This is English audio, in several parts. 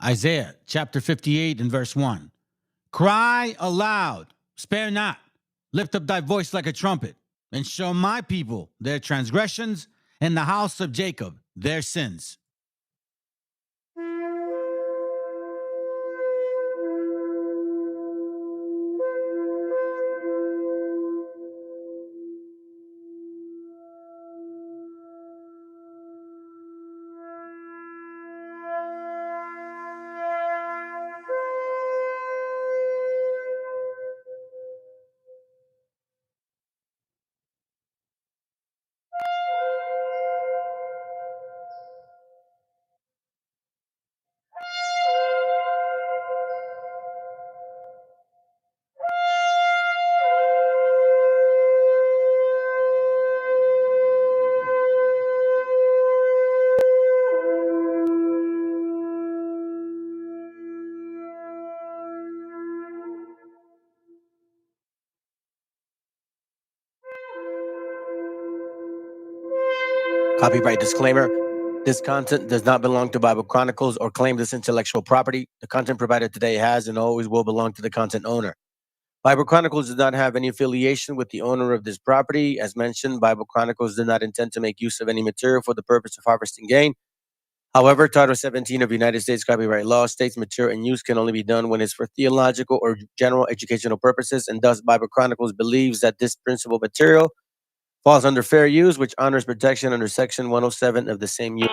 Isaiah chapter 58 and verse 1. Cry aloud, spare not, lift up thy voice like a trumpet, and show my people their transgressions, and the house of Jacob their sins. Copyright disclaimer. This content does not belong to Bible Chronicles or claim this intellectual property. The content provided today has and always will belong to the content owner. Bible Chronicles does not have any affiliation with the owner of this property. As mentioned, Bible Chronicles does not intend to make use of any material for the purpose of harvesting gain. However, Title 17 of United States copyright law states material in use can only be done when it's for theological or general educational purposes, and thus Bible Chronicles believes that this principal material falls under fair use, which honors protection under Section 107 of the same U.S.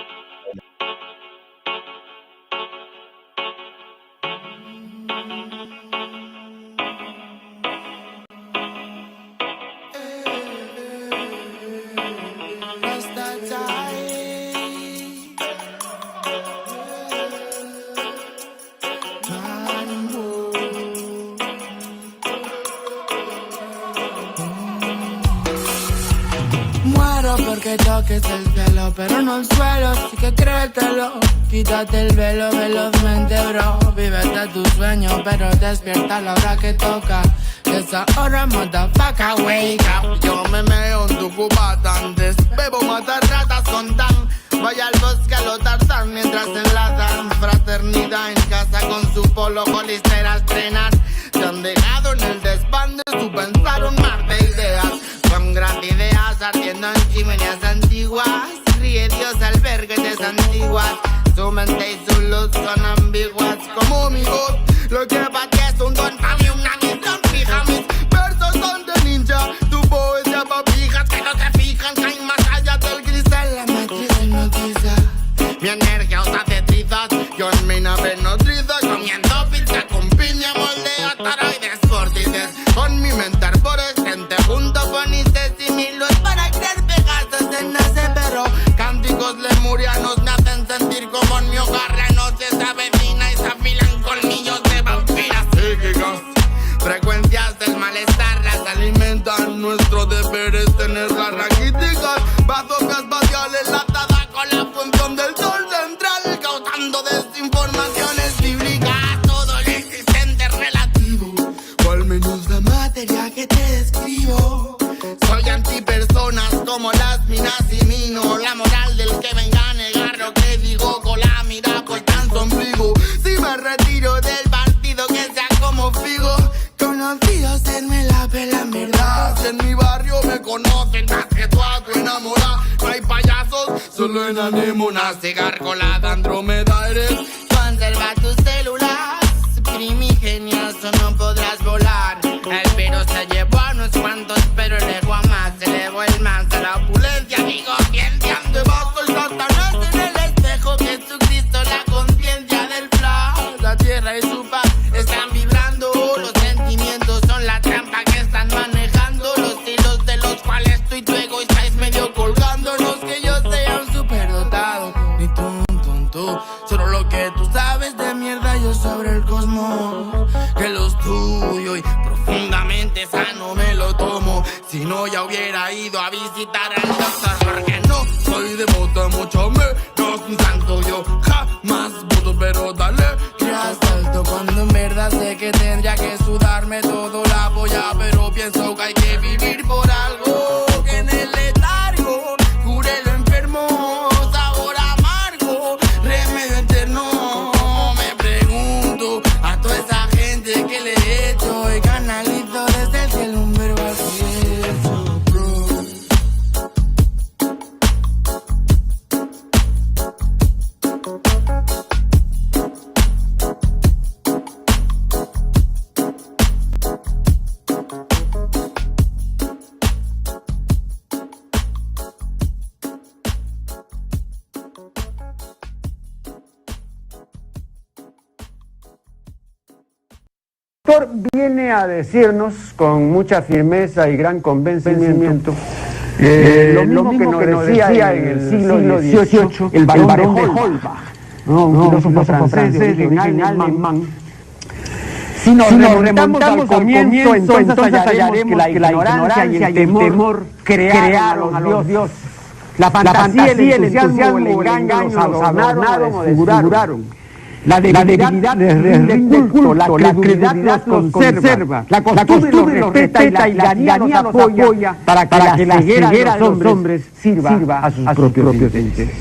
Porque toques el cielo, pero no el suelo, así que créetelo. Quítate el velo velozmente, bro. Vívete tu sueño, pero despierta a la hora que toca. Esa hora, motherfucker, wake up. Yo me meo en tu cubata antes. Bebo, matar ratas con tan. Vaya al bosque a lo Tarzán mientras enlazan. Fraternidad en casa con su polo colister a estrenar. Se han dejado en el desván de su pensar un mar de ideas. Son grandes ideas ardiendo en chimeneas antiguas. Ríe Dios al ver que te santiguas. Su mente y su luz son ambiguas como mi voz. Lo que para ti es un don, para mí una misión fija. Mis versos son de ninja. Tu poesía pa' fijas que no te fijan. Caen más allá del cristal. La matriz hipnotiza. Mi energía os hace trizas. Yo en mi nave nodriza. Comiendo pizza con piña, moldea taroides, vórtices. Con mi mente arborescente junto con Isis y Milos para crear Pegasos en nace, pero cánticos lemurianos me hacen sentir como en mi hogar la noche se avecina y se afilan colmillos de vampiras psíquicas. Frecuencias del malestar las alimentan. Nuestro deber es tenerlas raquíticas. Bazookas espaciales latada con la función del sol central, causando desinformaciones bíblicas. Todo lo existente es relativo, o al menos la materia que te describo. Soy antipersonas como las minas y mino. La moral del que venga a negar lo que digo con la mira pues tan ombligo. Si me retiro del partido que sea como Figo. Conocidos en me la pela en verdad. Si en mi barrio me conocen más que tú a tu enamorada. No hay payasos, solo en anémonas. Cigarcolada Andrómeda eres. Conserva tus células primigenias o no podrás volar. El virus se llevó a unos cuantos, pero el ego a más. Se elevó el más a la opulencia. Digo, ciencia De vaso y Satanás en el espejo. Jesucristo, la conciencia del flow. la tierra y su paz Están vibrando, los sentimientos son la trampa que están manejando. Los hilos de los cuales tú y tu ego estáis medio colgándonos. Que yo sea un superdotado, ni tonto. Solo lo que tú sabes de mierda yo sobre el cosmos. que lo estudio y profundamente sano me lo tomo. Si no ya hubiera ido a visitar al doctor, porque no soy devoto, mucho menos un santo. Yo jamás voto, pero dale. Creas alto cuando en verdad sé que tendría que sudarme todo la polla, pero pienso que hay que vivir por algo. Que en el letargo cure lo enfermo, sabor amargo, remedio eterno. Me autor viene a decirnos con mucha firmeza y gran convencimiento lo mismo que nos decía en el siglo XVIII el barón de Holbach, un filósofo francés de origen alemán. Si nos remontamos al comienzo, entonces hallaremos que la ignorancia y el temor crearon a los dioses. La fantasía, el entusiasmo, el engaño los adornaron o desfiguraron. La debilidad les rinde culto, la credulidad los conserva, la costumbre los respeta y la tiranía los apoya para que la ceguera de los hombres sirva a sus propios intereses.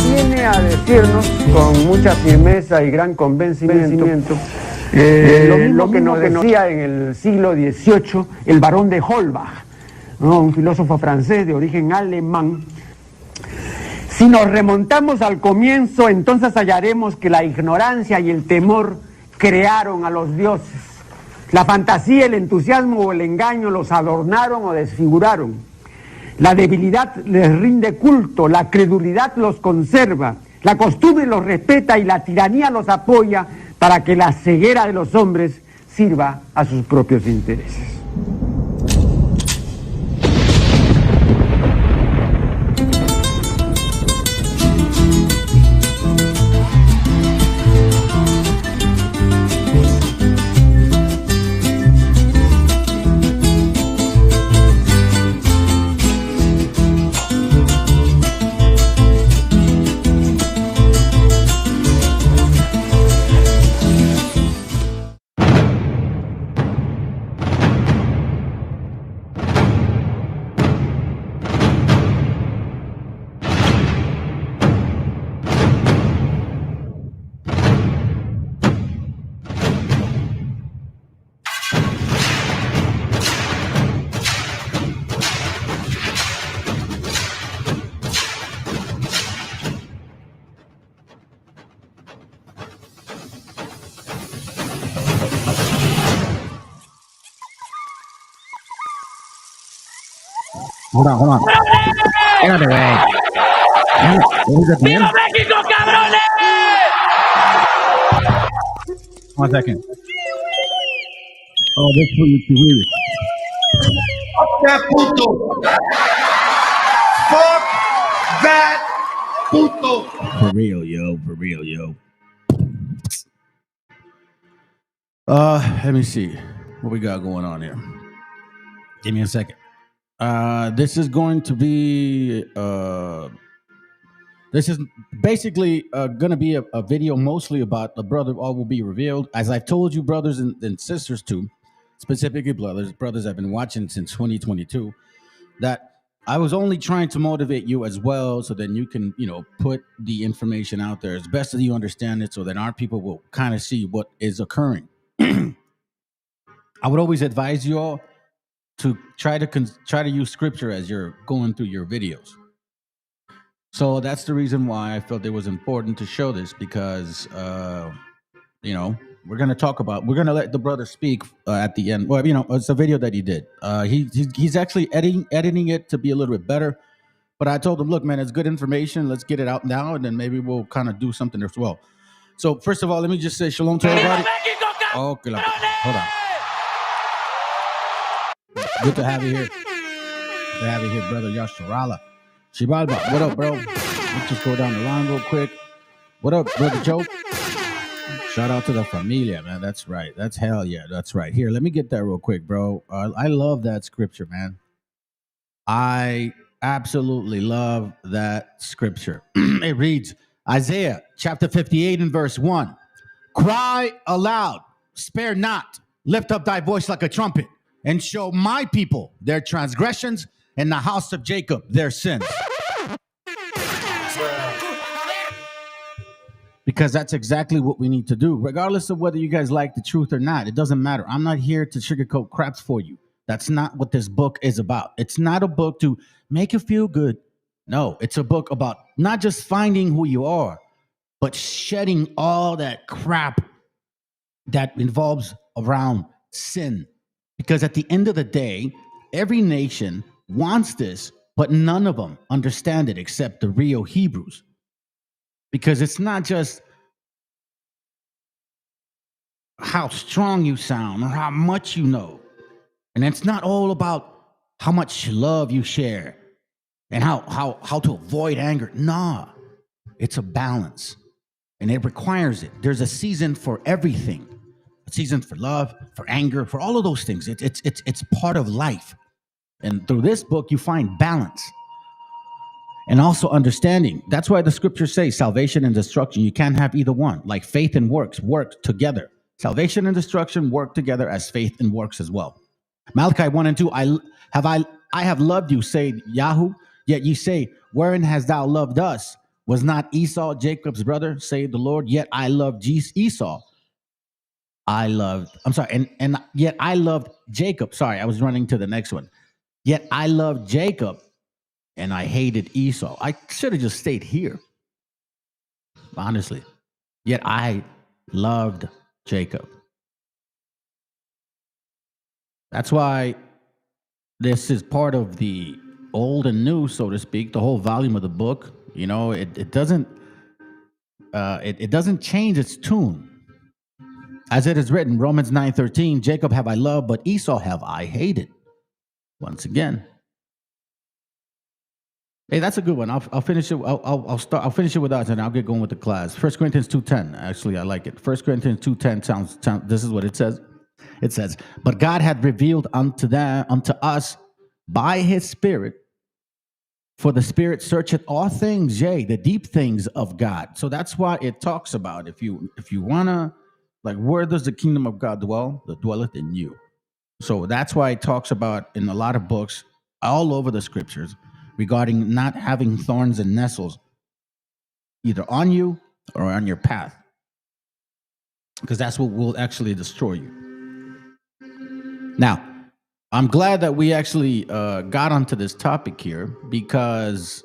Viene a decirnos con mucha firmeza y gran convencimiento lo mismo que nos decía en el siglo XVIII el barón de Holbach, un filósofo francés de origen alemán. Si nos remontamos al comienzo, entonces hallaremos que la ignorancia y el temor crearon a los dioses. La fantasía, el entusiasmo o el engaño los adornaron o desfiguraron. La debilidad les rinde culto, la credulidad los conserva, la costumbre los respeta y la tiranía los apoya para que la ceguera de los hombres sirva a sus propios intereses. Hold on. Espérate, güey. ¡Viva México, cabrones! 1 second. Oh, this is for you to read it. Fuck that puto. Fuck that puto. For real, yo. Let me see what we got going on here. Give me a second. This is going to be this is basically going to be a video mostly about the brother all will be revealed. As I've told you, brothers and sisters too, specifically brothers I've been watching since 2022, that I was only trying to motivate you as well, so then you can, put the information out there as best as you understand it, so then our people will kind of see what is occurring. I would always advise you all to try to use scripture as you're going through your videos. So that's the reason why I felt it was important to show this, because we're going to let the brother speak at the end. Well, it's a video that he did. He's actually editing it to be a little bit better. But I told him, look, man, it's good information. Let's get it out now, and then maybe we'll kind of do something as well. So first of all, let me just say shalom to everybody. Okay, hold on. Good to have you here. Good to have you here, brother Yasharala. Shibalba, what up, bro? Let's just go down the line real quick. What up, brother Joe? Shout out to the familia, man. That's right. That's hell yeah. That's right. Here, let me get that real quick, bro. I love that scripture, man. I absolutely love that scripture. It reads, Isaiah chapter 58 and verse 1. Cry aloud, spare not, lift up thy voice like a trumpet, and show my people their transgressions and the house of Jacob their sins. Because that's exactly what we need to do, regardless of whether you guys like the truth or not. It doesn't matter. I'm not here to sugarcoat craps for you. That's not what this book is about. It's not a book to make you feel good. No, it's a book about not just finding who you are, but shedding all that crap that involves around sin. Because at the end of the day, every nation wants this but none of them understand it except the real Hebrews. Because it's not just how strong you sound or how much you know. And it's not all about how much love you share and how to avoid anger. Nah, it's a balance. And it requires it. There's a season for everything. A season for love, for anger, for all of those things. It's part of life. And through this book, you find balance and also understanding. That's why the scriptures say salvation and destruction. You can't have either one. Like faith and works work together. Salvation and destruction work together as faith and works as well. Malachi 1 and 2, I have loved you, say Yahoo, yet you say, wherein hast thou loved us? Was not Esau Jacob's brother, say the Lord? Yet I loved Esau. And yet I loved Jacob. Sorry, I was running to the next one. Yet I loved Jacob and I hated Esau. I should have just stayed here, honestly. Yet I loved Jacob. That's why this is part of the old and new, so to speak, the whole volume of the book. You know, it doesn't change its tune. As it is written, Romans 9:13, Jacob have I loved, but Esau have I hated. Once again. Hey, that's a good one. I'll finish it. I'll finish it with us, and I'll get going with the class. 1 Corinthians 2:10. Actually, I like it. 1 Corinthians 2:10 sounds. This is what it says. It says, "But God had revealed unto us by His Spirit, for the Spirit searcheth all things, yea, the deep things of God." So that's why it talks about if you wanna, like, where does the kingdom of God dwell? That dwelleth in you. So that's why it talks about in a lot of books all over the scriptures regarding not having thorns and nettles either on you or on your path, because that's what will actually destroy you. Now, I'm glad that we actually got onto this topic here, because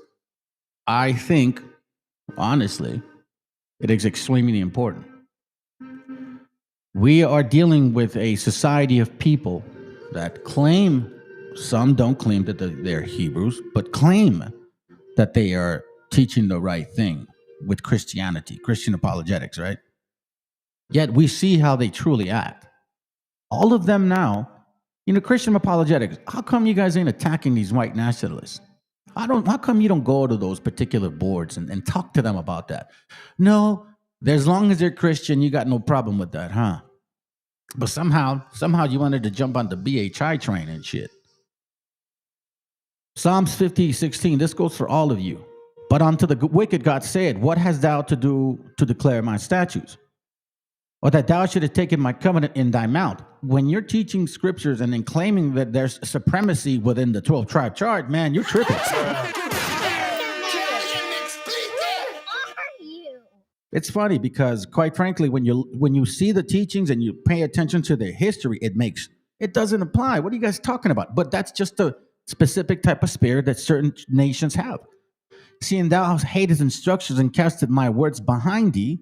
I think, honestly, it is extremely important. We are dealing with a society of people that claim, some don't claim that they're Hebrews, but claim that they are teaching the right thing with Christianity, Christian apologetics, right? Yet we see how they truly act. All of them now, Christian apologetics, how come you guys ain't attacking these white nationalists? How come you don't go to those particular boards and talk to them about that? No, as long as they're Christian, you got no problem with that, huh? But somehow you wanted to jump on the BHI train and shit. Psalms 50:16, this goes for all of you. But unto the wicked God said, what hast thou to do to declare my statutes? Or that thou should have taken my covenant in thy mouth. When you're teaching scriptures and then claiming that there's supremacy within the 12 tribe chart, man, you're tripping. It's funny because, quite frankly, when you see the teachings and you pay attention to their history, it doesn't apply. What are you guys talking about? But that's just a specific type of spirit that certain nations have. Seeing thou hatest instructions and castest my words behind thee,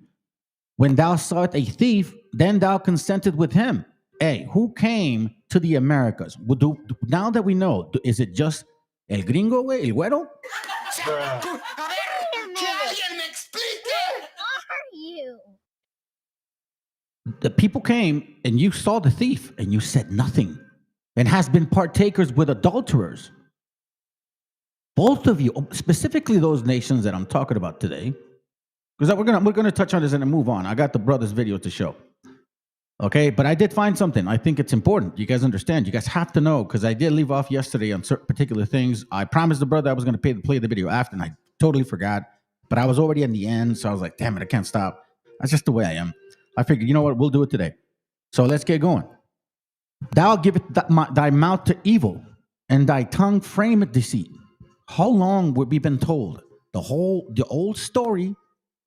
when thou sawest a thief, then thou consented with him. Hey, who came to the Americas? Now that we know, is it just el gringo, el güero? The people came and you saw the thief and you said nothing, and has been partakers with adulterers. Both of you, specifically those nations that I'm talking about today, because we're gonna touch on this and then move on. I got the brother's video to show. Okay, but I did find something. I think it's important. You guys understand. You guys have to know, because I did leave off yesterday on certain particular things. I promised the brother I was going to play the video after, and I totally forgot. But I was already in the end, so I was like, damn it, I can't stop. That's just the way I am. I figured, you know what, we'll do it today. So let's get going. Thou givest thy mouth to evil, and thy tongue frameth deceit. How long would we been told the old story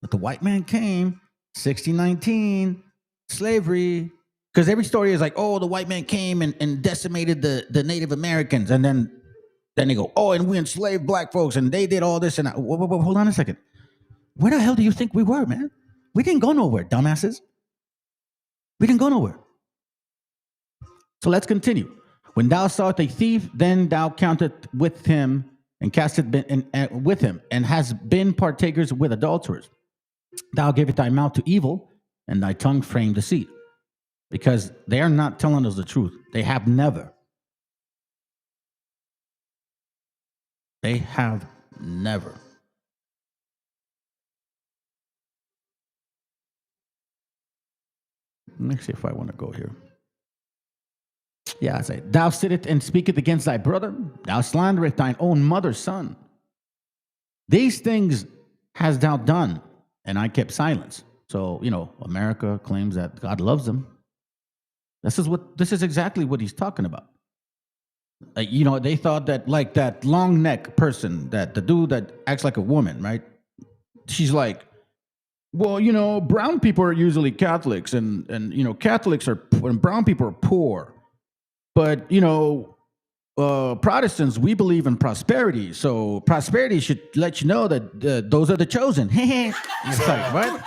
that the white man came, 1619, slavery? Because every story is like, oh, the white man came and decimated the Native Americans, and then they go, oh, and we enslaved black folks, and they did all this and that. Whoa, hold on a second. Where the hell do you think we were, man? We didn't go nowhere, dumbasses. We didn't go nowhere. So let's continue. When thou sawest a thief, then thou countest with him and casted with him, and has been partakers with adulterers. Thou givest thy mouth to evil, and thy tongue frame deceit. Because they are not telling us the truth. They have never. They have never. Let me see if I want to go here. Yeah, I say, thou sittest and speakest against thy brother. Thou slanderest thine own mother's son. These things hast thou done, and I kept silence. So, America claims that God loves them. This is exactly what he's talking about. They thought that, like, that long neck person, that the dude that acts like a woman, right? She's like, well, brown people are usually Catholics, and Catholics are, and brown people are poor. But, Protestants, we believe in prosperity. So prosperity should let you know that those are the chosen. It's like, what?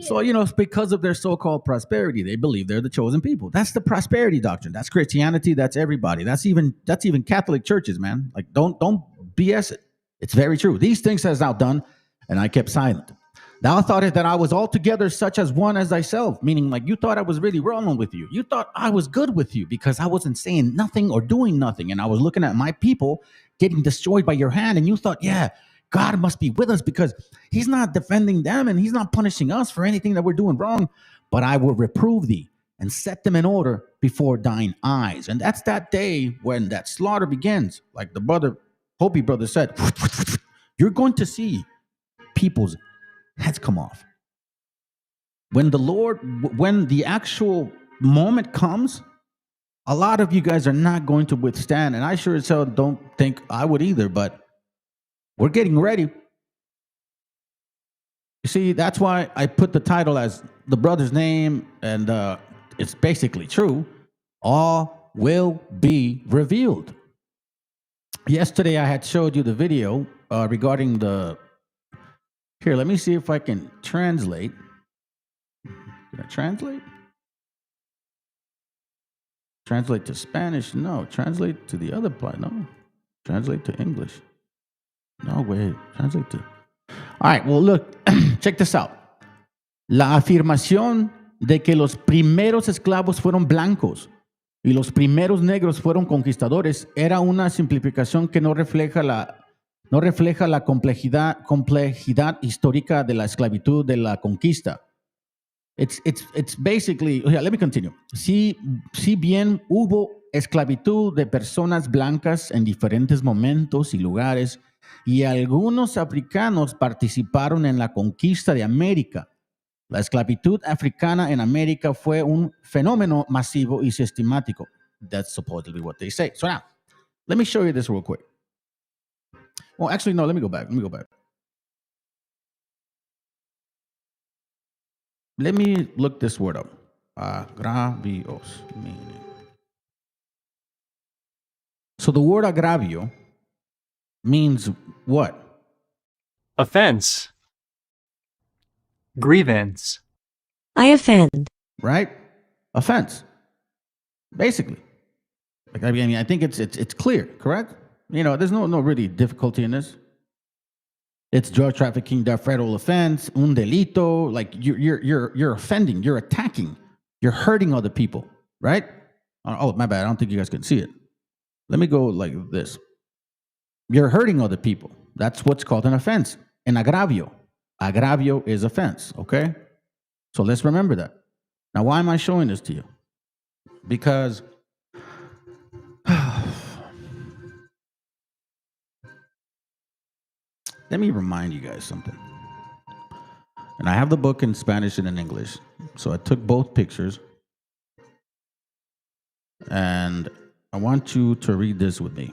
So, it's because of their so-called prosperity. They believe they're the chosen people. That's the prosperity doctrine. That's Christianity. That's everybody. That's even Catholic churches, man. Like, don't BS it. It's very true. These things hast thou done, and I kept silent. Thou thoughtest that I was altogether such as one as thyself, meaning like you thought I was really wrong with you. You thought I was good with you because I wasn't saying nothing or doing nothing. And I was looking at my people getting destroyed by your hand. And you thought, yeah, God must be with us because he's not defending them and he's not punishing us for anything that we're doing wrong. But I will reprove thee and set them in order before thine eyes. And that's that day when that slaughter begins. Like the Hopi brother said, you're going to see people's heads come off. When the actual moment comes, a lot of you guys are not going to withstand. And I sure as hell don't think I would either, but we're getting ready. You see, that's why I put the title as the brother's name, and it's basically true. All will be revealed. Yesterday, I had showed you the video regarding the... Here, let me see if I can translate. Can I translate? Translate to Spanish? No. Translate to the other part? No. Translate to English? No, wait. Translate to... All right, well, look. Check this out. La afirmación de que los primeros esclavos fueron blancos y los primeros negros fueron conquistadores era una simplificación que no refleja la complejidad histórica de la esclavitud de la conquista. It's basically, let me continue. Si bien hubo esclavitud de personas blancas en diferentes momentos y lugares, y algunos africanos participaron en la conquista de América, la esclavitud africana en América fue un fenómeno masivo y sistemático. That's supposedly what they say. So now, let me show you this real quick. Well, actually, no, let me go back. Let me look this word up. Agravios meaning. So the word agravio means what? Offense. Grievance. I offend. Right? Offense. Basically. Like, I mean, I think it's clear, correct? There's no really difficulty in this. It's drug trafficking, the federal offense, un delito. Like you're offending, you're attacking, you're hurting other people, right? Oh, my bad. I don't think you guys can see it. Let me go like this. You're hurting other people. That's what's called an offense. An agravio. Agravio is offense, okay? So let's remember that. Now, why am I showing this to you? Because let me remind you guys something. And I have the book in Spanish and in English. So I took both pictures. And I want you to read this with me.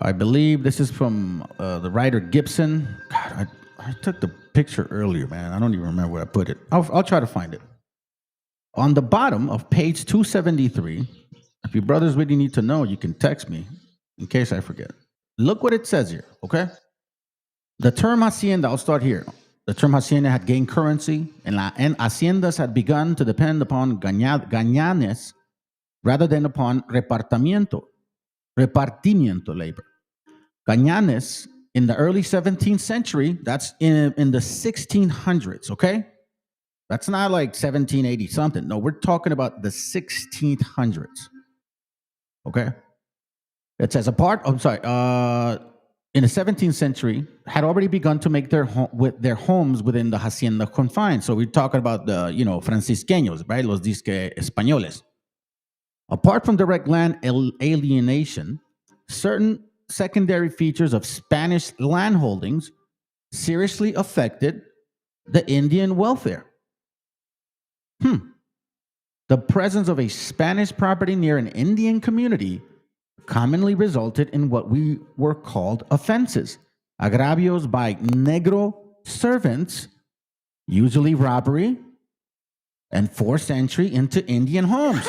I believe this is from the writer Gibson. God, I took the picture earlier, man. I don't even remember where I put it. I'll try to find it. On the bottom of page 273, if you brothers really need to know, you can text me in case I forget. Look what it says here, okay? The term hacienda, I'll start here. The term hacienda had gained currency, and haciendas had begun to depend upon gañanes rather than upon repartimiento labor. Cañanes in the early 17th century, that's in the 1600s, okay? That's not like 1780 something. No, we're talking about the 1600s, okay? It says in the 17th century, had already begun to make their homes within the hacienda confines. So we're talking about the, francisqueños, right? Los disque españoles. Apart from direct land alienation, certain secondary features of Spanish landholdings seriously affected the Indian welfare. The presence of a Spanish property near an Indian community commonly resulted in what we were called offenses, agravios by negro servants, usually robbery and forced entry into Indian homes.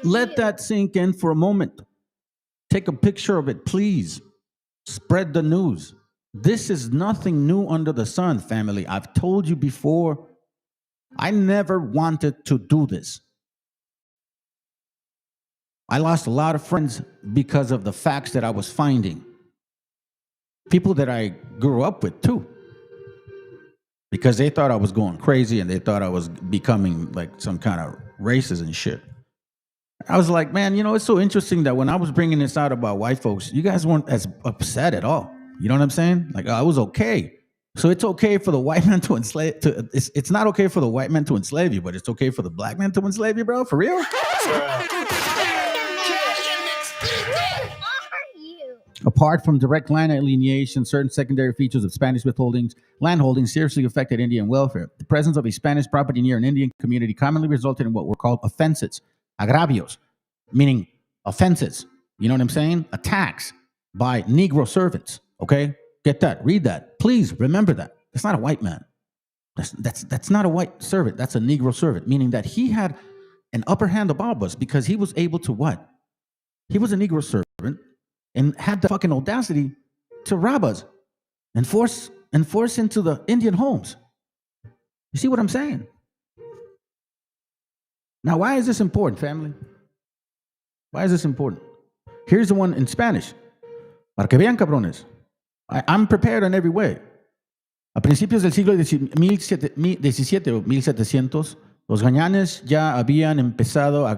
Let that sink in for a moment. Take a picture of it, please. Spread the news. This is nothing new under the sun, family. I've told you before, I never wanted to do this. I lost a lot of friends because of the facts that I was finding. People that I grew up with, too. Because they thought I was going crazy and they thought I was becoming like some kind of racist and shit. I was like, man, it's so interesting that when I was bringing this out about white folks, you guys weren't as upset at all. You know what I'm saying? Like, I was okay. So it's okay for the white man to enslave. It's not okay for the white man to enslave you, but it's okay for the black man to enslave you, bro? For real? Apart from direct land alienation, certain secondary features of Spanish landholdings seriously affected Indian welfare. The presence of a Spanish property near an Indian community commonly resulted in what were called offenses, agravios, meaning offenses. You know what I'm saying? Attacks by Negro servants. Okay? Get that. Read that. Please remember that. That's not a white man. That's not a white servant. That's a Negro servant, meaning that he had an upper hand above us because he was able to what? He was a Negro servant and had the fucking audacity to rob us and force into the Indian homes. You see what I'm saying? Now, why is this important, family? Why is this important? Here's the one in Spanish. Para que vean, cabrones. I'm prepared in every way. A principios del siglo XVII o 1700, los gañanes ya habían empezado a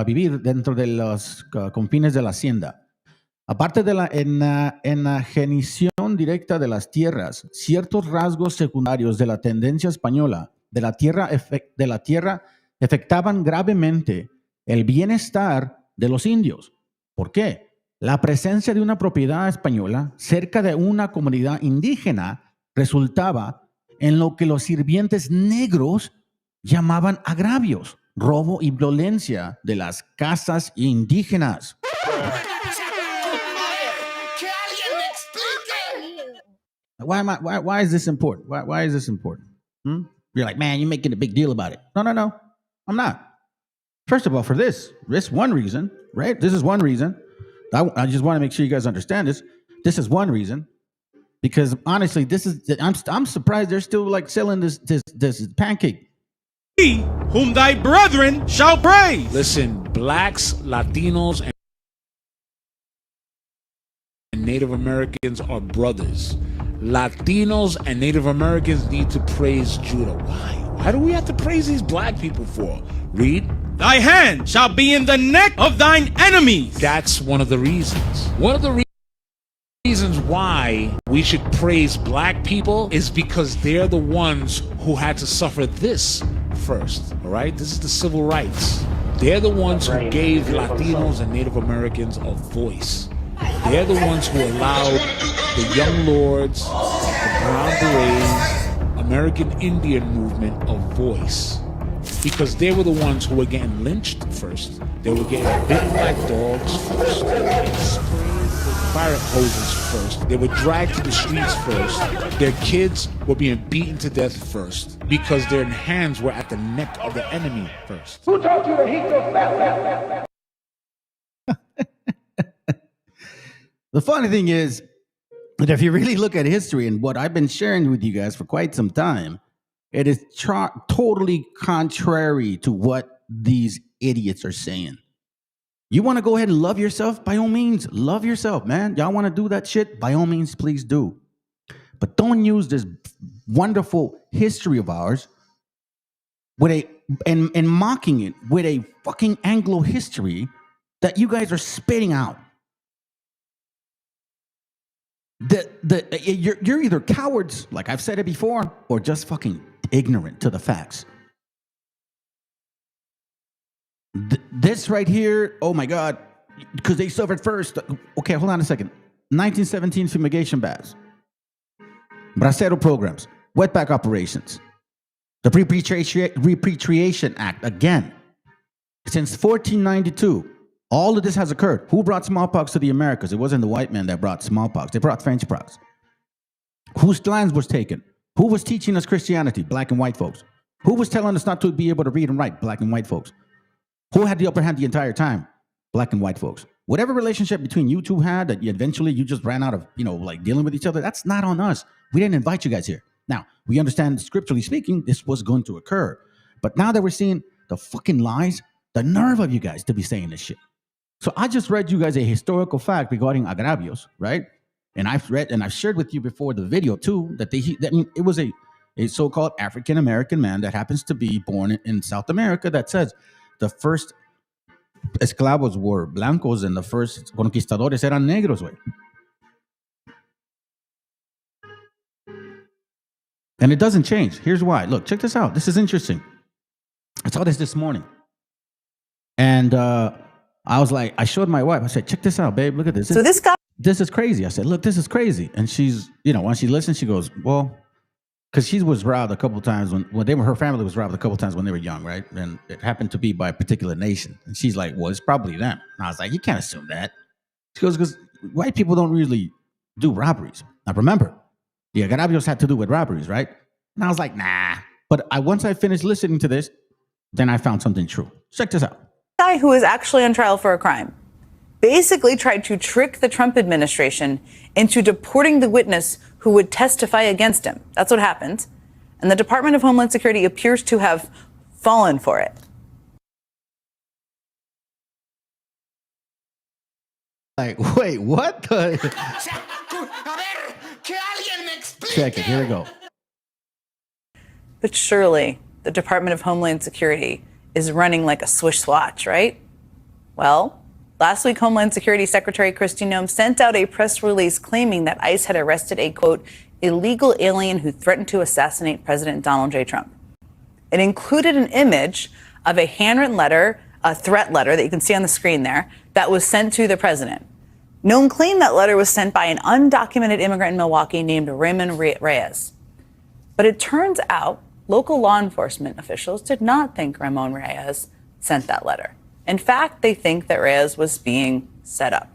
vivir dentro de los confines de la hacienda. Aparte de la enajenación directa de las tierras, ciertos rasgos secundarios de la tendencia española de la tierra afectaban gravemente el bienestar de los indios. ¿Por qué? La presencia de una propiedad española cerca de una comunidad indígena resultaba en lo que los sirvientes negros llamaban agravios, robo y violencia de las casas indígenas. Why is this important? Why is this important? You're like, man, you're making a big deal about it. No, I'm not. First of all, for this one reason, right? This is one reason. I just want to make sure you guys understand this. This is one reason, because honestly, I'm surprised they're still like selling this pancake. He whom thy brethren shall praise. Listen, blacks, Latinos, and Native Americans are brothers. Latinos and Native Americans need to praise Judah. Why? Why do we have to praise these black people for? Read. Thy hand shall be in the neck of thine enemies. That's one of the reasons. One of the reasons why we should praise black people is because they're the ones who had to suffer this first. All right? This is the civil rights. They're the ones who gave Latinos and Native Americans a voice. They're the ones who allowed the Young Lords, the Brown Berets, American Indian movement a voice. Because they were the ones who were getting lynched first. They were getting bitten like dogs first. They were getting sprayed with fire hoses first. They were dragged to the streets first. Their kids were being beaten to death first. Because their hands were at the neck of the enemy first. Who taught you to hate yourself? The funny thing is that if you really look at history and what I've been sharing with you guys for quite some time, It is totally contrary to what these idiots are saying. You want to go ahead and love yourself? By all means, love yourself, man. Y'all want to do that shit? By all means, please do. But don't use this wonderful history of ours with and mocking it with a fucking Anglo history that you guys are spitting out. You're either cowards, like I've said it before, or just fucking ignorant to the facts. This right here, oh my God, because they suffered first. Okay, hold on a second. 1917 fumigation baths, bracero programs, wetback operations, the Repatriation Act again. Since 1492, all of this has occurred. Who brought smallpox to the Americas? It wasn't the white man that brought smallpox. They brought French pox. Whose lands was taken? Who was teaching us Christianity? Black and white folks. Who was telling us not to be able to read and write? Black and white folks. Who had the upper hand the entire time? Black and white folks. Whatever relationship between you two had that eventually you just ran out of, like dealing with each other, that's not on us. We didn't invite you guys here. Now, we understand scripturally speaking, this was going to occur. But now that we're seeing the fucking lies, the nerve of you guys to be saying this shit. So I just read you guys a historical fact regarding agravios, right? And I've read and I've shared with you before the video too that it was a so-called African American man that happens to be born in South America that says the first esclavos were blancos and the first conquistadores eran negros, güey. And it doesn't change. Here's why. Look, check this out. This is interesting. I saw this morning. And I was like, I showed my wife. I said, check this out, babe. Look at this. So this guy. This is crazy. I said, look, this is crazy. And she's, when she listens, she goes, well, because she was robbed a couple of times her family was robbed a couple of times when they were young, right? And it happened to be by a particular nation. And she's like, well, it's probably them. And I was like, you can't assume that. She goes, because white people don't really do robberies. Now, remember, the agravios had to do with robberies, right? And I was like, nah. But once I finished listening to this, then I found something true. Check this out. Guy who is actually on trial for a crime basically tried to trick the Trump administration into deporting the witness who would testify against him. That's what happened. And the Department of Homeland Security appears to have fallen for it. Like, wait, what? Check it. Here we go. But surely the Department of Homeland Security is running like a Swiss watch, right? Well, last week, Homeland Security Secretary Kristi Noem sent out a press release claiming that ICE had arrested a, quote, illegal alien who threatened to assassinate President Donald J. Trump. It included an image of a handwritten letter, a threat letter that you can see on the screen there, that was sent to the president. Noem claimed that letter was sent by an undocumented immigrant in Milwaukee named Raymond Reyes. But it turns out local law enforcement officials did not think Ramon Reyes sent that letter. In fact, they think that Reyes was being set up.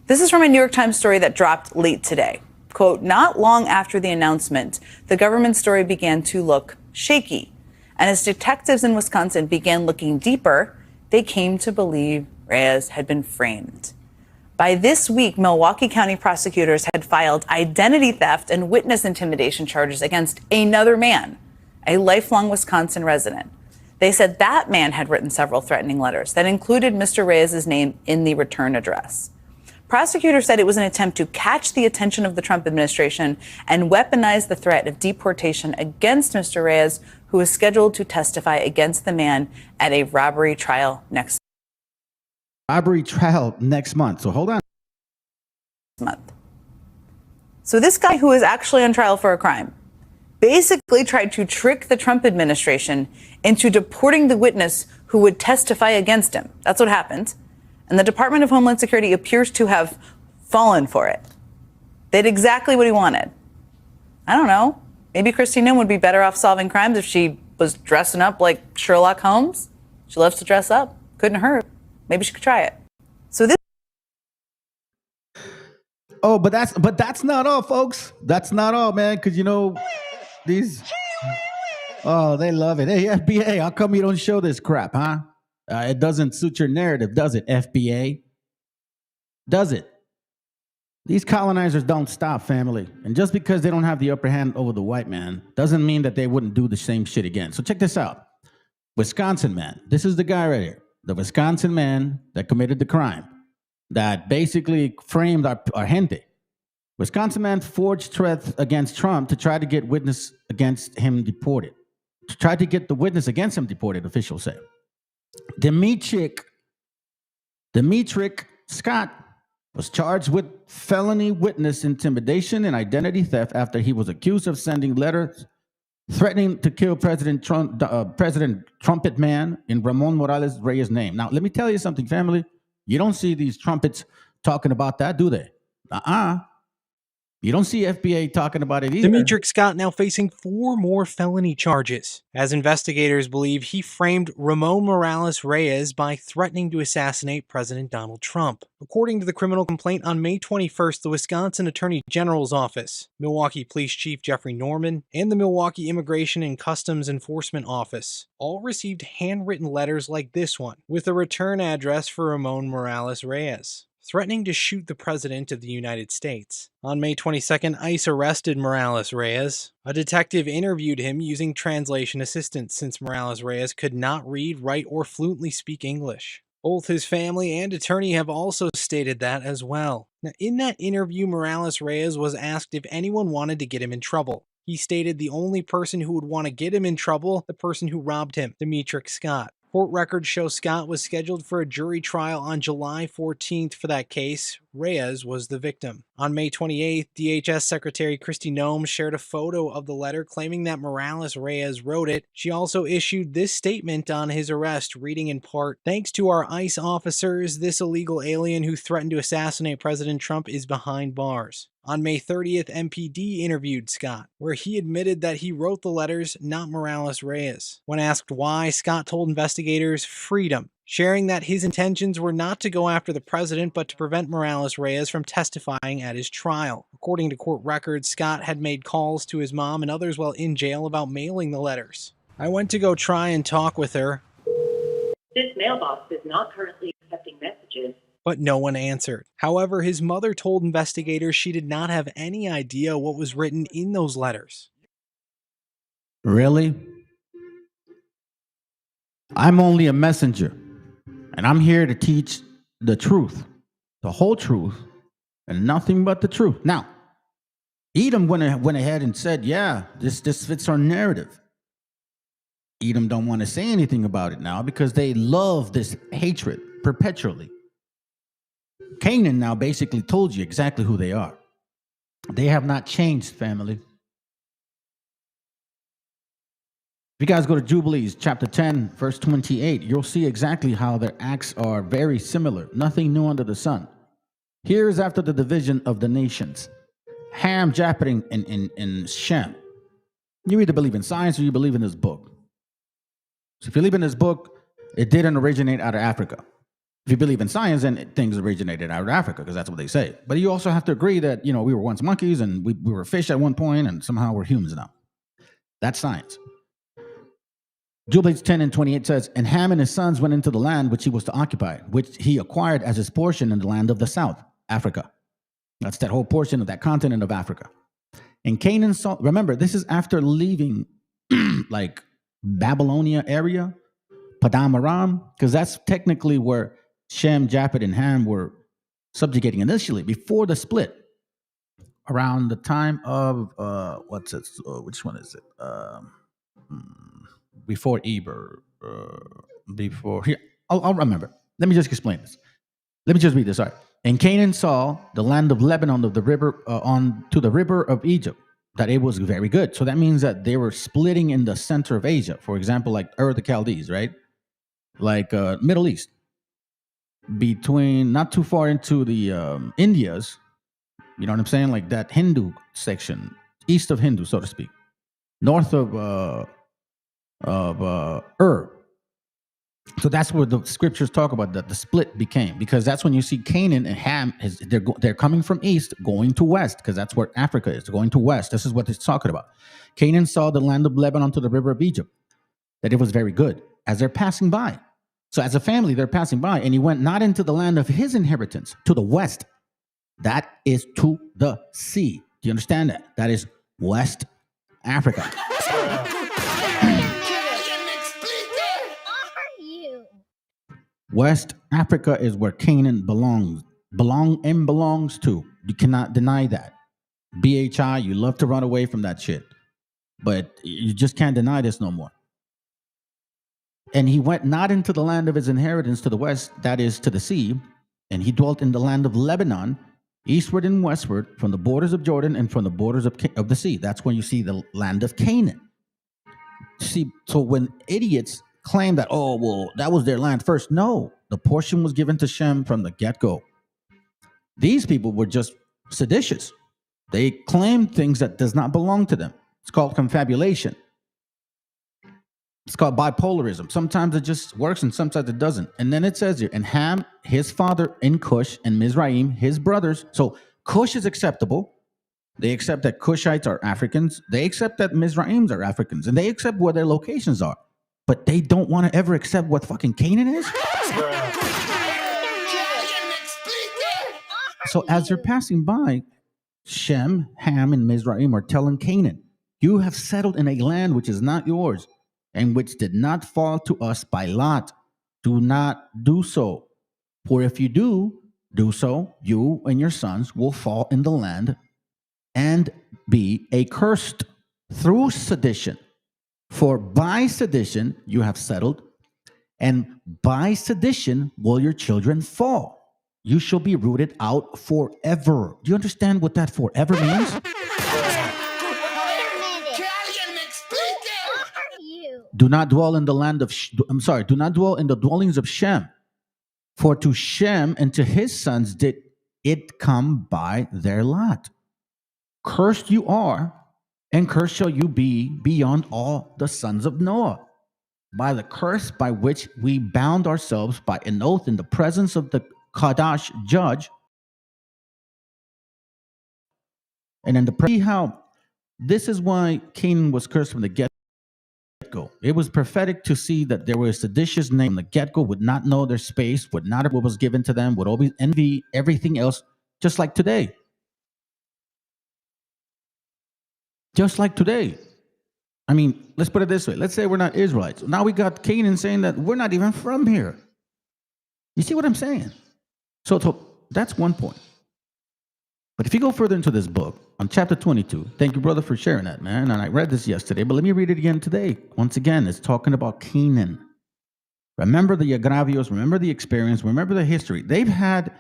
This is from a New York Times story that dropped late today. Quote, not long after the announcement, the government story began to look shaky. And as detectives in Wisconsin began looking deeper, they came to believe Reyes had been framed. By this week, Milwaukee County prosecutors had filed identity theft and witness intimidation charges against another man, a lifelong Wisconsin resident. They said that man had written several threatening letters that included Mr. Reyes' name in the return address. Prosecutors said it was an attempt to catch the attention of the Trump administration and weaponize the threat of deportation against Mr. Reyes, who is scheduled to testify against the man at a robbery trial next month. So hold on. Month. So this guy who is actually on trial for a crime basically tried to trick the Trump administration into deporting the witness who would testify against him. That's what happened. And the Department of Homeland Security appears to have fallen for it. They did exactly what he wanted. I don't know. Maybe Kristi Noem would be better off solving crimes if she was dressing up like Sherlock Holmes. She loves to dress up. Couldn't hurt. Maybe she could try it. So this. Oh, but that's not all, folks. That's not all, man. Because these. Oh, they love it. Hey, FBA, how come you don't show this crap, huh? It doesn't suit your narrative, does it, FBA? Does it? These colonizers don't stop, family. And just because they don't have the upper hand over the white man doesn't mean that they wouldn't do the same shit again. So check this out. Wisconsin man. This is the guy right here. The Wisconsin man that committed the crime, that basically framed our gente. Wisconsin man forged threats against Trump to try to get witness against him deported. To try to get the witness against him deported, officials say. Demetric Scott was charged with felony witness intimidation and identity theft after he was accused of sending letters threatening to kill President Trumpet Man in Ramon Morales Reyes' name. Now, let me tell you something, family. You don't see these trumpets talking about that, do they? You don't see FBA talking about it either. Demetric Scott now facing 4 more felony charges, as investigators believe he framed Ramon Morales Reyes by threatening to assassinate President Donald Trump. According to the criminal complaint on May 21st, the Wisconsin Attorney General's Office, Milwaukee Police Chief Jeffrey Norman, and the Milwaukee Immigration and Customs Enforcement Office all received handwritten letters like this one, with a return address for Ramon Morales Reyes, threatening to shoot the President of the United States. On May 22nd, ICE arrested Morales Reyes. A detective interviewed him using translation assistance since Morales Reyes could not read, write, or fluently speak English. Both his family and attorney have also stated that as well. Now, in that interview, Morales Reyes was asked if anyone wanted to get him in trouble. He stated the only person who would want to get him in trouble, the person who robbed him, Demetric Scott. Court records show Scott was scheduled for a jury trial on July 14th for that case. Reyes was the victim. On May 28th, DHS Secretary Kristi Noem shared a photo of the letter claiming that Morales Reyes wrote it. She also issued this statement on his arrest, reading in part, "Thanks to our ICE officers, this illegal alien who threatened to assassinate President Trump is behind bars." On May 30th, MPD interviewed Scott, where he admitted that he wrote the letters, not Morales Reyes. When asked why, Scott told investigators freedom, sharing that his intentions were not to go after the president, but to prevent Morales Reyes from testifying at his trial. According to court records, Scott had made calls to his mom and others while in jail about mailing the letters. "I went to go try and talk with her. This mailbox is not currently accepting messages." But no one answered. However, his mother told investigators she did not have any idea what was written in those letters. Really? I'm only a messenger, and I'm here to teach the truth, the whole truth, and nothing but the truth. Now, Edom went ahead and said, yeah, this fits our narrative. Edom don't want to say anything about it now because they love this hatred perpetually. Canaan now basically told you exactly who they are. They have not changed, family. If you guys go to Jubilees chapter 10, verse 28, you'll see exactly how their acts are very similar. Nothing new under the sun. Here is after the division of the nations. Ham, Japheth, and Shem. You either believe in science or you believe in this book. So if you believe in this book, it didn't originate out of Africa. If you believe in science, then things originated out of Africa, because that's what they say. But you also have to agree that, we were once monkeys and we were fish at one point, and somehow we're humans now. That's science. Jubilees 10 and 28 says, "And Ham and his sons went into the land which he was to occupy, which he acquired as his portion in the land of the south, Africa." That's that whole portion of that continent of Africa. And Canaan saw, remember, this is after leaving like Babylonia area, Padam Aram, because that's technically where Shem, Japheth, and Ham were subjugating initially before the split. Around the time of which one is it? Before Eber, before here. I'll remember. Let me just explain this. Let me just read this. All right. And Canaan saw the land of Lebanon of the river on to the river of Egypt, that it was very good. So that means that they were splitting in the center of Asia. For example, like Ur the Chaldees, right? Like Middle East. Between, not too far into the Indias, you know what I'm saying? Like that Hindu section, east of Hindu, so to speak. North of Ur. So that's where the scriptures talk about that the split became, because that's when you see Canaan and Ham, they're coming from east, going to west, because that's where Africa is, going to west. This is what it's talking about. Canaan saw the land of Lebanon to the river of Egypt, that it was very good, as they're passing by. So as a family, they're passing by, and he went not into the land of his inheritance, to the west. That is to the sea. Do you understand that? That is West Africa. West Africa is where Canaan belongs to. You cannot deny that. BHI, you love to run away from that shit, but you just can't deny this no more. And he went not into the land of his inheritance to the west, that is to the sea, and he dwelt in the land of Lebanon, eastward and westward, from the borders of Jordan and from the borders of the sea. That's when you see the land of Canaan. See, so when idiots claim that, oh, well, that was their land first, no, the portion was given to Shem from the get-go. These people were just seditious. They claim things that does not belong to them. It's called confabulation. It's called bipolarism. Sometimes it just works and sometimes it doesn't. And then it says here, and Ham, his father in Cush, and Mizraim, his brothers. So Cush is acceptable. They accept that Cushites are Africans. They accept that Mizraims are Africans. And they accept where their locations are. But they don't want to ever accept what fucking Canaan is. So as they're passing by, Shem, Ham, and Mizraim are telling Canaan, you have settled in a land which is not yours, and which did not fall to us by lot. Do not do so. For if you do so, you and your sons will fall in the land and be accursed through sedition. For by sedition you have settled, and by sedition will your children fall. You shall be rooted out forever. Do you understand what that forever means? Do not dwell in the land of, do not dwell in the dwellings of Shem. For to Shem and to his sons did it come by their lot. Cursed you are, and cursed shall you be beyond all the sons of Noah, by the curse by which we bound ourselves by an oath in the presence of the Kadash judge. And in the see how this is why Canaan was cursed from the get-go. It was prophetic to see that there was a seditious name from the get-go, would not know their space, would not have what was given to them, would always envy everything else, just like today. Just like today. I mean, let's put it this way. Let's say we're not Israelites. Now we got Canaan saying that we're not even from here. You see what I'm saying? So that's one point. But if you go further into this book, on chapter 22, thank you, brother, for sharing that, man. And I read this yesterday, but let me read it again today. Once again, it's talking about Canaan. Remember the agravios, remember the experience, remember the history. They've had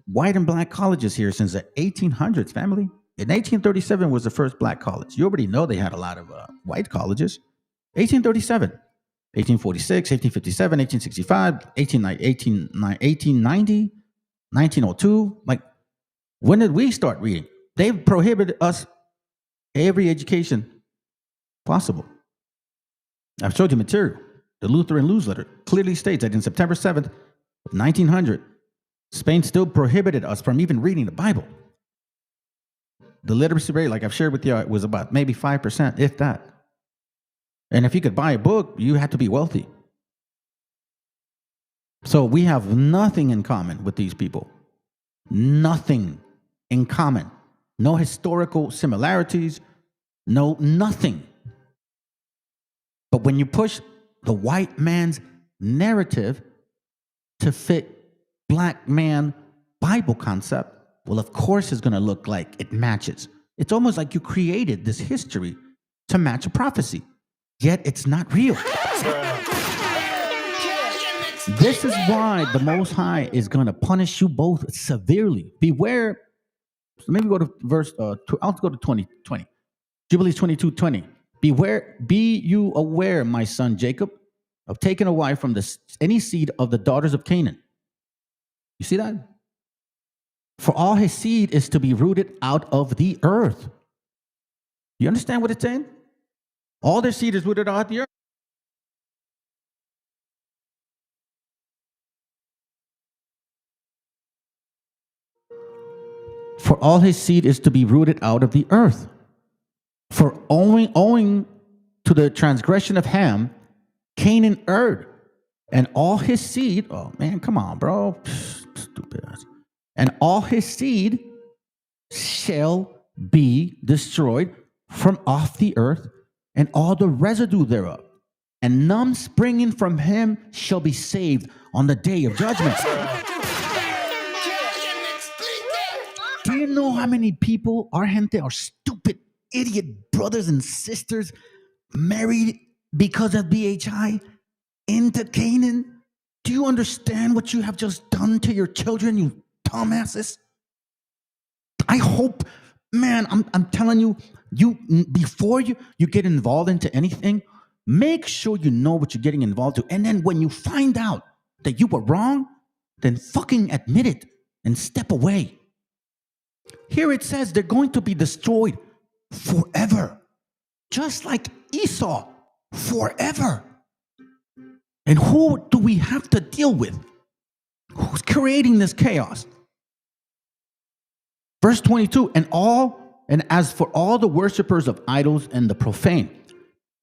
white and black colleges here since the 1800s, family. In 1837 was the first black college. You already know they had a lot of white colleges. 1837, 1846, 1857, 1865, 1890, 1902. Like, when did we start reading? They've prohibited us every education possible. I've showed you material. The Lutheran newsletter clearly states that in September 7th, 1900, Spain still prohibited us from even reading the Bible. The literacy rate, like I've shared with you, was about maybe 5%, if that. And if you could buy a book, you had to be wealthy. So we have nothing in common with these people. Nothing in common. No historical similarities. No, nothing. But when you push the white man's narrative to fit black man Bible concept, well, of course it's going to look like it matches. It's almost like you created this history to match a prophecy, yet it's not real. This is why the Most High is going to punish you both severely. Beware. So maybe go to verse, I'll go to 20. Jubilees 22:20. Beware, be you aware, my son Jacob, of taking a wife from any seed of the daughters of Canaan. You see that? For all his seed is to be rooted out of the earth. You understand what it's saying? All their seed is rooted out of the earth. For all his seed is to be rooted out of the earth. For owing to the transgression of Ham, Canaan erred, and all his seed, oh man, come on, bro. Stupid ass. and all his seed shall be destroyed from off the earth, and all the residue thereof, and none springing from him shall be saved on the day of judgment. Do you know how many people, our gente, are stupid, idiot brothers and sisters married because of BHI into Canaan? Do you understand what you have just done to your children, you dumbasses? I hope, man, I'm telling you, before you get involved into anything, make sure you know what you're getting involved to. And then when you find out that you were wrong, then fucking admit it and step away. Here it says they're going to be destroyed forever, just like Esau, forever. And who do we have to deal with? Who's creating this chaos? Verse 22, and as for all the worshipers of idols and the profane,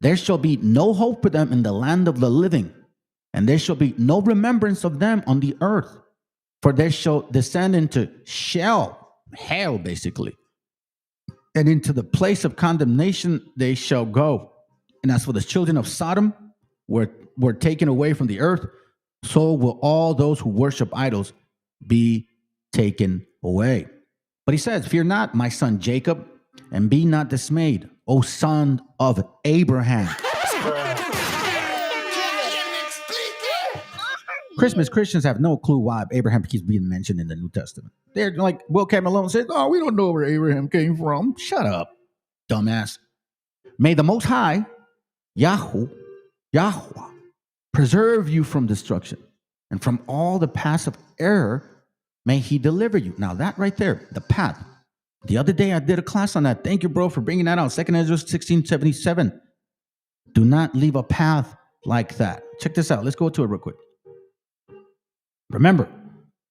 there shall be no hope for them in the land of the living, and there shall be no remembrance of them on the earth, for they shall descend into hell basically, and into the place of condemnation they shall go. And as for the children of Sodom were taken away from the earth, so will all those who worship idols be taken away. But he says, fear not, my son Jacob, and be not dismayed, O son of Abraham. Christians have no clue why Abraham keeps being mentioned in the New Testament. They're like, Will K. Malone says, oh, we don't know where Abraham came from. Shut up, dumbass. May the Most High, Yahweh, preserve you from destruction, and from all the paths of error may he deliver you. Now that right there, the path. The other day I did a class on that. Thank you, bro, for bringing that out. 2 Ezra 16:77. Do not leave a path like that. Check this out. Let's go to it real quick. Remember,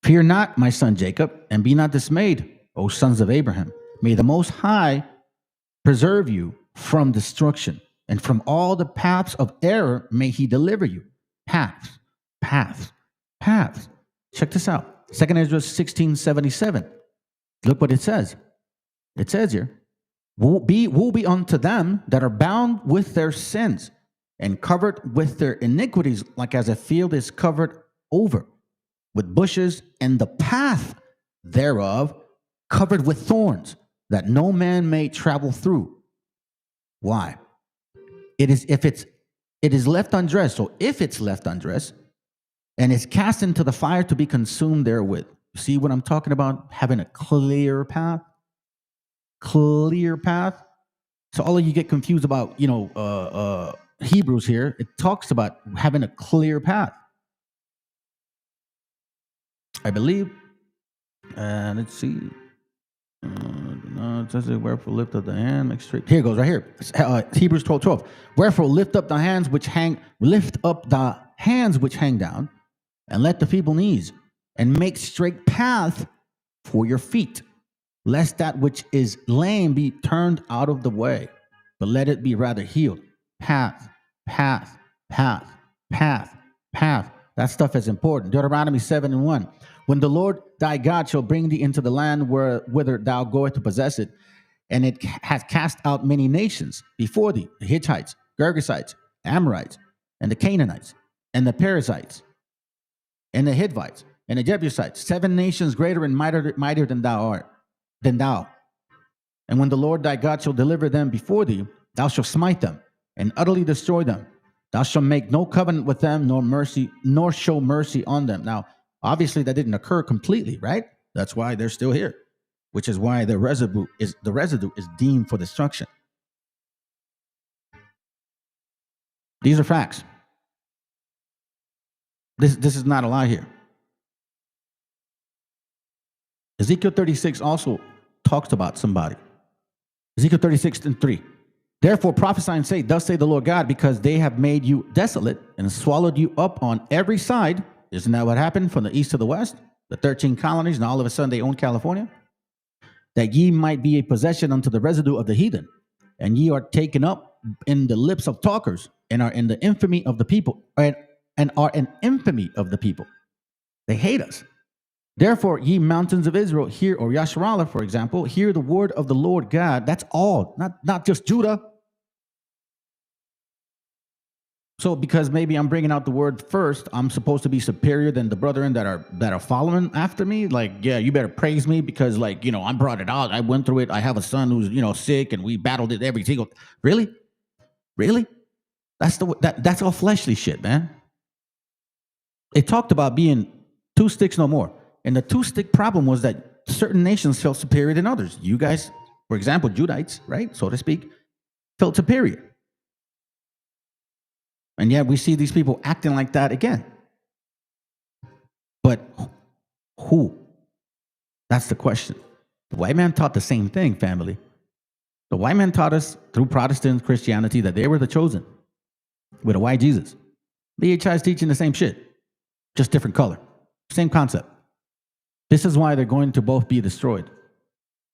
fear not, my son Jacob, and be not dismayed, O sons of Abraham. May the Most High preserve you from destruction, and from all the paths of error may he deliver you. Paths. Check this out. 2 Ezra 16:77. Look what it says. It says here, woe be unto them that are bound with their sins and covered with their iniquities, like as a field is covered over with bushes, and the path thereof covered with thorns, that no man may travel through. Why? It is left undressed. So if it's left undressed, and is cast into the fire to be consumed therewith. See what I'm talking about? Having a clear path. Clear path. So all of you get confused about, Hebrews here. It talks about having a clear path. I believe. And let's see. It says, wherefore lift up the hand, make straight. Here it goes, right here. Hebrews 12:12. Wherefore lift up the hands which hang down, and let the feeble knees, and make straight path for your feet, lest that which is lame be turned out of the way, but let it be rather healed. Path. That stuff is important. Deuteronomy 7:1. When the Lord thy God shall bring thee into the land whither thou goest to possess it, and it hath cast out many nations before thee, the Hittites, Girgashites, Amorites, and the Canaanites, and the Perizzites, and the Hivites, and the Jebusites, 7 nations greater and mightier than thou. And when the Lord thy God shall deliver them before thee, thou shalt smite them and utterly destroy them. Thou shalt make no covenant with them, nor show mercy on them. Now, obviously, that didn't occur completely, right? That's why they're still here, which is why the residue is deemed for destruction. These are facts. This is not a lie here. Ezekiel 36 also talks about somebody. Ezekiel 36:3. Therefore prophesy and say, thus say the Lord God, because they have made you desolate and swallowed you up on every side. Isn't that what happened from the east to the west? The 13 colonies, and all of a sudden they own California? That ye might be a possession unto the residue of the heathen, and ye are taken up in the lips of talkers, and are in the infamy of the people, and are an infamy of the people. They hate us. Therefore, ye mountains of Israel, hear, or Yasharallah, for example, hear the word of the Lord God. That's all, not just Judah. So because maybe I'm bringing out the word first, I'm supposed to be superior than the brethren that are following after me. Like, yeah, you better praise me because, like, you know, I brought it out. I went through it. I have a son who's, you know, sick, and we battled it every single. Really? That's all fleshly shit, man. It talked about being two sticks no more. And the two-stick problem was that certain nations felt superior than others. You guys, for example, Judites, right, so to speak, felt superior. And yet we see these people acting like that again. But who? That's the question. The white man taught the same thing, family. The white man taught us through Protestant Christianity that they were the chosen with a white Jesus. BHI is teaching the same shit, just different color. Same concept. This is why they're going to both be destroyed.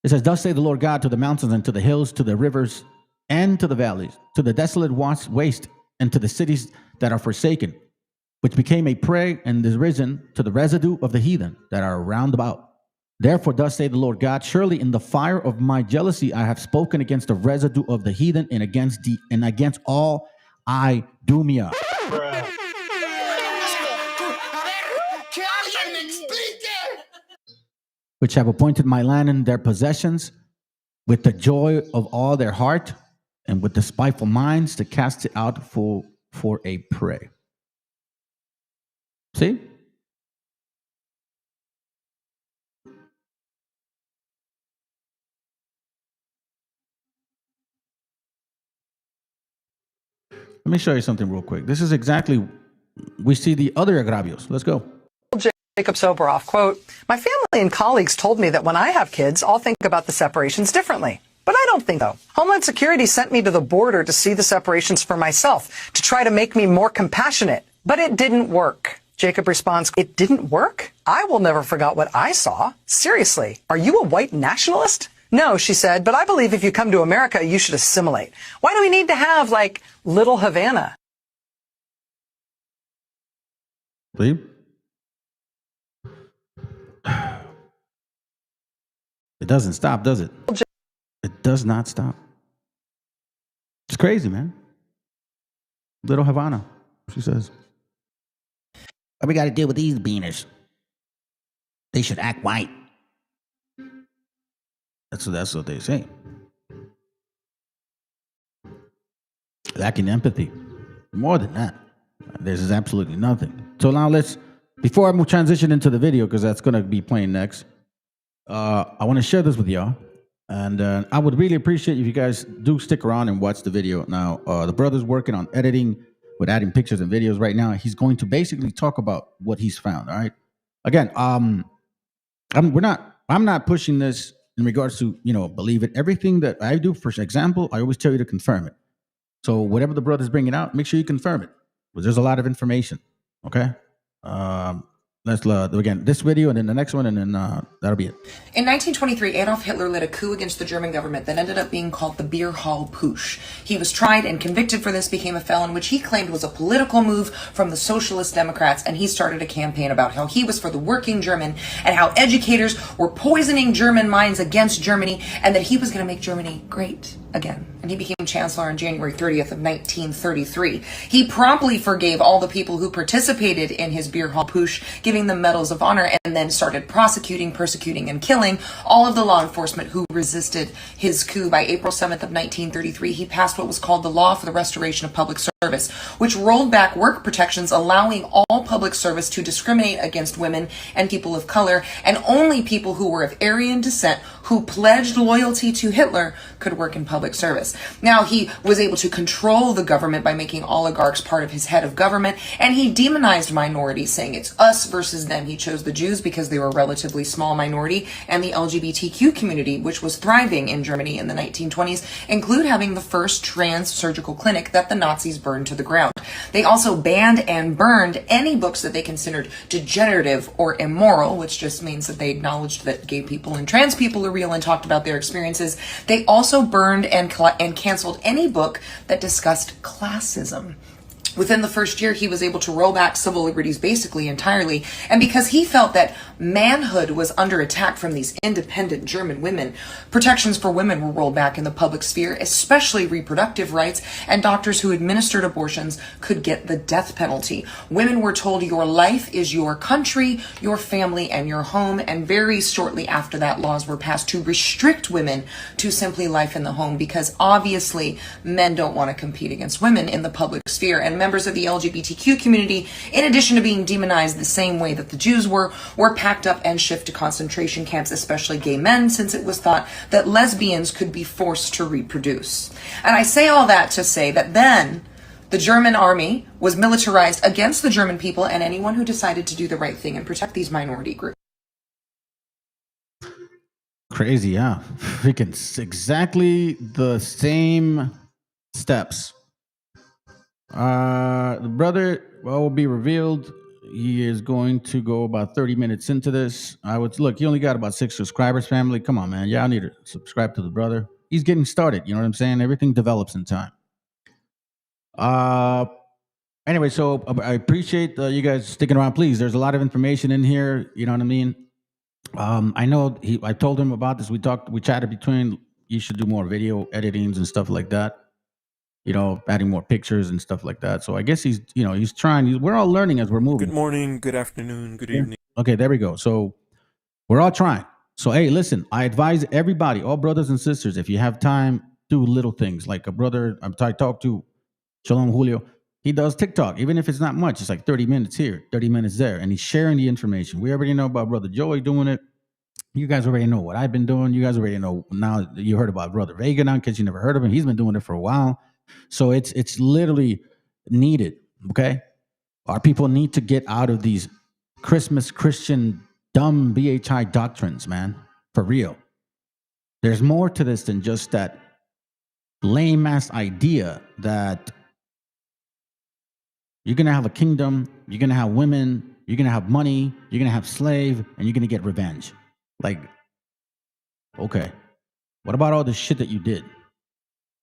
It says, thus say the Lord God to the mountains and to the hills, to the rivers and to the valleys, to the desolate waste and to the cities that are forsaken, which became a prey and is risen to the residue of the heathen that are round about. Therefore, thus say the Lord God, surely in the fire of my jealousy I have spoken against the residue of the heathen and against all Idumea. Which have appointed my land in their possessions with the joy of all their heart and with the spiteful minds to cast it out for a prey. See? Let me show you something real quick. This is exactly, we see the other agravios. Let's go. Jacob Soboroff, quote, my family and colleagues told me that when I have kids, I'll think about the separations differently. But I don't think so. Homeland Security sent me to the border to see the separations for myself, to try to make me more compassionate. But it didn't work. Jacob responds, it didn't work? I will never forget what I saw. Seriously, are you a white nationalist? No, she said, but I believe if you come to America, you should assimilate. Why do we need to have, like, Little Havana? Please? It doesn't stop, does it? It does not stop. It's crazy, man. Little Havana, she says. What we got to deal with these beaners? They should act white. That's what they say. Lacking empathy. More than that. There's absolutely nothing. So now before I transition into the video, because that's going to be playing next, I want to share this with y'all. And I would really appreciate if you guys do stick around and watch the video. Now, the brother's working on editing with adding pictures and videos right now. He's going to basically talk about what he's found. All right. Again, I'm not pushing this in regards to, believe it. Everything that I do, for example, I always tell you to confirm it. So whatever the brother's bringing out, make sure you confirm it, because there's a lot of information. Okay. Let's again this video and then the next one, and then that'll be it. In 1923, Adolf Hitler led a coup against the German government that ended up being called the Beer Hall Putsch. He was tried and convicted for this, became a felon, which he claimed was a political move from the Socialist Democrats, and he started a campaign about how he was for the working German and how educators were poisoning German minds against Germany, and that he was going to make Germany great again. And he became chancellor on January 30th of 1933. He promptly forgave all the people who participated in his Beer Hall Putsch, giving them medals of honor, and then started prosecuting, persecuting, and killing all of the law enforcement who resisted his coup. By April 7th of 1933, he passed what was called the Law for the Restoration of Public Service, which rolled back work protections, allowing all public service to discriminate against women and people of color, and only people who were of Aryan descent who pledged loyalty to Hitler could work in public service. Now, he was able to control the government by making oligarchs part of his head of government, and he demonized minorities, saying it's us versus them. He chose the Jews because they were a relatively small minority, and the LGBTQ community, which was thriving in Germany in the 1920s, include having the first trans surgical clinic that the Nazis burned to the ground. They also banned and burned any books that they considered degenerative or immoral, which just means that they acknowledged that gay people and trans people are real and talked about their experiences. They also burned and canceled any book that discussed classism. Within the first year, he was able to roll back civil liberties basically entirely. And because he felt that manhood was under attack from these independent German women, protections for women were rolled back in the public sphere, especially reproductive rights, and doctors who administered abortions could get the death penalty. Women were told your life is your country, your family, and your home. And very shortly after that, laws were passed to restrict women to simply life in the home, because obviously men don't want to compete against women in the public sphere. And members of the LGBTQ community, in addition to being demonized the same way that the Jews were packed up and shipped to concentration camps, especially gay men, since it was thought that lesbians could be forced to reproduce. And I say all that to say that then the German army was militarized against the German people and anyone who decided to do the right thing and protect these minority groups. Crazy, yeah. Freaking exactly the same steps. The brother will be revealed. He is going to go about 30 minutes into this. I would look, he only got about 6 subscribers, family. Come on, man. Y'all need to subscribe to the brother. He's getting started. You know what I'm saying? Everything develops in time. Anyway, so I appreciate you guys sticking around. Please, there's a lot of information in here. You know what I mean? I know I told him about this. We chatted between, you should do more video editings and stuff like that. You know, adding more pictures and stuff like that. So I guess he's trying. We're all learning as we're moving. Good morning, good afternoon, good evening. Okay, there we go. So we're all trying. So, hey, listen, I advise everybody, all brothers and sisters, if you have time, do little things. Like a brother I talked to, Shalom Julio, he does TikTok. Even if it's not much, it's like 30 minutes here, 30 minutes there. And he's sharing the information. We already know about Brother Joey doing it. You guys already know what I've been doing. You guys already know now. You heard about Brother Vega now because you never heard of him. He's been doing it for a while. So it's literally needed, okay? Our people need to get out of these Christmas Christian dumb BHI doctrines, man, for real. There's more to this than just that lame-ass idea that you're going to have a kingdom, you're going to have women, you're going to have money, you're going to have slave, and you're going to get revenge. Like, okay, what about all the shit that you did?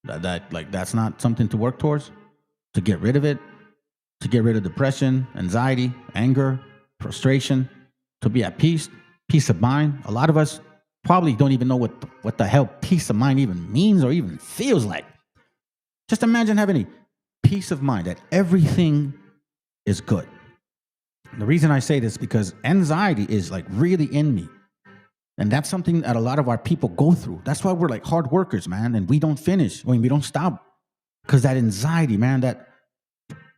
That's not something to work towards, to get rid of it, to get rid of depression, anxiety, anger, frustration, to be at peace of mind. A lot of us probably don't even know what the hell peace of mind even means or even feels like. Just imagine having a peace of mind that everything is good. The reason I say this is because anxiety is like really in me. And that's something that a lot of our people go through. That's why we're like hard workers, man. And we don't finish. I mean, we don't stop. Because that anxiety, man, that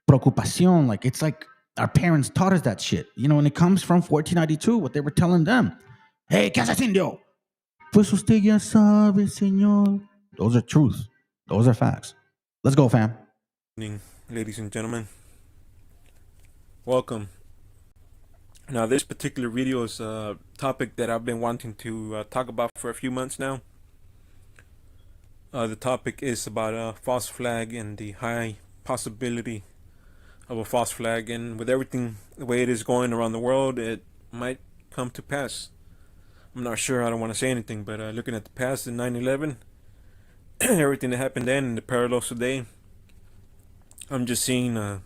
preocupación, like it's like our parents taught us that shit. You know, and it comes from 1492, what they were telling them. Hey, ¿qué haces, indio? Pues usted ya sabe, señor. Those are truths. Those are facts. Let's go, fam. Good evening, ladies and gentlemen. Welcome. Now, this particular video is a topic that I've been wanting to talk about for a few months now. The topic is about a false flag and the high possibility of a false flag. And with everything the way it is going around the world, it might come to pass. I'm not sure. I don't want to say anything, but looking at the past in 9/11, everything that happened then and the parallels today, I'm just seeing the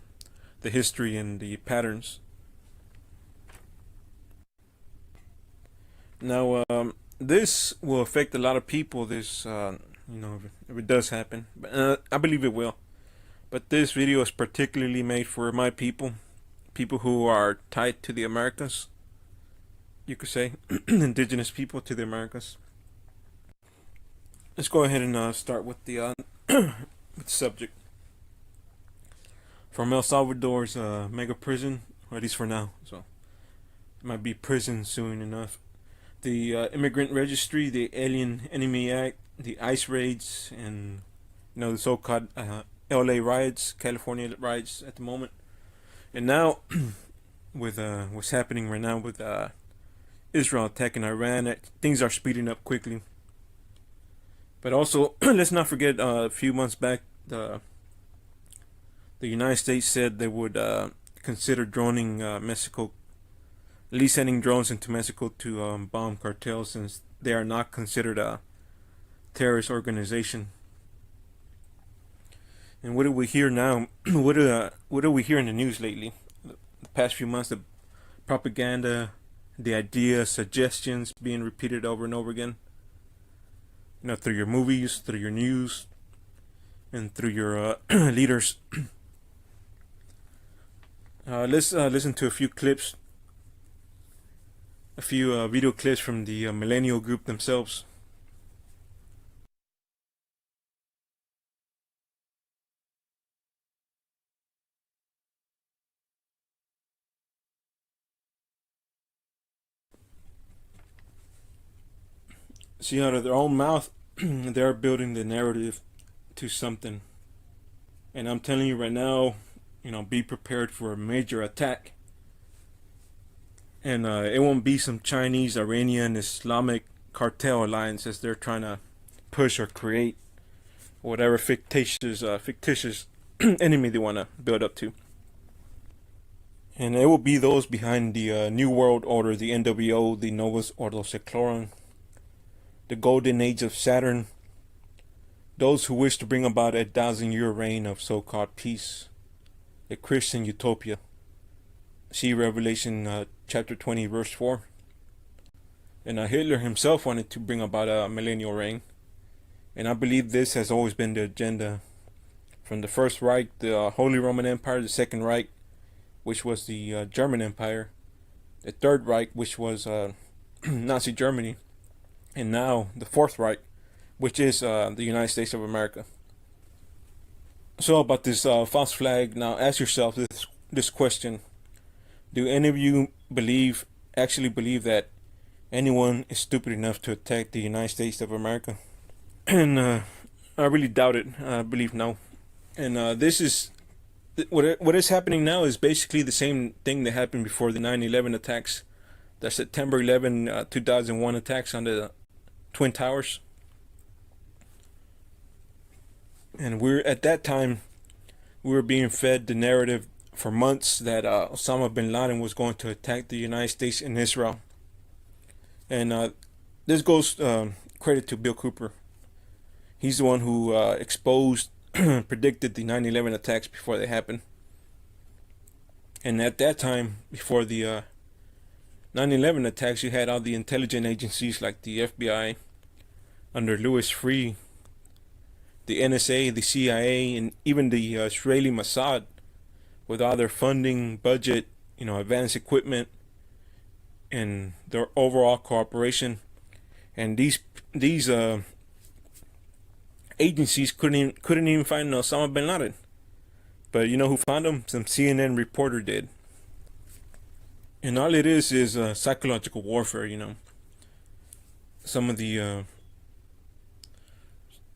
history and the patterns. Now, this will affect a lot of people. This, if it does happen, but I believe it will. But this video is particularly made for my people who are tied to the Americas. You could say, indigenous people to the Americas. Let's go ahead and start with the with the subject. From El Salvador's mega prison, or at least for now, so it might be prison soon enough. The Immigrant Registry, the Alien Enemy Act, the ICE raids, and the so-called LA riots, California riots at the moment, and now with what's happening right now with Israel attacking Iran, things are speeding up quickly. But also, let's not forget a few months back, the United States said they would consider droning Mexico. At least sending drones into Mexico to bomb cartels, since they are not considered a terrorist organization. And what do we hear now? what do we hear in the news lately? The past few months, the propaganda, the ideas, suggestions being repeated over and over again. You know, through your movies, through your news, and through your leaders. Let's listen to a few clips, a few video clips from the millennial group themselves. See, out of their own mouth, they're building the narrative to something. And I'm telling you right now, you know, be prepared for a major attack. And it won't be some Chinese, Iranian, Islamic cartel alliance as they're trying to push or create whatever fictitious enemy they want to build up to. And it will be those behind the New World Order, the NWO, the Novus Ordo Seclorum, the Golden Age of Saturn, those who wish to bring about a 1,000-year reign of so-called peace, a Christian utopia. See Revelation chapter 20, verse 4. And Hitler himself wanted to bring about a millennial reign. And I believe this has always been the agenda from the First Reich, the Holy Roman Empire, the Second Reich, which was the German Empire, the Third Reich, which was Nazi Germany, and now the Fourth Reich, which is the United States of America. So about this false flag, now ask yourself this question. Do any of you actually believe that anyone is stupid enough to attack the United States of America? And I really doubt it. I believe no. And this is what is happening now is basically the same thing that happened before the 9/11 attacks, the September 11, 2001 attacks on the Twin Towers. And at that time, we were being fed the narrative for months that Osama bin Laden was going to attack the United States and Israel. And this goes credit to Bill Cooper. He's the one who predicted the 9/11 attacks before they happened. And at that time, before the 9/11 attacks, you had all the intelligence agencies like the FBI under Louis Freeh, the NSA, the CIA, and even the Israeli Mossad, with all their funding, budget, advanced equipment, and their overall cooperation. And these agencies couldn't even find Osama bin Laden. But you know who found him? Some CNN reporter did. And all it is psychological warfare, Some of the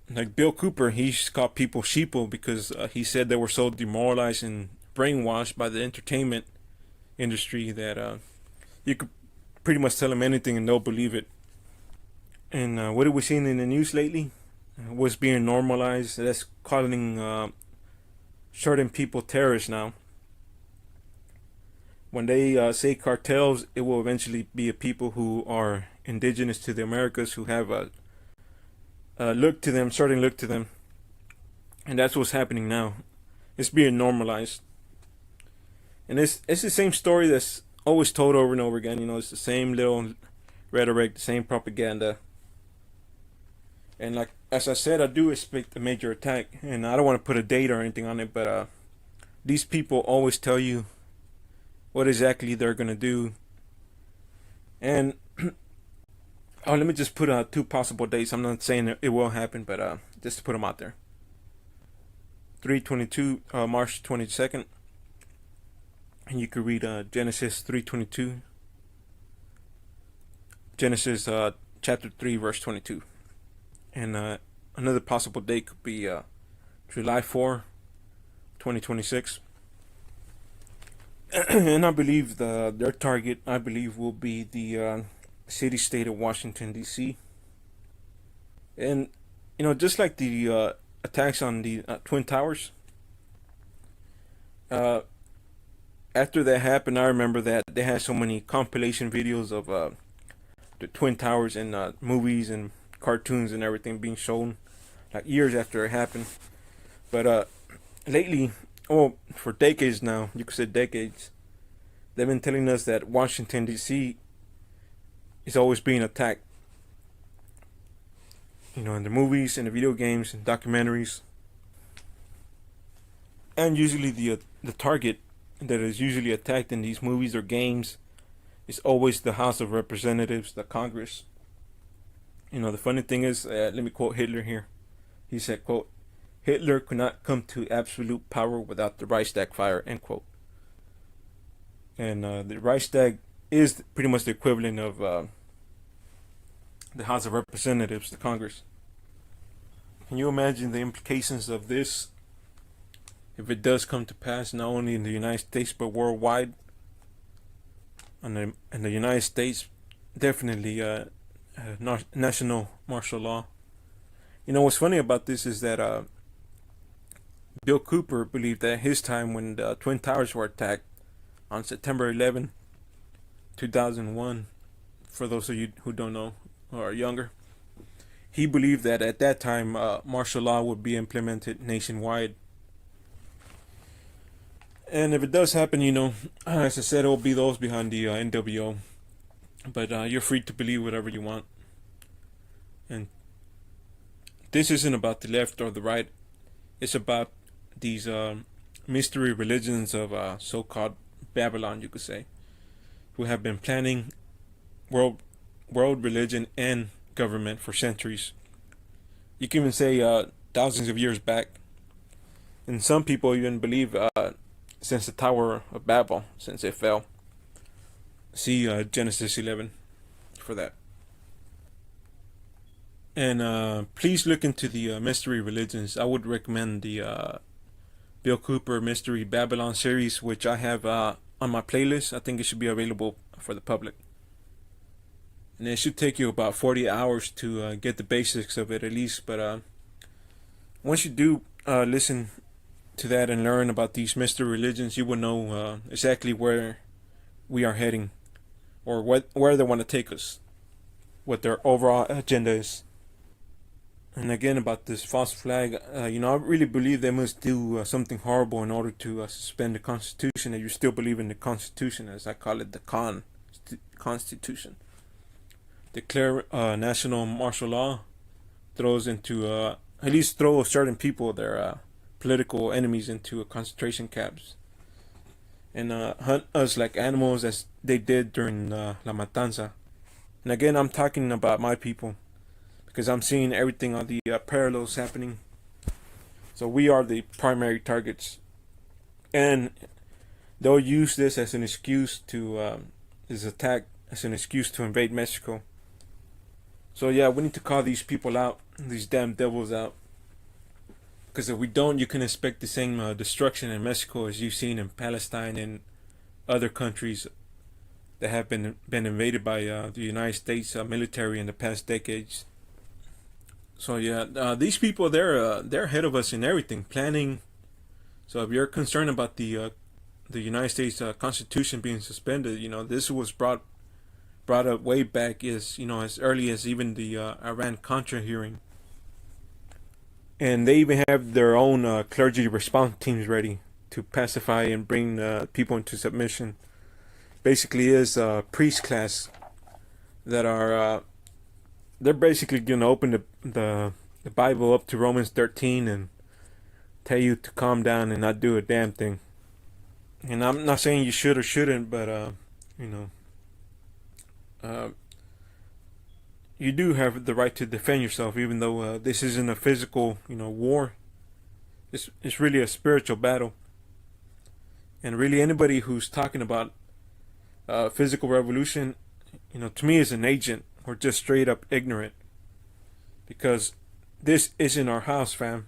like Bill Cooper, he's called people sheeple because he said they were so demoralized and brainwashed by the entertainment industry that you could pretty much tell them anything and they'll believe it. And what are we seeing in the news lately? What's being normalized? That's calling certain people terrorists now. When they say cartels, it will eventually be a people who are indigenous to the Americas, who have a look to them, and that's what's happening now. It's being normalized, and it's the same story that's always told over and over again. It's the same little rhetoric, the same propaganda. And like as I said, I do expect a major attack, and I don't want to put a date or anything on it, but these people always tell you what exactly they're gonna do. And let me just put 2 possible dates. I'm not saying it will happen, but just to put them out there. 3/22, March 22nd, and you could read Genesis 3:22, Genesis chapter 3, verse 22. And another possible date could be July 4, 2026. And I believe their target, will be the city-state of Washington, D.C. And, just like the attacks on the Twin Towers, after that happened, I remember that they had so many compilation videos of the Twin Towers in movies and cartoons and everything being shown, like years after it happened. But lately, oh, for decades now, you could say decades, they've been telling us that Washington D.C. is always being attacked. In the movies, in the video games, and documentaries, and usually the target that is usually attacked in these movies or games is always the House of Representatives, the Congress. The funny thing is, let me quote Hitler here. He said, quote, "Hitler could not come to absolute power without the Reichstag fire," end quote. And the Reichstag is pretty much the equivalent of the House of Representatives, the Congress. Can you imagine the implications of this if it does come to pass, not only in the United States but worldwide? And the United States, definitely national martial law. What's funny about this is that Bill Cooper believed that his time, when the Twin Towers were attacked on September 11, 2001, for those of you who don't know or are younger, he believed that at that time martial law would be implemented nationwide. And if it does happen, as I said, it will be those behind the NWO. But you're free to believe whatever you want. And this isn't about the left or the right. It's about these mystery religions of so-called Babylon, you could say, who have been planning world religion and government for centuries. You can even say thousands of years back. And some people even believe since the Tower of Babel, since it fell. See Genesis 11 for that. And please look into the mystery religions. I would recommend the Bill Cooper Mystery Babylon series, which I have on my playlist. I think it should be available for the public. And it should take you about 40 hours to get the basics of it at least. But once you do listen to that and learn about these mystery religions, you will know exactly where we are heading, or where they want to take us, what their overall agenda is. And again, about this false flag, I really believe they must do something horrible in order to suspend the Constitution. And you still believe in the Constitution, as I call it, the Constitution. Declare national martial law, throws into at least throw certain people, their political enemies, into concentration camps, and hunt us like animals, as they did during La Matanza. And again, I'm talking about my people, because I'm seeing everything on the parallels happening. So we are the primary targets, and they'll use this as an excuse to this attack as an excuse to invade Mexico. So yeah, we need to call these people out, these damn devils out. Because if we don't, you can expect the same destruction in Mexico as you've seen in Palestine and other countries that have been invaded by the United States military in the past decades. So yeah, these people, they're ahead of us in everything, planning. So if you're concerned about the United States Constitution being suspended, this was brought up way back as early as even the Iran-Contra hearing. And they even have their own clergy response teams ready to pacify and bring people into submission. Basically is a priest class that are they're basically going to open the Bible up to Romans 13 and tell you to calm down and not do a damn thing. And I'm not saying you should or shouldn't, but you do have the right to defend yourself, even though this isn't a physical, war. It's really a spiritual battle. And really, anybody who's talking about physical revolution, to me is an agent or just straight up ignorant. Because this isn't our house, fam.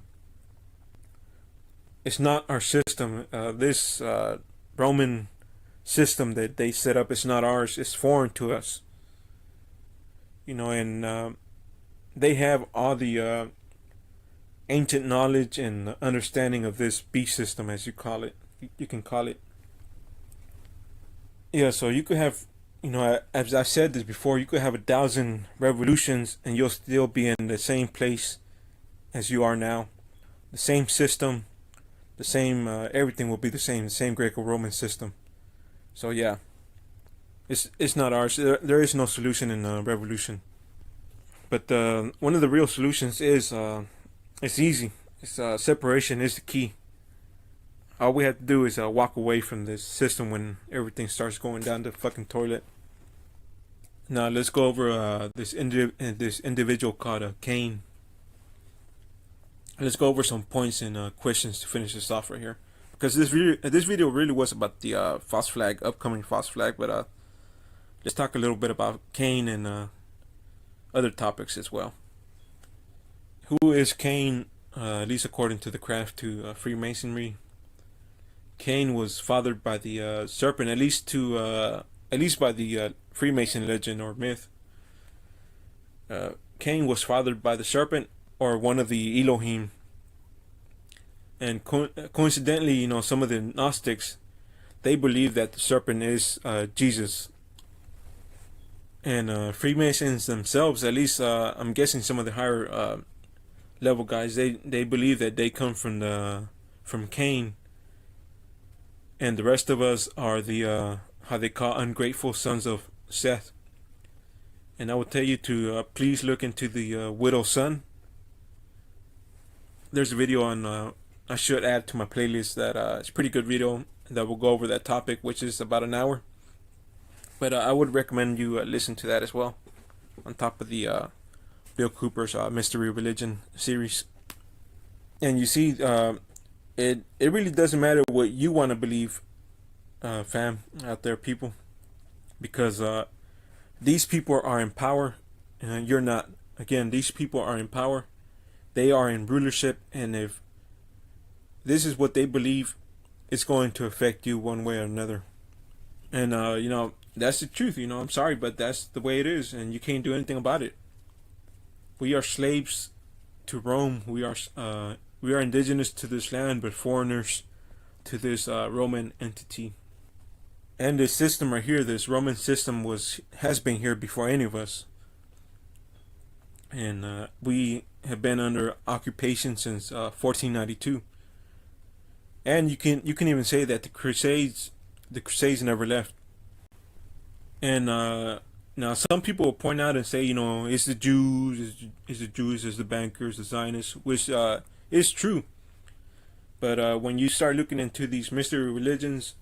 It's not our system. This Roman system that they set up is not ours. It's foreign to us. And they have all the ancient knowledge and understanding of this beast system, as you call it. You can call it. Yeah, so you could have, as I've said this before, you could have 1,000 revolutions and you'll still be in the same place as you are now. the same system, the same everything will be the same Greco-Roman system. So yeah, it's not ours. There is no solution in revolution. But one of the real solutions is it's easy. It's separation is the key. All we have to do is walk away from this system when everything starts going down the fucking toilet. Now let's go over this individual called Cain. Let's go over some points and questions to finish this off right here, because this video really was about the false flag, upcoming false flag. But let's talk a little bit about Cain and other topics as well. Who is Cain? At least according to the craft to Freemasonry, Cain was fathered by the serpent. At least by the Freemason legend or myth. Cain was fathered by the serpent or one of the Elohim. And coincidentally, you know, some of the Gnostics, they believe that the serpent is Jesus. And Freemasons themselves, at least I'm guessing some of the higher level guys, they believe that they come from Cain. And the rest of us are the how they call ungrateful sons of Seth. And I would tell you to please look into the widow's son. There's a video on I should add to my playlist that it's a pretty good video that will go over that topic, which is about an hour. But I would recommend you listen to that as well, on top of the Bill Cooper's Mystery Religion series. And you see, it really doesn't matter what you want to believe, fam, out there, people, because these people are in power and you're not. Again, these people are in power. They are in rulership, and if this is what they believe, it's going to affect you one way or another. And you know, that's the truth. You know, I'm sorry, but that's the way it is, and you can't do anything about it. We are slaves to Rome. We are indigenous to this land, but foreigners to this Roman entity. And this system right here, this Roman system, has been here before any of us. And we have been under occupation since 1492. And you can even say that the Crusades never left. And now some people will point out and say, you know, it's the Jews, it's the bankers, the Zionists, which is true. But when you start looking into these mystery religions,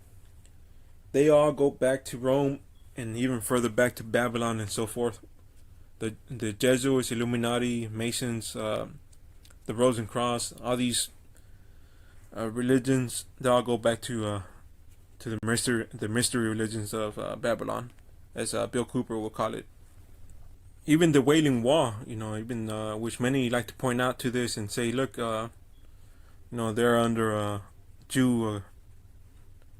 they all go back to Rome and even further back to Babylon and so forth. The Jesuits, Illuminati, Masons, the Rosencross, all these religions, they all go back to the mystery religions of Babylon, as Bill Cooper will call it. Even the Wailing Wall, you know, even which many like to point out to this and say, look, you know, they're under Jew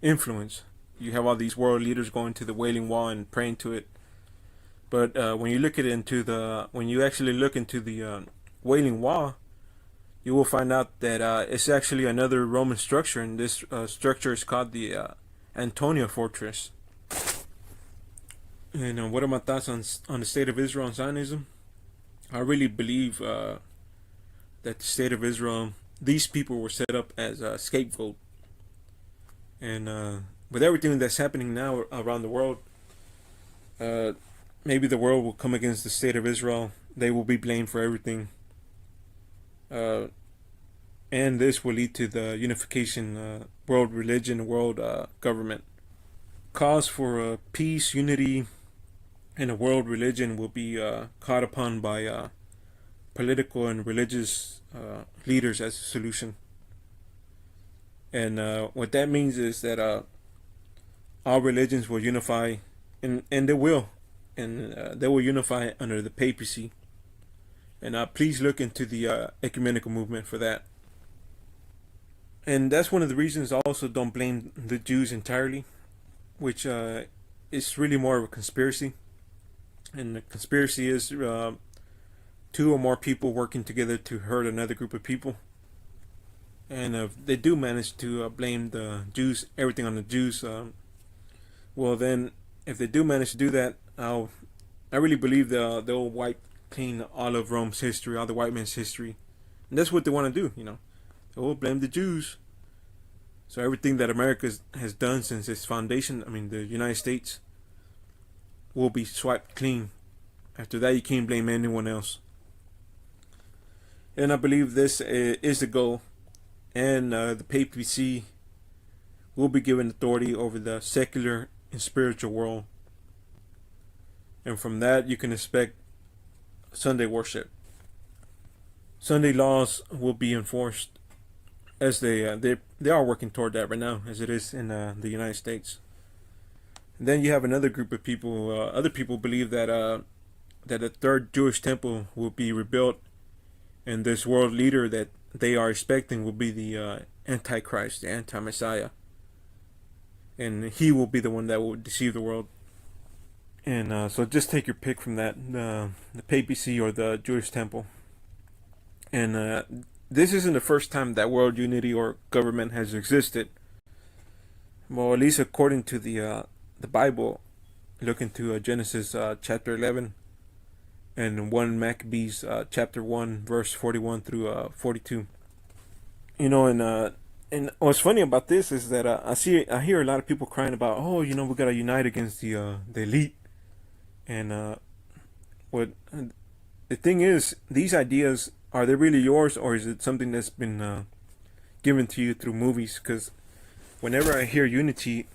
influence. You have all these world leaders going to the Wailing Wall and praying to it. But when you actually look into the Wailing Wall, you will find out that it's actually another Roman structure, and this structure is called the Antonia Fortress. And what are my thoughts on the state of Israel and Zionism? I really believe that the state of Israel, these people were set up as a scapegoat. And with everything that's happening now around the world, maybe the world will come against the state of Israel. They will be blamed for everything. And this will lead to the unification, world religion, world government. Cause for peace, unity, and a world religion will be caught upon by political and religious leaders as a solution. And what that means is that all religions will unify, and they will. And they will unify under the papacy. And please look into the ecumenical movement for that. And that's one of the reasons I also don't blame the Jews entirely, which is really more of a conspiracy. And the conspiracy is two or more people working together to hurt another group of people. And if they do manage to blame the Jews, everything on the Jews, well then, if they do manage to do that, I really believe they'll wipe clean all of Rome's history, all the white man's history. And that's what they want to do, you know. will blame the Jews. So everything that America has done since its foundation, I mean the United States, will be swiped clean. After that, you can't blame anyone else. And I believe this is the goal. And the papacy will be given authority over the secular and spiritual world. And from that, you can expect Sunday worship. Sunday laws will be enforced, as they are working toward that right now, as it is in the United States. And then you have another group of people. Other people believe that that a third Jewish temple will be rebuilt, and this world leader that they are expecting will be the Antichrist, the anti-Messiah, and he will be the one that will deceive the world. And so just take your pick from that, the papacy or the Jewish temple. And this isn't the first time that world unity or government has existed. Well, at least according to the Bible, look into Genesis chapter 11 and 1 Maccabees chapter 1 verse 41 through 42. You know, and what's funny about this is that I hear a lot of people crying about, oh, you know, we gotta unite against the elite. And what the thing is, these ideas, are they really yours, or is it something that's been given to you through movies? Because whenever I hear unity,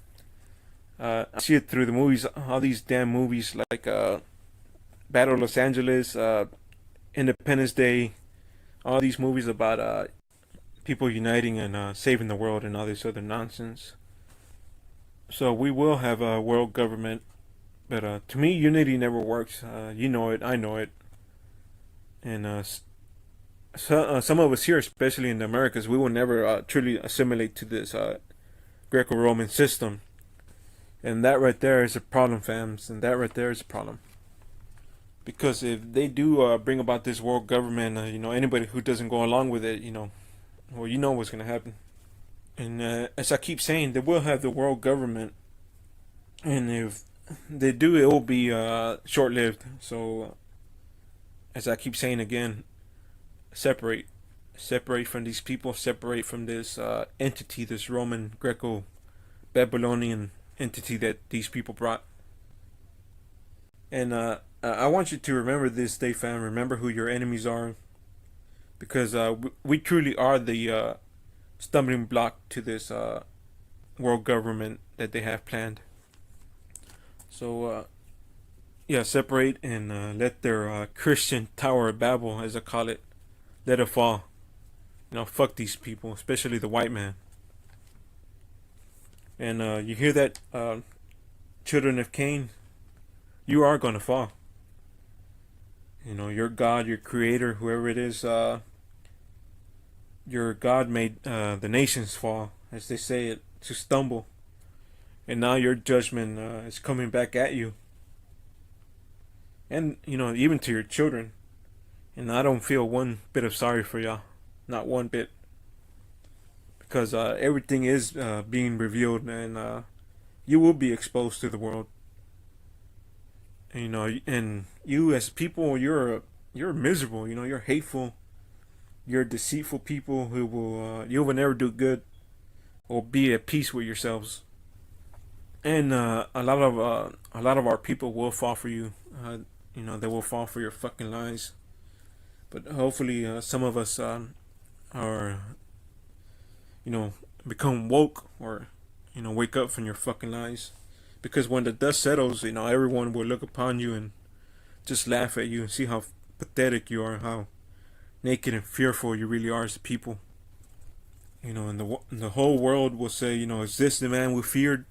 I see it through the movies, all these damn movies like Battle of Los Angeles, Independence Day, all these movies about people uniting and saving the world and all this other nonsense. So we will have a world government, but to me, unity never works. You know it, I know it. And some of us here, especially in the Americas, we will never truly assimilate to this Greco-Roman system. And that right there is a problem, fams. And that right there is a problem. Because if they do bring about this world government, you know, anybody who doesn't go along with it, you know, well, you know what's going to happen. And as I keep saying, they will have the world government. And if they do, it will be short-lived. So, as I keep saying again, separate from these people, separate from this entity, this Roman Greco-Babylonian entity that these people brought. And I want you to remember this day, fam. Remember who your enemies are, because we truly are the stumbling block to this world government that they have planned. So yeah, separate and let their Christian Tower of Babel, as I call it, let it fall. You know, fuck these people, especially the white man. And you hear that, children of Cain? You are going to fall. You know, your God, your creator, whoever it is, your God made the nations fall, as they say it, to stumble. And now your judgment is coming back at you. And, you know, even to your children. And I don't feel one bit of sorry for y'all. Not one bit. Because everything is being revealed, and you will be exposed to the world. And, you know, and you as people, you're miserable. You know, you're hateful. You're deceitful people who will you will never do good or be at peace with yourselves. And a lot of our people will fall for you. You know, they will fall for your fucking lies. But hopefully, some of us are, you know, become woke, or, you know, wake up from your fucking lies. Because when the dust settles, you know, everyone will look upon you and just laugh at you and see how pathetic you are, how naked and fearful you really are as a people. You know, and the whole world will say, you know, is this the man we feared?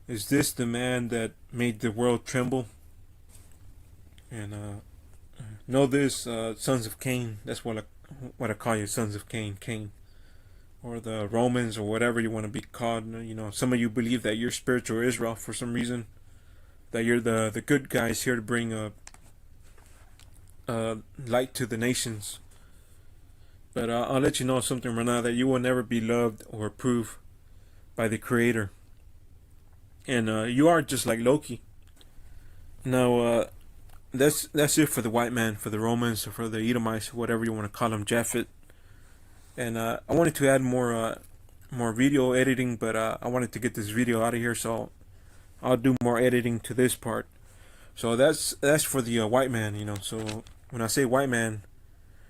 Is this the man that made the world tremble? And know this, sons of Cain. That's what I call you, sons of Cain, or the Romans, or whatever you want to be called. You know, some of you believe that you're spiritual Israel for some reason, that you're the good guys here to bring light to the nations. But I'll let you know something right now, that you will never be loved or approved by the Creator. And you are just like Loki. Now, that's it for the white man, for the Romans, or for the Edomites, whatever you want to call them, Japhet. And I wanted to add more video editing, but I wanted to get this video out of here, so I'll do more editing to this part. So that's for the white man, you know. So when I say white man,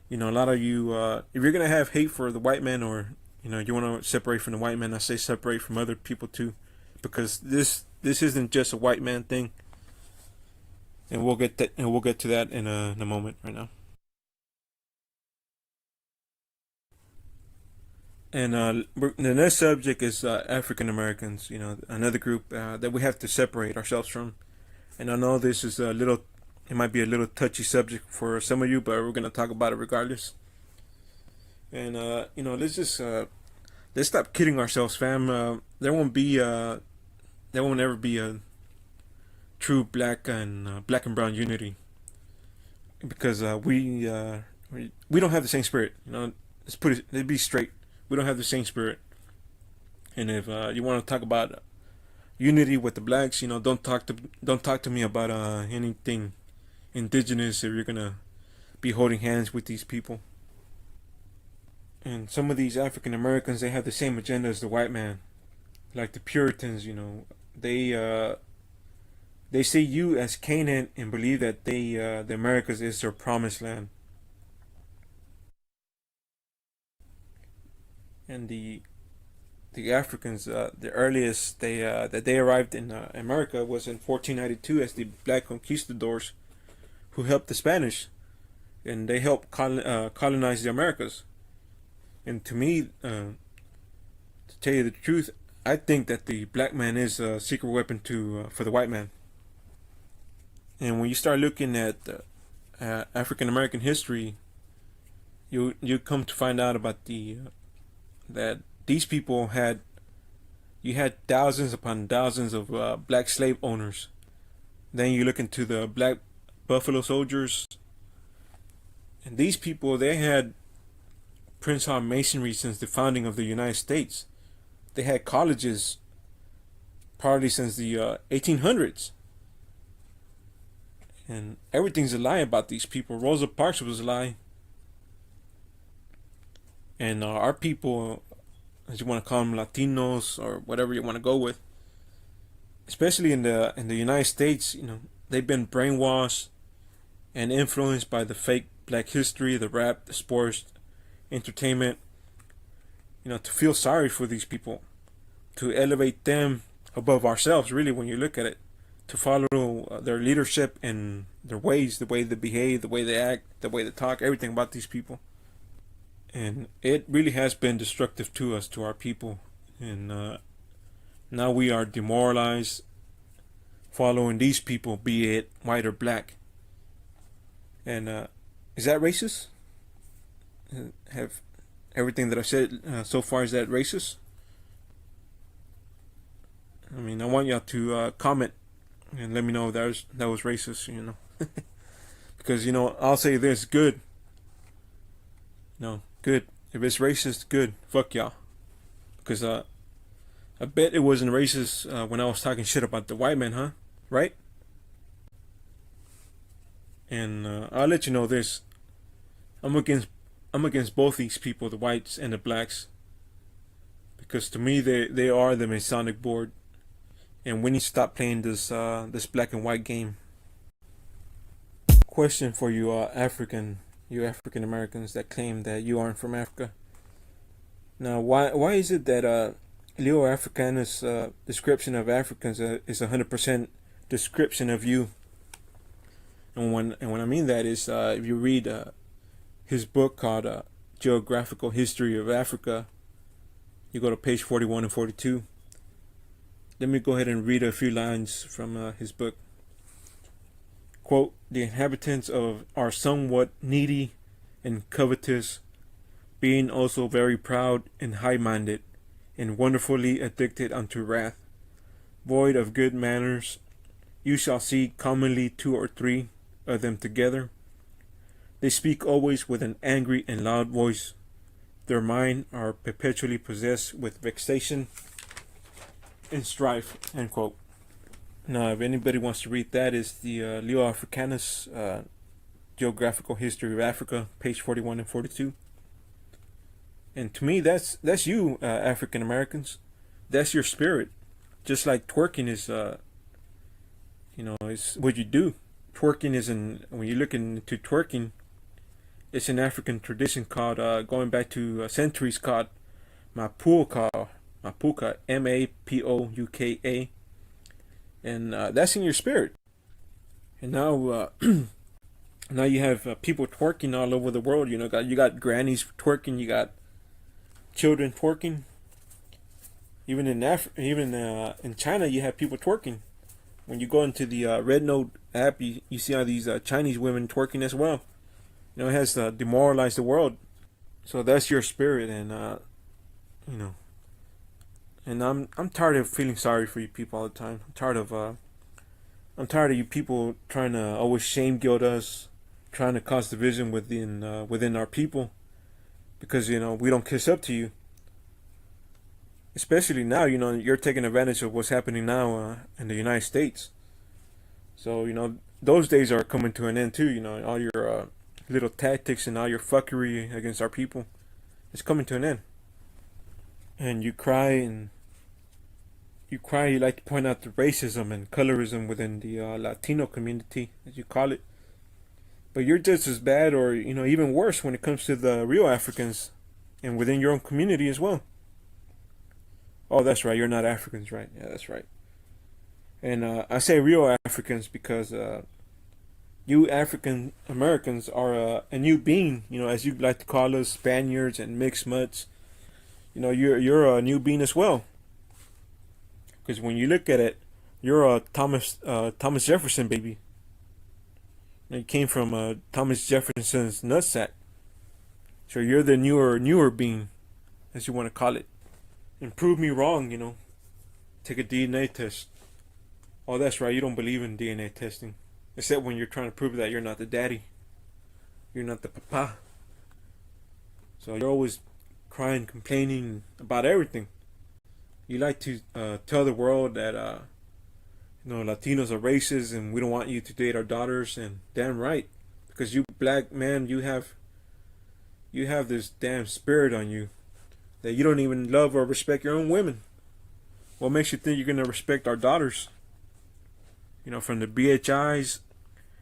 you know, a lot of you, if you're gonna have hate for the white man, or you know, you want to separate from the white man, I say separate from other people too, because this isn't just a white man thing. And we'll get to that in a moment right now. And the next subject is African Americans. You know, another group that we have to separate ourselves from. And I know this is it might be a little touchy subject for some of you, but we're gonna talk about it regardless. And you know, let's stop kidding ourselves, fam. There won't ever be a true black and brown unity, because we don't have the same spirit. You know, let's be straight. We don't have the same spirit. And if you want to talk about unity with the blacks, you know, don't talk to me about anything indigenous if you're gonna be holding hands with these people. And some of these African Americans, they have the same agenda as the white man, like the Puritans. You know, they see you as Canaan and believe that the Americas is their promised land. And the Africans, the earliest that they arrived in America was in 1492 as the black conquistadors, who helped the Spanish, and they helped colonize the Americas. And to me, to tell you the truth, I think that the black man is a secret weapon for the white man. And when you start looking at African American history, you come to find out about that these people had thousands upon thousands of black slave owners. Then you look into the black Buffalo Soldiers, and these people, they had Prince Hall masonry since the founding of the United States. They had colleges probably since the 1800s. And everything's a lie about these people. Rosa Parks was a lie. And our people, as you want to call them, Latinos or whatever you want to go with, especially in the United States, you know, they've been brainwashed and influenced by the fake black history, the rap, the sports, entertainment, you know, to feel sorry for these people, to elevate them above ourselves, really, when you look at it, to follow their leadership and their ways, the way they behave, the way they act, the way they talk, everything about these people. And it really has been destructive to us, to our people. And now we are demoralized following these people, be it white or black. And is that racist? Have everything that I said so far, is that racist? I mean, I want y'all to comment and let me know if that was racist, you know. Because, you know, I'll say this: good. No, good. If it's racist, good. Fuck y'all. Because I bet it wasn't racist when I was talking shit about the white man, huh? Right? And I'll let you know this: I'm against both these people, the whites and the blacks, because to me they are the Masonic board, and we need to stop playing this black and white game. Question for you, African Americans that claim that you aren't from Africa. Now, why is it that Leo Africanus' description of Africans is 100% description of you? And when I mean that is, if you read his book called Geographical History of Africa, you go to page 41 and 42. Let me go ahead and read a few lines from his book. Quote, "The inhabitants are somewhat needy and covetous, being also very proud and high-minded, and wonderfully addicted unto wrath, void of good manners. You shall see commonly 2 or 3 of them together. They speak always with an angry and loud voice. Their mind are perpetually possessed with vexation and strife." End quote. Now, if anybody wants to read that, is the Leo Africanus Geographical History of Africa, page 41 and 42. And to me, that's you, African Americans. That's your spirit. Just like twerking is, is what you do. Twerking is when you look into twerking, it's an African tradition called, going back to centuries, called Mapuka, Mapouka, and that's in your spirit. And now, now you have people twerking all over the world. You got grannies twerking, you got children twerking. Even in China, you have people twerking. When you go into the Red Note app, you see all these Chinese women twerking as well. It has demoralized the world. So that's your spirit, and and I'm tired of feeling sorry for you people all the time. I'm tired of you people trying to always shame guilt us, trying to cause division within our people, because we don't kiss up to you. Especially now, you're taking advantage of what's happening now in the United States. So those days are coming to an end too. All your little tactics and all your fuckery against our people, it's coming to an end. And you like to point out the racism and colorism within the Latino community, as you call it. But you're just as bad, or even worse, when it comes to the real Africans, and within your own community as well. Oh, that's right, you're not Africans, right? Yeah, that's right. And I say real Africans because you African Americans are a new being, as you like to call us, Spaniards and mixed mutts. You're a new being as well. Because when you look at it, you're a Thomas Jefferson baby. You came from Thomas Jefferson's nutsack. So you're the newer being, as you want to call it. And prove me wrong, Take a DNA test. Oh, that's right, you don't believe in DNA testing. Except when you're trying to prove that you're not the daddy. You're not the papa. So you're always crying, complaining about everything. You like to tell the world that Latinos are racist and we don't want you to date our daughters, and damn right, because you black man, you have this damn spirit on you that you don't even love or respect your own women. What makes you think you're gonna respect our daughters? From the BHIs,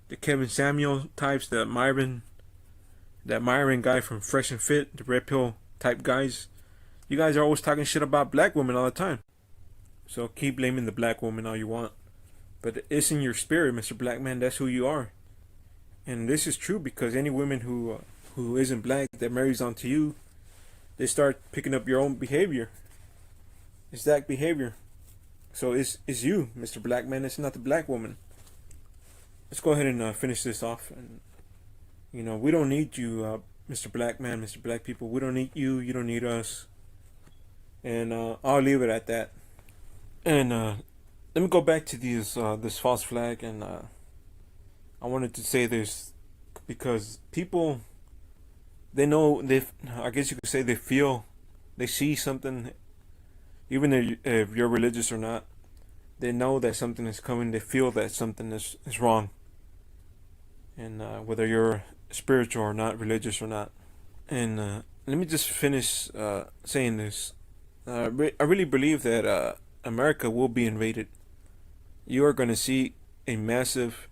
the Kevin Samuel types, that Myron guy from Fresh and Fit, the Red Pill type guys. You guys are always talking shit about black women all the time. So keep blaming the black woman all you want. But it's in your spirit, Mr. Black Man. That's who you are. And this is true because any woman who isn't black that marries onto you, they start picking up your own behavior. It's that behavior. So it's you, Mr. Black Man. It's not the black woman. Let's go ahead and finish this off. And we don't need you, Mr. Black Man, Mr. Black people. We don't need you. You don't need us. And I'll leave it at that. And let me go back to this false flag. And I wanted to say this because people, they know, I guess you could say they feel, they see something. Even if you're religious or not, they know that something is coming. They feel that something is wrong. And whether you're spiritual or not, religious or not. And let me just finish saying this. I really believe that America will be invaded. You are going to see a massive,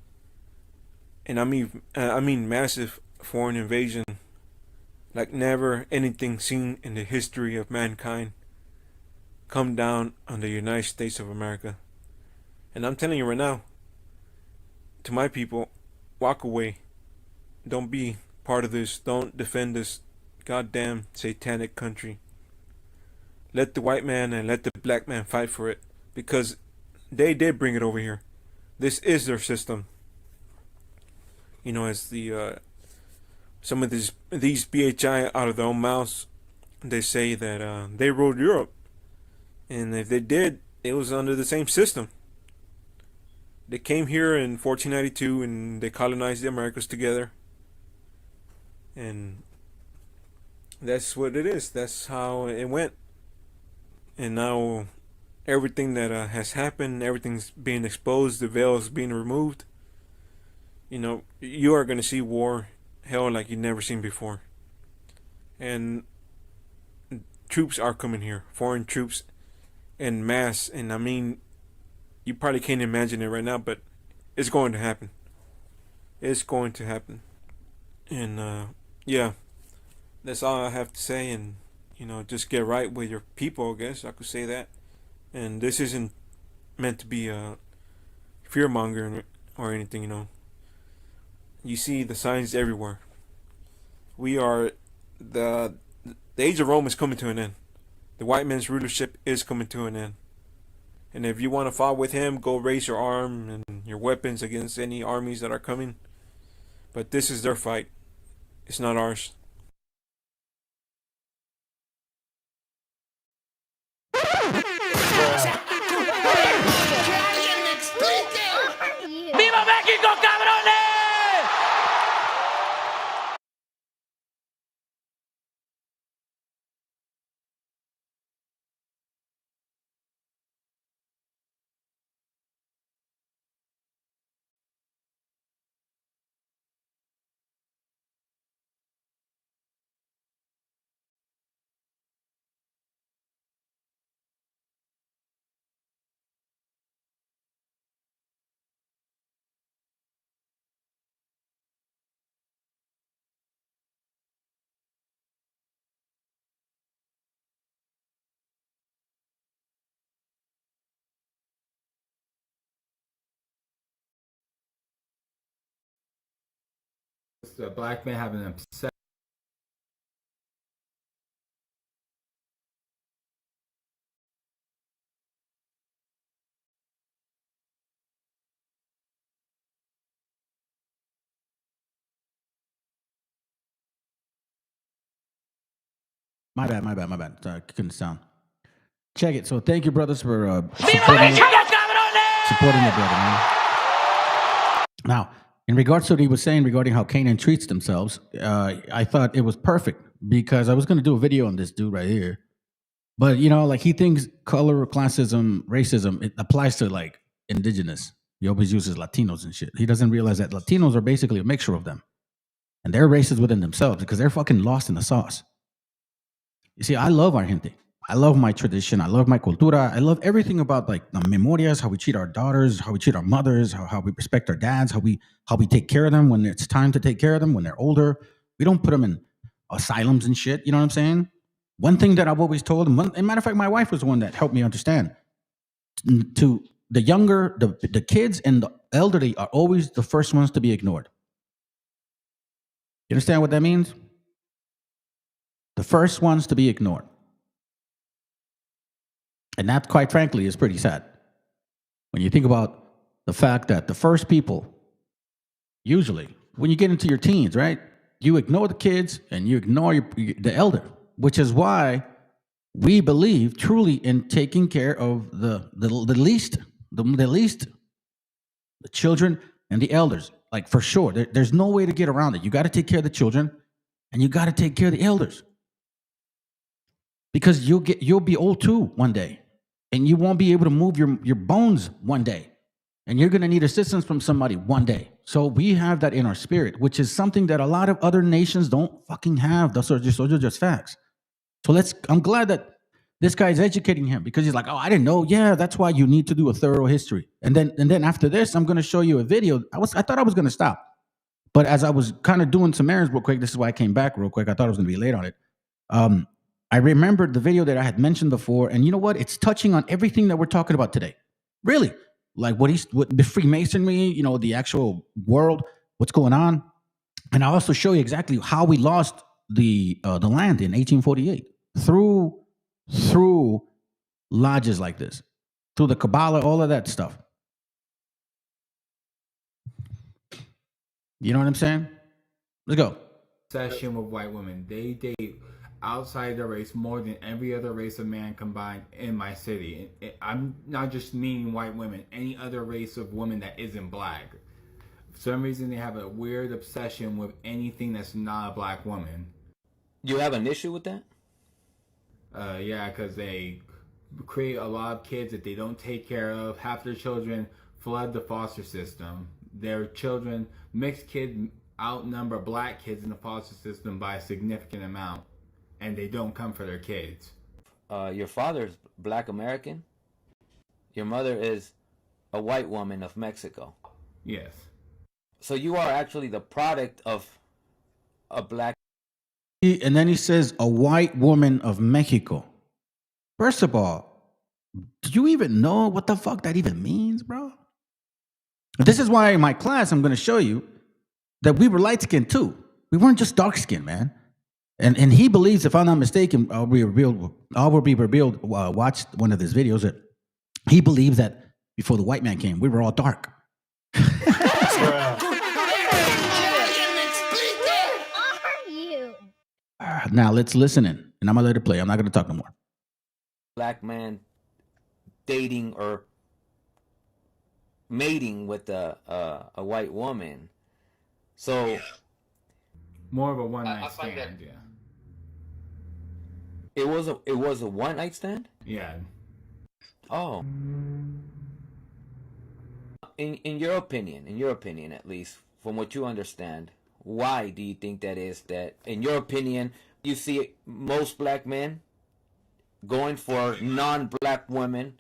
and I mean massive foreign invasion, like never anything seen in the history of mankind, come down on the United States of America. And I'm telling you right now, to my people, walk away. Don't be part of this. Don't defend this goddamn satanic country. Let the white man and let the black man fight for it, because they did bring it over here. This is their system. As the some of these BHI out of their own mouths, they say that they ruled Europe. And if they did, it was under the same system. They came here in 1492 and they colonized the Americas together. And that's what it is. That's how it went. And now everything that has happened, everything's being exposed, the veil is being removed. You are going to see war, hell, like you've never seen before. And troops are coming here, foreign troops en masse. And I mean, you probably can't imagine it right now, but it's going to happen. It's going to happen. And yeah, that's all I have to say. And just get right with your people, I guess I could say that. And this isn't meant to be a fear mongering or anything. You see the signs everywhere. We are the age of Rome is coming to an end. The white man's rulership is coming to an end. And if you want to fight with him, go raise your arm and your weapons against any armies that are coming. But this is their fight. It's not ours. ¡Viva México, cabrones! The black man having an obsession. My bad. Sorry, couldn't sound. Check it. So thank you, brothers, for supporting the brother, man. Now, in regards to what he was saying regarding how Canaan treats themselves, I thought it was perfect because I was going to do a video on this dude right here. But, like he thinks color, classism, racism, it applies to like indigenous. He always uses Latinos and shit. He doesn't realize that Latinos are basically a mixture of them. And they're racist within themselves because they're fucking lost in the sauce. You see, I love our gente. I love my tradition. I love my cultura. I love everything about like the memorias, how we treat our daughters, how we treat our mothers, how we respect our dads, how we take care of them when it's time to take care of them when they're older. We don't put them in asylums and shit. You know what I'm saying? One thing that I've always told them, as a matter of fact, my wife was the one that helped me understand. To the younger, the kids and the elderly are always the first ones to be ignored. You understand what that means? The first ones to be ignored. And that, quite frankly, is pretty sad. When you think about the fact that the first people, usually, when you get into your teens, right, you ignore the kids and you ignore the elder, which is why we believe truly in taking care of the least, the children and the elders. Like for sure, there's no way to get around it. You got to take care of the children and you got to take care of the elders. Because you'll be old too one day. And you won't be able to move your bones one day. And you're going to need assistance from somebody one day. So we have that in our spirit, which is something that a lot of other nations don't fucking have. Those are just facts. So I'm glad that this guy is educating him because he's like, oh, I didn't know. Yeah, that's why you need to do a thorough history. And then after this, I'm going to show you a video. I thought I was going to stop. But as I was kind of doing some errands real quick, this is why I came back real quick. I thought I was going to be late on it. I remembered the video that I had mentioned before, and you know what? It's touching on everything that we're talking about today. Really, like what the Freemasonry, the actual world, what's going on, and I'll also show you exactly how we lost the land in 1848 through lodges like this, through the Kabbalah, all of that stuff. You know what I'm saying? Let's go. Obsession with white women. They date outside their race more than every other race of man combined in my city. I'm not just meaning white women, any other race of women that isn't black. For some reason, they have a weird obsession with anything that's not a black woman. You have an issue with that? Yeah, because they create a lot of kids that they don't take care of. Half their children flood the foster system. Their children, mixed kids, outnumber black kids in the foster system by a significant amount. And they don't come for their kids. your father's Black American. Your mother is a white woman of Mexico. Yes. So you are actually the product of a black. And then he says, a white woman of Mexico. First of all, do you even know what the fuck that even means, bro? This is why in my class, I'm going to show you that we were light-skinned too. We weren't just dark-skinned, man. And he believes, if I'm not mistaken, I'll be revealed, watch one of his videos, that he believes that before the white man came, we were all dark. Now let's listen in, and I'm gonna let it play. I'm not gonna talk no more. Black man dating or mating with a white woman. So more of a one night stand. Yeah. It was a one night stand. Yeah. Oh. In your opinion, at least from what you understand, why do you think that is? That in your opinion, you see most black men going for non-black women.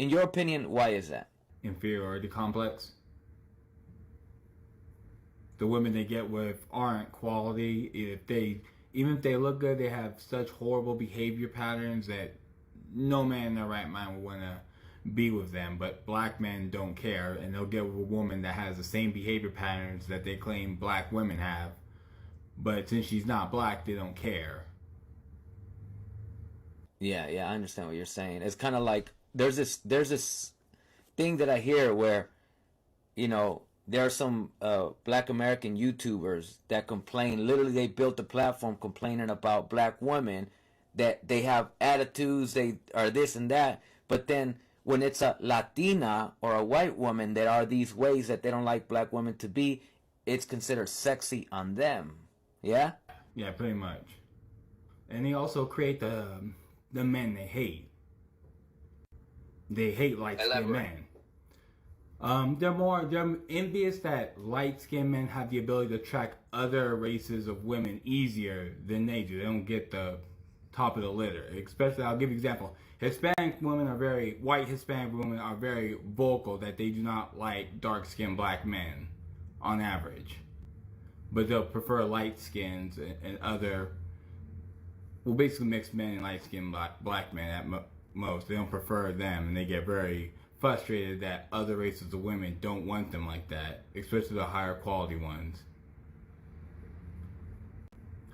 In your opinion, why is that? Inferiority complex. The women they get with aren't quality. Even if they look good, they have such horrible behavior patterns that no man in their right mind would want to be with them. But black men don't care, and they'll get with a woman that has the same behavior patterns that they claim black women have. But since she's not black, they don't care. Yeah, I understand what you're saying. It's kind of like there's this thing that I hear where, you know, there are some black American YouTubers that complain. Literally, they built a platform complaining about black women, that they have attitudes, they are this and that. But then when it's a Latina or a white woman that are these ways that they don't like black women to be, it's considered sexy on them. Yeah? Yeah, pretty much. And they also create the men they hate. They hate light-skinned men. They're envious that light-skinned men have the ability to attract other races of women easier than they do. They don't get the top of the litter. Especially, I'll give you an example. White Hispanic women are very vocal that they do not like dark-skinned black men on average. But they'll prefer light skins and other, well, basically mixed men and light skinned black men at most. They don't prefer them, and they get very frustrated that other races of women don't want them like that, especially the higher quality ones.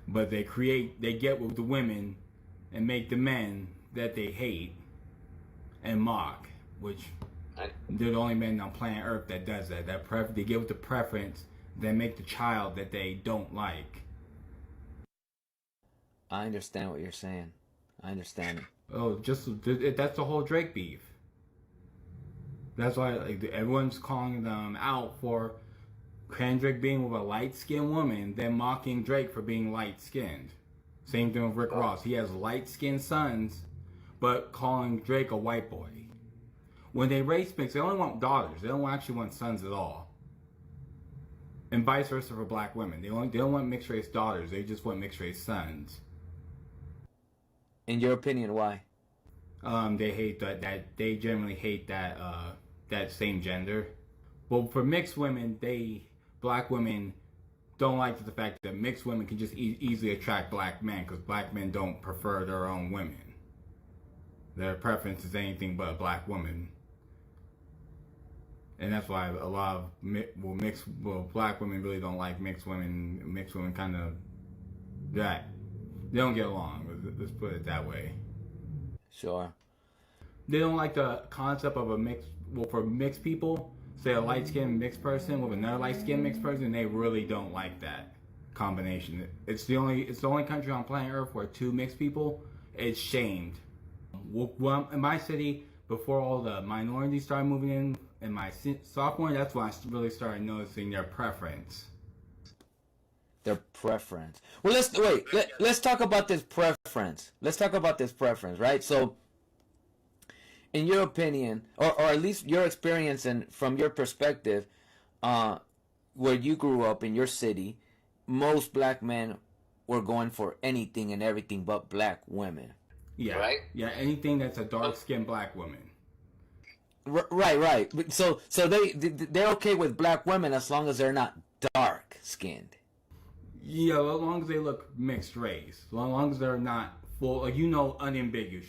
But they get with the women and make the men that they hate and mock, which they're the only men on planet Earth that does that. They get with the preference, then make the child that they don't like. I understand what you're saying. I understand. Oh, that's the whole Drake beef. That's why everyone's calling them out for Kendrick being with a light-skinned woman, then mocking Drake for being light-skinned. Same thing with Rick Ross. He has light-skinned sons, but calling Drake a white boy. When they race mix, they only want daughters. They don't actually want sons at all. And vice versa for black women. They don't want mixed race daughters. They just want mixed race sons. In your opinion, why? They hate that they generally hate that same gender. Well, for mixed women, black women don't like the fact that mixed women can just easily attract black men, because black men don't prefer their own women. Their preference is anything but a black woman. And that's why a lot of black women really don't like mixed women. Mixed women kind of they don't get along. Let's put it that way. Sure. They don't like the concept of for mixed people, say a light-skinned mixed person with another light-skinned mixed person, they really don't like that combination. It's the only country on planet Earth where two mixed people, it's shamed. Well, in my city, before all the minorities started moving in my sophomore, that's when I really started noticing their preference. Their preference. Well, let's talk about this preference. Let's talk about this preference, right? So, in your opinion, or at least your experience and from your perspective, where you grew up in your city, most black men were going for anything and everything but black women. Yeah. Right? Yeah, anything that's a dark-skinned black woman. Right. So they're okay with black women as long as they're not dark skinned. Yeah, as long as they look mixed race, as long as they're not full, like, unambiguous.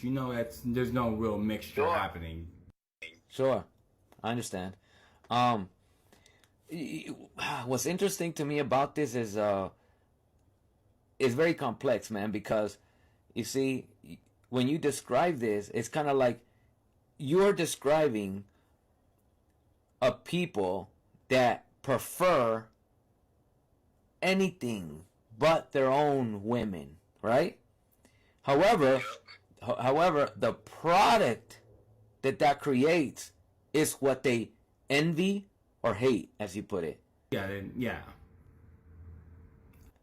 There's no real mixture happening. Sure, I understand. What's interesting to me about this is it's very complex, man. Because you see, when you describe this, it's kind of like you're describing a people that prefer anything but their own women, right? However, the product that creates is what they envy or hate, as you put it. Yeah.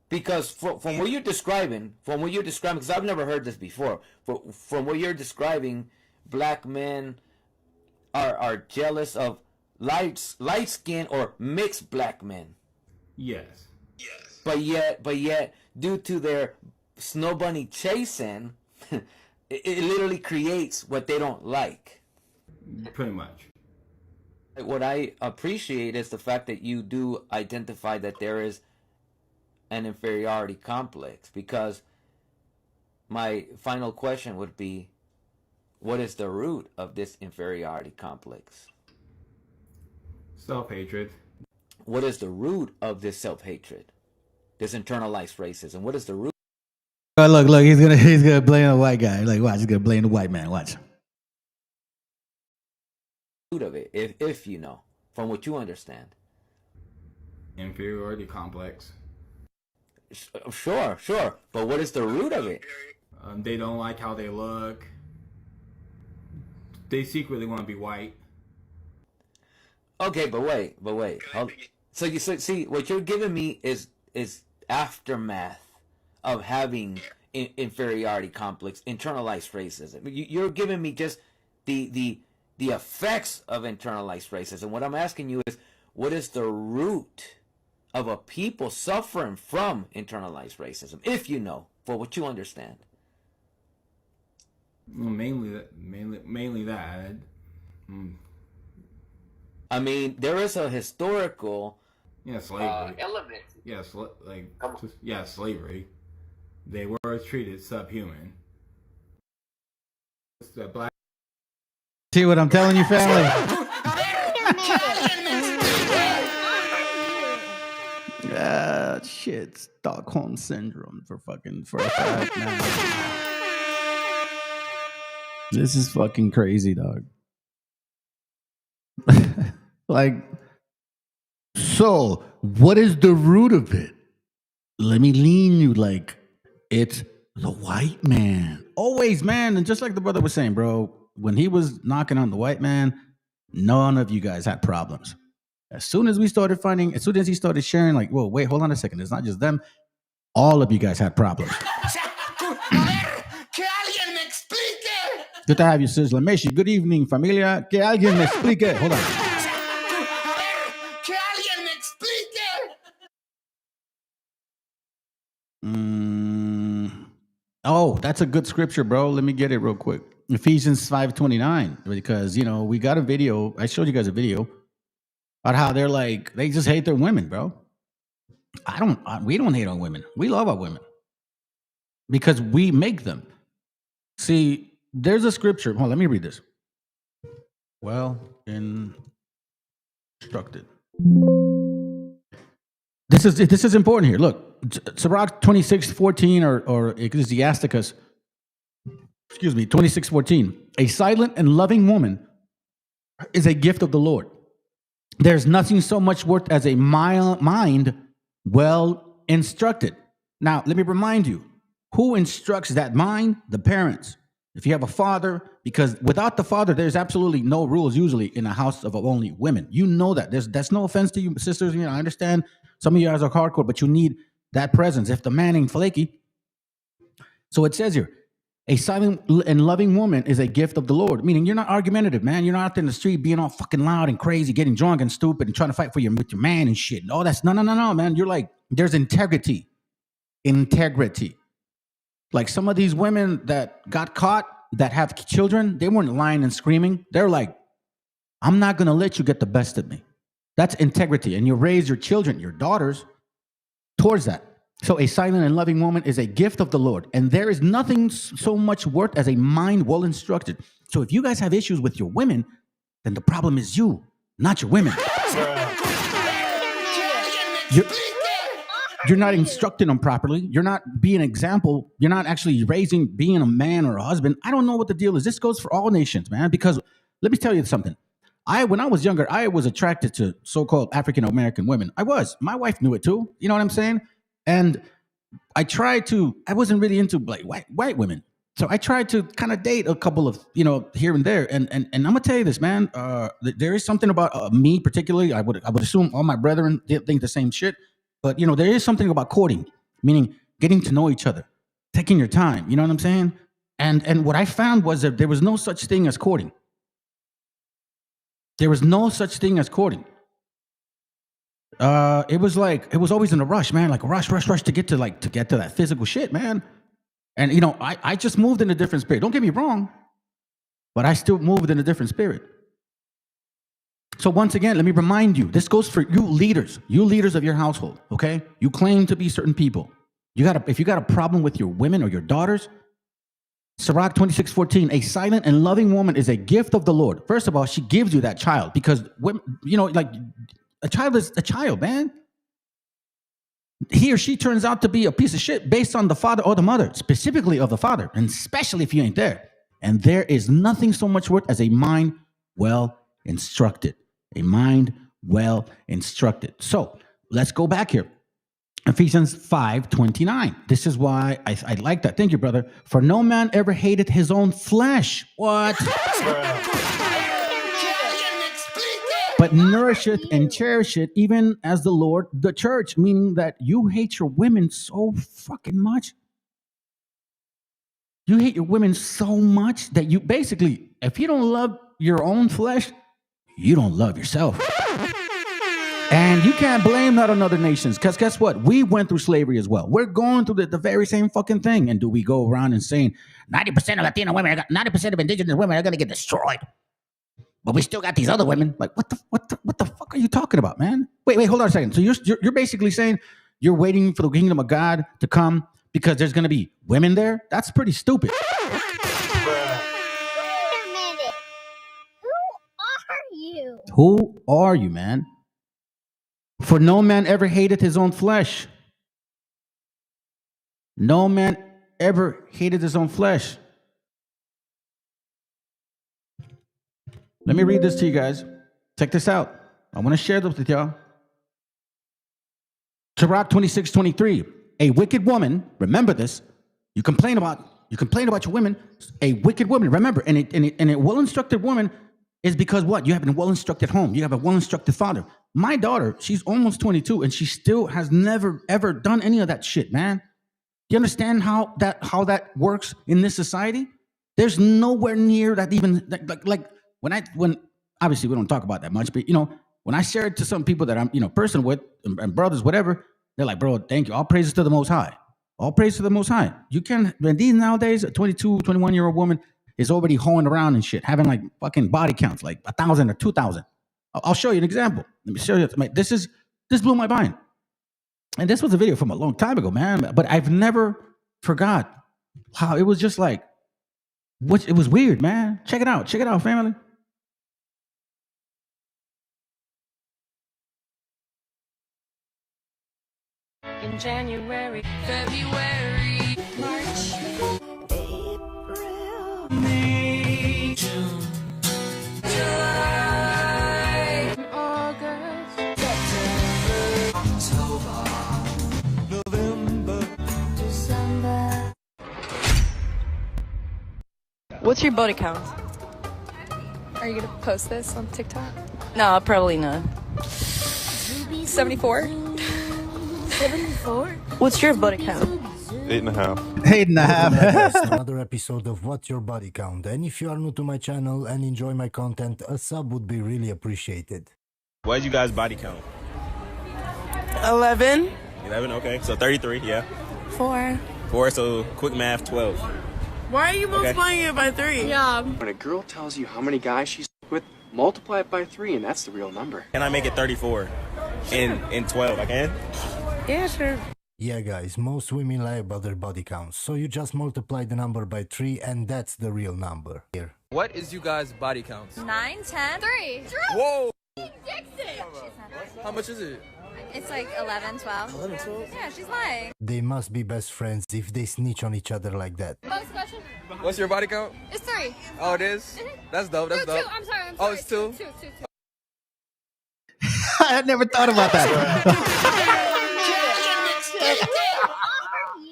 Because from what you're describing, because I've never heard this before, from what you're describing, black men are jealous of light skin or mixed black men. Yes. But yet, due to their snow bunny chasing, it literally creates what they don't like. Pretty much. What I appreciate is the fact that you do identify that there is an inferiority complex, because my final question would be, what is the root of this inferiority complex? Self-hatred. What is the root of this self-hatred? This internalized racism. What is the root? Oh, look, he's gonna blame the white guy. Like, watch, he's gonna blame the white man. Watch. Root of it, if you know, from what you understand. Inferiority complex. Sure. But what is the root of it? They don't like how they look. They secretly want to be white. Okay, but wait. So you see, what you're giving me is aftermath of having inferiority complex, internalized racism. You're giving me just the effects of internalized racism. What I'm asking you is, what is the root of a people suffering from internalized racism, if you know, for what you understand? Well, mainly that. I mean, there is a historical slavery element. Slavery. They were treated subhuman. Black. See what I'm telling you, family? Shit, Stockholm syndrome for a fact now. This is fucking crazy, dog. Like, so what is the root of it? Let me lean you, like, it's the white man. Always, man. And just like the brother was saying, bro, when he was knocking on the white man, none of you guys had problems. As soon as he started sharing, like, whoa, wait, hold on a second. It's not just them. All of you guys had problems. Good to have you, Sizzler. Meshi, good evening, familia. Que alguien me explique. Hold on. Oh, that's a good scripture, bro. Let me get it real quick. Ephesians 5:29, because, we got a video. I showed you guys a video about how they're like, they just hate their women, bro. We don't hate our women. We love our women because we make them. See, there's a scripture. Hold on, let me read this. Well instructed. This is important here. Look, Sirach 26:14 or Ecclesiasticus, 26:14. A silent and loving woman is a gift of the Lord. There's nothing so much worth as a mind well instructed. Now, let me remind you, who instructs that mind? The parents. If you have a father, because without the father, there's absolutely no rules usually in a house of only women. You know that. That's no offense to you, sisters. I understand some of you guys are hardcore, but you need that presence. If the man ain't flaky. So it says here, a silent and loving woman is a gift of the Lord. Meaning you're not argumentative, man. You're not out there in the street being all fucking loud and crazy, getting drunk and stupid and trying to fight with your man and shit. No, that's no, man. You're like, there's integrity. Like some of these women that got caught that have children, they weren't lying and screaming. They're like, I'm not going to let you get the best of me. That's integrity. And you raise your children, your daughters, towards that. So a silent and loving woman is a gift of the Lord. And there is nothing so much worth as a mind well instructed. So if you guys have issues with your women, then the problem is you, not your women. You're not instructing them properly. You're not being an example. You're not actually being a man or a husband. I don't know what the deal is. This goes for all nations, man, because let me tell you something. When I was younger, I was attracted to so-called African-American women. I was. My wife knew it too. You know what I'm saying? And I wasn't really into like white women. So I tried to kind of date a couple of, here and there. And I'm going to tell you this, man. There is something about me particularly. I would assume all my brethren think the same shit. But, there is something about courting, meaning getting to know each other, taking your time. You know what I'm saying? And what I found was that there was no such thing as courting. There was no such thing as courting. It was always in a rush, man. Like rush to get to that physical shit, man. And, I just moved in a different spirit. Don't get me wrong, but I still moved in a different spirit. So once again, let me remind you, this goes for you leaders of your household, okay? You claim to be certain people. If you got a problem with your women or your daughters, Sirach 26:14, a silent and loving woman is a gift of the Lord. First of all, she gives you that child because, a child is a child, man. He or she turns out to be a piece of shit based on the father or the mother, specifically of the father, and especially if you ain't there. And there is nothing so much worth as a mind well instructed. A mind well instructed. So let's go back here. Ephesians 5:29. This is why I like that. Thank you, brother. For no man ever hated his own flesh. What? But nourisheth and cherisheth, even as the Lord the church. Meaning that you hate your women so fucking much. You hate your women so much that you basically, if you don't love your own flesh, you don't love yourself. And you can't blame that on other nations, because guess what? We went through slavery as well. We're going through the very same fucking thing. And do we go around and saying 90% of Latino women, 90% of indigenous women are going to get destroyed, but we still got these other women? Like, what the fuck are you talking about, man? Wait, hold on a second. So you're basically saying you're waiting for the kingdom of God to come because there's going to be women there? That's pretty stupid. Who are you, man? For no man ever hated his own flesh. No man ever hated his own flesh. Let me read this to you guys. Check this out. I want to share this with y'all. Sirach 26:23. A wicked woman, remember this. You complain about your women. A wicked woman, remember, and a well-instructed woman is because what? You have a well-instructed home. You have a well-instructed father. My daughter, she's almost 22, and she still has never, ever done any of that shit, man. Do you understand how that works in this society? There's nowhere near that even, like when obviously we don't talk about that much, but, when I share it to some people that I'm, person with, and brothers, whatever, they're like, bro, thank you. All praises to the Most High. All praise to the Most High. You can, when these nowadays, a 22, 21-year-old woman is already hoeing around and shit, having like fucking body counts, like 1,000 or 2,000. I'll show you an example. Let me show you. This blew my mind. And this was a video from a long time ago, man. But I've never forgot how it was just like, it was weird, man. Check it out, family. In January, February, March, April, May, June, July, August, September, October, November, December. What's your body count? Are you gonna post this on TikTok? No, probably not. 74? 74? What's your body count? 8.5. 8.5. Another episode of What's Your Body Count, and if you are new to my channel and enjoy my content, a sub would be really appreciated. What is you guys' body count? 11. 11, okay. So 33, yeah. 4. 4, so quick math, 12. Why are you multiplying it by 3? Yeah. When a girl tells you how many guys she's with, multiply it by 3, and that's the real number. Can I make it 34 in 12? I can? Yeah, sure. Yeah, guys, most women lie about their body counts, so you just multiply the number by 3 and that's the real number. Here. What is you guys' body counts? 9, 10, 3. Whoa! Dixon! How much is it? It's like 11, 12. 11, 12? Yeah, she's lying. They must be best friends if they snitch on each other like that. Next question? What's your body count? It's 3. Oh, it is? That's dope, that's dope. 2, I'm sorry. Oh, it's 2? 2. I had never thought about that.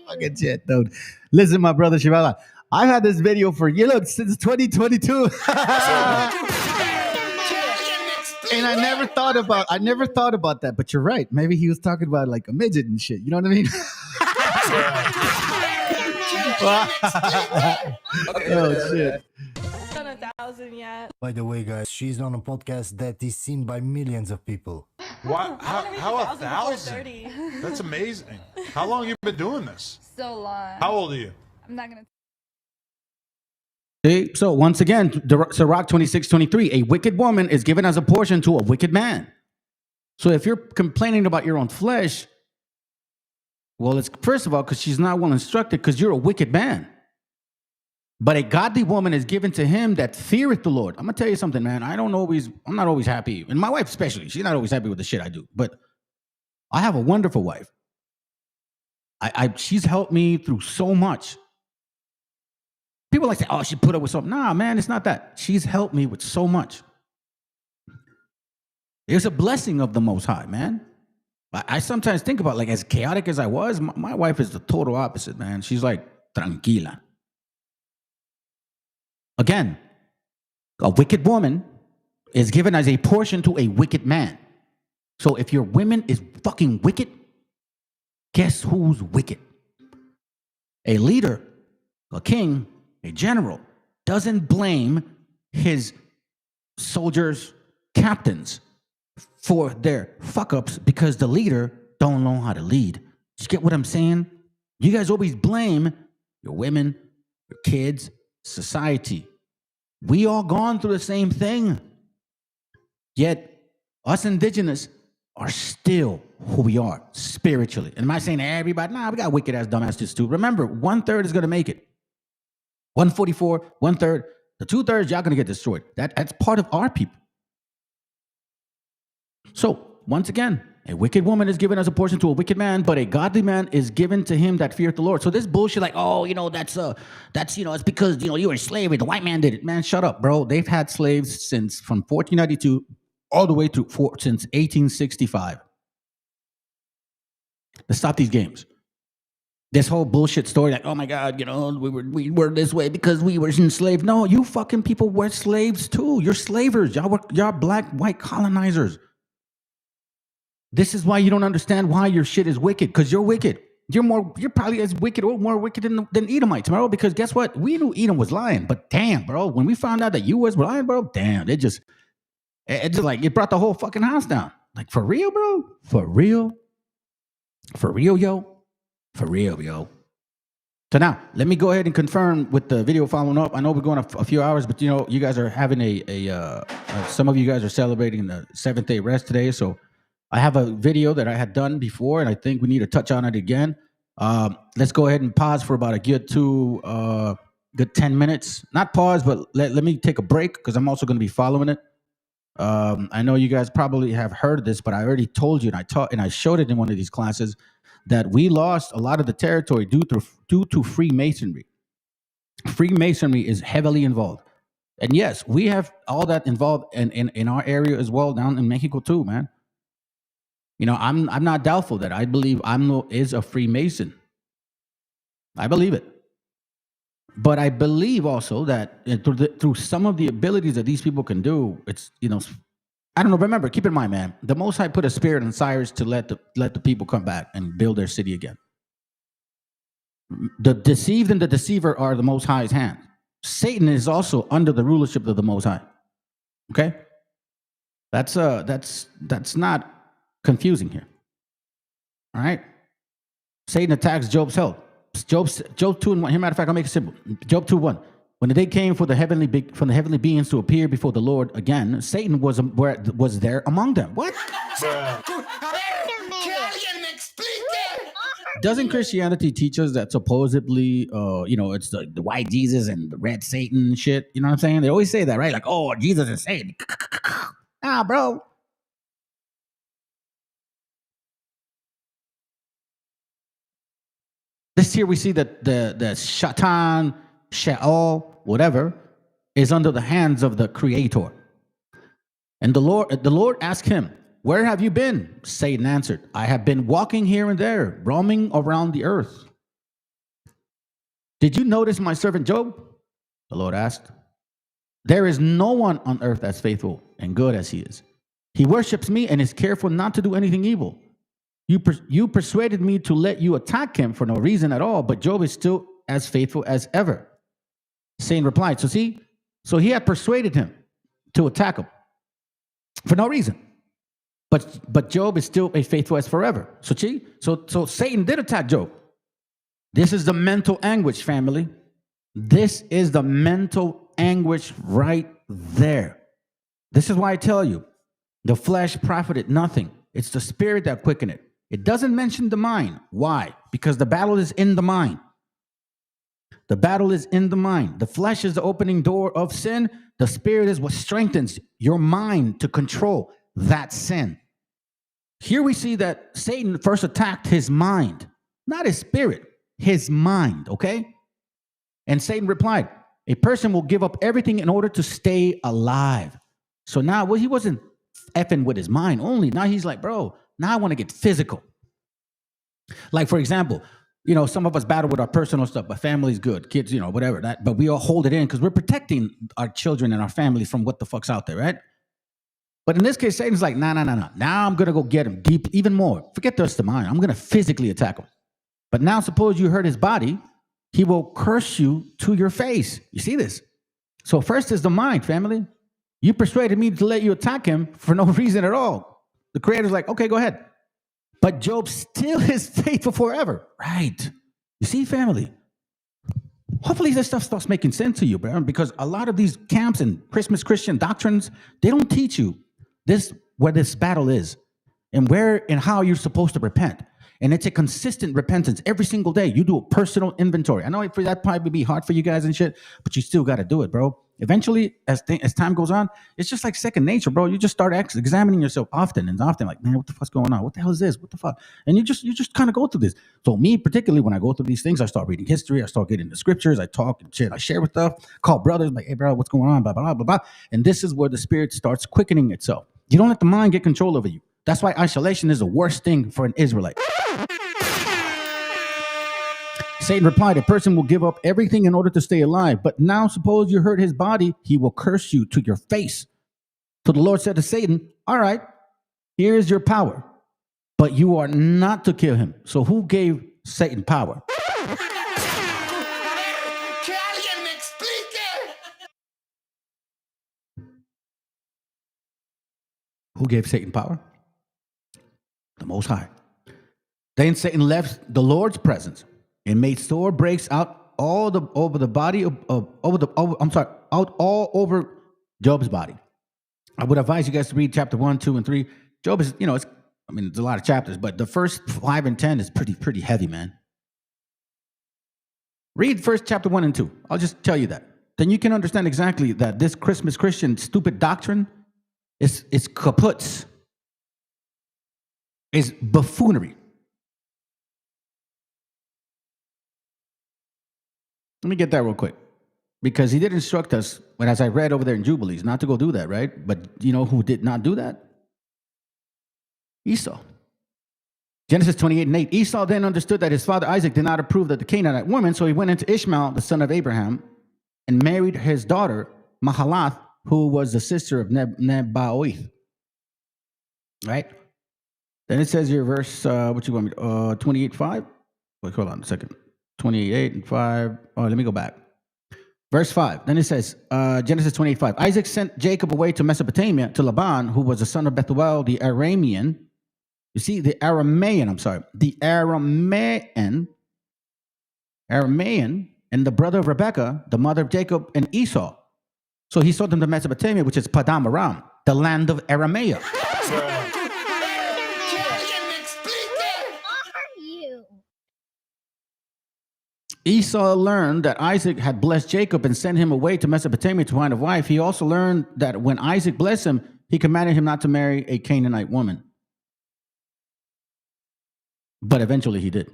Fucking shit, dude. Listen, my brother Shivala, I've had this video for since 2022. And I never thought about that, but you're right. Maybe he was talking about like a midget and shit. You know what I mean? Oh shit. Done 1,000 yet. By the way, guys, she's on a podcast that is seen by millions of people. What? How 1,000? That's amazing. How long have you been doing this? So long. How old are you? I'm not gonna. See? So once again, Sirach 26:23, a wicked woman is given as a portion to a wicked man. So if you're complaining about your own flesh, well, it's first of all because she's not well instructed, because you're a wicked man. But a godly woman is given to him that feareth the Lord. I'm gonna tell you something, man. I'm not always happy, and my wife especially. She's not always happy with the shit I do. But I have a wonderful wife. She's helped me through so much. People like say, "Oh, she put up with something." Nah, man, it's not that. She's helped me with so much. It's a blessing of the Most High, man. I sometimes think about, like, as chaotic as I was, my wife is the total opposite, man. She's like tranquila. Again, a wicked woman is given as a portion to a wicked man. So if your woman is fucking wicked, guess who's wicked? A leader, a king, a general doesn't blame his soldiers, captains for their fuck-ups because the leader don't know how to lead. You get what I'm saying? You guys always blame your women, your kids, society. We all gone through the same thing. Yet us indigenous are still who we are spiritually. And am I saying everybody? Nah, we got wicked ass dumbasses too. Remember, 1/3 is gonna make it. 144, 1/3, the 2/3, y'all gonna get destroyed. That's part of our people. So once again, a wicked woman is given as a portion to a wicked man, but a godly man is given to him that feareth the Lord. So this bullshit, like, oh, it's because you were in slavery. The white man did it. Man, shut up, bro. They've had slaves from 1492 all the way through since 1865. Let's stop these games. This whole bullshit story, like, oh my God, we were this way because we were enslaved. No, you fucking people were slaves too. You're slavers. Y'all black, white colonizers. This is why you don't understand why your shit is wicked, because you're wicked. You're probably as wicked or more wicked than Edomites, bro. Because guess what? We knew Edom was lying, but damn, bro, when we found out that you was lying, bro, damn, it brought the whole fucking house down. Like, for real, bro? For real, yo. For real, yo. So now, let me go ahead and confirm with the video following up. I know we're going a few hours, but you guys are having some of you guys are celebrating the 7th-day rest today, so I have a video that I had done before, and I think we need to touch on it again. Let's go ahead and pause for about a good 10 minutes. Not pause, but let me take a break, because I'm also going to be following it. I know you guys probably have heard this, but I already told you, and I showed it in one of these classes, that we lost a lot of the territory due to Freemasonry. Freemasonry is heavily involved. And yes, we have all that involved in our area as well, down in Mexico too, man. I'm not doubtful that I believe AMLO is a Freemason. I believe it. But I believe also that through some of the abilities that these people can do, it's, I don't know. Remember, keep in mind, man, the Most High put a spirit in Cyrus to let the people come back and build their city again. The deceived and the deceiver are the Most High's hand. Satan is also under the rulership of the Most High. Okay? That's not confusing here. All right? Satan attacks Job's health. Job 2:1. Here, matter of fact, I'll make it simple. Job 2:1. When the day came for the heavenly beings to appear before the Lord again, Satan was there among them. What? Doesn't Christianity teach us that supposedly, it's the white Jesus and the red Satan and shit? You know what I'm saying? They always say that, right? Like, oh, Jesus is Satan. Ah, bro. This here we see that the Shaitan, Sheol, whatever, is under the hands of the Creator. And the Lord asked him, "Where have you been?" Satan answered, "I have been walking here and there, roaming around the earth." "Did you notice my servant Job?" The Lord asked. "There is no one on earth as faithful and good as he is. He worships me and is careful not to do anything evil. You persuaded me to let you attack him for no reason at all, but Job is still as faithful as ever." Satan replied, so he had persuaded him to attack him for no reason. But Job is still as faithful as forever. So Satan did attack Job. This is the mental anguish, family. This is the mental anguish right there. This is why I tell you, the flesh profited nothing. It's the spirit that quickened it. It doesn't mention the mind. Why? Because the battle is in the mind. The battle is in the mind. The flesh is the opening door of sin. The spirit is what strengthens your mind to control that sin. Here we see that Satan first attacked his mind, not his spirit, his mind, okay? And Satan replied, "A person will give up everything in order to stay alive." So now, he wasn't effing with his mind only. Now he's like, bro, now I want to get physical. Like, for example, some of us battle with our personal stuff, but family's good, kids, whatever, but we all hold it in because we're protecting our children and our families from what the fuck's out there, right? But in this case, Satan's like, nah. Now I'm going to go get him deep, even more. Forget just the mind. I'm going to physically attack him. But now suppose you hurt his body, he will curse you to your face. You see this? So first is the mind, family. You persuaded me to let you attack him for no reason at all. The Creator's like, okay, go ahead. But Job still is faithful forever. Right. You see, family? Hopefully this stuff starts making sense to you, bro. Because a lot of these camps and Christmas Christian doctrines, they don't teach you where this battle is and where and how you're supposed to repent. And it's a consistent repentance every single day. You do a personal inventory. I know that probably be hard for you guys and shit, but you still got to do it, bro. Eventually, as time goes on, it's just like second nature, bro. You just start examining yourself often, like, man, what the fuck's going on? What the hell is this? What the fuck? And you just kind of go through this. So me, particularly, when I go through these things, I start reading history. I start getting the scriptures. I talk and shit. I share with stuff. Call brothers, like, hey, bro, what's going on? Blah, blah, blah, blah, blah. And this is where the spirit starts quickening itself. You don't let the mind get control over you. That's why isolation is the worst thing for an Israelite. Satan replied, "A person will give up everything in order to stay alive. But now suppose you hurt his body, he will curse you to your face." So the Lord said to Satan, "All right, here is your power, but you are not to kill him." So who gave Satan power? Who gave Satan power? The Most High. Then Satan left the Lord's presence and made sore breaks out all over Job's body. I would advise you guys to read chapter 1, 2, and 3. Job is, there's a lot of chapters, but the first 5 and 10 is pretty heavy, man. Read first chapter 1 and 2. I'll just tell you that. Then you can understand exactly that this Christmas Christian stupid doctrine is kaputs. Is buffoonery. Let me get that real quick. Because he did instruct us, but as I read over there in Jubilees, not to go do that, right? But you know who did not do that? Esau. Genesis 28:8. Esau then understood that his father Isaac did not approve of the Canaanite woman, so he went into Ishmael, the son of Abraham, and married his daughter, Mahalath, who was the sister of Nebaioth. Right? Then it says here, verse, 28:5? Wait, hold on a second. 28:8 and 5. Oh, let me go back. Verse 5. Then it says, Genesis 28:5. Isaac sent Jacob away to Mesopotamia, to Laban, who was the son of Bethuel, the Aramean. You see, the Aramaean, Aramaean, and the brother of Rebekah, the mother of Jacob and Esau. So he sold them to Mesopotamia, which is Padam Aram, the land of Aramea. Esau learned that Isaac had blessed Jacob and sent him away to Mesopotamia to find a wife. He also learned that when Isaac blessed him, he commanded him not to marry a Canaanite woman. But eventually he did.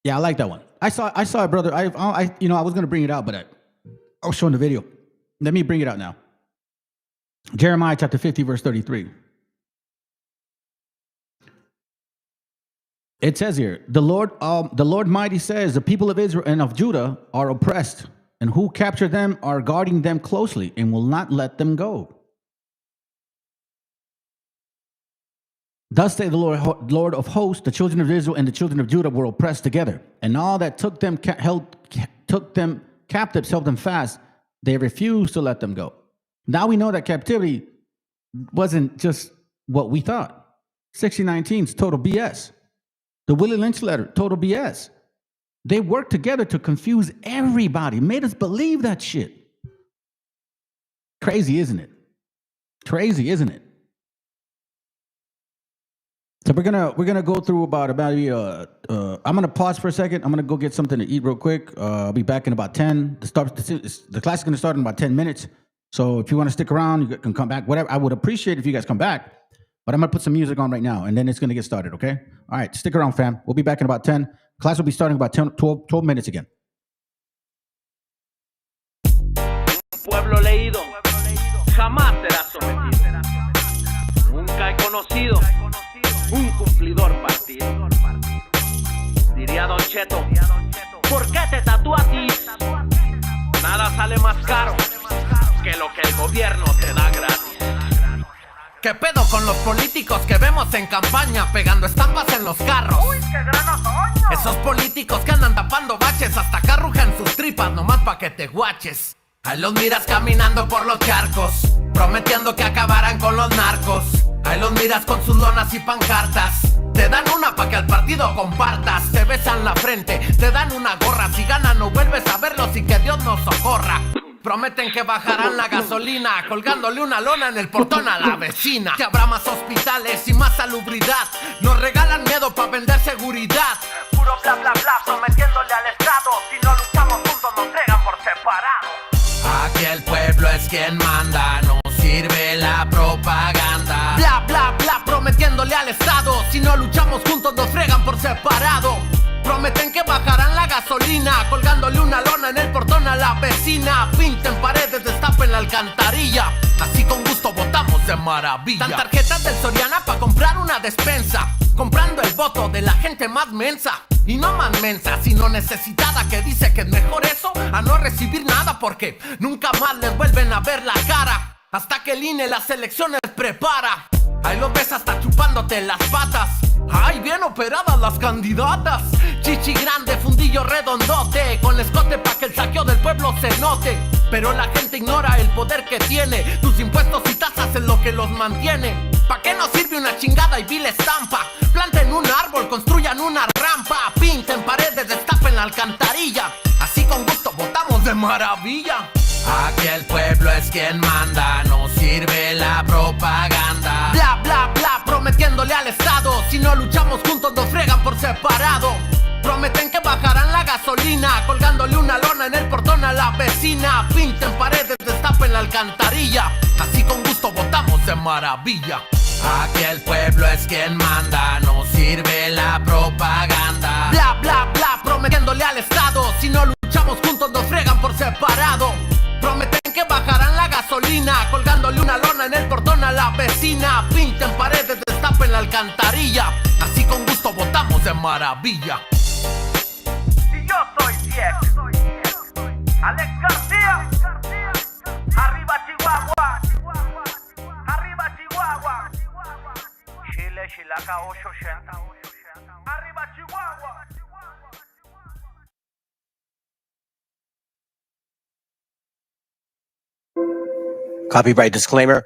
Yeah, I like that one. I saw it, brother. I was going to bring it out, but I was showing the video. Let me bring it out now. Jeremiah chapter 50, verse 33. It says here, the Lord mighty says, the people of Israel and of Judah are oppressed, and who capture them are guarding them closely and will not let them go. Thus say the Lord of hosts, the children of Israel and the children of Judah were oppressed together, and all that took them captives, held them fast. They refused to let them go. Now we know that captivity wasn't just what we thought. 1619 is total BS. The Willie Lynch letter, total BS. They worked together to confuse everybody, made us believe that shit. Crazy, isn't it? Crazy, isn't it? So we're gonna go through about I'm gonna pause for a second. I'm gonna go get something to eat real quick. I'll be back in about 10. The class is gonna start in about 10 minutes. So if you want to stick around, you can come back. Whatever. I would appreciate if you guys come back. But I'm gonna put some music on right now, and then it's gonna get started. Okay. All right. Stick around, fam. We'll be back in about 10. Class will be starting about 12 minutes again. Pueblo leído jamás será sometido. Nunca he conocido un cumplidor partido. Diría Don Cheto, ¿por qué te tatúas? Nada sale más caro que lo que el gobierno te da gratis. ¿Qué pedo con los políticos que vemos en campaña pegando estampas en los carros? ¡Uy, qué gran otoño! Esos políticos que andan tapando baches hasta que arrujan sus tripas nomás pa' que te guaches. Ahí los miras caminando por los charcos, prometiendo que acabarán con los narcos. Ahí los miras con sus lonas y pancartas. Te dan una pa' que al partido compartas. Te besan la frente, te dan una gorra. Si ganan no vuelves a verlos y que Dios nos socorra. Prometen que bajarán la gasolina, colgándole una lona en el portón a la vecina. Que habrá más hospitales y más salubridad. Nos regalan miedo pa' vender seguridad. Puro bla bla bla, prometiéndole al Estado. Si no luchamos juntos nos fregan por separado. Aquí el pueblo es quien manda, no sirve la propaganda. Bla bla bla, prometiéndole al Estado. Si no luchamos juntos nos fregan por separado. Prometen que bajarán la gasolina, colgándole una lona en el portón a la vecina. Pinten paredes, destapen la alcantarilla. Así con gusto votamos de maravilla. Dan tarjetas del Soriana pa' comprar una despensa, comprando el voto de la gente más mensa. Y no más mensa, sino necesitada, que dice que es mejor eso a no recibir nada, porque nunca más les vuelven a ver la cara hasta que el INE las elecciones prepara. Ahí los ves hasta chupándote las patas. Ay, bien operadas las candidatas. Chichi grande, fundillo redondote, con escote pa' que el saqueo del pueblo se note. Pero la gente ignora el poder que tiene. Tus impuestos y tasas es lo que los mantiene. ¿Pa' qué nos sirve una chingada y vil estampa? Planten un árbol, construyan una rampa, pinten paredes, destapen la alcantarilla. Así con gusto votamos de maravilla. Aquí el pueblo es quien manda, no sirve la propaganda. Bla bla bla, prometiéndole al Estado. Si no luchamos juntos nos fregan por separado. Prometen que bajarán la gasolina, colgándole una lona en el portón a la vecina. Pinten paredes, destapen la alcantarilla. Así con gusto votamos de maravilla. Aquí el pueblo es quien manda, no sirve la propaganda. Bla bla bla, prometiéndole al Estado. Si no luchamos juntos nos fregan por separado. Prometen que bajarán la gasolina, colgándole una lona en el portón a la vecina. Pinten paredes, destapen la alcantarilla. Así con gusto votamos de maravilla. Y yo soy viejo, Alex García. Arriba Chihuahua, arriba Chihuahua. Chile, Chilaca 880. Arriba Chihuahua. Copyright disclaimer.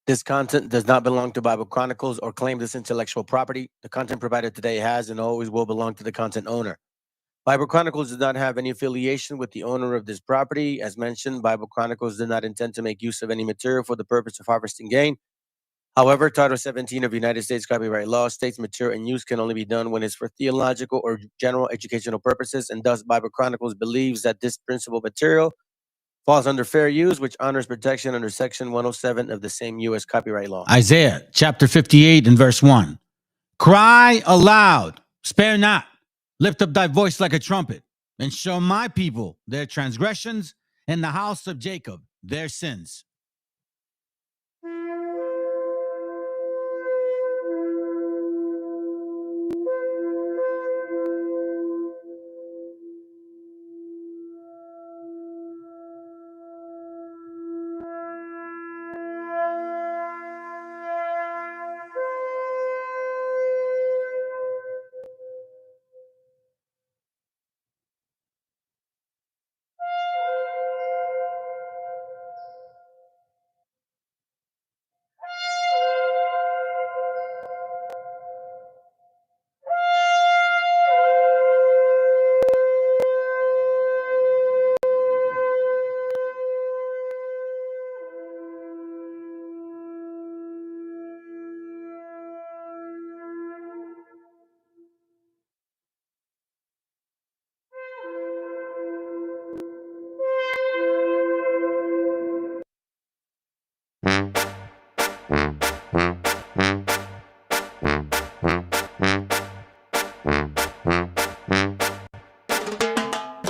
This content does not belong to Bible Chronicles or claim this intellectual property. The content provided today has and always will belong to the content owner. Bible Chronicles does not have any affiliation with the owner of this property. As mentioned, Bible Chronicles did not intend to make use of any material for the purpose of harvesting gain. However, Title 17 of United States copyright law states material and use can only be done when it's for theological or general educational purposes, and thus Bible Chronicles believes that this principal material falls under fair use, which honors protection under Section 107 of the same U.S. copyright law. Isaiah chapter 58 and verse 1. Cry aloud, spare not, lift up thy voice like a trumpet, and show my people their transgressions, and the house of Jacob their sins.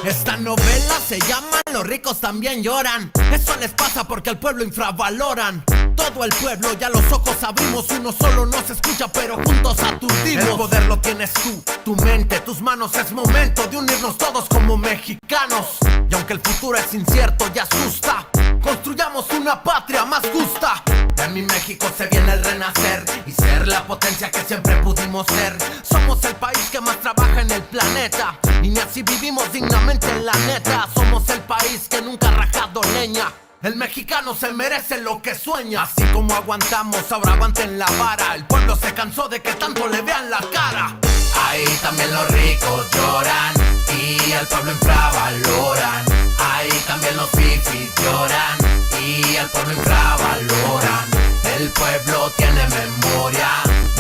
Esta novela se llama Los ricos también lloran. Eso les pasa porque al pueblo infravaloran. Todo el pueblo, ya los ojos abrimos. Uno solo nos escucha, pero juntos aturdimos. El poder lo tienes tú, tu mente, tus manos. Es momento de unirnos todos como mexicanos. Y aunque el futuro es incierto y asusta, construyamos una patria más justa. De mi México se viene el renacer y ser la potencia que siempre pudimos ser. Somos el país que más trabaja en el planeta y ni así vivimos dignamente en la neta. Somos el país que nunca ha rajado leña. El mexicano se merece lo que sueña. Así como aguantamos, ahora aguanten la vara. El pueblo se cansó de que tanto le vean la cara. Ahí también los ricos lloran y al pueblo infravaloran. Ahí también los fifis lloran y al pueblo infravaloran. El pueblo tiene memoria,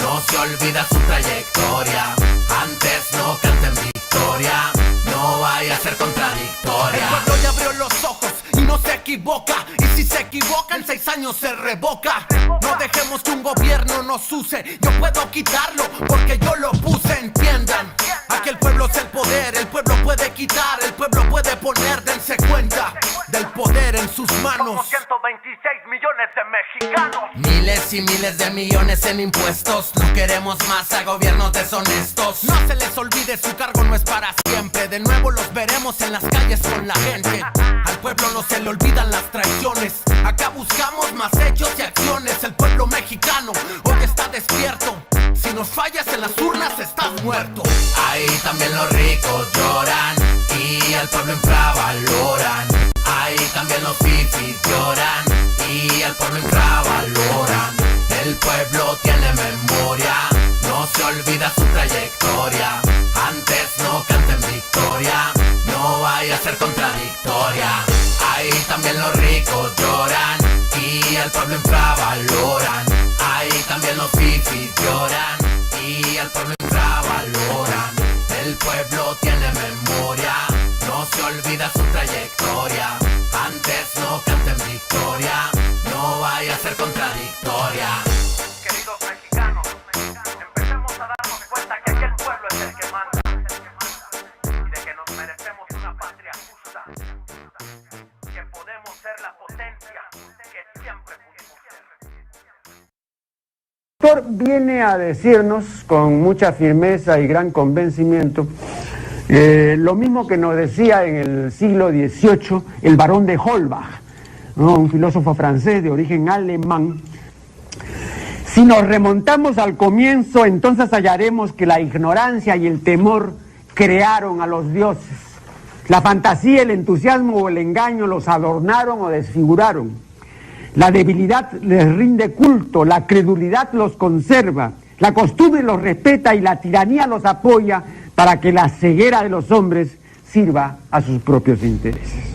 no se olvida su trayectoria. Antes no canten victoria, no vaya a ser contradictoria. El pueblo ya abrió los ojos y no se equivoca. Y si se equivoca en 6 años se revoca. No dejemos que un gobierno nos use. Yo puedo quitarlo porque yo lo puse, entiendan. Aquí el pueblo es el poder, el pueblo puede quitar, el pueblo puede poner, dense cuenta del poder en sus manos. Somos 126 millones de mexicanos. Miles y miles de millones en impuestos. No queremos más a gobiernos deshonestos. No se les olvide, su cargo no es para siempre. De nuevo los veremos en las calles con la gente. Al pueblo no se le olvidan las traiciones. Acá buscamos más hechos y acciones. El pueblo mexicano hoy está despierto. Si nos fallas en las urnas estás muerto. Ahí también los ricos lloran y al pueblo infravaloran. Ahí también los fifis lloran y al pueblo infravaloran. El pueblo tiene memoria, no se olvida su trayectoria. Antes no canten victoria, no vaya a ser contradictoria. Ahí también los ricos lloran y al pueblo infravaloran. Ahí también los fifis lloran y al pueblo infravaloran. El pueblo tiene memoria, no se olvida su trayectoria. Antes no canten victoria, no vaya a ser contradictoria. Queridos mexicanos, empecemos a darnos cuenta que aquí el pueblo es el que manda y de que nos merecemos una patria justa, que podemos ser la potencia que siempre pudimos ser. El autor viene a decirnos con mucha firmeza y gran convencimiento lo mismo que nos decía en el siglo XVIII el barón de Holbach, ¿no? Un filósofo francés de origen alemán. Si nos remontamos al comienzo, entonces hallaremos que la ignorancia y el temor crearon a los dioses. La fantasía, el entusiasmo o el engaño los adornaron o desfiguraron. La debilidad les rinde culto, la credulidad los conserva, la costumbre los respeta y la tiranía los apoya para que la ceguera de los hombres sirva a sus propios intereses.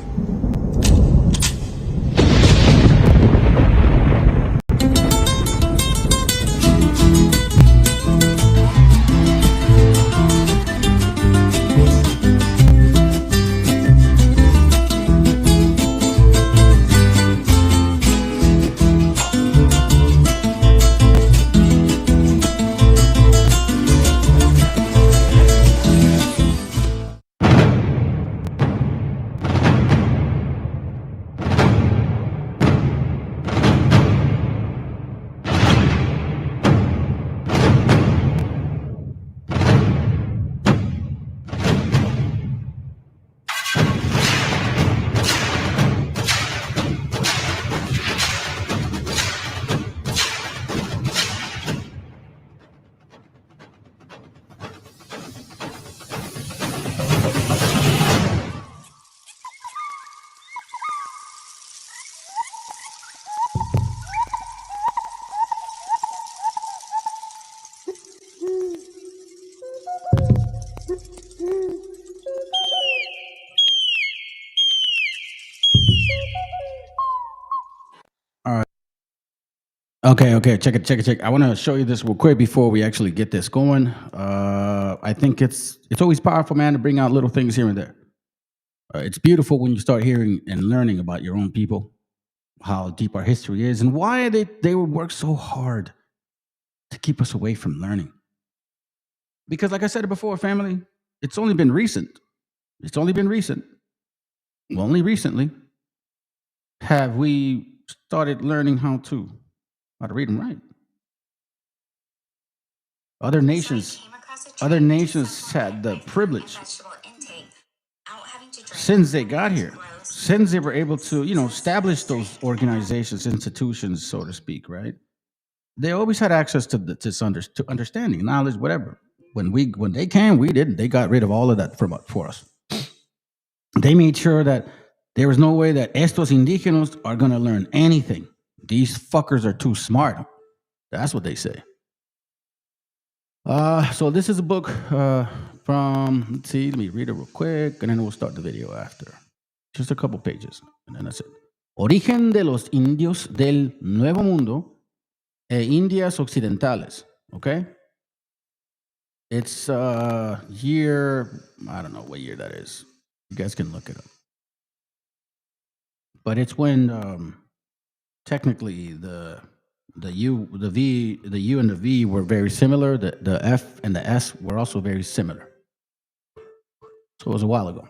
Okay, check it. I want to show you this real quick before we actually get this going. I think it's always powerful, man, to bring out little things here and there. It's beautiful when you start hearing and learning about your own people, how deep our history is, and why they would work so hard to keep us away from learning. Because like I said before, family, it's only been recent. Only recently have we started learning how to read and write. Other nations had the privilege since they got here, since they were able to, establish those organizations, institutions, so to speak, right? They always had access to understanding, knowledge, whatever. When they came, we didn't. They got rid of all of that for us. They made sure that there was no way that estos indígenas are going to learn anything. These fuckers are too smart. That's what they say. So this is a book from, let's see, let me read it real quick, and then we'll start the video after. Just a couple pages, and then that's it. Origen de los indios del Nuevo Mundo e Indias Occidentales, okay? It's year, I don't know what year that is. You guys can look it up. But it's when technically the U and the V were very similar. The F and the S were also very similar. So it was a while ago.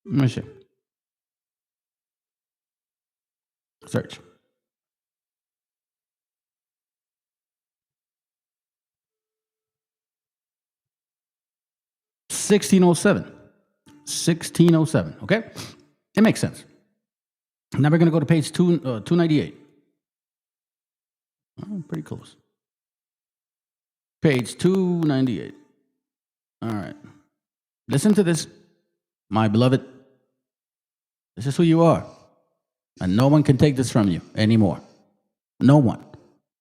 Let me see. Search. $1607. Okay? It makes sense. Now we're going to go to page 298. Oh, pretty close. Page 298. All right. Listen to this, my beloved. This is who you are. And no one can take this from you anymore. No one.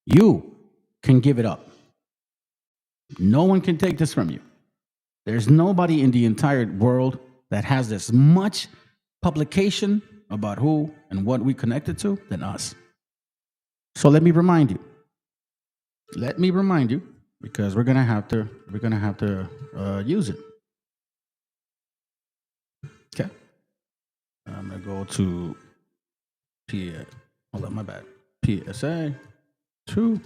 You can give it up. No one can take this from you. There's nobody in the entire world that has this much publication about who and what we connected to than us. So let me remind you, because we're gonna have to use it. Okay, I'm gonna go to PSA 2.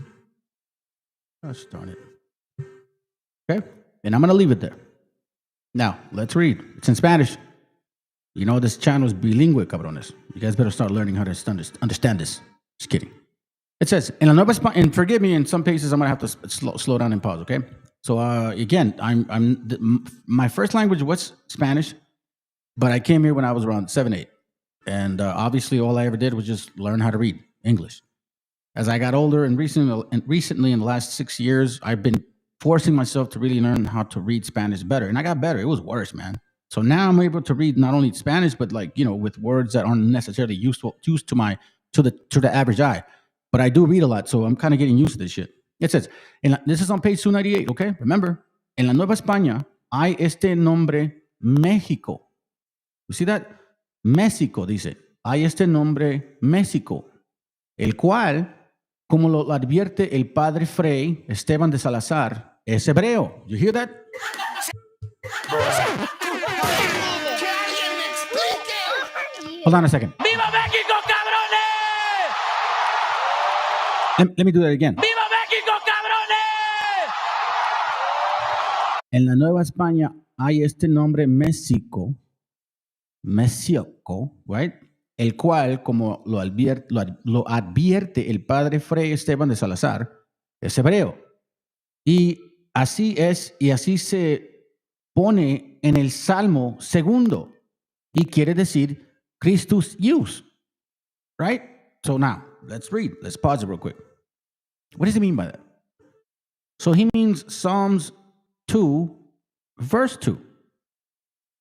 Gosh darn it. Okay, and I'm gonna leave it there. Now let's read. It's in Spanish. You know this channel is bilingüe, cabrones. You guys better start learning how to understand this. Just kidding. It says, en la nueva España, and forgive me, in some cases I'm gonna have to slow down and pause, okay? So again, my first language was Spanish, but I came here when I was around 7, 8. And obviously all I ever did was just learn how to read English. As I got older and recently in the last 6 years, I've been forcing myself to really learn how to read Spanish better. And I got better. It was worse, man. So now I'm able to read not only Spanish, but with words that aren't necessarily used to to the average eye. But I do read a lot, so I'm kind of getting used to this shit. It says, this is on page 298, okay? Remember, en la Nueva España hay este nombre México. You see that? México, dice. Hay este nombre México, el cual, como lo advierte el padre Fray Esteban de Salazar, es hebreo. You hear that? Hold on a second. ¡Viva México, cabrones! Let me do that again. ¡Viva México, cabrones! En la Nueva España hay este nombre México, right? El cual, como lo advierte el padre Fray Esteban de Salazar, es hebreo. Y así es, y así se pone en el Salmo segundo. Y quiere decir Christus Ius, right? So now, let's read. Let's pause it real quick. What does he mean by that? So he means Psalms 2, verse 2.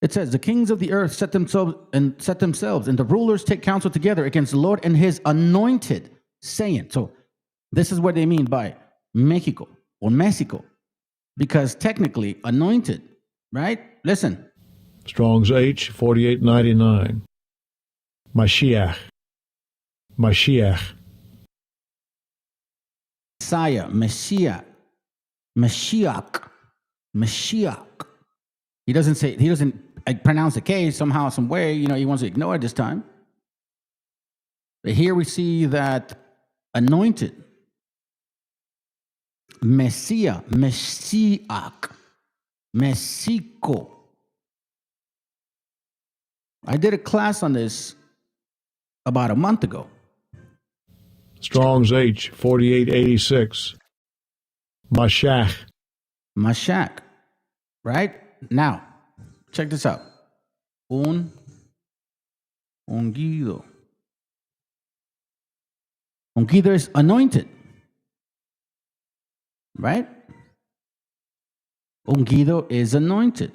It says, the kings of the earth set themselves, and the rulers take counsel together against the Lord and his anointed, saying. So this is what they mean by Mexico or Mexico, because technically anointed, right? Listen. Strong's H 4899. Mashiach. Mashiach. Messiah, Messiah, Mashiach, Mashiach. He doesn't pronounce the K somehow, some way, he wants to ignore it this time. But here we see that anointed, Messiah, Meshiach, Mexico. I did a class on this about a month ago. Strong's H 4886. Mashach. Mashach. Right? Now, check this out. Ungido. Ungido is anointed. Right? Ungido is anointed.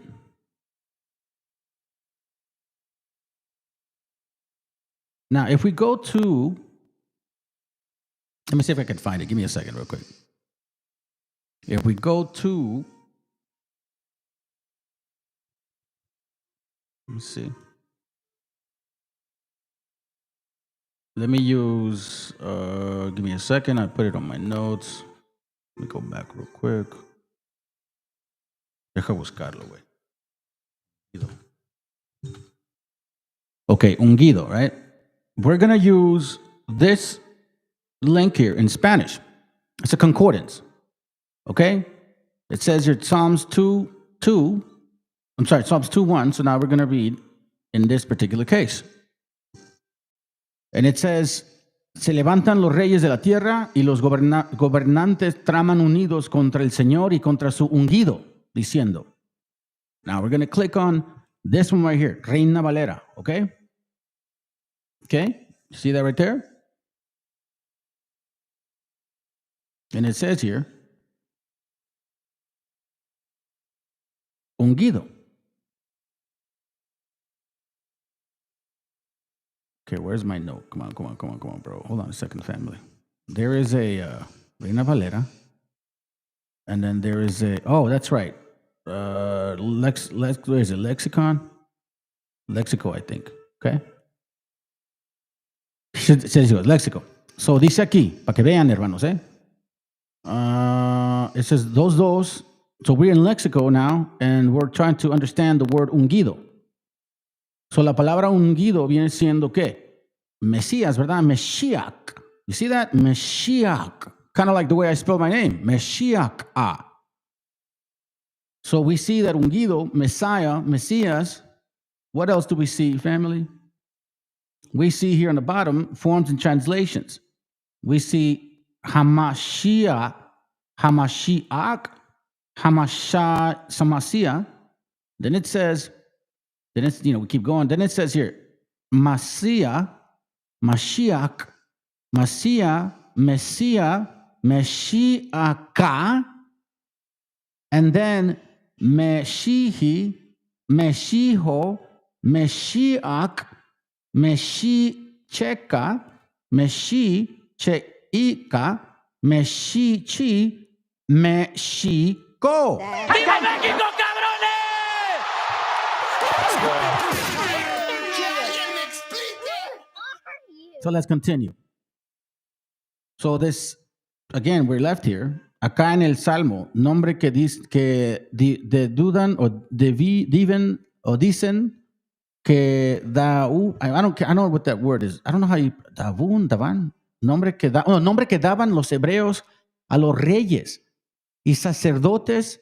Now, if we go to, let me see if I can find it. Give me a second real quick. If we go to, let me see. Let me use, give me a second. I put it on my notes. Let me go back real quick. Deja buscarlo, güey. Okay, ungido, right? We're going to use this link here in Spanish. It's a concordance. Okay? It says here Psalms 2:1. So now we're going to read in this particular case. And it says, se levantan los reyes de la tierra y los gobernantes traman unidos contra el Señor y contra su ungido, diciendo. Now we're going to click on this one right here, Reina Valera, okay? Okay, see that right there? And it says here, ungido. Okay, where's my note? Come on, bro. Hold on a second, family. There is a Reina Valera. And then there is a, oh, that's right. Where is it? Lexicon? Lexico, I think. Okay. It says Lexico. So dice aquí, para que vean, hermanos, it says those. So we're in Lexico now, and we're trying to understand the word ungido. So la palabra ungido viene siendo ¿qué? Mesías, ¿verdad? Meshiach. You see that? Meshiach. Kind of like the way I spell my name. Meshiach. So we see that ungido, Messiah, Messias. What else do we see, family? We see here on the bottom forms and translations. We see Hamashiach, Samasiah. Then it says, we keep going. Then it says here, Messiah, Mashiach, Messiah, Meshiacha, and then Meshihi, Meshiho, Meshiach, MESHIACHA, MESHIACHA, MESHICHI, MEXICO. ¡Viva México, cabrones! So let's continue. So this, again, we're left here. Acá en el Salmo, nombre que dice que dudan o dicen que I don't know what that word is. I don't know how you daban, nombre que daban los hebreos a los reyes y sacerdotes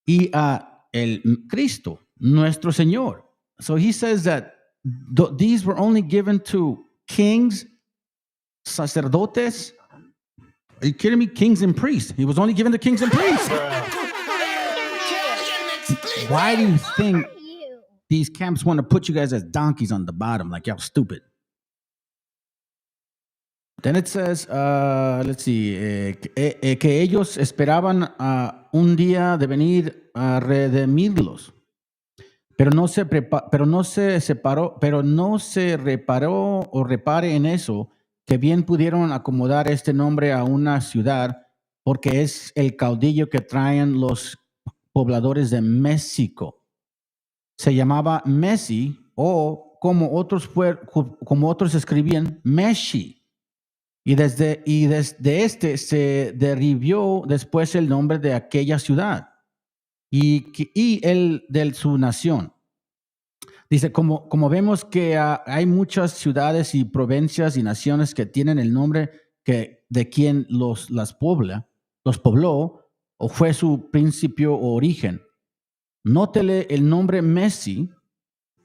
y a el Cristo, nuestro Señor. So he says that these were only given to kings, sacerdotes. Are you kidding me? Kings and priests. He was only given to kings and priests. Why do you think these camps want to put you guys as donkeys on the bottom? Like y'all stupid. Then it says, let's see, que ellos esperaban un día de venir a redimirlos. Pero no se reparó o repare en eso, que bien pudieron acomodar este nombre a una ciudad, porque es el caudillo que traen los pobladores de México. Se llamaba Messi, o como otros escribían, Meshi. Y desde este se derribó después el nombre de aquella ciudad y el de su nación. Dice, como vemos que hay muchas ciudades y provincias y naciones que tienen el nombre de quien los pobló o fue su principio o origen. Nótele el nombre Messi,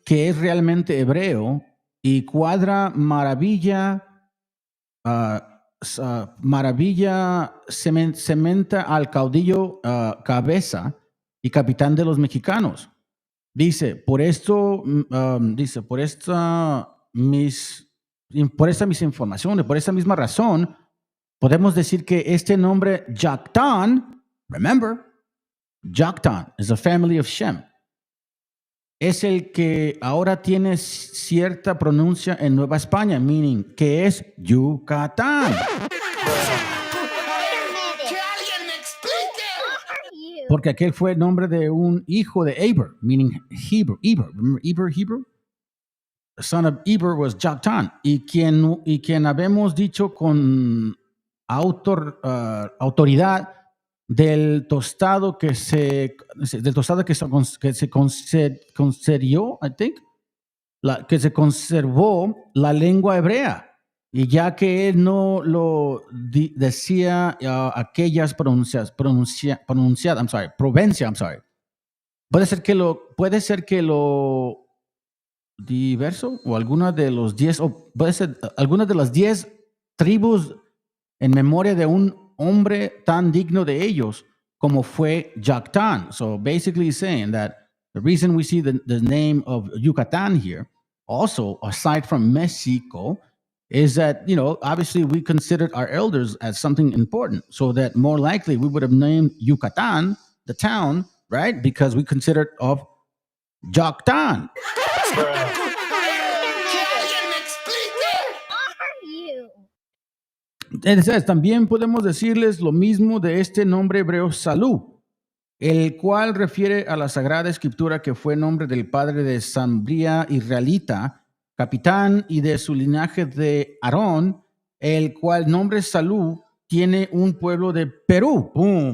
que es realmente hebreo, y cuadra maravilla cementa al caudillo cabeza y capitán de los mexicanos. Dice, por esta mis informaciones, por esta misma razón, podemos decir que este nombre Joktan, remember, Joktan is a family of Shem, es el que ahora tiene cierta pronuncia en Nueva España, meaning que es Yucatán. Porque aquel fue el nombre de un hijo de Eber, meaning Hebrew. Remember Hebrew? The son of Eber was Joktan. Y quien habemos dicho con autoridad del tostado que se concedió, I think, que se conservó la lengua hebrea. Y ya que él no lo decía aquellas provincias, puede ser que lo diverso o alguna de los 10, o puede ser alguna de las 10 tribus en memoria de un hombre tan digno de ellos como fue Joktan. So basically saying that the reason we see the name of Yucatan here, also aside from Mexico, is that, obviously we considered our elders as something important. So that more likely we would have named Yucatan, the town, right? Because we considered of Joktan. Entonces, también podemos decirles lo mismo de este nombre hebreo Salú, el cual refiere a la Sagrada Escritura que fue nombre del padre de Sambría israelita, capitán y de su linaje de Aarón, el cual nombre Salú tiene un pueblo de Perú. ¡Boom!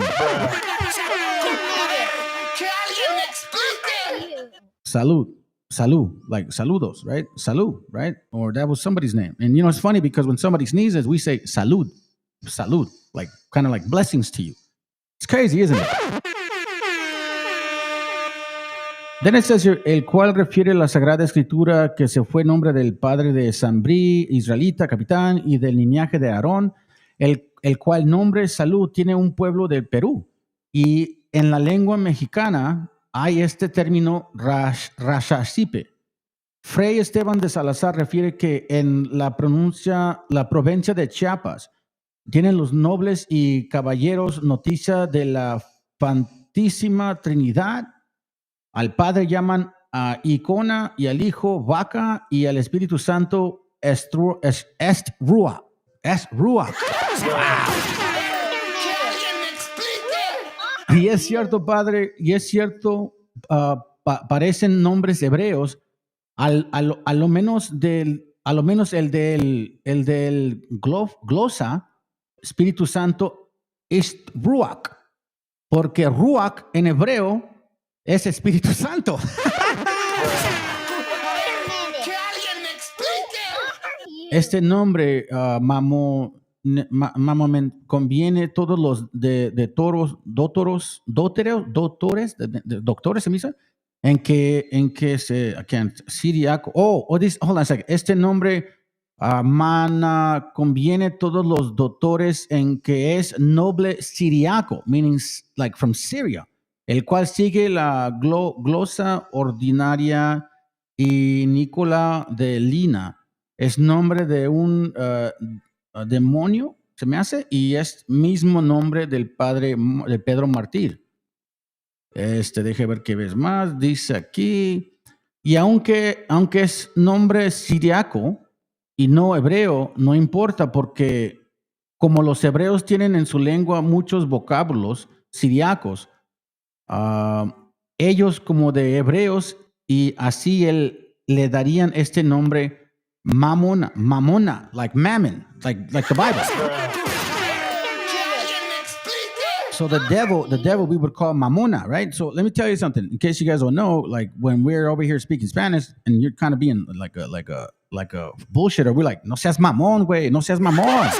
Salud, like saludos, right? Salud, right? Or that was somebody's name. And it's funny because when somebody sneezes, we say salud, like kind of like blessings to you. It's crazy, isn't it? Then it says here, el cual refiere a la Sagrada Escritura que se fue nombre del padre de Sambrí, israelita, capitán, y del linaje de Aarón, el cual nombre Salud tiene un pueblo del Perú. Y en la lengua mexicana hay este término Rashacipe. Fray Esteban de Salazar refiere que en la provincia de Chiapas tienen los nobles y caballeros noticia de la Santísima Trinidad. Al Padre llaman a Icona y al Hijo Vaca y al Espíritu Santo Estrua. Es Ruach. Y es cierto, padre, y es cierto, parecen nombres hebreos, a lo menos el del glosa, Espíritu Santo, es Ruach, porque Ruach en hebreo es Espíritu Santo. Este nombre, conviene todos los de toros, doctores, doctores, ¿se me dice? En que se, siriaco, hold on a second. Este nombre, conviene todos los doctores en que es noble siriaco, meaning like from Syria, el cual sigue la glosa ordinaria y Nicola de Lina. Es nombre de un demonio, se me hace, y es mismo nombre del padre de Pedro Mártir. Deje ver qué ves más. Dice aquí, y aunque es nombre siriaco y no hebreo, no importa, porque como los hebreos tienen en su lengua muchos vocablos siriacos, ellos como de hebreos, y así le darían este nombre Mamona, like mammon, like the Bible. So the devil we would call Mamona, right? So let me tell you something, in case you guys don't know, like when we're over here speaking Spanish and you're kind of being like a bullshitter, we're like, no seas mamón, güey, no seas mamón.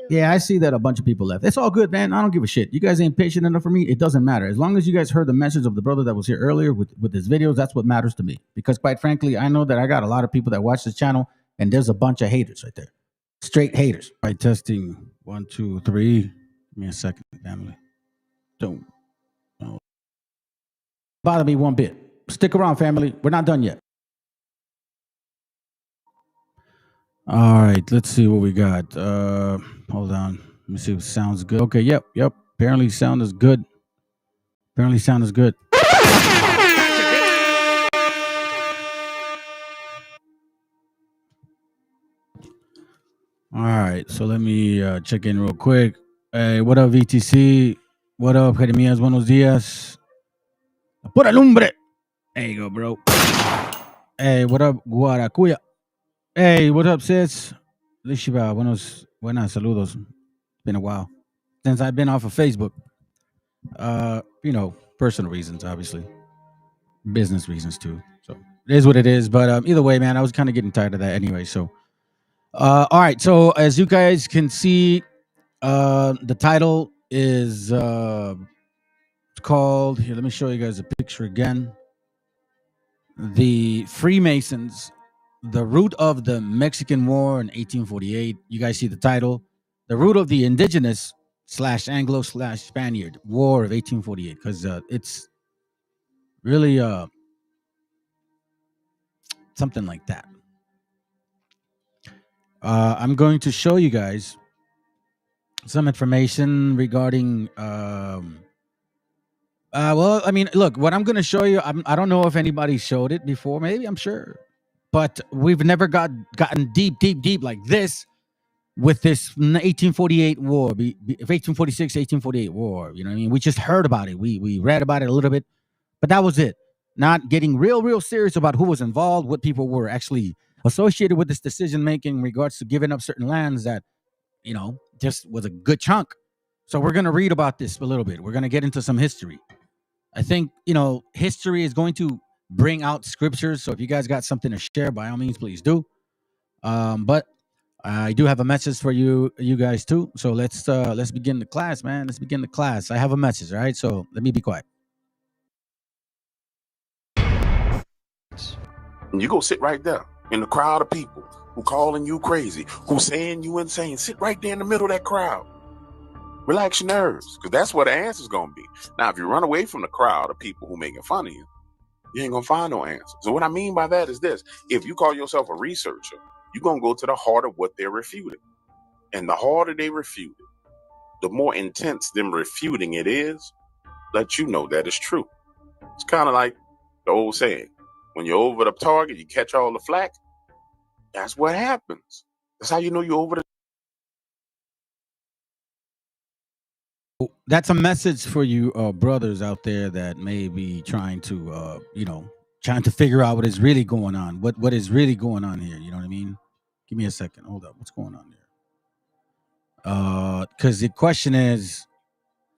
Yeah, I see that a bunch of people left. It's all good, man. I don't give a shit. You guys ain't patient enough for me. It doesn't matter. As long as you guys heard the message of the brother that was here earlier with his videos, that's what matters to me. Because quite frankly, I know that I got a lot of people that watch this channel, and there's a bunch of haters right there. Straight haters. All right, testing. 1, 2, 3. Give me a second, family. Don't bother me one bit. Stick around, family. We're not done yet. All right, let's see what we got. Hold on. Let me see if it sounds good. Okay, yep. Apparently sound is good. All right, so let me check in real quick. Hey, what up, VTC? What up, Jeremías? Buenos días. Pura lumbre. There you go, bro. Hey, what up, Guaracuya? Hey, what up, sis? Lishiba, buenas, saludos. Been a while since I've been off of Facebook. Personal reasons, obviously. Business reasons, too. So it is what it is. But either way, man, I was kind of getting tired of that anyway. So, all right. So as you guys can see, the title is called, here, let me show you guys a picture again. The Freemasons, the root of the Mexican War in 1848. You guys see the title. The root of the Indigenous / Anglo / Spaniard War of 1848. Because it's really something like that. I'm going to show you guys some information regarding well, I mean, look, what I'm going to show you, I don't know if anybody showed it before. Maybe, I'm sure. But we've never gotten deep like this with this 1848 war, 1846, 1848 war. You know what I mean? We just heard about it. We read about it a little bit, but that was it. Not getting real serious about who was involved, what people were actually associated with this decision making in regards to giving up certain lands that, just was a good chunk. So we're going to read about this a little bit. We're going to get into some history. I think, history is going to bring out scriptures. So if you guys got something to share, by all means, please do. But I do have a message for you guys too. So let's begin the class, man. Let's begin the class. I have a message, all right? So let me be quiet. You go sit right there in the crowd of people who calling you crazy, who saying you insane. Sit right there in the middle of that crowd. Relax your nerves, because that's where the answer's going to be. Now, if you run away from the crowd of people who making fun of you, you ain't going to find no answer. So what I mean by that is this. If you call yourself a researcher, you're going to go to the heart of what they're refuting. And the harder they refute it, the more intense them refuting it is, let you know that it's true. It's kind of like the old saying, when you're over the target, you catch all the flack. That's what happens. That's how you know you're over the. That's a message for you brothers out there that may be trying to trying to figure out what is really going on, what is really going on here. You know what I mean? Give me a second. Hold up. What's going on there? Because the question is,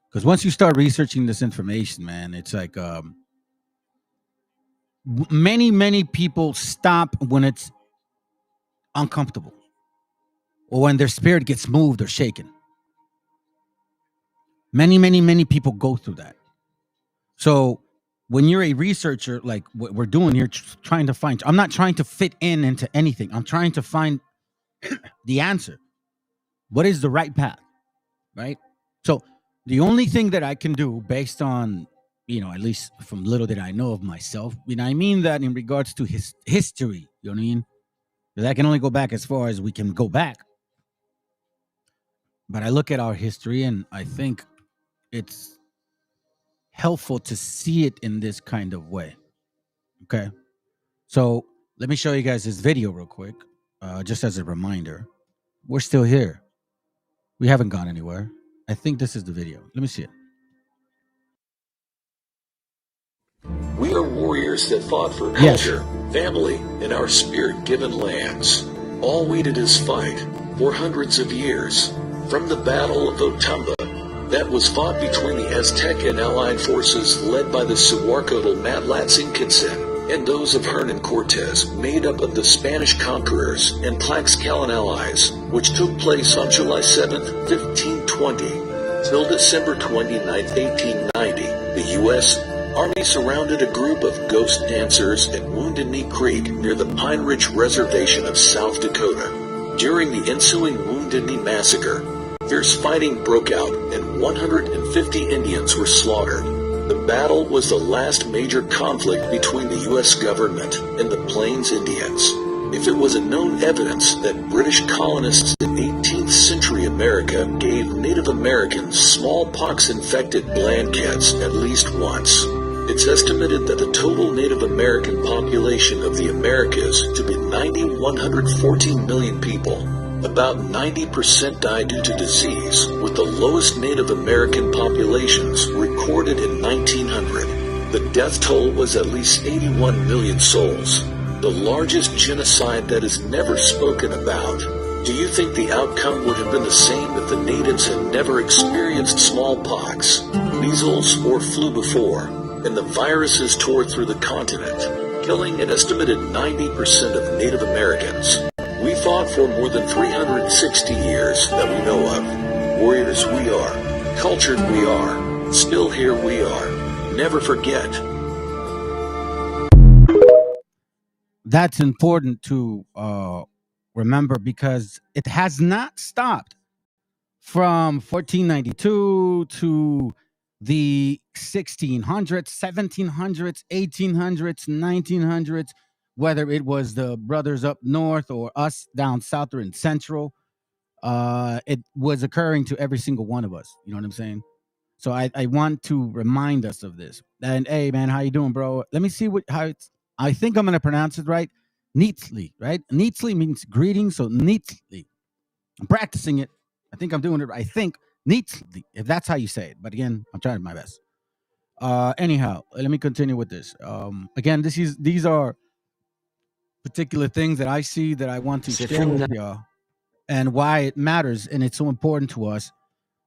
because once you start researching this information, man, it's like many people stop when it's uncomfortable or when their spirit gets moved or shaken. Many people go through that. So when you're a researcher, like what we're doing here, trying to find, I'm not trying to fit into anything. I'm trying to find the answer. What is the right path, right? So the only thing that I can do based on, at least from little that I know of myself, I mean that in regards to history, you know what I mean? Because I can only go back as far as we can go back. But I look at our history and I think it's helpful to see it in this kind of way. Okay. So let me show you guys this video real quick, just as a reminder. We're still here. We haven't gone anywhere. I think this is the video. Let me see it. We are warriors that fought for culture, family, and our spirit-given lands. All we did is fight for hundreds of years. From the Battle of Otumba, that was fought between the Aztec and Allied forces led by the Suwarcodal Matlatzin and those of Hernan Cortez, made up of the Spanish conquerors and Tlaxcalan allies, which took place on July 7, 1520, till December 29, 1890. The U.S. Army surrounded a group of ghost dancers at Wounded Knee Creek near the Pine Ridge Reservation of South Dakota. During the ensuing Wounded Knee Massacre, fierce fighting broke out and 150 Indians were slaughtered. The battle was the last major conflict between the U.S. government and the Plains Indians. If it was a known evidence that British colonists in 18th century America gave Native Americans smallpox-infected blankets at least once, it's estimated that the total Native American population of the Americas to be 114 million people. About 90% died due to disease, with the lowest Native American populations recorded in 1900. The death toll was at least 81 million souls, the largest genocide that is never spoken about. Do you think the outcome would have been the same if the natives had never experienced smallpox, measles, or flu before, and the viruses tore through the continent, killing an estimated 90% of Native Americans? We fought for more than 360 years that we know of. Warriors we are. Cultured we are. Still here we are. Never forget. That's important to remember because it has not stopped from 1492 to the 1600s, 1700s, 1800s, 1900s, whether it was the brothers up north or us down south or in central, it was occurring to every single one of us. You know what I'm saying? So I want to remind us of this. And hey, man, how you doing, bro? Let me see how it's. I think I'm going to pronounce it right. Neatly, right? Neatly means greeting. So neatly. I'm practicing it. I think I'm doing it right. I think neatly, if that's how you say it. But again, I'm trying my best. Anyhow, let me continue with this. Again, these are particular things that I see that I want to share with y'all and why it matters. And it's so important to us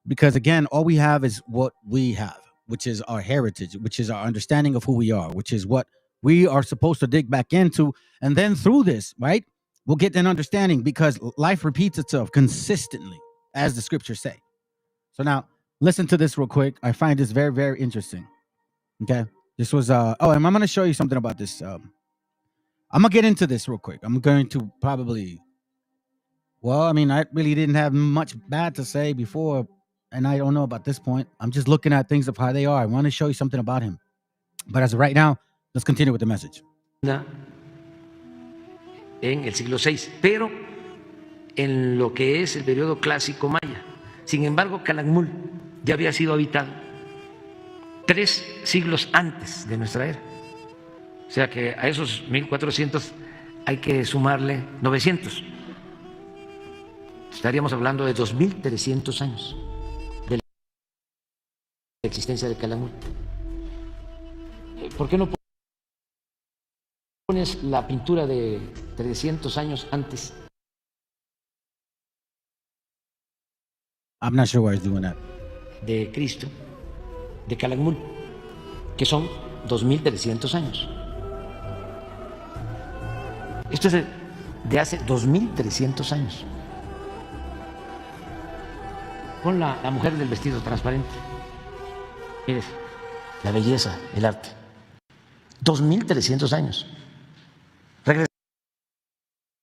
because, again, all we have is what we have, which is our heritage, which is our understanding of who we are, which is what we are supposed to dig back into. And then through this, right, we'll get an understanding because life repeats itself consistently, as the scriptures say. So now listen to this real quick. I find this very, very interesting. Okay. This was, and I'm going to show you something about this. I'm going to get into this real quick. I'm going to probably, I really didn't have much bad to say before, and I don't know about this point. I'm just looking at things of how they are. I want to show you something about him. But as of right now, let's continue with the message. En el siglo VI, pero en lo que es el periodo clásico maya. Sin embargo, Calakmul ya había sido habitado 3 siglos antes de nuestra era. O sea que a esos 1400 hay que sumarle 900. Estaríamos hablando de 2.300 años de la existencia de Calakmul. ¿Por qué no pones la pintura de 300 años antes? I'm not sure why he's doing that. De Cristo, de Calakmul, que son 2.300 años. Esto es de hace 2.300 años. Pon la mujer del vestido transparente. Mires, la belleza, el arte. 2.300 años.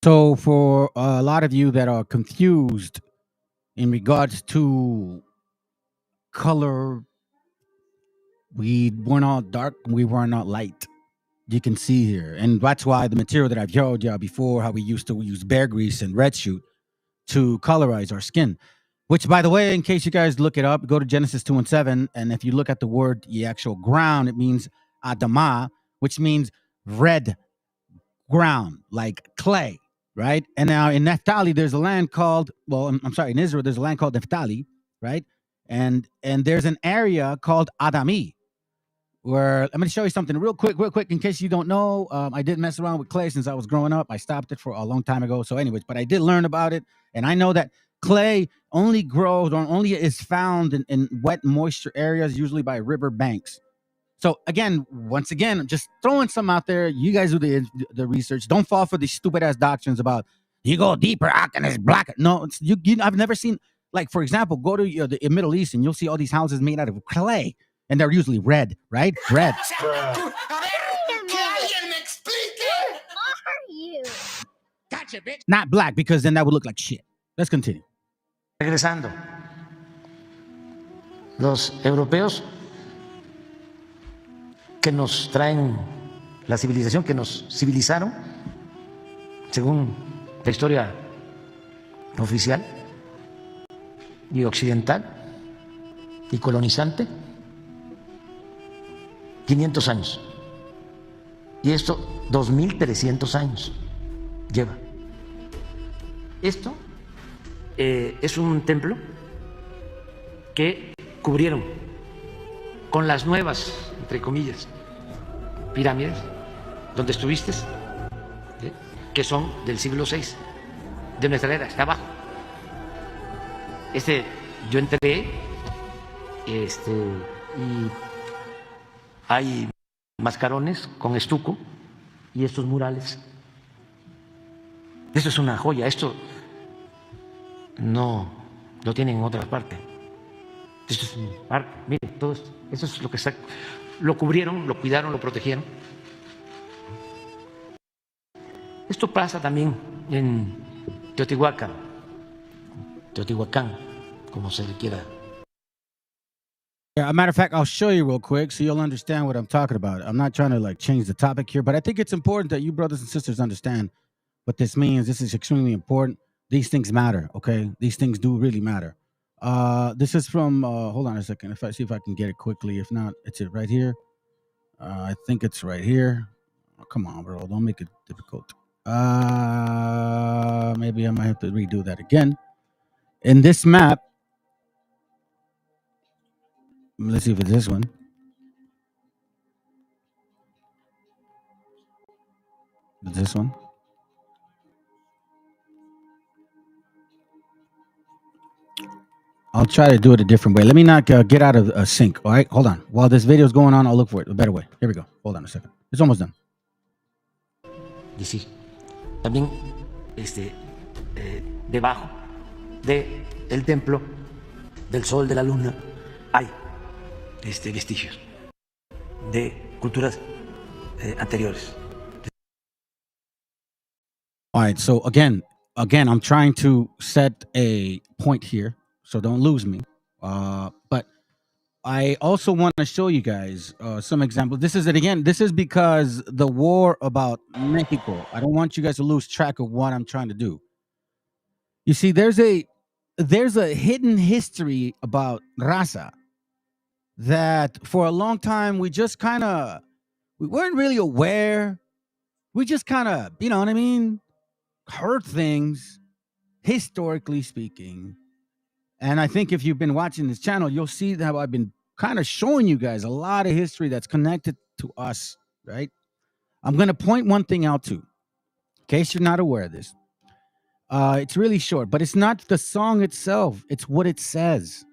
So for a lot of you that are confused in regards to color, we were not dark, we were not light. You can see here. And that's why the material that I've showed you before, how we used to use bear grease and red shoot to colorize our skin. Which, by the way, in case you guys look it up, go to Genesis 2:7, and if you look at the word, the actual ground, it means Adamah, which means red ground, like clay, right? And now in Naphtali, there's a land called, I'm sorry, in Israel, there's a land called Naphtali, right? And there's an area called Adami, where I'm going to show you something real quick, in case you don't know. I did mess around with clay since I was growing up. I stopped it for a long time ago. So anyways, but I did learn about it. And I know that clay only grows or only is found in wet, moisture areas, usually by river banks. So again, once again, just throwing some out there. You guys do the research. Don't fall for these stupid ass doctrines about you go deeper, and it's black. No, I've never seen, like, for example, go to the Middle East and you'll see all these houses made out of clay. And they're usually red, right? Red. Gotcha, bitch. Not black, because then that would look like shit. Let's continue. Regresando. Los europeos que nos traen la civilización, que nos civilizaron, según la historia oficial y occidental y colonizante, 500 años. Y esto 2.300 años lleva. Esto es un templo que cubrieron con las nuevas, entre comillas, pirámides, donde estuviste, que son del siglo VI, de nuestra era, está abajo. Yo entré, y hay mascarones con estuco y estos murales. Esto es una joya, esto no lo tienen en otra parte. Esto es un arte, miren, todo esto. Eso es lo que está. Lo cubrieron, lo cuidaron, lo protegieron. Esto pasa también en Teotihuacán, como se le quiera. Yeah, as a matter of fact, I'll show you real quick so you'll understand what I'm talking about. I'm not trying to like change the topic here, but I think it's important that you brothers and sisters understand what this means. This is extremely important. These things matter, okay? These things do really matter. This is from, hold on a second. If I see if I can get it quickly. If not, it's it right here. I think it's right here. Oh, come on, bro. Don't make it difficult. Maybe I might have to redo that again. In this map, let's see if it's this one. This one. I'll try to do it a different way. Let me not get out of sync. All right, hold on. While this video is going on, I'll look for it a better way. Here we go. Hold on a second. It's almost done. Decir, también debajo del templo del sol, de la luna, hay vestigios de culturas anteriores. All right, so again, I'm trying to set a point here, so don't lose me. But I also want to show you guys some examples. This is because the war about Mexico. I don't want you guys to lose track of what I'm trying to do. You see, there's a hidden history about raza that for a long time we just we weren't really aware. we just kind of, you know what I mean, heard things, historically speaking. And I think if you've been watching this channel, you'll see that I've been kind of showing you guys a lot of history that's connected to us, right? I'm going to point one thing out too, in case you're not aware of this. It's really short, but it's not the song itself. It's what it says.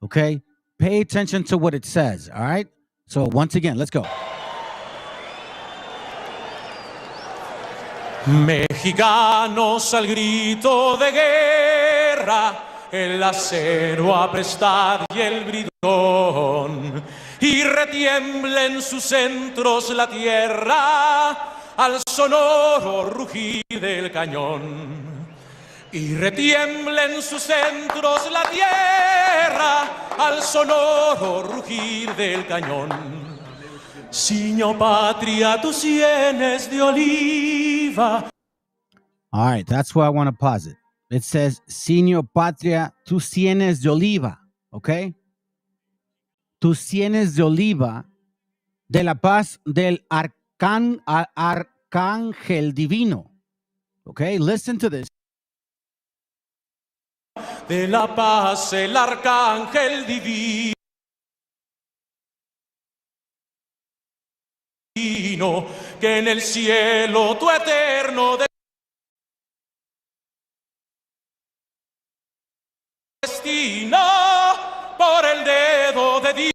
Okay? Pay attention to what it says, all right? So once again, let's go. Mexicanos al grito de guerra, el acero a prestar y el bridón, y retiembla en sus centros la tierra al sonoro rugir del cañón. Y retiembla en sus centros la tierra al sonoro rugir del cañón. Ciño patria, tus sienes de oliva. All right, that's where I want to pause it. It says, Ciño patria, tus sienes de oliva, okay? Tus sienes de oliva de la paz del arcángel divino. Okay, listen to this. De la paz el arcángel divino, que en el cielo tu eterno destino por el dedo de Dios.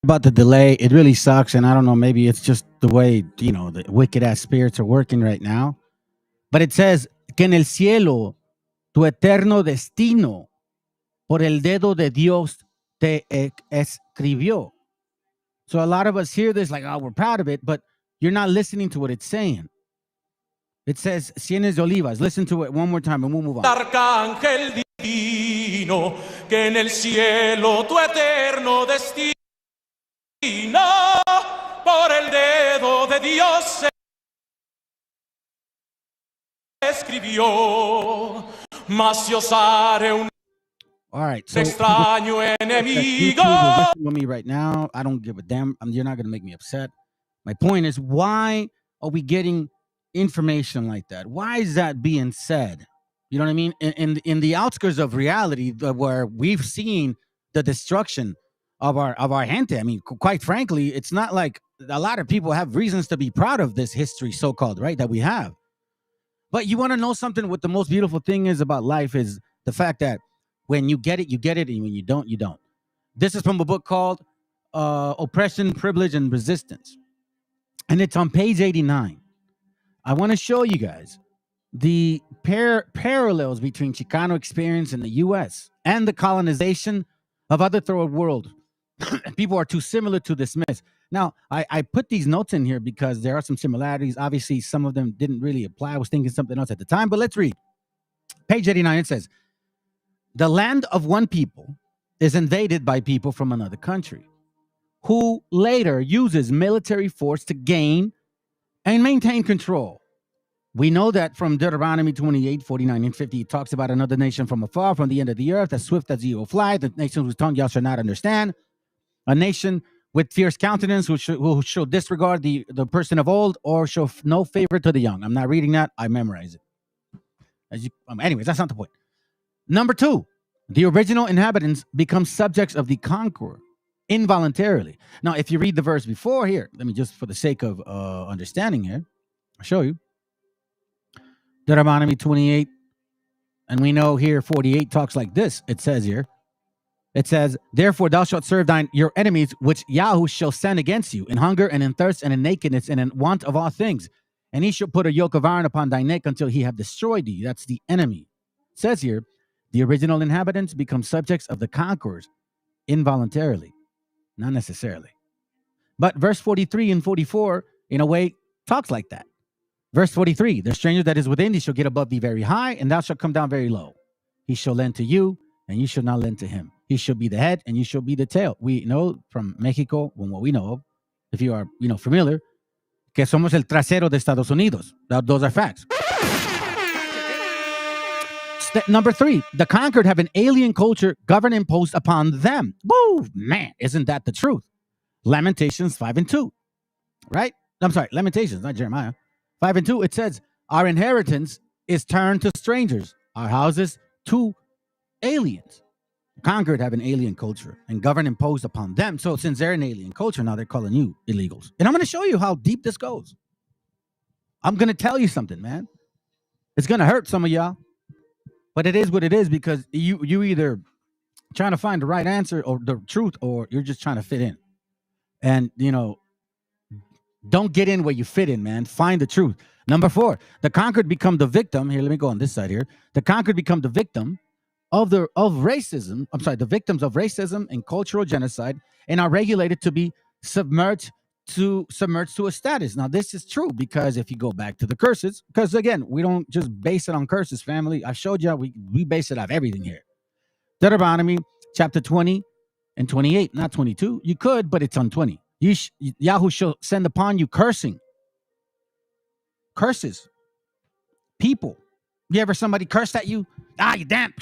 About the delay, it really sucks, and I don't know, maybe it's just the way, you know, the wicked ass spirits are working right now. But it says que en el cielo tu eterno destino por el dedo de Dios te escribió. So a lot of us hear this like, oh, we're proud of it, but you're not listening to what it's saying. It says sienes de olivas. Listen to it one more time and we'll move on. Arcángel divino, que en el cielo tu eterno destino por el dedo de Dios se escribió, mas si osare un all right, so extraño enemigo. Listen with me right now. I don't give a damn. You're not going to make me upset. My point is, why are we getting information like that? Why is that being said? You know what I mean? In the outskirts of reality, where we've seen the destruction of our gente. I mean, quite frankly, it's not like a lot of people have reasons to be proud of this history, so-called, right, that we have. But you want to know something? What the most beautiful thing is about life is the fact that when you get it, you get it, and when you don't, you don't. This is from a book called Oppression, Privilege, and Resistance. And it's on page 89. I want to show you guys the parallels between Chicano experience in the U.S. and the colonization of other third world. People are too similar to dismiss. Now, I put these notes in here because there are some similarities. Obviously, some of them didn't really apply. I was thinking something else at the time, but let's read. Page 89, it says, the land of one people is invaded by people from another country who later uses military force to gain and maintain control. We know that from Deuteronomy 28, 49, and 50, it talks about another nation from afar, from the end of the earth, as swift as the eagle fly, the nation whose tongue y'all shall not understand, a nation with fierce countenance who shall disregard the person of old or show no favor to the young. I'm not reading that. I memorize it. Anyways, that's not the point. Number 2, the original inhabitants become subjects of the conqueror involuntarily. Now, if you read the verse before here, let me just, for the sake of understanding here, I'll show you. Deuteronomy 28, and we know here 48 talks like this. It says here, it says, therefore thou shalt serve your enemies, which Yahweh shall send against you, in hunger and in thirst and in nakedness and in want of all things. And he shall put a yoke of iron upon thy neck until he have destroyed thee. That's the enemy. It says here, the original inhabitants become subjects of the conquerors involuntarily, not necessarily. But verse 43 and 44, in a way, talks like that. Verse 43, the stranger that is within thee shall get above thee very high, and thou shalt come down very low. He shall lend to you, and you shall not lend to him. He shall be the head, and you shall be the tail. We know from Mexico, from what we know of, if you are familiar, que somos el trasero de Estados Unidos. Those are facts. Number 3, the conquered have an alien culture governed imposed upon them. Woo, man, isn't that the truth? Lamentations 5:2, right? I'm sorry, Lamentations, not Jeremiah. 5:2, it says, our inheritance is turned to strangers, our houses to aliens. The conquered have an alien culture and govern imposed upon them. So since they're an alien culture, now they're calling you illegals. And I'm going to show you how deep this goes. I'm going to tell you something, man. It's going to hurt some of y'all, but it is what it is, because you either trying to find the right answer or the truth, or you're just trying to fit in. And, don't get in where you fit in, man. Find the truth. Number 4, the conquered become the victim. Here, let me go on this side here. The conquered become the victim of racism. I'm sorry, the victims of racism and cultural genocide, and are regulated to be submerged to a status. Now, this is true, because if you go back to the curses, because again, we don't just base it on curses, family. I showed you we base it off everything here. Deuteronomy chapter 20 and 28, not 22. You could, but it's on 20. Yahoo shall send upon you curses. People. You ever somebody cursed at you? You damn.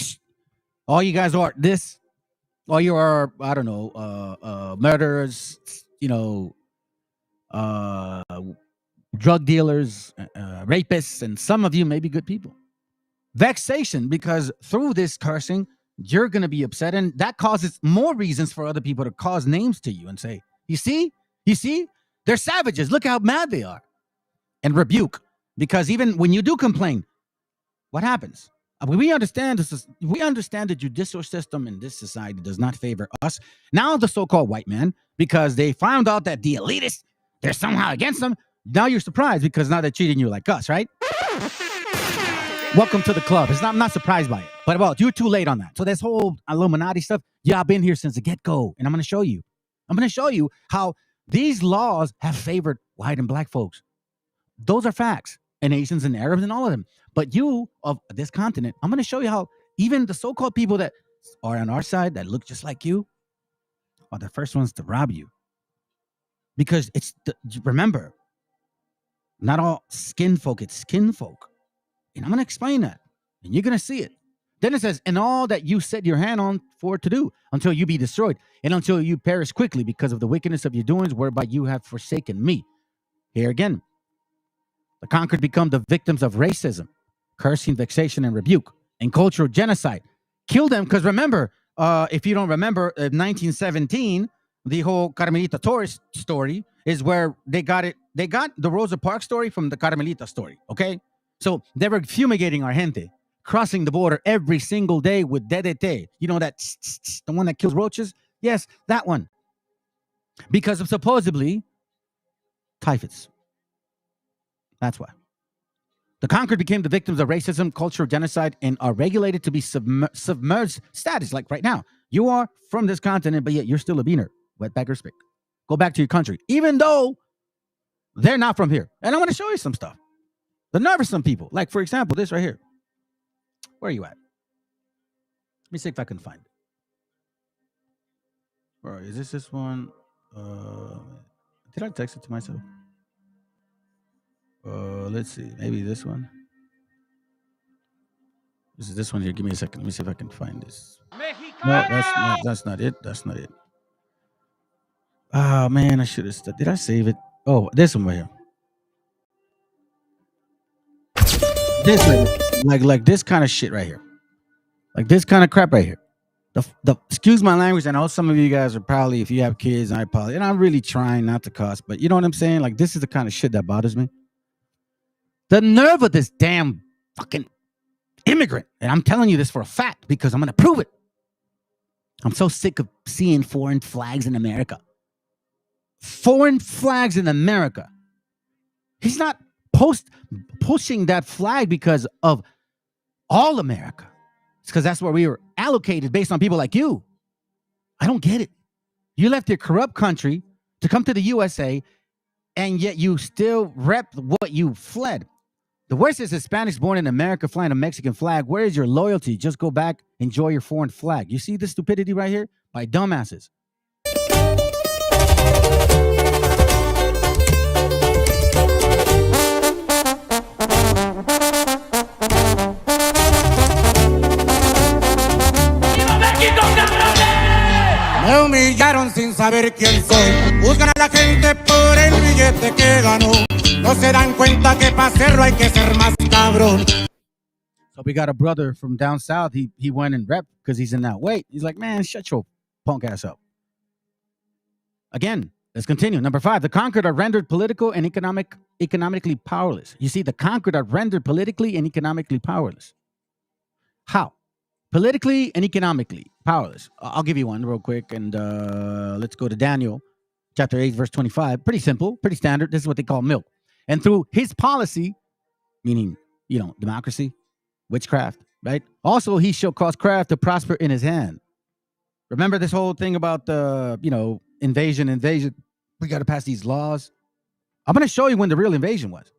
All you guys are this. All you are, I don't know, murderers, drug dealers, rapists, and some of you may be good people. Vexation, because through this cursing, you're going to be upset, and that causes more reasons for other people to cause names to you and say, you see, they're savages. Look how mad they are. And rebuke, because even when you do complain, what happens? We understand the judicial system in this society does not favor us. Now the so-called white man, because they found out that the elitists, they're somehow against them. Now you're surprised, because now they're treating you like us, right? Welcome to the club. I'm not surprised by it. But well, you're too late on that. So this whole Illuminati stuff, I've been here since the get-go, and I'm going to show you. I'm going to show you how these laws have favored white and black folks. Those are facts, and Asians and Arabs and all of them. But you of this continent, I'm going to show you how even the so-called people that are on our side that look just like you are the first ones to rob you. Because remember, not all skin folk, it's skin folk. And I'm going to explain that, and you're going to see it. Then it says, and all that you set your hand on for to do until you be destroyed, and until you perish quickly because of the wickedness of your doings, whereby you have forsaken me. Here again, the conquered become the victims of racism, cursing, vexation, and rebuke, and cultural genocide. Kill them, because remember, if you don't remember, 1917, the whole Carmelita Torres story is where they got it. They got the Rosa Parks story from the Carmelita story, okay? So they were fumigating our gente, crossing the border every single day with DDT. You know that, the one that kills roaches? Yes, that one. Because of supposedly typhus. That's why. The conquered became the victims of racism, cultural genocide, and are regulated to be submerged status. Like right now, you are from this continent, but yet you're still a beaner. Wetback or spick. Go back to your country, even though they're not from here. And I want to show you some stuff. The nerve of some people. Like, for example, this right here. Where are you at? Let me see if I can find it. All right, is this one? Did I text it to myself? Let's see. Maybe this one. This is this one here. Give me a second. Let me see if I can find this. No, that's not it. That's not it. Oh, man, I should have. Did I save it? Oh, this one right here. This like this kind of shit right here. Like this kind of crap right here. The excuse my language. I know some of you guys are probably, if you have kids, I apologize. And I'm really trying not to cuss, but you know what I'm saying? Like, this is the kind of shit that bothers me. The nerve of this damn fucking immigrant. And I'm telling you this for a fact because I'm going to prove it. I'm so sick of seeing foreign flags in America. Foreign flags in America. He's not pushing that flag because of all America. It's because that's where we were allocated based on people like you. I don't get it. You left your corrupt country to come to the USA, and yet you still rep what you fled. The worst is Hispanics born in America flying a Mexican flag. Where is your loyalty? Just go back, enjoy your foreign flag. You see this stupidity right here? By dumbasses. Me humillaron sin saber saber quién soy. Juzgan a la gente por el billete que ganó. No se dan cuenta que para hacerlo hay que ser más cabrón. So we got a brother from down south. He went and rep because he's in that weight. He's like, man, shut your punk ass up. Again, let's continue. Number 5, the conquered are rendered political and economically powerless. You see, the conquered are rendered politically and economically powerless. How? Politically and economically powerless. I'll give you one real quick, and let's go to Daniel chapter 8, verse 25. Pretty simple, pretty standard. This is what they call milk. And through his policy, meaning, democracy, witchcraft, right? Also, he shall cause craft to prosper in his hand. Remember this whole thing about the, invasion. We got to pass these laws. I'm going to show you when the real invasion was.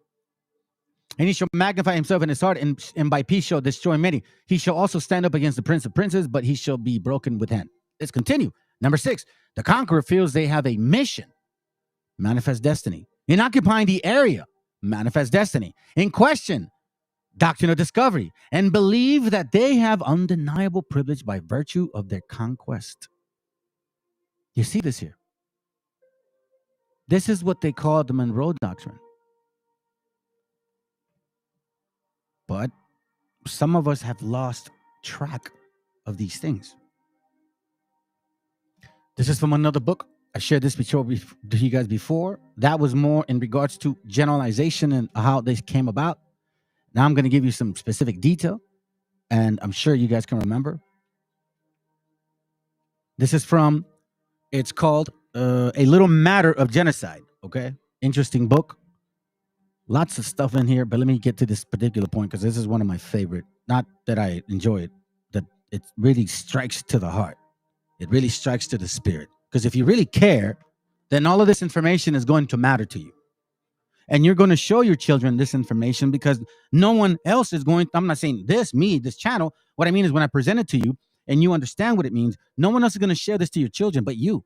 And he shall magnify himself in his heart, and by peace shall destroy many. He shall also stand up against the prince of princes, but he shall be broken with hand. Let's continue. Number 6, the conqueror feels they have a mission, manifest destiny. In occupying the area, manifest destiny. In question, doctrine of discovery, and believe that they have undeniable privilege by virtue of their conquest. You see this here. This is what they call the Monroe Doctrine. But some of us have lost track of these things. This is from another book. I shared this to you guys before. That was more in regards to generalization and how this came about. Now I'm going to give you some specific detail, and I'm sure you guys can remember. This is from, it's called A Little Matter of Genocide, okay? Interesting book. Lots of stuff in here, but let me get to this particular point because this is one of my favorite. Not that I enjoy it, that it really strikes to the heart. It really strikes to the spirit. Because if you really care, then all of this information is going to matter to you. And you're going to show your children this information because no one else is going, I'm not saying this channel. What I mean is when I present it to you and you understand what it means, no one else is going to share this to your children but you.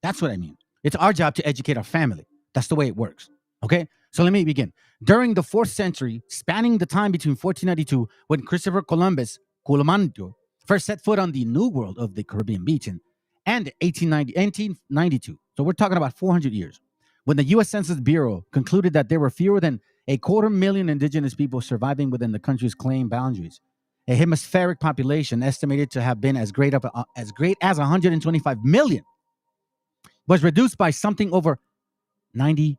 That's what I mean. It's our job to educate our family. That's the way it works. Okay? So let me begin. During the 4th century, spanning the time between 1492, when Christopher Columbus, Colomandio, first set foot on the New World of the Caribbean beach, and 1892. So we're talking about 400 years. When the U.S. Census Bureau concluded that there were fewer than 250,000 indigenous people surviving within the country's claimed boundaries, a hemispheric population estimated to have been as great as 125 million was reduced by something over 90%.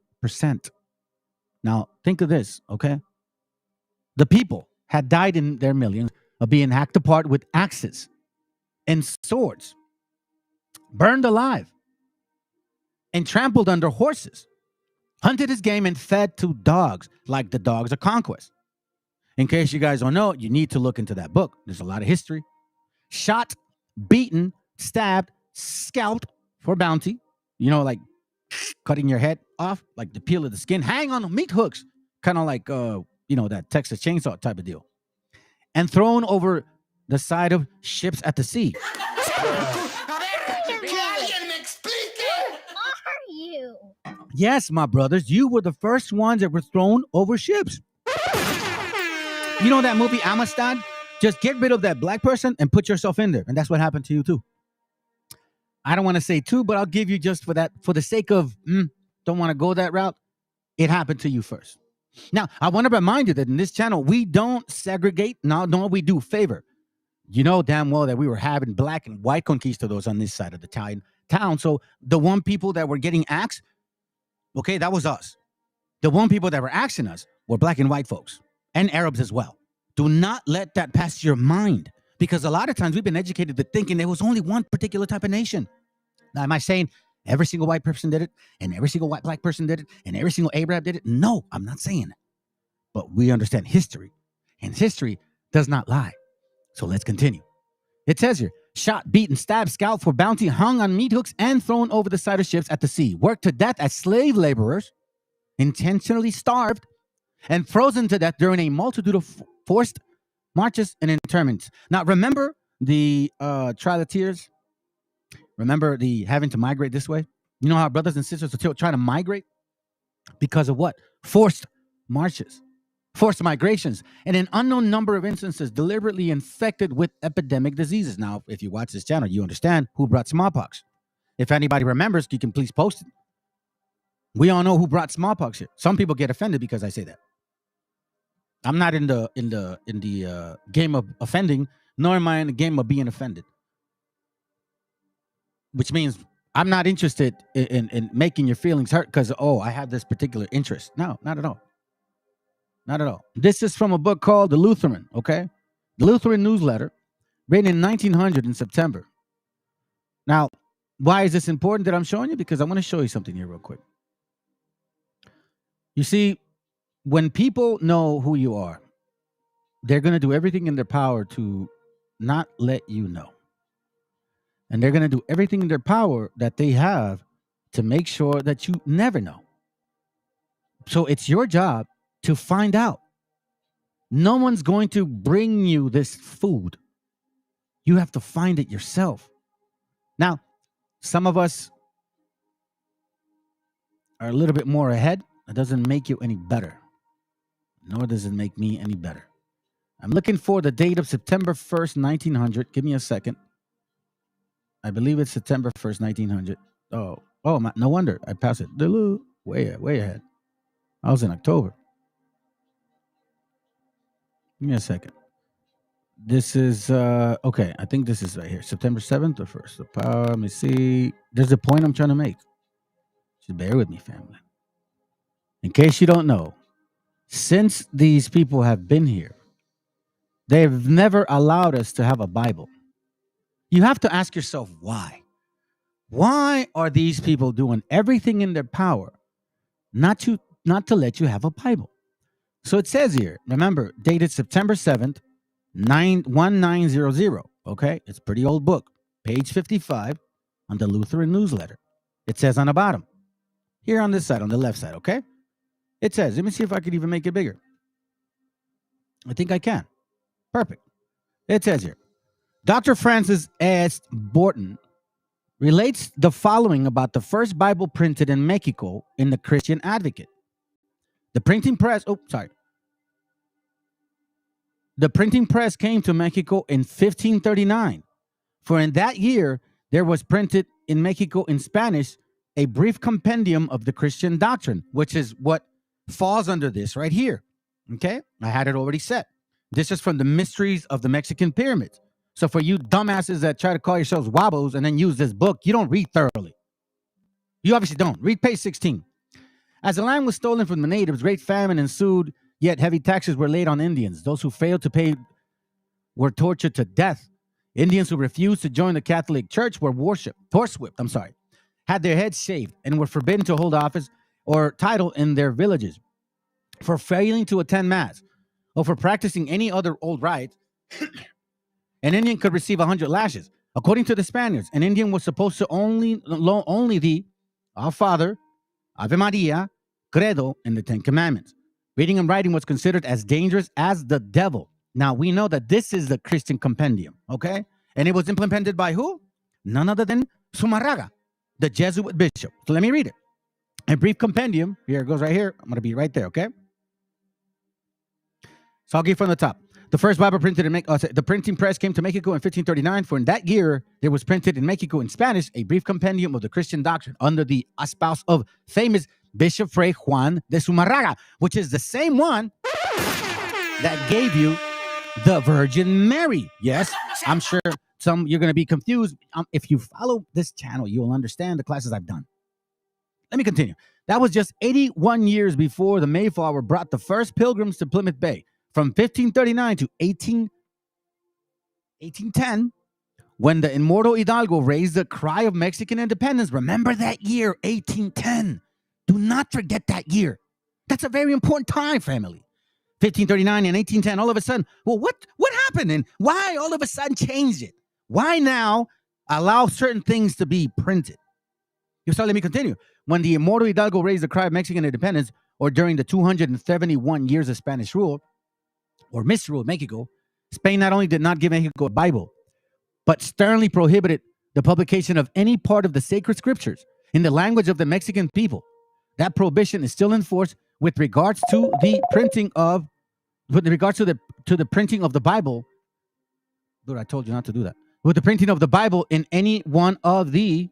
Now, think of this, okay? The people had died in their millions of being hacked apart with axes and swords, burned alive, and trampled under horses, hunted as game and fed to dogs like the dogs of conquest. In case you guys don't know, you need to look into that book. There's a lot of history. Shot, beaten, stabbed, scalped for bounty. Like cutting your head off, like the peel of the skin, hang on meat hooks, kind of like, that Texas chainsaw type of deal. And thrown over the side of ships at the sea. Yes, my brothers, you were the first ones that were thrown over ships. You know that movie Amistad? Just get rid of that black person and put yourself in there. And that's what happened to you too. I don't want to say too, but I'll give you just for that, for the sake of, don't want to go that route. It happened to you first. Now, I want to remind you that in this channel, we don't segregate. No, we do favor. You know damn well that we were having black and white conquistadors on this side of the town. So the one people that were getting axed, okay, that was us. The one people that were axing us were black and white folks and Arabs as well. Do not let that pass your mind, because a lot of times we've been educated to thinking there was only one particular type of nation. Now, am I saying every single white person did it and every single white black person did it and every single Arab did it? No, I'm not saying that. But we understand history, and history does not lie. So let's continue. It says here, shot, beaten, stabbed, scalped for bounty, hung on meat hooks, and thrown over the side of ships at the sea, worked to death as slave laborers, intentionally starved, and frozen to death during a multitude of forced marches and internments. Now, remember the Trail of Tears? Remember the having to migrate this way? You know how brothers and sisters are trying to migrate? Because of what? Forced marches, forced migrations, and an unknown number of instances deliberately infected with epidemic diseases. Now, if you watch this channel, you understand who brought smallpox. If anybody remembers, you can please post it. We all know who brought smallpox here. Some people get offended because I say that. I'm not in the game of offending, nor am I in the game of being offended. Which means I'm not interested in making your feelings hurt because, I have this particular interest. No, not at all. Not at all. This is from a book called The Lutheran, okay? The Lutheran Newsletter, written in 1900 in September. Now, why is this important that I'm showing you? Because I want to show you something here real quick. You see, when people know who you are, they're going to do everything in their power to not let you know. And they're going to do everything in their power that they have to make sure that you never know. So it's your job to find out. No one's going to bring you this food. You have to find it yourself. Now, some of us are a little bit more ahead. It doesn't make you any better, nor does it make me any better. I'm looking for the date of September 1st, 1900. Give me a second. I believe it's September 1st, 1900. No wonder I passed it. Way ahead. I was in October. Give me a second. This is, okay, I think this is right here. September 7th or 1st. The power, let me see. There's a point I'm trying to make. Just bear with me, family. In case you don't know, since these people have been here, they've never allowed us to have a Bible. You have to ask yourself why. Why are these people doing everything in their power not to let you have a Bible? So it says here, remember, dated September 7th, 1900. Okay, it's a pretty old book. Page 55 on the Lutheran Newsletter. It says on the bottom, here on this side, on the left side, okay? It says, let me see if I could even make it bigger. I think I can. Perfect. It says here, Dr. Francis S. Borton relates the following about the first Bible printed in Mexico in the Christian Advocate. The printing press came to Mexico in 1539. For in that year, there was printed in Mexico in Spanish a brief compendium of the Christian doctrine, which is what falls under this right here. Okay? I had it already set. This is from the Mysteries of the Mexican Pyramids. So for you dumbasses that try to call yourselves wabos and then use this book, you don't read thoroughly. You obviously don't. Read page 16. As the land was stolen from the natives, great famine ensued, yet heavy taxes were laid on Indians. Those who failed to pay were tortured to death. Indians who refused to join the Catholic Church were horsewhipped, had their heads shaved, and were forbidden to hold office or title in their villages. For failing to attend Mass or for practicing any other old rites, an Indian could receive 100 lashes. According to the Spaniards, an Indian was supposed to only the Our Father, Ave Maria, Credo, and the Ten Commandments. Reading and writing was considered as dangerous as the devil. Now, we know that this is the Christian compendium, okay? And it was implemented by who? None other than Zumarraga, the Jesuit bishop. So let me read it. A brief compendium. Here it goes right here. I'm going to be right there, okay? So I'll give from the top. The first Bible printed in Mexico, the printing press came to Mexico in 1539. For in that year, there was printed in Mexico in Spanish a brief compendium of the Christian doctrine under the espouse of famous Bishop Fray Juan de Zumarraga, which is the same one that gave you the Virgin Mary. Yes, I'm sure you're going to be confused. If you follow this channel, you will understand the classes I've done. Let me continue. That was just 81 years before the Mayflower brought the first pilgrims to Plymouth Bay. From 1539 to 1810, when the immortal Hidalgo raised the cry of Mexican independence. Remember that year, 1810. Do not forget that year. That's a very important time, family. 1539 and 1810, all of a sudden, well, what happened and why all of a sudden change it? Why now allow certain things to be printed? So let me continue. When the immortal Hidalgo raised the cry of Mexican independence, or during the 271 years of Spanish rule, or misrule Mexico, Spain not only did not give Mexico a Bible, but sternly prohibited the publication of any part of the sacred scriptures in the language of the Mexican people. That prohibition is still in force with regards to the printing of the printing of the Bible. Dude, I told you not to do that. With the printing of the Bible in any one of the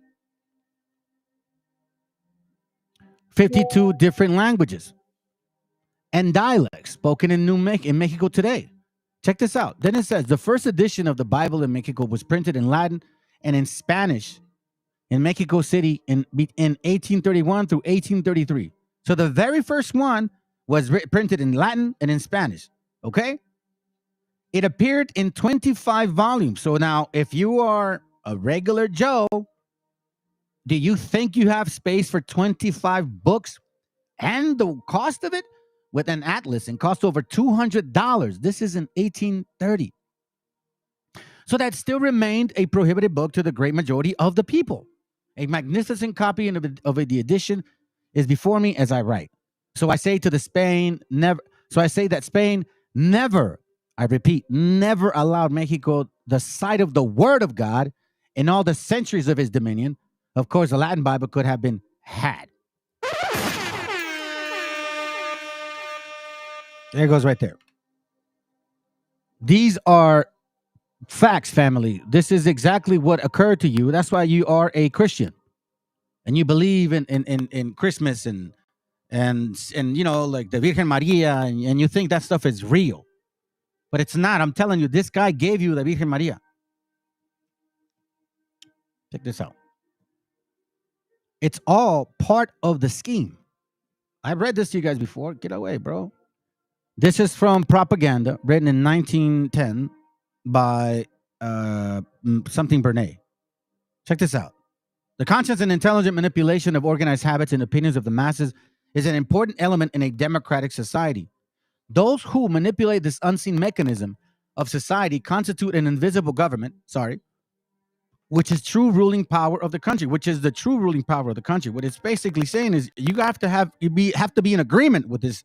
52 different languages and dialects spoken in Mexico today. Check this out. Then it says the first edition of the Bible in Mexico was printed in Latin and in Spanish in Mexico City in 1831 through 1833. So the very first one was printed in Latin and in Spanish. Okay? It appeared in 25 volumes. So now, if you are a regular Joe, do you think you have space for 25 books and the cost of it with an atlas and cost over $200? This is in 1830. So that still remained a prohibited book to the great majority of the people. A magnificent copy of the edition is before me as I write. So I say that Spain never, I repeat, never allowed Mexico the sight of the word of God in all the centuries of his dominion. Of course, the Latin Bible could have been had. There it goes right there. These are facts, family. This is exactly what occurred to you. That's why you are a Christian. And you believe in Christmas and you know, like the Virgen Maria, and you think that stuff is real. But it's not. I'm telling you, this guy gave you the Virgen Maria. Check this out. It's all part of the scheme. I've read this to you guys before. Get away, bro. This is from Propaganda, written in 1910 by something Bernay. Check this out. The conscious and intelligent manipulation of organized habits and opinions of the masses is an important element in a democratic society. Those who manipulate this unseen mechanism of society constitute an invisible government, which is true ruling power of the country, which is the true ruling power of the country. What it's basically saying is you have to be in agreement with this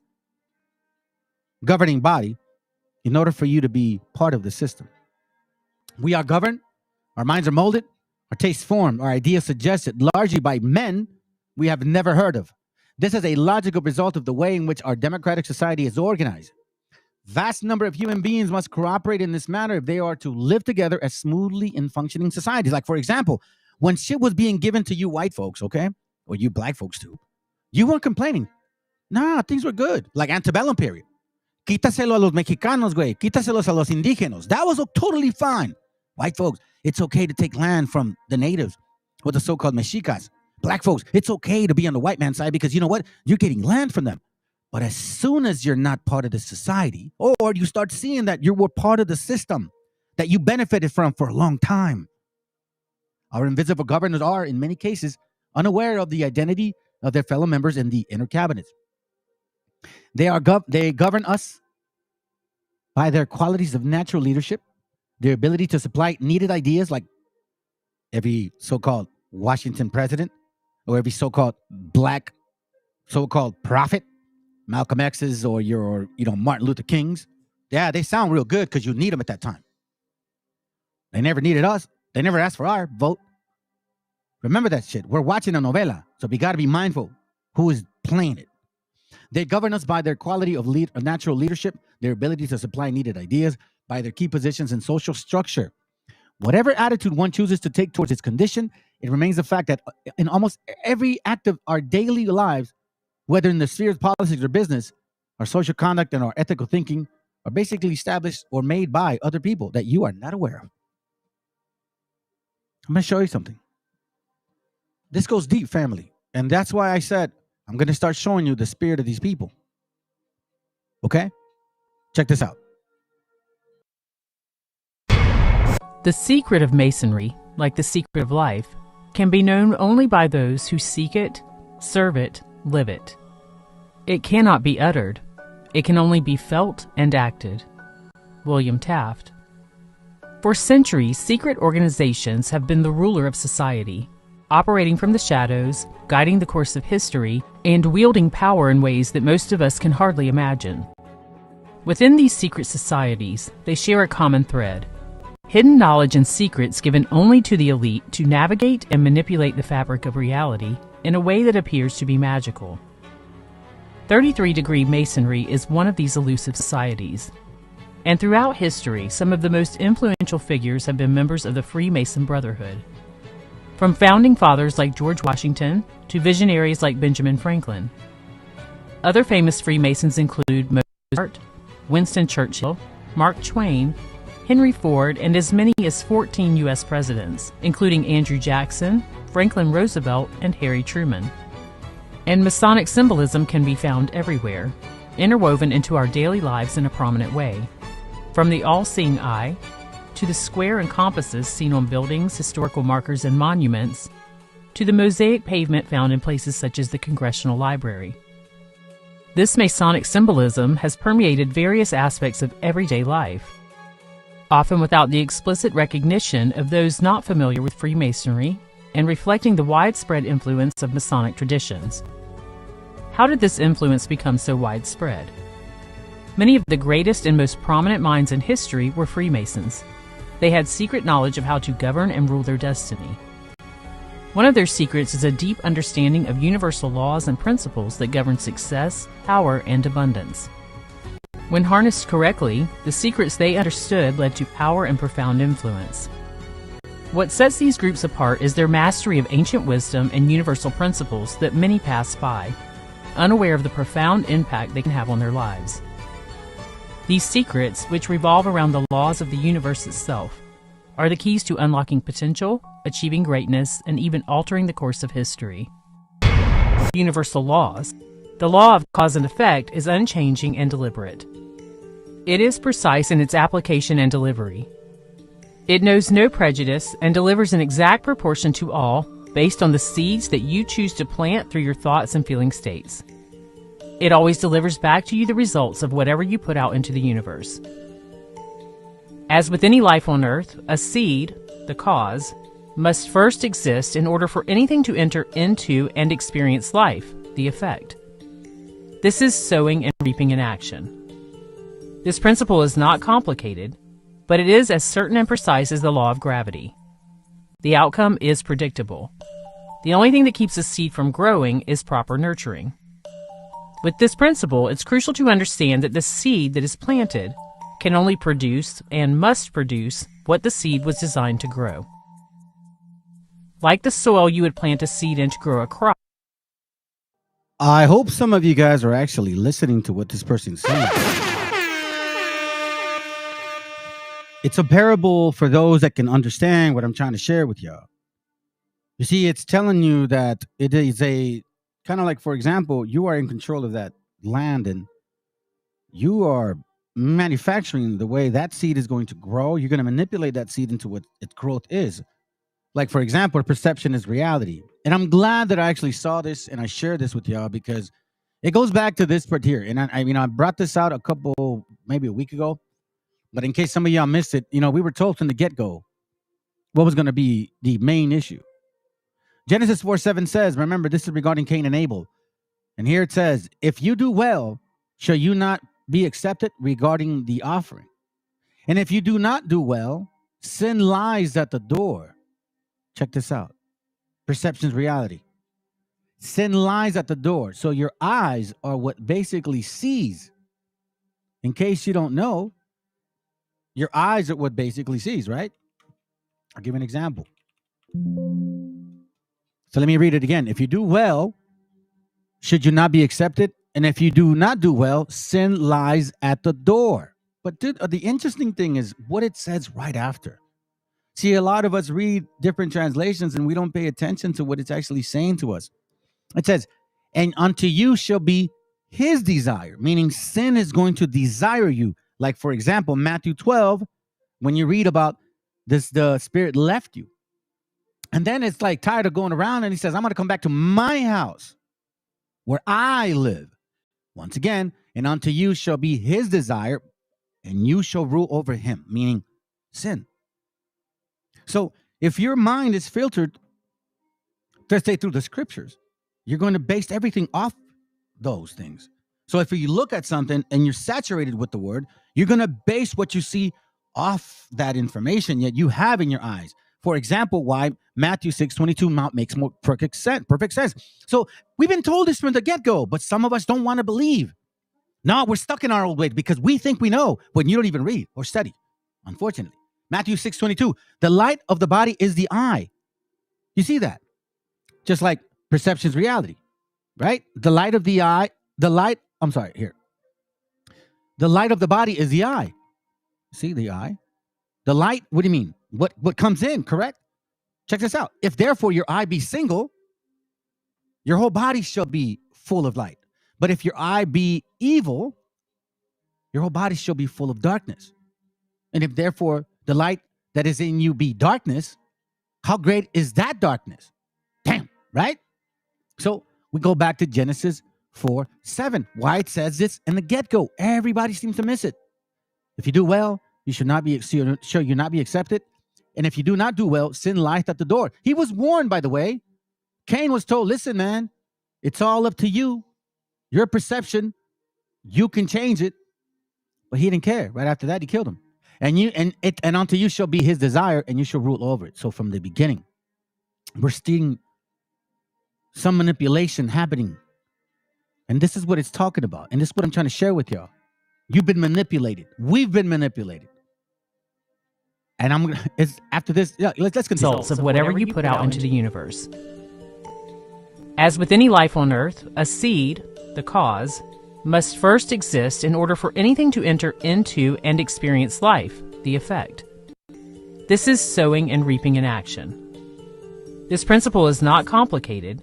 governing body in order for you to be part of the system. We are governed, our minds are molded, our tastes formed, our ideas suggested largely by men we have never heard of. This is a logical result of the way in which our democratic society is organized. Vast number of human beings must cooperate in this manner if they are to live together as smoothly in functioning societies. Like, for example, when shit was being given to you white folks, okay, or you black folks too, you weren't complaining. Nah, things were good. Like antebellum period. Quítaselo a los mexicanos, güey. Quítaselos a los indígenas. That was totally fine. White folks, it's okay to take land from the natives or the so-called mexicas. Black folks, it's okay to be on the white man's side because you know what? You're getting land from them. But as soon as you're not part of the society, or you start seeing that you were part of the system that you benefited from for a long time, our invisible governors are, in many cases, unaware of the identity of their fellow members in the inner cabinets. They govern us by their qualities of natural leadership, their ability to supply needed ideas, like every so-called Washington president, or every so-called black so-called prophet, Malcolm X's or your, Martin Luther King's. Yeah, they sound real good because you need them at that time. They never needed us. They never asked for our vote. Remember that shit. We're watching a novela, so we got to be mindful who is playing it. They govern us by their quality of natural leadership, their ability to supply needed ideas, by their key positions in social structure. Whatever attitude one chooses to take towards its condition, it remains the fact that in almost every act of our daily lives, whether in the sphere of politics or business, our social conduct and our ethical thinking are basically established or made by other people that you are not aware of. I'm going to show you something. This goes deep, family. And that's why I said I'm going to start showing you the spirit of these people. Okay? Check this out. The secret of Masonry, like the secret of life, can be known only by those who seek it, serve it, live it. It cannot be uttered. It can only be felt and acted. William Taft. For centuries, secret organizations have been the ruler of society, operating from the shadows, guiding the course of history, and wielding power in ways that most of us can hardly imagine. Within these secret societies, they share a common thread: hidden knowledge and secrets given only to the elite to navigate and manipulate the fabric of reality in a way that appears to be magical. 33-degree Masonry is one of these elusive societies. And throughout history, some of the most influential figures have been members of the Freemason Brotherhood. from founding fathers like George Washington to visionaries like Benjamin Franklin. Other famous Freemasons include Mozart, Winston Churchill, Mark Twain, Henry Ford, and as many as 14 U.S. presidents, including Andrew Jackson, Franklin Roosevelt, and Harry Truman. And Masonic symbolism can be found everywhere, interwoven into our daily lives in a prominent way, from the all-seeing eye to the square and compasses seen on buildings, historical markers, and monuments, to the mosaic pavement found in places such as the Congressional Library. This Masonic symbolism has permeated various aspects of everyday life, often without the explicit recognition of those not familiar with Freemasonry and reflecting the widespread influence of Masonic traditions. How did this influence become so widespread? Many of the greatest and most prominent minds in history were Freemasons. They had secret knowledge of how to govern and rule their destiny. One of their secrets is a deep understanding of universal laws and principles that govern success, power, and abundance. When harnessed correctly, the secrets they understood led to power and profound influence. What sets these groups apart is their mastery of ancient wisdom and universal principles that many pass by, unaware of the profound impact they can have on their lives. These secrets, which revolve around the laws of the universe itself, are the keys to unlocking potential, achieving greatness, and even altering the course of history. Universal laws. The law of cause and effect is unchanging and deliberate. It is precise in its application and delivery. It knows no prejudice and delivers an exact proportion to all based on the seeds that you choose to plant through your thoughts and feeling states. It always delivers back to you the results of whatever you put out into the universe. As with any life on Earth, a seed, the cause, must first exist in order for anything to enter into and experience life, the effect. This is sowing and reaping in action. This principle is not complicated, but it is as certain and precise as the law of gravity. The outcome is predictable. The only thing that keeps a seed from growing is proper nurturing. With this principle, it's crucial to understand that the seed that is planted can only produce and must produce what the seed was designed to grow. Like the soil you would plant a seed in to grow a crop. I hope some of you guys are actually listening to what this person's saying. It's a parable for those that can understand what I'm trying to share with y'all. You see, it's telling you that it is a kind of like, for example, you are in control of that land and you are manufacturing the way that seed is going to grow. You're going to manipulate that seed into what its growth is. Like, for example, perception is reality. And I'm glad that I actually saw this and I shared this with y'all because it goes back to this part here. And I brought this out maybe a week ago. But in case some of y'all missed it, we were told from the get-go what was going to be the main issue. Genesis 4:7 says, remember, this is regarding Cain and Abel. And here it says, if you do well, shall you not be accepted regarding the offering? And if you do not do well, sin lies at the door. Check this out. Perception's reality. Sin lies at the door. So your eyes are what basically sees. In case you don't know, your eyes are what basically sees, right? I'll give an example. So let me read it again. If you do well, should you not be accepted? And if you do not do well, sin lies at the door. But the interesting thing is what it says right after. See, a lot of us read different translations and we don't pay attention to what it's actually saying to us. It says, and unto you shall be his desire, meaning sin is going to desire you. Like, for example, Matthew 12, when you read about this, the spirit left you. And then it's like tired of going around and he says, I'm going to come back to my house where I live. Once again, and unto you shall be his desire and you shall rule over him, meaning sin. So if your mind is filtered, let's say through the scriptures, you're going to base everything off those things. So if you look at something and you're saturated with the word, you're going to base what you see off that information yet you have in your eyes. For example, why Matthew 6:22 makes more perfect sense. So we've been told this from the get-go, but some of us don't want to believe. No, we're stuck in our old ways because we think we know when you don't even read or study, unfortunately. Matthew 6:22, the light of the body is the eye. You see that? Just like perception's reality, right? The light of the eye, the light of the body is the eye. See the eye? The light, what do you mean? What comes in, correct? Check this out. If therefore your eye be single, your whole body shall be full of light. But if your eye be evil, your whole body shall be full of darkness. And if therefore the light that is in you be darkness, how great is that darkness? Damn, right? So we go back to Genesis 4:7. Why it says this in the get-go. Everybody seems to miss it. If you do well, you should not be sure you not be accepted. And if you do not do well, sin lieth at the door. He was warned, by the way. Cain was told, listen, man, it's all up to you. Your perception, you can change it. But he didn't care. Right after that, he killed him. And unto you shall be his desire, and you shall rule over it. So from the beginning, we're seeing some manipulation happening. And this is what it's talking about. And this is what I'm trying to share with y'all. You've been manipulated. We've been manipulated. And after this, let's continue. Results of whatever you put out into the universe. As with any life on Earth, a seed, the cause, must first exist in order for anything to enter into and experience life, the effect. This is sowing and reaping in action. This principle is not complicated,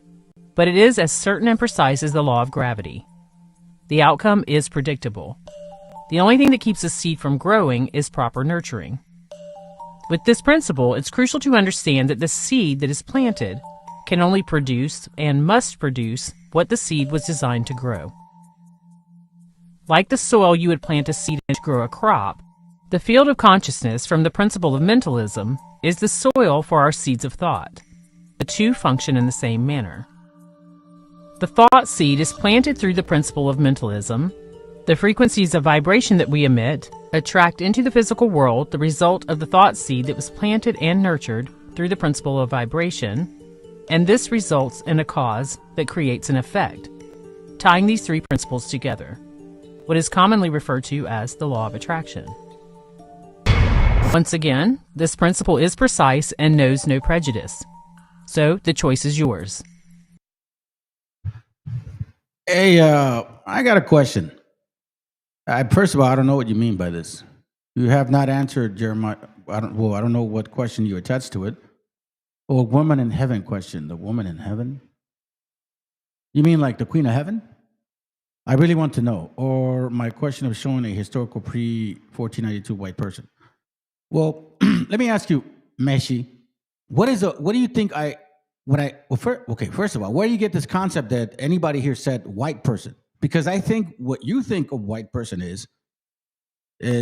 but it is as certain and precise as the law of gravity. The outcome is predictable. The only thing that keeps a seed from growing is proper nurturing. With this principle, it's crucial to understand that the seed that is planted can only produce and must produce what the seed was designed to grow. Like the soil you would plant a seed in to grow a crop, the field of consciousness from the principle of mentalism is the soil for our seeds of thought. The two function in the same manner. The thought seed is planted through the principle of mentalism. The frequencies of vibration that we emit attract into the physical world the result of the thought seed that was planted and nurtured through the principle of vibration, and this results in a cause that creates an effect, tying these three principles together, what is commonly referred to as the law of attraction. Once again, this principle is precise and knows no prejudice, so the choice is yours. Hey, I got a question. First of all, I don't know what you mean by this. You have not answered Jeremiah. I don't know what question you attached to it. Oh, woman in heaven question. The woman in heaven? You mean like the Queen of Heaven? I really want to know. Or my question of showing a historical pre-1492 white person. Well, let me ask you, Meshi, what do you think first of all, where do you get this concept that anybody here said white person? Because I think what you think a white person is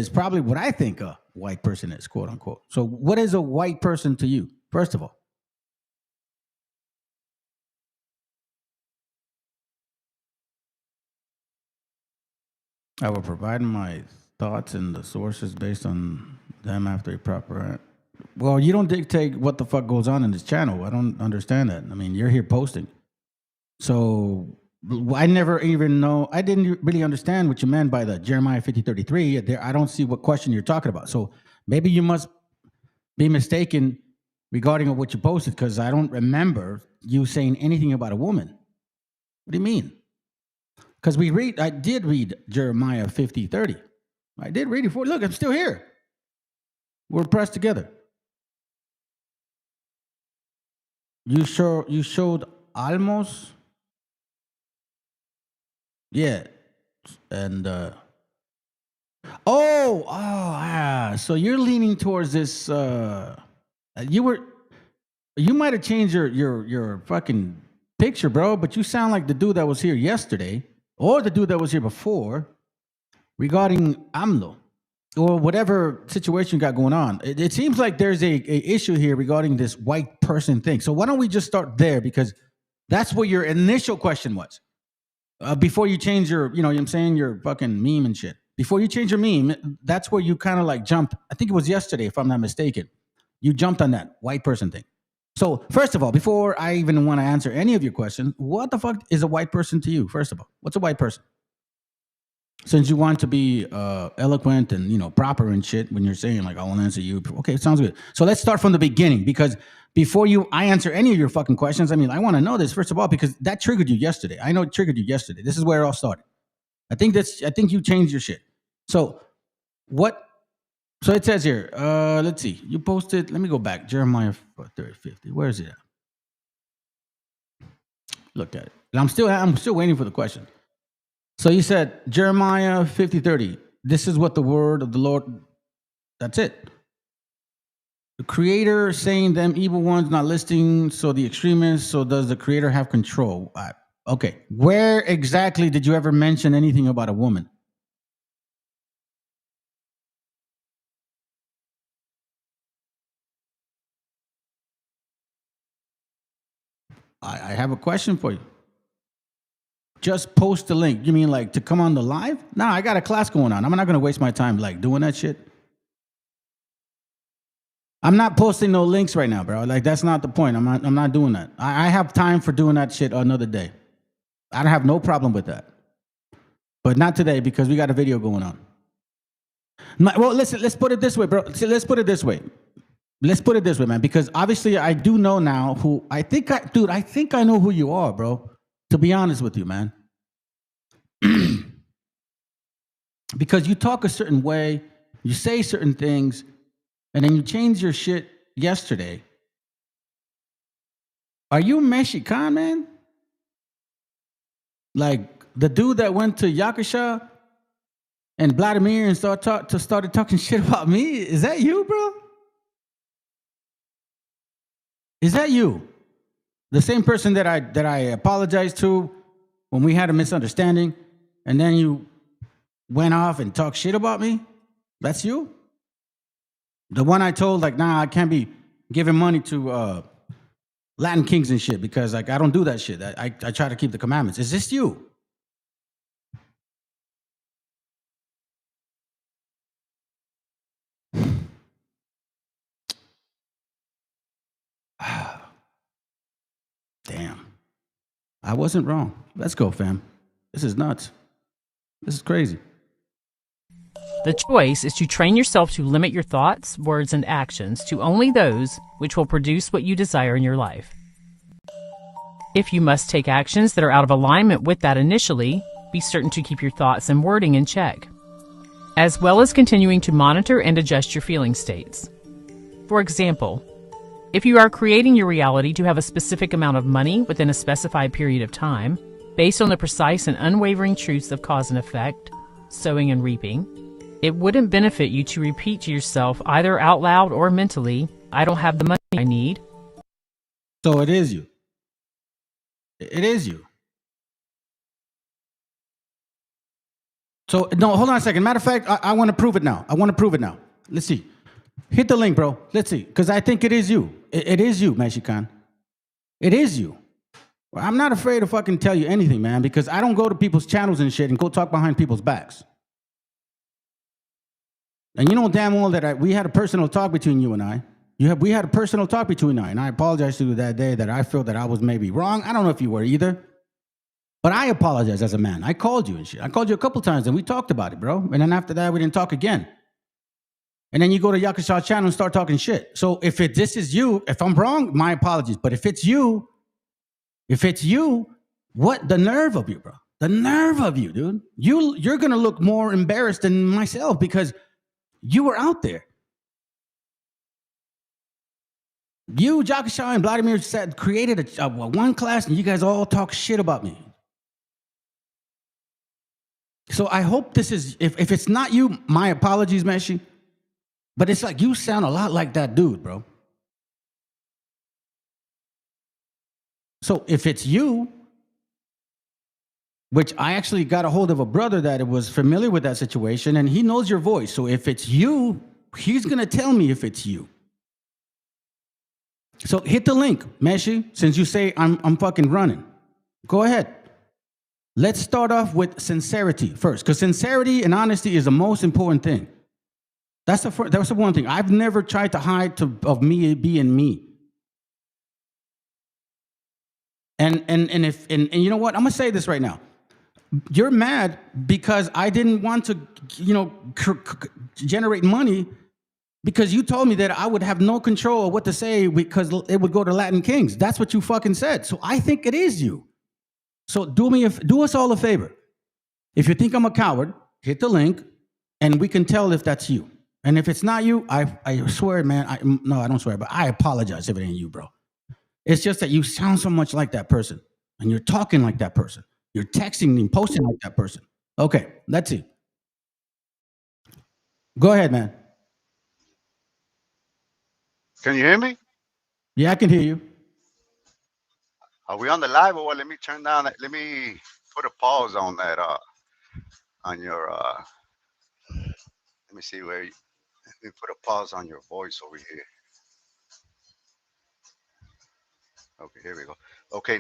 probably what I think a white person is, quote unquote. So what is a white person to you, first of all? I will provide my thoughts and the sources based on them after a proper... Well, you don't dictate what the fuck goes on in this channel. I don't understand that. I mean, you're here posting. So I didn't really understand what you meant by the Jeremiah 50:33. I don't see what question you're talking about. So maybe you must be mistaken regarding what you posted, because I don't remember you saying anything about a woman. What do you mean? Because I did read Jeremiah 50:30. I did read it for. Look, I'm still here. We're pressed together. You showed almost. Yeah. And so you're leaning towards this you might have changed your fucking picture, bro, but you sound like the dude that was here yesterday or the dude that was here before regarding AMLO or whatever situation you got going on. It seems like there's a issue here regarding this white person thing. So why don't we just start there, because that's what your initial question was. Before you change your, you know what I'm saying, your fucking meme and shit. Before you change your meme, that's where you kind of like jumped. I think it was yesterday, if I'm not mistaken. You jumped on that white person thing. So first of all, before I even want to answer any of your questions, what the fuck is a white person to you? First of all, what's a white person? Since you want to be eloquent and, you know, proper and shit when you're saying like, I will answer you. Okay, sounds good. So let's start from the beginning, because before I answer any of your fucking questions, I mean, I want to know this first of all, because that triggered you yesterday. I know it triggered you yesterday. This is where it all started. I think you changed your shit. So it says here, let's see. You posted, let me go back. Jeremiah 30:50. Where is it at? Look at it. And I'm still waiting for the question. So you said Jeremiah 50:30. This is what the word of the Lord. That's it. The Creator saying them evil ones not listening. So the extremists. So does the Creator have control? Okay. Where exactly did you ever mention anything about a woman? I have a question for you. Just post the link. You mean like to come on the live? Nah, I got a class going on. I'm not going to waste my time like doing that shit. I'm not posting no links right now, bro. Like that's not the point. I'm not doing that. I have time for doing that shit another day. I don't have no problem with that. But not today because we got a video going on. Well, listen, let's put it this way, bro. Let's put it this way. Let's put it this way, man, because obviously I do know now who I think I know who you are, bro. To be honest with you, man. Because you talk a certain way, you say certain things, and then you change your shit yesterday. Are you Mexican, man? Like the dude that went to Yakasha and Vladimir and started talking shit about me? Is that you, bro? Is that you? The same person that I apologized to when we had a misunderstanding, and then you went off and talked shit about me? That's you? The one I told, like, nah, I can't be giving money to Latin kings and shit because, like, I don't do that shit. I try to keep the commandments. Is this you? Damn. I wasn't wrong. Let's go, fam. This is nuts. This is crazy. The choice is to train yourself to limit your thoughts, words, and actions to only those which will produce what you desire in your life. If you must take actions that are out of alignment with that initially, be certain to keep your thoughts and wording in check, as well as continuing to monitor and adjust your feeling states. For example, if you are creating your reality to have a specific amount of money within a specified period of time, based on the precise and unwavering truths of cause and effect, sowing and reaping, it wouldn't benefit you to repeat to yourself either out loud or mentally, I don't have the money I need. So it is you. It is you. So, no, hold on a second. Matter of fact, I want to prove it now. Let's see. Hit the link, bro. Let's see. Because I think it is you. It is you, Mexican. It is you. I'm not afraid to fucking tell you anything, man, because I don't go to people's channels and shit and go talk behind people's backs. And you know damn well that we had a personal talk between you and I. We had a personal talk between us, and I apologized to you that day that I feel that I was maybe wrong. I don't know if you were either. But I apologize as a man. I called you and shit. I called you a couple times and we talked about it, bro. And then after that, we didn't talk again. And then you go to Yakusha's channel and start talking shit. So if this is you, if I'm wrong, my apologies. But if it's you, what the nerve of you, bro? The nerve of you, dude. You're gonna look more embarrassed than myself because you were out there. You, Yakusha, and Vladimir created a one class, and you guys all talk shit about me. So I hope this is, if it's not you, my apologies, Meshi. But it's like you sound a lot like that dude, bro. So if it's you, which I actually got a hold of a brother that was familiar with that situation, and he knows your voice. So if it's you, he's going to tell me if it's you. So hit the link, Meshi, since you say I'm fucking running. Go ahead. Let's start off with sincerity first, because sincerity and honesty is the most important thing. That's the one thing. I've never tried to hide of me being me. And you know what? I'm gonna say this right now. You're mad because I didn't want to, generate money because you told me that I would have no control of what to say because it would go to Latin Kings. That's what you fucking said. So I think it is you. So do us all a favor. If you think I'm a coward, hit the link and we can tell if that's you. And if it's not you, I swear, man, I don't swear, but I apologize if it ain't you, bro. It's just that you sound so much like that person and you're talking like that person. You're texting and posting like that person. Okay, let's see. Go ahead, man. Can you hear me? Yeah, I can hear you. Are we on the live or what? Let me turn down that. Let me put a pause on that. On your. Let me see where. Let me put a pause on your voice over here. Okay, here we go. Okay,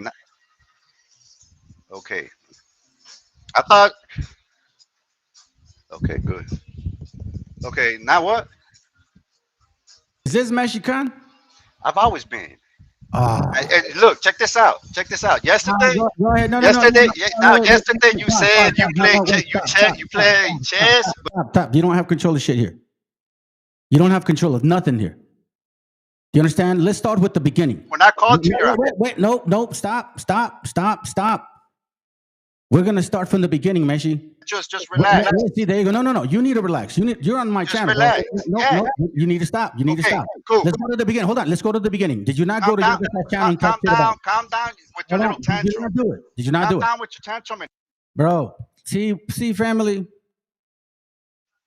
okay. I thought. Okay, good. Okay, now what? Is this Mexican? I've always been. Ah. And look, check this out. Check this out. Yesterday, go ahead. yesterday you said you play chess. Stop. You don't have control of shit here. You don't have control of nothing here. Do you understand? Let's start with the beginning. When I called you, wait, nope, stop. We're gonna start from the beginning, Meshi. Just relax. See, there you go. No. You need to relax. You're on my channel. Relax. No. You need to stop. You need to stop. Cool. Let's go to the beginning. Hold on. Let's go to the beginning. Did you not go to your channel and talk shit about it? Calm down with your little tantrum. Did you not do it? Did you not do it? Calm down with your tantrum. Bro, see, family.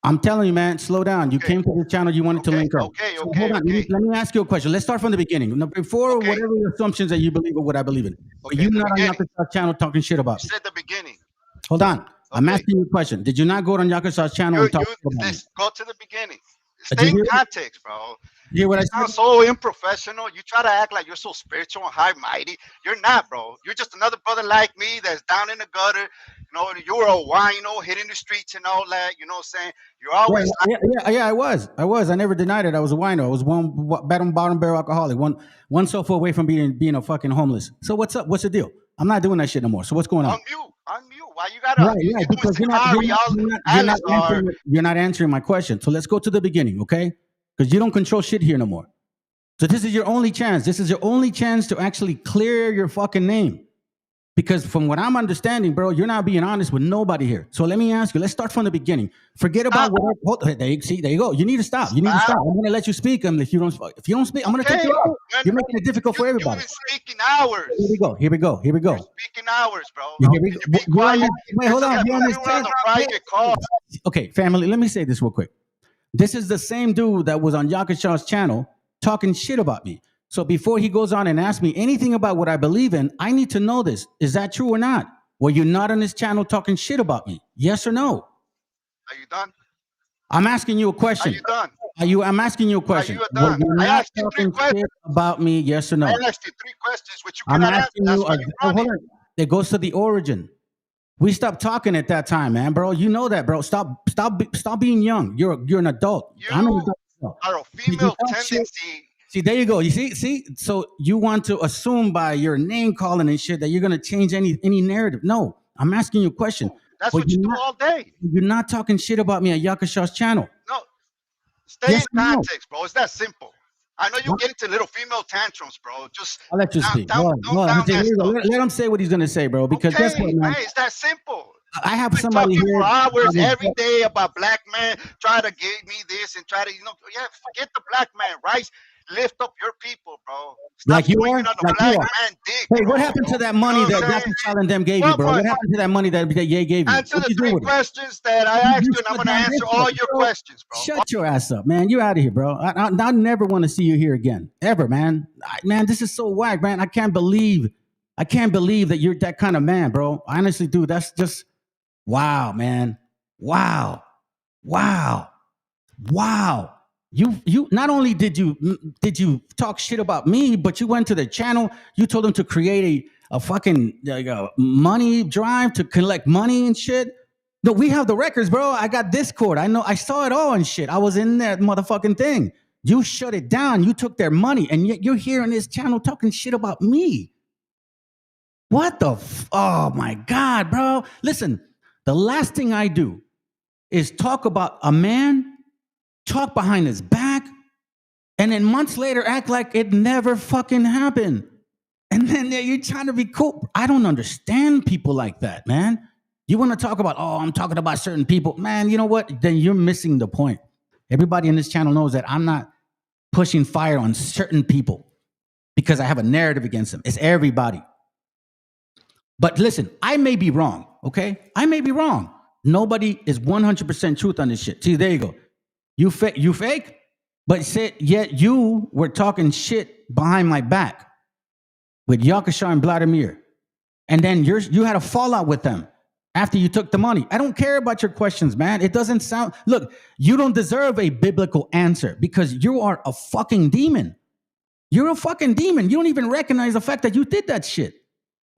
I'm telling you, man, slow down. You came to the channel, you wanted to link up. So hold on, let me ask you a question. Let's start from the beginning. Now, before whatever your assumptions that you believe or what I believe in. But you're not on Yakuza's channel talking shit about me. You said the beginning. Hold on. I'm asking you a question. Did you not go on Yakuza's channel and talk shit about me? Let's go to the beginning. Stay in context, bro. You hear what I sound so unprofessional. You try to act like you're so spiritual and high mighty. You're not, bro. You're just another brother like me that's down in the gutter. You're a wino hitting the streets and all that. You know what I'm saying? You're always yeah, I was. I never denied it. I was a wino. I was one bottom barrel alcoholic. One sofa away from being a fucking homeless. So what's up? What's the deal? I'm not doing that shit no more. So what's going on? On mute. Why you gotta? Right, because you're not answering my question. So let's go to the beginning, okay? Because you don't control shit here no more. So this is your only chance. This is your only chance to actually clear your fucking name. Because from what I'm understanding, bro, you're not being honest with nobody here. So let me ask you. Let's start from the beginning. Forget about what. There you go. You need to stop. You need to stop. I'm gonna let you speak. If you don't speak, I'm gonna take you out. You're making it difficult for everybody. You've been speaking hours. Here we go. You're speaking hours, bro. Wait, hold on. You're on this private call. Okay, family. Let me say this real quick. This is the same dude that was on Yakashaw's channel talking shit about me. So before he goes on and asks me anything about what I believe in, I need to know this. Is that true or not? Were you not on this channel talking shit about me? Yes or no? Are you done? I'm asking you a question. Are you done? I'm asking you a question. Are you done? I asked you 3 questions about me. Yes or no? I asked you 3 questions, which you I'm cannot asking answer. you. Hold on. It goes to the origin. We stopped talking at that time, man, bro. You know that, bro. Stop being young. You're an adult. I'm an adult. Are a female tendency. See, there you go. You see. So you want to assume by your name calling and shit that you're gonna change any narrative. No, I'm asking you a question. That's what you do all day. You're not talking shit about me at Yakashaw's channel. No, stay in context, bro. It's that simple. I know you get into little female tantrums, bro. Just I'll let you speak. Let him say what he's gonna say, bro. Because guess what, man? It's that simple. I have somebody here for hours every day about black man. Try to give me this and try to, forget the black man, right? Lift up your people, bro. Stop like you are? On the black man dick, hey, what happened to that money that Yakashal and them gave you, bro? What happened to that money that Ye gave you? Answer the 3 questions that I asked you, and I'm going to answer all your questions, bro. Shut your ass up, man. You're out of here, bro. I never want to see you here again. Ever, man. Man, this is so whack, man. I can't believe that you're that kind of man, bro. I honestly do. That's just, wow, man. Wow. You not only did you talk shit about me, but you went to the channel. You told them to create a fucking money drive to collect money and shit. No, we have the records, bro. I got Discord. I saw it all and shit. I was in that motherfucking thing. You shut it down. You took their money, and yet you're here on this channel talking shit about me. What the oh my God, bro. Listen, the last thing I do is talk about a man, talk behind his back, and then months later act like it never fucking happened. And then you're trying to be cool. I don't understand people like that, man. You want to talk about, oh, I'm talking about certain people. Man, you know what? Then you're missing the point. Everybody in this channel knows that I'm not pushing fire on certain people because I have a narrative against them. It's everybody. But listen, I may be wrong, okay? I may be wrong. Nobody is 100% truth on this shit. See, there you go. You fake, but yet you were talking shit behind my back with Yakasha and Vladimir. And then you had a fallout with them after you took the money. I don't care about your questions, man. It doesn't sound... Look, you don't deserve a biblical answer because you are a fucking demon. You're a fucking demon. You don't even recognize the fact that you did that shit.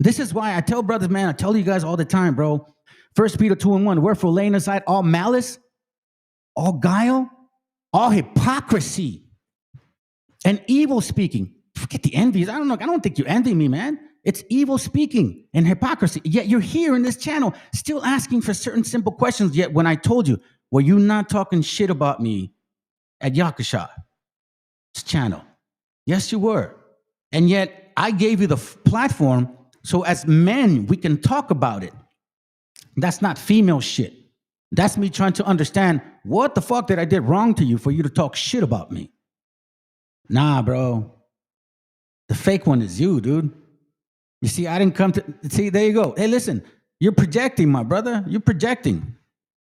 This is why I tell brothers, man, I tell you guys all the time, bro. 1 Peter 2:1, wherefore laying aside all malice, all guile, all hypocrisy, and evil speaking. Forget the envies. I don't think you envy me, man. It's evil speaking and hypocrisy. Yet you're here in this channel still asking for certain simple questions. Yet when I told you, were you not talking shit about me at Yakasha's channel? Yes, you were. And yet I gave you the platform so as men, we can talk about it. That's not female shit. That's me trying to understand what the fuck did I did wrong to you for you to talk shit about me. Nah, bro. The fake one is you, dude. You see, I didn't come to... See, there you go. Hey, listen. You're projecting, my brother. You're projecting.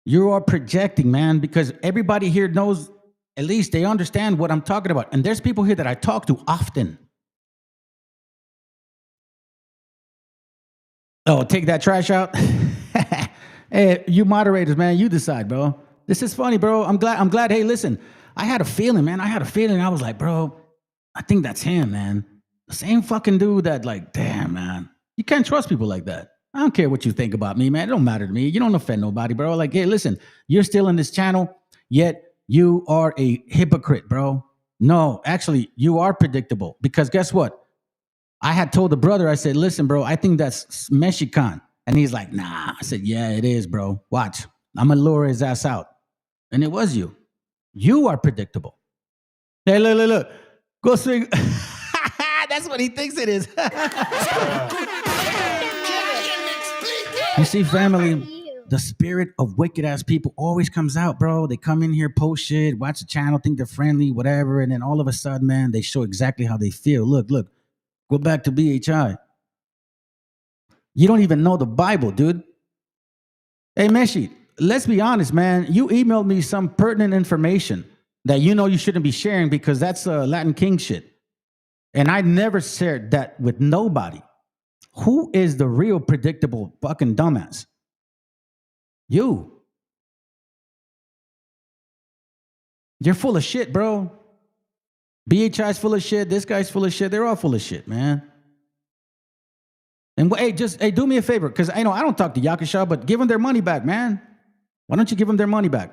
You are projecting, man, because everybody here knows, at least they understand what I'm talking about. And there's people here that I talk to often. Oh, take that trash out? Hey, you moderators, man, you decide, bro. This is funny, bro. I'm glad. Hey, listen, I had a feeling, man. I was like, bro, I think that's him, man. The same fucking dude that, like, damn, man. You can't trust people like that. I don't care what you think about me, man. It don't matter to me. You don't offend nobody, bro. Like, hey, listen, you're still in this channel, yet you are a hypocrite, bro. No, actually, you are predictable. Because guess what? I had told the brother, I said, listen, bro, I think that's MESHIACHA. And he's like, nah. I said, yeah, it is, bro. Watch. I'm going to lure his ass out. And it was you. You are predictable. Hey, look. Go swing. That's what he thinks it is. You see, family, the spirit of wicked-ass people always comes out, bro. They come in here, post shit, watch the channel, think they're friendly, whatever. And then all of a sudden, man, they show exactly how they feel. Look. Go back to BHI. You don't even know the Bible, dude. Hey, Meshi, let's be honest, man. You emailed me some pertinent information that you know you shouldn't be sharing because that's Latin King shit. And I never shared that with nobody. Who is the real predictable fucking dumbass? You. You're full of shit, bro. BHI's full of shit. This guy's full of shit. They're all full of shit, man. And hey, do me a favor, because I know I don't talk to Yakasha, but give them their money back, man. Why don't you give them their money back?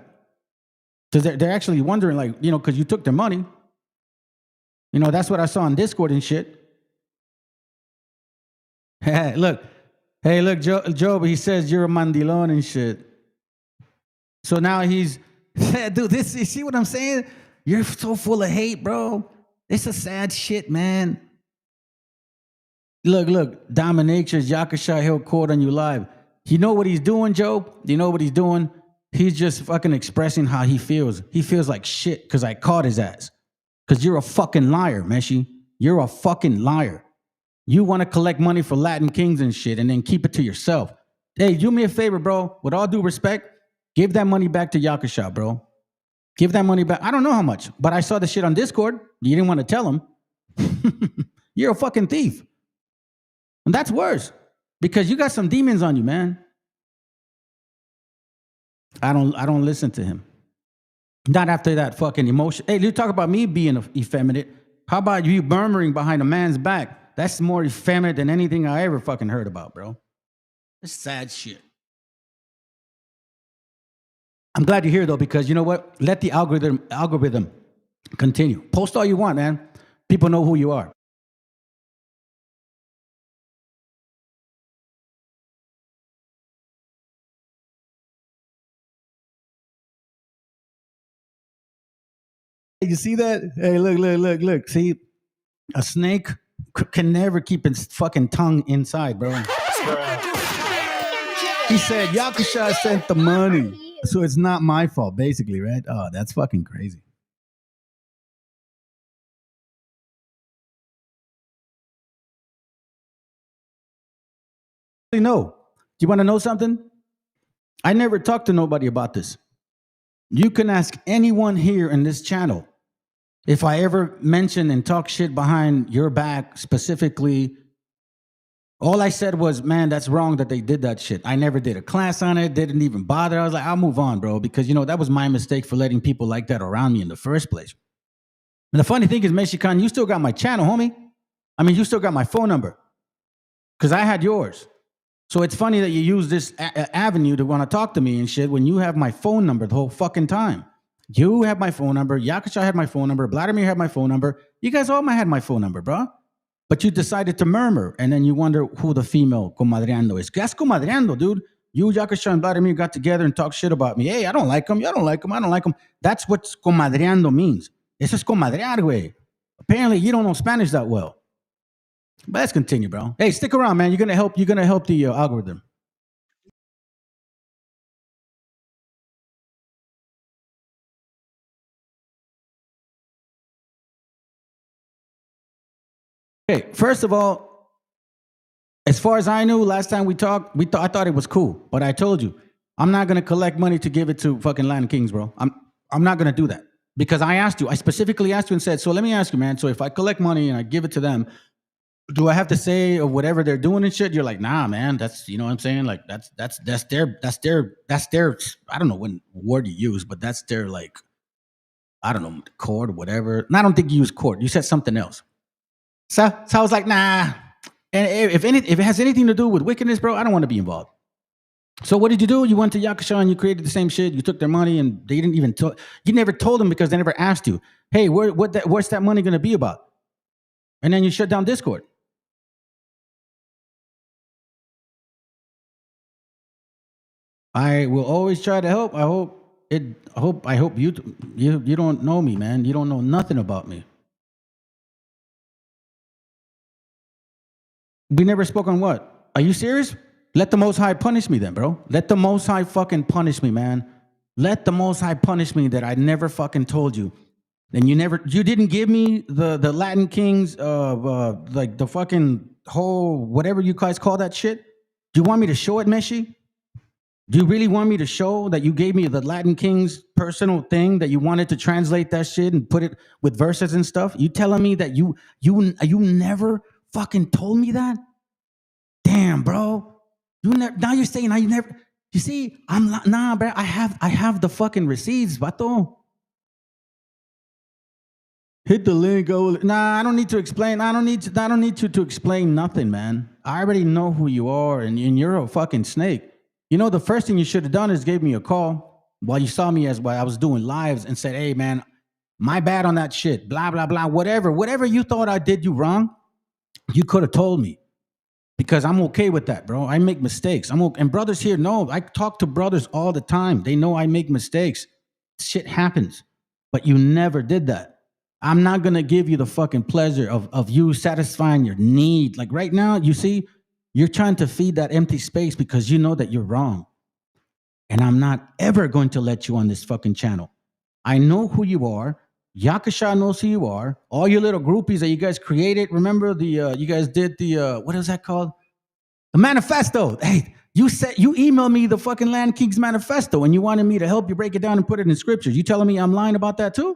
Because they're actually wondering, like, you know, because you took their money. You know, that's what I saw on Discord and shit. Hey, look, Job, he says you're a mandilon and shit. So now he's, dude, you see what I'm saying? You're so full of hate, bro. It's a sad shit, man. Look, Dominatrix, Yakasha, he'll quote on you live. You know what he's doing, Job? You know what he's doing? He's just fucking expressing how he feels. He feels like shit because I caught his ass. Because you're a fucking liar, Meshi. You're a fucking liar. You want to collect money for Latin kings and shit and then keep it to yourself. Hey, do me a favor, bro. With all due respect, give that money back to Yakasha, bro. Give that money back. I don't know how much, but I saw the shit on Discord. You didn't want to tell him. You're a fucking thief. And that's worse because you got some demons on you, man. I don't listen to him. Not after that fucking emotion. Hey, you talk about me being effeminate. How about you murmuring behind a man's back? That's more effeminate than anything I ever fucking heard about, bro. It's sad shit. I'm glad you're here, though, because you know what? Let the algorithm continue. Post all you want, man. People know who you are. You see that? Hey, look. See, a snake can never keep its fucking tongue inside, bro. He said, Yakusha sent the money, so it's not my fault, basically, right? Oh, that's fucking crazy. No. Do you want to know something? I never talked to nobody about this. You can ask anyone here in this channel if I ever mention and talk shit behind your back specifically. All I said was, man, that's wrong that they did that shit. I never did a class on it, didn't even bother. I was like, I'll move on, bro, because, that was my mistake for letting people like that around me in the first place. And the funny thing is, Meshikan, you still got my channel, homie. I mean, you still got my phone number because I had yours. So it's funny that you use this avenue to want to talk to me and shit when you have my phone number the whole fucking time. You have my phone number. Yakusha had my phone number. Vladimir had my phone number. You guys all had my phone number, bro. But you decided to murmur, and then you wonder who the female comadreando is. That's comadreando, dude. You, Yakusha, and Vladimir got together and talked shit about me. Hey, I don't like him. I don't like him. I don't like him. That's what comadreando means. Eso es comadrear, güey. Apparently, you don't know Spanish that well. But let's continue, bro. Hey, stick around, man. You're gonna help the algorithm. Okay, first of all, as far as I knew, last time we talked, I thought it was cool. But I told you, I'm not gonna collect money to give it to fucking Latin Kings, bro. I'm not gonna do that. Because I specifically asked you and said, so let me ask you, man. So if I collect money and I give it to them, do I have to say or whatever they're doing and shit? You're like, nah, man. That's, you know what I'm saying? Like that's their I don't know what word you use, but that's their, like, I don't know, court or whatever. And I don't think you use court. You said something else. So I was like, nah. And if it has anything to do with wickedness, bro, I don't want to be involved. So what did you do? You went to Yakusha and you created the same shit. You took their money and they didn't even you never told them because they never asked you, hey, what's that money going to be about? And then you shut down Discord. I will always try to help. I hope you don't know me, man. You don't know nothing about me. We never spoke on what? Are you serious? Let the Most High punish me then, bro. Let the Most High fucking punish me, man. Let the Most High punish me that I never fucking told you. And you didn't give me the Latin Kings of like the fucking whole whatever you guys call that shit. Do you want me to show it, Meshi? Do you really want me to show that you gave me the Latin King's personal thing that you wanted to translate that shit and put it with verses and stuff? You telling me that you never fucking told me that? Damn, bro. Now you're saying you never. You see, I'm not, nah, bro. I have the fucking receipts, vato. Hit the link. Nah, I don't need to explain. I don't need you to explain nothing, man. I already know who you are, and you're a fucking snake. You know, the first thing you should have done is gave me a call while you saw me while I was doing lives and said, hey, man, my bad on that shit, blah, blah, blah, whatever you thought I did you wrong, you could have told me because I'm okay with that, bro. I make mistakes. And brothers here know, I talk to brothers all the time. They know I make mistakes. Shit happens, but you never did that. I'm not going to give you the fucking pleasure of you satisfying your need. Like right now, you see, you're trying to feed that empty space because you know that you're wrong. And I'm not ever going to let you on this fucking channel. I know who you are. Yakusha knows who you are. All your little groupies that you guys created. Remember you guys did the, what is that called? The manifesto. Hey, you emailed me the fucking Land Kings manifesto and you wanted me to help you break it down and put it in scriptures. You telling me I'm lying about that too?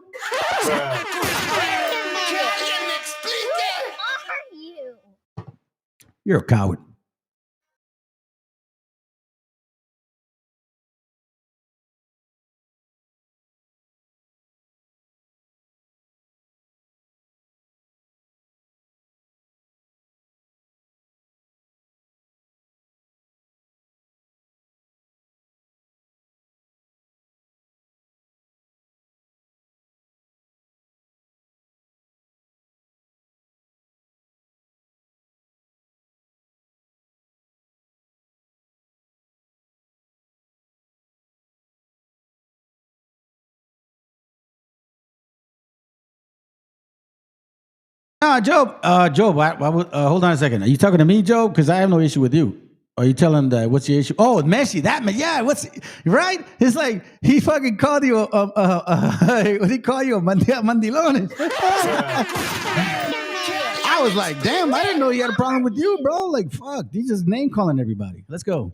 You're a coward. no, Job. Job, hold on a second. Are you talking to me, Job? Because I have no issue with you. Are you telling that? What's the issue? Oh, Meshi, that man. Yeah, what's right? It's like he fucking called you what did he call you? A mandilón. I was like, damn, I didn't know he had a problem with you, bro. Like, fuck, he's just name calling everybody. Let's go.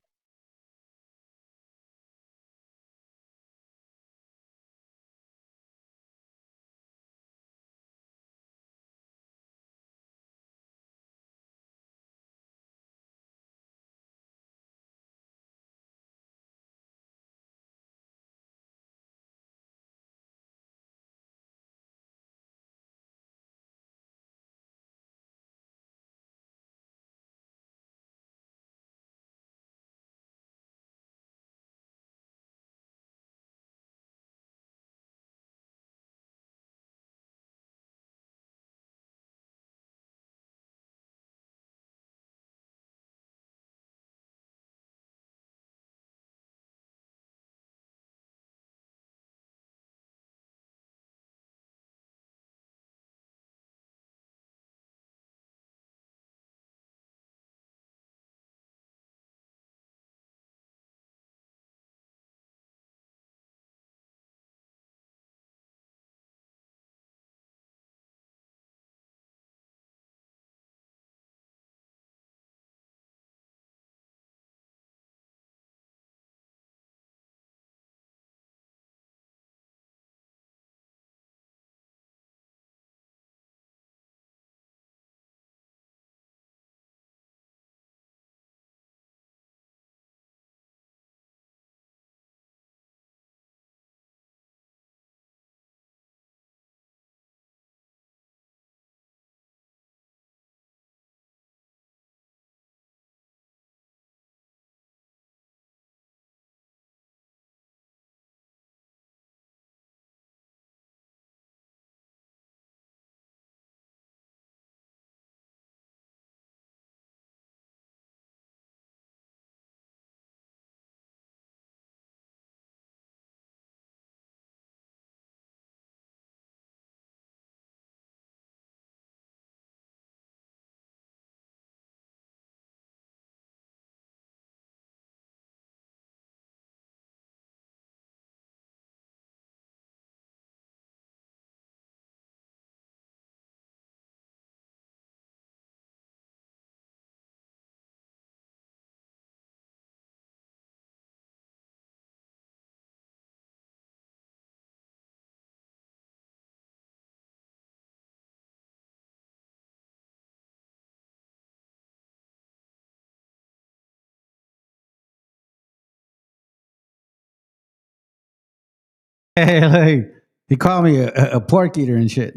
Hey, like, he called me a pork eater and shit.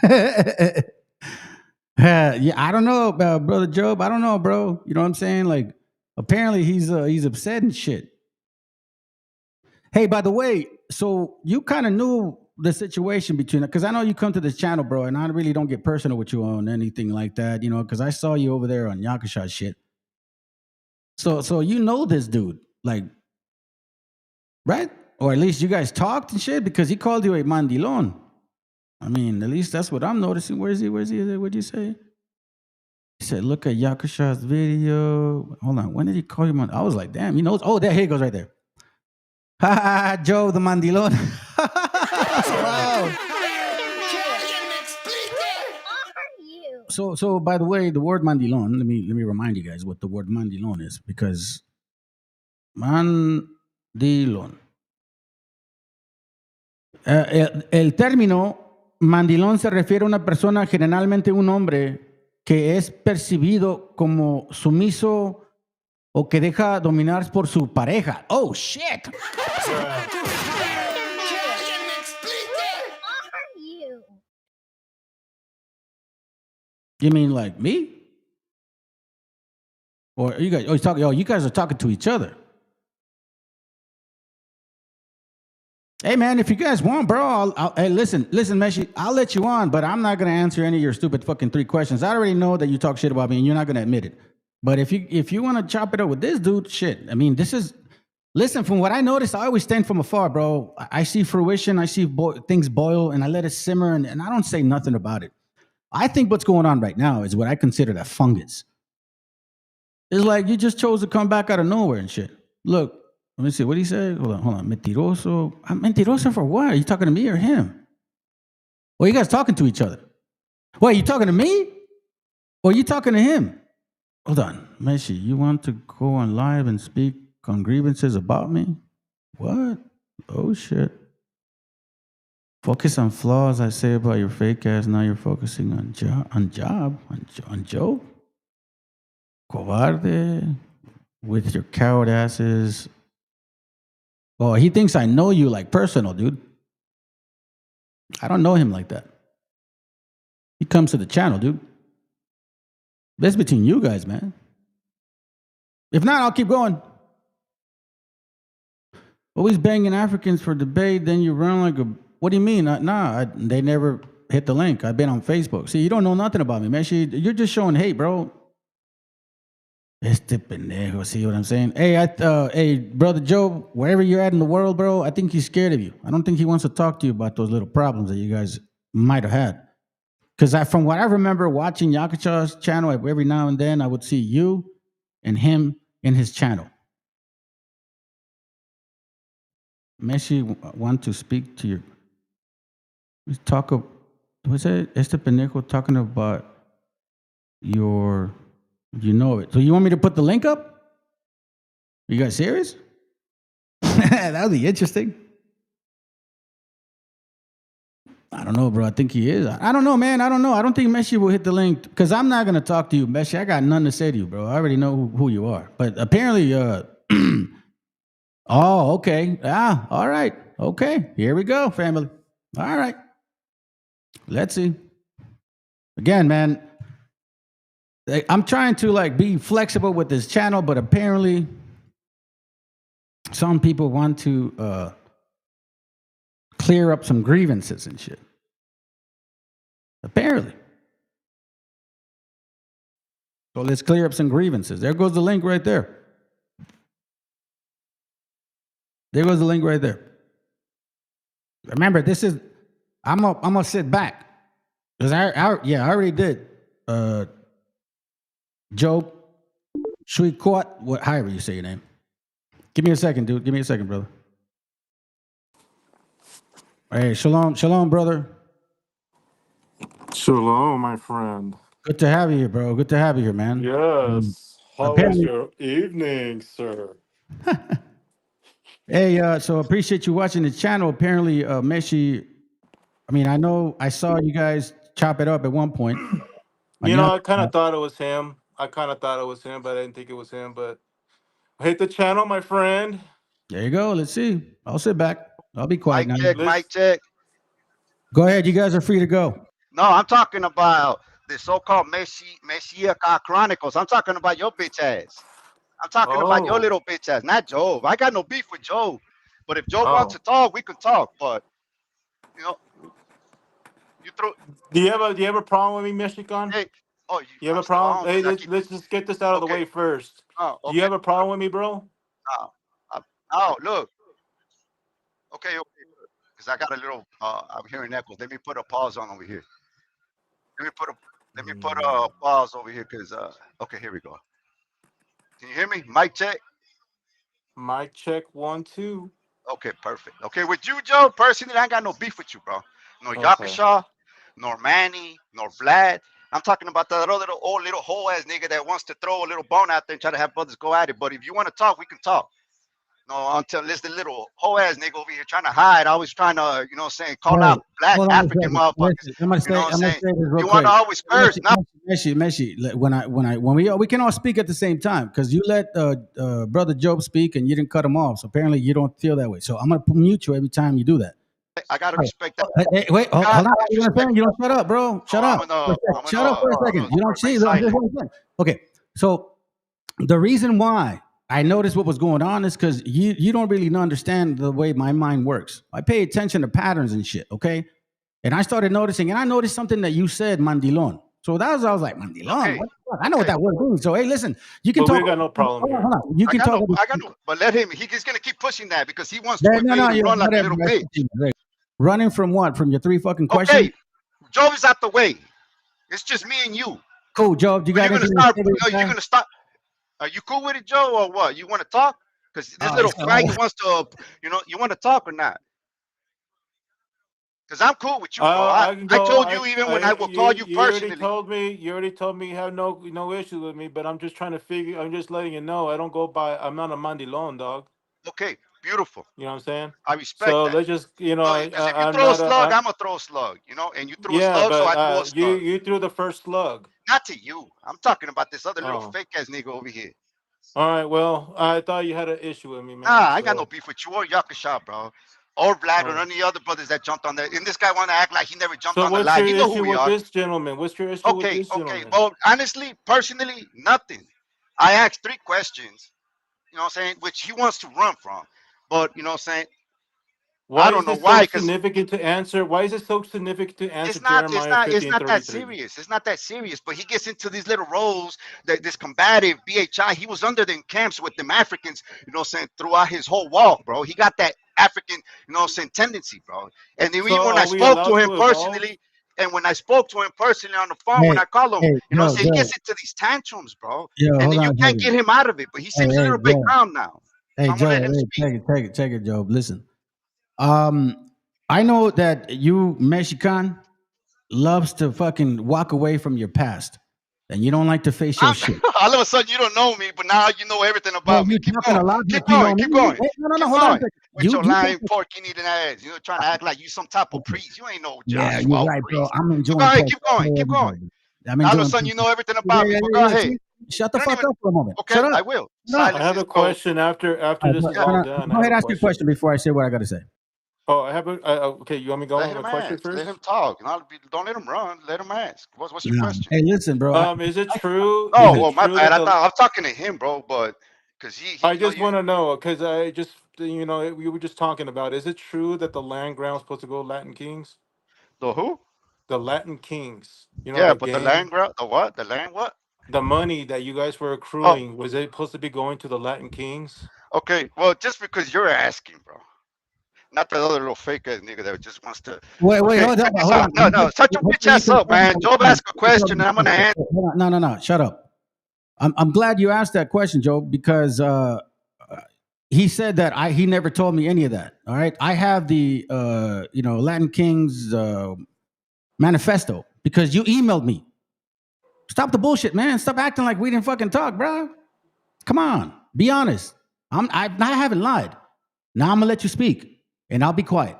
Yeah, I don't know about Brother Job. I don't know, bro. You know what I'm saying? Like, apparently he's upset and shit. Hey, by the way, so you kind of knew the situation between, because I know you come to this channel, bro, and I really don't get personal with you on anything like that, you know, because I saw you over there on Yakasha shit. So you know this dude, like, right? Or at least you guys talked and shit, because he called you a mandilon. I mean, at least that's what I'm noticing. Where's he? What'd you say? He said, look at Yakasha's video. Hold on. When did he call you mandilon? I was like, damn, he knows. Oh, there he goes right there. Ha ha, Joe the mandilon. Wow. So by the way, the word mandilon, let me remind you guys what the word mandilon is, because mandilon. El término mandilón se refiere a una persona, generalmente un hombre, que es percibido como sumiso o que deja dominar por su pareja. Oh, shit. You mean like me? Or you guys? Oh, you guys are talking to each other. Hey man, if you guys want, bro, hey, listen, Meshi, I'll let you on, but I'm not gonna answer any of your stupid fucking 3 questions. I already know that you talk shit about me, and you're not gonna admit it. But if you want to chop it up with this dude, shit. I mean, this is. Listen, from what I noticed, I always stand from afar, bro. I see fruition, I see things boil, and I let it simmer, and I don't say nothing about it. I think what's going on right now is what I consider a fungus. It's like you just chose to come back out of nowhere and shit. Look, let me see. What he said? Hold on. Mentiroso. Mentiroso for what? Are you talking to me or him? Well, you guys talking to each other. Wait, you talking to me? Or you talking to him? Hold on. Meshi, you want to go on live and speak on grievances about me? What? Oh, shit. Focus on flaws I say about your fake ass. Now you're focusing on Job? Cobarde. With your coward asses. Oh, he thinks I know you like personal, dude. I don't know him like that. He comes to the channel, dude. That's between you guys, man. If not, I'll keep going. Always banging Africans for debate, then you run like a... What do you mean? They never hit the link. I've been on Facebook. See, you don't know nothing about me, man. You're just showing hate, bro. Este pendejo, see what I'm saying? Hey, Brother Joe, wherever you're at in the world, bro, I think he's scared of you. I don't think he wants to talk to you about those little problems that you guys might have had. Because from what I remember watching Yakacha's channel, every now and then I would see you and him in his channel. Meshi want to speak to you. What's that? Este pendejo talking about your... You know it. So you want me to put the link up? Are you guys serious? That would be interesting. I don't know, bro. I think he is. I don't know, man. I don't know. I don't think Meshi will hit the link because I'm not going to talk to you, Meshi. I got nothing to say to you, bro. I already know who you are. But apparently, oh, okay. All right. Okay. Here we go, family. All right. Let's see. Again, man. I'm trying to be flexible with this channel, but apparently some people want to clear up some grievances and shit. Apparently. So let's clear up some grievances. There goes the link right there. There goes the link right there. Remember, I'm gonna sit back because I already did. Joe, Shuikot, however you say your name. Give me a second, dude. Give me a second, brother. Hey, shalom, brother. Shalom, my friend. Good to have you here, bro. Good to have you here, man. Yes. How was your evening, sir? Hey, so appreciate you watching the channel. Apparently, Meshi, I saw you guys chop it up at one point. I kind of thought it was him. but I didn't think it was him. But hit the channel, my friend. There you go. Let's see. I'll sit back. I'll be quiet now. Mic check. Go ahead. You guys are free to go. No, I'm talking about the so-called MESHIACHA Chronicles. I'm talking about your bitch ass. I'm talking about your little bitch ass, not Joe. I got no beef with Joe. But if Joe wants to talk, we can talk. But, you throw... Do you have a problem with me, Michigan? Hey, you have a problem? Hey, let's just get this out of the way first. Oh, okay. Do you have a problem with me, bro? Oh, look. Okay. Because I got a little, I'm hearing echoes. Let me put a pause on over here. Let me put a pause over here because, okay, here we go. Can you hear me? Mic check. Mic check 1, 2. Okay, perfect. Okay, with you, Joe, personally, I ain't got no beef with you, bro. No Yakasha, nor Manny, nor Vlad. I'm talking about the old little hoe ass nigga that wants to throw a little bone out there and try to have brothers go at it. But if you want to talk, we can talk. No, until this the little hoe ass nigga over here trying to hide, always trying to, call out black African motherfuckers. I'm gonna say this real quick. You want to always curse. Meshi, when we can all speak at the same time because you let Brother Job speak and you didn't cut him off. So apparently you don't feel that way. So I'm gonna mute you every time you do that. I gotta respect that. Hey, wait, hold on. You don't shut up, bro. Shut up. Shut up for a second. You don't see. Okay, so the reason why I noticed what was going on is because you don't really understand the way my mind works. I pay attention to patterns and shit, okay? And I started noticing, and I noticed something that you said, mandilon. So I was like, mandilon? Okay. What the fuck? I know what that word means. So, hey, listen, you can talk. We got no problem here. Hold on. You can talk. I got no, but let him. He's going to keep pushing that because he wants to run like a little bitch. Running from what? From your 3 fucking questions? Okay, Job is out the way. It's just me and you. Cool, Job. You But got you're gonna anything to start. say to this You're guy? gonna start. Are you cool with it, Joe, or what? You want to talk? Because this Oh, little it's all faggot right. wants to. You want to talk or not? Because I'm cool with you, bro. I can I go. told you even when I will call you You already personally. told me. You already told me you have no issue with me. But I'm just trying to figure. I'm just letting you know. I don't go by. I'm not a mandilon, dog. Okay, beautiful. You know what I'm saying? I respect So that. let's just. Because if you I'm throw a not slug, a. I'm gonna throw a slug. And you threw a Yeah, slug, so but I threw a slug. you threw the first slug. Not to you. I'm talking about this other little Oh. fake ass nigga over here. All right. Well, I thought you had an issue with me, Nah, man. I ain't got no So. beef with you or Yakasha, bro. Or Vlad or Oh. any other brothers that jumped on there. And this guy want to act like he never jumped So on the what's live. your You know who issue we with are. this gentleman? What's your issue with Okay, this okay. gentleman? Well, honestly, personally, nothing. I asked 3 questions, what I'm saying, which he wants to run from. But, what I'm saying, I Why don't is know this so why, because significant to answer? Why is it so significant to answer it's not it's Jeremiah not 50 it's and not that 33? serious. It's not that serious. But he gets into these little roles that this combative BHI. He was under them camps with them Africans, throughout his whole walk, bro. He got that African, tendency, bro. And then So even when I are we spoke to allowed him to evolve? personally, on the phone when Hey, I call him, hey, Joe, he Joe, gets into these tantrums, bro. Joe, And hold then you on a can't second. get him out of it. But he Hey, seems a hey, little bit Joe. calm now. Hey, So I'm gonna let Joe. him speak. Take it, Joe. Listen. I know that you, Mexican, loves to fucking walk away from your past, and you don't like to face your shit. All of a sudden, you don't know me, but now you know everything Well, about me. you're Keep talking going. a lot Keep like you know going. me. Keep going. Hey, no, Keep hold on a going. second. With your You lying, talking, pork eating ass. Trying to act like you some type of priest. You ain't no yeah, Joshua you're or right, bro. priest. I'm So go enjoying ahead. pork Keep all going. day, Keep every day. going. I'm All of a enjoying sudden, pork. you know everything Yeah, about me, yeah, but yeah, go yeah. ahead. See? Shut the You don't fuck even. up for a moment. Shut Okay, up. I will. Shut up. I Silence have is a gold. question after All this right, is all go done. I go have ahead, a ask your question. question before I say what I got to say. Oh, I have a. Okay, you want me to go Let with my him question ask. Let first? him talk. Don't let him run. Let him ask. What's your No. question? Hey, listen, bro. Is it true? Is Oh, it well, my true bad. that I the? thought I was talking to him, bro. But because he, I just you want to know because I just we were just talking about. Is it true that the land grant was supposed to go Latin Kings? the who? The Latin Kings. Yeah, That but the gang. land grab, the what? The land what? The money that you guys were Oh, accruing, was it supposed to be going to the Latin Kings? okay. Well, just because you're asking, bro. Not that other little fake ass nigga that just wants to. Wait, Okay, hold on, check this hold out. on. No, no, shut your bitch Before you ass can up, talk man. about Job asked a question and I'm gonna answer. hold on. No. Shut up. I'm glad you asked that question, Joe, because he said that he never told me any of that. All right. I have the Latin Kings manifesto because you emailed me. Stop the bullshit, man. Stop acting like we didn't fucking talk, bro. Come on. Be honest. I haven't lied. Now I'm gonna let you speak and I'll be quiet.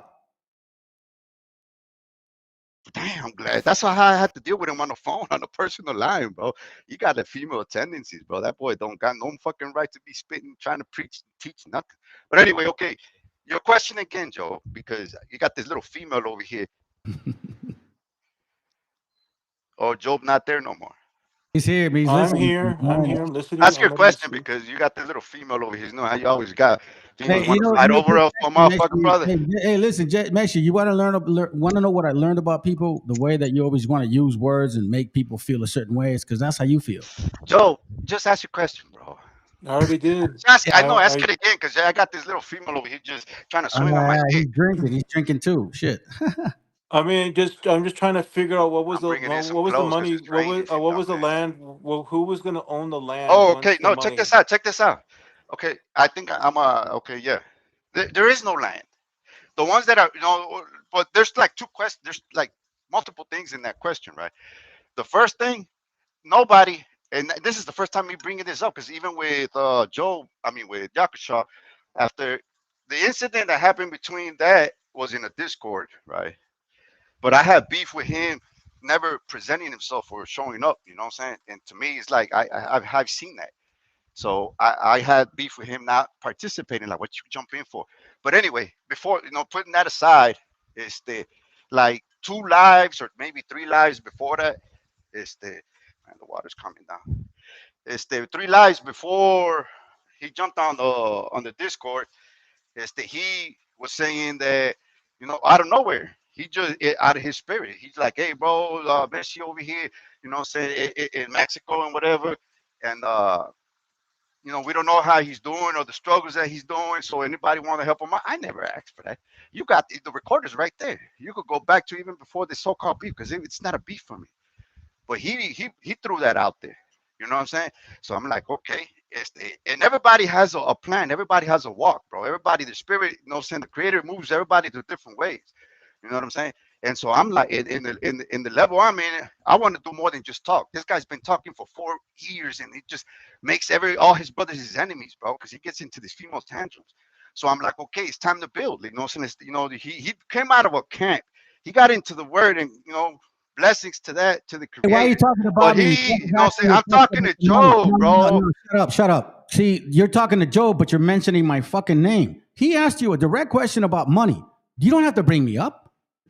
Damn, I'm glad. That's how I had to deal with him on the phone, on the personal line, bro. You got the female tendencies, bro. That boy don't got no fucking right to be spitting, trying to preach, teach nothing. But anyway, okay. Your question again, Joe, because you got this little female over here. Oh, Job not there no more. He's here, but he's I'm listening. here. I'm here. I'm listening. Ask I'm your ready to question speak. because you got this little female over here. You know how you always got females Hey, want to fight over a motherfucking brother. Hey, listen, Messi, you want to know what I learned about people? The way that you always want to use words and make people feel a certain way is because that's how you feel. Joe, just ask your question, bro. I already did. Just ask, I know, ask I it again because I got this little female over here just trying to swing on my dick. He's drinking. He's drinking too. Shit. I mean, I'm just trying to figure out I'm bringing in some what was the clothes because money, it's raining, you what was the dumbass. land, who was going to own the land Oh, okay. once the No, check money. this out. Check this out. Okay, I think I'm okay, yeah. There is no land. The ones that are, but there's like 2 questions. There's like multiple things in that question, right? The first thing, nobody, and this is the first time me bringing this up because even with with Yakusha, after the incident that happened between that was in a Discord, right? But I had beef with him never presenting himself or showing up. You know what I'm saying? And to me, it's like I've seen that. So I had beef with him not participating, like what you jump in for. But anyway, before putting that aside, it's the like 2 lives or maybe 3 lives before that. It's the man, the water's coming down. It's the 3 lives before he jumped on the Discord. It's that he was saying that out of nowhere. He just out of his spirit. He's like, hey, bro, Messi over here, saying in Mexico and whatever. And we don't know how he's doing or the struggles that he's doing. So anybody want to help him out? I never asked for that. You got the recorders right there. You could go back to even before the so-called beef because it's not a beef for me. But he threw that out there. You know what I'm saying? So I'm like, okay, and everybody has a plan. Everybody has a walk, bro. Everybody, the spirit, you know what I'm saying? The creator moves everybody to different ways. You know what I'm saying? And so I'm like, in the level I'm in, I want to do more than just talk. This guy's been talking for 4 years, and it just makes all his brothers his enemies, bro, because he gets into these female tantrums. So I'm like, okay, it's time to build. You know, so he came out of a camp. He got into the word, and blessings to that, to the creator. Why are you talking But about me? I'm talking to Job, bro. No, shut up. See, you're talking to Job, but you're mentioning my fucking name. He asked you a direct question about money. You don't have to bring me up.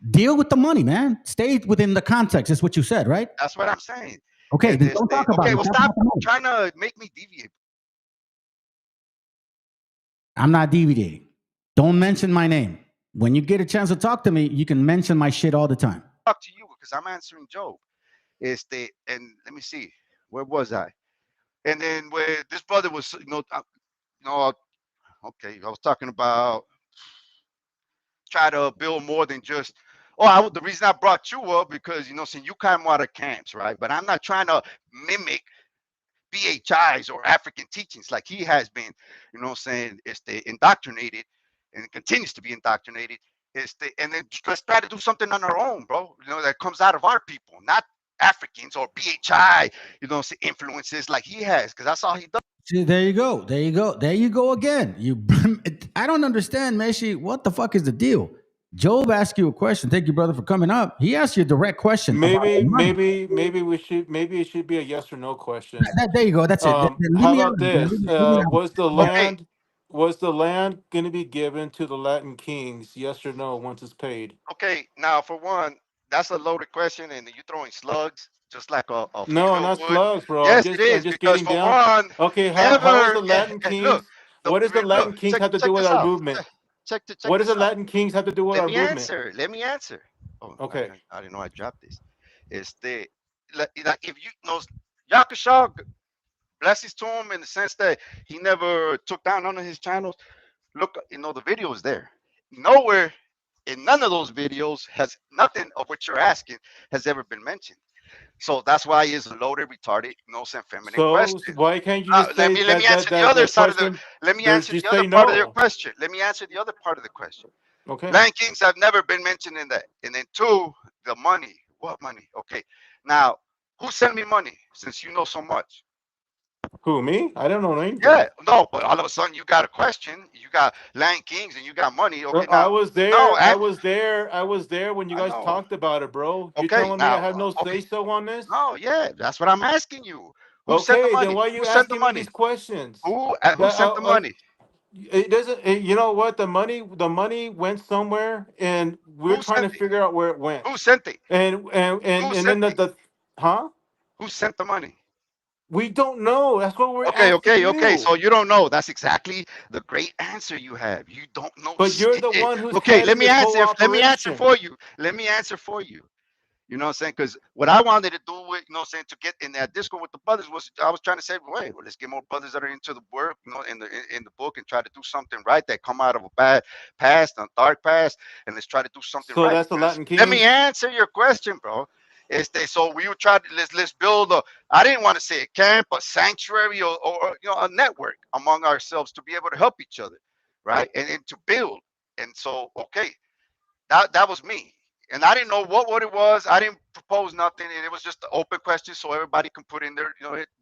Deal with the money, man. Stay within the context. Is what you said, right? That's what I'm saying. Okay, then don't talk about it. Well, stop trying to make me deviate. I'm not deviating. Don't mention my name. When you get a chance to talk to me, you can mention my shit all the time. Talk to you because I'm answering Job. And let me see, where was I? And then where this brother was, okay, I was talking about try to build more than just. The reason I brought you up because since you come out of camps, right? But I'm not trying to mimic BHIs or African teachings like he has been, indoctrinated and continues to be indoctrinated. And then let's try to do something on our own, bro. That comes out of our people, not Africans or BHI, influences like he has, because that's all he does. See, there you go. There you go again. I don't understand, Meshi. What the fuck is the deal? Job asked you a question. Thank you, brother, for coming up. He asked you a direct question. Maybe it should be a yes or no question. There you go. That's it. How about this? Was the land going to be given to the Latin kings? Yes or no? Once it's paid. Okay, now for one, that's a loaded question, and you're throwing slugs just like a No, not would. slugs, bro. Yes, I'm it is just because getting for down. one, Okay, how is the Latin kings? Look, what does the Latin kings have to do with our movement? What does the Latin kings have to do with our movement? Let me answer. Oh, okay. I didn't know I dropped this. Like if you know, Yakusha, blessings to him in the sense that he never took down none of his channels. Look, the video is there. Nowhere in none of those videos has nothing of what you're asking has ever been mentioned. So that's why he is a loaded, retarded, feminine question. So why can't you just let me answer the other side of the. Let me answer the other part of your question. Let me answer the other part of the question. Okay. Land kings have never been mentioned in that. And then two, the money. What money? Okay. Now, who sent me money? Since you know so much. Who, me? I don't know anything. Yeah, no, but all of a sudden you got a question. You got Land Kings and you got money. Okay, I was there. No, I was there when you guys talked about it, bro. You telling me I have no say so on this? No, yeah, that's what I'm asking you. Who sent the money? Then why are you asking me these questions? Who sent the money? It doesn't. You know what? The money went somewhere, and we're trying to figure out where it went. Who sent it? And then the huh? Who sent the money? We don't know. That's what we're asking Okay. So you don't know. That's exactly the great answer you have. You don't know. But you're the one who's let me answer. Let me answer for you. You know what I'm saying? Because what I wanted to do with, to get in that Discord with the brothers was I was trying to say, wait, let's get more brothers that are into the work, in the book and try to do something right that come out of a bad past, a dark past, and let's try to do something right. So that's the Latin King. Let me answer your question, bro. So we would try to let's build I didn't want to say a camp, a sanctuary, or a network among ourselves to be able to help each other, right? And to build. And so that was me. And I didn't know what it was. I didn't propose nothing, and it was just an open question so everybody can put in there,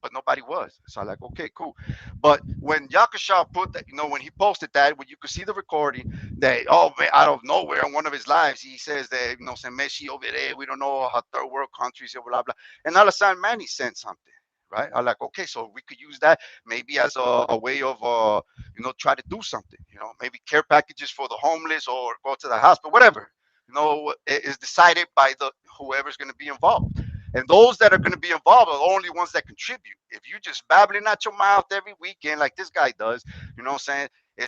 but nobody was. So I'm like, okay, cool. But when Yakusha put that, when he posted that, when you could see the recording, that man, out of nowhere on one of his lives, he says that Meshi over there, we don't know how third world countries, blah blah. And all of a sudden, Manny sent something, right? I'm like, okay, so we could use that maybe as a way of try to do something, maybe care packages for the homeless or go to the hospital, whatever. Is decided by whoever's going to be involved. And those that are going to be involved are the only ones that contribute. If you just babbling out your mouth every weekend like this guy does, you know what I'm saying? There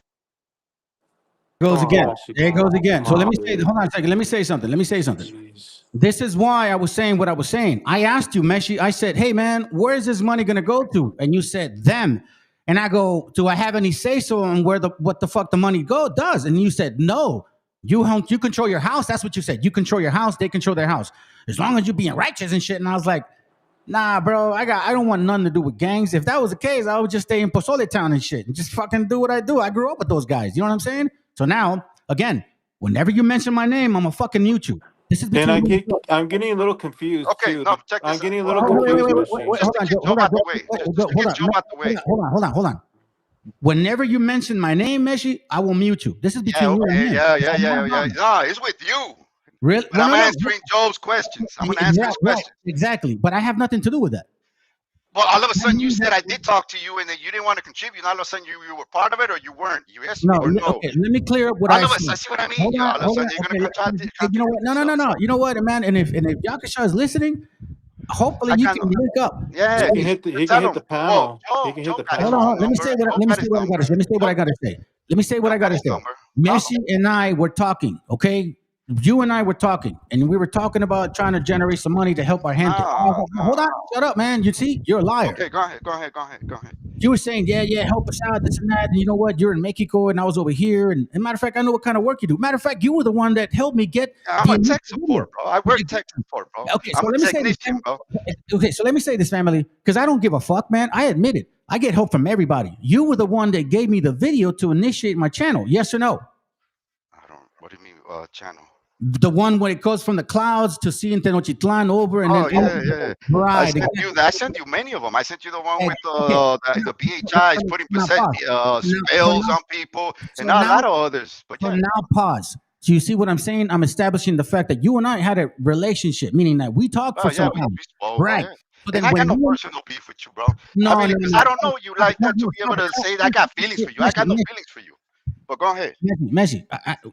it goes again. So let me say, hold on a second. Let me say something. Jeez. This is why I was saying what I was saying. I asked you, Meshi, I said, hey man, where is this money going to go to? And you said them. And I go, do I have any say so on what the fuck the money does? And you said, no. You control your house. That's what you said. You control your house. They control their house. As long as you being righteous and shit. And I was like, Nah, bro, I don't want nothing to do with gangs. If that was the case, I would just stay in Pozole Town and shit and just fucking do what I do. I grew up with those guys. You know what I'm saying? So now, again, whenever you mention my name, I'm gonna fucking mute you. This is And between I'm getting a little confused Okay, too. no, check I'm this getting a out. little Wait, confused, wait, Machine. Just to get Joe out the way. Just to get Joe out the way. hold on. Whenever you mention my name, Meshi, I will mute you. This is Yeah, between you and okay, him. yeah. No, it's with you. Really? But I'm answering Joe's questions. I'm gonna answer his questions. Exactly. But I have nothing to do with that. Well, all of a sudden you said I did talk to you and then you didn't want to contribute. And all of a sudden you were part of it or you weren't. You asked me or no. Okay, let me clear up what All I of a said. sudden, see what I mean? Hold All on, of a sudden you're gonna contradict. You know what? No. You know what, man? And if Yakasha is listening, hopefully you can link up. Yeah, He can hit the panel. He can hit the panel. Hold on. Let me say what I gotta say. Let me say what I gotta say. Messi and I were talking, okay? You and I were talking, and we were talking about trying to generate some money to help our hand. Hold on, shut up, man. You see, you're a liar. Okay, go ahead. You were saying, yeah, help us out, this and that. And you know what? You're in Mexico, and I was over here. And matter of fact, I know what kind of work you do. Matter of fact, you were the one that helped me get. I'm a tech support, bro. I work tech support, bro. Okay, I'm so a let me say this, technician, bro. Okay, so let me say this, family, because I don't give a fuck, man. I admit it. I get help from everybody. You were the one that gave me the video to initiate my channel. Yes or no? What do you mean, channel? The one when it goes from the clouds to seeing Tenochtitlan over and yeah. Right. I sent you many of them. I sent you the one with the BHIs putting spells on people and a lot of others. But so now pause. So you see what I'm saying? I'm establishing the fact that you and I had a relationship, meaning that we talked for some time. Right. But then I got no personal beef with you, bro. No, because I don't know you like that to be able to say that I got feelings for you. I got no feelings for you. But go ahead. Messi,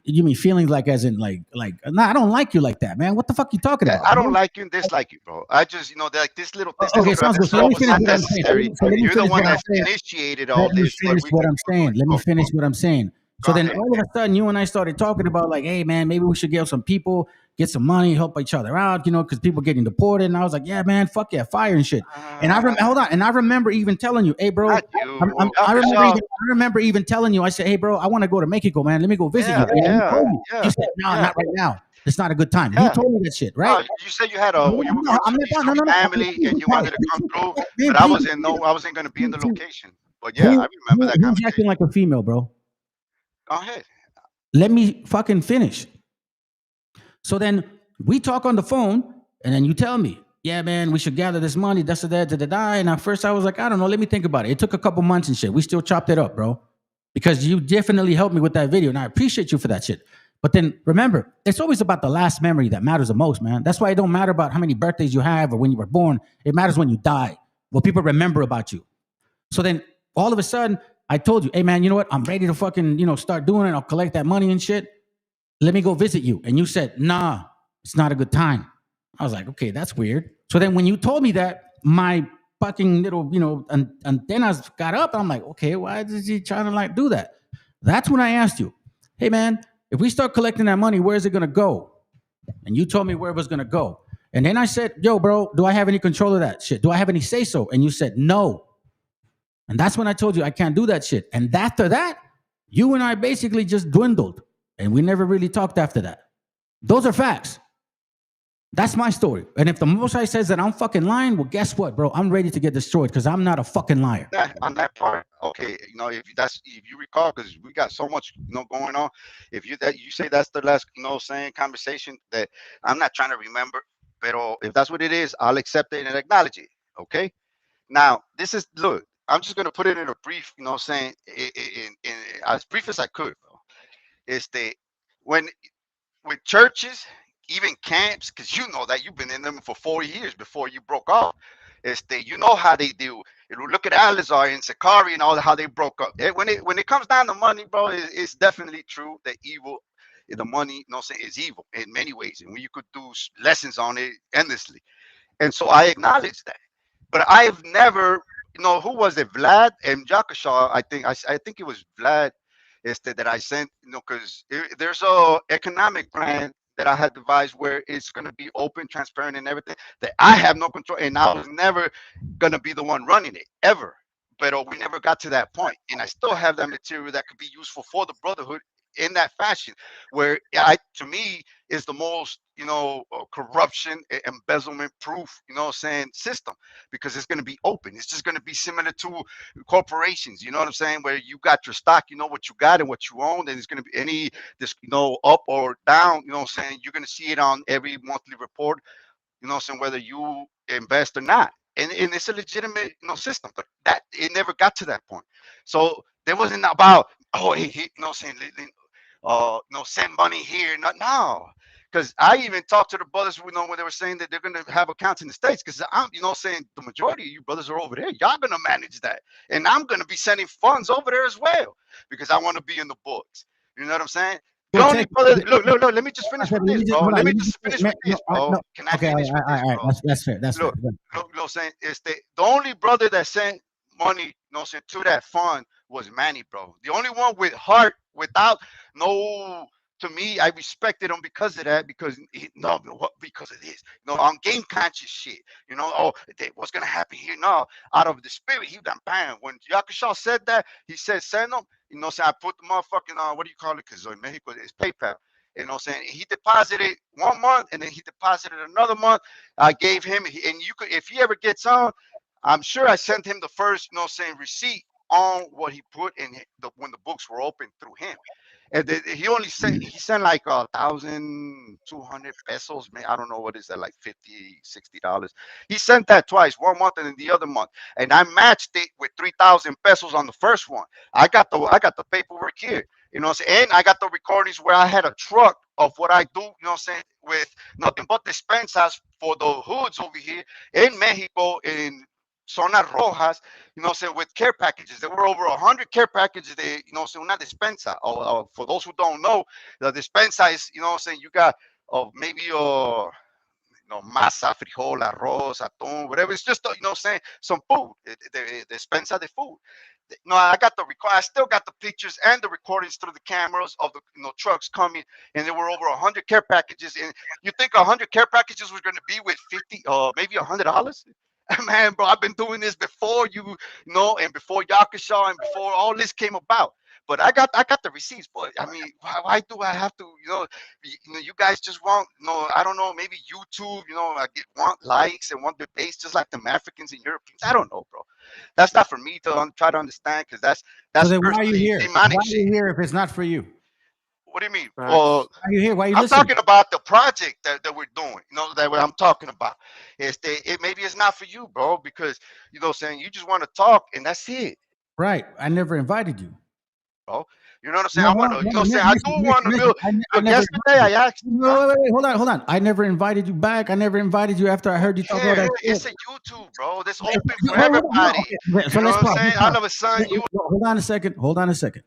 you mean feelings like as in like nah, I don't like you like that, man. What the fuck you talking about? I don't like you and dislike you, bro. I just, like this little okay, sounds good. So let me finish what I'm saying. You're the one that initiated all this. Let me finish what I'm saying. Let me finish what I'm saying. So then all of a sudden you and I started talking about like, hey man, maybe we should get some people, get some money, help each other out, because people getting deported. And I was like, yeah, man, fuck yeah, fire and shit. And I remember even telling you, hey bro, I remember even telling you, I said, hey bro, I want to go to Mexico, man. Let me go visit you. And you said, no, not right now. It's not a good time. You told me that shit, right? You said you had family and you wanted to come through, but I wasn't going to be in the location. But yeah, I remember that conversation. Who's acting like a female, bro? Go ahead. Let me fucking finish. So then we talk on the phone, and then you tell me, yeah, man, we should gather this money, And at first I was like, I don't know, let me think about it. It took a couple months and shit. We still chopped it up, bro. Because you definitely helped me with that video, and I appreciate you for that shit. But then remember, it's always about the last memory that matters the most, man. That's why it don't matter about how many birthdays you have or when you were born. It matters when you die, what people remember about you. So then all of a sudden, I told you, hey man, you know what? I'm ready to fucking, start doing it. I'll collect that money and shit. Let me go visit you. And you said, nah, it's not a good time. I was like, okay, that's weird. So then when you told me that, my fucking little, antennas got up. I'm like, okay, why is he trying to like do that? That's when I asked you, hey man, if we start collecting that money, where's it going to go? And you told me where it was going to go. And then I said, yo, bro, do I have any control of that shit? Do I have any say so? And you said, no. And that's when I told you I can't do that shit. And after that, you and I basically just dwindled. And we never really talked after that. Those are facts. That's my story. And if the Most High says that I'm fucking lying, well, guess what, bro? I'm ready to get destroyed because I'm not a fucking liar. On that part, okay, if you recall, because we got so much, going on. If you say that's the last, conversation that I'm not trying to remember, but if that's what it is, I'll accept it and acknowledge it. Okay. Now, look, I'm just gonna put it in a brief, saying in as brief as I could, bro. When with churches, even camps, because that you've been in them for 4 years before you broke off. You know how they do. Look at Alizar and Sakari and all how they broke up. When it comes down to money, bro, it's definitely true that the money, is evil in many ways, and you could do lessons on it endlessly. And so I acknowledge that. But I've never, who was it? Vlad and Jakashaw. I think it was Vlad that I sent, because there's a economic plan that I had devised where it's going to be open, transparent, and everything that I have no control. And I was never going to be the one running it ever. But we never got to that point. And I still have that material that could be useful for the brotherhood in that fashion, where to me, is the most, corruption, embezzlement proof, system, because it's going to be open. It's just going to be similar to corporations, you know what I'm saying, where you got your stock, you know what you got and what you own, and it's going to be any this, up or down, you're going to see it on every monthly report, whether you invest or not. And it's a legitimate, system, but that it never got to that point. So there wasn't about, oh, send money here. No, because I even talked to the brothers, when they were saying that they're going to have accounts in the States, because I'm, saying the majority of you brothers are over there. Y'all going to manage that. And I'm going to be sending funds over there as well, because I want to be in the books. You know what I'm saying? The only brother, look, let me just finish with this, bro. Let me just finish with this, bro. Can I finish with this, bro? That's fair. That's fair. Look, saying it's the only brother that sent money, to that fund was Manny, bro. The only one with heart, without to me, I respected him because of that, because because of this, on game conscious shit, what's gonna happen here? No, out of the spirit, he done bam. When Yakasha said that, he said send them. I put the motherfucking what do you call it? Because in Mexico it's PayPal. He deposited 1 month, and then he deposited another month. I gave him, and you could, if he ever gets on, I'm sure I sent him the first, receipt on what he put in when the books were open through him. And he only sent, like 1,200 pesos. I don't know what is that, like $50, $60. He sent that twice, 1 month and then the other month. And I matched it with 3,000 pesos on the first one. I got the paperwork here, and I got the recordings where I had a truck of what I do, with nothing but despensas for the hoods over here in Mexico, in Zona Rojas, with care packages. There were over 100 care packages. Una despensa. For those who don't know, the despensa is, you got maybe masa, frijol, arroz, atún, whatever. It's just, some food. The despensa de food. I got I still got the pictures and the recordings through the cameras of the trucks coming, and there were over 100 care packages. And you think 100 care packages was going to be with $50, maybe $100? Man, bro, I've been doing this before and before Yakasha and before all this came about. But I got the receipts. But I mean, why do I have to? You guys just want, I don't know, maybe YouTube. Want likes and want debates, just like the Africans and Europeans. I don't know, bro. That's not for me to try to understand, because that's so then why are you here? Why are you here if it's not for you? What do you mean? Why are you here? Why are you I'm listening? talking about the project that we're doing. That what I'm talking about. Maybe it's not for you, bro, because you just want to talk and that's it. Right. I never invited you. Bro, you know what I'm saying? I do want to build. Yesterday I asked. No, wait, hold on. I never invited you back. I never invited you after I heard you talk about that. It's a YouTube, bro. That's open for everybody. So you know what I'm saying? All of a sudden, hold on a second.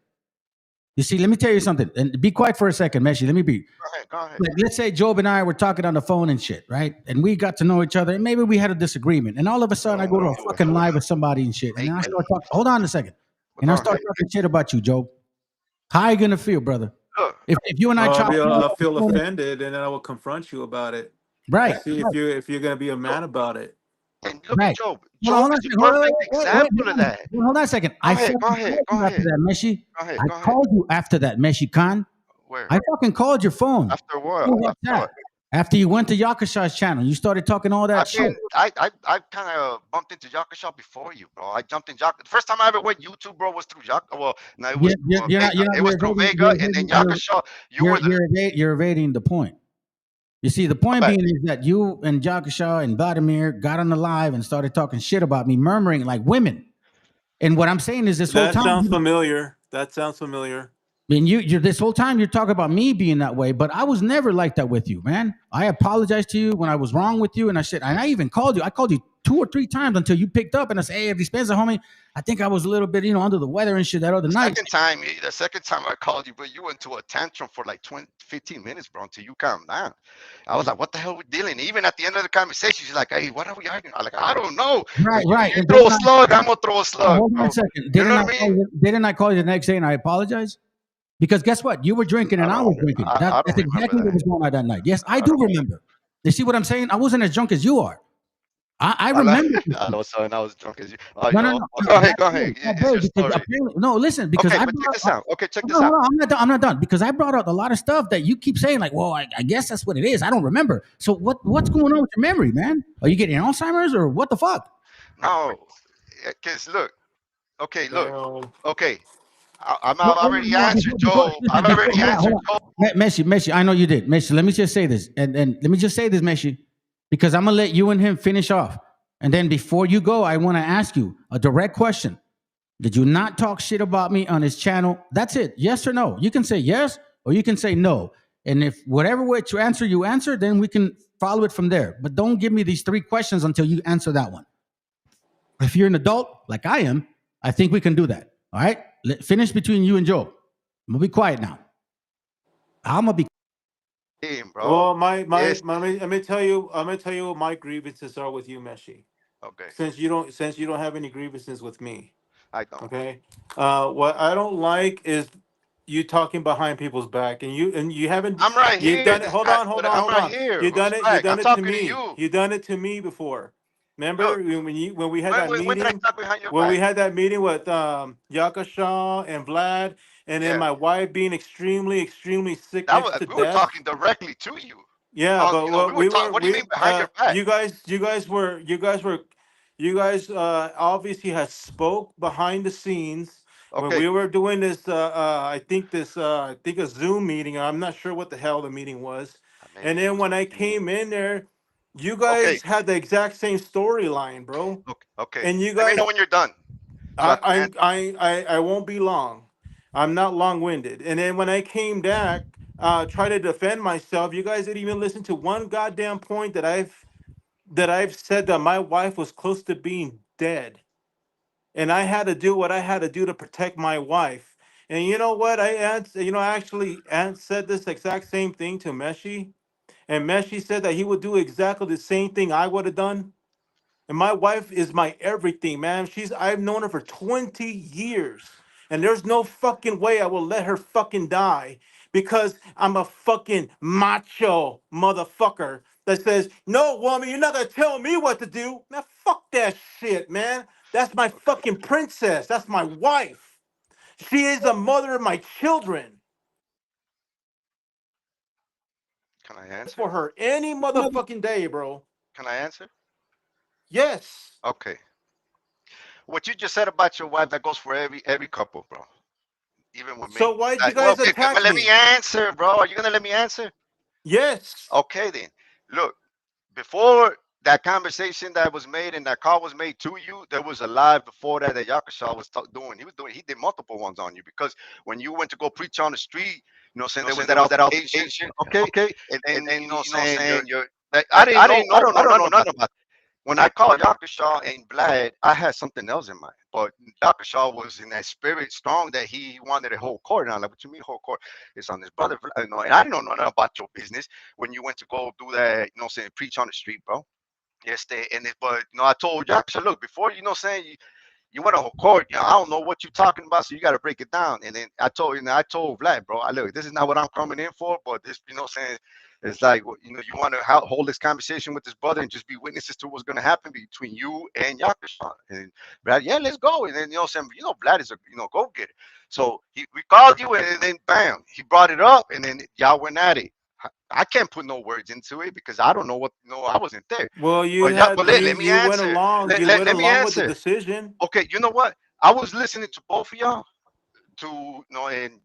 You see, let me tell you something, and be quiet for a second, Meshi. Let me be. Go ahead. Like, let's say Job and I were talking on the phone and shit, right? And we got to know each other, and maybe we had a disagreement. And all of a sudden, I go to a fucking live with somebody and shit, and I start talking. Hold on a second, and I start talking shit about you, Job. How are you gonna feel, brother? If you and I I'll feel offended, and then I will confront you about it. Right. See if you're gonna be a man about it. And look at Job. Job is a perfect example of that. Hold on a second. Go ahead. After that, Meshi. Go I called you after that, Meshi Khan. Where? I fucking called your phone. After what? After you went to Yakasha's channel, you started talking all that shit. I kind of bumped into Yakasha before you, bro. I jumped in The first time I ever went YouTube, bro, was through Yakasha. Well, no, it was it was through Vega, and then Yakasha. You're evading the point. You see, the point being is that you and Yakasha and Vladimir got on the live and started talking shit about me, murmuring like women. And what I'm saying is this whole time. That sounds familiar. I mean, you're this whole time you're talking about me being that way, but I was never like that with you, man. I apologized to you when I was wrong with you, and I even called you. I called you 2 or 3 times until you picked up, and I said, "Hey, Dispensa, homie, I think I was a little bit, under the weather and shit that other night." The second time I called you, but you went to a tantrum for like 15 minutes, bro, until you calmed down. I was like, "What the hell are we dealing?" Even at the end of the conversation, she's like, "Hey, what are we arguing?" I'm like, "I don't know." Right. You throw a slug, I'm gonna throw a slug. Hold on a second. Didn't I call you the next day and I apologize? Because guess what? You were drinking and I was drinking. That's exactly what was going on that night. Yes, I do remember. You see what I'm saying? I wasn't as drunk as you are. I remember. I know, son. I was drunk as you. Oh, No, you no, know. no. Go ahead. Go ahead. No, It's bro, your because story. apparently, no, listen, because Okay, I but check brought this out. Okay, check no, this out. no, I'm not done. I'm not done because I brought out a lot of stuff that you keep saying, like, well, I guess that's what it is. I don't remember. So what's going on with your memory, man? Are you getting Alzheimer's or what the fuck? No, because look. Okay, look. Damn. Okay, I've No, hold already on, answered before, Joe. listen, I've already hold on, answered hold Joe. on. Messi, I know you did. Messi, let me just say this, and let me just say this, Messi, because I'm gonna let you and him finish off, and then before you go, I want to ask you a direct question. Did you not talk shit about me on his channel? That's it. Yes or no? You can say yes or you can say no. And if whatever way to answer you answer, then we can follow it from there. But don't give me these 3 questions until you answer that one. If you're an adult like I am, I think we can do that. All right? Finish between you and Joe. I'm gonna be quiet now. I'm gonna be. Bro. Well, let me tell you what my grievances are with you, Meshi. Okay. Since you don't have any grievances with me. I don't. Okay. What I don't like is you talking behind people's back, and you haven't. I'm right You've here. done it. Hold on, I'm hold right on. here. You've done it. You've Respect. I'm done it to talking to me. you. You've done it to me before. Remember Look, when we had that when did I meeting? talk behind your When we back? had that meeting with Yakasha and Vlad, and then Yeah. my wife being extremely sick That next was to we were death. talking directly to you. Yeah, but You know, what we were we talking. were What do you mean behind your back? you guys obviously had spoke behind the scenes when Okay. we were doing this I think a Zoom meeting. I'm not sure what the hell the meeting was. And Maybe it then was when I a meeting. came in there, you Okay. guys had the exact same storyline, bro. Okay. And you Let me guys know when you're done. So I can answer. I won't be long. I'm not long-winded. And then when I came back, try to defend myself, you guys didn't even listen to one goddamn point that I've said that my wife was close to being dead. And I had to do what I had to do to protect my wife. And you know what? I actually said this exact same thing to Meshi. And Meshi said that he would do exactly the same thing I would have done. And my wife is my everything, man. I've known her for 20 years. And there's no fucking way I will let her fucking die because I'm a fucking macho motherfucker that says, "No, woman, you're not gonna tell me what to do." Man, fuck that shit, man. That's my fucking princess. That's my wife. She is the mother of my children. Can I answer? For her any motherfucking day, bro. Can I answer? Yes. Okay. What you just said about your wife, that goes for every couple, bro. Even with me. So why'd you Like, well, guys attack let me me? answer, bro. Are you gonna let me answer? Yes. Okay, then. Look, before that conversation that was made and that call was made to you, there was a live before that Yakasha was doing. He did multiple ones on you because when you went to go preach on the street, you know, saying there was that altercation, okay, and then you know, saying you're. I didn't know. I don't know nothing about. When I called Yakasha and Vlad, I had something else in mind. But Yakasha was in that spirit strong that he wanted a whole court. And I'm like, what you mean whole court? It's on his brother. You know, and I didn't know nothing about your business when you went to go do that, you know, saying preach on the street, bro. Yes, but you know, I told Yakasha, look, before you know, saying you went on court, you know, I don't know what you're talking about, so you got to break it down. And then I told Vlad, bro, look, this is not what I'm coming in for, but this, you know, saying it's like, you know, you want to hold this conversation with this brother and just be witnesses to what's going to happen between you and Yakasha. And Vlad, yeah, let's go. And then, you know, saying, you know, Vlad is a, you know, go getter. So we called you, and then bam, he brought it up, and then y'all went at it. I can't put no words into it because I don't know what. No, I wasn't there. Well, But let me answer. Let me with the answer. decision. Okay, you know what? I was listening to both of y'all. You know, and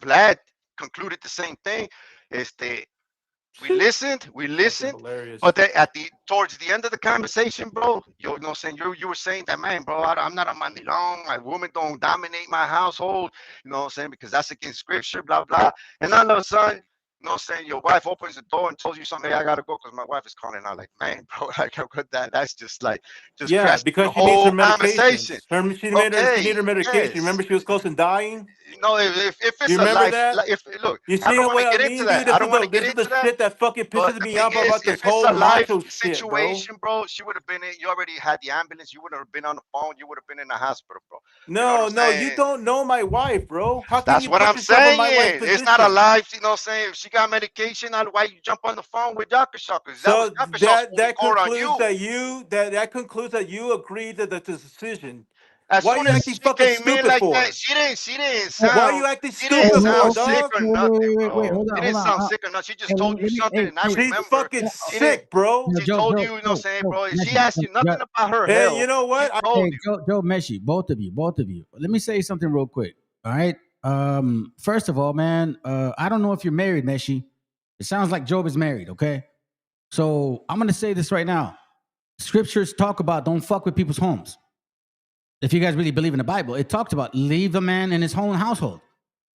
Vlad concluded the same thing. We listened, Fucking hilarious. but towards the end of the conversation, bro, you know, saying you were saying that, man, bro, I'm not a mandilon. My woman don't dominate my household. You know what I'm saying? Because that's against scripture, blah blah. And all of a sudden, you know what I'm saying, your wife opens the door and tells you something. Hey, I gotta go because my wife is calling. I'm like, man, bro, like that's just like Yeah, crashing the because she needs her whole conversation. medications. She Okay, needed her medication. yes. Remember, she was close to dying. No, if it's You a remember life, that? if look, You I see don't want to what I get into mean, that. dude? I don't want to get This is into the that. shit that fucking But pisses the me thing off is, about if this it's whole a life macho shit, bro. situation, bro, she would have been in. You already had the ambulance. You would have been on the phone. You would have been in the hospital, bro. You know what I'm No, you saying? don't know my wife, bro. How can That's you what put I'm yourself in my wife's saying. It's not a position? life, you know what I'm saying? If she got medication, why you jump on the phone with Yakasha? Because that was So Yakasha's holding that court on concludes you. that concludes that you agreed to the decision. As Why are soon you as acting she fucking came in stupid like that, for? Why are you acting she didn't stupid for, sound sick dog? or nothing, Wait, bro. hold She on, hold didn't on. sound sick or nothing. She Hey, just told you something, hey, and I hey, She's remember. fucking She didn't. sick, bro. She told you, you know what I'm saying, bro. She Meshi, asked you nothing about her Hey, you health. know She what? told hey, you. Joe Meshi, both of you. Let me say something real quick. All right. First of all, man, I don't know if you're married, Meshi. It sounds like Job is married. Okay. So I'm gonna say this right now. Scriptures talk about don't fuck with people's homes. If you guys really believe in the Bible, it talks about leave the man in his own household.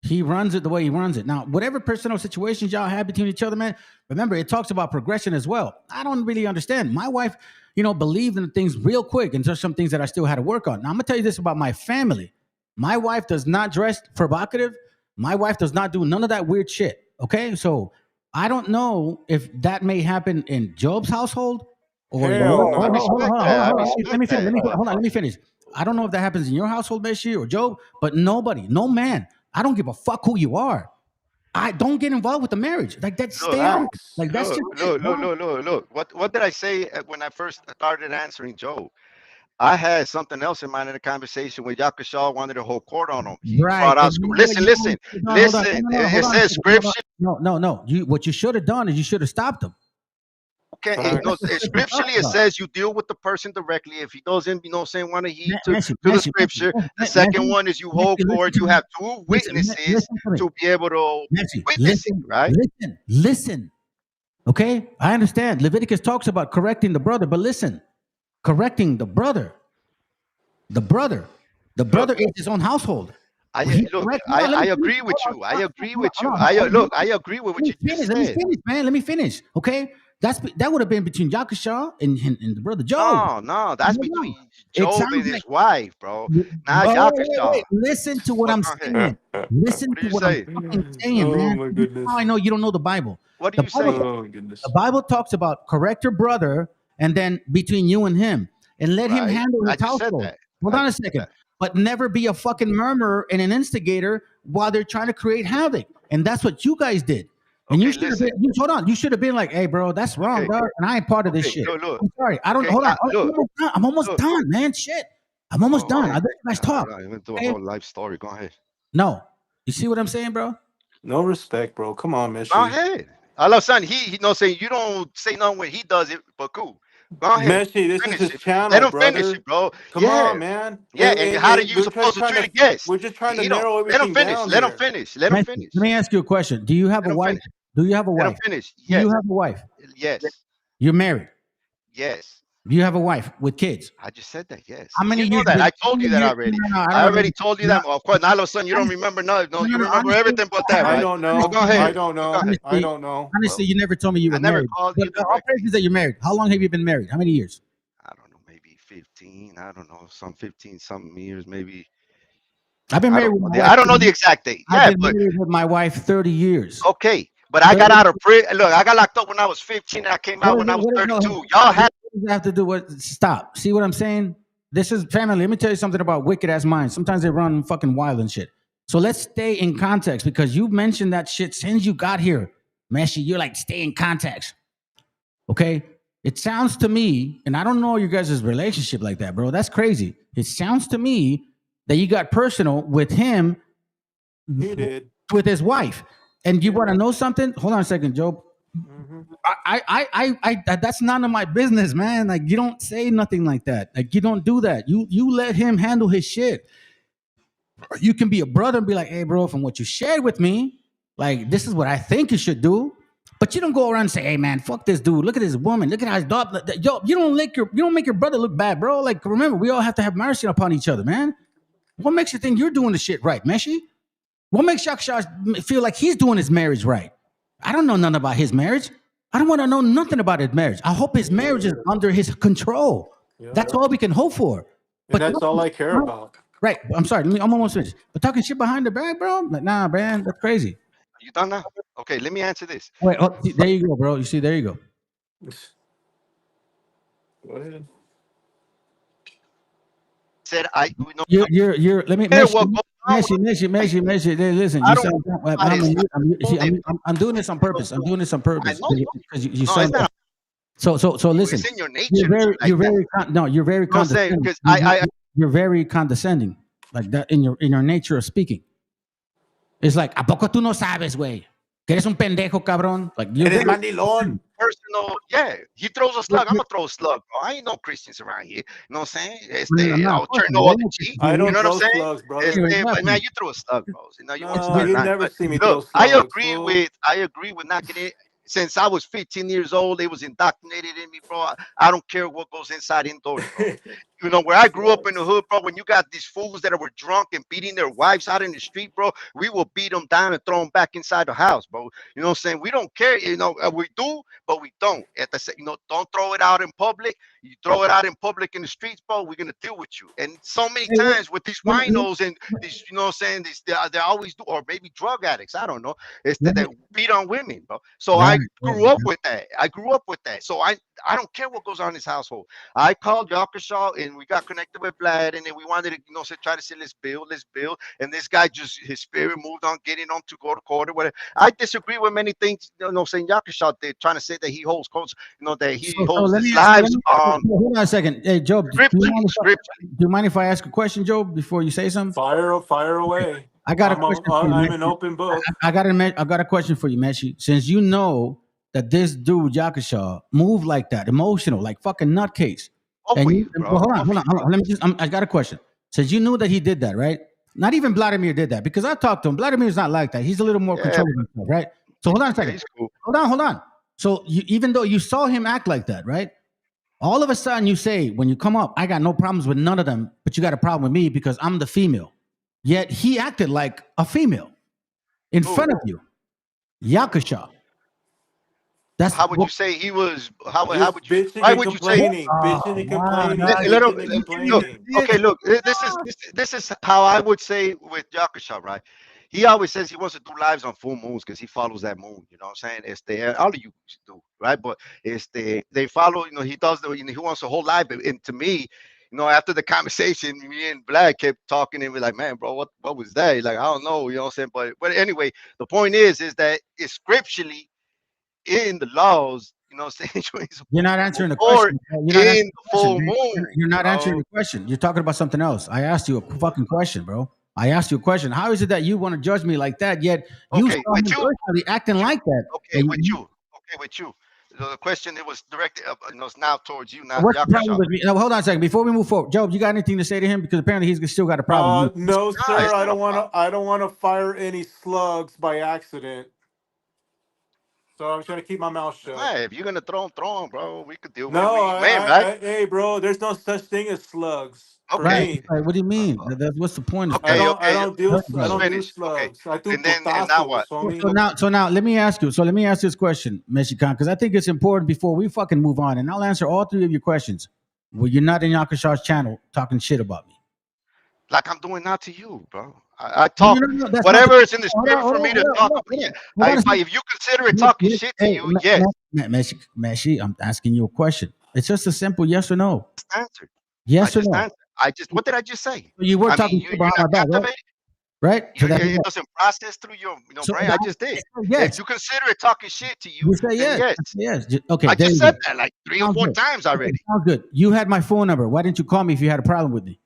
He runs it the way he runs it. Now, whatever personal situations y'all have between each other, man, remember it talks about progression as well. I don't really understand. My wife, believed in things real quick, and there's some things that I still had to work on. Now, I'm gonna tell you this about my family. My wife does not dress provocative. My wife does not do none of that weird shit. Okay, so I don't know if that may happen in Job's household or Hell I no. respect that. I respect that. let me finish. I don't know if that happens in your household, Meshi or Job, but nobody, no man. I don't give a fuck who you are. I don't get involved with the marriage. Like that, Look, stay out. Like that's look, just it, look, bro. look, look, look, look. What did I say when I first started answering Joe? I had something else in mind in the conversation when Yakasha wanted to hold court on him. He Right. brought out And you know what listen, you listen, hold on. listen. No, It hold on. says scripture. No. What you should have done is you should have stopped him. Okay, scripturally it says you deal with the person directly. If he doesn't, saying, want to heed to the scripture. The second one is you hold court. You have two witnesses to be able to witness it, right? Listen. Okay, I understand. Leviticus talks about correcting the brother, but listen, correcting the brother is his own household. I agree with you. I agree with you. I agree with what you just Let me said. finish, man. Let me finish. Okay, that would have been between Yakasha and the brother Job. No, that's between It Job sounds and his like wife, bro. Not wait. Yakasha. Listen to what Well, I'm go ahead. saying. Listen What do to you what I'm say? fucking saying, Oh man. my This is goodness. how I know you don't know the Bible. What The are you Bible, saying? Oh my goodness. the Bible talks about correct your brother and then between you and him and let him Right? handle I his just said household. that. Hold I on a just said second. that. But never be a fucking murmurer and an instigator while they're trying to create havoc. And that's what you guys did. And Okay, you should have listen. been, hold on. You should have been like, hey, bro, that's wrong, Okay, dog. And I ain't part of this okay. shit. Look. I'm sorry. I don't Okay, hold on. look. I'm almost Look. done, man. Shit. I'm almost done. I Oh, let you guys talk. I went through a Okay? whole life story. Go ahead. No. You see what I'm saying, bro? No respect, bro. Come on, Go Meshi. ahead. I love son. He saying you don't say nothing when he does it, but cool. Go ahead. Meshi, this is Finish his it. Let channel, him finish brother. it, bro. Come Yeah. on, man. Yeah. And how do you We're just supposed to trying treat to a guest? we're just trying to You don't narrow let him everything finish. down Let him here. finish. Let him finish. Let me ask you a question. Do you have Let a him wife? finish. Do you have a Let him wife? finish. Do you Yes. have a wife? Yes. You're married. Yes. Do you have a wife with kids? I just said that. Yes. How many You know years? that. I How told you many that years? already. No, I I don't know. already told you No, that. Of course, now all of a sudden you don't remember. No, you remember honestly, everything but that, I right? don't know. Well, go ahead. I don't know. Go ahead. I don't know. Honestly, you never told me you I were never married. called But you all directly. praises that you're married. How long have you been married? How many years? I don't know, maybe 15. I don't know, some 15 something years, maybe. I've been I married don't with know. my wife. I don't know the exact date. I've Yeah, been but married with my wife 30 years. okay. But I 30 got out of prison. Look, I got locked up when I was 15. And I came out when I was no, 32. Y'all had. what does that have to do with stop? See what I'm saying? This is family. Let me tell you something about wicked ass minds. Sometimes they run fucking wild and shit. So let's stay in context because you mentioned that shit since you got here. Meshi, you're like, stay in context. Okay? It sounds to me, and I don't know your guys' relationship like that, bro. That's crazy. It sounds to me that you got personal with him, He did. with his wife. And you want to know something? Hold on a second, Joe. Mm-hmm. I that's none of my business, man. Like you don't say nothing like that. Like you don't do that. You let him handle his shit. You can be a brother and be like, hey, bro, from what you shared with me, like this is what I think you should do. But you don't go around and say, hey man, fuck this dude. Look at this woman. Look at how his dog. Yo, you don't make your brother look bad, bro. Like remember, we all have to have mercy upon each other, man. What makes you think you're doing the shit right, Meshi? What makes Yaksha feel like he's doing his marriage right? I don't know nothing about his marriage. I don't want to know nothing about his marriage. I hope his marriage is under his control. Yeah. That's all we can hope for. And But that's all I care about. Right. I'm sorry. I'm almost finished. But talking shit behind the back, bro. Like, nah, man, that's crazy. Are you done now? Okay, let me answer this. Wait, see, there you go, bro. You see, there you go. Go ahead. Said You're. Let me, Messi. Listen, you sound. I'm doing this on purpose. I'm doing this on purpose because you No, sound. So listen. It's in your nature. You're very No, I'm saying, condescending. 'cause You're very condescending, like that in your nature of speaking. It's like, ¿a poco tú no sabes, güey? Que eres un pendejo, cabrón. Like you're Eres very mandilón. personal, yeah. He throws a slug. I'm gonna throw a slug, bro. I ain't no Christians around here. You know what I'm saying? I'll turn no other cheek. I You don't know what I'm throw saying? slugs, brother. But man, you threw a slug, bro. You know, you want to No, start you not. never But see me throw look, I slugs. agree fool. with knocking it. Since I was 15 years old, they was indoctrinated in me, bro. I don't care what goes inside indoors, bro. You know, where I grew up in the hood, bro, when you got these fools that were drunk and beating their wives out in the street, bro, we will beat them down and throw them back inside the house, bro. You know what I'm saying? We don't care, you know, we do, but we don't. At the same, you know, don't throw it out in public. You throw it out in public in the streets, bro, we're gonna deal with you. And so many times with these winos and these, you know what I'm saying, these they always do, or maybe drug addicts, I don't know. It's that they beat on women, bro. So I grew up with that. So I don't care what goes on in this household. I called Yakashaw and we got connected with Vlad, and then we wanted to, you know, try to say let's build. And this guy just his spirit moved on, getting on to go to court or whatever. I disagree with many things, you know, saying Yakashaw they're trying to say that he holds codes, you know, that he holds his lives on. Hold on a second. Hey, Job, do you mind if I ask a question, Job, before you say something? Fire away. I got a question for you. I'm an open book. I got a question for you, Meshi. Since you know that this dude Yakashaw moved like that, emotional, like fucking nutcase. Hold on. Let me I got a question. Since you knew that he did that, right? Not even Vladimir did that, because I talked to him. Vladimir's not like that. He's a little more controlled of himself, right? So hold on a second. Hold on. So even though you saw him act like that, right? All of a sudden you say, when you come up, I got no problems with none of them, but you got a problem with me because I'm the female. Yet he acted like a female in front of you. Yakashaw. That's how would you say he was? Why would you say? Bitching and complaining. Okay, look, this is how I would say with Yakasha, right? He always says he wants to do lives on full moons because he follows that moon. You know what I'm saying? All of you do, right? But they follow. You know, he does. You know, he wants a whole life. And to me, you know, after the conversation, me and Vlad kept talking, and we're like, man, bro, what was that? He's like, I don't know. You know what I'm saying? But anyway, the point is that it's scripturally in the laws, you know what I'm saying? You're not answering the question. You're not bro. answering the question. You're talking about something else. I asked you a fucking question, bro. I asked you a question. How is it that you want to judge me like that, yet you saw me personally acting like that? Okay, with you. The question, it was directed, you know, it's now towards you, not What's the problem Yakasha. with me? No, hold on a second. Before we move forward, Job, you got anything to say to him? Because apparently he's still got a problem. No, sir. I don't want to fire any slugs by accident. So I'm trying to keep my mouth shut. Hey, if you're gonna throw them, bro, we could deal with No, it. Right? Hey, bro, there's no such thing as slugs. For Right. me. What do you mean? What's the point of I don't do slugs. I do and now what? So now let me ask you. So let me ask this question, Mexican, because I think it's important before we fucking move on, and I'll answer all three of your questions. Well, you're not in Yakashaw's channel talking shit about me. Like I'm doing now to you, bro. I talk whatever is in the spirit for me to talk about. If you consider it talking shit to you, yes. Meshi, I'm asking you a question. It's just a simple yes or no. Answered. Yes or no? What did I just say? You were talking behind my back, right? So it doesn't process through your brain. I just did. If you consider it talking shit to you, say then yes. Okay. I just said that like 3 or 4 times already. Sounds good. You had my phone number. Why didn't you call me if you had a problem with me?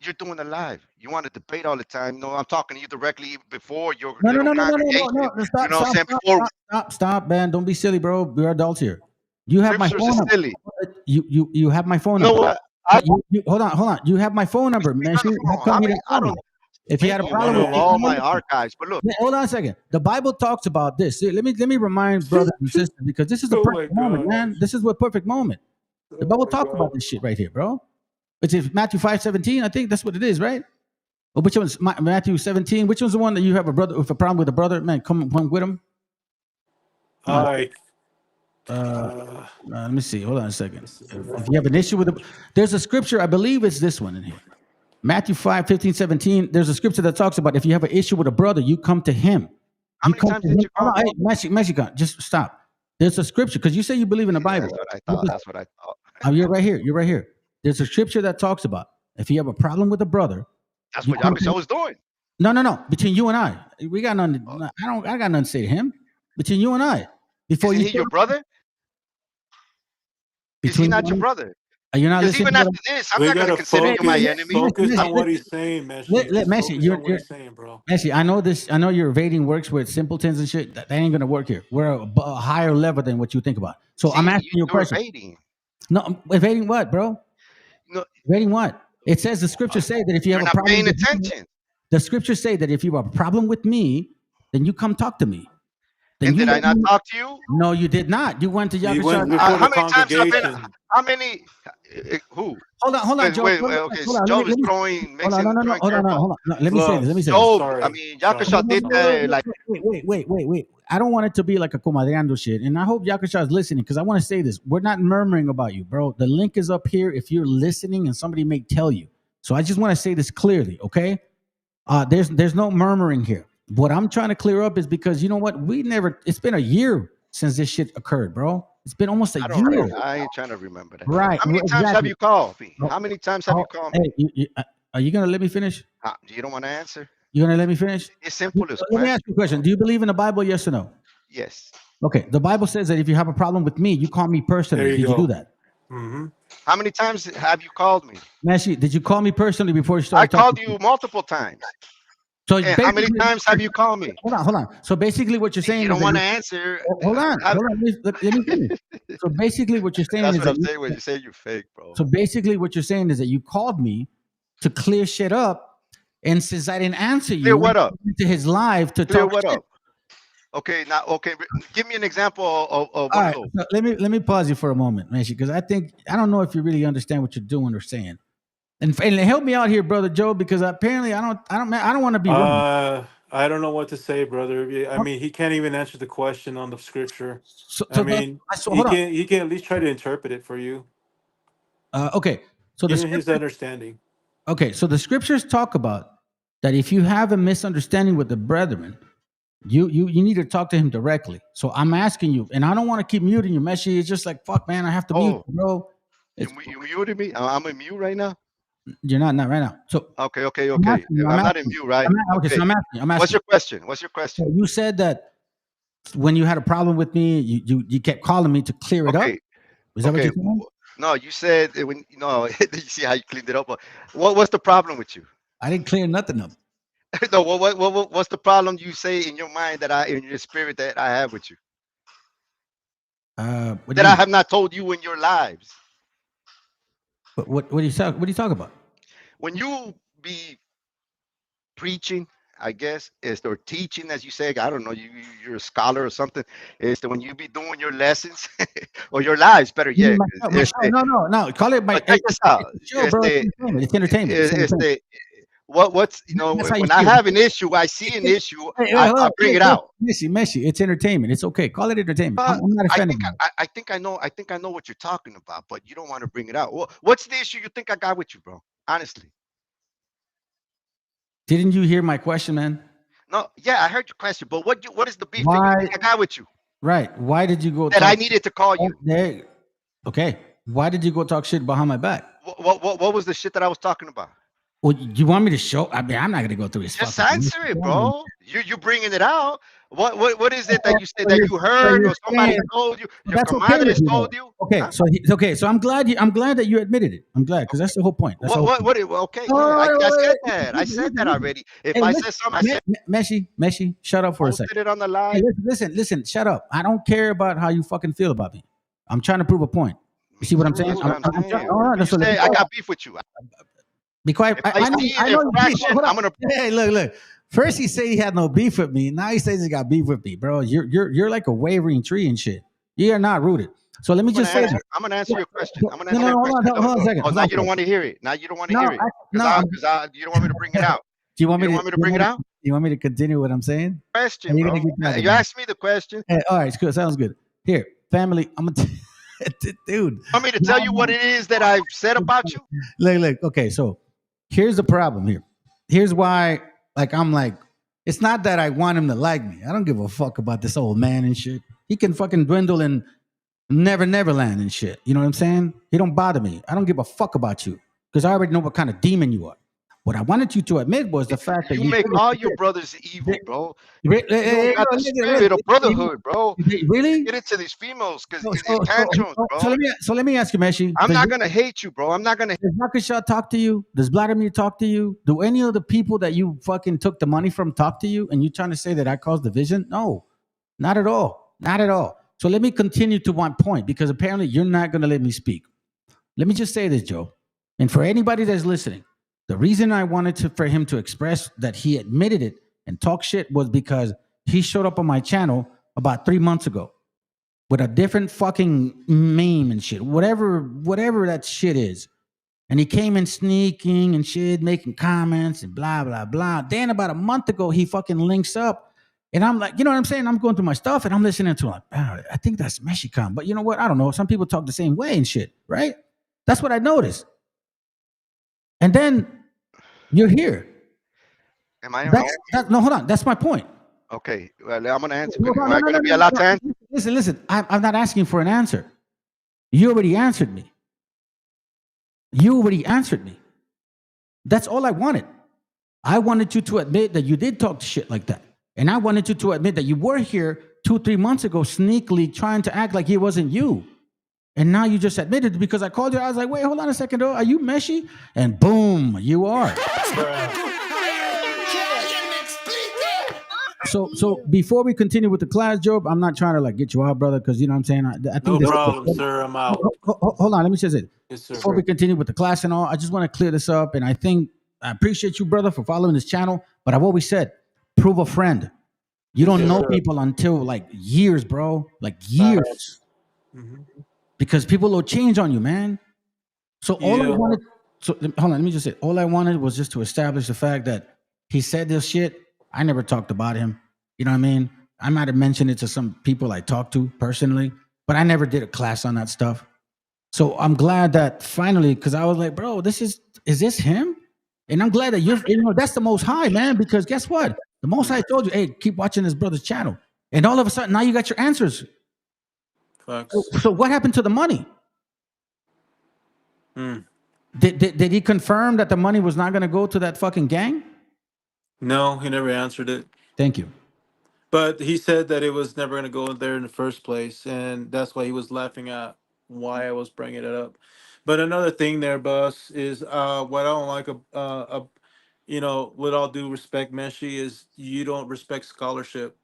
You're doing it live. You want to debate all the time. No, I'm talking to you directly before your no. Stop, man. Don't be silly, bro. We're adults here. You have my phone number. Silly. You have my phone number. What? Hold on. You have my phone number, man. If you had a problem with all my archives, but look, hold on a second. The Bible talks about this. Let me remind brothers and sisters, because this is the perfect moment, man. This is what perfect moment. The Bible talks about this shit right here, bro. It's Matthew 5:17. I think that's what it is, right? Or which one's Matthew 17? Which one's the one that you have a brother with a problem with a brother? Man, come with him. Let me see. Hold on a second. If you have an issue with it, there's a scripture. I believe it's this one in here. Matthew 5, 15, 17, there's a scripture that talks about if you have an issue with a brother, you come to him. How many times did you call me? Mexican, just stop. There's a scripture, because you say you believe in the Bible. That's what I thought. That's what I thought. Oh, you're right here. You're right here. There's a scripture that talks about if you have a problem with a brother. That's what Yakusha was doing. No. Between you and I, we got nothing. I got nothing to say to him. Between you and I, before Isn't you. he your brother? Is he not your brother? You're not Because listening. even after this, I'm not going to consider you my enemy. Focus on what he's saying, Meshi. Meshi, you're saying, bro. Meshi, I know this. I know your evading works with simpletons and shit. That ain't gonna work here. We're a higher level than what you think about. So I'm asking you a question. Evading. No, evading what, bro? No, evading what? It says the scriptures say that if you have you're a not problem, paying with attention. me, the scriptures say that if you have a problem with me, then you come talk to me. Then And did I not talk to you? No, you did not. You went to Yakusha. How many times have been? How many? Who? Hold on, Joe. Wait, okay. Joe is throwing. Hold on. No, let me say this. Joe, I mean, Yakusha did that. Like, wait. I don't want it to be like a comadreando shit, and I hope Yakusha is listening, because I want to say this. We're not murmuring about you, bro. The link is up here if you're listening, and somebody may tell you. So I just want to say this clearly, okay? There's no murmuring here. What I'm trying to clear up is because you know what? It's been a year since this shit occurred, bro. It's been almost a year. I ain't trying to remember that. Right. How many times have you called me? How many times have you called me? Hey, are you gonna let me finish? You don't want to answer? You're gonna let me finish? It's simple as Let me ask you a question. Do you believe in the Bible? Yes or no? Yes. Okay. The Bible says that if you have a problem with me, you call me personally. Did you do that? Mm-hmm. How many times have you called me? Meshi, did you call me personally before you started I called you multiple times. So and how many times have you called me? Hold on. So basically what you're saying you don't want to answer. Hold on. Let me finish. So basically what you're saying That's is what I'm saying when you say you're fake, bro. So basically what you're saying is that you called me to clear shit up, and since I didn't answer you, clear what up? To his live to clear talk what shit. up? Okay, now give me an example of all right, so let me pause you for a moment, Meshi, because I don't know if you really understand what you're doing or saying. And help me out here, brother Joe, because apparently I don't want to be wrong. I don't know what to say, brother. I mean, he can't even answer the question on the scripture. He can at least try to interpret it for you. Okay, so his understanding. Okay, so the scriptures talk about that if you have a misunderstanding with the brethren, you need to talk to him directly. So I'm asking you, and I don't want to keep muting you, Meshi. It's just like, fuck, man, I have to mute you, bro. You muted me? I'm in mute right now? You're not right now. So okay. I'm not in mute, right? So I'm asking. What's your question? So you said that when you had a problem with me, you kept calling me to clear it up. Is that what you're saying? No, you said when you see how you cleaned it up. What's the problem with you? I didn't clear nothing up. No, what's the problem you say in your mind in your spirit that I have with you? That I have not told you in your lives. But what do you talk about? When you be preaching, I guess, or teaching, as you say, I don't know, you're a scholar or something. When you be doing your lessons or your lives, better yet. No. Call it my. Check this out. It's entertainment. What's when I have an issue, I see an issue, I bring it out. Meshi, it's entertainment. It's okay. Call it entertainment. I'm not offended. I think I know what you're talking about, but you don't want to bring it out. What's the issue you think I got with you, bro? Honestly. Didn't you hear my question, man? No, yeah, I heard your question, but what is the beef that you think I got with you? Right. Why did you go? That I needed to call you. Okay. Why did you go talk shit behind my back? What was the shit that I was talking about? Well, you want me to show? I mean, I'm not gonna go through this. Just answer it, bro. You're bringing it out. What is it that you said that you heard or somebody told you? Your comadres told you? Okay. So I'm glad that you admitted it. I'm glad because that's the whole point. Okay, I said that already. If I said something, Meshi, shut up for a second. It on the line. Hey, listen, shut up. I don't care about how you fucking feel about me. I'm trying to prove a point. You see what I'm saying? I got beef with you. Be quiet. I know I'm gonna. Hey, look. First he said he had no beef with me. Now he says he got beef with me, bro. You're like a wavering tree and shit. You're not rooted. So let me just say. I'm gonna answer your question. Hold on a second. Now you don't want to hear it. Now you don't want to hear it. Because you don't want me to bring it out. Do you want me to bring it out? Do you want me to continue what I'm saying? Question, bro. You asked me the question. Hey, all right, it's good. Sounds good. Here, family. I'm gonna. Dude. Want me to tell you what it is that I've said about you? Look. Okay, so Here's the problem here. Here's why, I'm like, it's not that I want him to like me. I don't give a fuck about this old man and shit. He can fucking dwindle in Neverland and shit. You know what I'm saying? He don't bother me. I don't give a fuck about you because I already know what kind of demon you are. What I wanted you to admit was the fact that You make all your brothers evil, bro. You don't got the spirit of brotherhood, bro. Really? Get into these females because these tantrums, bro. So let me ask you, Meshi. I'm not gonna hate you, bro. I'm not gonna. Does Nakasha talk to you? Does Vladimir talk to you? Do any of the people that you fucking took the money from talk to you? And you trying to say that I caused division? No, not at all. Not at all. So let me continue to one point because apparently you're not going to let me speak. Let me just say this, Joe. And for anybody that's listening, the reason I wanted for him to express that he admitted it and talk shit was because he showed up on my channel about 3 months ago with a different fucking meme and shit, whatever that shit is. And he came in sneaking and shit, making comments and blah, blah, blah. Then about a month ago, he fucking links up. And I'm like, you know what I'm saying? I'm going through my stuff and I'm listening to like, oh, I think that's MESHIACHA. But you know what? I don't know. Some people talk the same way and shit, right? That's what I noticed. And then you're here. Am I wrong? No, hold on. That's my point. Okay, well, I'm going to answer. Am I going to be allowed to answer? Listen. I'm not asking for an answer. You already answered me. That's all I wanted. I wanted you to admit that you did talk shit like that. And I wanted you to admit that you were here 2-3 months ago sneakily trying to act like it wasn't you. And now you just admitted because I called you. I was like, wait, hold on a second. Are you Meshi? And boom, you are. So before we continue with the class, Job, I'm not trying to like get you out, brother, because you know what I'm saying. I think no problem, sir. I'm out. Hold on, let me just say, yes, sir. Before we continue with the class and all, I just want to clear this up. And I appreciate you, brother, for following this channel. But I've always said, prove a friend. You don't know people until like years, bro, like years, because people will change on you, man. So all I wanted, hold on, let me just say, all I wanted was just to establish the fact that he said this shit. I never talked about him. You know what I mean? I might have mentioned it to some people I talked to personally, but I never did a class on that stuff. So I'm glad that finally, because I was like, bro, is this him? And I'm glad that that's the Most High, man, because guess what? The Most High told you, hey, keep watching this brother's channel. And all of a sudden, now you got your answers. So what happened to the money? Did he confirm that the money was not going to go to that fucking gang? No, he never answered it. Thank you. But he said that it was never going to go there in the first place. And that's why he was laughing at why I was bringing it up. But another thing there, boss, is what I don't like, with all due respect, Meshi, is you don't respect scholarship.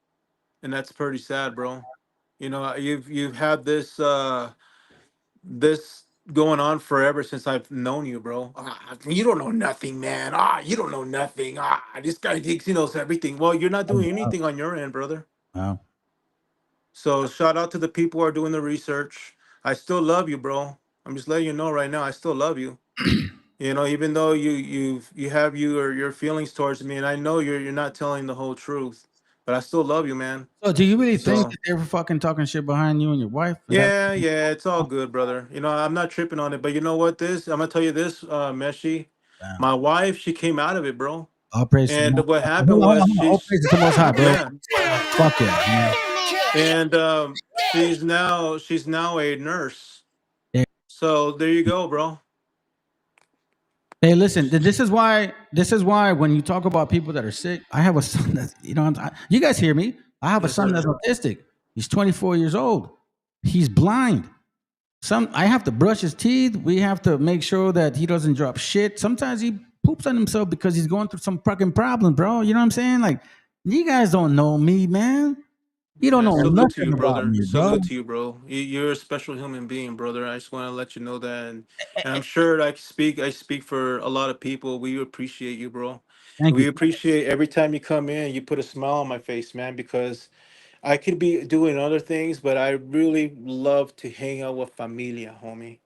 And that's pretty sad, bro. You know, you've had this going on forever since I've known you, bro. You don't know nothing, man. You don't know nothing. This guy thinks he knows everything. Well, you're not doing anything on your end, brother. Wow. So shout out to the people who are doing the research. I still love you, bro. I'm just letting you know right now. I still love you. You know, even though you have your feelings towards me, and I know you're not telling the whole truth, but I still love you, man. So do you really think that they were fucking talking shit behind you and your wife? Yeah, it's all good, brother. You know, I'm not tripping on it, but you know what? I'm gonna tell you this, Meshi. My wife, she came out of it, bro. All praise. And what happened was all praise to the Most High, bro. Fuck yeah, man. And she's now a nurse. Yeah. So there you go, bro. Hey, listen, this is why when you talk about people that are sick, I have a son that's, you guys hear me? I have a son that's autistic. He's 24 years old. He's blind. I have to brush his teeth. We have to make sure that he doesn't drop shit. Sometimes he poops on himself because he's going through some fucking problem, bro. You know what I'm saying? Like, you guys don't know me, man. You don't know nothing about me, bro. Salute to you, bro. You're a special human being, brother. I just want to let you know that, and I'm sure I speak for a lot of people. We appreciate you, bro. We appreciate every time you come in. You put a smile on my face, man, because I could be doing other things, but I really love to hang out with familia, homie.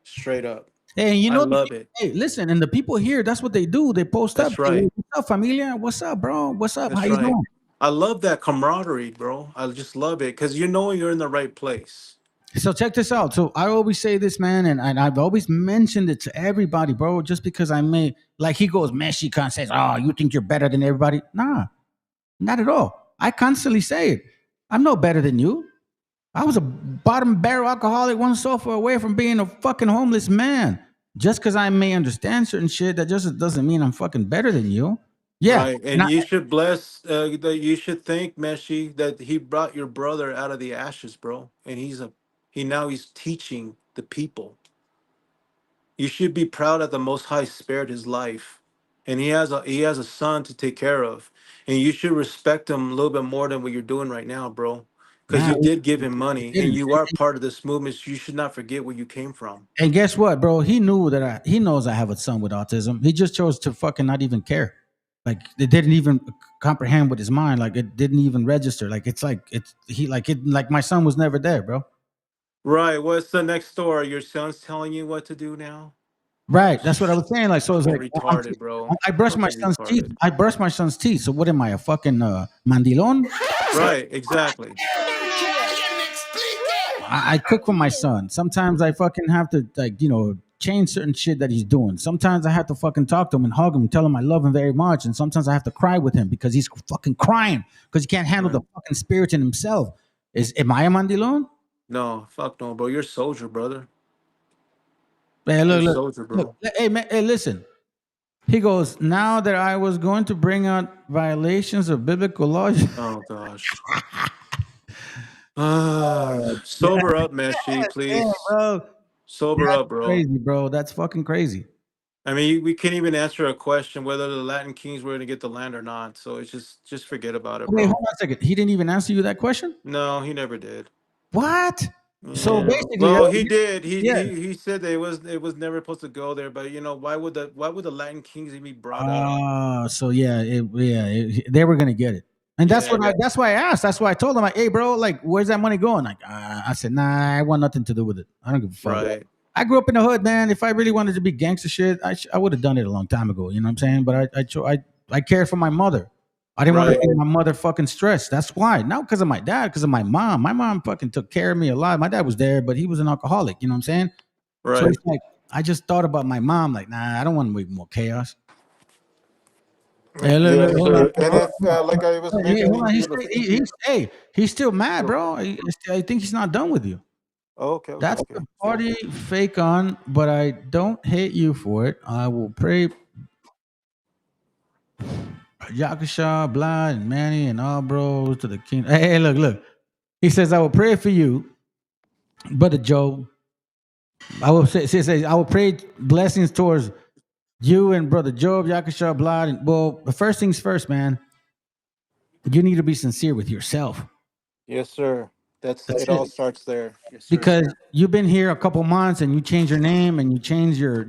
Straight up. Hey, you know, I love it. Hey, listen, and the people here, that's what they do. They post up. Right. Hey, what's up, familia? What's up, bro? What's up? That's How you doing? I love that camaraderie, bro. I just love it because you know you're in the right place. So check this out. So I always say this, man, and I've always mentioned it to everybody, bro, just because I may like he goes, Mexican and says, oh, you think you're better than everybody? Nah, not at all. I constantly say it. I'm no better than you. I was a bottom barrel alcoholic, one sofa away from being a fucking homeless man. Just because I may understand certain shit, that just doesn't mean I'm fucking better than you. Yeah. Right, and you should bless. That you should thank Meshi that he brought your brother out of the ashes, bro. And he's teaching the people. You should be proud that the Most High spared his life, and he has a son to take care of, and you should respect him a little bit more than what you're doing right now, bro. Because Nah, you did give him money, and didn't. you are part of this movement. So you should not forget where you came from. And guess what, bro? He knew that he knows I have a son with autism. He just chose to fucking not even care. Like it didn't even comprehend with his mind. Like it didn't even register. Like like my son was never there, bro. Right. What's the next story? Your son's telling you what to do now? Right. That's what I was saying. Like, so it's Fucking like retarded, bro. I brush my Fucking son's teeth. retarded. I brush my son's teeth. So what am I, a fucking mandilon? Right. Exactly. I cook for my son. Sometimes I fucking have to change certain shit that he's doing. Sometimes I have to fucking talk to him and hug him and tell him I love him very much. And sometimes I have to cry with him because he's fucking crying because he can't handle the fucking spirit in himself. Am I a mandilon? No, fuck no, bro. You're a soldier, brother. Hey, You're a look, soldier, bro. look. Hey, man, hey, listen. He goes, now that I was going to bring out violations of biblical law. Oh gosh. Sober up, Meshi, please. Yeah, bro. Sober That's up, bro. crazy, bro. That's fucking crazy. I mean, we can't even answer a question whether the Latin Kings were going to get the land or not. So it's just forget about it, bro. Wait, hold on a second. He didn't even answer you that question? No, he never did. What? So Yeah. basically, Well, he did. yeah. He said that it was never supposed to go there. But why would the Latin Kings even be brought up? So yeah, they were gonna get it, and that's that's why I asked. That's why I told him, like, hey, bro, like, where's that money going? Like, I said, nah, I want nothing to do with it. I don't give a fuck. Right. I grew up in the hood, man. If I really wanted to be gangster shit, I would have done it a long time ago. You know what I'm saying? But I cared for my mother. I didn't want to make my mother fucking stressed. That's why. Not because of my dad, because of my mom. My mom fucking took care of me a lot. My dad was there, but he was an alcoholic. You know what I'm saying? Right. So it's like I just thought about my mom. Like, nah, I don't want to make more chaos. Hey, look, hold on. And if, like I was mentioning, Hold on. He's still mad, bro. I think he's not done with you. Okay. That's the party fake on, but I don't hate you for it. I will pray. Yakasha, Blood, and Manny, and all bros to the king. Hey, look. He says, I will pray for you, Brother Joe. I will say I will pray blessings towards you and Brother Job, Yakasha, Blood. And well, the first things first, man. You need to be sincere with yourself. Yes, sir. That's it. All starts there. Yes, sir. Because you've been here a couple months and you changed your name and you changed your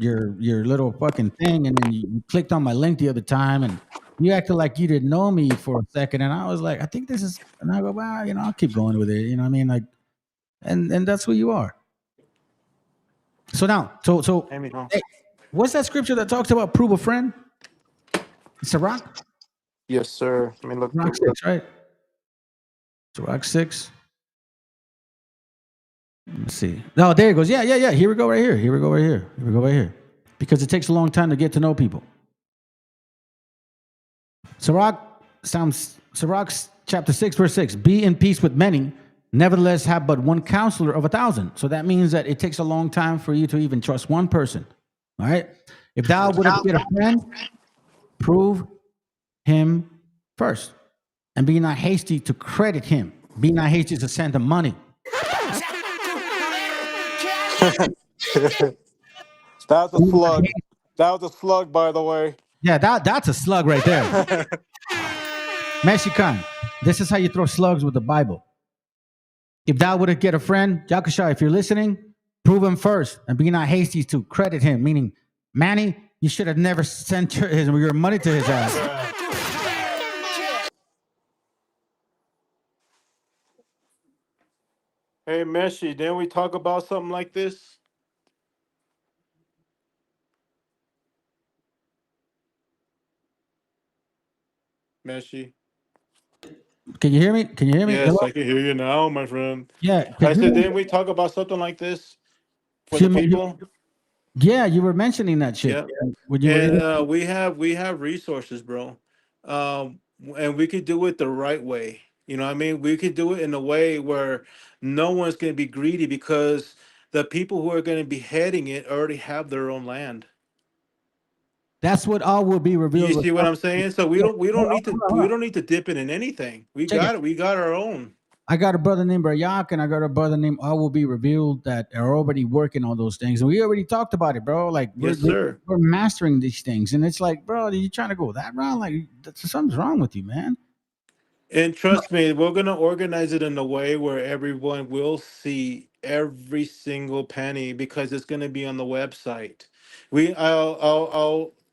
little fucking thing, and then you clicked on my link the other time and you acted like you didn't know me for a second, and I was like, I think this is, and I go, well, I'll keep going with it. You know what I mean? Like, and that's who you are. So now, hey, what's that scripture that talks about prove a friend? It's a rock. Yes, sir. I mean, look. Rock 6, right? It's rock 6. Let's see. No, there it goes. Yeah. Here we go right here. Because it takes a long time to get to know people. Sirach chapter 6, verse 6. Be in peace with many, nevertheless have but one counselor of 1,000. So that means that it takes a long time for you to even trust one person. All right? If thou wouldst get a friend, prove him first. And be not hasty to credit him. Be not hasty to send him money. That was a slug. That was a slug, by the way. Yeah, that's a slug right there. Mexican, this is how you throw slugs with the Bible. If thou wouldst get a friend, Yakasha, if you're listening, prove him first and be not hasty to credit him. Meaning, Manny, you should have never sent your money to his ass. Hey, Meshi, didn't we talk about something like this? Meshi. Can you hear me? Yes, Hello? I can hear you now, my friend. Yeah. I said, didn't we talk about something like this for the people? Yeah, you were mentioning that shit. Yeah. When you were And we have resources, bro. And we could do it the right way. You know what I mean? We could do it in a way where no one's going to be greedy because the people who are going to be heading it already have their own land. that's what all will be revealed. You see what I'm saying? So we Yeah. don't need to Hold on. dip it in anything. We Check got it. it. We got our own. I got a brother named Rayak and I got a brother named All Will Be Revealed that are already working on those things. And we already talked about it, bro. Like Yes, sir. we're mastering these things. And it's like, bro, are you trying to go that route? Like something's wrong with you, man. And trust me, we're gonna organize it in a way where everyone will see every single penny because it's gonna be on the website.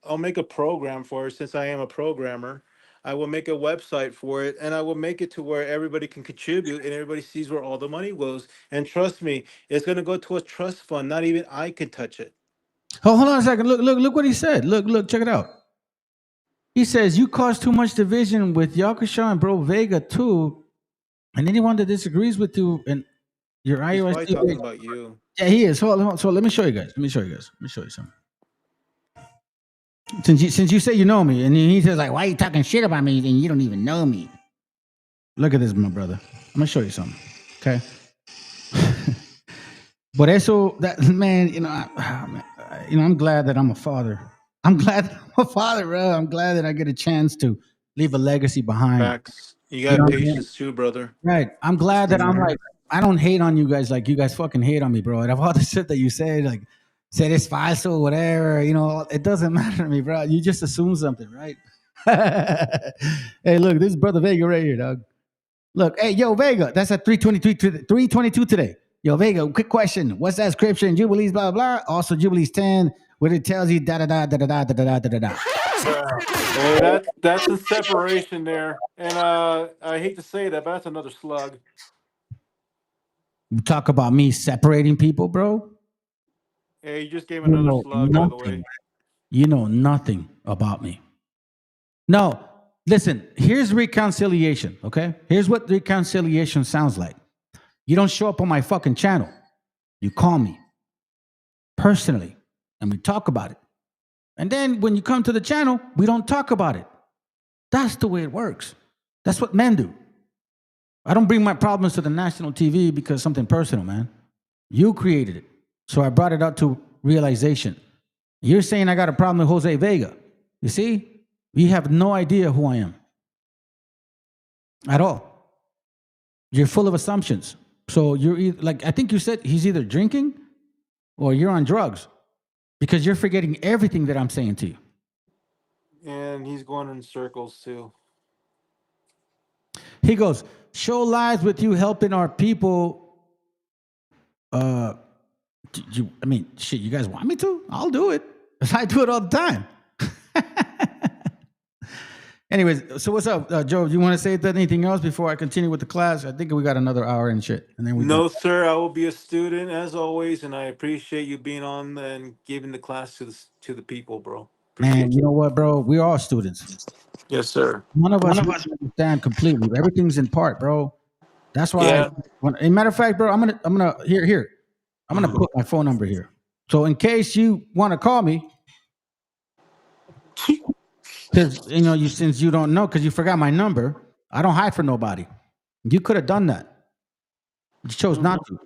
I'll make a program for it since I am a programmer. I will make a website for it, and I will make it to where everybody can contribute and everybody sees where all the money goes. And trust me, it's gonna go to a trust fund. Not even I can touch it. Oh, hold on a second. Look what he said. Look, check it out. He says you cause too much division with Yakusha and Bro Vega too, and anyone that disagrees with you and your He's iOS. probably talking about you. Yeah, he is. Hold on. So let me show you guys. Let me show you something. Since you say you know me, and he says like, why are you talking shit about me? And you don't even know me. Look at this, my brother. I'm gonna show you something. Okay. But eso, that man, I'm glad that I'm a father. I'm glad that I'm a father, bro. I'm glad that I get a chance to leave a legacy behind. Facts. You You got know what I mean? patience too, brother. Right. I'm glad that I'm like, I don't hate on you guys like you guys fucking hate on me, bro. And of all the shit that you said, like, said it's falso, whatever, it doesn't matter to me, bro. You just assume something, right? Hey, look, this is Brother Vega right here, dog. Look, hey, yo, Vega, that's at 322 today. Yo, Vega, quick question. What's that scripture in Jubilees, blah, blah? Also, Jubilees 10, where it tells you da da da da da da da da da da. Hey, that's a separation there, and I hate to say that, but that's another slug. You talk about me separating people, bro. Hey, you just gave You another know slug, by the way. nothing. You know nothing about me. No, listen, here's reconciliation, okay? Here's what reconciliation sounds like. You don't show up on my fucking channel. You call me personally, and we talk about it. And then when you come to the channel, we don't talk about it. That's the way it works. That's what men do. I don't bring my problems to the national TV because something personal, man. You created it. So I brought it up to realization. You're saying I got a problem with Jose Vega. You see? You have no idea who I am at all. You're full of assumptions. So you're like, I think you said he's either drinking or you're on drugs because you're forgetting everything that I'm saying to you. And he's going in circles too. He goes, show lives with you helping our people. Shit, you guys want me to? I'll do it. I do it all the time. Anyways, so what's up, Joe? Do you want to say anything else before I continue with the class? I think we got another hour and shit. And then No, sir. I will be a student as always, and I appreciate you being on and giving the class to the people, bro. Man, you know what, bro? We're all students. Yes, sir. None of us understand completely. Everything's in part, bro. That's why. Yeah. As a matter of fact, bro, I'm gonna here. I'm gonna put my phone number here. So in case you want to call me, because since you don't know, because you forgot my number, I don't hide for nobody. You could have done that. You chose not to.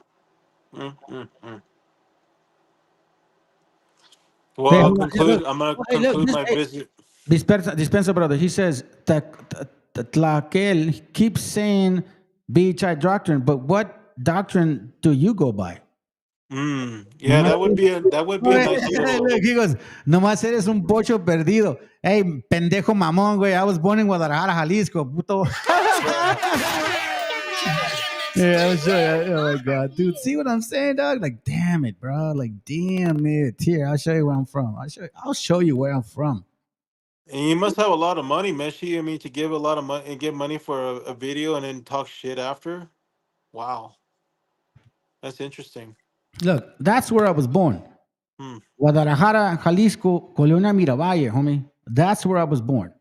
Well, Hey, I'm hold on. gonna conclude my visit. Dispensa, brother. He says Tlaquel keeps saying BHI doctrine, but what doctrine do you go by? Yeah, that would be a nice little. Look, he goes, nomás eres un pocho perdido. Hey, pendejo mamón, güey. I was born in Guadalajara, Jalisco, puto. Yeah, I'll show you. Oh my God, dude. See what I'm saying, dog? Like, damn it, bro. Like, damn it. Here, I'll show you where I'm from. I'll show you where I'm from. And you must have a lot of money, Meshi. I mean, to give a lot of money and get money for a video and then talk shit after. Wow, that's interesting. Look, that's where I was born. Guadalajara, Jalisco, Colonia Miravalle, homie. That's where I was born.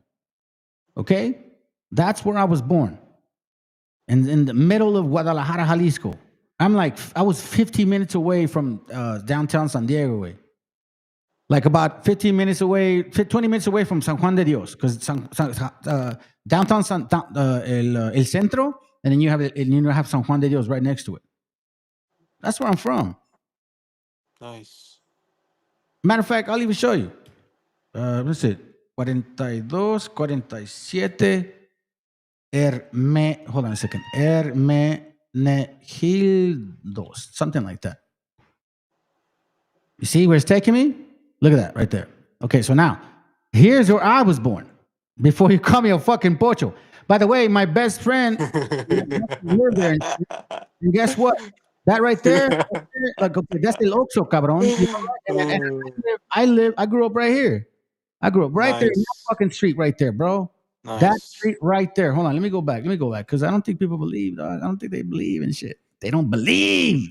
Okay? That's where I was born. And in the middle of Guadalajara, Jalisco. I was 15 minutes away from downtown San Diego way. like about 15 minutes away, 20 minutes away from San Juan de Dios, because downtown El Centro, and then you have San Juan de Dios right next to it. That's where I'm from. Nice. Matter of fact, I'll even show you. What's it? 42, 47, hold on a second. Hermenegildos, something like that. You see where it's taking me? Look at that right there. Okay, so now, here's where I was born. Before you call me a fucking pocho. By the way, my best friend lived there. And guess what? That right there, like, okay, that's El Oxo, cabrón. I grew up right here. I grew up right there in that fucking street right there, bro. Nice. That street right there. Hold on, let me go back, because I don't think people believe, dog. I don't think they believe in shit. They don't believe.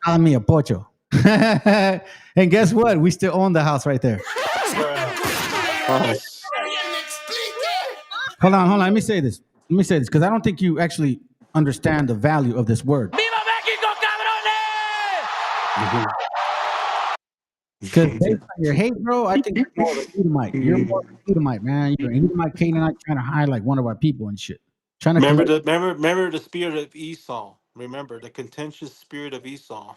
Calling me a pocho. And guess what? We still own the house right there. Hold on. Let me say this, because I don't think you actually understand the value of this word. ¡Viva México, cabrones! Because based on your hate, bro, I think you're more of an Edomite. You're more of an Edomite, man. You're an Edomite, Canaanite, trying to hide like one of our people and shit. Trying to remember the spirit of Esau. Remember the contentious spirit of Esau.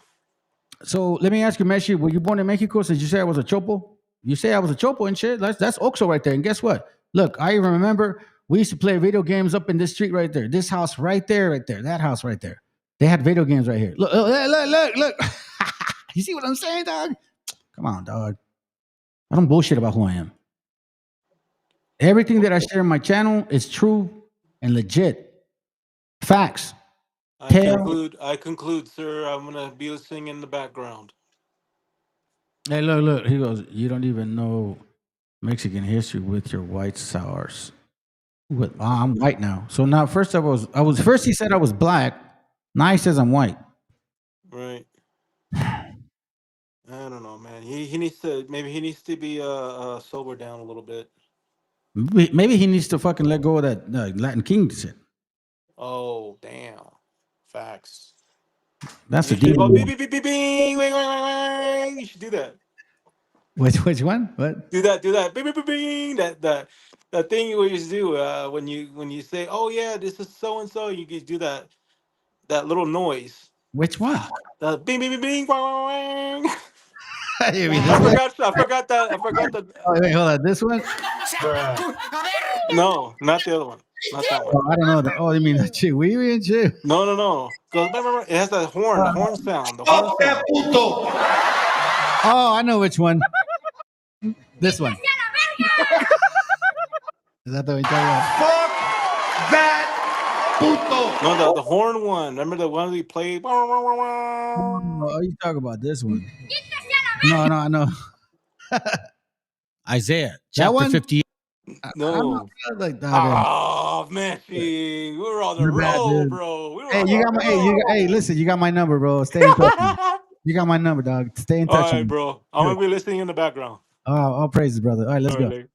So let me ask you, Meshi, were you born in Mexico? Did you say I was a chopo? You say I was a chopo and shit. That's Oxo right there. And guess what? Look, I even remember we used to play video games up in this street right there. This house right there. That house right there. They had video games right here. Look. You see what I'm saying, dog? Come on, dog. I don't bullshit about who I am. Everything that I share on my channel is true and legit. Facts. I conclude, sir. I'm gonna be listening in the background. Hey, look. He goes, you don't even know Mexican history with your white sours. I'm white now. So now, first he said I was black. Now he says I'm white. Right. I don't know, man. He needs to be sober down a little bit. Maybe he needs to fucking let go of that Latin King shit. Oh, damn. Facts. That's the deal. You should do that. Which one? What? Do that. Bing, bing, bing, bing. That thing you always do when you say, "Oh yeah, this is so and so," you can do that little noise. Which one? The bing, bing, bing, bing. Wang, wang. I forgot that. Oh, wait, hold on. This one? No, not the other one. Not that one. Oh, I don't know. Oh, you mean the chick? Wee and chick? No. It has that horn. The horn sound. Oh, I know which one. This one. Is that the one you're talking about? Fuck that puto. No, the horn one. Remember the one we played? Oh, you talk about this one. No, I know. Isaiah, chapter 58. No. Oh, man. We're on the roll, bro. Hey, listen, you got my number, bro. Stay in touch. You got my number, dog. Stay in touch. All right, bro. I'm going to be listening in the background. Oh, all praises, brother. All right, let's go. Later.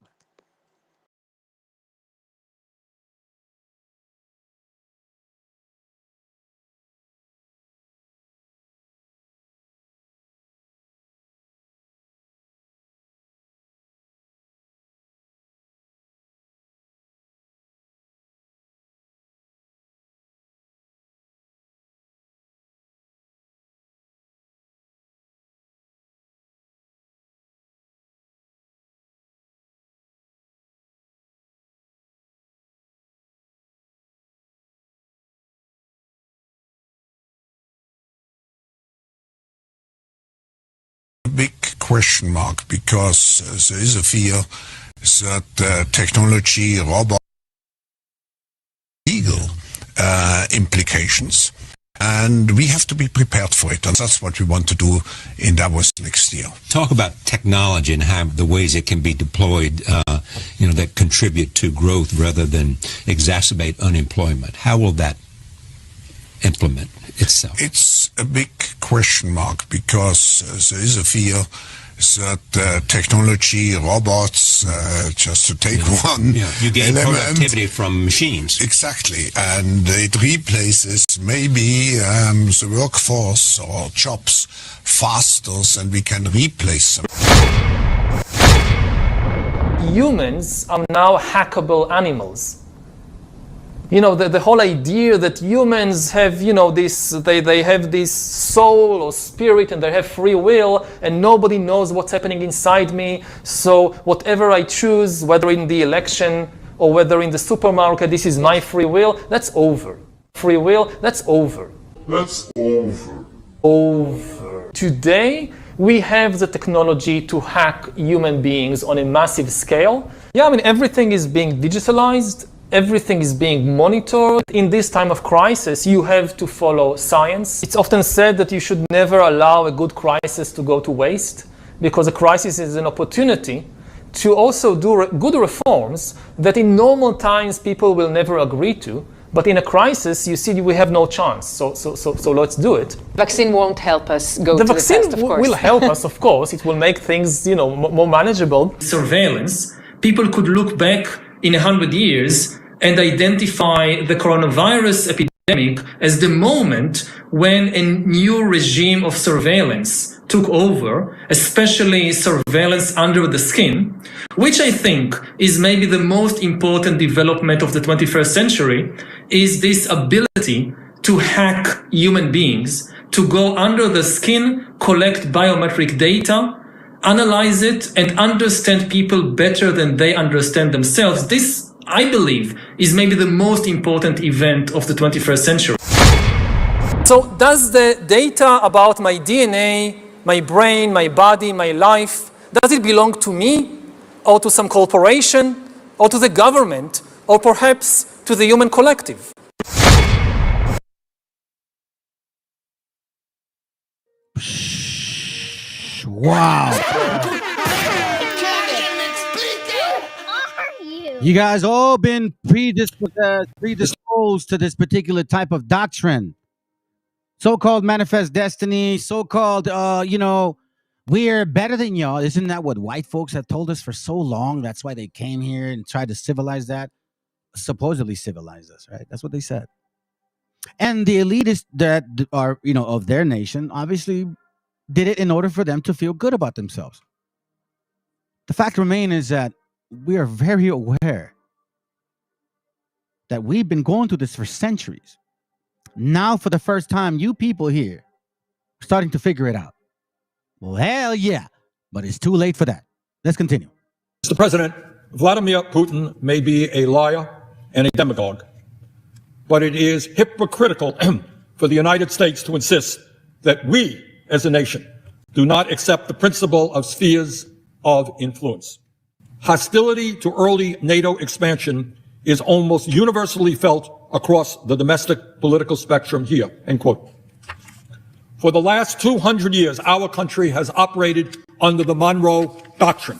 Big question mark, because there is a fear that technology, robot, legal implications, and we have to be prepared for it, and that's what we want to do in Davos next year. Talk about technology and how the ways it can be deployed, that contribute to growth rather than exacerbate unemployment. How will that implement itself? It's a big question mark, because there is a fear that technology, robots, just to take one. Yeah, you gain element, productivity from machines. Exactly, and it replaces maybe the workforce or jobs faster than we can replace them. Humans are now hackable animals. You know, the whole idea that humans have, you know, they have this soul or spirit and they have free will and nobody knows what's happening inside me. So whatever I choose, whether in the election or whether in the supermarket, this is my free will, that's over. Free will, that's over. That's over. Over. Today, we have the technology to hack human beings on a massive scale. Yeah, I mean, everything is being digitalized. Everything is being monitored. In this time of crisis, you have to follow science. It's often said that you should never allow a good crisis to go to waste, because a crisis is an opportunity to also do good reforms that in normal times people will never agree to. But in a crisis, you see, we have no chance. So let's do it. Vaccine won't help us go the to vaccine the test, of course. will help us, of course. It will make things, you know, more manageable. Surveillance. People could look back in 100 years and identify the coronavirus epidemic as the moment when a new regime of surveillance took over, especially surveillance under the skin, which I think is maybe the most important development of the 21st century, is this ability to hack human beings, to go under the skin, collect biometric data, analyze it, and understand people better than they understand themselves. This, I believe, is maybe the most important event of the 21st century. So does the data about my DNA, my brain, my body, my life, does it belong to me or to some corporation or to the government or perhaps to the human collective? Wow. You guys all been predisposed to this particular type of doctrine. So-called manifest destiny, so-called, we're better than y'all. Isn't that what white folks have told us for so long? That's why they came here and tried to civilize that. Supposedly civilize us, right? That's what they said. And the elitists that are, of their nation, obviously did it in order for them to feel good about themselves. The fact remains is that we are very aware that we've been going through this for centuries. Now, for the first time, you people here are starting to figure it out. Well, hell yeah, but it's too late for that. Let's continue. Mr. President, Vladimir Putin may be a liar and a demagogue, but it is hypocritical for the United States to insist that we, as a nation, do not accept the principle of spheres of influence. Hostility to early NATO expansion is almost universally felt across the domestic political spectrum here, end quote. For the last 200 years, our country has operated under the Monroe Doctrine,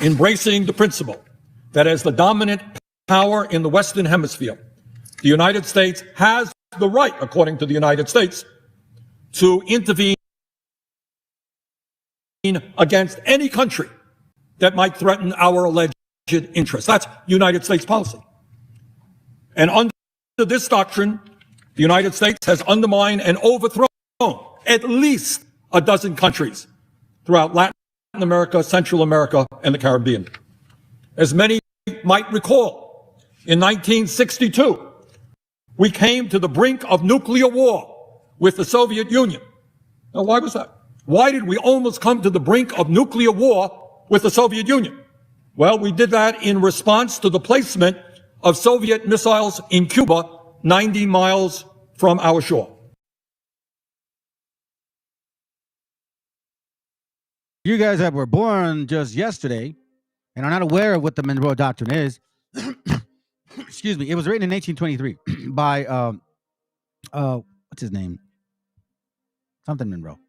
embracing the principle that as the dominant power in the Western Hemisphere, the United States has the right, according to the United States, to intervene against any country that might threaten our alleged interests. That's United States policy. And under this doctrine, the United States has undermined and overthrown at least a dozen countries throughout Latin America, Central America, and the Caribbean. As many might recall, in 1962, we came to the brink of nuclear war with the Soviet Union. Now, why was that? Why did we almost come to the brink of nuclear war with the Soviet Union? Well, we did that in response to the placement of Soviet missiles in Cuba, 90 miles from our shore. You guys that were born just yesterday and are not aware of what the Monroe Doctrine is, excuse me, it was written in 1823 by, what's his name? Something Monroe.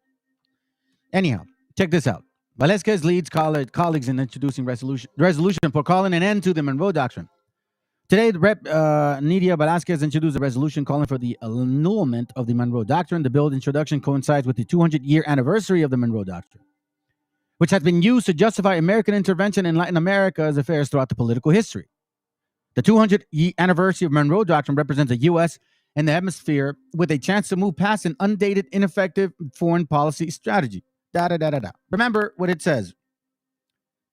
Anyhow, check this out. Velasquez leads colleagues in introducing resolution for calling an end to the Monroe Doctrine. Today, the Rep. Nidia Velasquez introduced a resolution calling for the annulment of the Monroe Doctrine. The bill's introduction coincides with the 200-year anniversary of the Monroe Doctrine. which has been used to justify American intervention in Latin America's affairs throughout the political history. The 200th anniversary of Monroe Doctrine represents the U.S. and the hemisphere with a chance to move past an undated, ineffective foreign policy strategy. Remember what it says.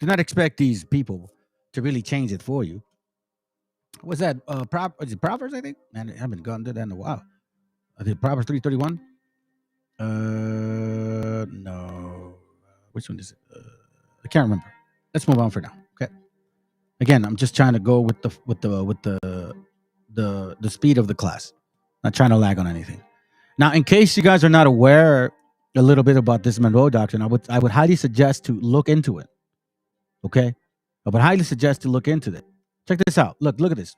Do not expect these people to really change it for you. What's that? Is it Proverbs, I think? Man, I haven't gone to that in a while. I think Proverbs 3:31. No. Which one is it? I can't remember. Let's move on for now. Okay. Again, I'm just trying to go with the speed of the class. Not trying to lag on anything. Now, in case you guys are not aware a little bit about this Monroe Doctrine, I would highly suggest to look into it. Okay? I would highly suggest to look into it. Check this out. Look at this.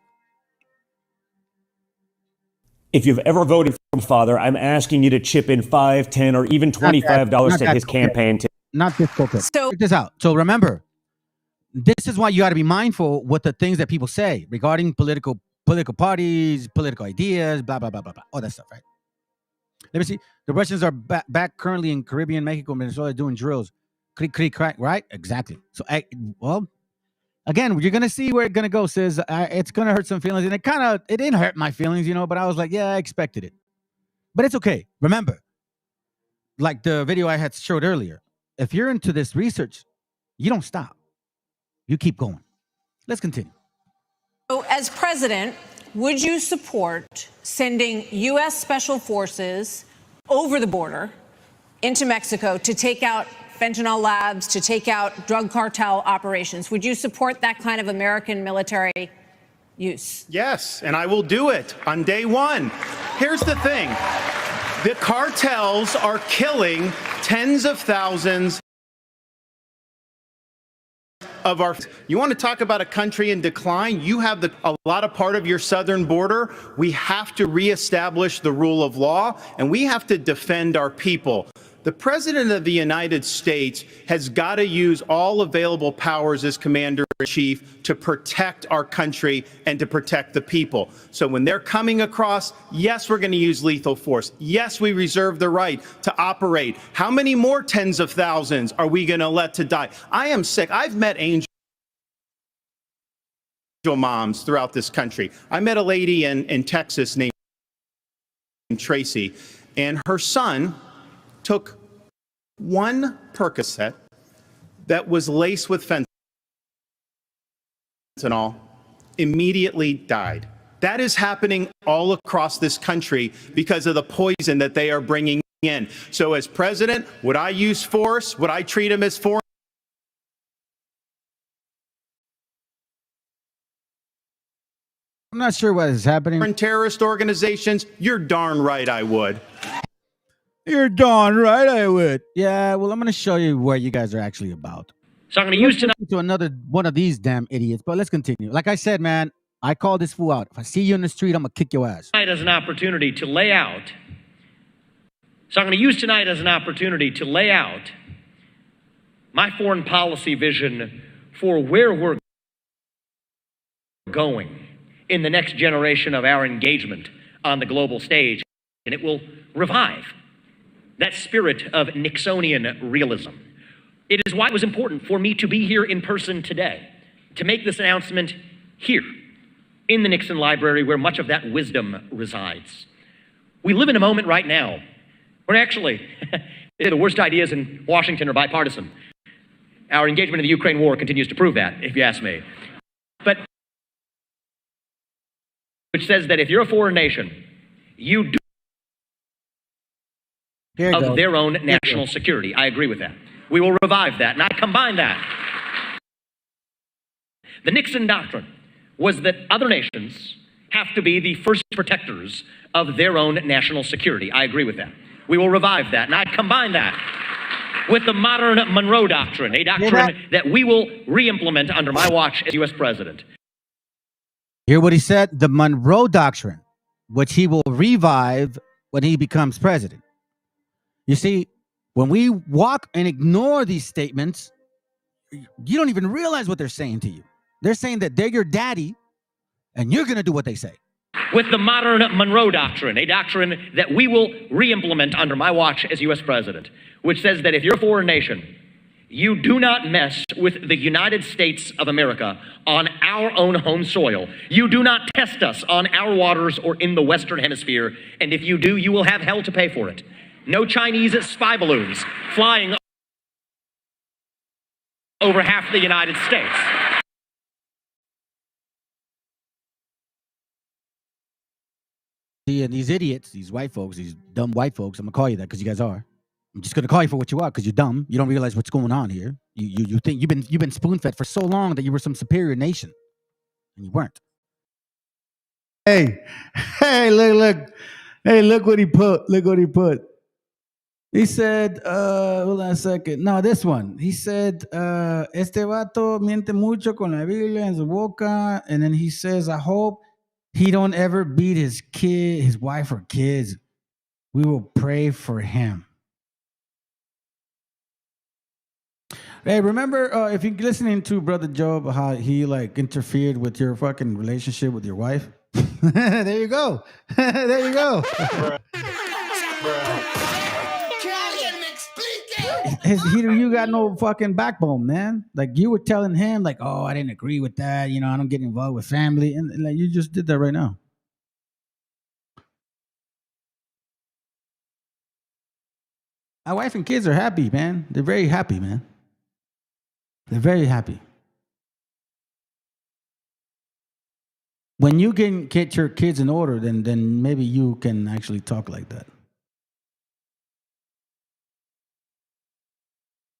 If you've ever voted for him, Father, I'm asking you to chip in $5, $10, or even $25 to his campaign. Not this cocaine. Check this out. So remember, this is why you got to be mindful with the things that people say regarding political parties, political ideas, blah, blah, blah, blah, blah. All that stuff, right? Let me see. The Russians are back currently in Caribbean, Mexico, Venezuela doing drills. Creak, creak, crack, right? Exactly. So, well, again, you're going to see where it's going to go, sis. It's going to hurt some feelings. And it didn't hurt my feelings, but I was like, yeah, I expected it. But it's okay. Remember, like the video I had showed earlier, if you're into this research, you don't stop. You keep going. Let's continue. So, as president, would you support sending U.S. Special Forces over the border into Mexico to take out fentanyl labs, to take out drug cartel operations? Would you support that kind of American military use? Yes, and I will do it on day one. Here's the thing. The cartels are killing tens of thousands of our. You want to talk about a country in decline? You have a lot of part of your southern border. We have to reestablish the rule of law, and we have to defend our people. The President of the United States has got to use all available powers as Commander-in-Chief to protect our country and to protect the people. So when they're coming across, yes, we're going to use lethal force. Yes, we reserve the right to operate. How many more tens of thousands are we going to let to die? I am sick. I've met angel moms throughout this country. I met a lady in Texas named Tracy, and her son took one Percocet that was laced with fentanyl, immediately died. That is happening all across this country because of the poison that they are bringing in. So as president, would I use force? Would I treat him as foreign? I'm not sure what is happening. Terrorist organizations? You're darn right I would. You're darn right I would. Yeah, well, I'm going to show you where you guys are actually about. So I'm going to use tonight to another one of these damn idiots, but let's continue. Like I said, man, I call this fool out. If I see you in the street, I'm going to kick your ass. as an opportunity to lay out. So I'm going to use tonight as an opportunity to lay out my foreign policy vision for where we're going in the next generation of our engagement on the global stage, and it will revive that spirit of Nixonian realism. It is why it was important for me to be here in person today, to make this announcement here in the Nixon Library where much of that wisdom resides. We live in a moment right now where actually the worst ideas in Washington are bipartisan. Our engagement in the Ukraine war continues to prove that, if you ask me. But which says that if you're a foreign nation, you do of their own national security. I agree with that. We will revive that, and I combine that. The Nixon doctrine was that other nations have to be the first protectors of their own national security. I agree with that. We will revive that, and I combine that with the modern Monroe Doctrine, a doctrine that we will re-implement under my watch as U.S. President. Hear what he said? The Monroe Doctrine, which he will revive when he becomes president. You see, when we walk and ignore these statements, you don't even realize what they're saying to you. They're saying that they're your daddy, and you're going to do what they say. With the modern Monroe Doctrine, a doctrine that we will re-implement under my watch as U.S. President, which says that if you're a foreign nation, You do not mess with the United States of America on our own home soil. You do not test us on our waters or in the Western Hemisphere. And if you do, you will have hell to pay for it. No Chinese spy balloons flying over half the United States. See, and these idiots, these white folks, these dumb white folks, I'm going to call you that because you guys are. I'm just gonna call you for what you are because you're dumb. You don't realize what's going on here. You think you've been spoon fed for so long that you were some superior nation, and you weren't. Hey, look. Hey, look what he put. Look what he put. He said, hold on a second. No, this one. He said, este vato miente mucho con la Biblia en su boca, and then he says, I hope he don't ever beat his kid, his wife or kids. We will pray for him. Hey, remember if you're listening to Brother Job, how he like interfered with your fucking relationship with your wife? There you go. There you go. You got no fucking backbone, man. Like you were telling him, like, oh, I didn't agree with that. You know, I don't get involved with family, and like you just did that right now. My wife and kids are happy, man. They're very happy, man. They're very happy. When you can get your kids in order, then maybe you can actually talk like that.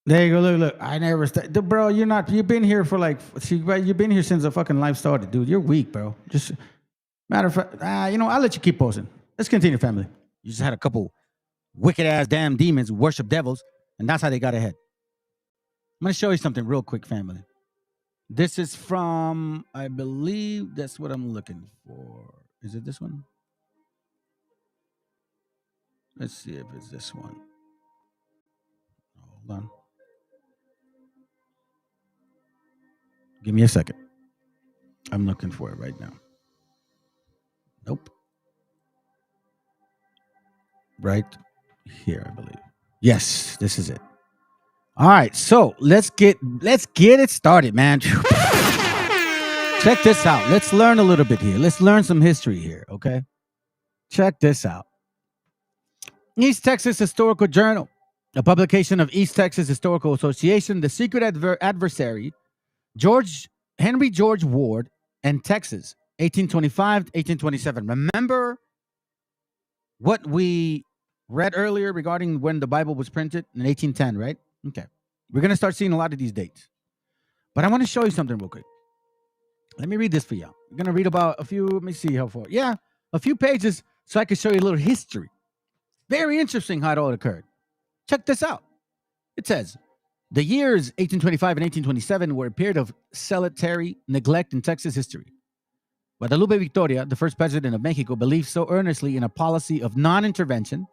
There you go. Look. I never bro. You've been here for like. You've been here since the fucking life started, dude. You're weak, bro. Just matter of fact. I'll let you keep posting. Let's continue, family. You just had a couple wicked ass damn demons who worship devils, and that's how they got ahead. I'm going to show you something real quick, family. This is from, I believe that's what I'm looking for. Is it this one? Let's see if it's this one. Hold on. Give me a second. I'm looking for it right now. Nope. Right here, I believe. Yes, this is it. All right, so let's get it started, man. Check this out. Let's learn a little bit here. Let's learn some history here, okay? Check this out. East Texas Historical Journal, a publication of East Texas Historical Association, the secret adversary, Henry George Ward, and Texas, 1825 to 1827. Remember what we read earlier regarding when the Bible was printed in 1810, right? Okay. We're going to start seeing a lot of these dates. But I want to show you something real quick. Let me read this for y'all. We're going to read about a few, let me see how far. Yeah, a few pages so I can show you a little history. Very interesting how it all occurred. Check this out. It says, the years 1825 and 1827 were a period of salutary neglect in Texas history. Guadalupe Victoria, the first president of Mexico, believed so earnestly in a policy of non-intervention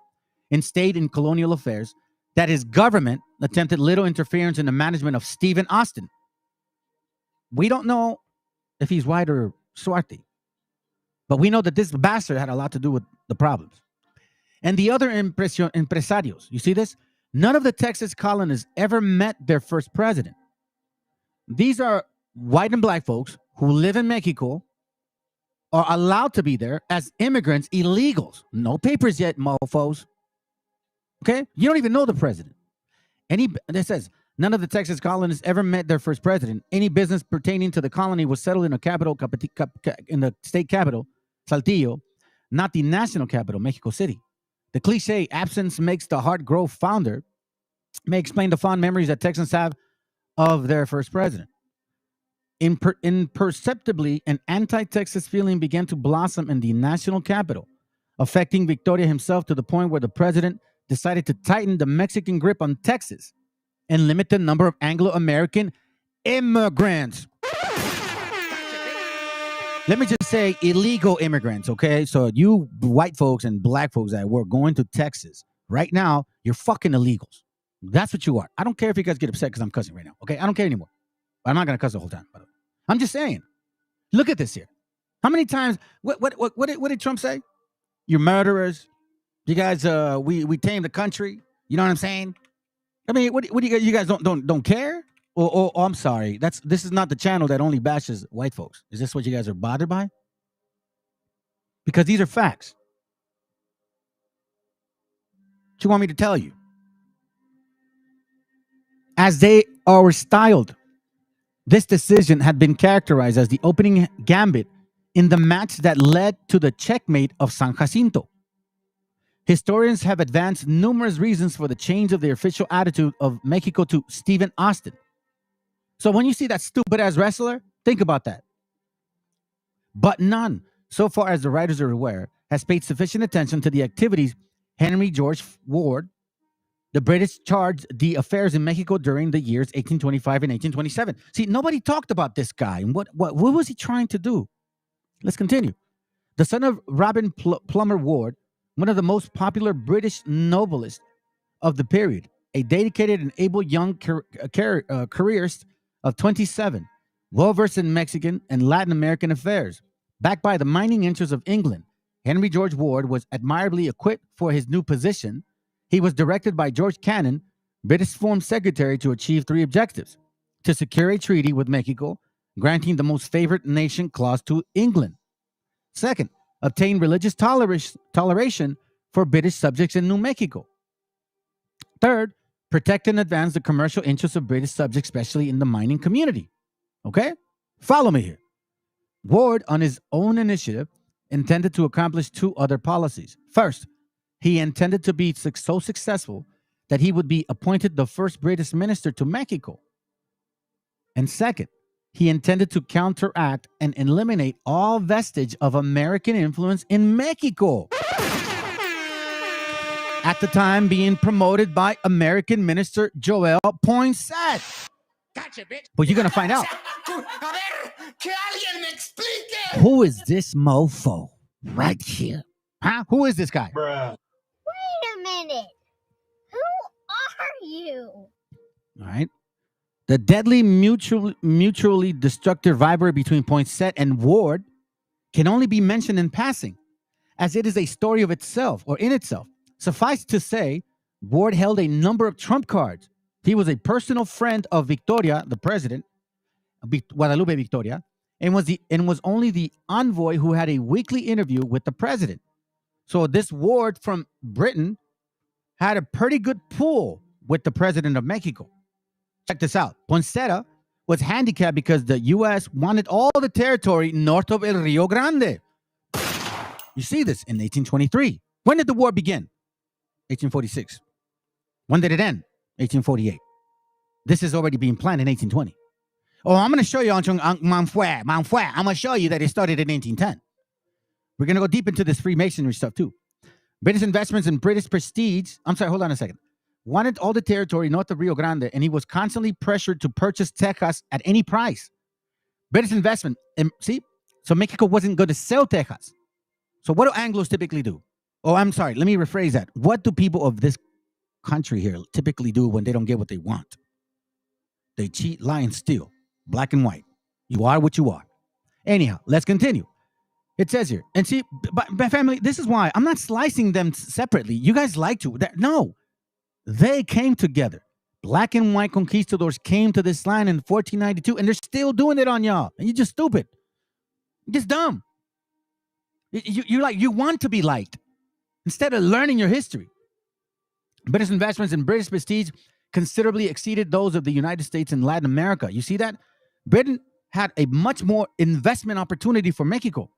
in state and colonial affairs that his government attempted little interference in the management of Stephen Austin. We don't know if he's white or swarthy, but we know that this bastard had a lot to do with the problems. And the other empresarios, you see this? None of the Texas colonists ever met their first president. These are white and black folks who live in Mexico, are allowed to be there as immigrants, illegals. No papers yet, mofos. Okay? You don't even know the president. It says, none of the Texas colonists ever met their first president. Any business pertaining to the colony was settled in the state capital, Saltillo, not the national capital, Mexico City. The cliche, absence makes the heart grow fonder, may explain the fond memories that Texans have of their first president. Imperceptibly, an anti-Texas feeling began to blossom in the national capital, affecting Victoria himself to the point where the president decided to tighten the Mexican grip on Texas and limit the number of Anglo-American immigrants. Let me just say illegal immigrants, okay? So you white folks and black folks that were going to Texas right now, you're fucking illegals. That's what you are. I don't care if you guys get upset because I'm cussing right now, okay? I don't care anymore. But I'm not going to cuss the whole time, by the way. I'm just saying. Look at this here. How many times, what did Trump say? You're murderers. You guys, we tamed the country. You know what I'm saying? I mean, what do you guys don't care? Or I'm sorry, this is not the channel that only bashes white folks. Is this what you guys are bothered by? Because these are facts. What you want me to tell you? As they are styled, this decision had been characterized as the opening gambit in the match that led to the checkmate of San Jacinto. Historians have advanced numerous reasons for the change of the official attitude of Mexico to Stephen Austin. So when you see that stupid-ass wrestler, think about that. But none, so far as the writers are aware, has paid sufficient attention to the activities Henry George Ward, the British, charged the affairs in Mexico during the years 1825 and 1827. See, nobody talked about this guy and what was he trying to do? Let's continue. The son of Robin Plummer Ward, one of the most popular British novelists of the period, a dedicated and able young careerist of 27, well-versed in Mexican and Latin American affairs. Backed by the mining interests of England, Henry George Ward was admirably equipped for his new position. He was directed by George Cannon, British Foreign Secretary, to achieve three objectives: to secure a treaty with Mexico, granting the most favored nation clause to England. Second, obtain religious toleration for British subjects in New Mexico. Third, protect and advance the commercial interests of British subjects, especially in the mining community. Okay? Follow me here. Ward, on his own initiative, intended to accomplish two other policies. First, he intended to be so successful that he would be appointed the first British minister to Mexico. And second, he intended to counteract and eliminate all vestige of American influence in Mexico. At the time, being promoted by American Minister Joel Poinsett. Gotcha, bitch. But you're going to find out. A ver, que alguien me explique. Who is this mofo right here? Huh? Who is this guy? Bruh. Wait a minute. Who are you? All right. The deadly mutually destructive rivalry between Poinsett and Ward can only be mentioned in passing, as it is a story of itself or in itself. Suffice to say, Ward held a number of trump cards. He was a personal friend of Victoria, the president, Guadalupe Victoria, and was only the envoy who had a weekly interview with the president. So this Ward from Britain had a pretty good pull with the president of Mexico. Check this out. Poinsett was handicapped because the U.S. wanted all the territory north of El Rio Grande. You see this in 1823. When did the war begin? 1846. When did it end? 1848. This is already being planned in 1820. Oh, I'm going to show you, I'm going to show you that it started in 1810. We're going to go deep into this Freemasonry stuff too. British investments in British prestige. I'm sorry, hold on a second. Wanted all the territory north of Rio Grande, and he was constantly pressured to purchase Texas at any price. British investment, see? So Mexico wasn't going to sell Texas. So what do Anglos typically do? Oh, I'm sorry, let me rephrase that. What do people of this country here typically do when they don't get what they want? They cheat, lie, and steal. Black and white. You are what you are. Anyhow, let's continue. It says here, and see, my family, this is why I'm not slicing them separately. You guys like to. No. They came together. Black and white conquistadors came to this land in 1492, and they're still doing it on y'all. And you're just stupid. You're just dumb. You want to be liked instead of learning your history. British investments in British prestige considerably exceeded those of the United States and Latin America. You see that? Britain had a much more investment opportunity for Mexico.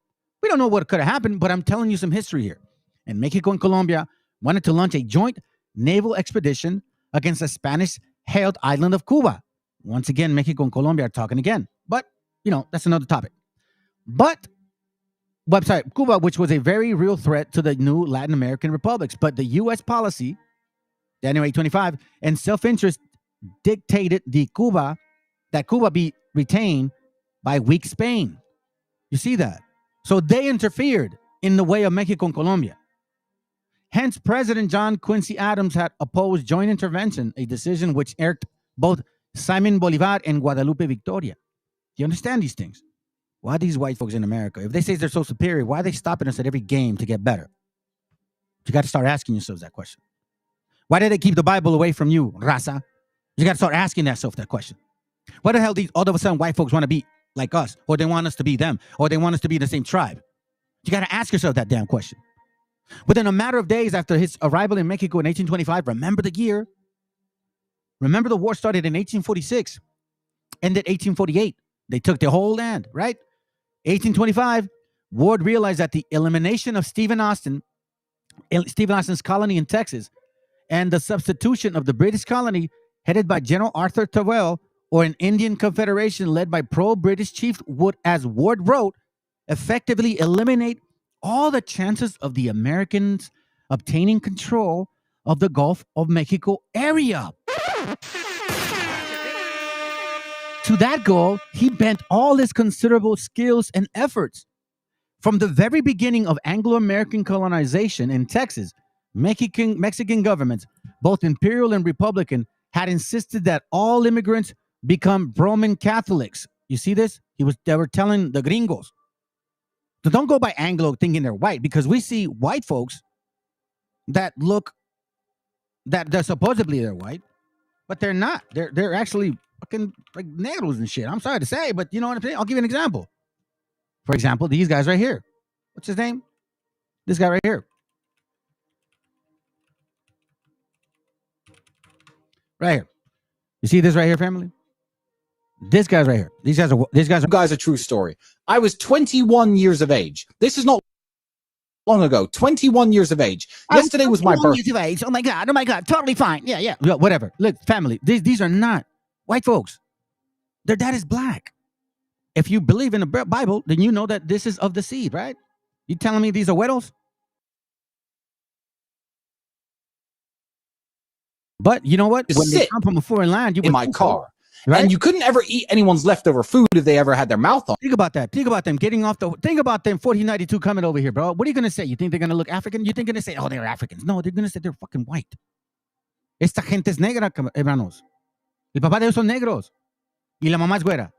We don't know what could have happened, but I'm telling you some history here. And Mexico and Colombia wanted to launch a joint naval expedition against the Spanish-held island of Cuba. Once again, Mexico and Colombia are talking again. But, that's another topic. Cuba, which was a very real threat to the new Latin American republics. But the U.S. policy, January 25, and self-interest dictated that Cuba be retained by weak Spain. You see that? So they interfered in the way of Mexico and Colombia. Hence, President John Quincy Adams had opposed joint intervention, a decision which irked both Simon Bolivar and Guadalupe Victoria. Do you understand these things? Why these white folks in America, if they say they're so superior, why are they stopping us at every game to get better? You got to start asking yourselves that question. Why did they keep the Bible away from you, raza? You got to start asking yourself that question. Why the hell these all of a sudden white folks want to be like us, or they want us to be them, or they want us to be the same tribe? You got to ask yourself that damn question. Within a matter of days after his arrival in Mexico in 1825, remember the year? Remember the war started in 1846, ended 1848. They took the whole land, right? 1825, Ward realized that the elimination of Stephen Austin's colony in Texas and the substitution of the British colony headed by General Arthur Tyrrell, or an Indian confederation led by pro-British chief would, as Ward wrote, effectively eliminate all the chances of the Americans obtaining control of the Gulf of Mexico area. To that goal, he bent all his considerable skills and efforts. From the very beginning of Anglo-American colonization in Texas, Mexican governments, both imperial and republican, had insisted that all immigrants become Roman Catholics. You see this? They were telling the gringos. So don't go by Anglo thinking they're white, because we see white folks that they're supposedly they're white, but they're not. They're actually fucking like negros and shit. I'm sorry to say, but you know what I'm saying? I'll give you an example. For example, these guys right here. What's his name? This guy right here. Right here. You see this right here, family? This guy's right here. These guys are a true story. I was 21 years of age. This is not long ago. 21 years of age. Yesterday was my birthday. Years of age. Oh my God. Totally fine. Yeah. Whatever. Look, family, these are not white folks. Their dad is black. If you believe in the Bible, then you know that this is of the seed, right? You telling me these are widows? But you know what? When they come from a foreign land, you in my car. Right? And you couldn't ever eat anyone's leftover food if they ever had their mouth on. Think about that. Think about them getting off think about them 1492 coming over here, bro. What are you going to say? You think they're going to look African? You think they're going to say, oh, they're Africans? No, they're going to say they're fucking white. Esta gente es negra, hermanos. El papá de ellos son negros. Y la mamá es güera.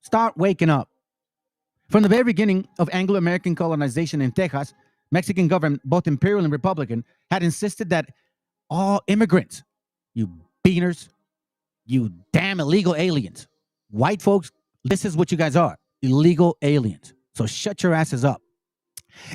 Start waking up. From the very beginning of Anglo-American colonization in Texas, Mexican government, both imperial and republican, had insisted that all immigrants, you beaners, you damn illegal aliens, white folks, this is what you guys are, illegal aliens. So shut your asses up.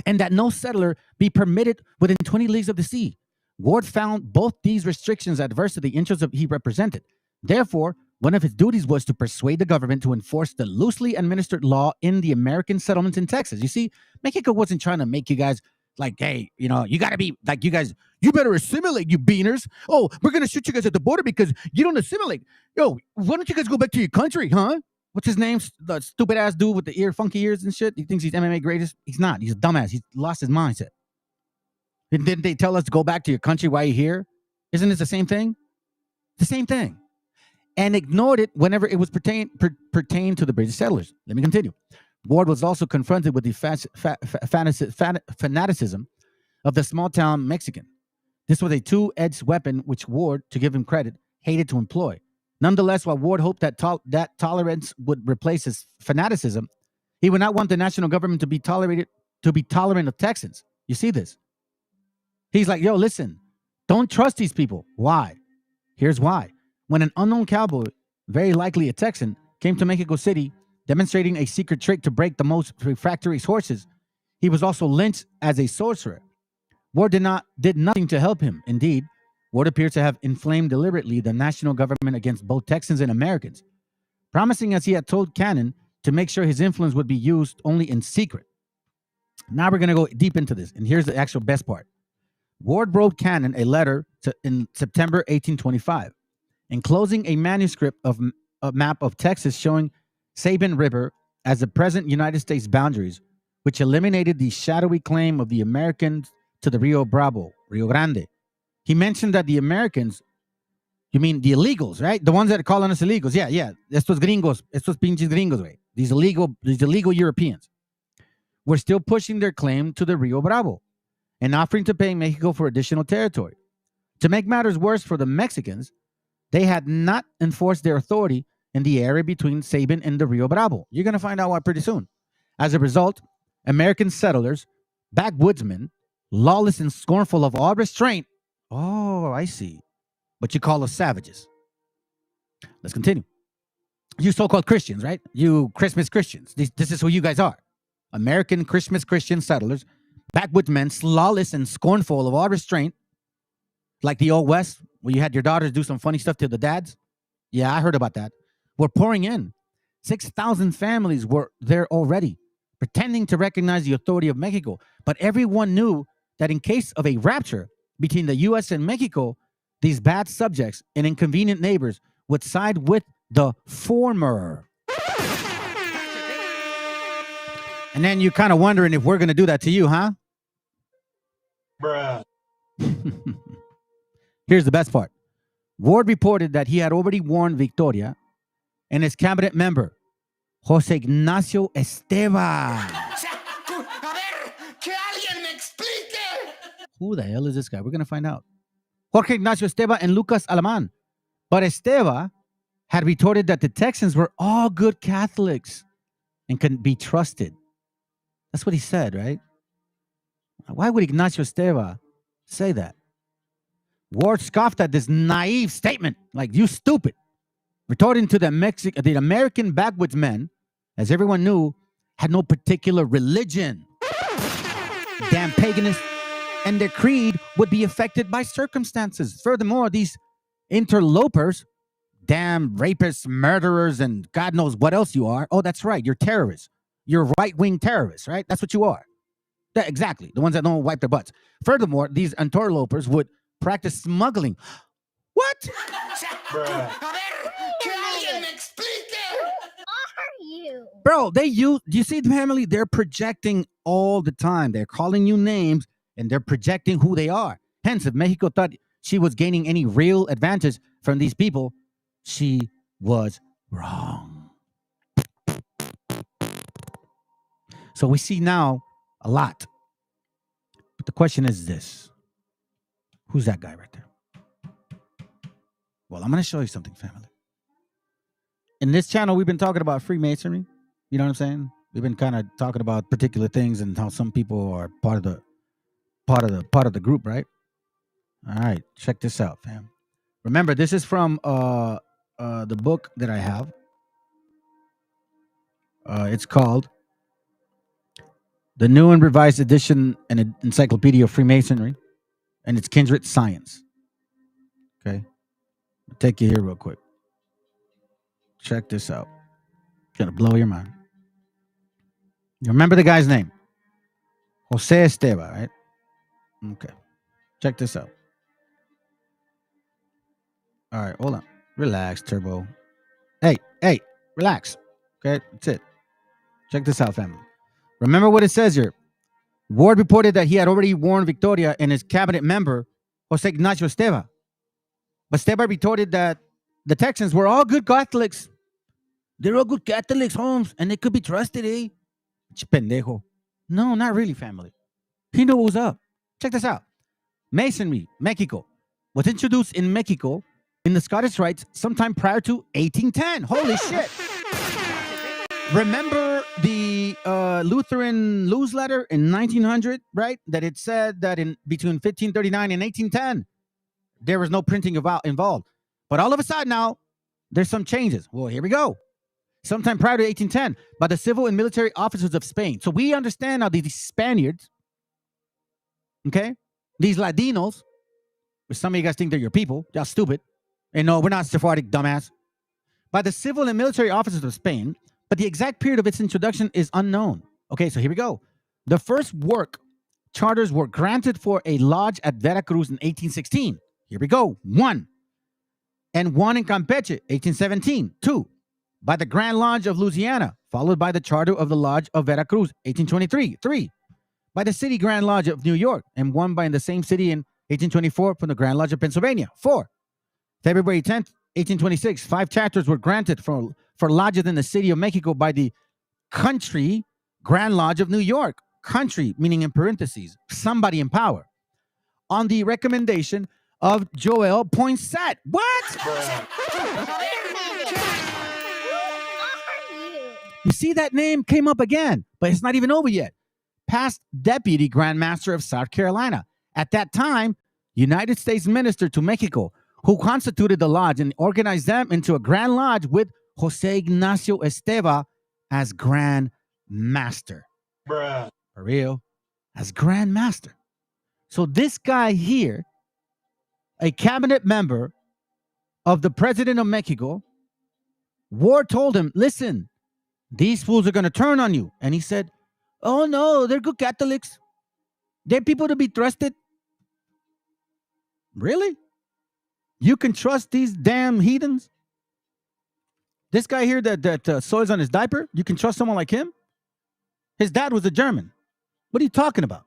And that no settler be permitted within 20 leagues of the sea. Ward found both these restrictions adverse to the interests he represented. Therefore, one of his duties was to persuade the government to enforce the loosely administered law in the American settlements in Texas. You see, Mexico wasn't trying to make you guys like, hey, you know, you got to be like, you guys, you better assimilate, you beaners. Oh, we're going to shoot you guys at the border because you don't assimilate. Yo, why don't you guys go back to your country, huh? What's his name? The stupid ass dude with the funky ears and shit. He thinks he's MMA greatest. He's not. He's a dumbass. He's lost his mindset. Didn't they tell us to go back to your country while you're here? Isn't this the same thing? The same thing. And ignored it whenever it was pertained to the British settlers. Let me continue. Ward was also confronted with the fanaticism of the small-town Mexican. This was a two-edged weapon which Ward, to give him credit, hated to employ. Nonetheless, while Ward hoped that that tolerance would replace his fanaticism, he would not want the national government to be tolerant of Texans. You see this? He's like, yo, listen, don't trust these people. Why? Here's why. When an unknown cowboy, very likely a Texan, came to Mexico City, demonstrating a secret trick to break the most refractory horses, he was also lynched as a sorcerer. Ward did nothing to help him. Indeed, Ward appears to have inflamed deliberately the national government against both Texans and Americans, promising, as he had told Cannon, to make sure his influence would be used only in secret. Now we're going to go deep into this, and here's the actual best part. Ward wrote Cannon a letter in September 1825, enclosing a manuscript of a map of Texas showing Sabine River as the present United States boundaries, which eliminated the shadowy claim of the Americans to the Rio Grande. He mentioned that the Americans, you mean the illegals, right? The ones that are calling us illegals. Yeah. Estos gringos, estos pinches gringos, right? These illegal Europeans were still pushing their claim to the Rio Bravo and offering to pay Mexico for additional territory. To make matters worse for the Mexicans, they had not enforced their authority in the area between Sabine and the Rio Bravo. You're going to find out why pretty soon. As a result, American settlers, backwoodsmen, lawless and scornful of all restraint, Oh, I see. But you call us savages. Let's continue. You so-called Christians, right? You Christmas Christians. This is who you guys are. American Christmas Christian settlers, backwoods men, lawless and scornful of all restraint, like the old West, where you had your daughters do some funny stuff to the dads. Yeah, I heard about that. We're pouring in. 6,000 families were there already, pretending to recognize the authority of Mexico. But everyone knew that in case of a rupture between the U.S. and Mexico, these bad subjects and inconvenient neighbors would side with the former. And then you're kind of wondering if we're going to do that to you, huh? Bruh. Here's the best part. Ward reported that he had already warned Victoria and his cabinet member, Jose Ignacio Esteva. Who the hell is this guy? We're going to find out. Jorge Ignacio Esteva and Lucas Alaman. But Esteva had retorted that the Texans were all good Catholics and couldn't be trusted. That's what he said, right? Why would Ignacio Esteva say that? Ward scoffed at this naive statement, like, you stupid, retorting to the American backwoods men, as everyone knew, had no particular religion. Damn paganists, and their creed would be affected by circumstances. Furthermore, these interlopers, damn rapists, murderers, and God knows what else you are. Oh, that's right, you're terrorists. You're right-wing terrorists, right? That's what you are. Exactly, the ones that don't wipe their butts. Furthermore, these interlopers would practice smuggling. What? Bro, do you see the family? They're projecting all the time. They're calling you names and they're projecting who they are. Hence, if Mexico thought she was gaining any real advantage from these people, she was wrong. So we see now a lot. But the question is this. Who's that guy right there? Well, I'm going to show you something, family. In this channel, we've been talking about Freemasonry. You know what I'm saying? We've been kind of talking about particular things and how some people are part of the group, right? All right, check this out, fam. Remember, this is from the book that I have. It's called The New and Revised Edition and Encyclopedia of Freemasonry, and it's Kindred Science. Okay, I'll take you here real quick. Check this out. It's gonna blow your mind. You remember the guy's name? Jose Esteva, right? Okay. Check this out. All right, hold on. Relax, Turbo. Hey, relax. Okay, that's it. Check this out, family. Remember what it says here. Ward reported that he had already warned Victoria and his cabinet member, Jose Ignacio Esteva. But Esteva retorted that the Texans were all good Catholics. They're all good Catholics, Holmes, and they could be trusted, eh? Pendejo. No, not really, family. He knew what was up. Check this out. Masonry, Mexico, was introduced in Mexico in the Scottish Rites sometime prior to 1810. Holy shit. Remember the Lutheran newsletter in 1900, right? That it said that in between 1539 and 1810, there was no printing involved. But all of a sudden now, there's some changes. Well, here we go. Sometime prior to 1810, by the civil and military officers of Spain. So we understand now these Spaniards, okay? These Latinos, which some of you guys think they're your people. Y'all stupid. And no, we're not Sephardic, dumbass. By the civil and military officers of Spain, but the exact period of its introduction is unknown. Okay, so here we go. The first work charters were granted for a lodge at Veracruz in 1816. Here we go. 1. And 1 in Campeche, 1817. 2. By the Grand Lodge of Louisiana, followed by the charter of the Lodge of Veracruz, 1823. 3. By the City Grand Lodge of New York, and 1 by in the same city in 1824 from the Grand Lodge of Pennsylvania. 4. February 10th, 1826, 5 charters were granted for lodges in the city of Mexico by the Country Grand Lodge of New York. Country, meaning in parentheses, somebody in power. On the recommendation of Joel Poinsett. What? You see that name came up again, but it's not even over yet. Past Deputy Grand Master of South Carolina. At that time, United States minister to Mexico, who constituted the lodge and organized them into a grand lodge with Jose Ignacio Esteva as Grand Master. Bruh. For real, as Grand Master. So this guy here, a cabinet member of the president of Mexico, War told him, listen, these fools are going to turn on you. And he said, oh no, they're good Catholics. They're people to be trusted. Really? You can trust these damn heathens? This guy here that soils on his diaper, you can trust someone like him? His dad was a German. What are you talking about?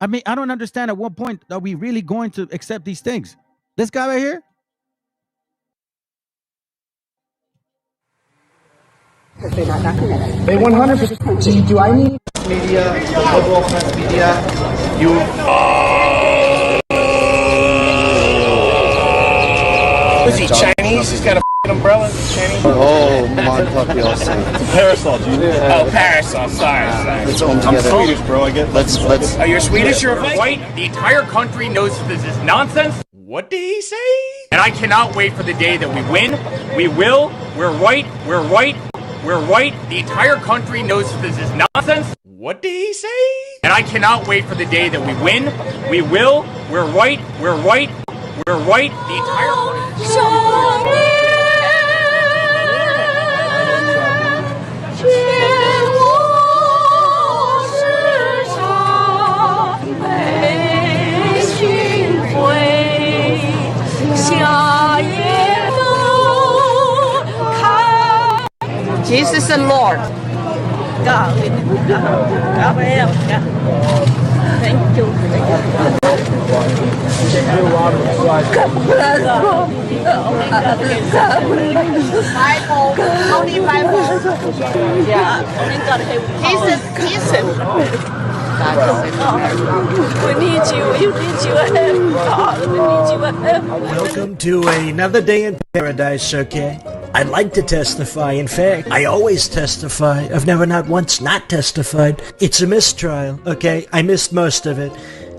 I mean, I don't understand at what point are we really going to accept these things? This guy right here? They're not documented. They 100%. Do I need media, liberal press media? Is he Chinese? He's got a f***ing umbrella. Chinese. Oh, mon puppy also. Parasol, dude. Oh, parasol. Sorry. Let's own together. I'm Swedish, bro. I get. Let's. Oh, you're Swedish? You're white? The entire country knows this is nonsense. What did he say? And I cannot wait for the day that we win. We will. We're white. We're white. We're white. The entire country knows this is nonsense. What did he say? And I cannot wait for the day that we win. We will. We're white. We're white. We're white. The entire country. Jesus the Lord. God, thank you. Bible, only Bible. Yeah, Jesus. We need you. You need you. God, we need you. Welcome to another day in paradise, okay? I'd like to testify. In fact, I always testify. I've never not once not testified. It's a mistrial, okay? I missed most of it.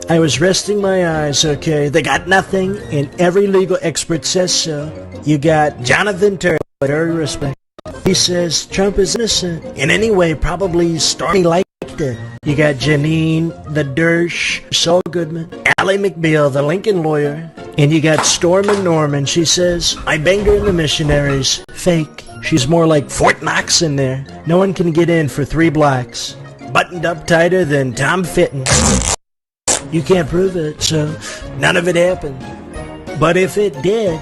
I was resting my eyes, okay? They got nothing, and every legal expert says so. You got Jonathan Turner, very respect. He says Trump is innocent. And anyway, probably Stormy liked it. You got Janine, the Dersh, Saul Goodman, Ally McBeal, the Lincoln lawyer, and you got Storm and Norman. She says, I banged her in the missionaries. Fake. She's more like Fort Knox in there. No one can get in for 3 blocks. Buttoned up tighter than Tom Fitton. You can't prove it, so none of it happened. But if it did,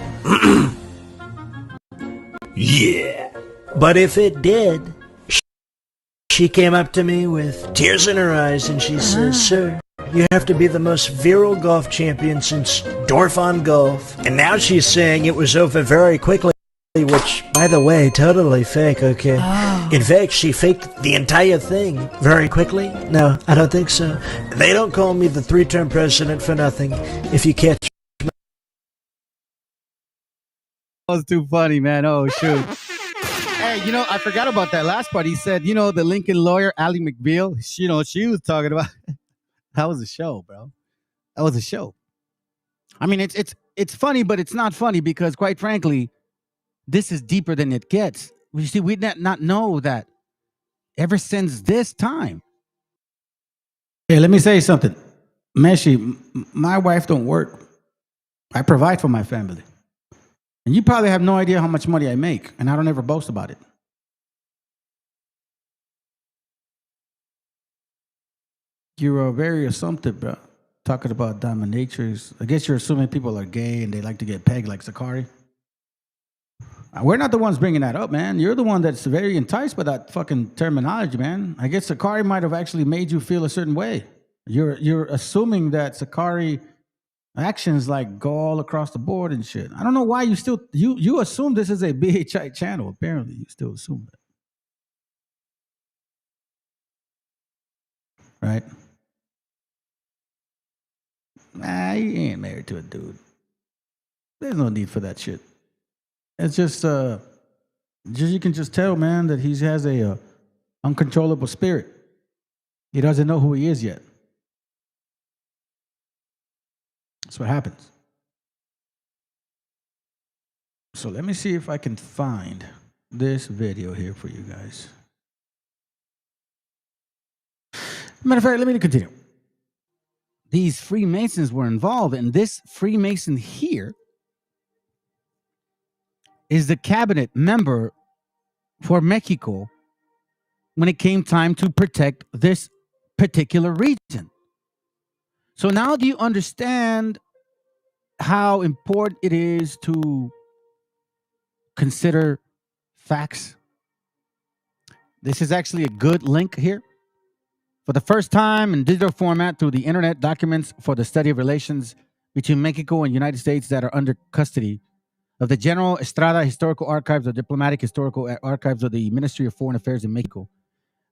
yeah. But if it did, she came up to me with tears in her eyes and she says, sir, you have to be the most virile golf champion since Dorfon Golf. And now she's saying it was over very quickly, which, by the way, totally fake, okay? Oh. In fact, she faked the entire thing very quickly. No, I don't think so. They don't call me the 3-term president for nothing, if you catch me. That was too funny, man. Oh, shoot. Hey, I forgot about that last part. He said, the Lincoln lawyer, Ally McBeal, she was talking about. That was a show, bro. That was a show. I mean, it's funny, but it's not funny because, quite frankly, this is deeper than it gets. You see, we not know that ever since this time. Hey, let me say something. Meshi, my wife don't work. I provide for my family. And you probably have no idea how much money I make, and I don't ever boast about it. You're very assumptive, bro. Talking about dominatrix. I guess you're assuming people are gay and they like to get pegged like Sakari. We're not the ones bringing that up, man. You're the one that's very enticed by that fucking terminology, man. I guess Sakari might have actually made you feel a certain way. You're assuming that Sakari actions like go all across the board and shit. I don't know why you still you assume this is a BHI channel. Apparently, you still assume that, right? Nah, he ain't married to a dude. There's no need for that shit. It's just you can just tell, man, that he has a uncontrollable spirit. He doesn't know who he is yet. That's what happens. So let me see if I can find this video here for you guys. Matter of fact, let me continue. These Freemasons were involved, and this Freemason here is the cabinet member for Mexico when it came time to protect this particular region. So now do you understand how important it is to consider facts? This is actually a good link here. For the first time in digital format through the internet, documents for the study of relations between Mexico and United States that are under custody of the General Estrada Historical Archives or Diplomatic Historical Archives of the Ministry of Foreign Affairs in Mexico.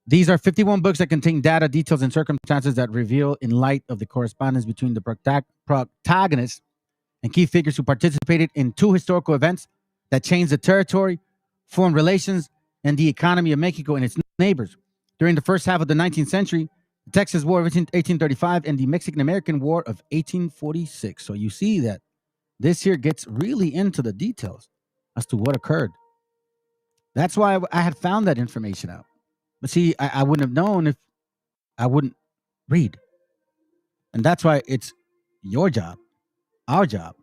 These are 51 books that contain data, details, and circumstances that reveal in light of the correspondence between the protagonists and key figures who participated in 2 historical events that changed the territory, foreign relations, and the economy of Mexico and its neighbors. During the first half of the 19th century, the Texas War of 1835 and the Mexican-American War of 1846. So you see that this here gets really into the details as to what occurred. That's why I had found that information out. But see, I wouldn't have known if I wouldn't read. And that's why it's your job, our job,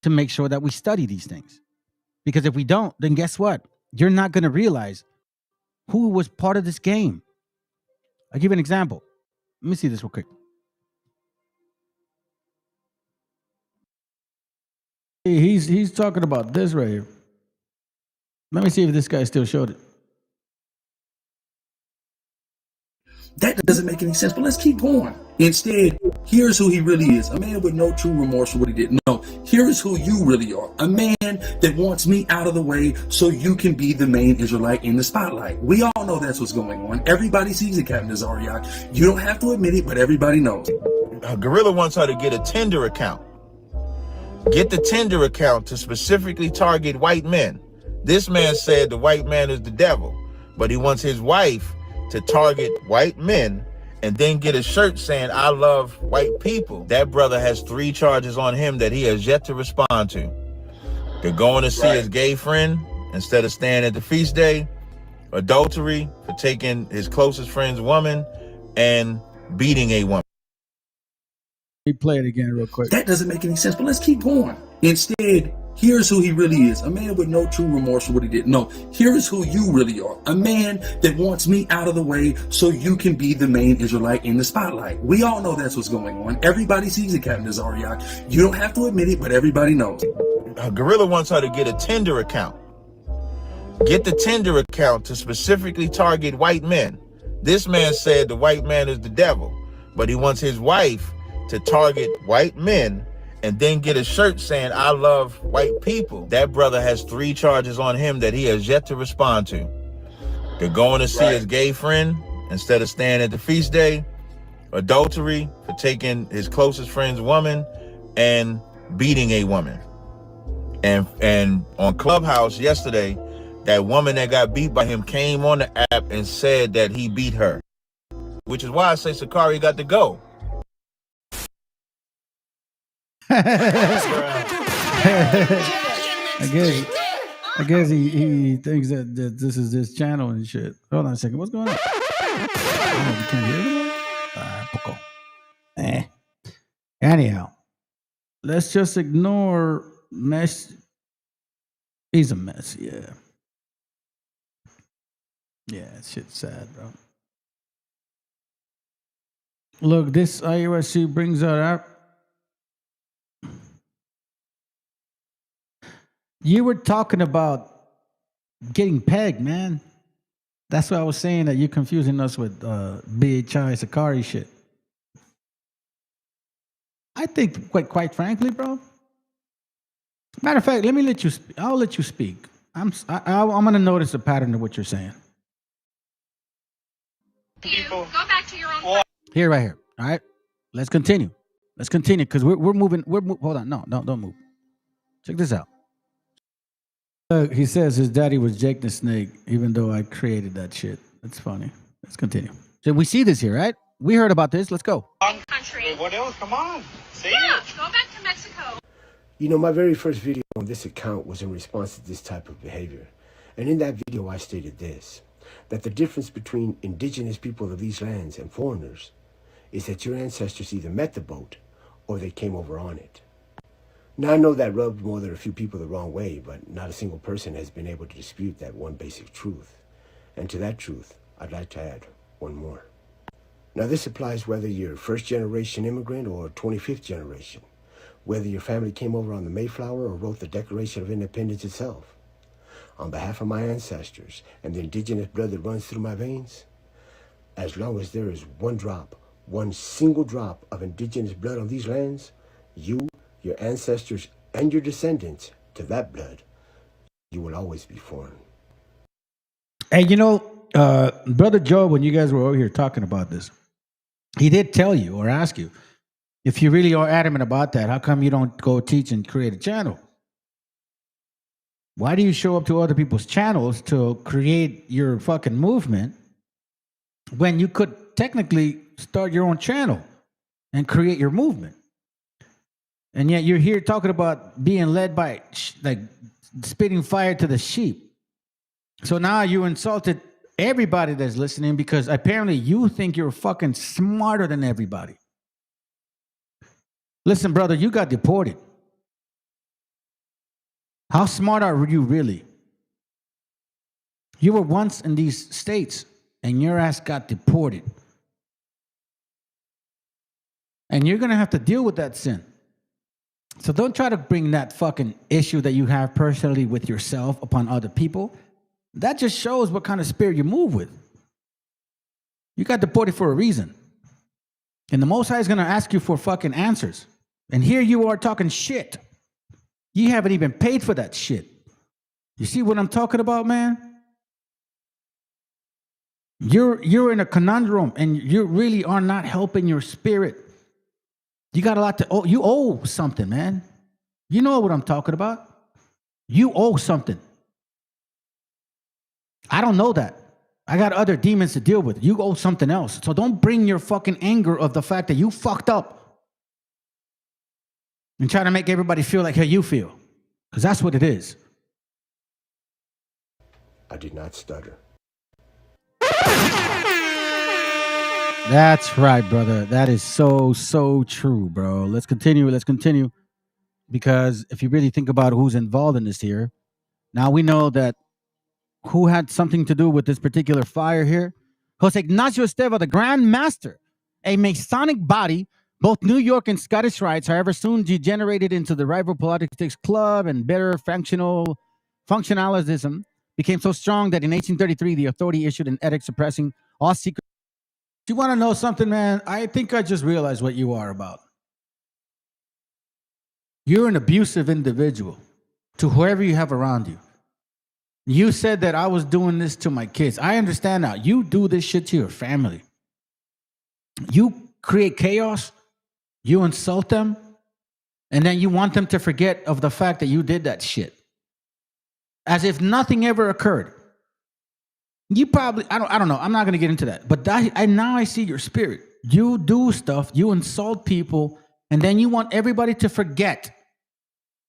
to make sure that we study these things. Because if we don't, then guess what? You're not going to realize who was part of this game. I'll give you an example. Let me see this real quick. He's talking about this right here. Let me see if this guy still showed it. That doesn't make any sense, but let's keep going. Instead, here's who he really is. A man with no true remorse for what he did. No, here's who you really are. A man that wants me out of the way so you can be the main Israelite in the spotlight. We all know that's what's going on. Everybody sees it, Captain Azariak. You don't have to admit it, but everybody knows. Gorilla wants her to get a Tinder account. Get the Tinder account to specifically target white men. This man said the white man is the devil, but he wants his wife to target white men and then get a shirt saying, I love white people. That brother has 3 charges on him that he has yet to respond to. They're going to see his gay friend instead of staying at the feast day, adultery for taking his closest friend's woman, and beating a woman. Let me play it again real quick. That doesn't make any sense, but let's keep going. Instead, here's who he really is. A man with no true remorse for what he did. No, here's who you really are. A man that wants me out of the way so you can be the main Israelite in the spotlight. We all know that's what's going on. Everybody sees it, Captain Azariak. You don't have to admit it, but everybody knows. Gorilla wants her to get a Tinder account. Get the Tinder account to specifically target white men. This man said the white man is the devil, but he wants his wife to target white men and then get a shirt saying, I love white people. That brother has 3 charges on him that he has yet to respond to. They're going to see his gay friend instead of staying at the feast day, adultery for taking his closest friend's woman, and beating a woman. And on Clubhouse yesterday, that woman that got beat by him came on the app and said that he beat her, which is why I say Sakari got to go. I guess he thinks that this is this channel and shit. Hold on a second. What's going on? Oh, you can't hear it? Anyhow, let's just ignore Mesh. He's a mess, yeah. Yeah, shit's sad, bro. Look, this IUSC brings out our. You were talking about getting pegged, man. That's what I was saying, that you're confusing us with BHI Sakari shit. I think, quite frankly, bro. Matter of fact, let me let you. I'll let you speak. I'm gonna notice a pattern of what you're saying. Go back to your own. Here, right here. All right. Let's continue. Let's continue because we're moving. Hold on. No, don't move. Check this out. He says his daddy was Jake the Snake, even though I created that shit. That's funny. Let's continue. So we see this here, right? We heard about this. Let's go. Country what else? Come on. Say Yeah, it. go back to Mexico. You know, my very first video on this account was in response to this type of behavior. And in that video, I stated this, that the difference between indigenous people of these lands and foreigners is that your ancestors either met the boat or they came over on it. Now, I know that rubbed more than a few people the wrong way, but not a single person has been able to dispute that one basic truth. And to that truth, I'd like to add one more. Now, this applies whether you're first-generation immigrant or 25th generation, whether your family came over on the Mayflower or wrote the Declaration of Independence itself. On behalf of my ancestors and the indigenous blood that runs through my veins, as long as there is one single drop of indigenous blood on these lands, you, your ancestors, and your descendants to that blood, you will always be foreign. Hey, you know, Brother Joe, when you guys were over here talking about this, he did tell you or ask you, if you really are adamant about that, how come you don't go teach and create a channel? Why do you show up to other people's channels to create your fucking movement when you could technically start your own channel and create your movement? And yet you're here talking about being led by, like, spitting fire to the sheep. So now you insulted everybody that's listening because apparently you think you're fucking smarter than everybody. Listen, brother, you got deported. How smart are you really? You were once in these states and your ass got deported. And you're going to have to deal with that sin. So don't try to bring that fucking issue that you have personally with yourself upon other people. That just shows what kind of spirit you move with. You got deported for a reason. And the Most High is going to ask you for fucking answers. And here you are talking shit. You haven't even paid for that shit. You see what I'm talking about, man? You're in a conundrum and you really are not helping your spirit. You got a lot to owe. You owe something, man. You know what I'm talking about. You owe something. I don't know that. I got other demons to deal with. You owe something else. So don't bring your fucking anger of the fact that you fucked up and try to make everybody feel like how you feel. Because that's what it is. I did not stutter. That's right, brother. That is so true, bro. Let's continue. Because if you really think about who's involved in this here, now we know that who had something to do with this particular fire here. Jose Ignacio Esteva, the Grand Master, a Masonic body. Both New York and Scottish rites, however, soon degenerated into the rival politics club, and bitter functionalism became so strong that in 1833, the authority issued an edict suppressing all secret. Do you want to know something, man? I think I just realized what you are about. You're an abusive individual to whoever you have around you. You said that I was doing this to my kids. I understand now. You do this shit to your family. You create chaos. You insult them, and then you want them to forget of the fact that you did that shit. As if nothing ever occurred. You probably, I don't know. I'm not going to get into that. But now I see your spirit. You do stuff, you insult people, and then you want everybody to forget.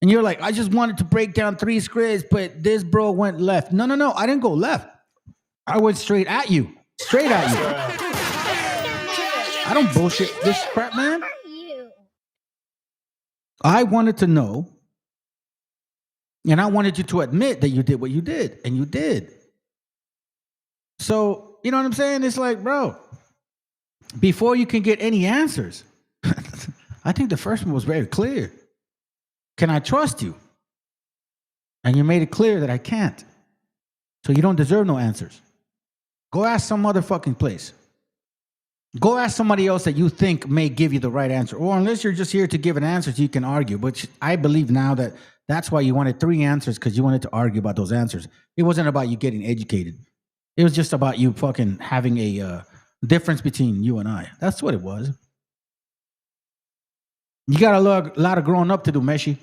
And you're like, I just wanted to break down 3 scripts, but this bro went left. No, I didn't go left. I went straight at you. Straight at you. I don't bullshit this crap, man. I wanted to know, and I wanted you to admit that you did what you did, and you did. So, you know what I'm saying? It's like, bro, before you can get any answers, I think the first one was very clear. Can I trust you? And you made it clear that I can't. So you don't deserve no answers. Go ask some motherfucking place. Go ask somebody else that you think may give you the right answer. Or unless you're just here to give an answer so you can argue. But I believe now that that's why you wanted 3 answers, because you wanted to argue about those answers. It wasn't about you getting educated. It was just about you fucking having a difference between you and I. That's what it was. You got a lot of growing up to do, Meshi.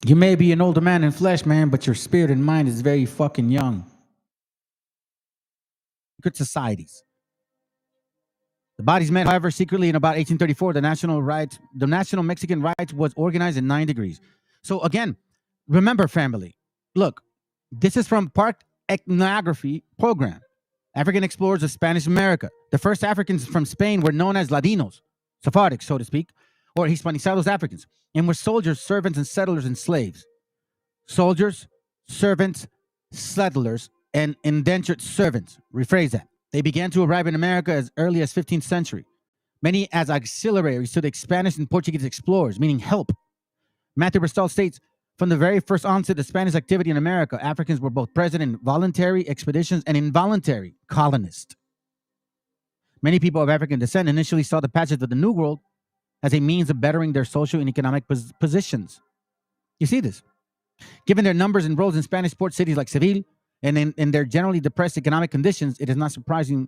You may be an older man in flesh, man, but your spirit and mind is very fucking young. Good societies. The bodies met, however, secretly in about 1834. The National Mexican Rights was organized in 9 degrees. So again, remember, family, look, this is from Park Ethnography Program. African explorers of Spanish America. The first Africans from Spain were known as Ladinos, Sephardic, so to speak, or Hispanizados Africans, and were soldiers, servants, and settlers and slaves. Soldiers, servants, settlers, and indentured servants. Rephrase that. They began to arrive in America as early as 15th century, many as auxiliaries to the Spanish and Portuguese explorers, meaning help. Matthew Bristol states, from the very first onset of Spanish activity in America, Africans were both present in voluntary expeditions and involuntary colonists. Many people of African descent initially saw the passage of the New World as a means of bettering their social and economic positions. You see this? Given their numbers and roles in Spanish port cities like Seville, and in their generally depressed economic conditions, it is not surprising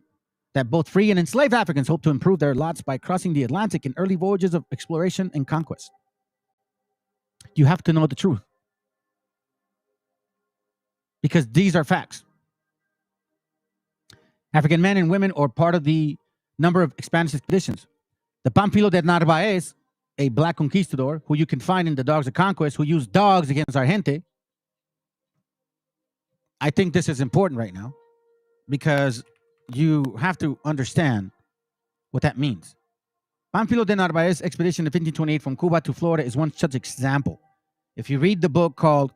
that both free and enslaved Africans hoped to improve their lots by crossing the Atlantic in early voyages of exploration and conquest. You have to know the truth, because these are facts. African men and women are part of the number of Spanish expeditions. The Pamphilo de Narvaez, a black conquistador who you can find in the Dogs of Conquest, who used dogs against our gente. I think this is important right now because you have to understand what that means. Pamphilo de Narvaez expedition of 1528 from Cuba to Florida is one such example. If you read the book called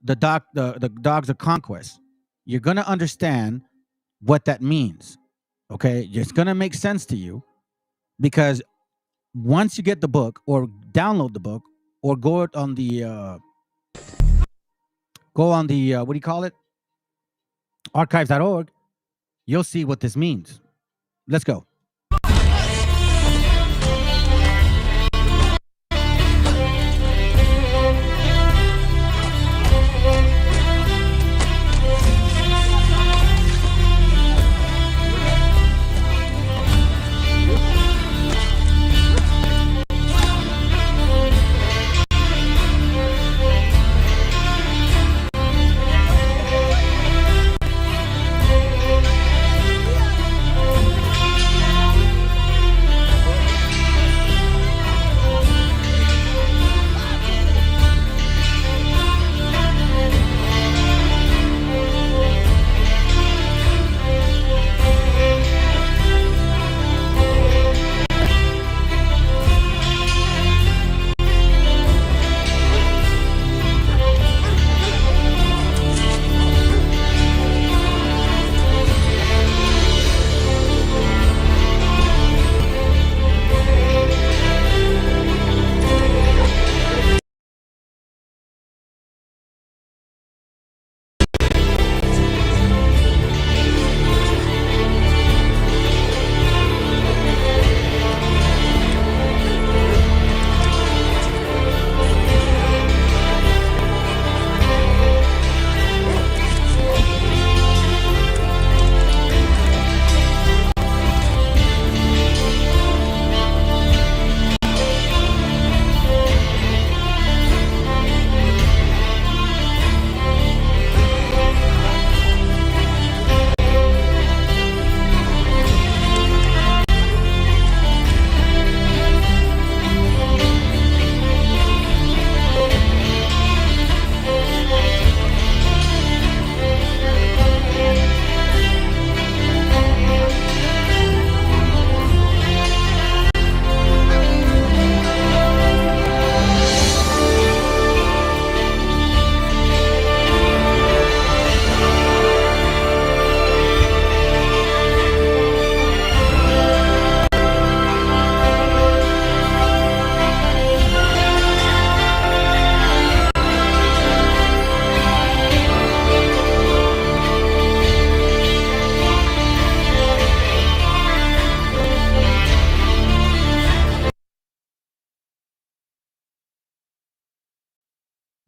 the Dogs of Conquest, you're going to understand what that means. Okay? It's going to make sense to you because once you get the book or download the book or go on the what do you call it? Archives.org, you'll see what this means. Let's go.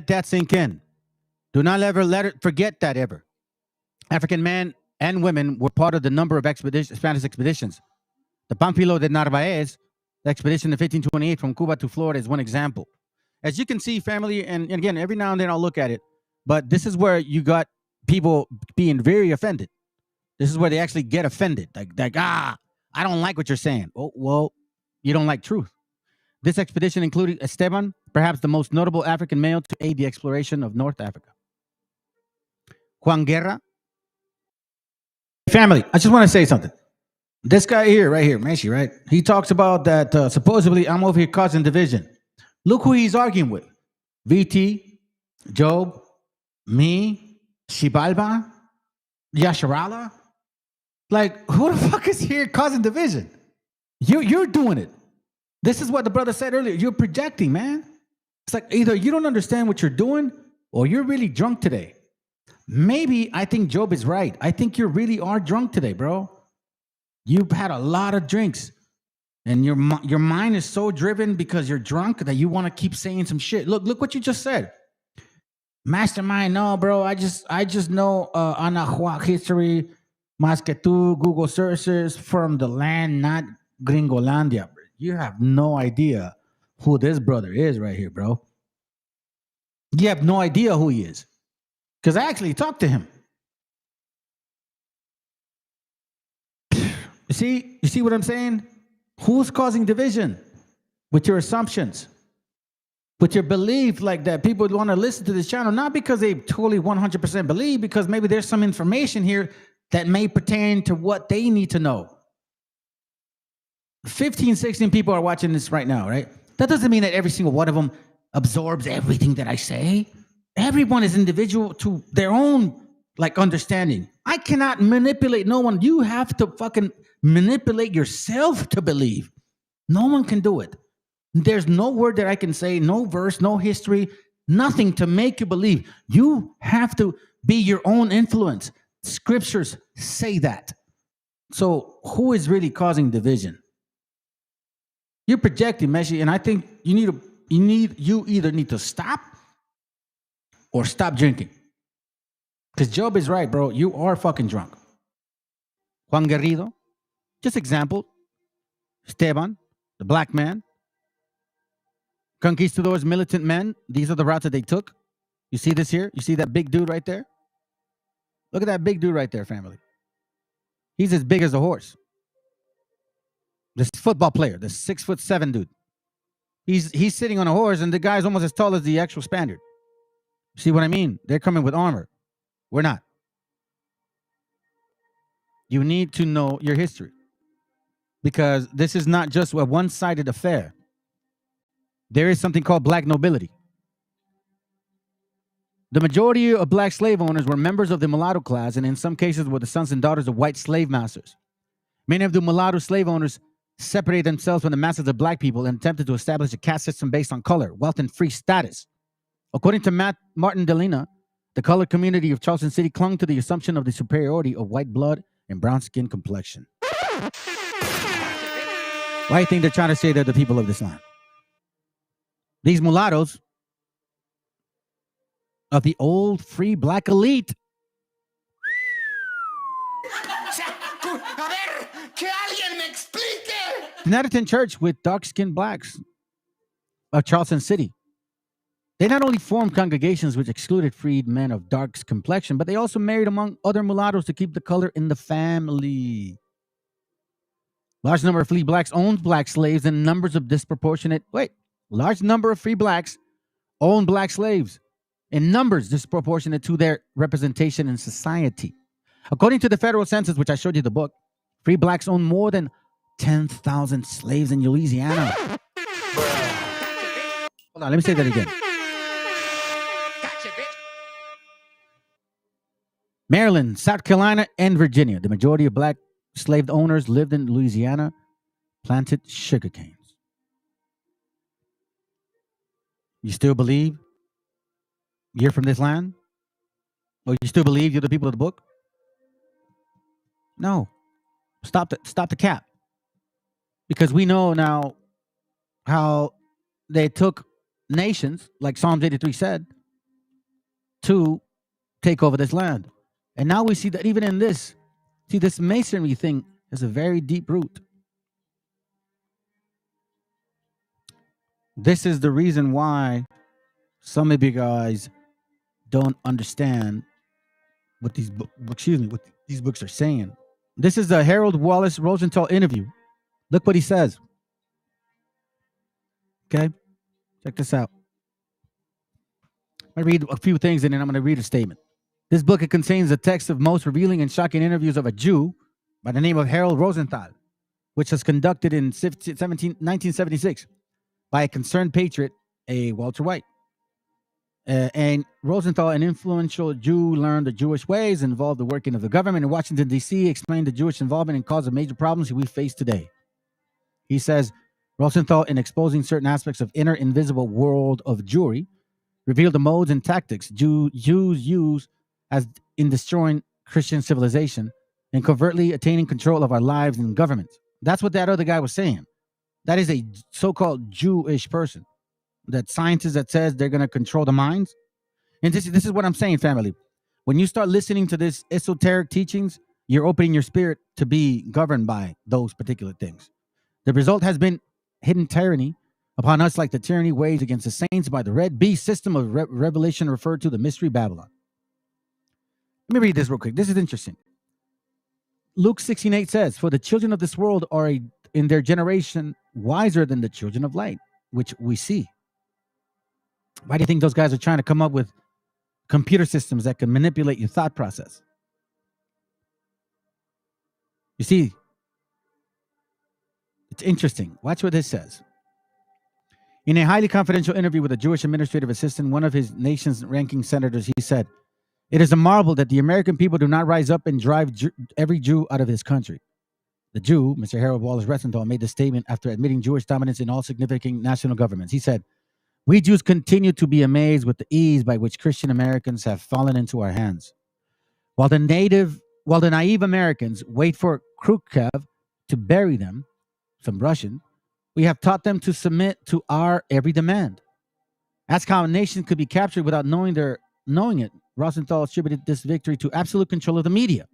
That sink in. Do not ever forget that ever. African men and women were part of the number of Spanish expeditions. The Pamphilo de Narvaez expedition of 1528 from Cuba to Florida is one example. As you can see, family, and again, every now and then I'll look at it, but this is where you got people being very offended. This is where they actually get offended. Like, I don't like what you're saying. Oh, well, you don't like truth. This expedition included Esteban, perhaps the most notable African male to aid the exploration of North Africa. Juan Guerra. Family, I just want to say something. This guy here, right here, Meshi, right? He talks about that supposedly I'm over here causing division. Look who he's arguing with. VT, Job, me, Shibalba, Yasharala. Like, who the fuck is here causing division? You're doing it. This is what the brother said earlier. You're projecting, man. It's like either you don't understand what you're doing or you're really drunk today. Maybe I think Job is right. I think you really are drunk today, bro. You've had a lot of drinks. And your mind is so driven because you're drunk that you want to keep saying some shit. Look what you just said. Mastermind, no, bro. I just know Anahuac history, más que tú, Google searches from the land, not Gringolandia. You have no idea who this brother is right here, bro. You have no idea who he is. Because I actually talked to him. You see what I'm saying? Who's causing division? With your assumptions. With your belief like that people want to listen to this channel, not because they totally 100% believe, because maybe there's some information here that may pertain to what they need to know. 15, 16 people are watching this right now, right? That doesn't mean that every single one of them absorbs everything that I say. Everyone is individual to their own understanding. I cannot manipulate no one. You have to fucking manipulate yourself to believe. No one can do it. There's no word that I can say, no verse, no history, nothing to make you believe. You have to be your own influence. Scriptures say that. So who is really causing division? You're projecting, Meshi, and I think you either need to stop or stop drinking. Because Job is right, bro. You are fucking drunk. Juan Garrido, just example. Esteban, the black man. Conquistadors, militant men. These are the routes that they took. You see this here? You see that big dude right there? Look at that big dude right there, family. He's as big as a horse. This football player, this 6'7" dude. He's sitting on a horse, and the guy's almost as tall as the actual Spaniard. See what I mean? They're coming with armor. We're not. You need to know your history. Because this is not just a one-sided affair. There is something called black nobility. The majority of black slave owners were members of the mulatto class, and in some cases were the sons and daughters of white slave masters. Many of the mulatto slave owners separated themselves from the masses of black people and attempted to establish a caste system based on color, wealth, and free status. According to Martin Delina, the colored community of Charleston City clung to the assumption of the superiority of white blood and brown skin complexion. Why do you think they're trying to say they're the people of this land? These mulattoes of the old free black elite. United Church with dark-skinned blacks of Charleston City. They not only formed congregations which excluded freed men of dark complexion, but they also married among other mulattoes to keep the color in the family. Large number of free blacks owned black slaves and large number of free blacks owned black slaves in numbers disproportionate to their representation in society. According to the federal census, which I showed you the book, free blacks own more than 10,000 slaves in Louisiana. Hold on, let me say that again. Maryland, South Carolina, and Virginia. The majority of black slave owners lived in Louisiana, planted sugar canes. You still believe you're from this land? Or you still believe you're the people of the book? No. Stop the cap. Because we know now how they took nations, like Psalms 83 said, to take over this land. And now we see that even in this masonry thing has a very deep root. This is the reason why some of you guys don't understand what these books are saying. This is the Harold Wallace Rosenthal interview. Look what he says. Okay? Check this out. I read a few things and then I'm going to read a statement. This book, it contains the text of most revealing and shocking interviews of a Jew by the name of Harold Rosenthal, which was conducted in 1976 by a concerned patriot, a Walter White. And Rosenthal, an influential Jew, learned the Jewish ways, involved the working of the government in Washington, D.C., explained the Jewish involvement and cause of major problems we face today. He says, Rosenthal, in exposing certain aspects of inner invisible world of Jewry, revealed the modes and tactics Jews use as in destroying Christian civilization and covertly attaining control of our lives and governments. That's what that other guy was saying. That is a so-called Jewish person. That scientist that says they're going to control the minds. And this is what I'm saying, family. When you start listening to this esoteric teachings, you're opening your spirit to be governed by those particular things. The result has been hidden tyranny upon us, like the tyranny waged against the saints by the red beast system of revelation referred to the mystery Babylon. Let me read this real quick. This is interesting. Luke 16:8 says, for the children of this world are in their generation wiser than the children of light, which we see. Why do you think those guys are trying to come up with computer systems that can manipulate your thought process? You see, it's interesting. Watch what this says. In a highly confidential interview with a Jewish administrative assistant, one of his nation's ranking senators, he said, it is a marvel that the American people do not rise up and drive every Jew out of his country. The Jew, Mr. Harold Wallace Rosenthal, made the statement after admitting Jewish dominance in all significant national governments. He said, we Jews continue to be amazed with the ease by which Christian Americans have fallen into our hands. While the naive Americans wait for Khrushchev to bury them, some Russian, we have taught them to submit to our every demand. Ask how a nation could be captured without knowing it. Rosenthal attributed this victory to absolute control of the media.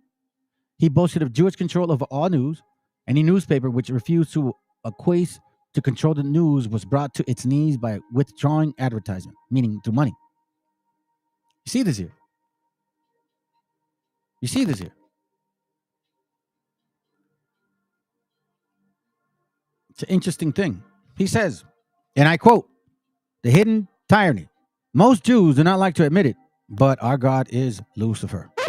He boasted of Jewish control over all news. Any newspaper which refused to acquiesce to control the news was brought to its knees by withdrawing advertisement, meaning through money. You see this here. You see this here. It's an interesting thing. He says, and I quote, the hidden tyranny. Most Jews do not like to admit it, but our God is Lucifer. Are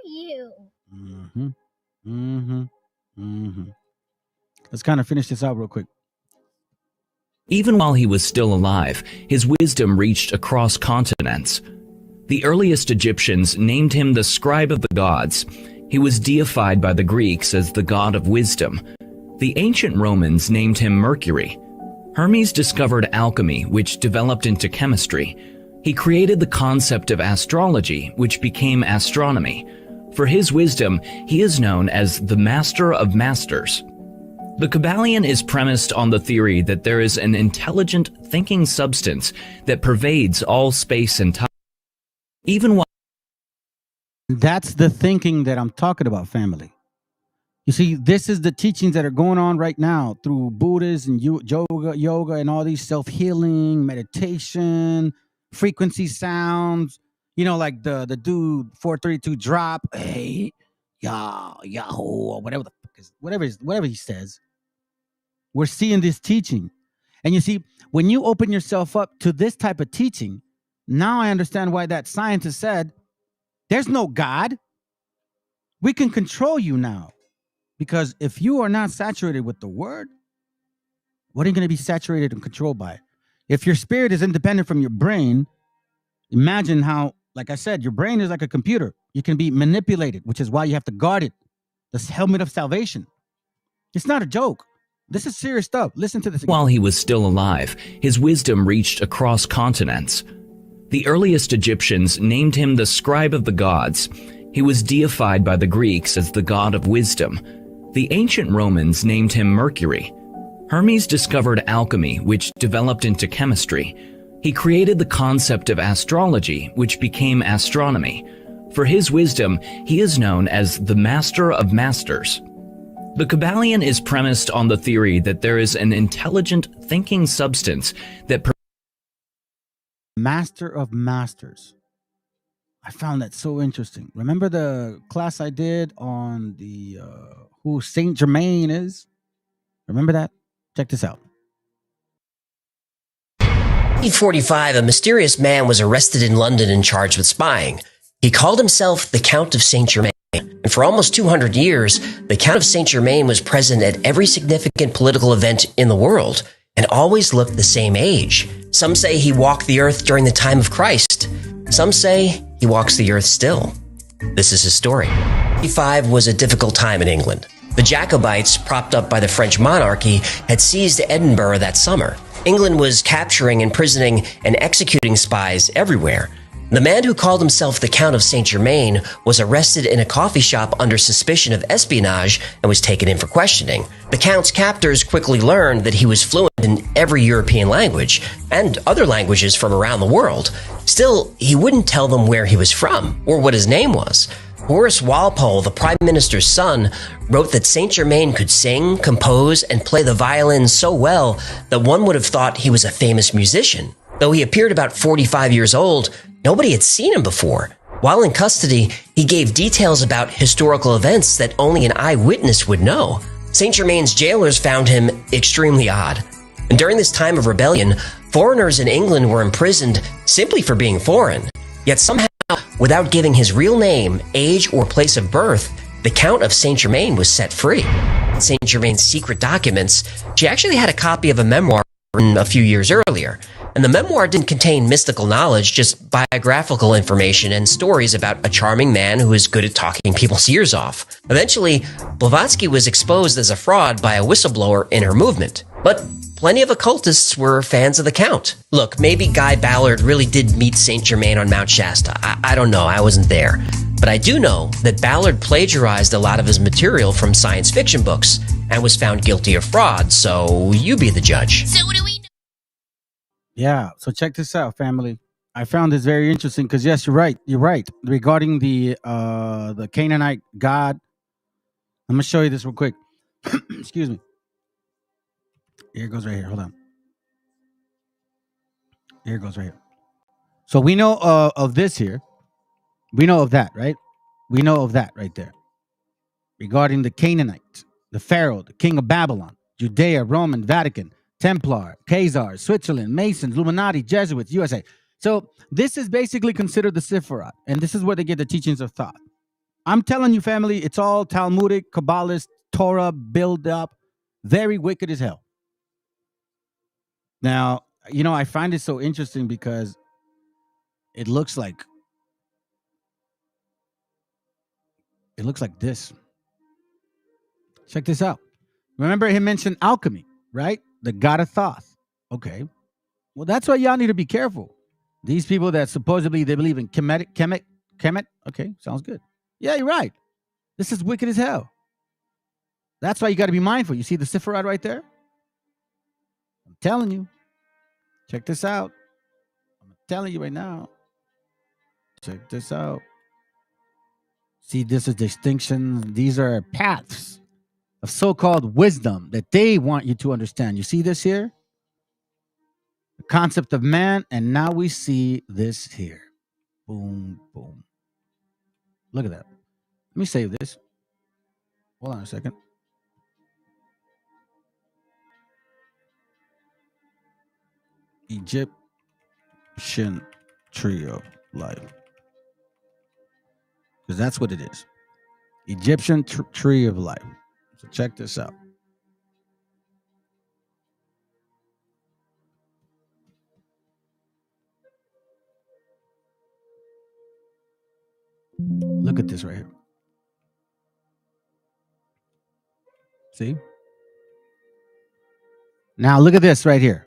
you? Let's kind of finish this out real quick. Even while he was still alive, his wisdom reached across continents. The earliest Egyptians named him the scribe of the gods. He was deified by the Greeks as the god of wisdom. The ancient Romans named him Mercury. Hermes discovered alchemy, which developed into chemistry. He created the concept of astrology, which became astronomy. For his wisdom, he is known as the Master of Masters. The Kabbalion is premised on the theory that there is an intelligent, thinking substance that pervades all space and time. Even while That's the thinking that I'm talking about, family. You see, this is the teachings that are going on right now through Buddhists and yoga and all these self-healing, meditation, frequency sounds. You know, like the dude 432 drop, hey, yahoo, or whatever the fuck is, whatever he says. We're seeing this teaching. And you see, when you open yourself up to this type of teaching, now I understand why that scientist said, there's no God. We can control you now. Because if you are not saturated with the word, what are you going to be saturated and controlled by? If your spirit is independent from your brain, imagine how, like I said, your brain is like a computer. You can be manipulated, which is why you have to guard it. This helmet of salvation. It's not a joke. This is serious stuff. Listen to this again. While he was still alive, his wisdom reached across continents. The earliest Egyptians named him the scribe of the gods. He was deified by the Greeks as the god of wisdom. The ancient Romans named him Mercury. Hermes discovered alchemy, which developed into chemistry. He created the concept of astrology, which became astronomy. For his wisdom, he is known as the Master of Masters. The Kabbalion is premised on the theory that there is an intelligent, thinking substance that Master of Masters. I found that so interesting. Remember the class I did on the who Saint Germain is? Remember that? Check this out. 1845, a mysterious man was arrested in London and charged with spying. He called himself the Count of Saint Germain. And for almost 200 years, the Count of Saint Germain was present at every significant political event in the world and always looked the same age. Some say he walked the earth during the time of Christ. Some say he walks the earth still. This is his story. 1845 was a difficult time in England. The Jacobites, propped up by the French monarchy, had seized Edinburgh that summer. England was capturing, imprisoning, and executing spies everywhere. The man who called himself the Count of Saint Germain was arrested in a coffee shop under suspicion of espionage and was taken in for questioning. The Count's captors quickly learned that he was fluent in every European language and other languages from around the world. Still, he wouldn't tell them where he was from or what his name was. Horace Walpole, the Prime Minister's son, wrote that Saint Germain could sing, compose, and play the violin so well that one would have thought he was a famous musician. Though he appeared about 45 years old, nobody had seen him before. While in custody, he gave details about historical events that only an eyewitness would know. Saint Germain's jailers found him extremely odd. And during this time of rebellion, foreigners in England were imprisoned simply for being foreign. Yet somehow, without giving his real name, age, or place of birth, the Count of Saint Germain was set free. In Saint Germain's secret documents, she actually had a copy of a memoir written a few years earlier. And the memoir didn't contain mystical knowledge, just biographical information and stories about a charming man who was good at talking people's ears off. Eventually, Blavatsky was exposed as a fraud by a whistleblower in her movement. But plenty of occultists were fans of the Count. Look, maybe Guy Ballard really did meet Saint Germain on Mount Shasta. I don't know, I wasn't there. But I do know that Ballard plagiarized a lot of his material from science fiction books and was found guilty of fraud, so you be the judge. So what do we know? Yeah, so check this out, family. I found this very interesting because yes, you're right. You're right regarding the Canaanite god. I'm gonna show you this real quick. Excuse me. Here it goes right here. Hold on. Here it goes right here. So we know of this here. We know of that, right? We know of that right there. Regarding the Canaanites, the Pharaoh, the king of Babylon, Judea, Roman, Vatican, Templar, Khazars, Switzerland, Masons, Illuminati, Jesuits, USA. So this is basically considered the Sephiroth, and this is where they get the teachings of thought. I'm telling you, family, it's all Talmudic, Kabbalist, Torah build up, very wicked as hell. Now, you know, I find it so interesting because it looks like this. Check this out. Remember he mentioned alchemy, right? The god of Thoth. Okay. Well, that's why y'all need to be careful. These people that supposedly they believe in Kemet. Okay, sounds good. Yeah, you're right. This is wicked as hell. That's why you got to be mindful. You see the Sephiroth right there? I'm telling you. Check this out. I'm telling you right now. Check this out. See, this is distinction. These are paths of so-called wisdom that they want you to understand. You see this here? The concept of man, and now we see this here. Boom, boom. Look at that. Let me save this. Hold on a second. Egyptian tree of life. Because that's what it is. Egyptian tree of life. So check this out. Look at this right here. See? Now look at this right here.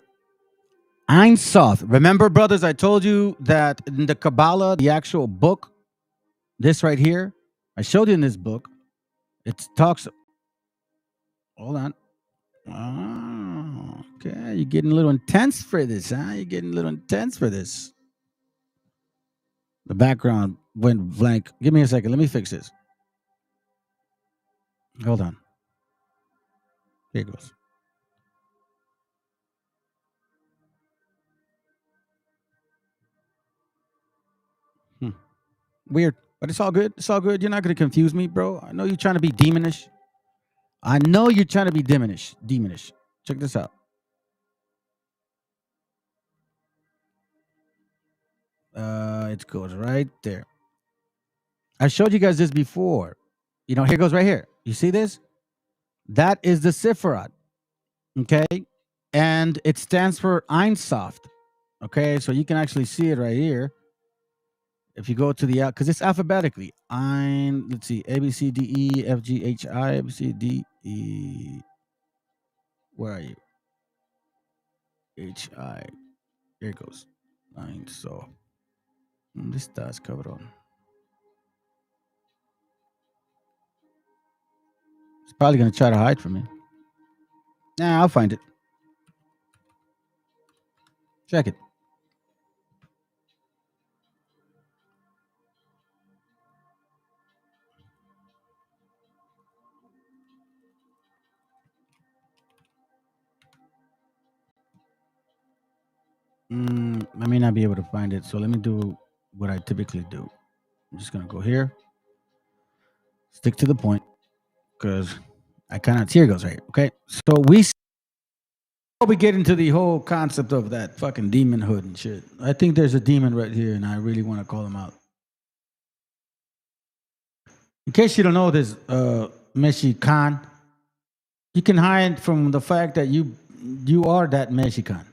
Ein Sof. Remember, brothers, I told you that in the Kabbalah, the actual book, this right here, I showed you in this book, it talks. Hold on. Oh, okay, you're getting a little intense for this, huh? You're getting a little intense for this. The background went blank. Give me a second. Let me fix this. Hold on. Here it goes. Weird, but it's all good. It's all good. You're not gonna confuse me, bro. I know you're trying to be demonish. I know you're trying to be demonish. Demonish. Check this out. It goes right there. I showed you guys this before. You know, here it goes right here. You see this? That is the Sephiroth. Okay. And it stands for Ein Sof. Okay. So you can actually see it right here. If you go to the because it's alphabetically. Let's see, A B C D E F G H I A B C D E. Where are you? H I. Here it goes. Ein Sof. This does cover on. It's probably gonna try to hide from me. Nah, I'll find it. Check it. I may not be able to find it, so let me do what I typically do. I'm just gonna go here, stick to the point, because I cannot. Here it goes right here. Okay, so we get into the whole concept of that fucking demonhood and shit. I think there's a demon right here, and I really want to call him out. In case you don't know this, Meshiachan, you can hide from the fact that you are that Meshiachan.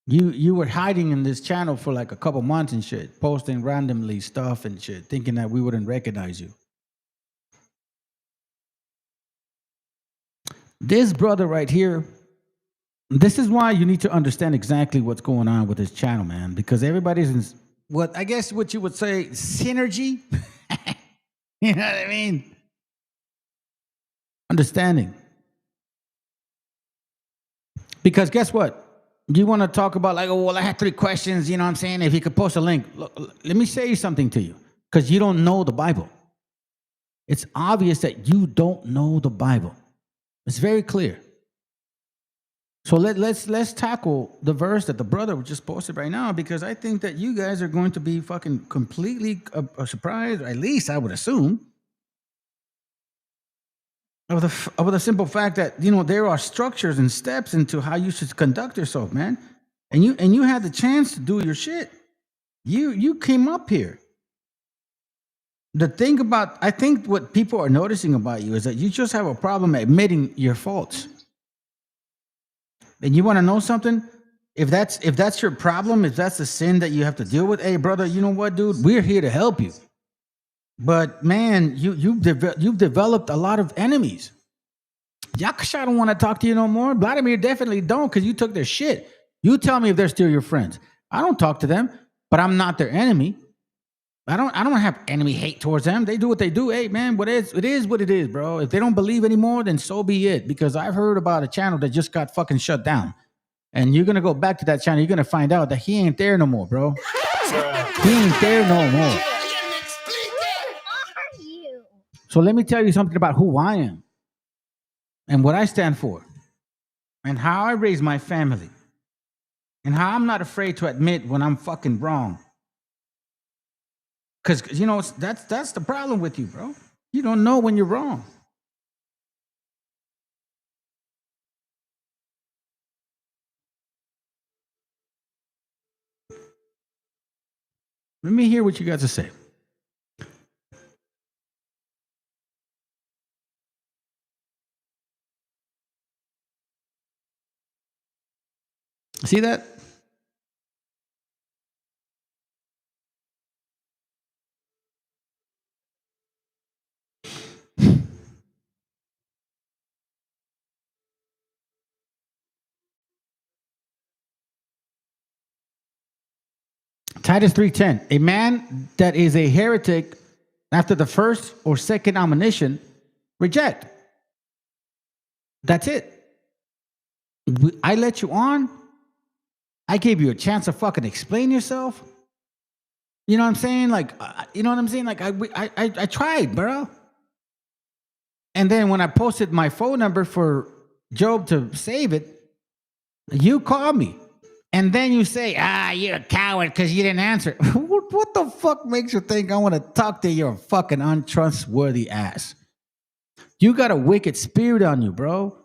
You were hiding in this channel for like a couple months and shit, posting randomly stuff and shit, thinking that we wouldn't recognize you. This brother right here, this is why you need to understand exactly what's going on with this channel, man, because everybody's in what I guess what you would say synergy. You know what I mean? Understanding. Because guess what? You want to talk about like, oh, well, I had 3 questions, you know what I'm saying? If you could post a link. Look, let me say something to you, because you don't know the Bible. It's obvious that you don't know the Bible. It's very clear. So let's tackle the verse that the brother just posted right now, because I think that you guys are going to be fucking completely surprised, or at least I would assume, of the simple fact that, you know, there are structures and steps into how you should conduct yourself, man. And you had the chance to do your shit. You came up here. The thing about, I think what people are noticing about you is that you just have a problem admitting your faults. And you want to know something? If that's your problem, if that's the sin that you have to deal with, hey brother, you know what, dude? We're here to help you. But man, you've developed a lot of enemies. Yakusha don't want to talk to you no more. Vladimir definitely don't, because you took their shit. You tell me if they're still your friends. I don't talk to them, but I'm not their enemy. I don't have enemy hate towards them. They do what they do. Hey man, it is what it is, bro. If they don't believe anymore, then so be it. Because I've heard about a channel that just got fucking shut down. And you're gonna go back to that channel, you're gonna find out that he ain't there no more, bro. He ain't there no more. So let me tell you something about who I am and what I stand for and how I raise my family and how I'm not afraid to admit when I'm fucking wrong. Because, you know, that's the problem with you, bro. You don't know when you're wrong. Let me hear what you got to say. See that? Titus 3:10. A man that is a heretic after the first or second admonition, reject. That's it. I let you on. I gave you a chance to fucking explain yourself. You know what I'm saying? Like, you know what I'm saying? Like, I tried, bro. And then when I posted my phone number for Job to save it, you called me. And then you say, you're a coward because you didn't answer. What the fuck makes you think I want to talk to your fucking untrustworthy ass? You got a wicked spirit on you, bro.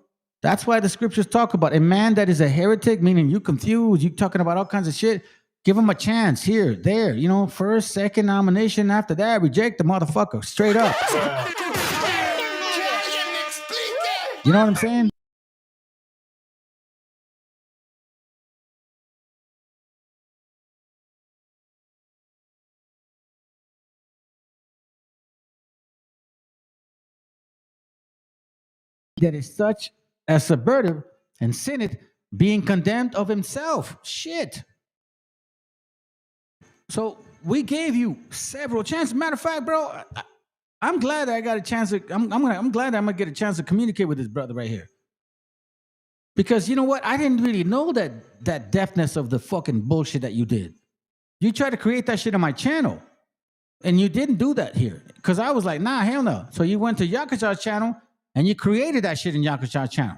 That's why the scriptures talk about a man that is a heretic, meaning you confused, you talking about all kinds of shit. Give him a chance here, there, first, second nomination. After that, reject the motherfucker straight up. You know what I'm saying? That is such as subvertive and sinneth, being condemned of himself. Shit. So we gave you several chances. Matter of fact, bro, I'm glad that I got a chance to. I'm glad that I'm gonna get a chance to communicate with this brother right here. Because you know what? I didn't really know that deafness of the fucking bullshit that you did. You tried to create that shit on my channel, and you didn't do that here. Because I was like, nah, hell no. So you went to Yakasha's channel and you created that shit in Yakasha's channel.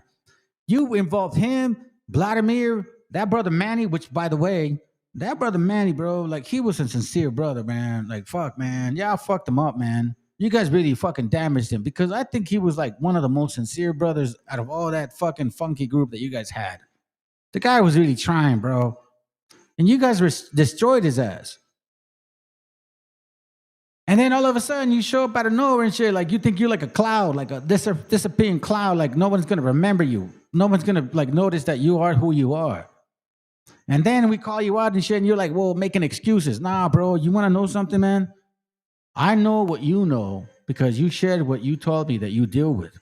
You involved him, Vladimir, that brother Manny, which by the way, that brother Manny, bro, like he was a sincere brother, man. Like, fuck, man. Y'all fucked him up, man. You guys really fucking damaged him because I think he was like one of the most sincere brothers out of all that fucking funky group that you guys had. The guy was really trying, bro. And you guys destroyed his ass. And then all of a sudden you show up out of nowhere and shit, like you think you're like a cloud, like a disappearing cloud, like no one's gonna remember you. No one's gonna like notice that you are who you are. And then we call you out and shit, and you're like, well, making excuses. Nah, bro, you wanna know something, man? I know what you know because you shared what you told me that you deal with.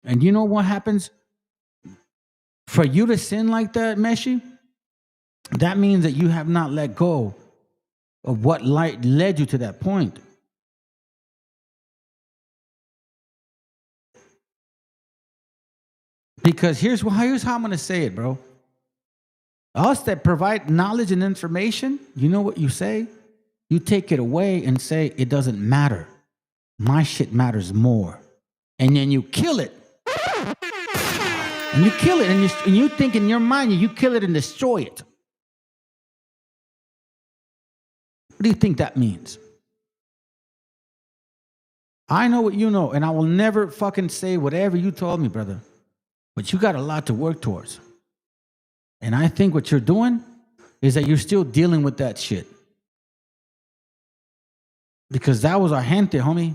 And you know what happens? For you to sin like that, Meshi, that means that you have not let go of what light led you to that point. Because here's how I'm going to say it, bro. Us that provide knowledge and information, you know what you say? You take it away and say, it doesn't matter. My shit matters more. And then you kill it. And you kill it. And you think in your mind, you kill it and destroy it. What do you think that means? I know what you know, and I will never fucking say whatever you told me, brother. But you got a lot to work towards. And I think what you're doing is that you're still dealing with that shit. Because that was our gente, homie.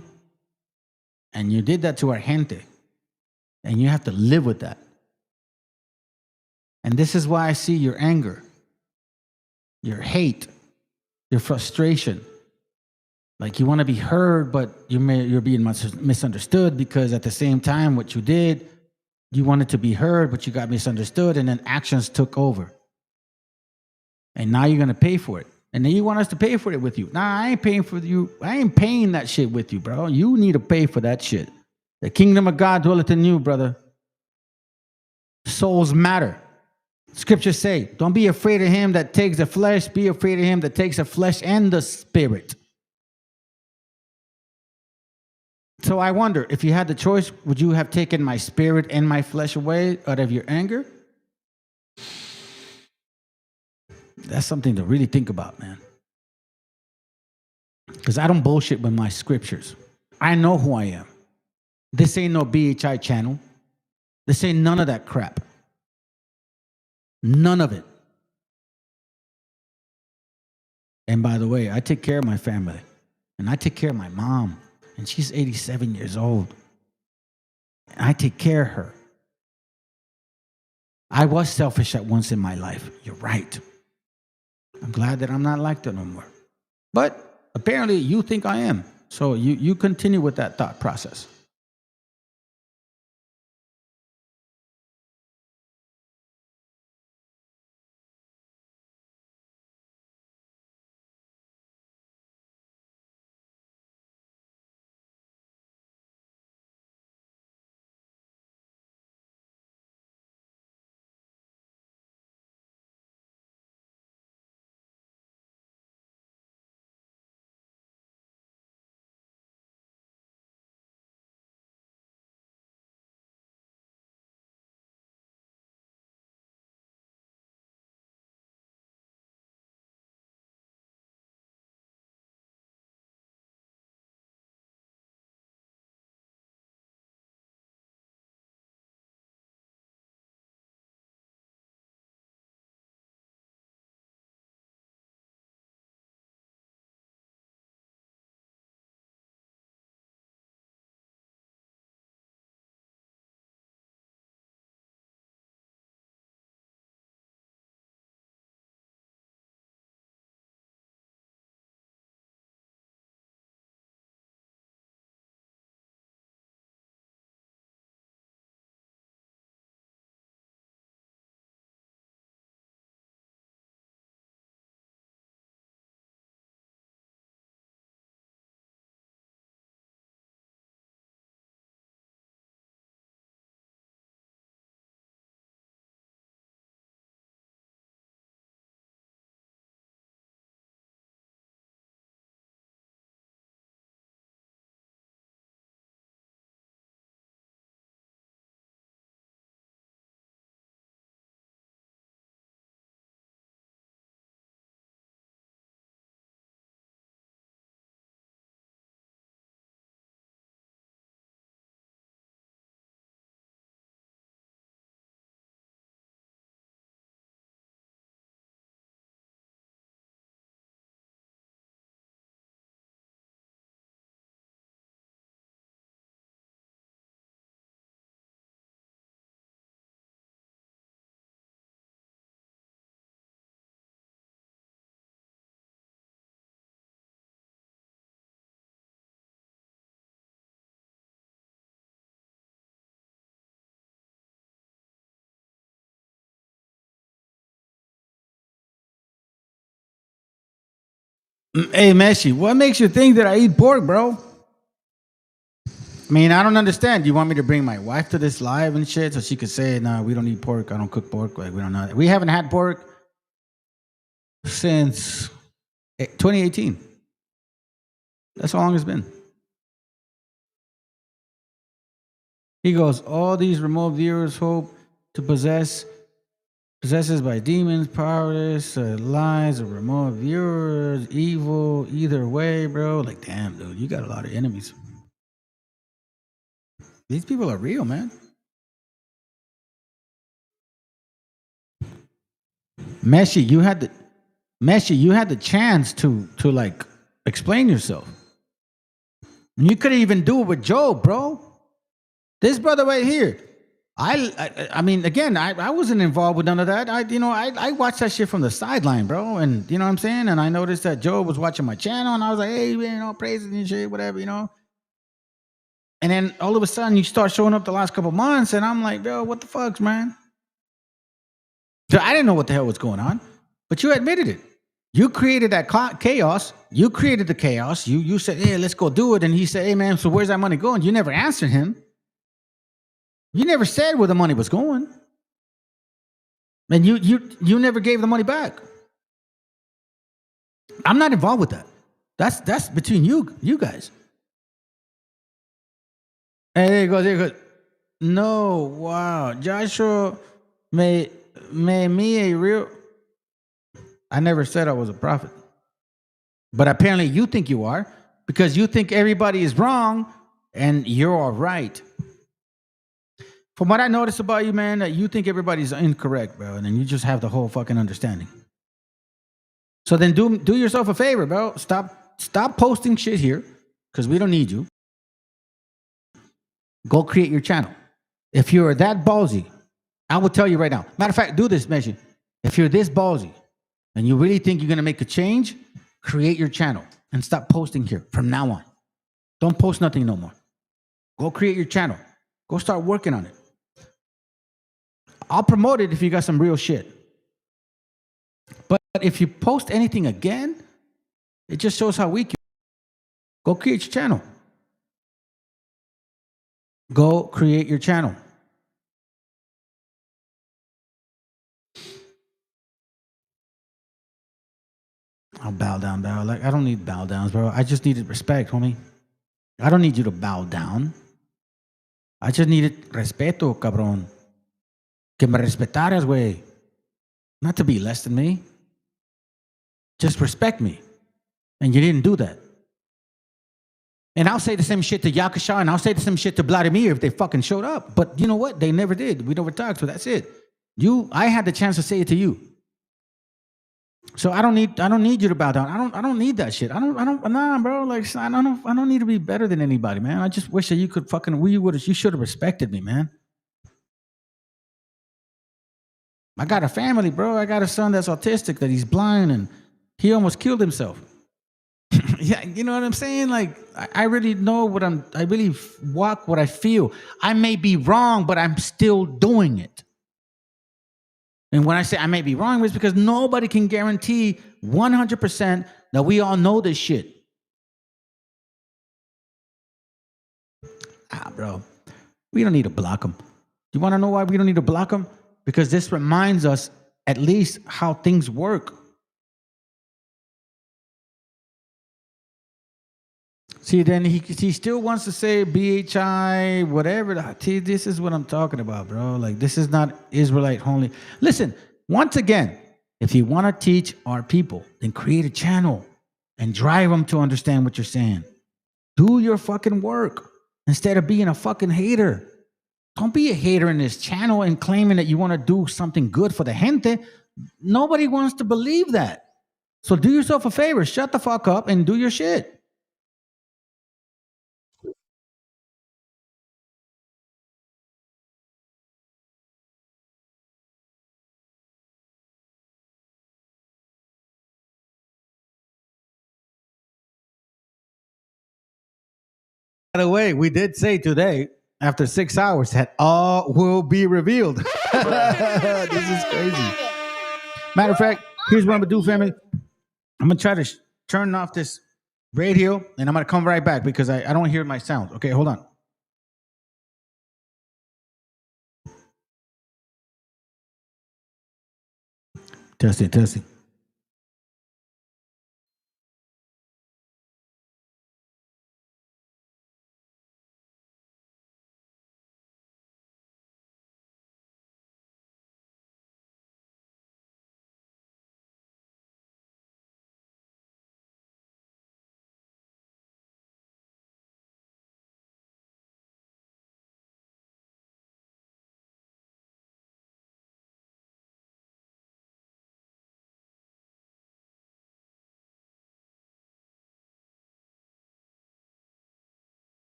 And you did that to our gente. And you have to live with that. And this is why I see your anger, your hate, your frustration. Like you want to be heard, but you're being misunderstood because at the same time, what you did, you wanted to be heard, but you got misunderstood, and then actions took over. And now you're going to pay for it. And then you want us to pay for it with you. Nah, I ain't paying for you. I ain't paying that shit with you, bro. You need to pay for that shit. The kingdom of God dwelleth in you, brother. Souls matter. Scriptures say, don't be afraid of him that takes the flesh. Be afraid of him that takes the flesh and the spirit. So I wonder, if you had the choice, would you have taken my spirit and my flesh away out of your anger? That's something to really think about, man. Because I don't bullshit with my scriptures. I know who I am. This ain't no BHI channel. This ain't none of that crap. None of it. And by the way, I take care of my family. And I take care of my mom. And she's 87 years old. And I take care of her. I was selfish at once in my life. You're right. I'm glad that I'm not like that no more. But apparently you think I am. So you continue with that thought process. Hey, Meshi, what makes you think that I eat pork, bro? I mean, I don't understand. You want me to bring my wife to this live and shit so she could say, "No, we don't eat pork. I don't cook pork. Like we don't know. We haven't had pork since 2018. That's how long it's been." He goes, "All these remote viewers hope to possesses by demons, powerless, lies, or remote viewers, evil. Either way, bro. Like, damn, dude, you got a lot of enemies. These people are real, man." Meshi, you had the chance to like explain yourself. You could even do it with Joe, bro. This brother right here. I mean, again, I wasn't involved with none of that. I watched that shit from the sideline, bro. And you know what I'm saying? And I noticed that Joe was watching my channel, and I was like, hey, praises and shit, whatever, And then all of a sudden, you start showing up the last couple months, and I'm like, bro, what the fuck, man? So I didn't know what the hell was going on, but you admitted it. You created that chaos. You created the chaos. You said, hey, let's go do it. And he said, hey, man, so where's that money going? You never answered him. You never said where the money was going. And you never gave the money back. I'm not involved with that. That's between you guys. And there he goes. No, wow. Joshua made me a real. I never said I was a prophet. But apparently you think you are, because you think everybody is wrong and you're all right. From what I noticed about you, man, that you think everybody's incorrect, bro, and then you just have the whole fucking understanding. So then do yourself a favor, bro. Stop posting shit here, because we don't need you. Go create your channel. If you're that ballsy, I will tell you right now. Matter of fact, do this, Meshi. If you're this ballsy and you really think you're going to make a change, create your channel and stop posting here from now on. Don't post nothing no more. Go create your channel. Go start working on it. I'll promote it if you got some real shit. But if you post anything again, it just shows how weak you are. Go create your channel. Go create your channel. I'll bow down, bro. Like, I don't need bow downs, bro. I just needed respect, homie. I don't need you to bow down. I just needed respeto, cabrón. Que me respetaras, güey. Not to be less than me. Just respect me. And you didn't do that. And I'll say the same shit to Yakasha, and I'll say the same shit to Vladimir if they fucking showed up. But you know what? They never did. We never talked, so that's it. I had the chance to say it to you. So I don't need you to bow down. I don't need that shit. Nah, bro. Like, I don't need to be better than anybody, man. I just wish that you could you should have respected me, man. I got a family, bro. I got a son that's autistic, that he's blind, and he almost killed himself. Yeah, you know what I'm saying? Like, I really know I really walk what I feel. I may be wrong, but I'm still doing it. And when I say I may be wrong, it's because nobody can guarantee 100% that we all know this shit. Bro, we don't need to block them. You want to know why we don't need to block them? Because this reminds us at least how things work. See, then he still wants to say BHI, whatever. See, this is what I'm talking about, bro. Like, this is not Israelite only. Listen, once again, if you want to teach our people, then create a channel and drive them to understand what you're saying. Do your fucking work instead of being a fucking hater. Don't be a hater in this channel and claiming that you want to do something good for the gente. Nobody wants to believe that. So do yourself a favor. Shut the fuck up and do your shit. By the way, we did say today, after 6 hours, that all will be revealed. This is crazy. Matter of fact, here's what I'm going to do, family. I'm going to try to turn off this radio, and I'm gonna come right back because I don't hear my sound. Okay, hold on. Testing, testing.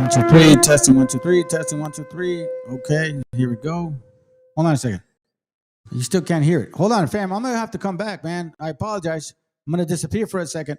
One, two, three, testing, one, two, three, testing, one, two, three. Okay, here we go. Hold on a second. You still can't hear it. Hold on, fam. I'm gonna have to come back, man. I apologize. I'm gonna disappear for a second.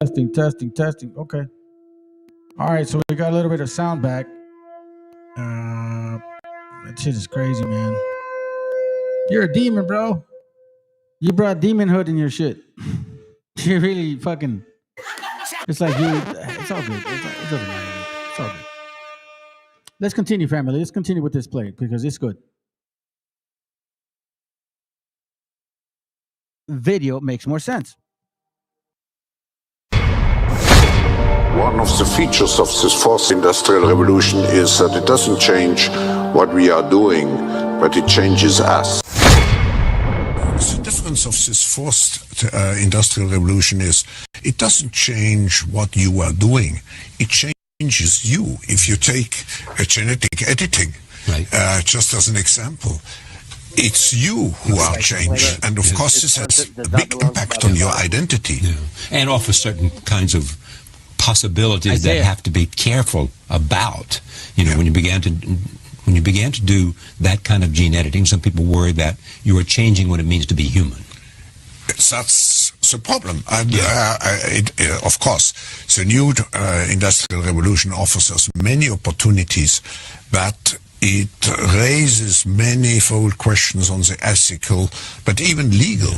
Testing. Okay. All right, so we got a little bit of sound back. That shit is crazy, man. You're a demon, bro. You brought demonhood in your shit. You really fucking. It's like you. It's all good. It doesn't matter. It's all good. Let's continue, family. Let's continue with this play because it's good. Video makes more sense. One of the features of this fourth industrial revolution is that it doesn't change what we are doing, but it changes us. The difference of this fourth industrial revolution is it doesn't change what you are doing. It changes you. If you take genetic editing, just as an example, it's you who are changed. And of course, this has a big impact on your identity. Yeah. And offers certain kinds of possibilities that have to be careful about. You know, when you began to do that kind of gene editing, some people worry that you are changing what it means to be human. That's the problem. Of course, the new industrial revolution offers us many opportunities, but it raises manifold questions on the ethical, but even legal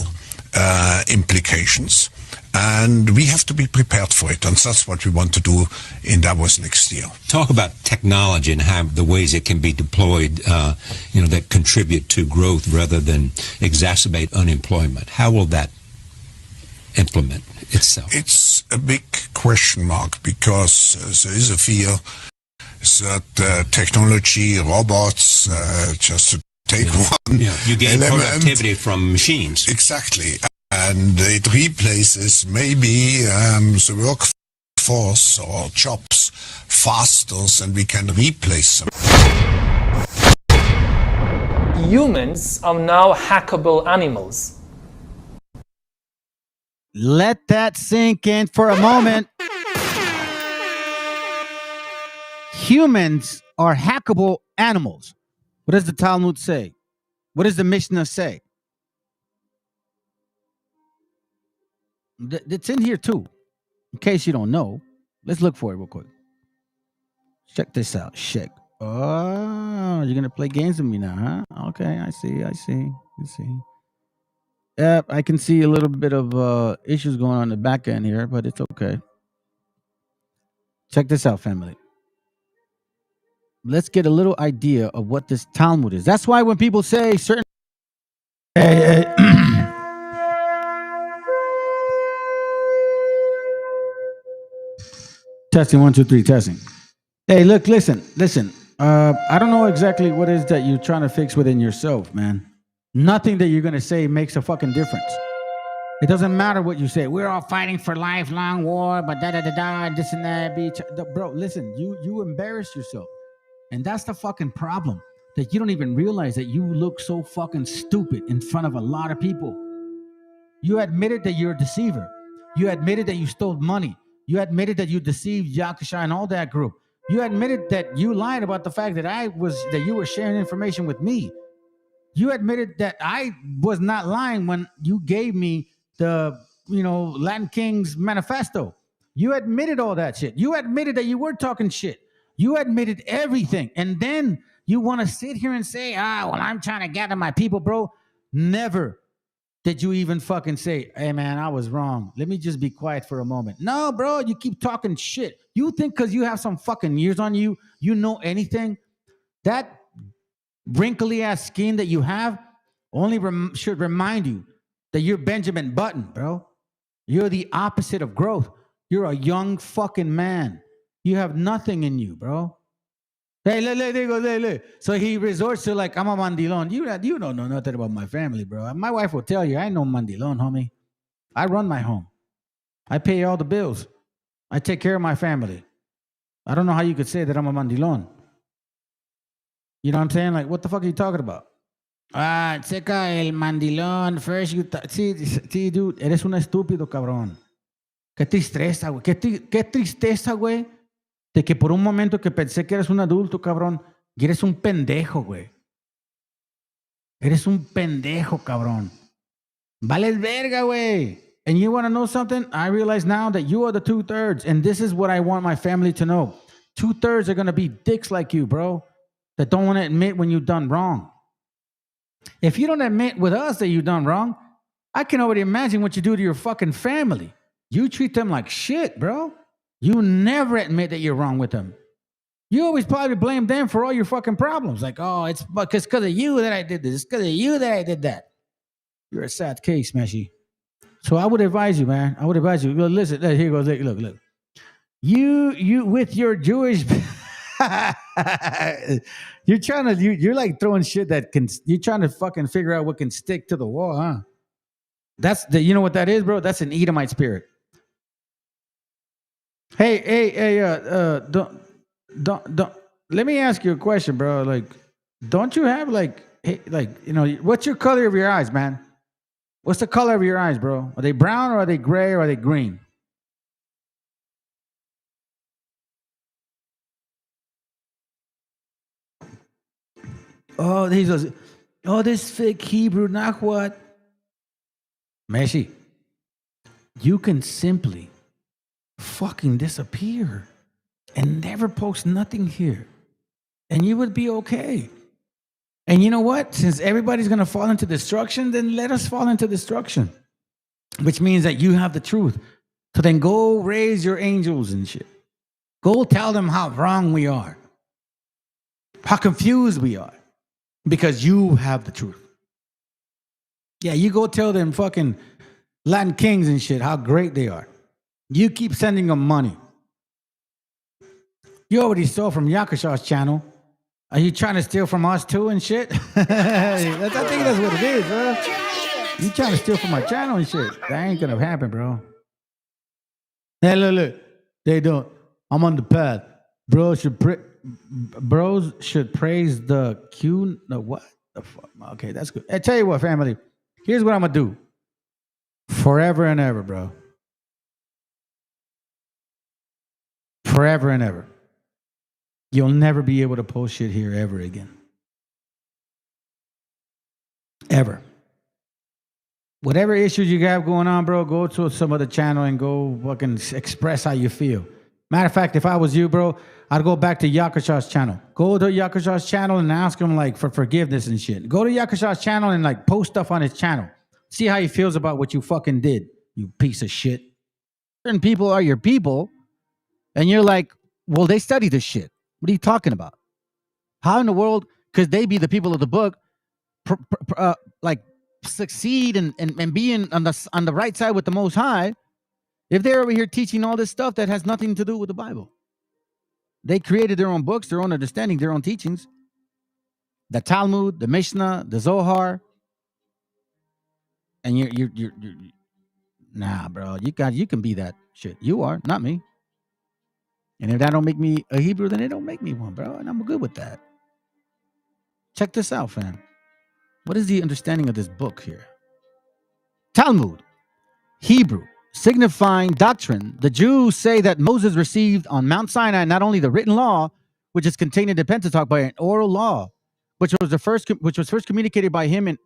implications. And we have to be prepared for it, and that's what we want to do in Davos next year. Talk about technology and how the ways it can be deployed, that contribute to growth rather than exacerbate unemployment. How will that implement itself? It's a big question mark because there is a fear that technology, robots, just to take one, you gain productivity from machines. Exactly. And it replaces maybe the workforce or jobs faster than we can replace them. Humans are now hackable animals. Let that sink in for a moment. Humans are hackable animals. What does the Talmud say? What does the Mishnah say? It's in here too. In case you don't know, let's look for it real quick. Check this out. Check. Oh, you're gonna play games with me now, huh? Okay, I see. Yep, I can see a little bit of issues going on in the back end here, but it's okay. Check this out, family. Let's get a little idea of what this Talmud is. That's why when people say certain Testing 1, 2, 3, testing. Hey, look, listen. I don't know exactly what it is that you're trying to fix within yourself, man. Nothing that you're gonna say makes a fucking difference. It doesn't matter what you say. We're all fighting for lifelong war, but this and that. Bro, listen, you embarrass yourself. And that's the fucking problem. That you don't even realize that you look so fucking stupid in front of a lot of people. You admitted that you're a deceiver. You admitted that you stole money. You admitted that you deceived Yakasha and all that group. You admitted that you lied about the fact that you were sharing information with me. You admitted that I was not lying when you gave me the, Latin Kings manifesto. You admitted all that shit. You admitted that you were talking shit. You admitted everything. And then you want to sit here and say, I'm trying to gather my people, bro. Never did you even fucking say, hey, man, I was wrong. Let me just be quiet for a moment. No, bro, you keep talking shit. You think because you have some fucking years on you, you know anything? That wrinkly-ass skin that you have only should remind you that you're Benjamin Button, bro. You're the opposite of growth. You're a young fucking man. You have nothing in you, bro. Hey, look. So he resorts to I'm a mandilon. You don't know nothing about my family, bro. My wife will tell you, I know mandilon, homie. I run my home. I pay all the bills. I take care of my family. I don't know how you could say that I'm a mandilon. You know what I'm saying? What the fuck are you talking about? Checa el mandilón. First you... Sí, dude. Eres un estúpido, cabrón. Qué tristeza, güey. Qué tristeza, güey. De que por un momento que pensé que eres un adulto, cabrón, y eres un pendejo, güey. Eres un pendejo, cabrón. Vales verga, güey. And you want to know something? I realize now that you are the 2/3, and this is what I want my family to know. 2/3 are gonna be dicks like you, bro, that don't want to admit when you've done wrong. If you don't admit with us that you've done wrong, I can already imagine what you do to your fucking family. You treat them like shit, bro. You never admit that you're wrong with them. You always probably blame them for all your fucking problems. Like, oh, it's because of you that I did this. It's because of you that I did that. You're a sad case, Meshi. So I would advise you, man. I would advise you. Listen, here goes. Look. You with your Jewish, you're like throwing shit that can. You're trying to fucking figure out what can stick to the wall, huh? You know what that is, bro? That's an Edomite spirit. Hey, don't. Let me ask you a question, bro. Like, don't you have what's your color of your eyes, man? What's the color of your eyes, bro? Are they brown or are they gray or are they green? Oh, this fake Hebrew, not what? Meshi, you can simply fucking disappear and never post nothing here. And you would be okay. And you know what? Since everybody's going to fall into destruction, then let us fall into destruction. Which means that you have the truth. So then go raise your angels and shit. Go tell them how wrong we are. How confused we are. Because you have the truth. Yeah, you go tell them fucking Latin kings and shit how great they are. You keep sending them money. You already stole from Yakashaw's channel. Are you trying to steal from us too and shit? I think that's what it is, bro. You trying to steal from our channel and shit. That ain't gonna happen, bro. Hey, look. They don't. I'm on the path. Bros should praise the Q. No, what the fuck? Okay, that's good. I tell you what, family. Here's what I'm gonna do. Forever and ever, bro. Forever and ever. You'll never be able to post shit here ever again. Ever. Whatever issues you have going on, bro, go to some other channel and go fucking express how you feel. Matter of fact, if I was you, bro, I'd go back to Yakashaw's channel. Go to Yakashaw's channel and ask him like for forgiveness and shit. Go to Yakashaw's channel and like post stuff on his channel. See how he feels about what you fucking did, you piece of shit. Certain people are your people, and you're like, well, they study this shit. What are you talking about? How in the world could they be the people of the book, like succeed and be on the right side with the Most High, if they're over here teaching all this stuff that has nothing to do with the Bible? They created their own books, their own understanding, their own teachings. The Talmud, the Mishnah, the Zohar, and you're nah, bro. You can be that shit. You are, not me. And if that don't make me a Hebrew, then it don't make me one, bro. And I'm good with that. Check this out, fam. What is the understanding of this book here? Talmud, Hebrew, signifying doctrine. The Jews say that Moses received on Mount Sinai not only the written law, which is contained in the Pentateuch, but an oral law, which was first communicated by him in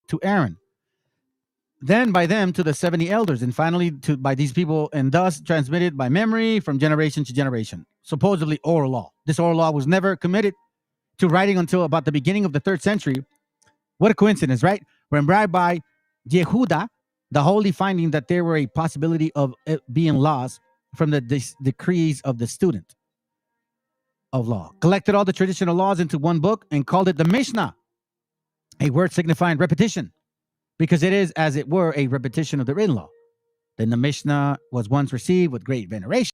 to Aaron, then by them to the 70 elders, and finally by these people, and thus transmitted by memory from generation to generation. Supposedly oral law. This oral law was never committed to writing until about the beginning of the 3rd century. What a coincidence, right? When Rabbi Yehuda, the holy, finding that there were a possibility of it being laws from the decrees of the student of law, collected all the traditional laws into one book and called it the Mishnah, a word signifying repetition, because it is, as it were, a repetition of the written law. Then the Mishnah was once received with great veneration.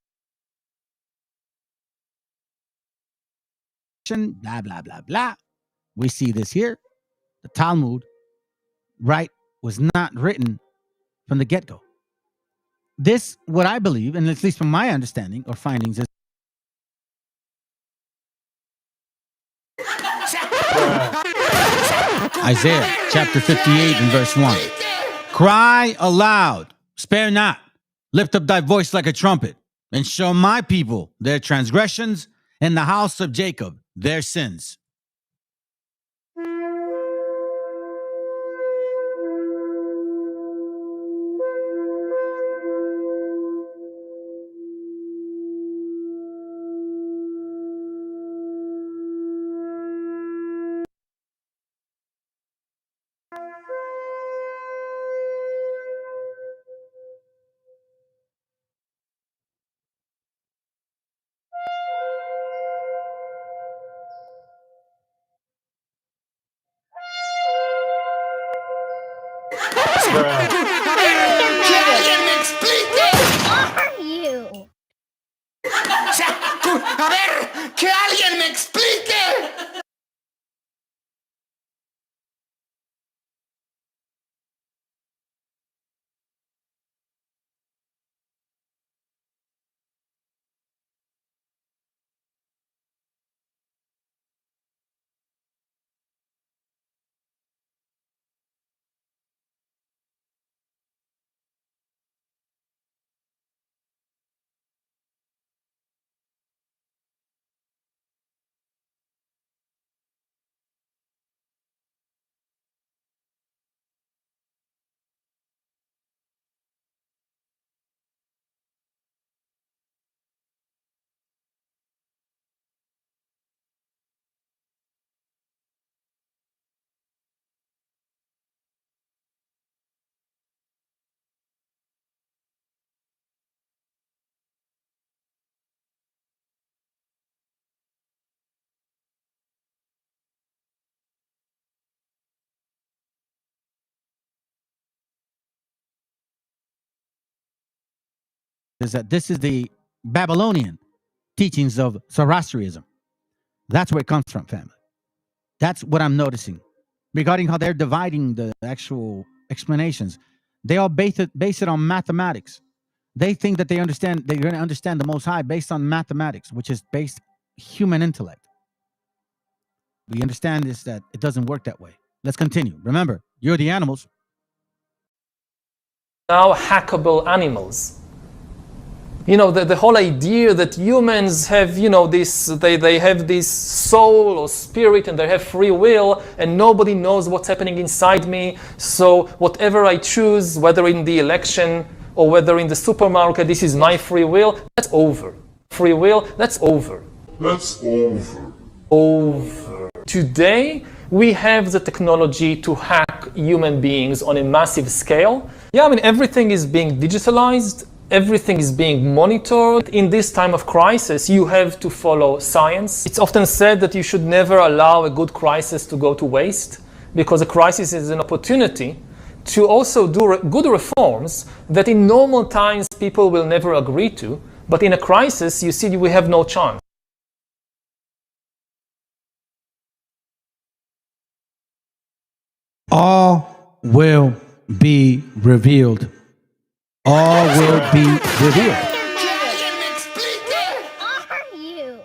Blah, blah, blah, blah. We see this here. The Talmud, right, was not written from the get-go. This, what I believe, and at least from my understanding or findings, is Isaiah chapter 58 and verse 1. Cry aloud, spare not, lift up thy voice like a trumpet, and show my people their transgressions, and the house of Jacob their sins. ¡Que alguien me explique! Are you? A ver, que alguien me explique. Is that this is the Babylonian teachings of Zoroastrianism. That's where it comes from, family. That's what I'm noticing regarding how they're dividing the actual explanations. They all base it on mathematics. They think that they're going to understand the Most High based on mathematics, which is based human intellect. We understand this, that it doesn't work that way. Let's continue. Remember, you're the animals. Now hackable animals. You know, the whole idea that humans have, you know, this, they have this soul or spirit and they have free will and nobody knows what's happening inside me. So whatever I choose, whether in the election or whether in the supermarket, this is my free will, that's over. Free will, that's over. That's over. Over. Today, we have the technology to hack human beings on a massive scale. Yeah, I mean, everything is being digitalized. Everything is being monitored. In this time of crisis, you have to follow science. It's often said that you should never allow a good crisis to go to waste, because a crisis is an opportunity to also do good reforms that in normal times people will never agree to. But in a crisis, you see, we have no chance. All will be revealed. All will be revealed. Are you?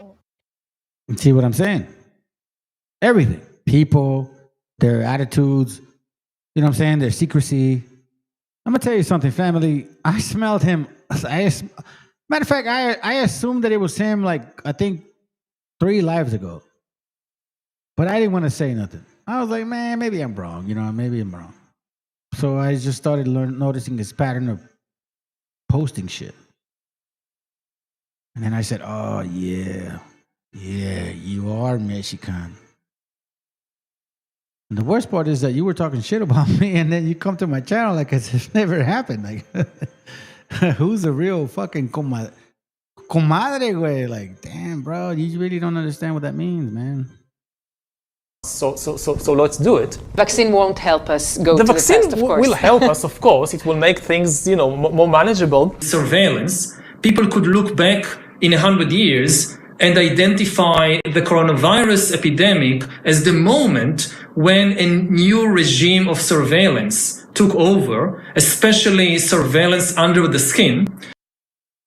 You see what I'm saying? Everything. People, their attitudes, you know what I'm saying? Their secrecy. I'm going to tell you something, family. I smelled him. Matter of fact, I assumed that it was him, like, I think 3 lives ago. But I didn't want to say nothing. I was like, man, maybe I'm wrong. Maybe I'm wrong. So I just started noticing his pattern of posting shit. And then I said, oh, yeah, you are Mexican. And the worst part is that you were talking shit about me, and then you come to my channel like it's never happened. Like, who's the real fucking comadre, güey? Like, damn, bro, you really don't understand what that means, man. So let's do it. Vaccine won't help us go the to vaccine the test, of course. will help us, of course. It will make things, more manageable. Surveillance. People could look back in 100 years and identify the coronavirus epidemic as the moment when a new regime of surveillance took over, especially surveillance under the skin.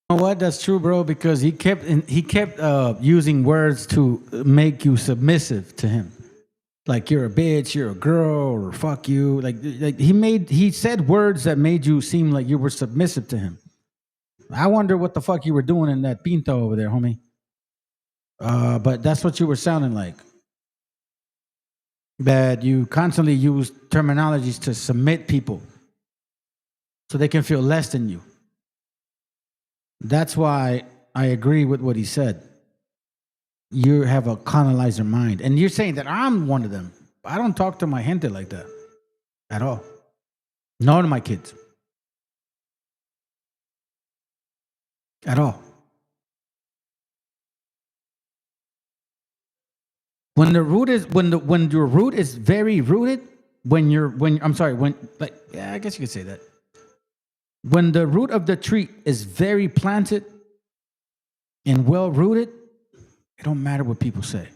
You know what? That's true, bro, because he kept using words to make you submissive to him. Like, you're a bitch, you're a girl, or fuck you. Like he said words that made you seem like you were submissive to him. I wonder what the fuck you were doing in that pinto over there, homie. But that's what you were sounding like. That you constantly use terminologies to submit people so they can feel less than you. That's why I agree with what he said. You have a colonizer mind. And you're saying that I'm one of them. I don't talk to my gente like that at all. Nor to my kids. At all. When your root is very rooted, I guess you could say that. When the root of the tree is very planted and well rooted, it don't matter what people say.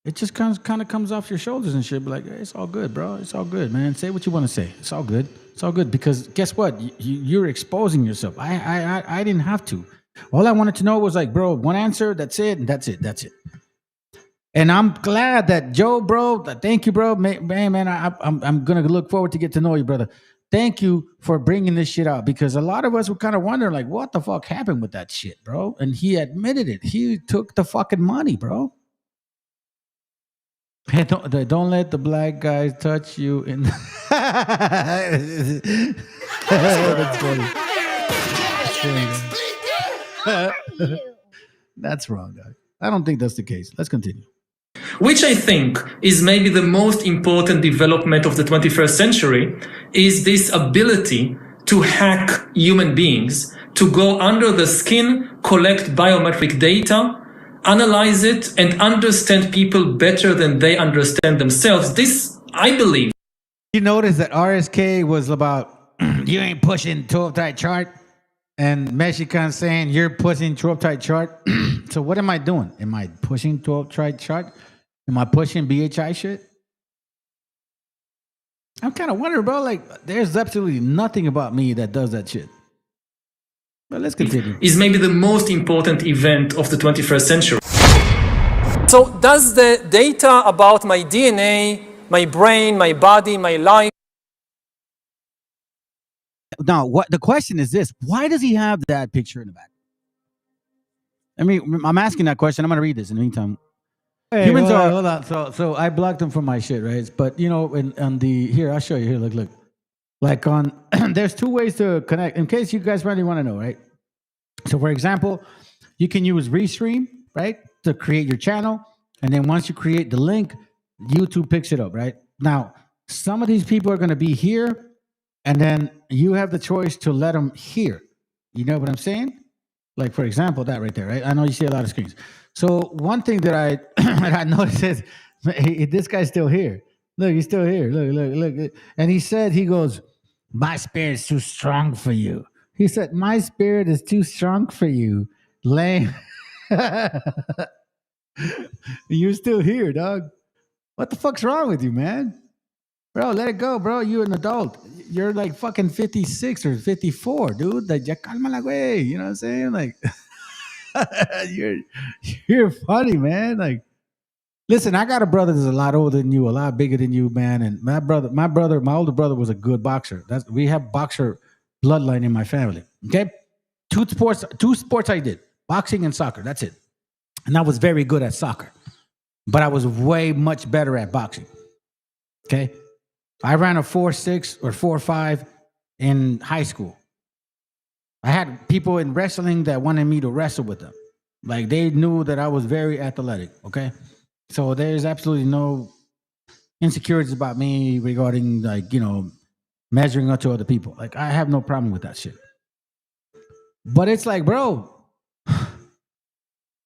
It just kind of comes off your shoulders and shit. Be like, hey, it's all good, bro. It's all good, man. Say what you want to say. It's all good. It's all good. Because guess what? You're exposing yourself. I didn't have to. All I wanted to know was like, bro, one answer. That's it. And that's it. That's it. And I'm glad that Joe, bro. Thank you, bro. Man. I'm gonna look forward to get to know you, brother. Thank you for bringing this shit out, because a lot of us were kind of wondering, like, what the fuck happened with that shit, bro? And he admitted it. He took the fucking money, bro. Hey, don't let the black guys touch you. That's funny. That's wrong, guy. I don't think that's the case. Let's continue. Which I think is maybe the most important development of the 21st century, is this ability to hack human beings, to go under the skin, collect biometric data, analyze it, and understand people better than they understand themselves. This, I believe. You notice that RSK was about, you ain't pushing 12-type chart, and Mexican saying you're pushing 12-type chart. So what am I doing? Am I pushing 12-type chart? Am I pushing BHI shit? I'm kind of wondering, bro. Like, there's absolutely nothing about me that does that shit. But let's continue. Is maybe the most important event of the 21st century. So does the data about my DNA, my brain, my body, my life? Now, what the question is this: why does he have that picture in the back? I mean, I'm asking that question. I'm going to read this in the meantime. Hey, humans are hold on. So I blocked them from my shit, right? But you know, on the here, I'll show you here. Look. Like on, there's two ways to connect. In case you guys really want to know, right? So, for example, you can use Restream, right, to create your channel, and then once you create the link, YouTube picks it up, right? Now, some of these people are going to be here, and then you have the choice to let them here. You know what I'm saying? Like, for example, that right there, right? I know you see a lot of screens. So one thing that I noticed is, hey, this guy's still here. Look, he's still here. Look. And he said, he goes, my spirit's too strong for you. He said, my spirit is too strong for you. Lame. You're still here, dog. What the fuck's wrong with you, man? Bro, let it go, bro. You're an adult. You're like fucking 56 or 54, dude. Like, ya cálmala, güey. You know what I'm saying? Like, you're funny, man. Like, listen, I got a brother that's a lot older than you, a lot bigger than you, man. And my older brother was a good boxer. We have boxer bloodline in my family. Okay, two sports I did: boxing and soccer. That's it. And I was very good at soccer. but I was way much better at boxing. Okay? I ran a 4.6 or 4.5 in high school. I had people in wrestling that wanted me to wrestle with them. Like, they knew that I was very athletic, okay? So there's absolutely no insecurities about me regarding, like, you know, measuring up to other people. Like, I have no problem with that shit. But it's like, bro,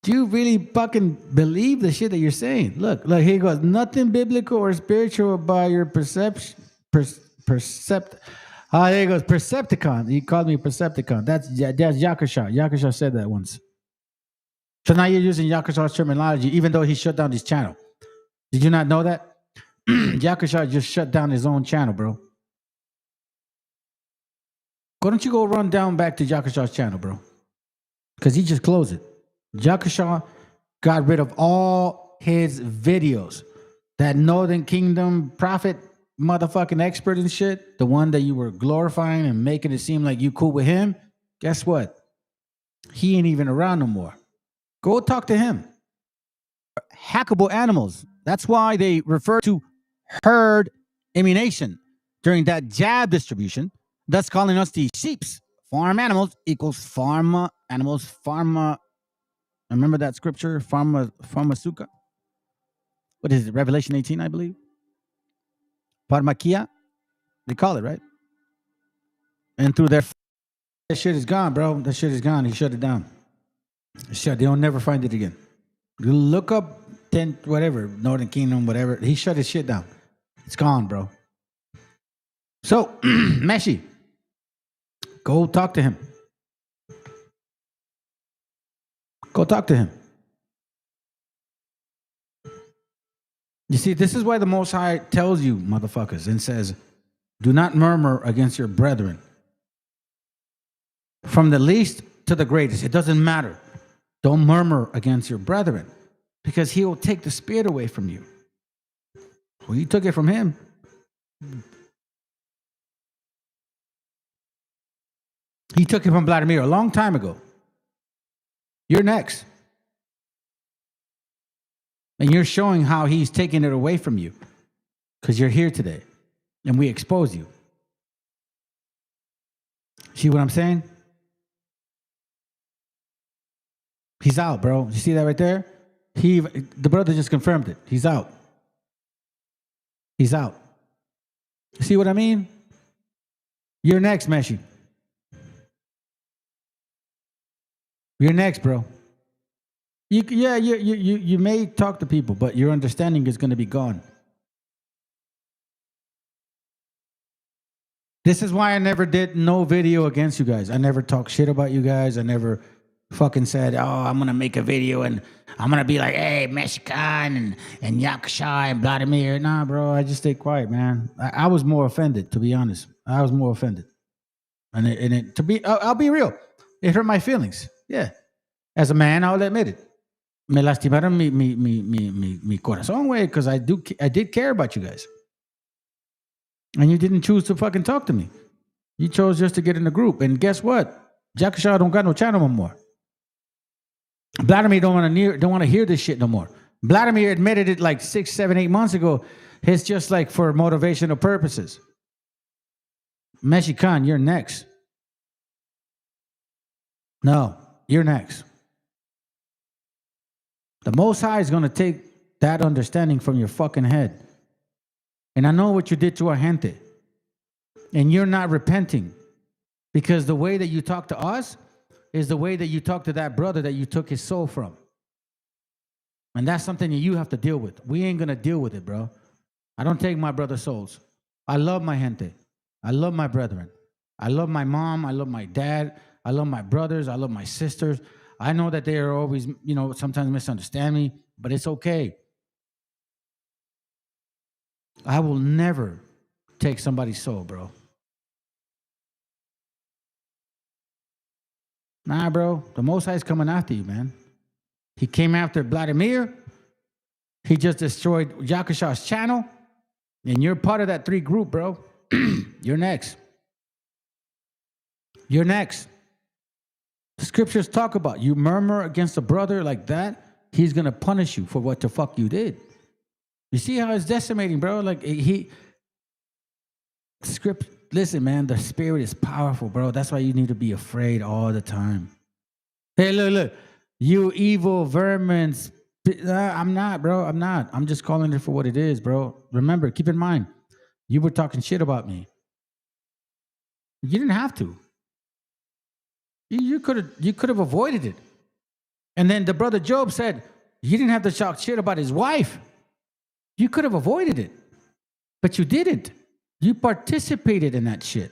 do you really fucking believe the shit that you're saying? Look, here he goes. Nothing biblical or spiritual about your perception. There he goes. Percepticon. He called me Percepticon. That's Yakasha. Yakasha said that once. So now you're using Yakasha's terminology, even though he shut down his channel. Did you not know that? Yakasha just shut down his own channel, bro. Why don't you go run down back to Yakasha's channel, bro? Because he just closed it. Yakasha got rid of all his videos. That Northern Kingdom prophet motherfucking expert and shit, the one that you were glorifying and making it seem like you cool with him, guess what? He ain't even around no more. Go talk to him. Hackable animals. That's why they refer to herd immunization during that jab distribution, thus calling us the sheeps. Farm animals equals pharma animals. Pharma. Remember that scripture? Pharmasuka. What is it? Revelation 18, I believe. Pharmakia. They call it, right? And through their that shit is gone, bro. That shit is gone. He shut it down. They'll never find it again. You look up whatever, Northern Kingdom, whatever. He shut his shit down. It's gone, bro. So, Meshi, go talk to him. Go talk to him. You see, this is why the Most High tells you, motherfuckers, and says, do not murmur against your brethren. From the least to the greatest, it doesn't matter. Don't murmur against your brethren, because he will take the spirit away from you. Well, you took it from him. He took it from Vladimir a long time ago. You're next. And you're showing how he's taking it away from you, because you're here today and we expose you. See what I'm saying? He's out, bro. You see that right there? The brother just confirmed it. He's out. He's out. You see what I mean? You're next, Meshi. You're next, bro. You may talk to people, but your understanding is going to be gone. This is why I never did no video against you guys. I never talked shit about you guys. I never fucking said, oh, I'm going to make a video and I'm going to be like, hey, Mexican and Yakasha and Vladimir. Nah, bro, I just stay quiet, man. I was more offended, to be honest. I was more offended. I'll be real. It hurt my feelings. Yeah. As a man, I'll admit it. Me lastimaron mi corazón, güey, because I did care about you guys. And you didn't choose to fucking talk to me. You chose just to get in the group. And guess what? Yakasha don't got no channel no more. Vladimir don't want to hear this shit no more. Vladimir admitted it like 6, 7, 8 months ago. It's just like for motivational purposes. Mexican, you're next. No, you're next. The Most High is going to take that understanding from your fucking head. And I know what you did to our gente. And you're not repenting. Because the way that you talk to us is the way that you talk to that brother that you took his soul from. And that's something that you have to deal with. We ain't going to deal with it, bro. I don't take my brother's souls. I love my gente. I love my brethren. I love my mom. I love my dad. I love my brothers. I love my sisters. I know that they are always, sometimes misunderstand me, but it's okay. I will never take somebody's soul, bro. Nah, bro. The Most High is coming after you, man. He came after Vladimir. He just destroyed Yakasha's channel. And you're part of that 3 group, bro. You're next. You're next. The scriptures talk about you murmur against a brother like that, he's gonna punish you for what the fuck you did. You see how it's decimating, bro? Like script. Listen, man, the spirit is powerful, bro. That's why you need to be afraid all the time. Hey, look, you evil vermin. I'm not, bro. I'm not. I'm just calling it for what it is, bro. Remember, keep in mind, you were talking shit about me. You didn't have to. You could have avoided it. And then the brother Job said he didn't have to talk shit about his wife. You could have avoided it, but you didn't. You participated in that shit.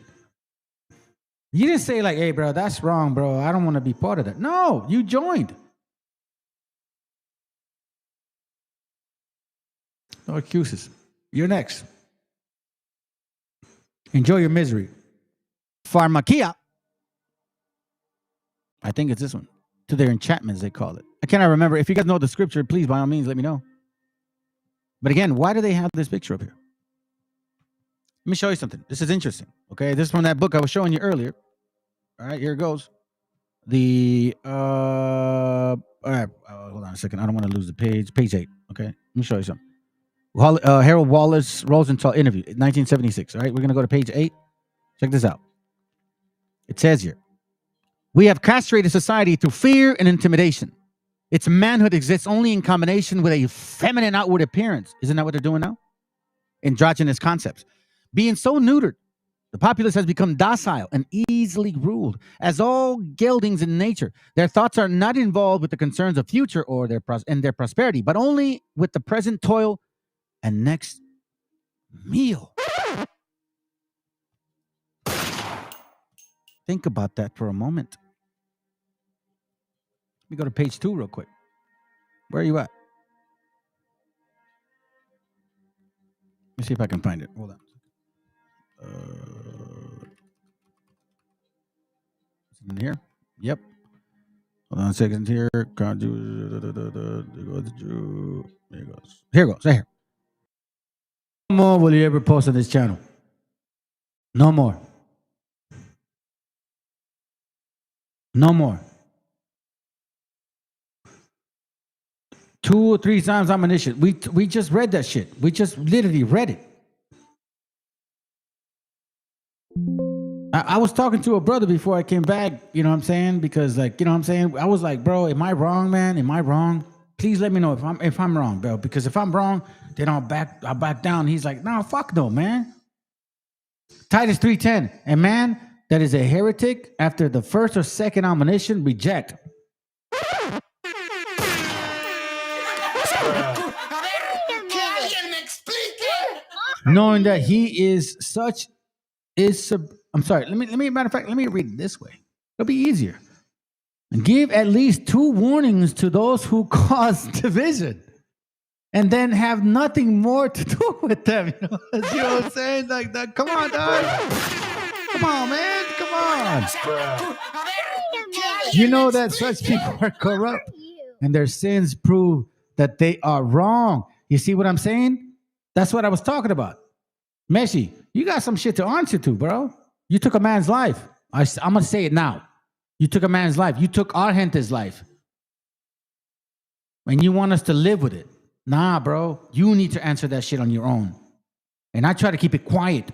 You didn't say like, hey, bro, that's wrong, bro. I don't want to be part of that. No, you joined. No excuses. You're next. Enjoy your misery. Pharmakia. I think it's this one. To their enchantments, they call it. I cannot remember. If you guys know the scripture, please, by all means, let me know. But again, why do they have this picture up here? Let me show you something. This is interesting. Okay, this is from that book I was showing you earlier. All right, here it goes. All right, hold on a second. I don't want to lose the page. Page 8. Okay, let me show you something. Harold Wallace Rosenthal interview, 1976. All right, we're going to go to page 8. Check this out. It says here, we have castrated society through fear and intimidation. Its manhood exists only in combination with a feminine outward appearance. Isn't that what they're doing now? Androgynous concepts. Being so neutered, the populace has become docile and easily ruled. As all geldings in nature, their thoughts are not involved with the concerns of future or their prosperity, but only with the present toil and next meal. Think about that for a moment. Let me go to page 2 real quick. Where are you at? Let me see if I can find it. Hold on. Is it in here? Yep. Hold on a second here. Can't do. There it goes. Here it goes. Right here. No more will you ever post on this channel. No more. No more. 2 or 3 times omniscient. We just read that shit. We just literally read it. I was talking to a brother before I came back, you know what I'm saying? Because like, you know what I'm saying? I was like, bro, am I wrong, man? Am I wrong? Please let me know if I'm wrong, bro. Because if I'm wrong, then I'll back down. He's like, no, fuck no, man. Titus 3:10. A man that is a heretic after the first or second admonition, reject. Knowing that he is such is I'm sorry, let me matter of fact, let me read it this way. It'll be easier. And give at least 2 warnings to those who cause division. And then have nothing more to do with them. You know what I'm saying? Like that. Come on, dog. Come on, man. Come on. You know that such people are corrupt and their sins prove that they are wrong. You see what I'm saying? That's what I was talking about. Meshi, you got some shit to answer to, bro. You took a man's life. I'm going to say it now. You took a man's life. You took our gente's life. And you want us to live with it. Nah, bro. You need to answer that shit on your own. And I try to keep it quiet.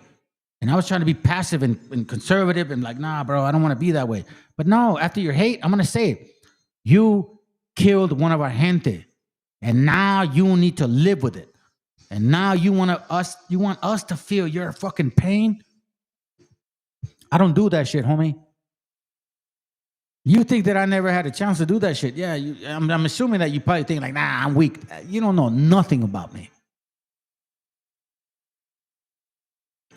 And I was trying to be passive and conservative and like, nah, bro, I don't want to be that way. But no, after your hate, I'm going to say it. You killed one of our gente. And now you need to live with it. And now you want us to feel your fucking pain? I don't do that shit, homie. You think that I never had a chance to do that shit? Yeah, I'm assuming that you probably think like, nah, I'm weak. You don't know nothing about me.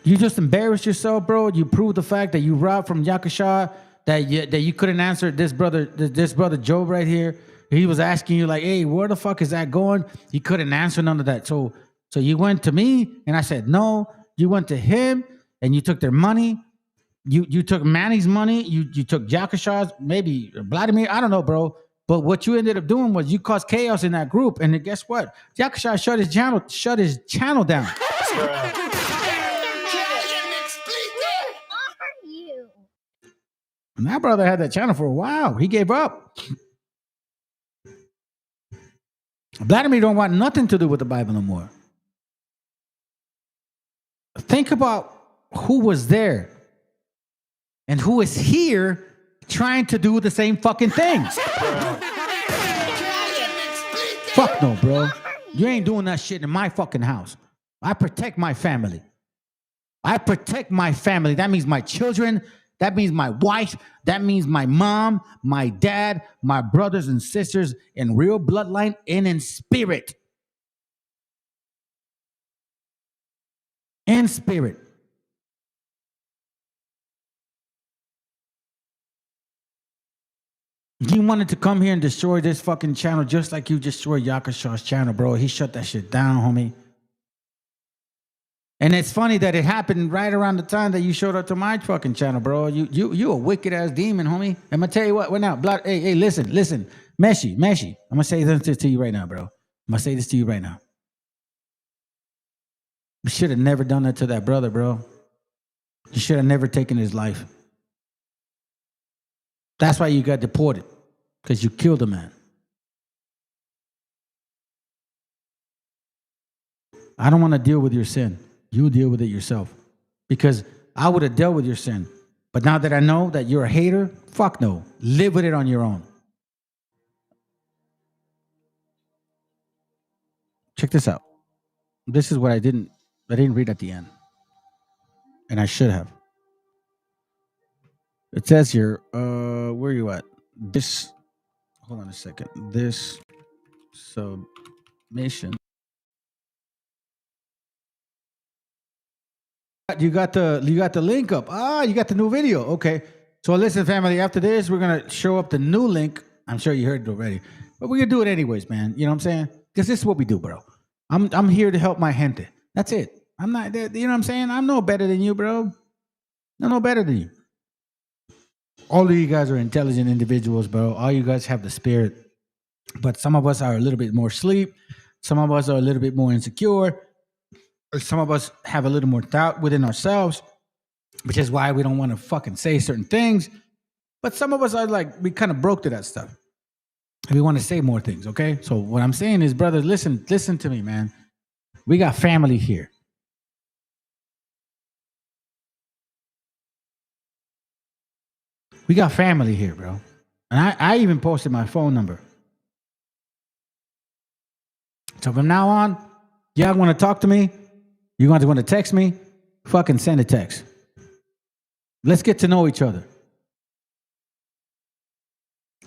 You just embarrassed yourself, bro. You proved the fact that you robbed from Yakasha, that you couldn't answer this brother Job right here. He was asking you like, hey, where the fuck is that going? You couldn't answer none of that. So you went to me and I said no. You went to him and you took their money. You took Manny's money. You took Yakasha's, maybe Vladimir. I don't know, bro. But what you ended up doing was you caused chaos in that group. And then guess what? Yakasha shut his channel down. And that brother had that channel for a while. He gave up. Vladimir don't want nothing to do with the Bible no more. Think about who was there and who is here trying to do the same fucking things. Fuck no, bro. You ain't doing that shit in my fucking house. I protect my family. I protect my family. That means my children. That means my wife. That means my mom, my dad, my brothers and sisters in real bloodline and in spirit. In spirit. He wanted to come here and destroy this fucking channel just like you destroyed Yakashaw's channel, bro. He shut that shit down, homie. And it's funny that it happened right around the time that you showed up to my fucking channel, bro. You a wicked ass demon, homie. I'm gonna tell you what now. Hey, listen. Meshi. I'm gonna say this to you right now, bro. I'm gonna say this to you right now. You should have never done that to that brother, bro. You should have never taken his life. That's why you got deported, because you killed a man. I don't want to deal with your sin. You deal with it yourself. Because I would have dealt with your sin. But now that I know that you're a hater, fuck no. Live with it on your own. Check this out. This is what I didn't read at the end. And I should have. It says here, where are you at? Hold on a second. This submission. You got the link up. You got the new video. Okay. So listen, family, after this, we're going to show up the new link. I'm sure you heard it already. But we're going to do it anyways, man. You know what I'm saying? Because this is what we do, bro. I'm here to help my gente. That's it. I'm not, you know what I'm saying? I'm no better than you, bro. I'm no better than you. All of you guys are intelligent individuals, bro. All you guys have the spirit. But some of us are a little bit more asleep. Some of us are a little bit more insecure. Or some of us have a little more doubt within ourselves, which is why we don't want to fucking say certain things. But some of us are like, we kind of broke to that stuff. And we want to say more things, okay? So what I'm saying is, brother, listen to me, man. We got family here. We got family here, bro. And I even posted my phone number. So from now on, y'all want to talk to me? You want to text me? Fucking send a text. Let's get to know each other.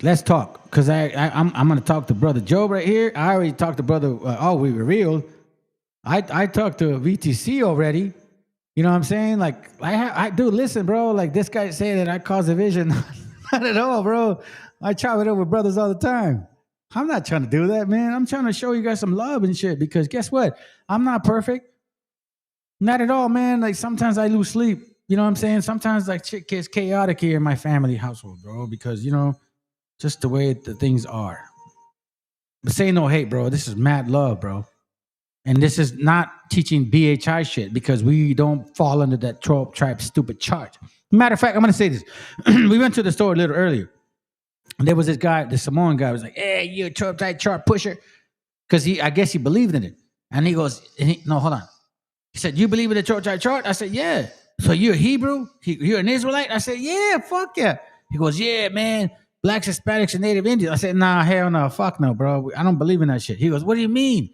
Let's talk. Because I'm going to talk to Brother Joe right here. I already talked to Brother, we revealed. I talked to VTC already. You know what I'm saying? Like, I do listen, bro. Like, this guy saying that I cause division. Not at all, bro. I chop it up with brothers all the time. I'm not trying to do that, man. I'm trying to show you guys some love and shit. Because guess what? I'm not perfect. Not at all, man. Like, sometimes I lose sleep. You know what I'm saying? Sometimes, like, shit gets chaotic here in my family household, bro. Because, you know, just the way the things are. But say no hate, bro. This is mad love, bro. And this is not teaching BHI shit because we don't fall under that 12 tribe stupid charge. Matter of fact, I'm going to say this. We went to the store a little earlier. And there was this guy, the Samoan guy, was like, hey, you a 12 tribe chart pusher? Because I guess he believed in it. And he goes, no, hold on. He said, you believe in the 12 tribe chart? I said, yeah. So you're a Hebrew? You're an Israelite? I said, yeah, fuck yeah. He goes, yeah, man. Blacks, Hispanics, and Native Indians. I said, nah, hell no, fuck no, bro. I don't believe in that shit. He goes, what do you mean?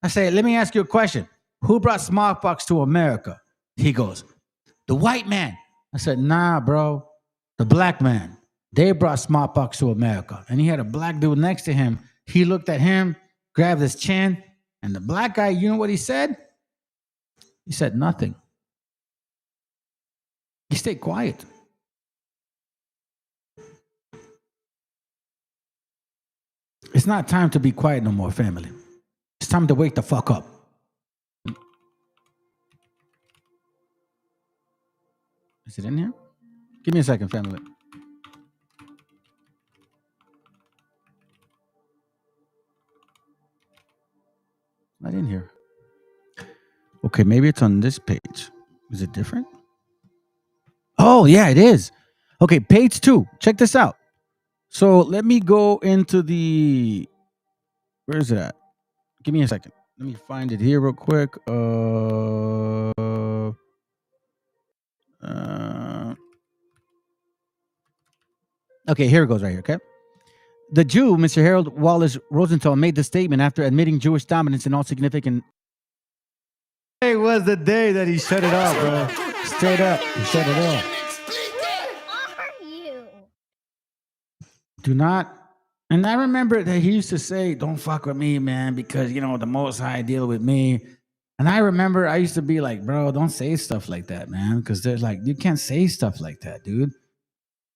I said, let me ask you a question. Who brought smallpox to America? He goes, the white man. I said, nah, bro. The black man. They brought smallpox to America. And he had a black dude next to him. He looked at him, grabbed his chin, and the black guy, you know what he said? He said nothing. He stayed quiet. It's not time to be quiet no more, family. It's time to wake the fuck up. Is it in here? Give me a second, family. Not in here. Okay, maybe it's on this page. Is it different? Oh, yeah, it is. Okay, page 2. Check this out. So let me go into the... Where is it at? Give me a second. Let me find it here real quick. Okay, here it goes right here, okay? The Jew, Mr. Harold Wallace Rosenthal, made the statement after admitting Jewish dominance in all significant... It was the day that he shut it off, bro. Straight up, he shut it off. Who are you? Do not... And I remember that he used to say, don't fuck with me, man, because, you know, the Most High deal with me. And I remember I used to be like, bro, don't say stuff like that, man, because there's like, you can't say stuff like that, dude.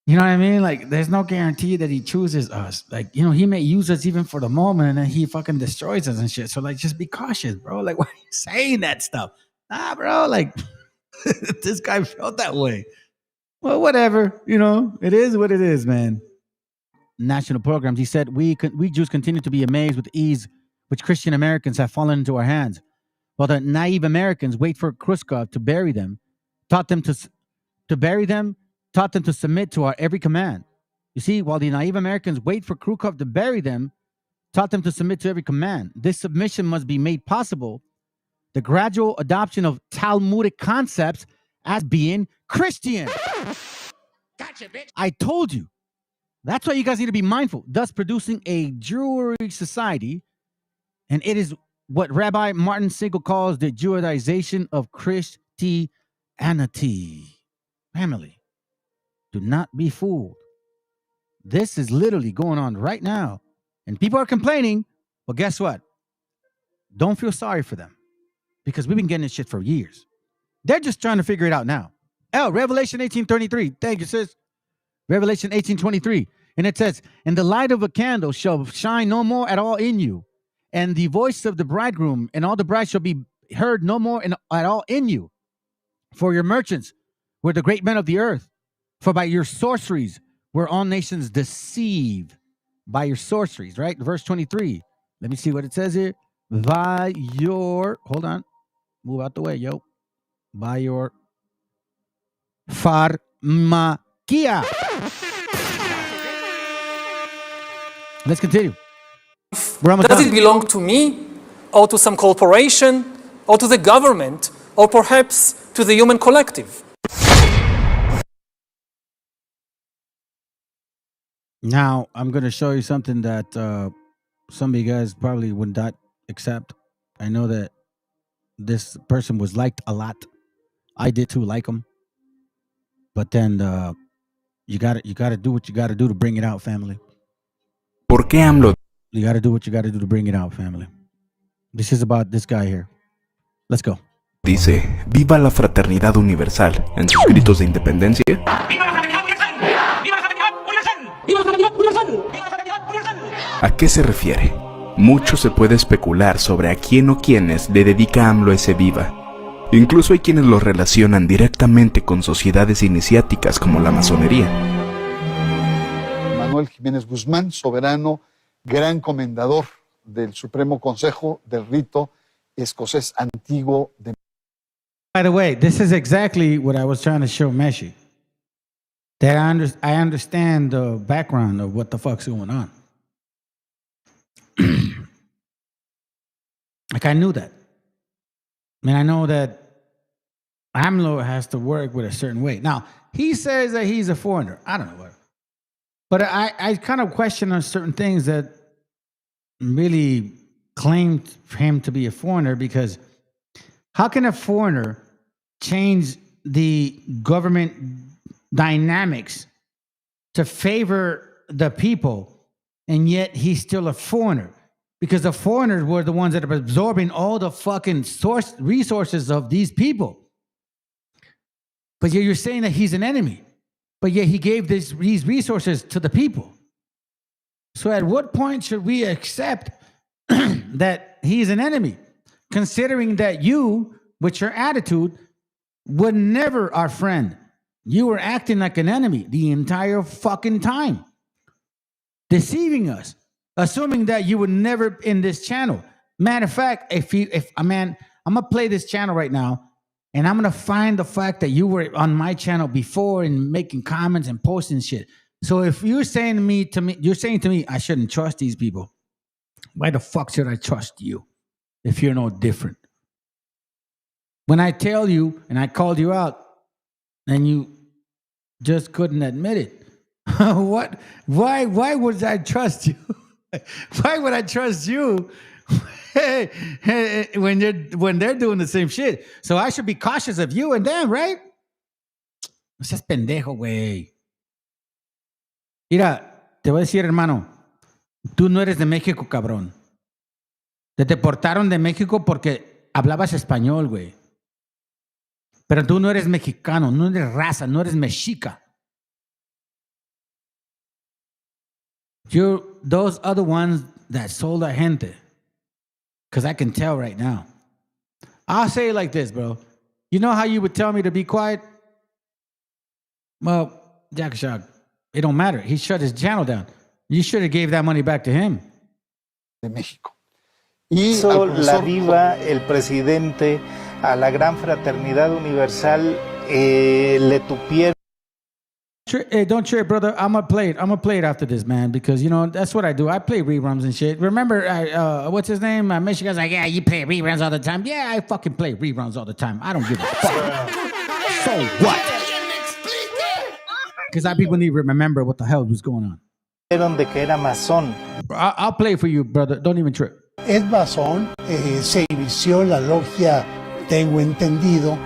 You know what I mean? Like, there's no guarantee that he chooses us. Like, you know, he may use us even for the moment, and then he fucking destroys us and shit. So, like, just be cautious, bro. Like, why are you saying that stuff? Nah, bro, like, this guy felt that way. Well, whatever. You know, it is what it is, man. National programs. He said, we Jews continue to be amazed with the ease which Christian Americans have fallen into our hands, while the naive Americans wait for Khrushchev to bury them, taught them to submit to our every command. You see, while the naive Americans wait for Khrushchev to bury them, taught them to submit to every command. This submission must be made possible. The gradual adoption of Talmudic concepts as being Christian. Gotcha, bitch. I told you. That's why you guys need to be mindful, thus producing a Jewry society. And it is what Rabbi Martin Siegel calls the Judaization of Christianity. Family, do not be fooled. This is literally going on right now. And people are complaining, but guess what? Don't feel sorry for them, because we've been getting this shit for years. They're just trying to figure it out now. Revelation 18:33. Thank you, sis. Revelation 18:23. And it says, and the light of a candle shall shine no more at all in you, and the voice of the bridegroom and all the bride shall be heard no more at all in you. For your merchants were the great men of the earth, for by your sorceries were all nations deceived. By your sorceries, right? Verse 23. Let me see what it says here. By your, hold on, move out the way, yo. By your pharmakia. Let's continue. Does it belong to me, or to some corporation, or to the government, or perhaps to the human collective? Now, I'm going to show you something that some of you guys probably would not accept. I know that this person was liked a lot. I did too, like him. But then you got to do what you got to do to bring it out, family. ¿Por qué AMLO? You got to do what you got to do to bring it out, family. This is about this guy here. Let's go. Dice, viva la fraternidad universal en sus gritos de independencia. ¿A qué se refiere? Mucho se puede especular sobre a quién o quiénes le dedica AMLO ese viva. Incluso hay quienes lo relacionan directamente con sociedades iniciáticas como la masonería. Manuel Jiménez Guzmán, soberano, gran comendador del Supremo Consejo del Rito Escocés Antiguo de... By the way, this is exactly what I was trying to show Meshi. That I understand the background of what the fuck's going on. Like, I knew that. I mean, I know that AMLO has to work with a certain way. Now, he says that he's a foreigner. I don't know what. But I kind of question on certain things that really claimed for him to be a foreigner, because how can a foreigner change the government dynamics to favor the people, and yet he's still a foreigner? Because the foreigners were the ones that are absorbing all the fucking resources of these people. But yet you're saying that he's an enemy. But yet he gave these resources to the people. So at what point should we accept that he's an enemy? Considering that you, with your attitude, were never our friend. You were acting like an enemy the entire fucking time. Deceiving us. Assuming that you were never in this channel. Matter of fact, I'm gonna play this channel right now, and I'm gonna find the fact that you were on my channel before and making comments and posting shit. So if you're saying to me, I shouldn't trust these people. Why the fuck should I trust you? if you're no different. When I tell you and I called you out and you just couldn't admit it, what? Why would I trust you? Why would I trust you when they're doing the same shit? So I should be cautious of you and them, right? No seas pendejo, güey. Mira, te voy a decir, hermano, tú no eres de México, cabrón. Te deportaron de México porque hablabas español, güey. Pero tú no eres mexicano, no eres raza, no eres mexica. You're those other ones that sold our gente. Because I can tell right now. I'll say it like this, bro. You know how you would tell me to be quiet? Well, Jack Shock, it don't matter. He shut his channel down. You should have gave that money back to him. De México. Hizo la viva el presidente a la gran fraternidad universal, le tupieron. Hey, don't cheer, brother. I'm gonna play it. I'm gonna play it after this, man, because you know that's what I do. I play reruns and shit. Remember, what's his name? Michigan's like, yeah, you play reruns all the time. Yeah, I fucking play reruns all the time. I don't give a fuck. So what? Because people need to remember what the hell was going on. De que era masón. I'll play it for you, brother. Don't even trip. Es masón, se inició en la logia, tengo entendido,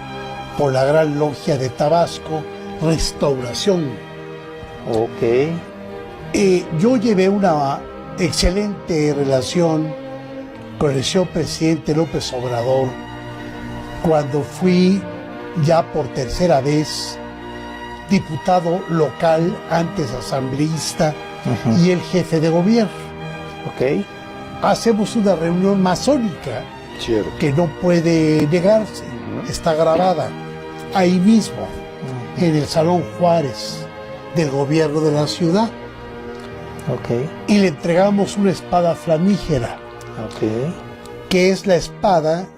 por la gran logia de Tabasco, Restauración. Ok. Yo llevé una excelente relación con el señor presidente López Obrador cuando fui ya por tercera vez diputado local, antes asambleísta y el jefe de gobierno. Ok. Hacemos una reunión masónica que no puede negarse, está grabada ahí mismo, en el Salón Juárez del gobierno de la ciudad. Okay. Y le entregamos una espada flamígera, que es la espada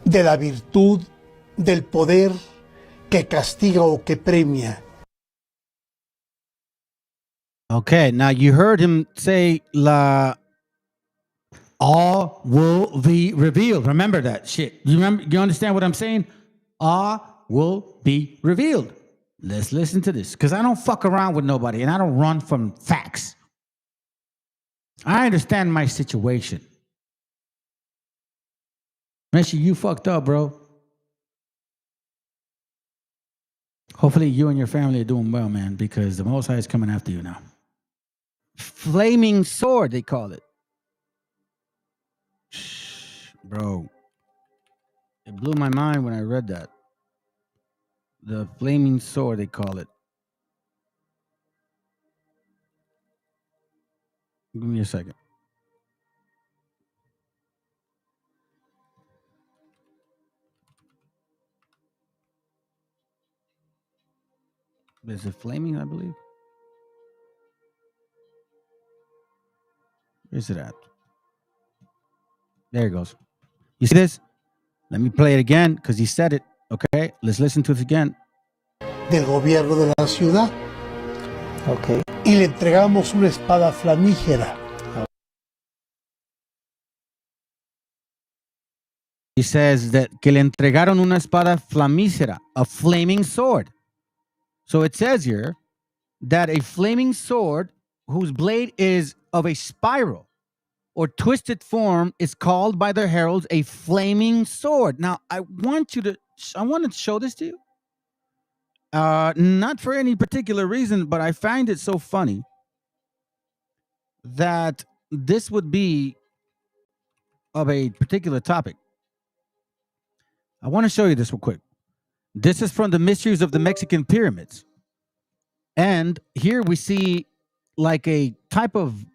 de la virtud, del poder que castiga o que premia. Okay, now you heard him say all will be revealed. Remember that shit. You understand what I'm saying? All will be revealed. Let's listen to this, because I don't fuck around with nobody and I don't run from facts. I understand my situation. Meshi, you fucked up, bro. Hopefully you and your family are doing well, man, because the Most High is coming after you now. Flaming sword, they call it. Bro, it blew my mind when I read that. The flaming sword, they call it. Give me a second. Is it flaming, I believe? Where's it at? There it goes. You see this? Let me play it again, because he said it. Okay, let's listen to it again. Del gobierno de la ciudad. Okay. Y le entregamos una espada flamígera. He says that que le entregaron una espada flamígera, a flaming sword. So it says here that a flaming sword whose blade is of a spiral or twisted form is called by the heralds a flaming sword. Now, I want to show this to you. Not for any particular reason, but I find it so funny that this would be of a particular topic. I want to show you this real quick. This is from the Mysteries of the Mexican Pyramids. And here we see like a type of,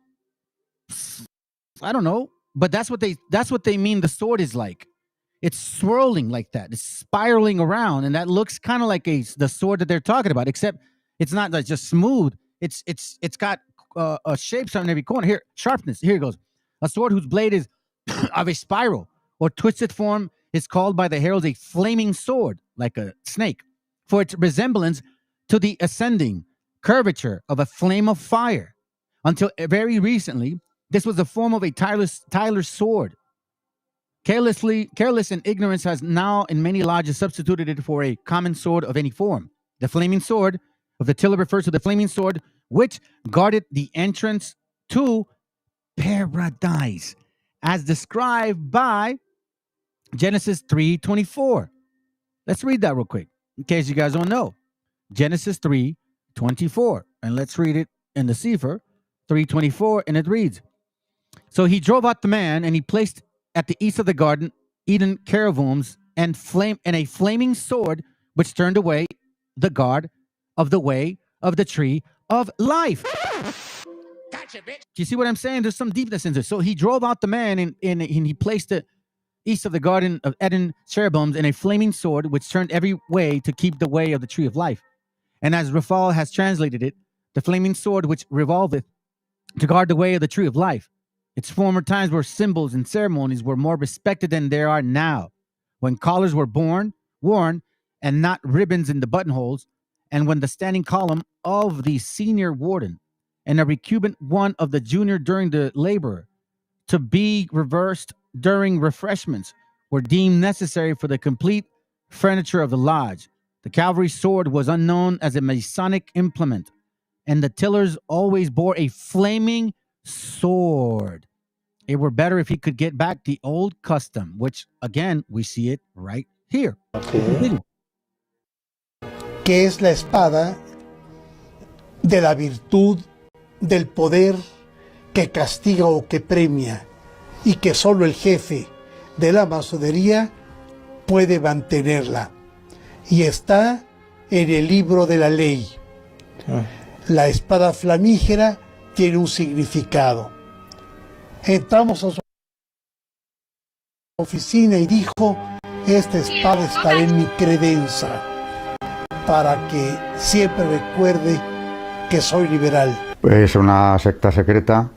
I don't know, but that's what they mean the sword is like. It's swirling like that. It's spiraling around, and that looks kind of like the sword that they're talking about, except it's not like just smooth. It's got shapes on every corner. Here, sharpness. Here it goes. A sword whose blade is of a spiral or twisted form is called by the heralds a flaming sword, like a snake, for its resemblance to the ascending curvature of a flame of fire. Until very recently, this was the form of a Tyler's sword, Careless and ignorance has now in many lodges substituted it for a common sword of any form. The flaming sword of the tiller refers to the flaming sword which guarded the entrance to paradise, as described by Genesis 3:24. Let's read that real quick, in case you guys don't know. Genesis 3:24. And let's read it in the Sefer 3:24, and it reads, So he drove out the man, and he placed at the east of the garden Eden cherubims and a flaming sword, which turned away the guard of the way of the tree of life. Gotcha, bitch. Do you see what I'm saying? There's some deepness in this. So he drove out the man, and he placed the east of the garden of Eden cherubims and a flaming sword, which turned every way to keep the way of the tree of life. And as Rafal has translated it, the flaming sword which revolveth to guard the way of the tree of life. Its former times where symbols and ceremonies were more respected than they are now, when collars were worn, and not ribbons in the buttonholes, and when the standing column of the senior warden and a recumbent one of the junior during the labor to be reversed during refreshments were deemed necessary for the complete furniture of the lodge. The cavalry sword was unknown as a Masonic implement, and the tillers always bore a flaming sword. It were better if he could get back the old custom, which again we see it right here. Okay. Que es la espada de la virtud, del poder que castiga o que premia, y que solo el jefe de la masonería puede mantenerla. Y está en el libro de la ley. La espada flamígera tiene un significado. Entramos a su oficina y dijo, esta espada estará en mi credenza, para que siempre recuerde que soy liberal. Es una secta secreta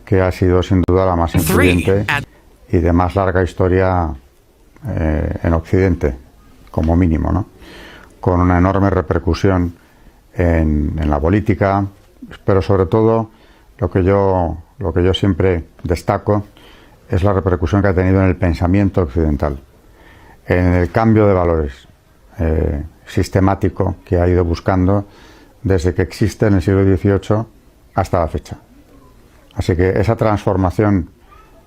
que ha sido sin duda la más influyente y de más larga historia en Occidente, como mínimo, ¿no? Con una enorme repercusión en la política, pero sobre todo lo que yo siempre destaco es la repercusión que ha tenido en el pensamiento occidental, en el cambio de valores sistemático que ha ido buscando desde que existe en el siglo XVIII hasta la fecha. Así que esa transformación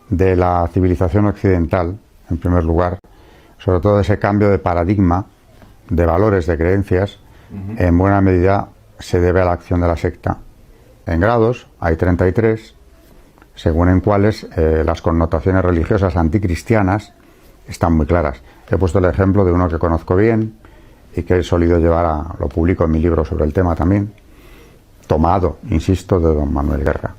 de la civilización occidental, en primer lugar, sobre todo ese cambio de paradigma, de valores, de creencias, en buena medida se debe a la acción de la secta. En grados hay 33, según en cuales las connotaciones religiosas anticristianas están muy claras. He puesto el ejemplo de uno que conozco bien y que he solido llevar lo publico en mi libro sobre el tema también, tomado, insisto, de don Manuel Guerra.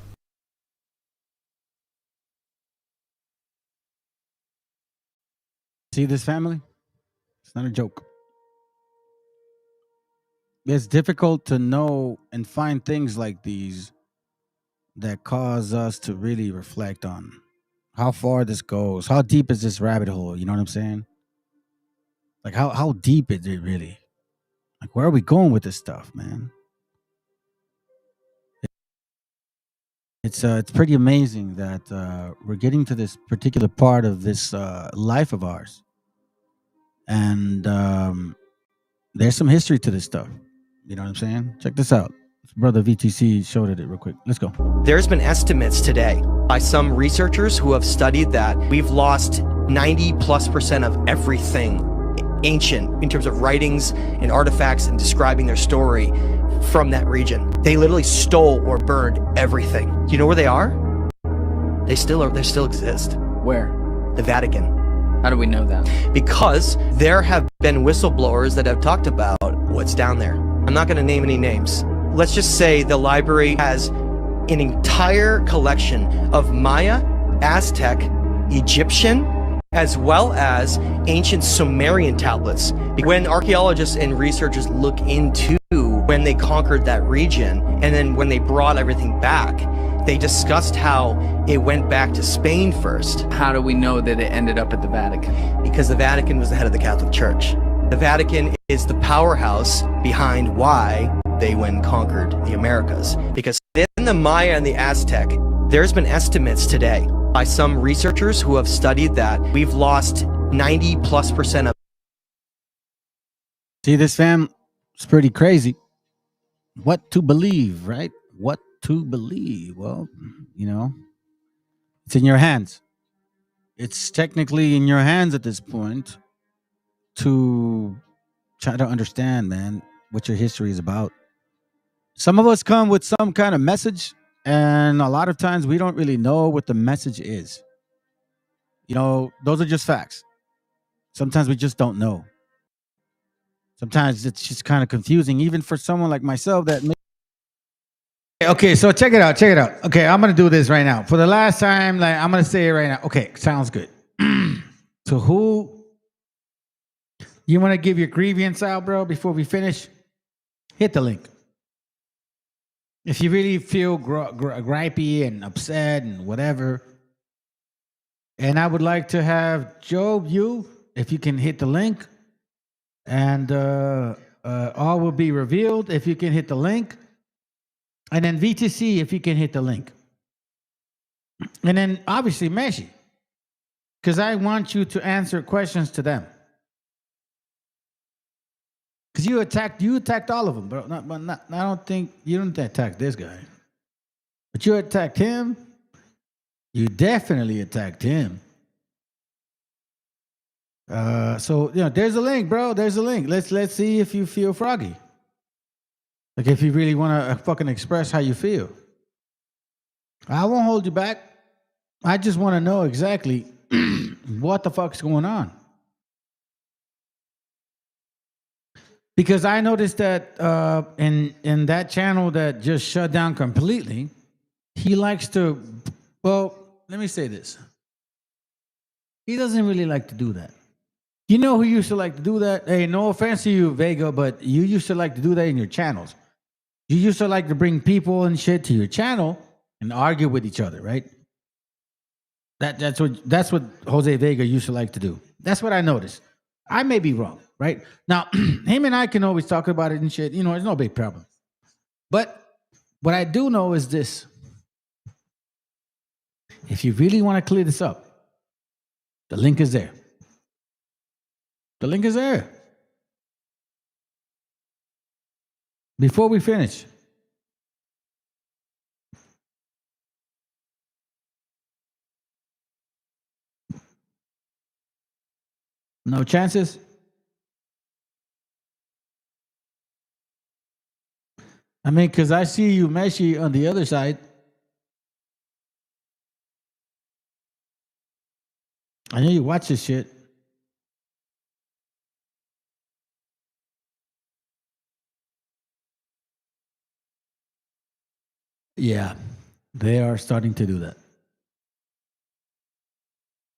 See this, family? It's not a joke. It's difficult to know and find things like these that cause us to really reflect on how far this goes. How deep is this rabbit hole? You know what I'm saying? Like, how deep is it really? Like, where are we going with this stuff, man? It's pretty amazing that we're getting to this particular part of this life of ours. And there's some history to this stuff. You know what I'm saying? Check this out. Brother VTC showed it real quick. Let's go. There's been estimates today by some researchers who have studied that we've lost 90+% of everything ancient in terms of writings and artifacts and describing their story from that region. They literally stole or burned everything. Do you know where they are? They still exist. Where? The Vatican. How do we know that? Because there have been whistleblowers that have talked about what's down there. I'm not going to name any names. Let's just say the library has an entire collection of Maya, Aztec, Egyptian, as well as ancient Sumerian tablets. When archaeologists and researchers look into when they conquered that region, and then when they brought everything back, they discussed how it went back to Spain first. How do we know that it ended up at the Vatican? Because the Vatican was the head of the Catholic Church. The Vatican is the powerhouse behind why they went and conquered the Americas. Because in the Maya and the Aztec, there's been estimates today by some researchers who have studied that we've lost 90+% of. See this, fam? It's pretty crazy. What to believe, right? What to believe? Well, you know, it's in your hands. It's technically in your hands at this point to try to understand, man, what your history is about. Some of us come with some kind of message, and a lot of times we don't really know what the message is. You know, those are just facts. Sometimes we just don't know. Sometimes it's just kind of confusing, even for someone like myself that okay, so check it out. Okay, I'm gonna do this right now. For the last time, like I'm gonna say it right now. Okay, sounds good. So who you want to give your grievance out, bro, before we finish? Hit the link. If you really feel gripey and upset and whatever, and I would like to have Job, if you can hit the link, and all will be revealed if you can hit the link, and then VTC if you can hit the link, and then obviously Meshi, because I want you to answer questions to them. Because you attacked all of them, bro. I don't think you didn't attack this guy, but you attacked him. You definitely attacked him. So you know, there's a link, bro. There's a link. Let's see if you feel froggy. Like if you really want to fucking express how you feel. I won't hold you back. I just want to know exactly what the fuck's going on. Because I noticed that in that channel that just shut down completely, he likes to, well, let me say this. He doesn't really like to do that. You know who used to like to do that? Hey, no offense to you, Vega, but you used to like to do that in your channels. You used to like to bring people and shit to your channel and argue with each other, right? That's what Jose Vega used to like to do. That's what I noticed. I may be wrong, right? Now, him and I can always talk about it and shit. You know, it's no big problem. But what I do know is this. If you really want to clear this up, the link is there. The link is there. Before we finish, no chances? I mean, because I see you, Meshi, on the other side. I know you watch this shit. Yeah, they are starting to do that.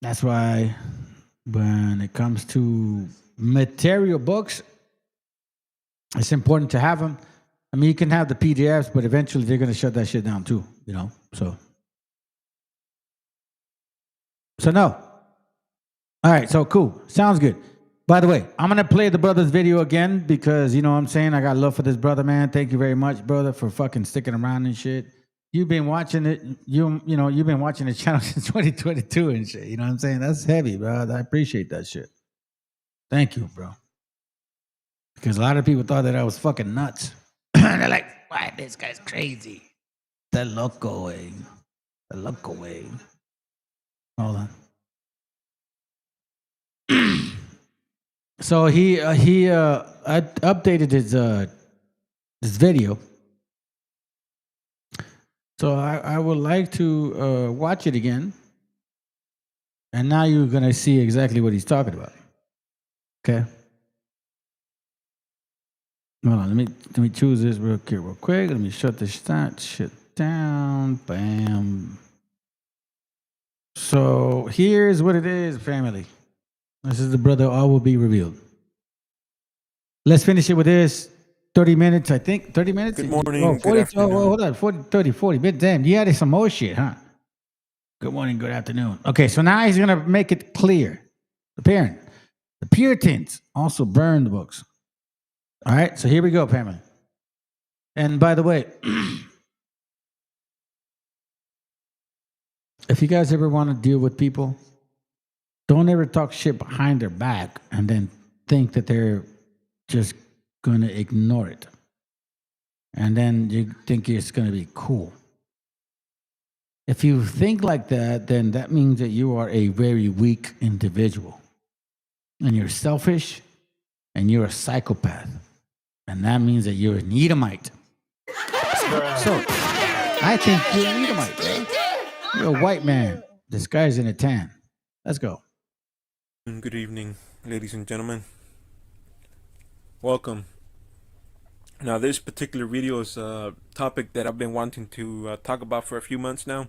That's why when it comes to material books, it's important to have them. I mean, you can have the PDFs, but eventually they're going to shut that shit down too, you know? So no. All right, so cool. Sounds good. By the way, I'm going to play the brother's video again because, you know what I'm saying? I got love for this brother, man. Thank you very much, brother, for fucking sticking around and shit. You've been watching it. You've been watching the channel since 2022 and shit. You know what I'm saying? That's heavy, bro. I appreciate that shit. Thank you, bro. Because a lot of people thought that I was fucking nuts. They're like, why, this guy's crazy. The loco way. The loco way. Hold on. So he updated his video. So I would like to watch it again. And now you're going to see exactly what he's talking about. Okay. Hold on, let me choose this real quick. Let me shut this shit down. Bam. So here's what it is, family. This is the brother all will be revealed. Let's finish it with this. 30 minutes, I think. 30 minutes? Good morning, Oh, 40, good afternoon. hold on, 40 minutes. Damn, you added some more shit, huh? Good morning, good afternoon. Okay, so now he's going to make it clear. The Puritans also burned books. All right, so here we go, Pamela. And by the way, if you guys ever want to deal with people, don't ever talk shit behind their back and then think that they're just going to ignore it. And then you think it's going to be cool. If you think like that, then that means that you are a very weak individual. And you're selfish and you're a psychopath. And that means that you're an Edomite. So, I think you're an Edomite, bro. You're a white man disguised in a tan. Let's go. Good evening, ladies and gentlemen. Welcome. Now, this particular video is a topic that I've been wanting to talk about for a few months now.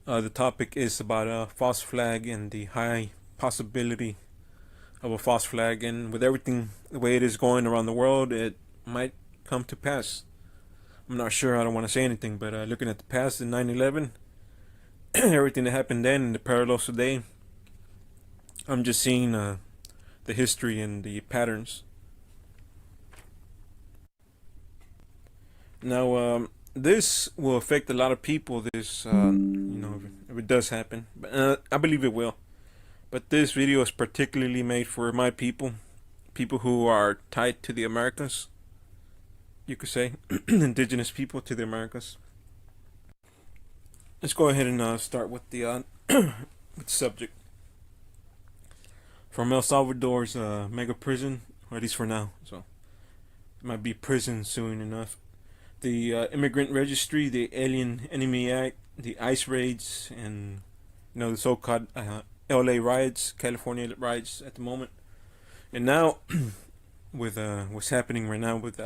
The topic is about a false flag and the high possibility of a false flag, and with everything the way it is going around the world, it might come to pass. I'm not sure, I don't want to say anything, but looking at the past in 9/11, everything that happened then and the parallels today, I'm just seeing the history and the patterns. Now, this will affect a lot of people. This, if it does happen, but I believe it will. But this video is particularly made for my people who are tied to the Americas. You could say, indigenous people to the Americas. Let's go ahead and start with the with the subject. From El Salvador's mega prison, or at least for now, so it might be prison soon enough. The immigrant registry, the Alien Enemy Act, the ICE raids, and the so-called LA riots, California riots at the moment, and now with what's happening right now with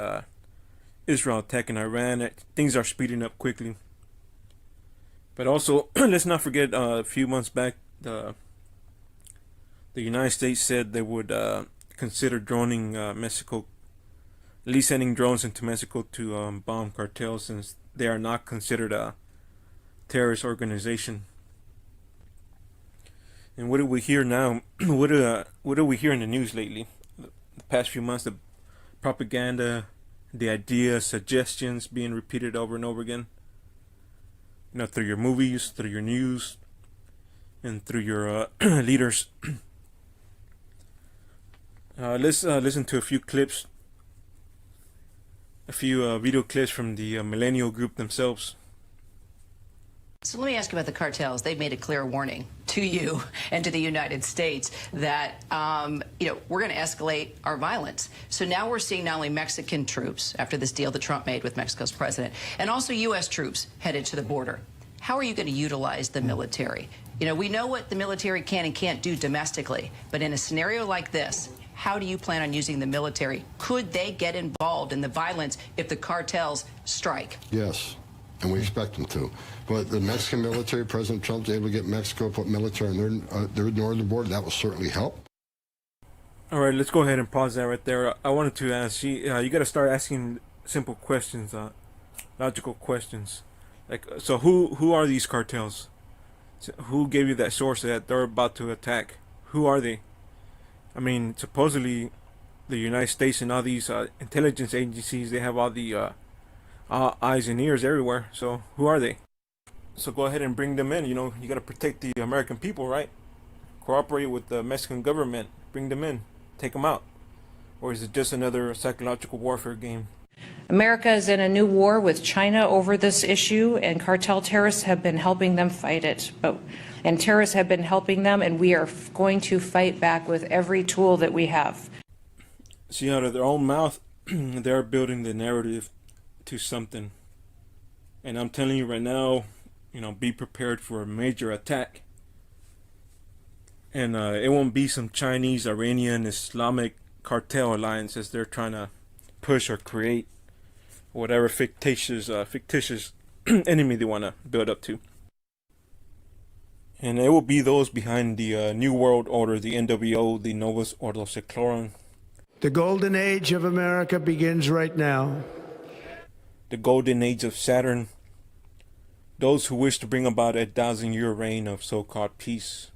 Israel attacking Iran, things are speeding up quickly. But also, let's not forget a few months back, the United States said they would consider droning Mexico, at least sending drones into Mexico to bomb cartels, since they are not considered a terrorist organization. And what do we hear now? What do we hear in the news lately? The past few months, the propaganda, the ideas, suggestions being repeated over and over again. Through your movies, through your news, and through your leaders. Let's listen to a few clips, a few video clips from the millennial group themselves. So let me ask you about the cartels. They've made a clear warning to you and to the United States that, we're going to escalate our violence. So now we're seeing not only Mexican troops after this deal that Trump made with Mexico's president, and also U.S. troops headed to the border. How are you going to utilize the military? We know what the military can and can't do domestically, but in a scenario like this, how do you plan on using the military? Could they get involved in the violence if the cartels strike? Yes. And we expect them to. But the Mexican military, President Trump's able to get Mexico to put military on their northern border. That will certainly help. All right, let's go ahead and pause that right there. I wanted to ask you, you got to start asking simple questions, logical questions. Like, so who are these cartels? So who gave you that source that they're about to attack? Who are they? I mean, supposedly the United States and all these intelligence agencies, they have all the eyes and ears everywhere. So who are they? So go ahead and bring them in. You got to protect the American people, right? Cooperate with the Mexican government. Bring them in. Take them out. Or is it just another psychological warfare game? America is in a new war with China over this issue, and cartel terrorists have been helping them fight it. And terrorists have been helping them, and we are going to fight back with every tool that we have. See, out of their own mouth, they're building the narrative to something. And I'm telling you right now, be prepared for a major attack. And it won't be some Chinese, Iranian, Islamic cartel alliances they're trying to push or create, whatever fictitious enemy they want to build up to. And it will be those behind the New World Order, the NWO, the Novus Ordo Seclorum. The golden age of America begins right now. The golden age of Saturn. Those who wish to bring about a 1,000-year reign of so-called peace,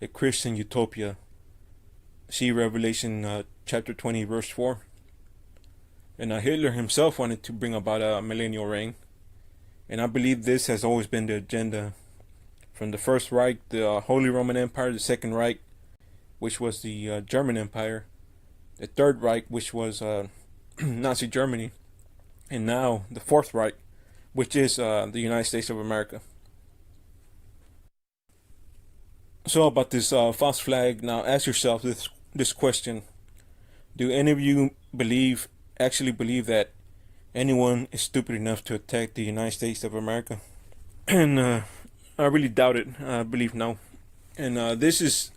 a Christian utopia. See Revelation chapter 20, verse 4. And Hitler himself wanted to bring about a millennial reign. And I believe this has always been the agenda from the First Reich, the Holy Roman Empire, the Second Reich, which was the German Empire, the Third Reich, which was Nazi Germany, and now the Fourth Reich, which is the United States of America. So about this false flag, now ask yourself this question. Do any of you actually believe that anyone is stupid enough to attack the United States of America? And I really doubt it. I believe no. And this is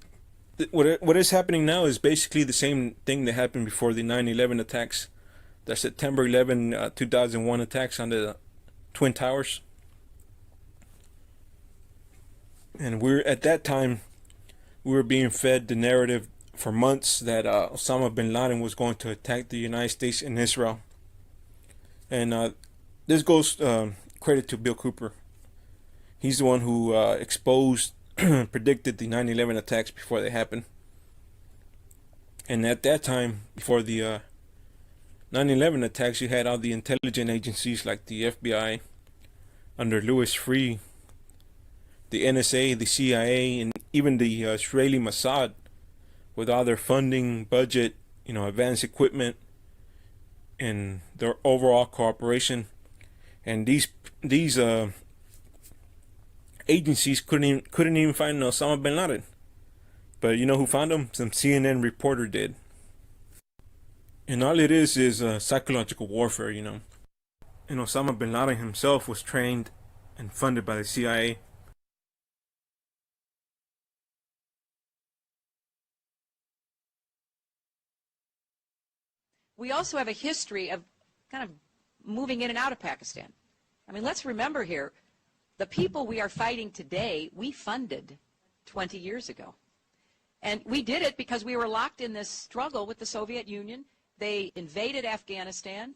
what is happening now is basically the same thing that happened before the 9/11 attacks, the September 11, 2001 attacks on the Twin Towers. And at that time, we were being fed the narrative for months that Osama bin Laden was going to attack the United States and Israel. And this goes credit to Bill Cooper. He's the one who exposed, predicted the 9/11 attacks before they happened. And at that time, before the 9/11 attacks, you had all the intelligence agencies like the FBI under Louis Freeh, the NSA, the CIA, and even the Israeli Mossad, with all their funding, budget, advanced equipment, and their overall cooperation. And these agencies couldn't even find Osama bin Laden. But you know who found him? Some CNN reporter did. And all it is psychological warfare, And Osama bin Laden himself was trained and funded by the CIA. We also have a history of kind of moving in and out of Pakistan. I mean, let's remember here, the people we are fighting today, we funded 20 years ago. And we did it because we were locked in this struggle with the Soviet Union. They invaded Afghanistan,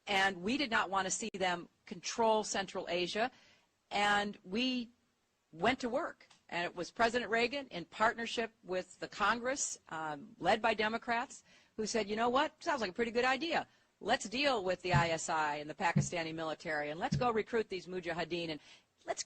and we did not want to see them control Central Asia. And we went to work. And it was President Reagan, in partnership with the Congress, led by Democrats, who said, you know what, sounds like a pretty good idea. Let's deal with the ISI and the Pakistani military, and let's go recruit these mujahideen. And let's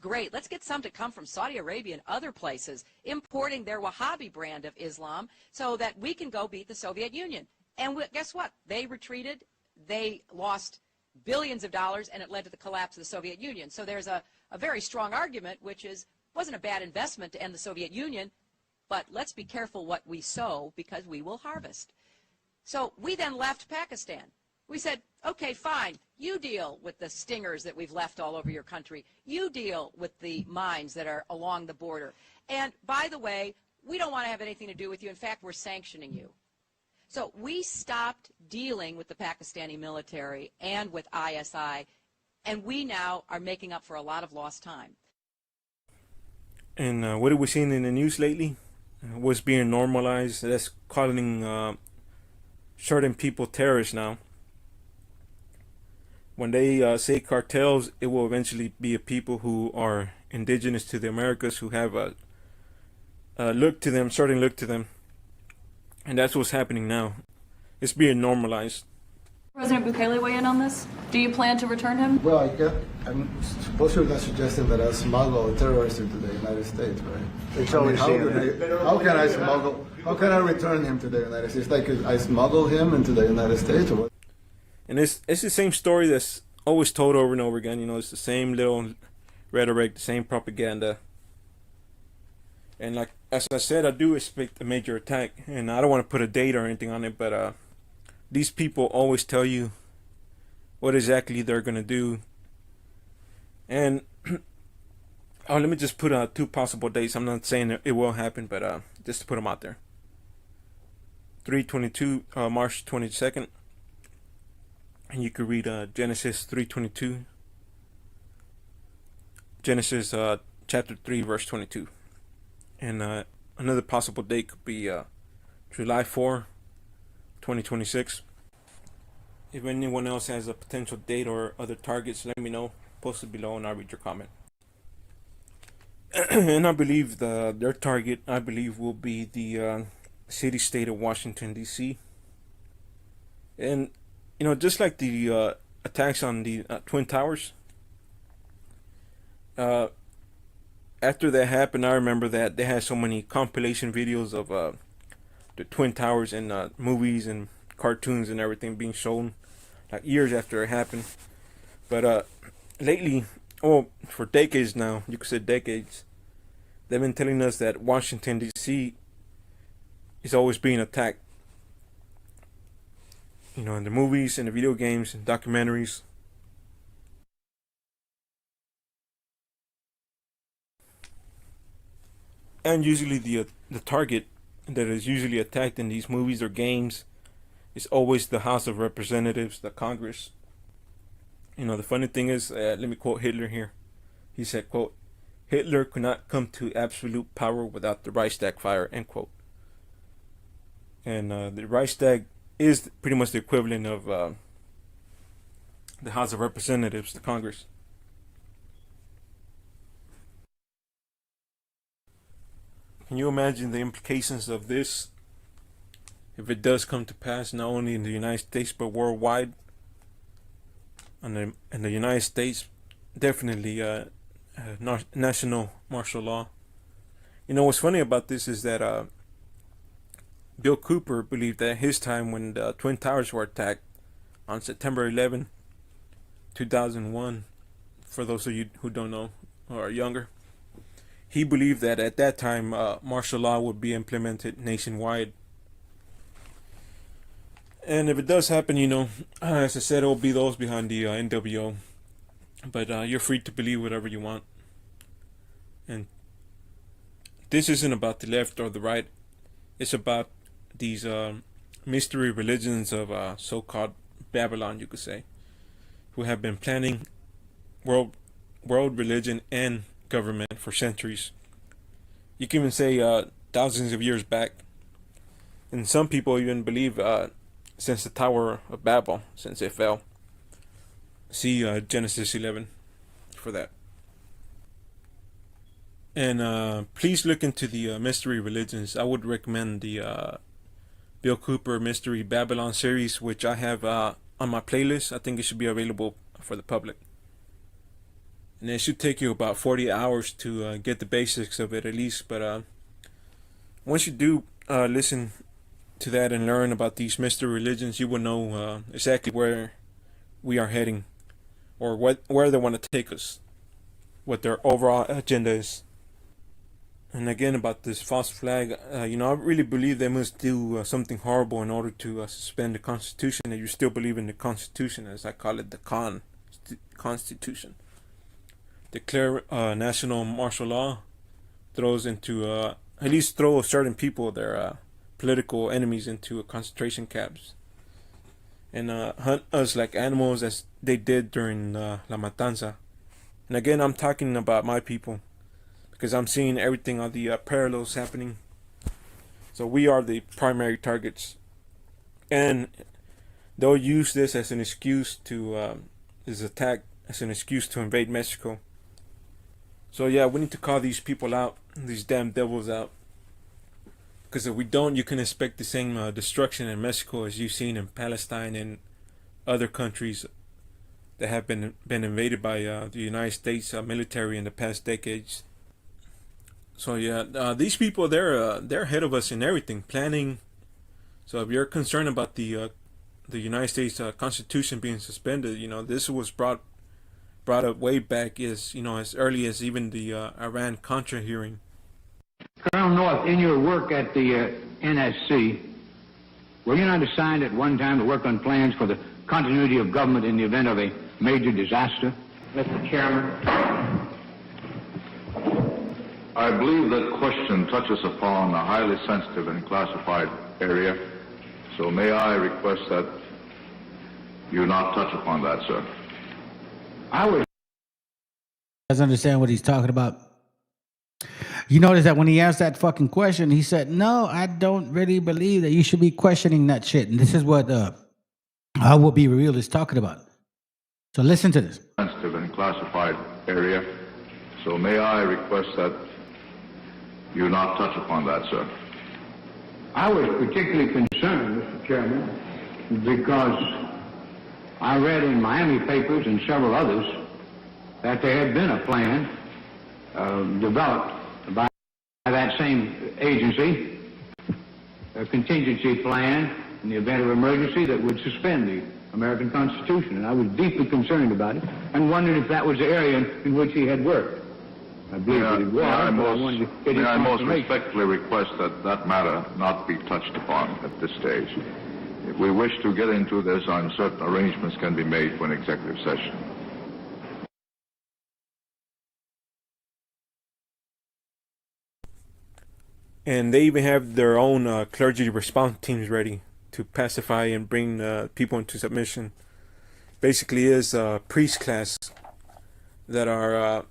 get some to come from Saudi Arabia and other places, importing their Wahhabi brand of Islam so that we can go beat the Soviet Union. And guess what? They retreated. They lost billions of dollars, and it led to the collapse of the Soviet Union. So there's a very strong argument, which is, wasn't a bad investment to end the Soviet Union, but let's be careful what we sow because we will harvest. So we then left Pakistan. We said, okay, fine, you deal with the stingers that we've left all over your country. You deal with the mines that are along the border. And by the way, we don't want to have anything to do with you. In fact, we're sanctioning you. So we stopped dealing with the Pakistani military and with ISI, and we now are making up for a lot of lost time. And what are we seeing in the news lately? What's being normalized? That's calling certain people terrorists now. When they say cartels, it will eventually be a people who are indigenous to the Americas, who have a look to them, certain look to them. And that's what's happening now. It's being normalized. President Bukele weigh in on this? Do you plan to return him? Well, I'm suppose you're not suggesting that I smuggle a terrorist into the United States, right? It's always how can I smuggle? How can I return him to the United States? Like, I smuggle him into the United States, or what? And it's the same story that's always told over and over again. It's the same little rhetoric, the same propaganda. And like as I said, I do expect a major attack, and I don't want to put a date or anything on it, but these people always tell you what exactly they're gonna do. And let me just put two possible dates. I'm not saying it will happen, but just to put them out there. 3/22, March 22nd. And you could read Genesis 3:22, Genesis chapter 3 verse 22. And another possible date could be July 4, 2026. If anyone else has a potential date or other targets, let me know. Post it below and I'll read your comment. And I believe their target, will be the city-state of Washington, D.C. And just like the attacks on the Twin Towers, after that happened, I remember that they had so many compilation videos of the Twin Towers and movies and cartoons and everything being shown, like years after it happened. But lately, for decades now, you could say decades, they've been telling us that Washington D.C. is always being attacked. You know, in the movies, in the video games, and documentaries. And usually the target that is usually attacked in these movies or games is always the House of Representatives, the Congress. You know, the funny thing is, let me quote Hitler here. He said, quote, "Hitler could not come to absolute power without the Reichstag fire," end quote. And the Reichstag is pretty much the equivalent of the House of Representatives, the Congress. Can you imagine the implications of this if it does come to pass, not only in the United States but worldwide? In the United States, definitely national martial law. You know what's funny about this is that Bill Cooper believed that his time when the Twin Towers were attacked on September 11, 2001, for those of you who don't know or are younger, he believed that at that time martial law would be implemented nationwide. And if it does happen, you know, as I said, it will be those behind the NWO. But you're free to believe whatever you want. And this isn't about the left or the right. It's about these mystery religions of so-called Babylon, you could say, who have been planning world religion and government for centuries. You can even say thousands of years back. And some people even believe since the Tower of Babel, since it fell. See Genesis 11 for that. And please look into the mystery religions. I would recommend the Bill Cooper Mystery Babylon series, which I have on my playlist. I think it should be available for the public. And it should take you about 40 hours to get the basics of it at least. But once you do listen to that and learn about these mystery religions, you will know exactly where we are heading, or where they want to take us, what their overall agenda is. And again, about this false flag, you know, I really believe they must do something horrible in order to suspend the Constitution. And you still believe in the Constitution, as I call it, the Constitution. Declare national martial law, throws into at least throw certain people, their political enemies, into concentration camps, and hunt us like animals as they did during La Matanza. And again, I'm talking about my people, because I'm seeing everything on the parallels happening. So we are the primary targets, and they'll use this as an excuse to this attack as an excuse to invade Mexico. So yeah, we need to call these people out, these damn devils out, because if we don't, you can expect the same destruction in Mexico as you've seen in Palestine and other countries that have been invaded by the United States military in the past decades. So yeah, these people, they're ahead of us in everything, planning. So if you're concerned about the United States Constitution being suspended, you know, this was brought up way back, as you know, as early as even the Iran-Contra hearing. Colonel North, in your work at the NSC, were you not assigned at one time to work on plans for the continuity of government in the event of a major disaster? Mr. Chairman, I believe that question touches upon a highly sensitive and classified area, so may I request that you not touch upon that, sir. I would. Doesn't understand what he's talking about. You notice that when he asked that fucking question, he said, "No, I don't really believe that you should be questioning that shit." And this is what I Will Be Real is talking about. So listen to this. Sensitive and classified area, so may I request that you not touch upon that, sir. I was particularly concerned, Mr. Chairman, because I read in Miami papers and several others that there had been a plan developed by that same agency a contingency plan in the event of emergency that would suspend the American Constitution. And I was deeply concerned about it and wondered if that was the area in which he had worked. I believe that it was, but I wanted to get his May I most confirmation. respectfully request that that matter not be touched upon at this stage. If we wish to get into this, I'm certain arrangements can be made for an executive session. And they even have their own clergy response teams ready to pacify and bring people into submission. Basically is a priest class that are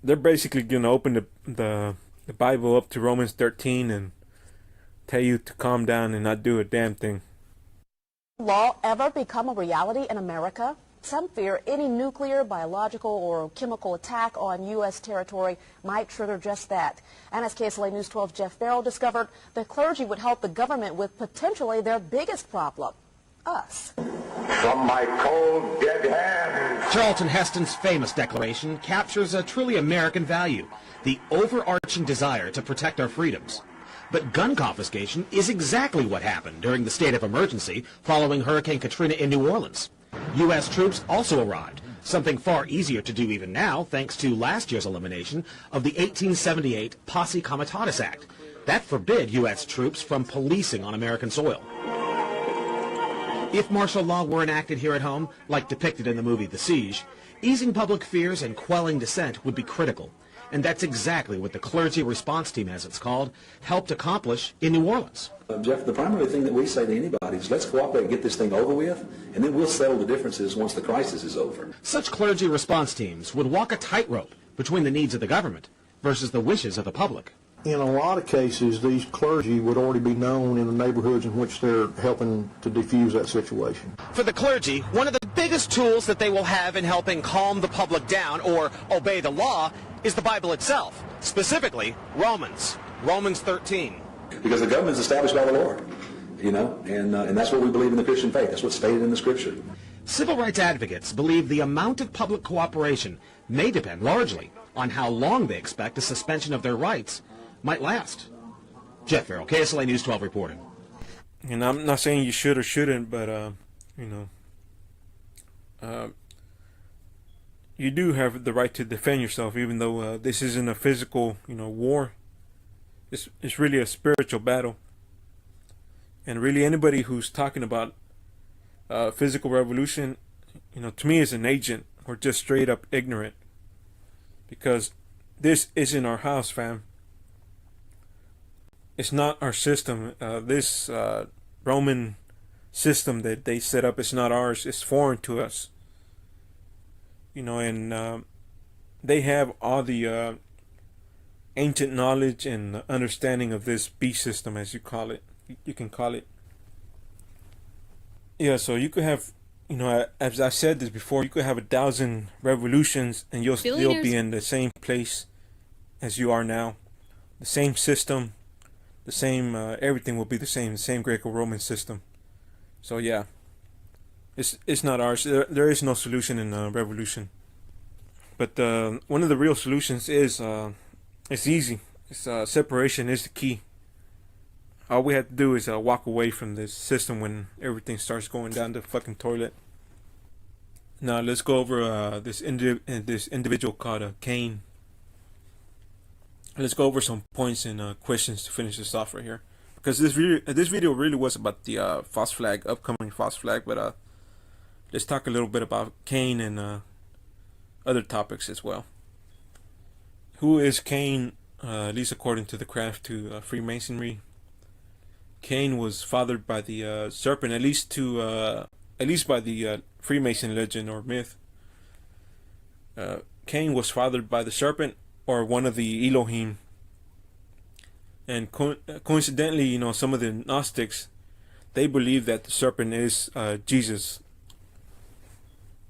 they're basically going to open the Bible up to Romans 13 and tell you to calm down and not do a damn thing. Law ever become a reality in America? Some fear any nuclear, biological, or chemical attack on U.S. territory might trigger just that. And as KSLA News 12's Jeff Farrell discovered, the clergy would help the government with potentially their biggest problem, us. From my cold, dead hand. Charlton Heston's famous declaration captures a truly American value, the overarching desire to protect our freedoms. But gun confiscation is exactly what happened during the state of emergency following Hurricane Katrina in New Orleans. U.S. troops also arrived, something far easier to do even now thanks to last year's elimination of the 1878 Posse Comitatus Act. That forbid U.S. troops from policing on American soil. If martial law were enacted here at home, like depicted in the movie The Siege, easing public fears and quelling dissent would be critical. And that's exactly what the clergy response team, as it's called, helped accomplish in New Orleans. Jeff, the primary thing that we say to anybody is let's cooperate and get this thing over with, and then we'll settle the differences once the crisis is over. Such clergy response teams would walk a tightrope between the needs of the government versus the wishes of the public. In a lot of cases, these clergy would already be known in the neighborhoods in which they're helping to defuse that situation. For the clergy, one of the biggest tools that they will have in helping calm the public down or obey the law is the Bible itself, specifically Romans 13. Because the government is established by the Lord, you know, and that's what we believe in the Christian faith. That's what's stated in the Scripture. Civil rights advocates believe the amount of public cooperation may depend largely on how long they expect a suspension of their rights might last. Jeff Farrell, KSLA News 12 reporting. And I'm not saying you should or shouldn't, but you know, you do have the right to defend yourself, even though this isn't a physical, you know, war. It's really a spiritual battle. And really, anybody who's talking about physical revolution, you know, to me is an agent or just straight up ignorant, because this isn't our house, fam. It's not our system. This Roman system that they set up is not ours. It's foreign to us. You know, and they have all the ancient knowledge and understanding of this beast system, as you call it. You can call it. Yeah, so you could have, you know, as I said this before, you could have 1,000 revolutions and you'll still be in the same place as you are now. The same system, the same, everything will be the same Greco-Roman system. So yeah, it's not ours. There is no solution in revolution. But one of the real solutions is, it's easy. It's separation is the key. All we have to do is walk away from this system when everything starts going down the fucking toilet. Now let's go over this individual called Cain. Let's go over some points and questions to finish this off right here, because this video really was about the false flag, upcoming false flag. But let's talk a little bit about Cain and other topics as well. Who is Cain? At least according to the craft to Freemasonry, Cain was fathered by the serpent. At least by the Freemason legend or myth. Cain was fathered by the serpent or one of the Elohim. And coincidentally, you know, some of the Gnostics, they believe that the serpent is Jesus.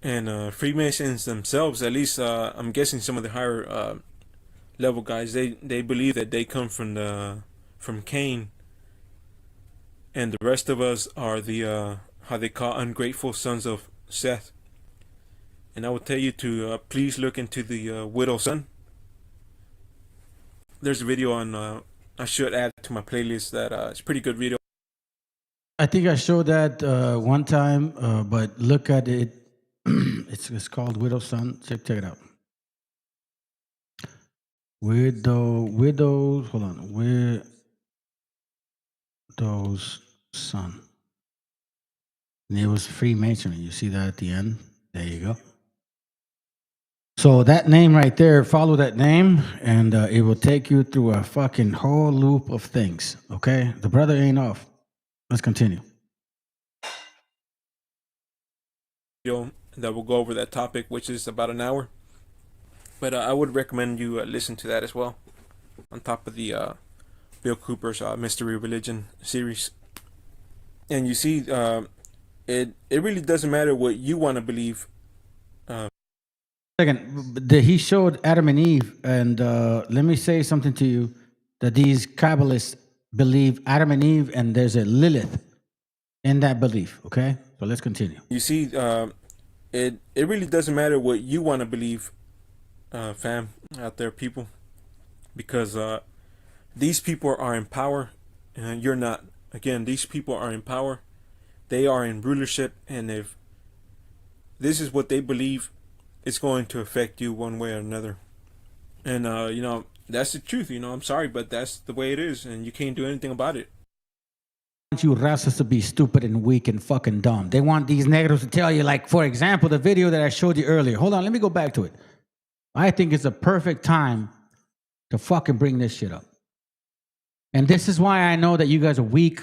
And Freemasons themselves, at least I'm guessing some of the higher level guys, they believe that they come from Cain, and the rest of us are the how they call ungrateful sons of Seth. And I would tell you to please look into the widow's son. there's a video on. I should add to my playlist that it's a pretty good video. I think I showed that one time, but look at it. It's called Widow's Son. Check it out. Widow's. Hold on. Widow's Son. And it was Freemasonry. You see that at the end? There you go. So that name right there, follow that name, and it will take you through a fucking whole loop of things. Okay? The brother ain't off. Let's continue. That will go over that topic, which is about an hour. But I would recommend you listen to that as well, on top of the Bill Cooper's Mystery Religion series. And you see, it really doesn't matter what you want to believe. Second, he showed Adam and Eve, and let me say something to you, that these Kabbalists believe Adam and Eve, and there's a Lilith in that belief. Okay, so let's continue. You see, it really doesn't matter what you want to believe, fam, out there, people, because these people are in power, and you're not. Again, these people are in power. They are in rulership, and if this is what they believe, it's going to affect you one way or another. And you know, that's the truth. You know, I'm sorry, but that's the way it is, and you can't do anything about it. Want you razas to be stupid and weak and fucking dumb. They want these negros to tell you, like, for example, the video that I showed you earlier. Hold on, let me go back to it. I think it's a perfect time to fucking bring this shit up. And this is why I know that you guys are weak.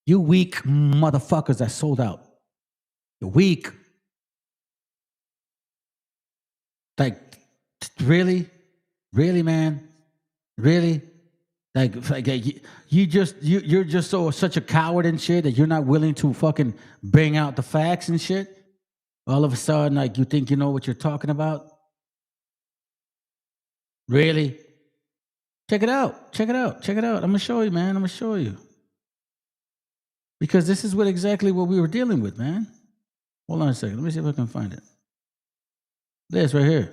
You weak motherfuckers that sold out. You're weak. Like, really? Really, man? Really? Like you're just such a coward and shit that you're not willing to fucking bring out the facts and shit. All of a sudden, like, you think you know what you're talking about? Really? Check it out. Check it out. Check it out. I'm gonna show you, man. I'm gonna show you. Because this is exactly what we were dealing with, man. Hold on a second. Let me see if I can find it. This right here.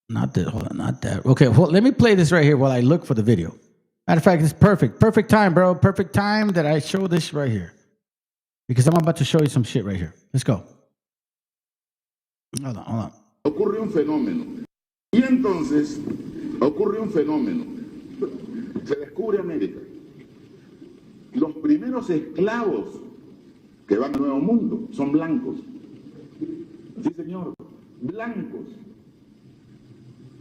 Not that. Hold on. Not that. Okay. Well, let me play this right here while I look for the video. Matter of fact, it's perfect. Perfect time, bro. Perfect time that I show this right here. Because I'm about to show you some shit right here. Let's go. Hold on. Hold on. Ocurre un fenómeno. Y entonces ocurre un fenómeno. Se descubre América. Los primeros esclavos que van al Nuevo Mundo son blancos. Sí, señor, blancos.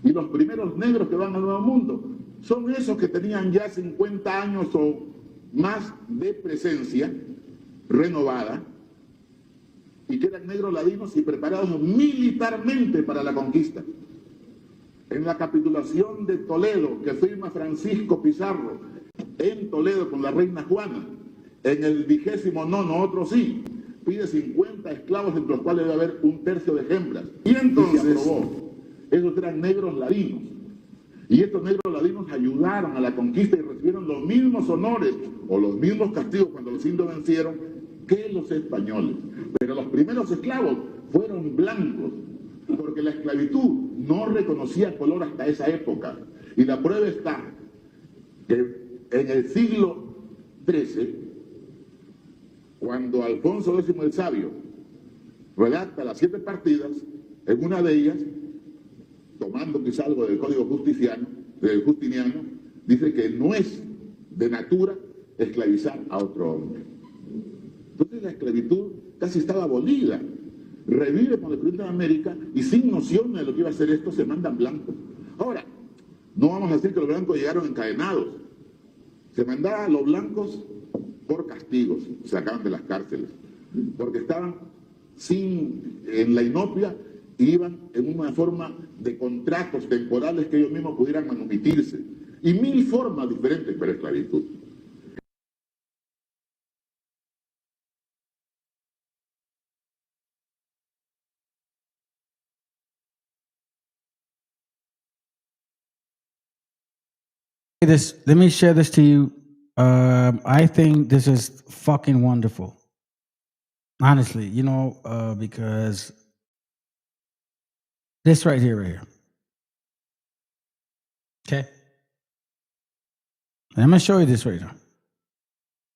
Y los primeros negros que van al Nuevo Mundo son esos que tenían ya 50 años o más de presencia renovada y que eran negros ladinos y preparados militarmente para la conquista. En la capitulación de Toledo, que firma Francisco Pizarro en Toledo con la reina Juana, en el 29º, otro sí, pide 50 esclavos, entre los cuales debe haber un tercio de hembras. Y entonces se aprobó. Esos eran negros ladinos. Y estos negros ladinos ayudaron a la conquista y recibieron los mismos honores o los mismos castigos cuando los indios vencieron que los españoles. Pero los primeros esclavos fueron blancos, porque la esclavitud no reconocía color hasta esa época. Y la prueba está que en el siglo XIII, cuando Alfonso X el Sabio redacta las 7 partidas, en una de ellas, tomando quizá algo del Código Justiniano, dice que no es de natura esclavizar a otro hombre. Entonces la esclavitud casi estaba abolida. Revive con el descubrimiento de América y sin noción de lo que iba a hacer esto se mandan blancos. Ahora, no vamos a decir que los blancos llegaron encadenados. Se mandaba a los blancos por castigos, se sacaban de las cárceles, porque estaban en la inopia y iban en una forma de contratos temporales que ellos mismos pudieran manumitirse. Y 1000 formas diferentes para esclavitud. Let me share this to you. I think this is fucking wonderful. Honestly, you know, because this right here. Okay. And I'm going to show you this right now.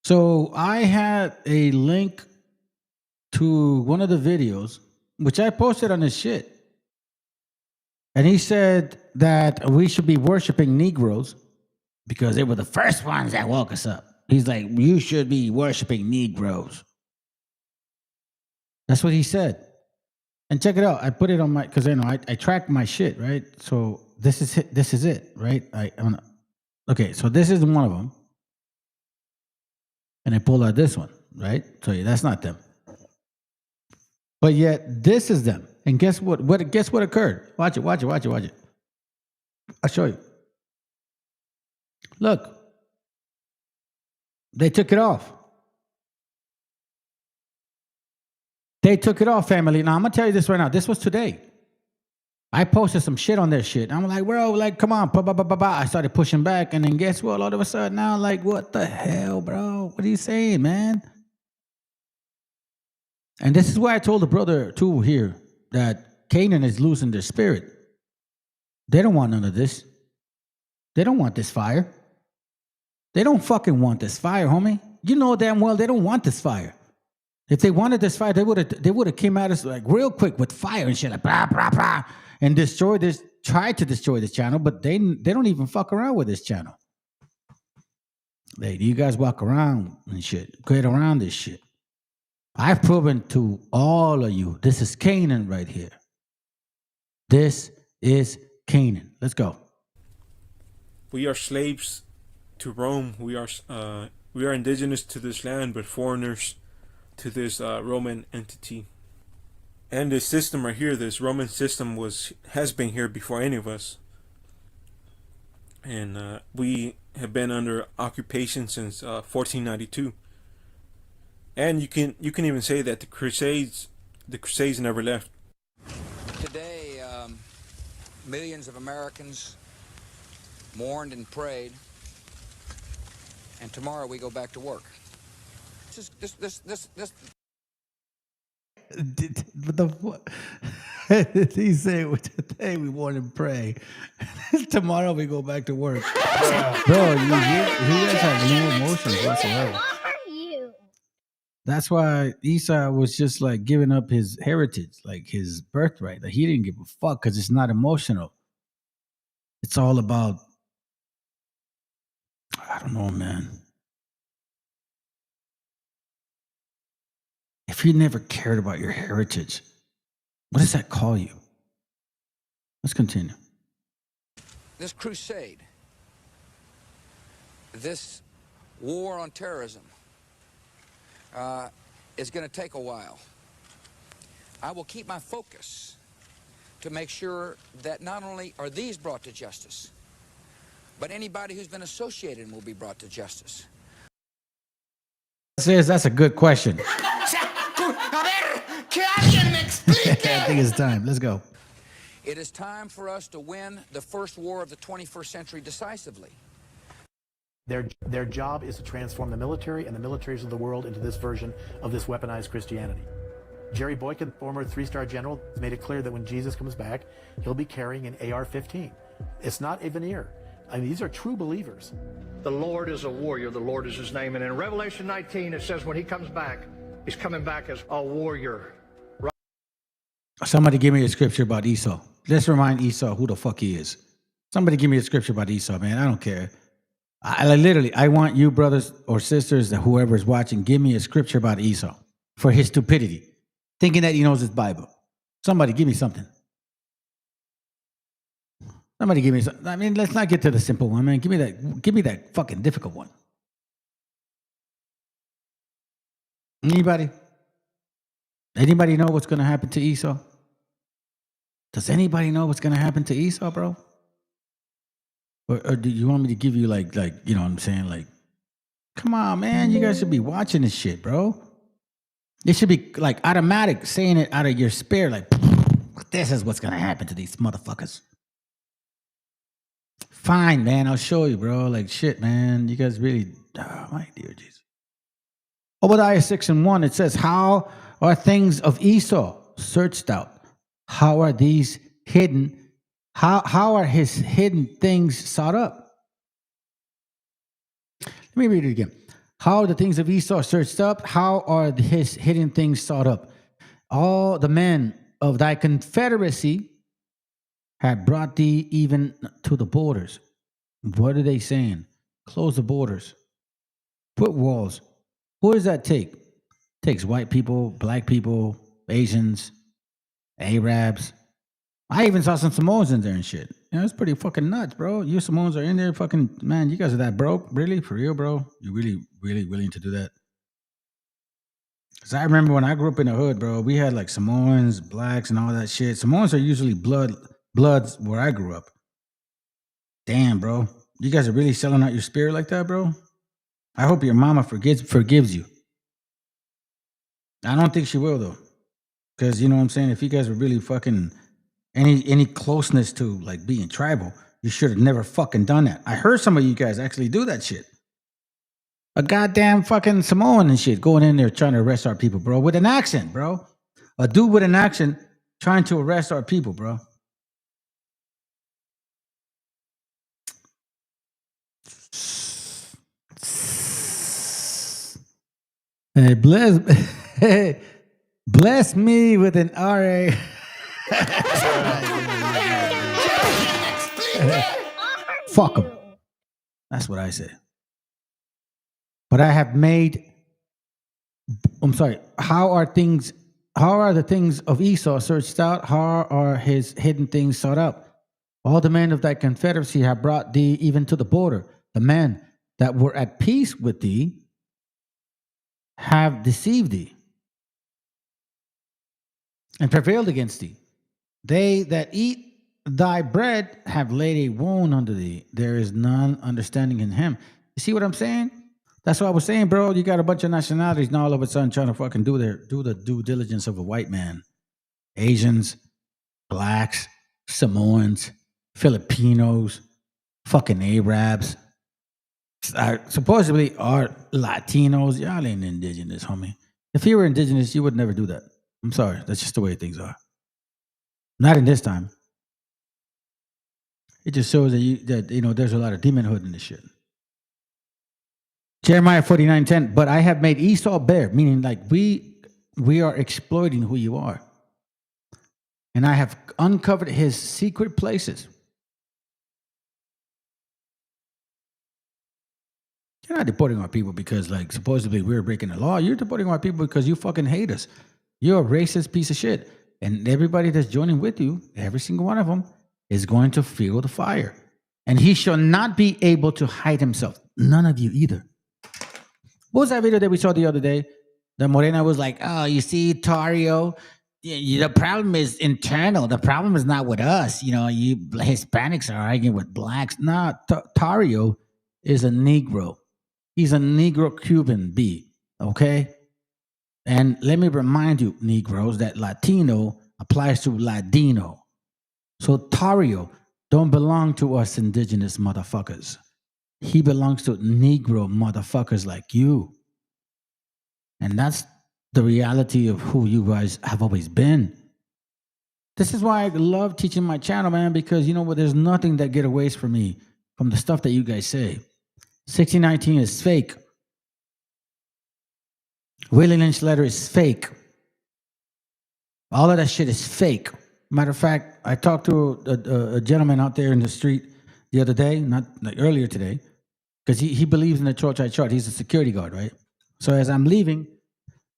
So I had a link to one of the videos, which I posted on this shit. And he said that we should be worshiping Negroes because they were the first ones that woke us up. He's like, you should be worshiping Negroes. That's what he said. And check it out. I put it on my, because you know I track my shit, right? So this is it, right? Okay, so this is one of them. And I pulled out this one, right? So yeah, that's not them. But yet this is them. And guess what? Guess what occurred? Watch it. I'll show you. Look. They took it off. They took it off, family. Now, I'm going to tell you this right now. This was today. I posted some shit on their shit. I'm like, bro, like, come on. I started pushing back. And then guess what? All of a sudden now, like, what the hell, bro? What are you saying, man? And this is why I told the brother, too, here, that Canaan is losing their spirit. They don't want none of this. They don't want this fire. They don't fucking want this fire, homie. You know damn well they don't want this fire. If they wanted this fire, they would have came at us like real quick with fire and shit, like blah, blah, blah, and tried to destroy this channel, but they don't even fuck around with this channel. You guys walk around and shit, get around this shit. I've proven to all of you, this is Canaan right here. This is Canaan. Let's go. We are slaves to Rome. We are indigenous to this land, but foreigners to this Roman entity. And this system right here, this Roman system has been here before any of us. And we have been under occupation since 1492. And you can even say that the Crusades never left. Today, millions of Americans mourned and prayed, and tomorrow we go back to work. This. He said, today we mourn and pray. Tomorrow we go back to work. Bro, you guys have no emotions whatsoever. That's why Esau was just like giving up his heritage, like his birthright. Like he didn't give a fuck because it's not emotional. It's all about, I don't know, man. If you never cared about your heritage, what does that call you? Let's continue. This crusade, this war on terrorism, is going to take a while. I will keep my focus to make sure that not only are these brought to justice, but anybody who's been associated will be brought to justice. Says that's a good question. I think it's time. Let's go. It is time for us to win the first war of the 21st century decisively. Their job is to transform the military and the militaries of the world into this version of this weaponized Christianity. Jerry Boykin, former three-star general, made it clear that when Jesus comes back, he'll be carrying an AR-15. It's not a veneer. I mean, these are true believers. The Lord is a warrior. The Lord is his name. And in Revelation 19, it says when he comes back, he's coming back as a warrior. Right? Somebody give me a scripture about Esau. Let's remind Esau who the fuck he is. Somebody give me a scripture about Esau, man. I don't care. I want you, brothers or sisters, that whoever's watching, give me a scripture about Esau for his stupidity, thinking that he knows his Bible. Somebody give me something. Somebody give me something. I mean, let's not get to the simple one, man. Give me that fucking difficult one. Anybody? Anybody know what's going to happen to Esau? Does anybody know what's going to happen to Esau, bro? Or do you want me to give you like, you know what I'm saying? Like, come on, man. You guys should be watching this shit, bro. It should be like automatic, saying it out of your spirit. Like, this is what's going to happen to these motherfuckers. Fine, man. I'll show you, bro. Like, shit, man. You guys really, oh, my dear Jesus. Obadiah 6:1, it says, how are things of Esau searched out? How are these hidden? How are his hidden things sought up? Let me read it again. How are the things of Esau searched up? How are his hidden things sought up? All the men of thy confederacy had brought thee even to the borders. What are they saying? Close the borders. Put walls. What does that take? It takes white people, black people, Asians, Arabs. I even saw some Samoans in there and shit. You know, it's pretty fucking nuts, bro. You Samoans are in there fucking, man, you guys are that broke? Really? For real, bro? You really, really willing to do that? Because I remember when I grew up in the hood, bro, we had like Samoans, blacks, and all that shit. Samoans are usually bloods where I grew up. Damn, bro. You guys are really selling out your spirit like that, bro? I hope your mama forgives you. I don't think she will, though. Because, you know what I'm saying? If you guys were really fucking any closeness to, like, being tribal, you should have never fucking done that. I heard some of you guys actually do that shit. A goddamn fucking Samoan and shit going in there trying to arrest our people, bro, with an accent, bro. A dude with an accent trying to arrest our people, bro. Hey, bless me with an RA. Fuck him. That's what I say. But I have made, I'm sorry, how are the things of Esau searched out? How are his hidden things sought out? All the men of thy confederacy have brought thee even to the border. The men that were at peace with thee have deceived thee and prevailed against thee. They that eat thy bread have laid a wound unto thee. There is none understanding in him. You see what I'm saying? That's what I was saying, bro. You got a bunch of nationalities now all of a sudden trying to fucking do the due diligence of a white man. Asians, blacks, Samoans, Filipinos, fucking Arabs. Supposedly are Latinos. Y'all ain't indigenous, homie. If you were indigenous, you would never do that. I'm sorry. That's just the way things are. Not in this time. It just shows that you know there's a lot of demonhood in this shit. Jeremiah 49:10. But I have made Esau bare, meaning like we are exploiting who you are. And I have uncovered his secret places. You're not deporting our people because, like, supposedly we're breaking the law. You're deporting our people because you fucking hate us. You're a racist piece of shit. And everybody that's joining with you, every single one of them, is going to feel the fire. And he shall not be able to hide himself. None of you either. What was that video that we saw the other day? The Morena was like, oh, you see, Tario, the problem is internal. The problem is not with us. You know, you Hispanics are arguing with blacks. No, Tario is a Negro. He's a Negro Cuban B, okay? And let me remind you, Negroes, that Latino applies to Ladino. So Tario don't belong to us indigenous motherfuckers. He belongs to Negro motherfuckers like you. And that's the reality of who you guys have always been. This is why I love teaching my channel, man, because you know what? There's nothing that get away from me from the stuff that you guys say. 1619 is fake. Willie Lynch letter is fake. All of that shit is fake. Matter of fact, I talked to a gentleman out there in the street the other day, not like earlier today, because he believes in the Church chart. He's a security guard, right? So as I'm leaving,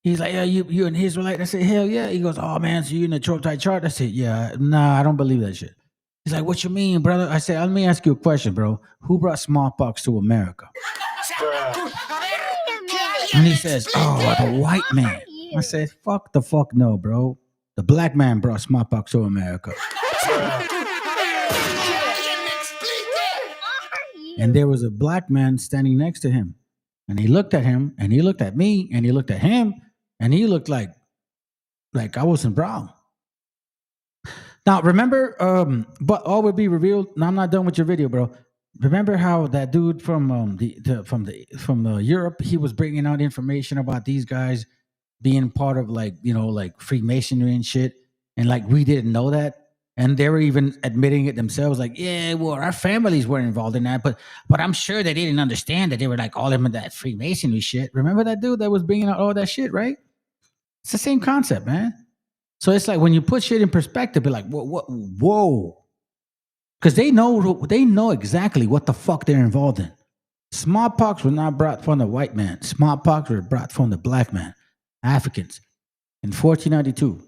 he's like, yeah, you an Israelite? I said, hell yeah. He goes, oh man, so you in the Church chart? I said, yeah, nah, I don't believe that shit. He's like, what you mean, brother? I said, let me ask you a question, bro. Who brought smallpox to America? And he says, oh, the white man. I said, fuck the fuck no, bro. The black man brought smallpox to America. And there was a black man standing next to him. And he looked at him, and he looked at me, and he looked at him, and he looked like I wasn't brown. Now, remember, but all will be revealed. Now, I'm not done with your video, bro. Remember how that dude from Europe, he was bringing out information about these guys being part of like Freemasonry and shit, and like we didn't know that, And they were even admitting it themselves, like, yeah, well, our families were involved in that, but I'm sure they didn't understand that they were like all in that Freemasonry shit. Remember that dude that was bringing out all that shit, right? It's the same concept, man. So it's like when you put shit in perspective, be like, whoa. Because they know exactly what the fuck they're involved in. Smallpox was not brought from the white man. Smallpox was brought from the black man, Africans, in 1492.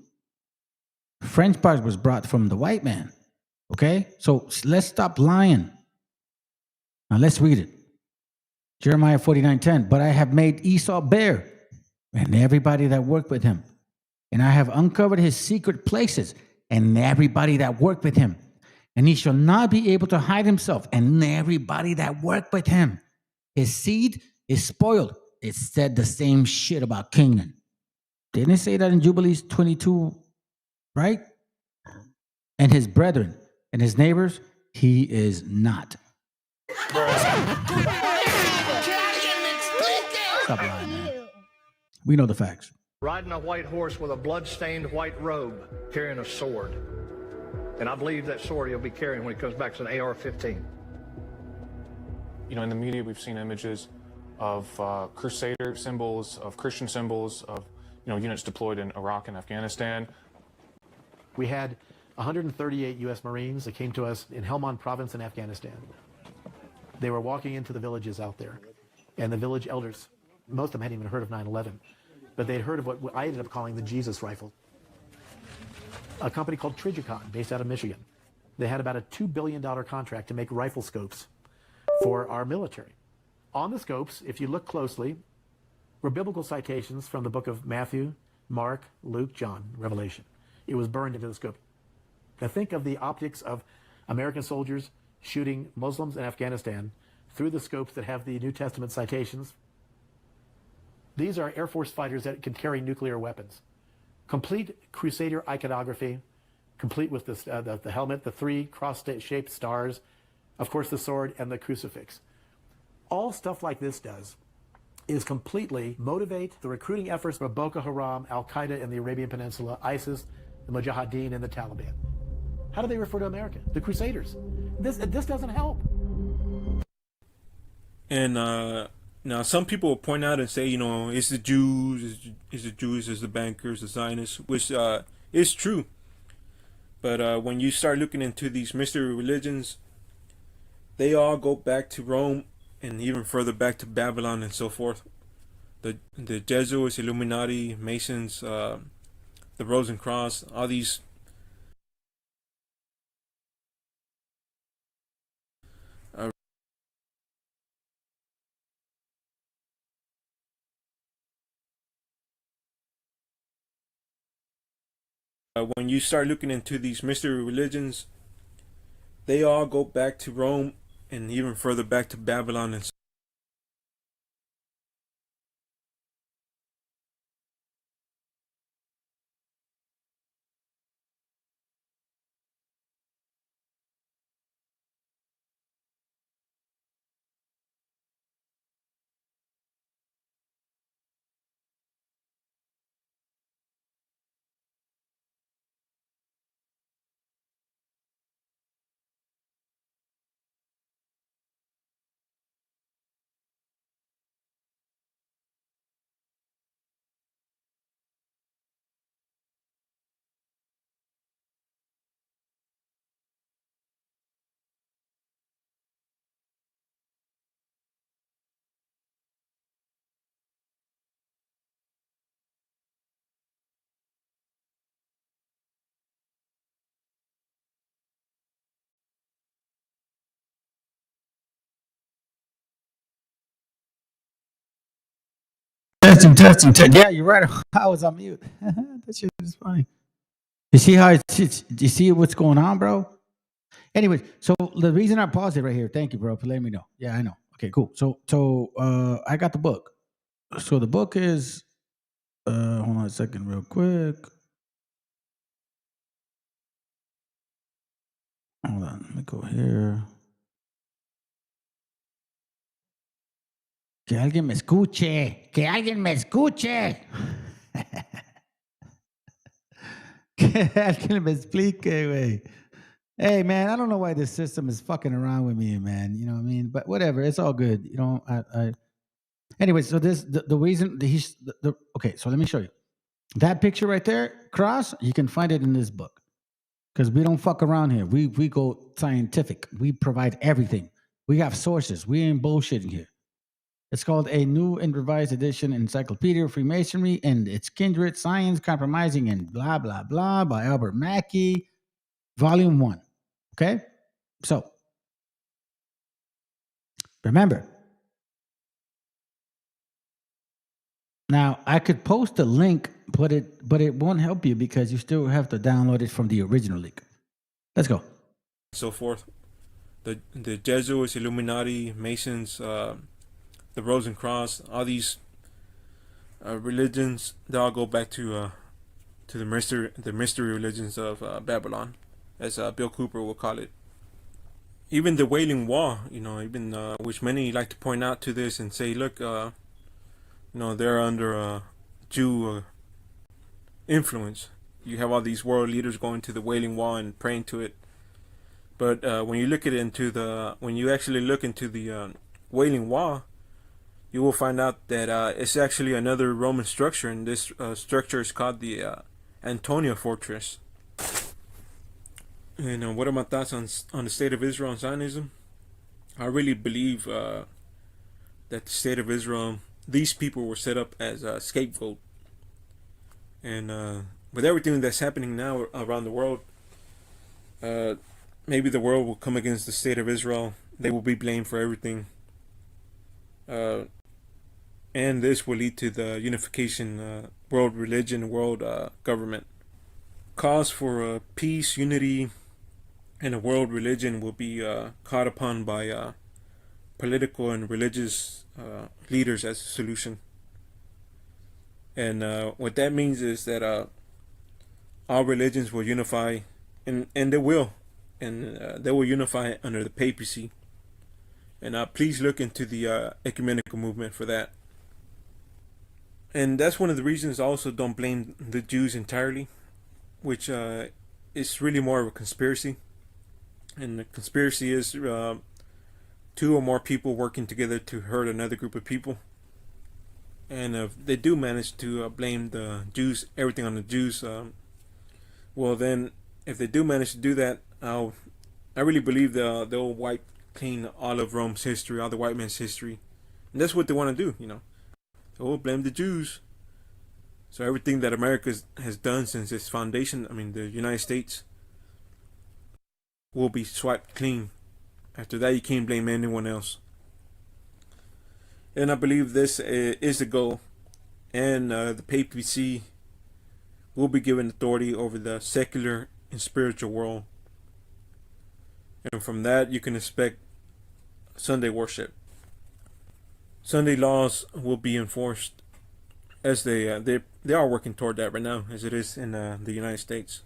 French pox was brought from the white man. Okay? So let's stop lying. Now let's read it. Jeremiah 49:10. But I have made Esau bare, and everybody that worked with him. And I have uncovered his secret places, and everybody that worked with him. And he shall not be able to hide himself, and everybody that worked with him. His seed is spoiled. It said the same shit about Canaan. Didn't it say that in Jubilees 22, right? And his brethren and his neighbors, he is not. Stop lying, man. We know the facts. Riding a white horse with a blood-stained white robe, carrying a sword. And I believe that sword he'll be carrying when he comes back is an AR-15. You know, in the media, we've seen images of crusader symbols, of Christian symbols, of, you know, units deployed in Iraq and Afghanistan. We had 138 U.S. Marines that came to us in Helmand province in Afghanistan. They were walking into the villages out there, and the village elders, most of them hadn't even heard of 9/11, but they'd heard of what I ended up calling the Jesus rifle. A company called Trijicon, based out of Michigan. They had about a $2 billion contract to make rifle scopes for our military. On the scopes, if you look closely, were biblical citations from the book of Matthew, Mark, Luke, John, Revelation. It was burned into the scope. Now think of the optics of American soldiers shooting Muslims in Afghanistan through the scopes that have the New Testament citations. These are Air Force fighters that can carry nuclear weapons. Complete Crusader iconography, complete with the helmet, the three cross-shaped stars, of course the sword and the crucifix. All stuff like this does is completely motivate the recruiting efforts of Boko Haram, Al-Qaeda in the Arabian Peninsula, ISIS, the Mujahideen, and the Taliban. How do they refer to America? The Crusaders. This doesn't help. And now some people will point out and say, you know, it's the Jews, it's the bankers, the Zionists, which is true. But when you start looking into these mystery religions, they all go back to Rome and even further back to Babylon and so forth. The Jesuits, Illuminati, Masons, the Rosencrantz, all these when you start looking into these mystery religions, they all go back to Rome and even further back to Babylon and Testing. Yeah, you're right. I was on mute. That shit is funny. You see how you see what's going on, bro? Anyway, so the reason I paused it right here, thank you, bro, for letting me know. Yeah, I know. Okay, cool. So I got the book. So the book is hold on a second real quick. Hold on, let me go here. Que alguien me escuche. Que alguien me escuche. Que alguien me explique, güey. Hey, man, I don't know why this system is fucking around with me, man. You know what I mean? But whatever, it's all good. You know, anyway, so the reason okay, so let me show you. That picture right there, cross, you can find it in this book. Because we don't fuck around here. We go scientific. We provide everything. We have sources. We ain't bullshitting here. It's called A New and Revised Edition Encyclopedia of Freemasonry and Its Kindred, Science, Compromising, and blah, blah, blah by Albert Mackey, Volume 1. Okay? So, remember. Now, I could post a link, but it won't help you because you still have to download it from the original link. Let's go. So forth. The Jesuits, Illuminati, Masons, the Rosencross, all these religions, they all go back to the mystery religions of Babylon, as Bill Cooper will call it. Even the Wailing Wall, even which many like to point out to this and say, look, they're under Jew influence. You have all these world leaders going to the Wailing Wall and praying to it. But when you look when you actually look into the Wailing Wall, you will find out that it's actually another Roman structure, and this structure is called the Antonia Fortress. And what are my thoughts on the state of Israel and Zionism? I really believe that the state of Israel, these people were set up as a scapegoat. And with everything that's happening now around the world, maybe the world will come against the state of Israel. They will be blamed for everything. And this will lead to the unification, world religion, world government. Cause for peace, unity, and a world religion will be caught upon by political and religious leaders as a solution. And what that means is that all religions will unify, and they will, and they will unify under the papacy. And please look into the ecumenical movement for that. And that's one of the reasons I also don't blame the Jews entirely, which is really more of a conspiracy. And the conspiracy is two or more people working together to hurt another group of people. And if they do manage to blame the Jews, everything on the Jews, well then, if they do manage to do that, I really believe they'll wipe clean all of Rome's history, all the white man's history. And that's what they want to do, They'll blame the Jews. So everything that America has done since its foundation, the United States, will be swiped clean. After that, you can't blame anyone else. And I believe this is the goal. And the papacy will be given authority over the secular and spiritual world. And from that, you can expect Sunday worship. Sunday laws will be enforced, as they are working toward that right now, as it is in the United States.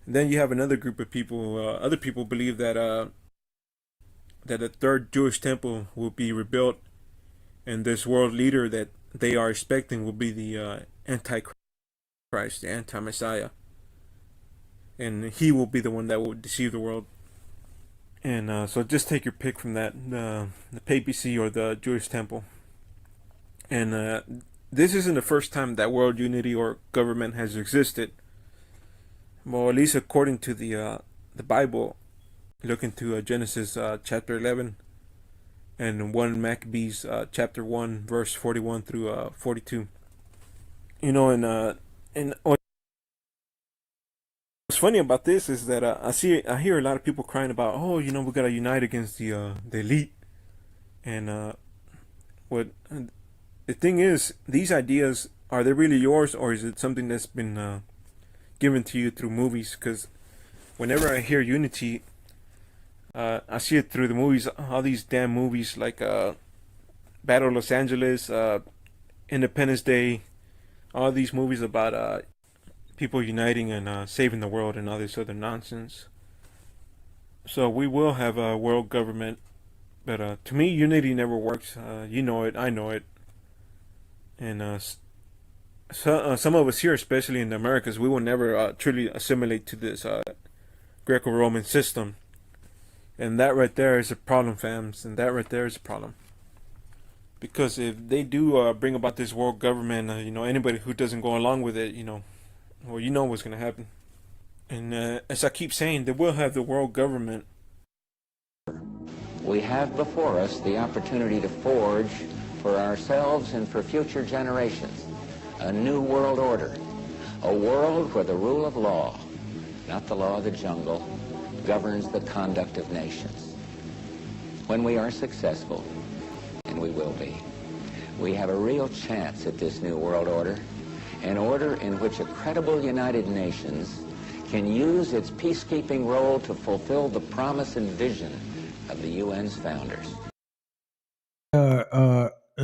And then you have another group of people. Other people believe that a third Jewish temple will be rebuilt, and this world leader that they are expecting will be the Antichrist, the anti-Messiah, and he will be the one that will deceive the world. And so just take your pick from that, the papacy or the Jewish temple. And this isn't the first time that world unity or government has existed. Well, at least according to the Bible, look into Genesis chapter 11 and 1 Maccabees chapter 1 verse 41 through 42. And what's funny about this is that I hear a lot of people crying about, we gotta unite against the elite. And what the thing is, these ideas, are they really yours, or is it something that's been given to you through movies? Because whenever I hear unity, I see it through the movies, all these damn movies like Battle of Los Angeles, Independence Day, all these movies about people uniting and saving the world and all this other nonsense. So we will have a world government, but to me, unity never works. You know it, I know it. And some of us here, especially in the Americas, we will never truly assimilate to this Greco-Roman system. And that right there is a problem, fams. And that right there is a problem. Because if they do bring about this world government, anybody who doesn't go along with it, well, you know what's going to happen. And as I keep saying, they will have the world government. We have before us the opportunity to forge for ourselves and for future generations a new world order, a world where the rule of law, not the law of the jungle, governs the conduct of nations. When we are successful, and we will be, we have a real chance at this new world order, an order in which a credible United Nations can use its peacekeeping role to fulfill the promise and vision of the UN's founders.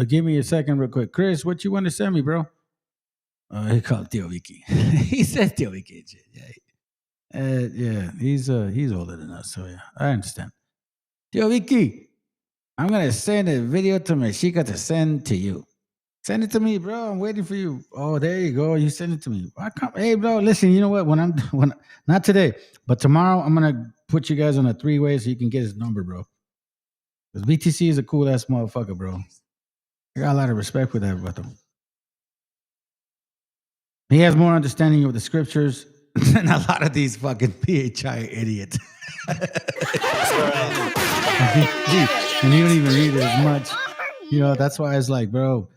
Give me a second real quick. Chris, what you want to send me, bro? He called Tio Vicky. He said Tio Vicky. Yeah, he's older than us, so yeah, I understand. Tio Vicky, I'm going to send a video to Mexica to send to you. Send it to me, bro. I'm waiting for you. Oh, there you go. You send it to me. Hey, bro, listen, you know what? When not today, but tomorrow, I'm going to put you guys on a 3-way so you can get his number, bro. Because BTC is a cool-ass motherfucker, bro. I got a lot of respect for that, brother. He has more understanding of the scriptures than a lot of these fucking PHI idiots. And you don't even read it as much. That's why it's like, bro,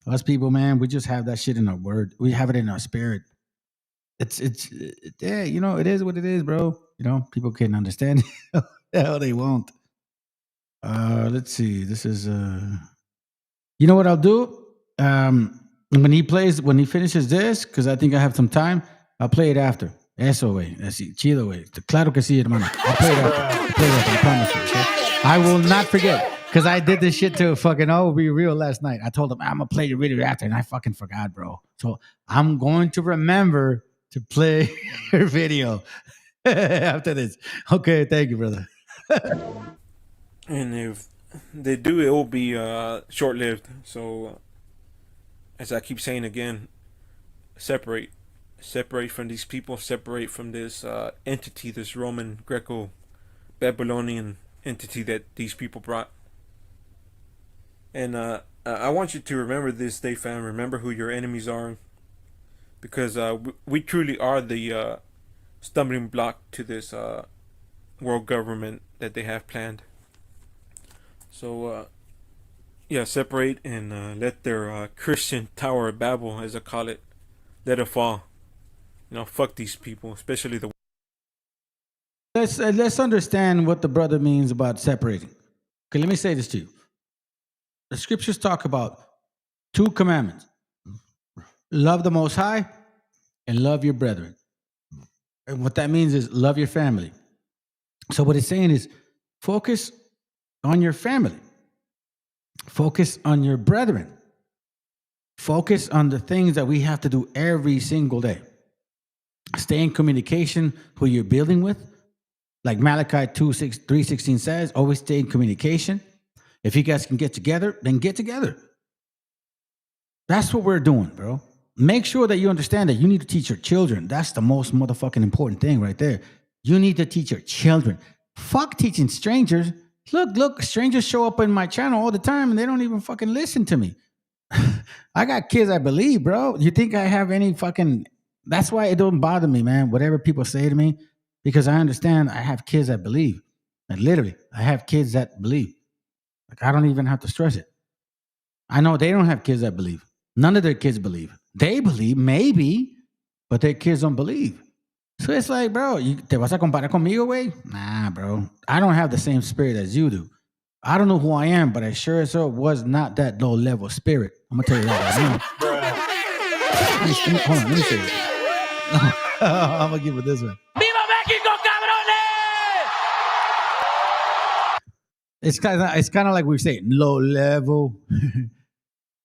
us people, man, we just have that shit in our word. We have it in our spirit. It's yeah, it is what it is, bro. People can understand it. Hell, they won't. Let's see. This is you know what I'll do? When he finishes this, because I think I have some time, I'll play it after. Eso, güey. Así, chido, güey. Claro que sí, hermano. I'll play it after. I promise you. Okay? I will not forget. Because I did this shit to fucking Be Real last night. I told him, I'm going to play your video after, and I fucking forgot, bro. So I'm going to remember to play your video after this. Okay, thank you, brother. And if they do, it will be short-lived. So, as I keep saying again, separate from these people, separate from this entity, this Roman Greco-Babylonian entity that these people brought. And I want you to remember this day, fam. Remember who your enemies are, because we truly are the stumbling block to this world government that they have planned. So, yeah, separate and let their Christian Tower of Babel, as I call it, let it fall. Fuck these people, especially the. Let's understand what the brother means about separating. Okay, let me say this to you. The scriptures talk about 2 commandments. Love the Most High and love your brethren. And what that means is love your family. So what it's saying is focus on your family. Focus on your brethren. Focus on the things that we have to do every single day. Stay in communication who you're building with. Like Malachi 3:16 says, always stay in communication. If you guys can get together, then get together. That's what we're doing, bro. Make sure that you understand that you need to teach your children. That's the most motherfucking important thing right there. You need to teach your children. Fuck teaching strangers. Look, strangers show up in my channel all the time and they don't even fucking listen to me. I got kids I believe, bro. You think I have any fucking... That's why it don't bother me, man. Whatever people say to me, because I understand I have kids that believe. And literally, I have kids that believe. Like, I don't even have to stress it. I know they don't have kids that believe. None of their kids believe. They believe, maybe, but their kids don't believe. So it's like, bro, ¿te vas a comparar conmigo, güey? Nah, bro. I don't have the same spirit as you do. I don't know who I am, but I sure as hell was not that low-level spirit. I'm going to tell you that right now. Hold on, let me say this. I'm going to give it this way. ¡Viva México, cabrones! It's kind of like we say, low level.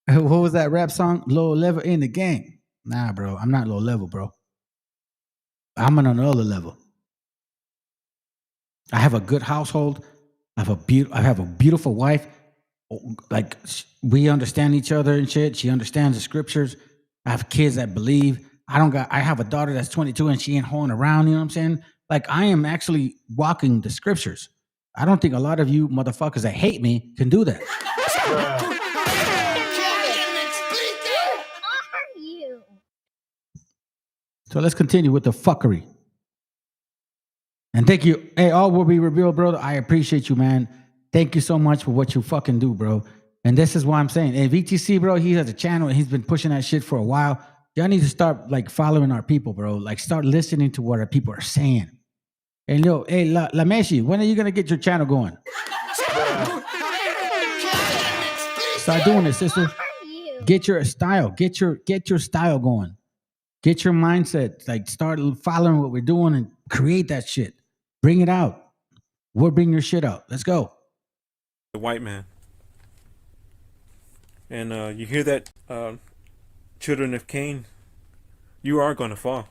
What was that rap song? Low level in the game. Nah, bro. I'm not low level, bro. I'm on another level. I have a good household. I have a beautiful wife. Like, we understand each other and shit. She understands the scriptures. I have kids that believe. I have a daughter that's 22 and she ain't hoeing around, you know what I'm saying? like I am actually walking the scriptures. I don't think a lot of you motherfuckers that hate me can do that. So let's continue with the fuckery. And thank you. Hey, all will be revealed, bro. I appreciate you, man. Thank you so much for what you fucking do, bro. And this is why I'm saying, hey, VTC, bro, he has a channel and he's been pushing that shit for a while. Y'all need to start like following our people, bro. Like start listening to what our people are saying. And yo, hey, La Meshi, when are you gonna get your channel going? Start doing it, sister. Get your style. Get your style going. Get your mindset. Like start following what we're doing and create that shit. Bring it out. We'll bring your shit out. Let's go. The white man. And you hear that, children of Cain, you are going to fall.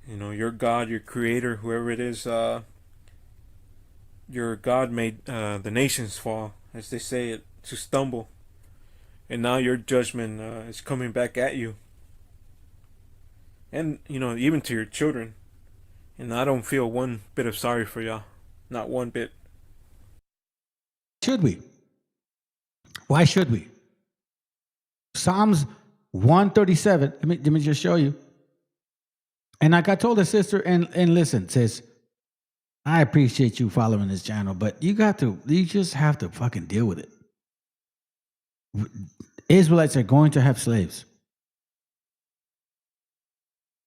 You know, your God, your creator, whoever it is, your God made the nations fall, as they say it, to stumble. And now your judgment is coming back at you. And, you know, even to your children. And I don't feel one bit of sorry for y'all. Not one bit. Should we? Why should we? Psalms 137. Let me just show you. And like I told the sister, and listen, sis, I appreciate you following this channel, but you just have to fucking deal with it. Israelites are going to have slaves.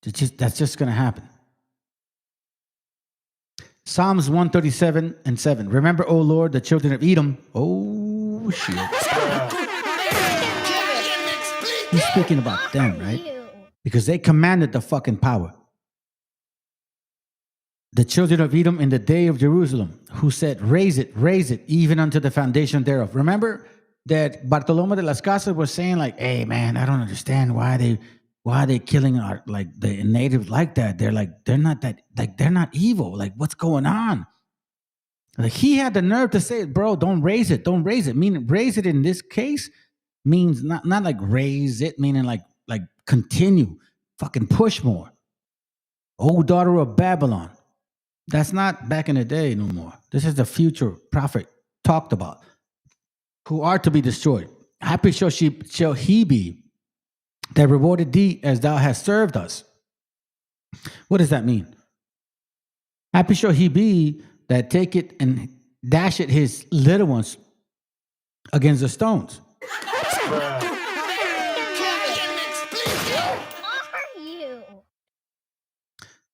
That's just going to happen. Psalms 137:7. Remember, O Lord, the children of Edom. Oh, shit. He's speaking about them, right? Because they commanded the fucking power. The children of Edom in the day of Jerusalem, who said, raise it, even unto the foundation thereof. Remember that Bartolomé de las Casas was saying like, hey, man, I don't understand why they killing our, like the natives like that. They're not that, like, they're not evil. Like, what's going on? Like, he had the nerve to say, bro, don't raise it. Meaning raise it in this case means not like raise it, meaning like continue, fucking push more. O daughter of Babylon. That's not back in the day no more. This is the future prophet talked about, who are to be destroyed. Happy shall he be that rewarded thee as thou hast served us. What does that mean? Happy shall he be that take it and dash it his little ones against the stones.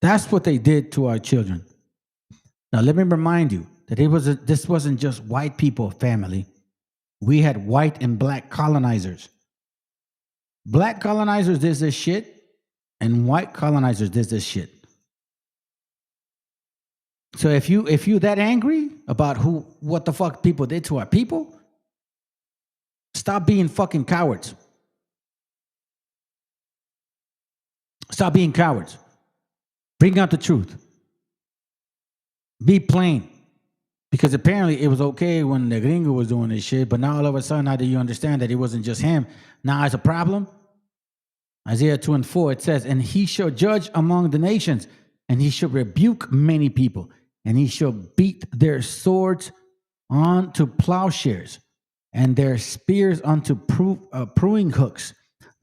That's what they did to our children. Now, let me remind you that this wasn't just white people family. We had white and black colonizers. Black colonizers did this shit, and white colonizers did this shit. So if you that angry about what the fuck people did to our people, stop being fucking cowards. Stop being cowards. Bring out the truth. Be plain. Because apparently it was okay when the gringo was doing this shit, but now all of a sudden, now that you understand that it wasn't just him, now it's a problem. Isaiah 2:4, it says, and he shall judge among the nations, and he shall rebuke many people, and he shall beat their swords onto plowshares, and their spears unto pruning hooks.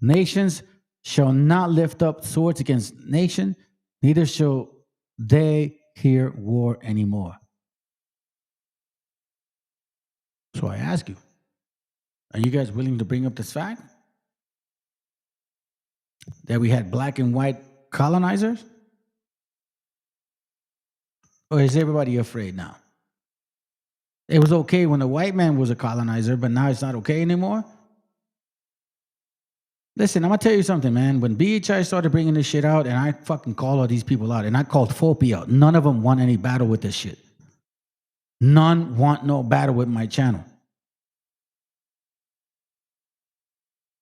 Nations shall not lift up swords against nation, neither shall they hear war anymore. So I ask you, are you guys willing to bring up this fact? That we had black and white colonizers? Or is everybody afraid now? It was okay when the white man was a colonizer, but now it's not okay anymore? Listen, I'm going to tell you something, man. When BHI started bringing this shit out, and I fucking called all these people out, and I called Fopi out, none of them won any battle with this shit. None want no battle with my channel.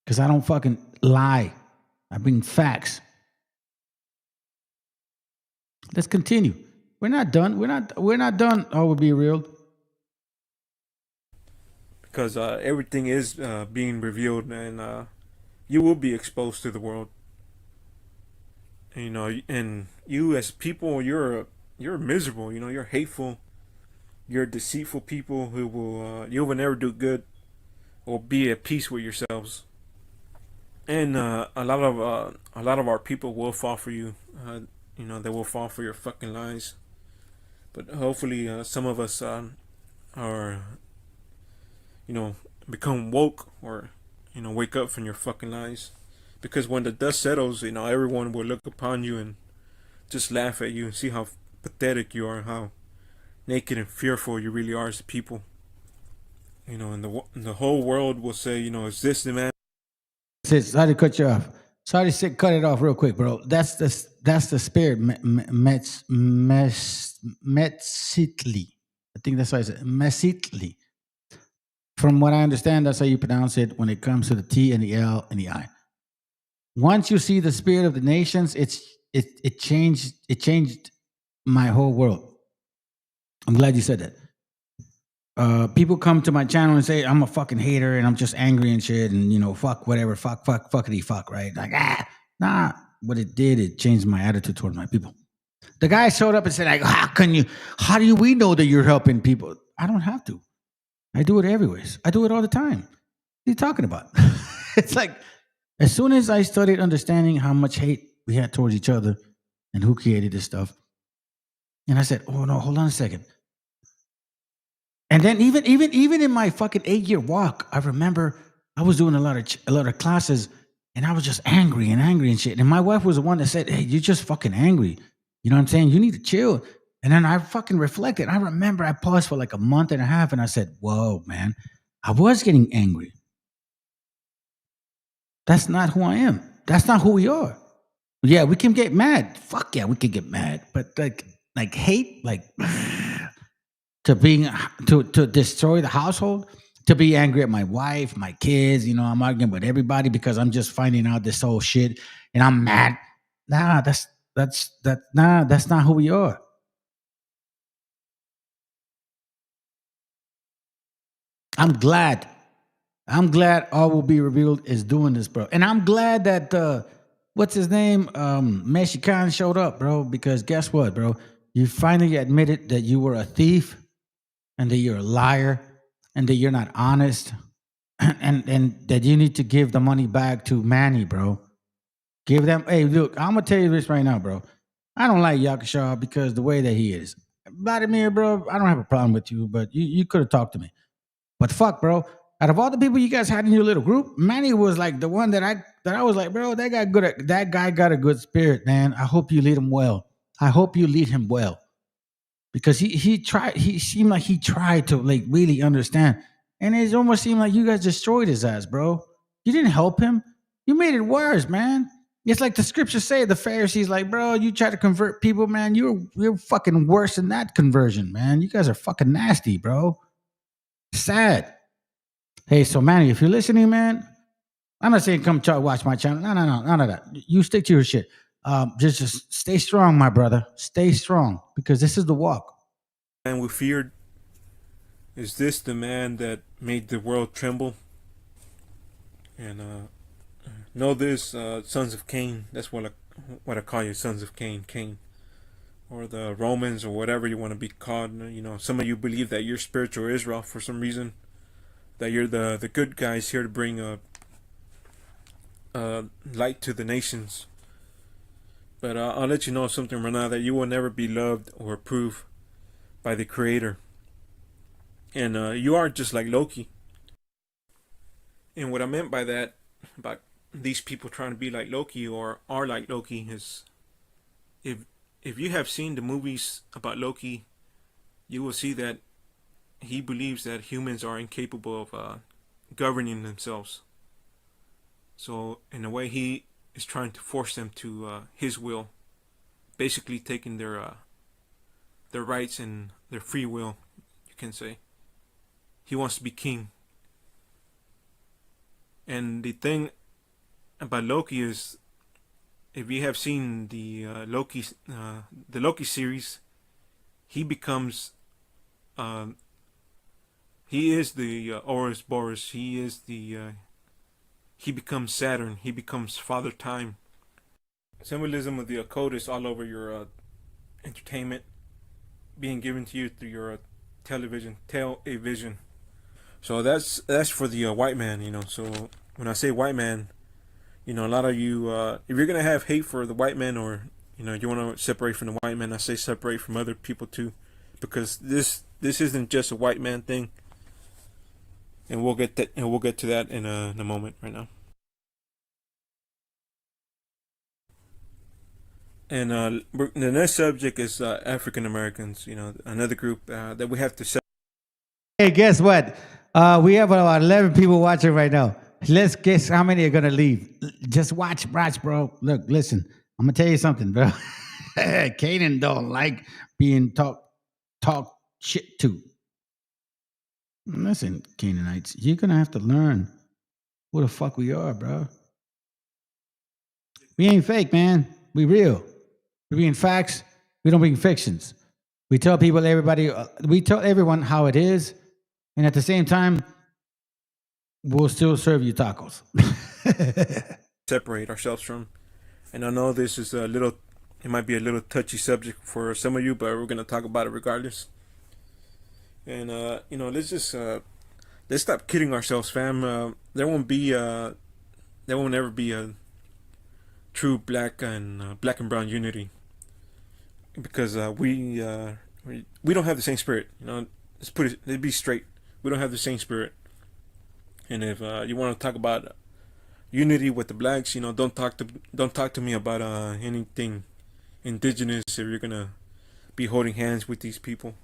Because I don't fucking lie. I bring facts. Let's continue. We're not done. We're not done. Oh, we'll be real. Because everything is being revealed, and you will be exposed to the world. You know, and you as people, you're miserable. You know, you're hateful. You're deceitful people who will you will never do good or be at peace with yourselves. And a lot of our people will fall for you. You know, they will fall for your fucking lies. But hopefully, some of us are, you know, become woke, or, you know, wake up from your fucking lies. Because when the dust settles, you know, everyone will look upon you and just laugh at you and see how pathetic you are, how naked and fearful you really are as a people. You know, and the whole world will say, you know, is this the man? Sorry to cut you off. Sorry to cut it off real quick, bro. That's the spirit, Metsitli. I think that's how I say it. Metsitli. From what I understand, that's how you pronounce it when it comes to the T and the L and the I. Once you see the spirit of the nations, it changed my whole world. I'm glad you said that. People come to my channel and say I'm a fucking hater and I'm just angry and shit and, you know, fuck whatever, fuckity fuck, right? Like, nah. What it did, it changed my attitude toward my people. The guy showed up and said, like, how do we know that you're helping people? I don't have to. I do it everywhere. I do it all the time. What are you talking about? It's like, as soon as I started understanding how much hate we had towards each other and who created this stuff, and I said, oh no, hold on a second. And then even in my fucking 8-year walk, I remember I was doing a lot of classes, and I was just angry and shit. And my wife was the one that said, hey, you're just fucking angry. You know what I'm saying? You need to chill. And then I fucking reflected. I remember I paused for like a month and a half, and I said, whoa, man, I was getting angry. That's not who I am. That's not who we are. Yeah, we can get mad. Fuck yeah, we can get mad. But like hate, like to destroy the household, to be angry at my wife, my kids, you know, I'm arguing with everybody because I'm just finding out this whole shit and I'm mad. Nah, that's not who we are. I'm glad all will be revealed is doing this, bro. And I'm glad that what's his name? MESHIACHA showed up, bro, because guess what, bro? You finally admitted that you were a thief and that you're a liar and that you're not honest and that you need to give the money back to Manny, bro. Give them, hey, look, I'm gonna tell you this right now, bro. I don't like Yakasha because the way that he is. Vladimir, bro, I don't have a problem with you, but you could have talked to me. But fuck, bro. Out of all the people you guys had in your little group, Manny was like the one that I was like, bro, that guy got a good spirit, man. I hope you lead him well. I hope you lead him well. Because he seemed like he tried to like really understand. And it almost seemed like you guys destroyed his ass, bro. You didn't help him. You made it worse, man. It's like the scriptures say, the Pharisees, like, bro, you try to convert people, man. You're fucking worse than that conversion, man. You guys are fucking nasty, bro. Sad. Hey, so Manny, if you're listening, man, I'm not saying come try to watch my channel. No, none of that. You stick to your shit. Just stay strong, my brother. Stay strong, because this is the walk. And we feared. Is this the man that made the world tremble? And know this, sons of Cain. That's what I call you, sons of Cain. Cain, or the Romans, or whatever you want to be called. You know, some of you believe that you're spiritual Israel for some reason. That you're the good guys here to bring light to the nations. But I'll let you know something right now, that you will never be loved or approved by the Creator. And you are just like Loki. And what I meant by that, about these people trying to be like Loki or are like Loki, is if you have seen the movies about Loki, you will see that he believes that humans are incapable of governing themselves. So in a way, he is trying to force them to his will, basically taking their rights and their free will, you can say. He wants to be king. And the thing about Loki is, if you have seen the Loki series, he becomes he is the Ouroboros. He becomes Saturn. He becomes Father Time. symbolism of the occult is all over your entertainment, being given to you through your television. So that's for the white man, you know. So when I say white man, you know, a lot of you, if you're gonna have hate for the white man, or you know, you want to separate from the white man, I say separate from other people too, because this isn't just a white man thing. And we'll get to that in a moment right now. And the next subject is African Americans. You know, another group that we have to. Hey, guess what? We have about 11 people watching right now. Let's guess how many are gonna leave. Just watch, bro. Look, listen. I'm gonna tell you something, bro. Canaan don't like being talk shit to. Listen, Canaanites, you're gonna have to learn who the fuck we are, bro. We ain't fake, man. We real. We bring facts. We don't bring fictions. We tell people, we tell everyone how it is, and at the same time, we'll still serve you tacos. Separate ourselves from. And I know this is it might be a little touchy subject for some of you, but we're gonna talk about it regardless. And you know, let's stop kidding ourselves, fam. There won't ever be a true black and brown unity, because we don't have the same spirit. You know, let's be straight. We don't have the same spirit. And if you want to talk about unity with the blacks, you know, don't talk to me about anything indigenous if you're gonna be holding hands with these people.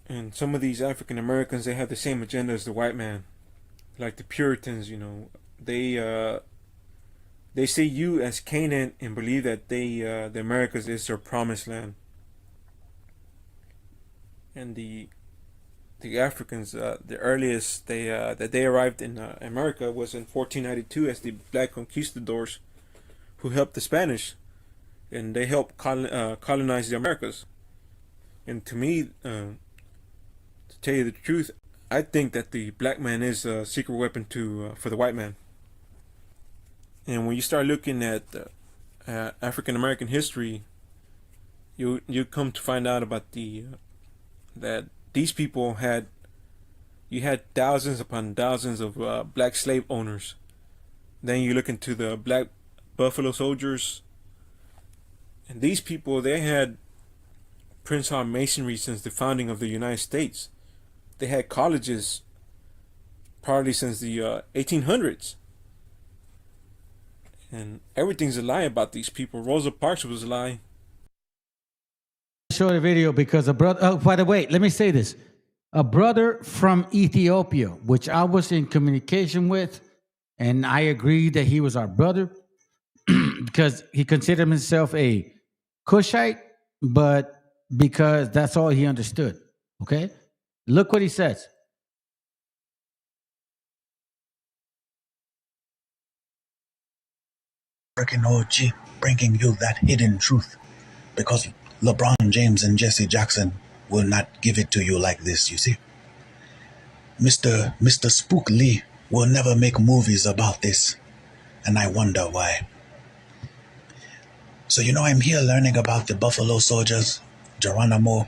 And some of these African Americans, they have the same agenda as the white man, like the Puritans. You know, they see you as Canaan and believe that the Americas is their promised land. And the Africans, the earliest that they arrived in America was in 1492 as the black conquistadors, who helped the Spanish, and they helped colonize the Americas. And to me, to tell you the truth, I think that the black man is a secret weapon for the white man. And when you start looking at African American history, you come to find out about that these people had thousands upon thousands of black slave owners. Then you look into the black Buffalo Soldiers, and these people, they had Prince Hall Masonry since the founding of the United States. They had colleges probably since the 1800s. And everything's a lie about these people. Rosa Parks was a lie. Show the video because a brother. Oh, by the way, let me say this: a brother from Ethiopia, which I was in communication with, and I agreed that he was our brother because he considered himself a Cushite, but because that's all he understood. Okay, look what he says. American OG bringing you that hidden truth, because LeBron James and Jesse Jackson will not give it to you like this, you see. Mr. Spook Lee will never make movies about this, and I wonder why. So, you know, I'm here learning about the Buffalo Soldiers, Geronimo,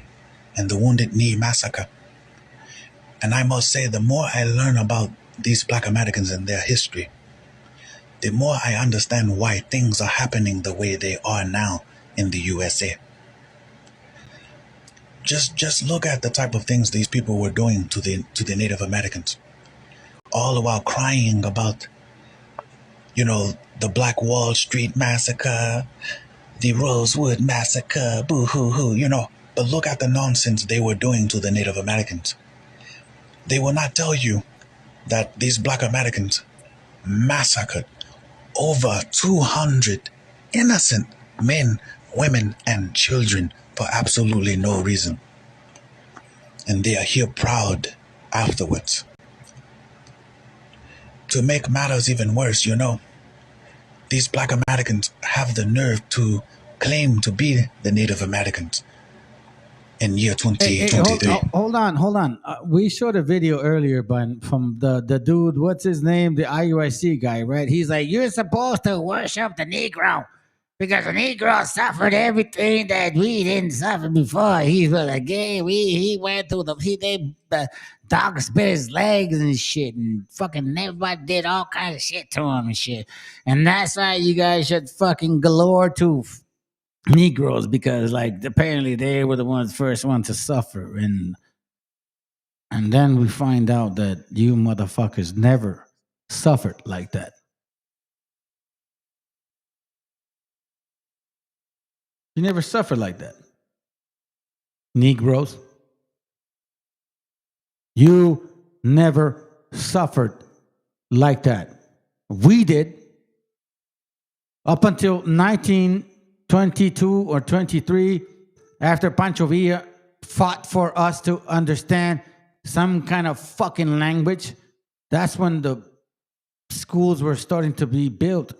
and the Wounded Knee Massacre. And I must say, the more I learn about these Black Americans and their history, the more I understand why things are happening the way they are now in the USA. Just look at the type of things these people were doing to the Native Americans, all the while crying about, you know, the Black Wall Street Massacre, the Rosewood Massacre, boo-hoo-hoo, you know. But look at the nonsense they were doing to the Native Americans. They will not tell you that these Black Americans massacred over 200 innocent men, women, and children for absolutely no reason. And they are here proud afterwards. To make matters even worse, you know, these Black Americans have the nerve to claim to be the Native Americans. in year Hey, 2023. hold on. We showed a video earlier, but from the dude, what's his name, the IUIC guy, right? He's like, you're supposed to worship the Negro because the Negro suffered everything that we didn't suffer before. He's like, hey, he went through the dog spit his legs and shit, and fucking everybody did all kinds of shit to him and shit, and that's why you guys should fucking galore to Negroes, because like apparently they were the first ones to suffer, and then we find out that you motherfuckers never suffered like that. You never suffered like that, Negroes. You never suffered like that. We did up until 1922 or 23, after Pancho Villa fought for us to understand some kind of fucking language. That's when the schools were starting to be built.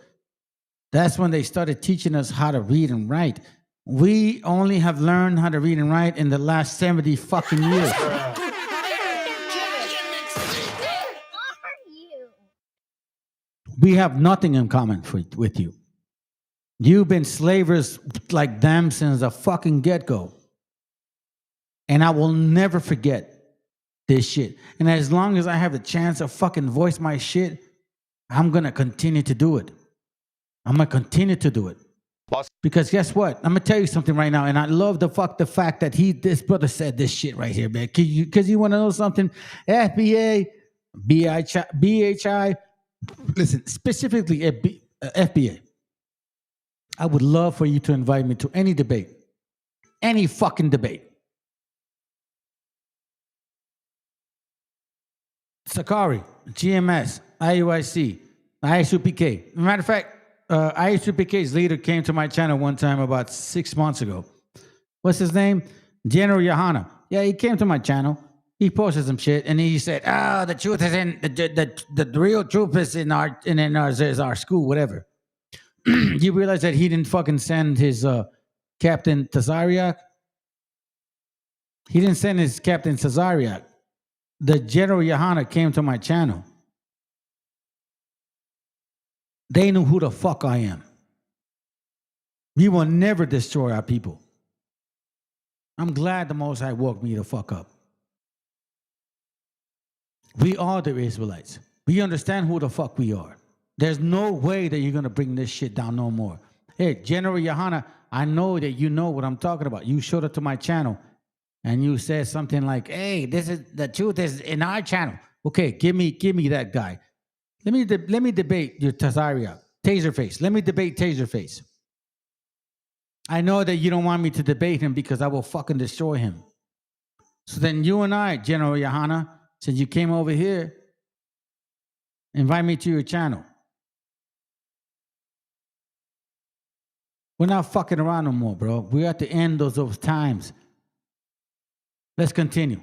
That's when they started teaching us how to read and write. We only have learned how to read and write in the last 70 fucking years. We have nothing in common with you. You've been slavers like them since the fucking get-go. And I will never forget this shit. And as long as I have the chance to fucking voice my shit, I'm going to continue to do it. I'm going to continue to do it. Because guess what? I'm going to tell you something right now. And I love the fact that this brother said this shit right here, man. Because you want to know something? FBA, BHI, listen, specifically FBA. I would love for you to invite me to any debate. Any fucking debate. Sakari, GMS, IUIC, ISUPK. Matter of fact, ISUPK's leader came to my channel one time about 6 months ago. What's his name? General Yohana. Yeah, he came to my channel. He posted some shit, and he said, "Oh, the truth is in the real truth is in our school, whatever." You realize that he didn't fucking send his Captain Tazariak? He didn't send his Captain Tazariak. The General Yohana came to my channel. They knew who the fuck I am. We will never destroy our people. I'm glad the Most High woke me the fuck up. We are the Israelites. We understand who the fuck we are. There's no way that you're going to bring this shit down no more. Hey, General Yohana, I know that you know what I'm talking about. You showed up to my channel and you said something like, hey, this is the truth is in our channel. Okay, give me that guy. Let me debate your Tazaria, Taserface. Let me debate Taserface. I know that you don't want me to debate him because I will fucking destroy him. So then you and I, General Yohana, since you came over here, invite me to your channel. We're not fucking around no more, bro. We're at the end of those times. Let's continue.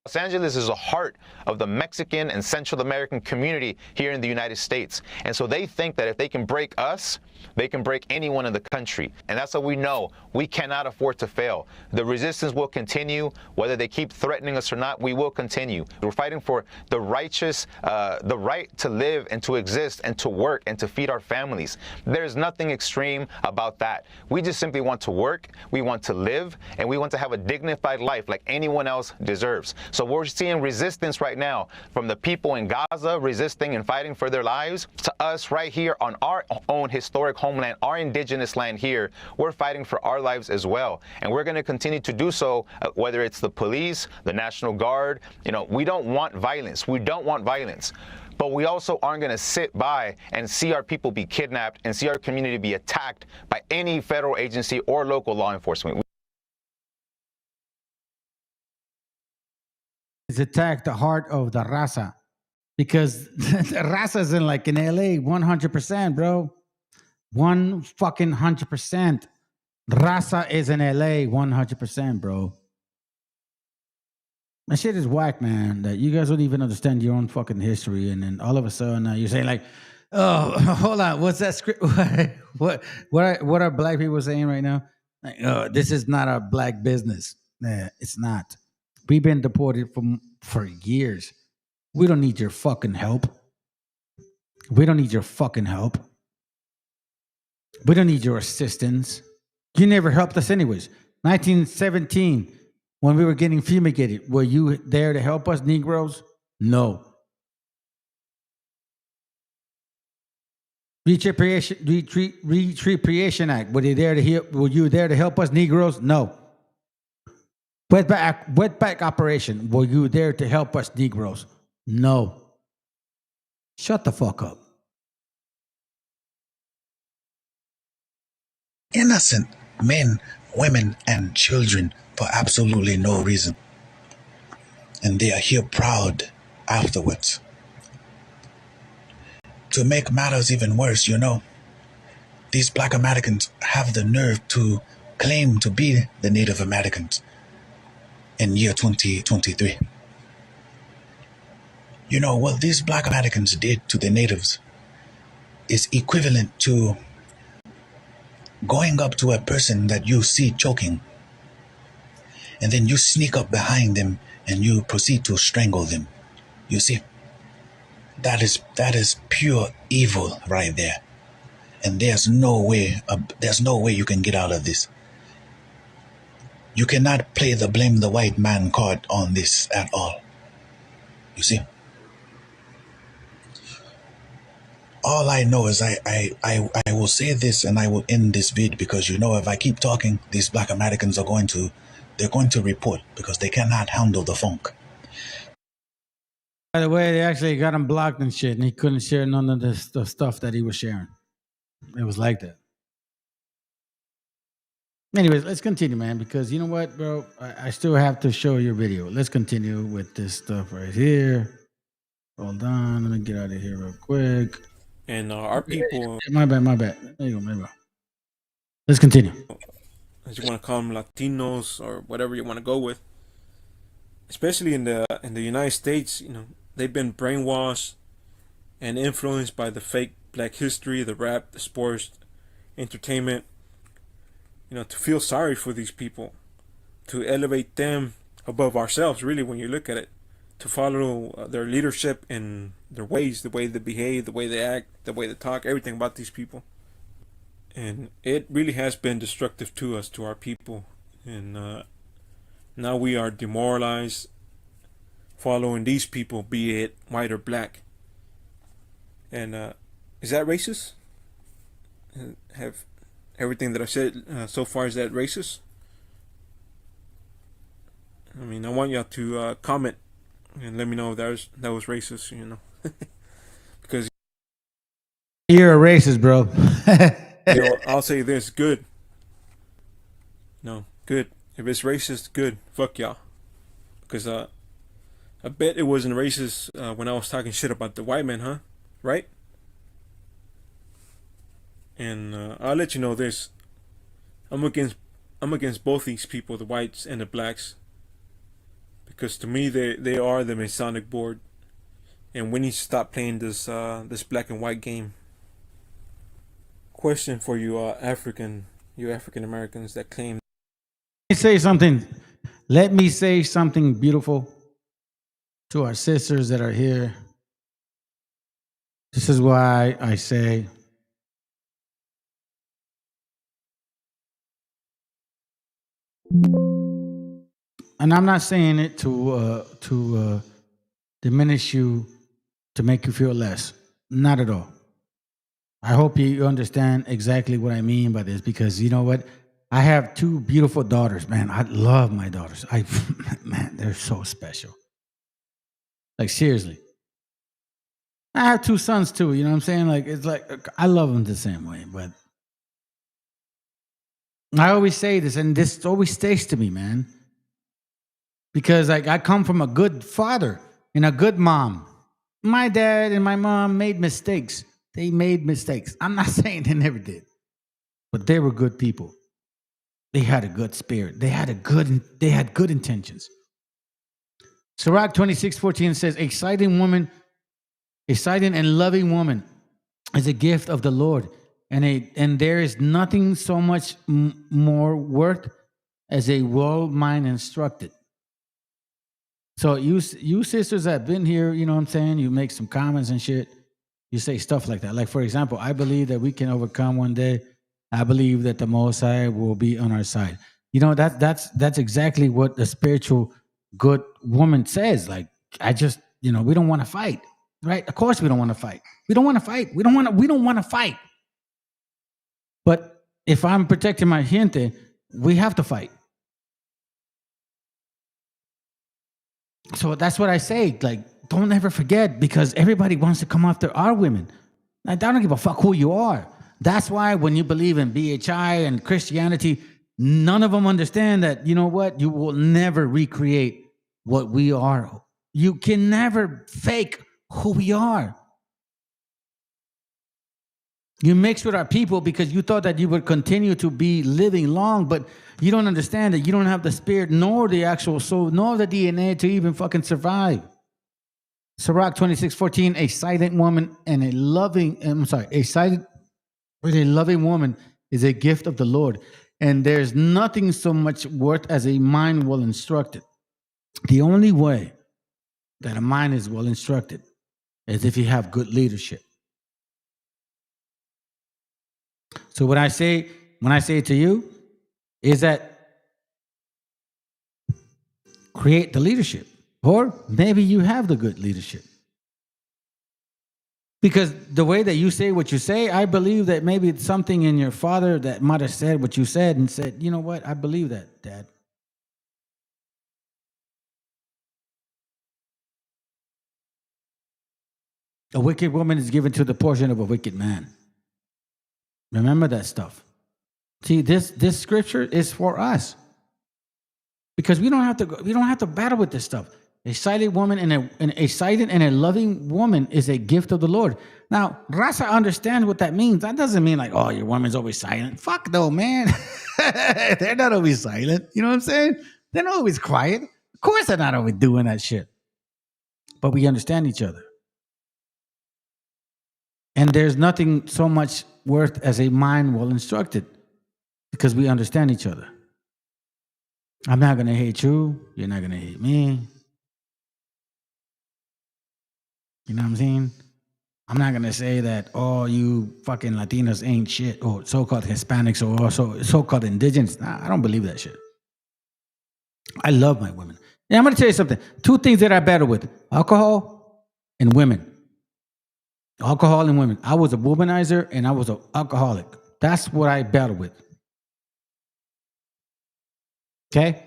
Los Angeles is the heart of the Mexican and Central American community here in the United States. And so they think that if they can break us, they can break anyone in the country. And that's what we know. We cannot afford to fail. The resistance will continue. Whether they keep threatening us or not, we will continue. We're fighting for the righteous, the right to live and to exist and to work and to feed our families. There's nothing extreme about that. We just simply want to work, we want to live, and we want to have a dignified life like anyone else deserves. So we're seeing resistance right now from the people in Gaza resisting and fighting for their lives to us right here on our own historic homeland, our indigenous land here. We're fighting for our lives as well. And we're going to continue to do so, whether it's the police, the National Guard. You know, we don't want violence. We don't want violence. But we also aren't going to sit by and see our people be kidnapped and see our community be attacked by any federal agency or local law enforcement. Attack the heart of the raza, because the raza is in like in LA 100%, bro. 100%. Raza is in LA 100%, bro. My shit is whack, man. That you guys don't even understand your own fucking history, and then all of a sudden you're saying like, oh, hold on, what's that script? What are black people saying right now? Like, oh, this is not a black business. It's not. We've been deported for years. We don't need your fucking help. We don't need your fucking help. We don't need your assistance. You never helped us anyways. 1917, when we were getting fumigated, were you there to help us, Negroes? No. Retribution Act, were you there to help us, Negroes? No. Wetback operation, were you there to help us, Negroes? No. Shut the fuck up. Innocent men, women, and children for absolutely no reason. And they are here proud afterwards. To make matters even worse, these Black Americans have the nerve to claim to be the Native Americans in year 2023. What these Black Americans did to the natives is equivalent to going up to a person that you see choking, and then you sneak up behind them and you proceed to strangle them. You see, that is pure evil right there. And there's no way you can get out of this. You cannot play the blame the white man card on this at all. You see? All I know is I will say this and I will end this vid because if I keep talking, these Black Americans are going to report because they cannot handle the funk. By the way, they actually got him blocked and shit, and he couldn't share none of the stuff that he was sharing. It was like that. Anyways, let's continue, man, because you know what, bro? I still have to show your video. Let's continue with this stuff right here. Hold on. Let me get out of here real quick. And our people... My bad. There you go, my bad. Let's continue. As you want to call them, Latinos or whatever you want to go with. Especially in the United States, they've been brainwashed and influenced by the fake black history, the rap, the sports, entertainment, to feel sorry for these people, to elevate them above ourselves, really, when you look at it, to follow their leadership and their ways, the way they behave, the way they act, the way they talk, everything about these people. And it really has been destructive to us, to our people. And now we are demoralized following these people, be it white or black. And is that racist? Have everything that I said so far, is that racist? I mean, I want y'all to comment and let me know if that was racist, because you're a racist, bro. I'll say this: good. No, good. If it's racist, good. Fuck y'all. Because I bet it wasn't racist when I was talking shit about the white man, huh? Right? And I'll let you know this: I'm against both these people, the whites and the blacks, because to me they are the Masonic board, and we need to stop playing this black and white game. Question for you, African Americans that claim. Let me say something beautiful to our sisters that are here. This is why I say, and I'm not saying it to diminish you, to make you feel less. Not at all. I hope you understand exactly what I mean by this, because you know what? I have two beautiful daughters, man. I love my daughters. Man, they're so special. Like, seriously. I have two sons too, you know what I'm saying? Like, it's like, I love them the same way, but I always say this, and this always stays to me, man. Because I come from a good father and a good mom. My dad and my mom made mistakes. They made mistakes. I'm not saying they never did, but they were good people. They had a good spirit. They had good intentions. Sirach 26:14 says, "A silent and loving woman is a gift of the Lord, and there is nothing so much more worth as a world mind instructed. So you sisters that have been here, you know what I'm saying? You make some comments and shit. You say stuff like that. Like, for example, I believe that we can overcome one day. I believe that the Most High will be on our side. You know, that's exactly what the spiritual good woman says. Like, I just, you know, we don't want to fight, right? Of course we don't want to fight. We don't want to fight. We don't want to fight. But if I'm protecting my gente, we have to fight. So that's what I say. Like, don't ever forget, because everybody wants to come after our women. Like, I don't give a fuck who you are. That's why when you believe in BHI and Christianity, none of them understand that, you know what? You will never recreate what we are. You can never fake who we are. You mix with our people because you thought that you would continue to be living long, but you don't understand that you don't have the spirit, nor the actual soul, nor the DNA to even fucking survive. Sirach 26:14, a silent woman and a loving, a silent with a loving woman is a gift of the Lord. And there's nothing so much worth as a mind well instructed. The only way that a mind is well instructed is if you have good leadership. So when I say it to you, is that create the leadership. Or maybe you have the good leadership. Because the way that you say what you say, I believe that maybe it's something in your father that might have said what you said and said, you know what, I believe that, Dad. A wicked woman is given to the portion of a wicked man. Remember that stuff. See, this scripture is for us. Because we don't have to battle with this stuff. A silent woman and a silent and a loving woman is a gift of the Lord. Now, Rasa understands what that means. That doesn't mean like, oh, your woman's always silent. Fuck no, man. They're not always silent. You know what I'm saying? They're not always quiet. Of course they're not always doing that shit. But we understand each other. And there's nothing so much worth as a mind well instructed, because we understand each other. I'm not going to hate you. You're not going to hate me. You know what I'm saying? I'm not going to say that, oh, you fucking Latinos ain't shit, or so-called Hispanics, or also so-called indigenous. Nah, I don't believe that shit. I love my women. And I'm going to tell you something. Two things that I battle with: alcohol and women. Alcohol and women. I was a womanizer and I was an alcoholic. That's what I battle with. Okay?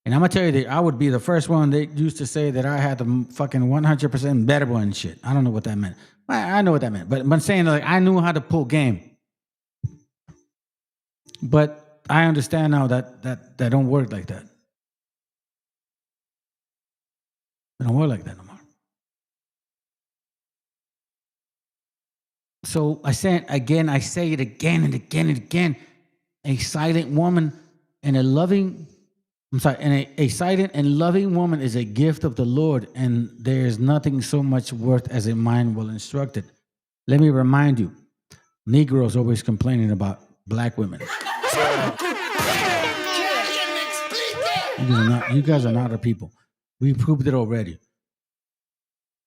And I'm going to tell you that I would be the first one that used to say that I had the fucking 100% better one shit. I don't know what that meant. I know what that meant. But I'm saying, like, I knew how to pull game. But I understand now that don't work like that. It don't work like that no more. So I say it again, I say it again and again and again. A silent woman and a loving, a silent and loving woman is a gift of the Lord, and there is nothing so much worth as a mind well instructed. Let me remind you, Negroes always complaining about black women. You guys are not our people. We proved it already.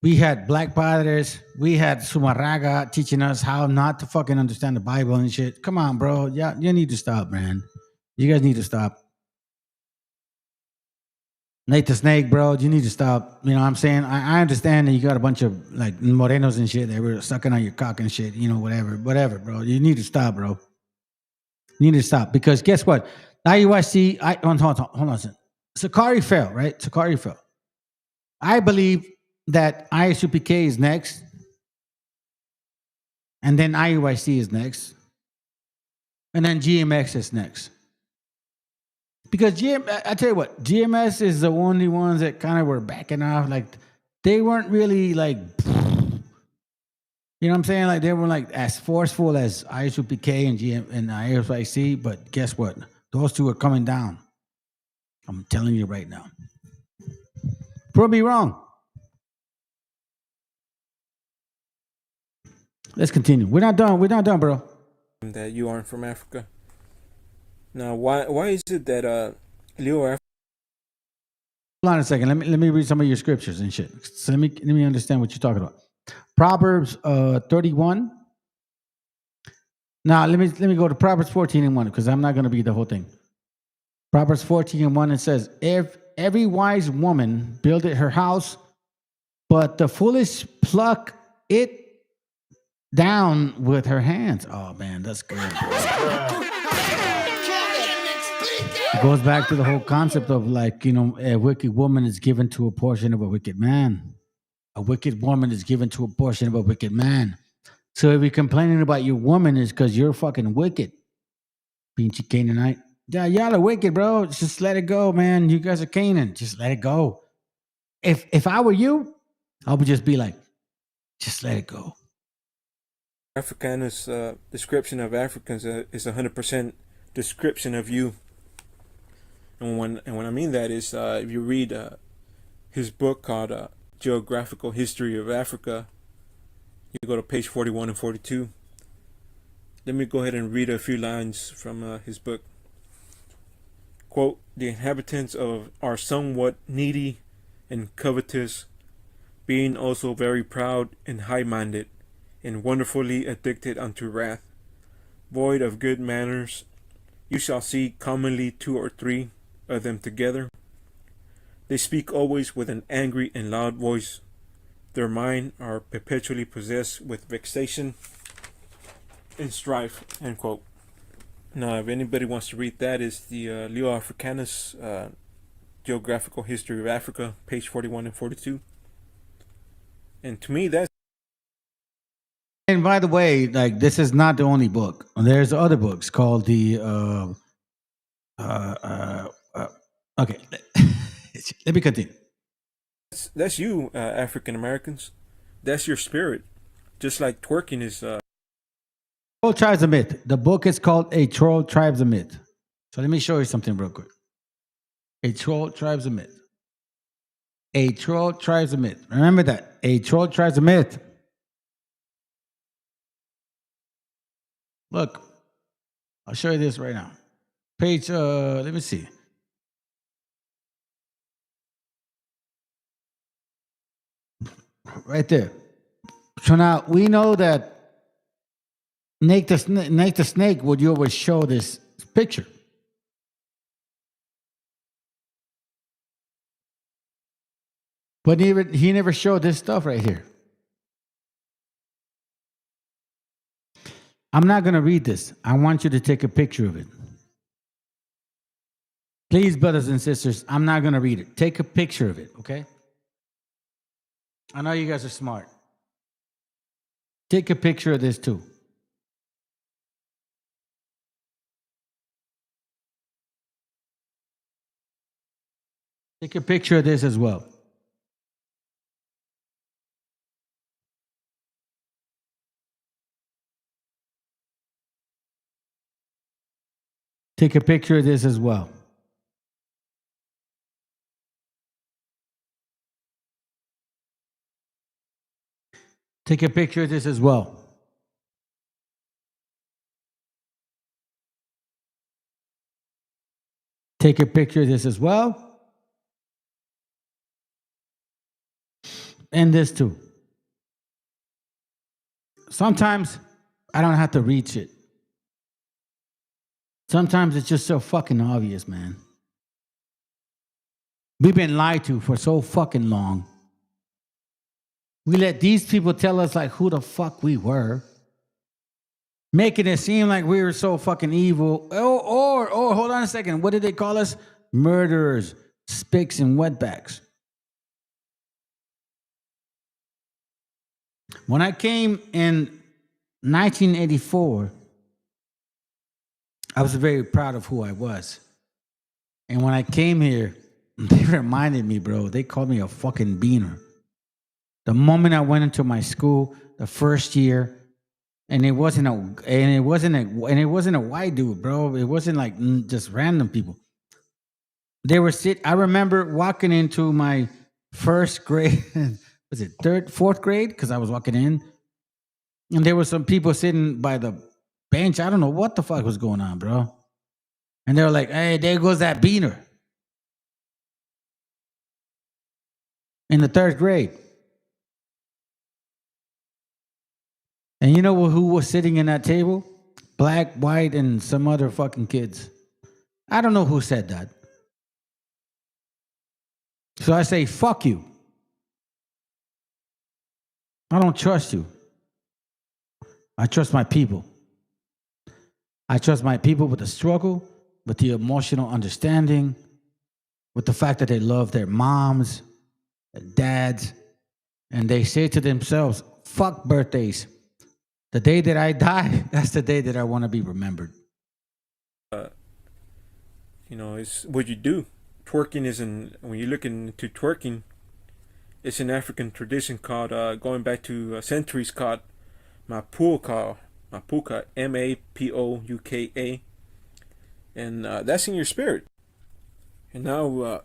We had black padres. We had Sumarraga teaching us how not to fucking understand the Bible and shit. Come on, bro. Yeah, you need to stop, man. You guys need to stop. Nate the Snake, bro, you need to stop. You know what I'm saying? I understand that you got a bunch of like morenos and shit that were sucking on your cock and shit, you know, whatever, bro. You need to stop, bro. You need to stop, because guess what? IUIC, hold on. Sakari fell, right? Sakari fell. I believe that ISUPK is next, and then IUIC is next, and then GMX is next. Because I tell you what, GMS is the only ones that kind of were backing off. Like, they weren't really like, you know what I'm saying? Like, they were like as forceful as ISUPK and ISIC, but guess what? Those two are coming down. I'm telling you right now. Prove me wrong. Let's continue. We're not done, bro. That you aren't from Africa. Now, why is it that Leo Hold on a second. Let me read some of your scriptures and shit. So let me understand what you're talking about. Proverbs 31. Now let me go to Proverbs 14 and 1 because I'm not going to read the whole thing. Proverbs 14 and 1, it says, "If every wise woman builded her house, but the foolish pluck it down with her hands." Oh man, that's good. It goes back to the whole concept of like, a wicked woman is given to a portion of a wicked man. A wicked woman is given to a portion of a wicked man. So if you're complaining about your woman, is because you're fucking wicked. Pinche Canaanite. Yeah, y'all are wicked, bro. Just let it go, man. You guys are Canaan. Just let it go. If I were you, I would just be like, just let it go. Africanus' description of Africans is 100% description of you. And when I mean that is, if you read his book called Geographical History of Africa, you go to page 41 and 42. Let me go ahead and read a few lines from his book. Quote, "The inhabitants are somewhat needy and covetous, being also very proud and high-minded, and wonderfully addicted unto wrath, void of good manners. You shall see commonly 2 or 3 of them together. They speak always with an angry and loud voice. Their mind are perpetually possessed with vexation and strife." End quote. Now, if anybody wants to read that, is the Leo Africanus Geographical History of Africa, page 41 and 42. And to me, that's... And by the way, like, this is not the only book. There's other books called the okay. Let me continue. That's you, African Americans. That's your spirit. Just like twerking is... Troll Tribes of Myth. The book is called A Troll Tribes of Myth. So let me show you something real quick. A Troll Tribes of Myth. A Troll Tribes of Myth. Remember that. A Troll Tribes of Myth. Look, I'll show you this right now. Page, let me see. Right there. So now we know that Nate the Snake would always show this picture. But he never showed this stuff right here. I'm not going to read this. I want you to take a picture of it. Please, brothers and sisters, I'm not going to read it. Take a picture of it, okay? I know you guys are smart. Take a picture of this too. Take a picture of this as well. Take a picture of this as well. Take a picture of this as well. Take a picture of this as well. And this too. Sometimes I don't have to read shit. Sometimes it's just so fucking obvious, man. We've been lied to for so fucking long. We let these people tell us like who the fuck we were, making it seem like we were so fucking evil. Or hold on a second. What did they call us? Murderers, spicks, and wetbacks. When I came in 1984, I was very proud of who I was. And when I came here, they reminded me, bro, they called me a fucking beaner. The moment I went into my school, the first year, and it wasn't a white dude, bro. It wasn't like just random people. They were I remember walking into my first grade, was it fourth grade? Because I was walking in, and there were some people sitting by the bench. I don't know what the fuck was going on, bro. And they're like, hey, there goes that beaner. In the 3rd grade. And you know who was sitting in that table? Black, white, and some other fucking kids. I don't know who said that. So I say, fuck you. I don't trust you. I trust my people. I trust my people with the struggle, with the emotional understanding, with the fact that they love their moms, their dads, and they say to themselves, fuck birthdays. The day that I die, that's the day that I want to be remembered. It's what you do. Twerking when you look into twerking, it's an African tradition called, going back to centuries, called Mapuka, Mapouka. And that's in your spirit. And now,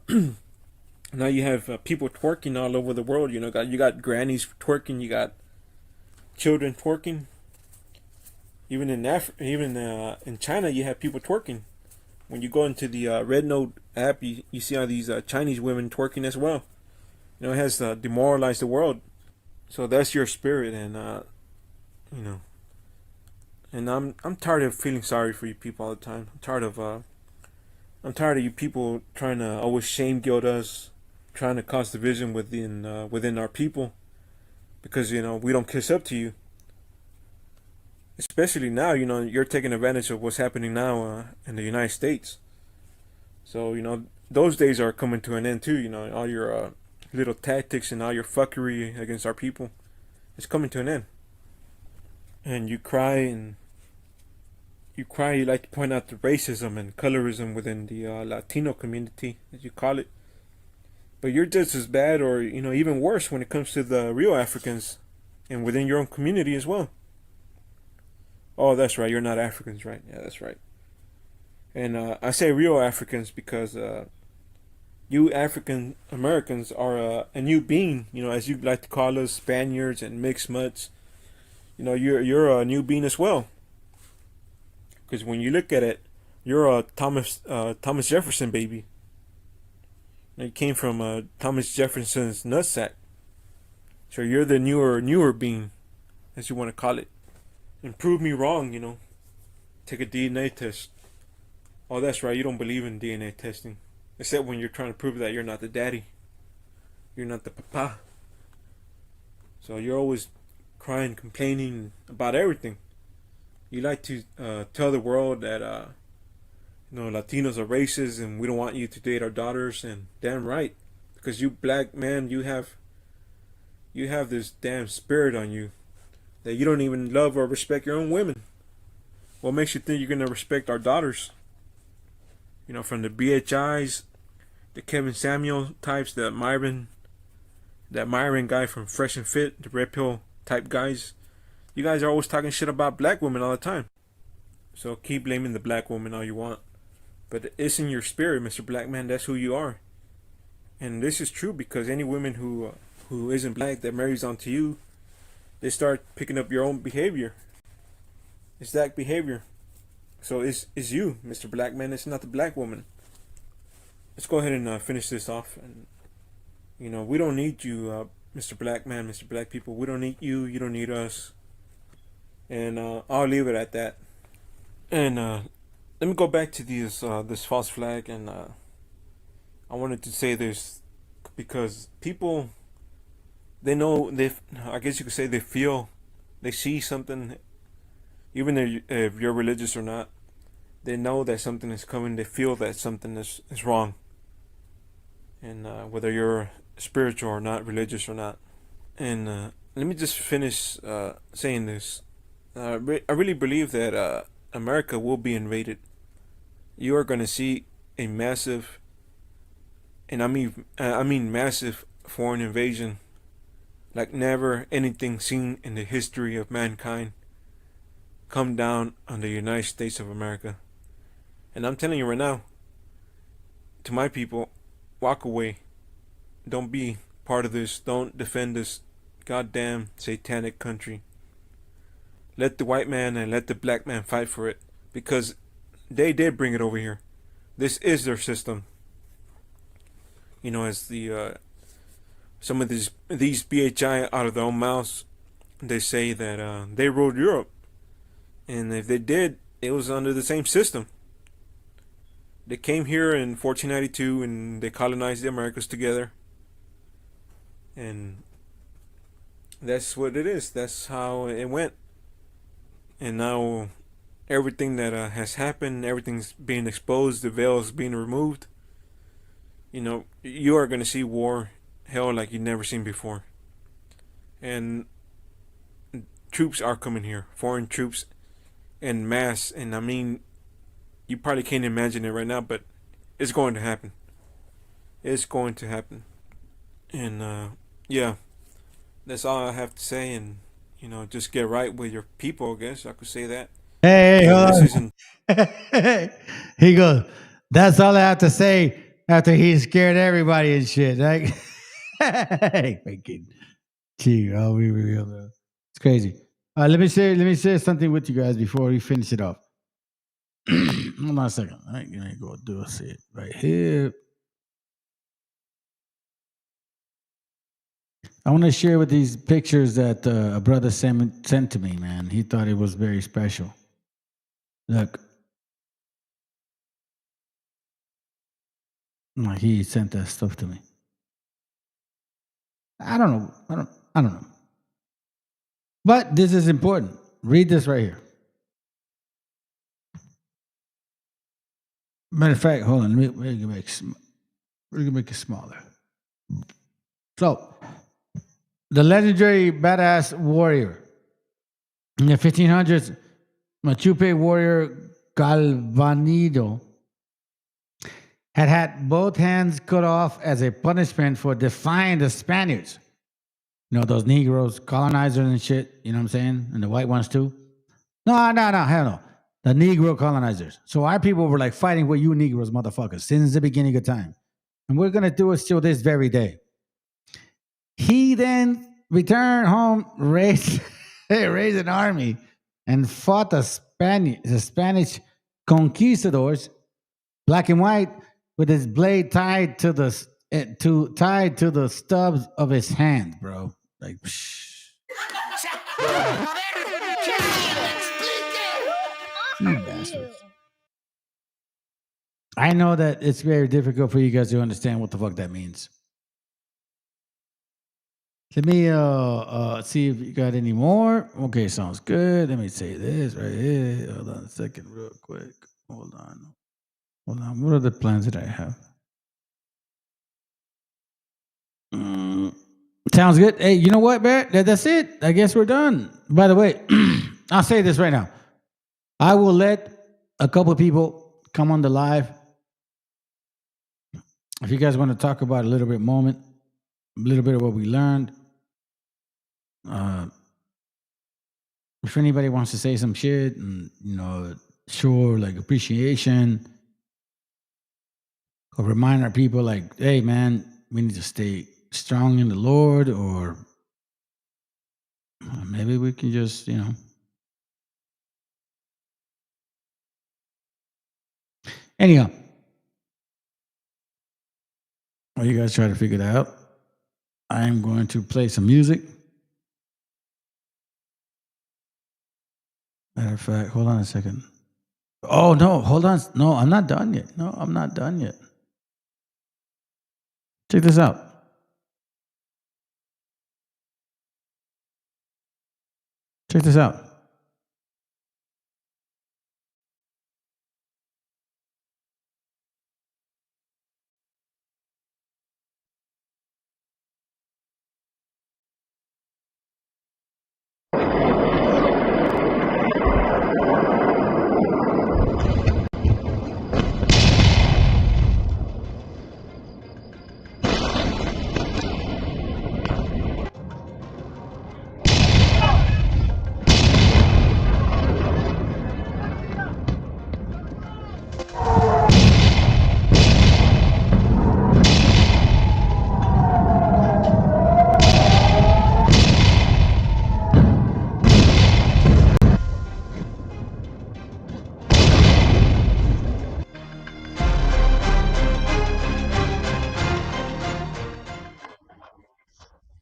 now you have people twerking all over the world. You got grannies twerking, you got children twerking. Even in China, you have people twerking. When you go into the Red Note app, you see all these Chinese women twerking as well. It has demoralized the world. So that's your spirit, and and I'm tired of feeling sorry for you people all the time. I'm tired of you people trying to always shame guilt us, trying to cause division within our people, because we don't kiss up to you. Especially now, you're taking advantage of what's happening now in the United States. So, those days are coming to an end too. All your little tactics and all your fuckery against our people, it's coming to an end. And you like to point out the racism and colorism within the Latino community, as you call it. But you're just as bad, or even worse, when it comes to the real Africans and within your own community as well. Oh, that's right. You're not Africans, right? Yeah, that's right. And I say real Africans because you African Americans are a new being. As you like to call us, Spaniards and mixed mutts. You're a new being as well. Because when you look at it, you're a Thomas Jefferson baby. You came from Thomas Jefferson's nutsack. So you're the newer being, as you want to call it. And prove me wrong, Take a DNA test. Oh, that's right, you don't believe in DNA testing. Except when you're trying to prove that you're not the daddy. You're not the papa. So you're always crying, complaining about everything. You like to tell the world that, Latinos are racist and we don't want you to date our daughters. And damn right. Because you black man, you have this damn spirit on you. That you don't even love or respect your own women. What makes you think you're going to respect our daughters? From the BHIs, the Kevin Samuel types, that Myron guy from Fresh and Fit, the Red Pill type guys. You guys are always talking shit about black women all the time. So keep blaming the black woman all you want. But it's in your spirit, Mr. Black Man. That's who you are. And this is true because any woman who isn't black that marries onto you, they start picking up your own behavior. It's that behavior. So it's you, Mr. Black Man. It's not the black woman. Let's go ahead and finish this off. And we don't need you, Mr. Black Man, Mr. Black people. We don't need you. You don't need us. And I'll leave it at that. And let me go back to this false flag. And I wanted to say this because people, they know, I guess you could say they feel, they see something, even if you're religious or not, they know that something is coming, they feel that something is wrong. And whether you're spiritual or not, religious or not. And let me just finish saying this. I really believe that America will be invaded. You are going to see a massive, and I mean massive foreign invasion, like never anything seen in the history of mankind, come down on the United States of America. And I'm telling you right now, to my people, walk away. Don't be part of this. Don't defend this goddamn satanic country. Let the white man and let the black man fight for it, because they did bring it over here. This is their system. You know, as the some of these BHI out of their own mouths, they say that they ruled Europe, and if they did, it was under the same system. They came here in 1492 and they colonized the Americas together, and that's what it is. That's how it went. And now everything that has happened, everything's being exposed, the veil is being removed. You know, you are going to see war, hell, like you've never seen before. And troops are coming here, foreign troops en masse. And I mean, you probably can't imagine it right now, but it's going to happen. It's going to happen. And yeah, that's all I have to say. And you know, just get right with your people, I guess I could say that. Hey, This hold isn't. on. He goes, that's all I have to say after he scared everybody and shit. Like, hey, freaking, gee, I'll be real, though. It's crazy. Let me share something with you guys before we finish it off. Hold on a second. I ain't gonna go do a shit right here. I want to share with these pictures that a brother sent to me, man. He thought it was very special. Look. He sent that stuff to me. I don't know. I don't know. But this is important. Read this right here. Matter of fact, hold on. Let me make it smaller. So, the legendary badass warrior in the 1500s, Machupe warrior Galvanido had both hands cut off as a punishment for defying the Spaniards. You know, those Negroes, colonizers and shit, you know what I'm saying? And the white ones too. No, hell no. The Negro colonizers. So our people were like fighting with you Negroes, motherfuckers, since the beginning of time. And we're going to do it still this very day. He then returned home, raised an army, and fought the Spanish conquistadors, black and white, with his blade tied to the stubs of his hand, bro. Like, you bastards. I know that it's very difficult for you guys to understand what the fuck that means. Let me see if you got any more. Okay, sounds good. Let me say this right here. Hold on a second real quick. Hold on. What are the plans that I have? Sounds good. Hey, you know what, Barrett? That's it. I guess we're done. By the way, I'll say this right now. I will let a couple of people come on the live. If you guys want to talk about a little bit of what we learned. If anybody wants to say some shit and, you know, show like appreciation or remind our people like, hey man, we need to stay strong in the Lord, or maybe we can just, you know. Anyhow, while you guys try to figure that out, I am going to play some music. Matter of fact, hold on a second. Oh, no, hold on. No, I'm not done yet. Check this out. Check this out.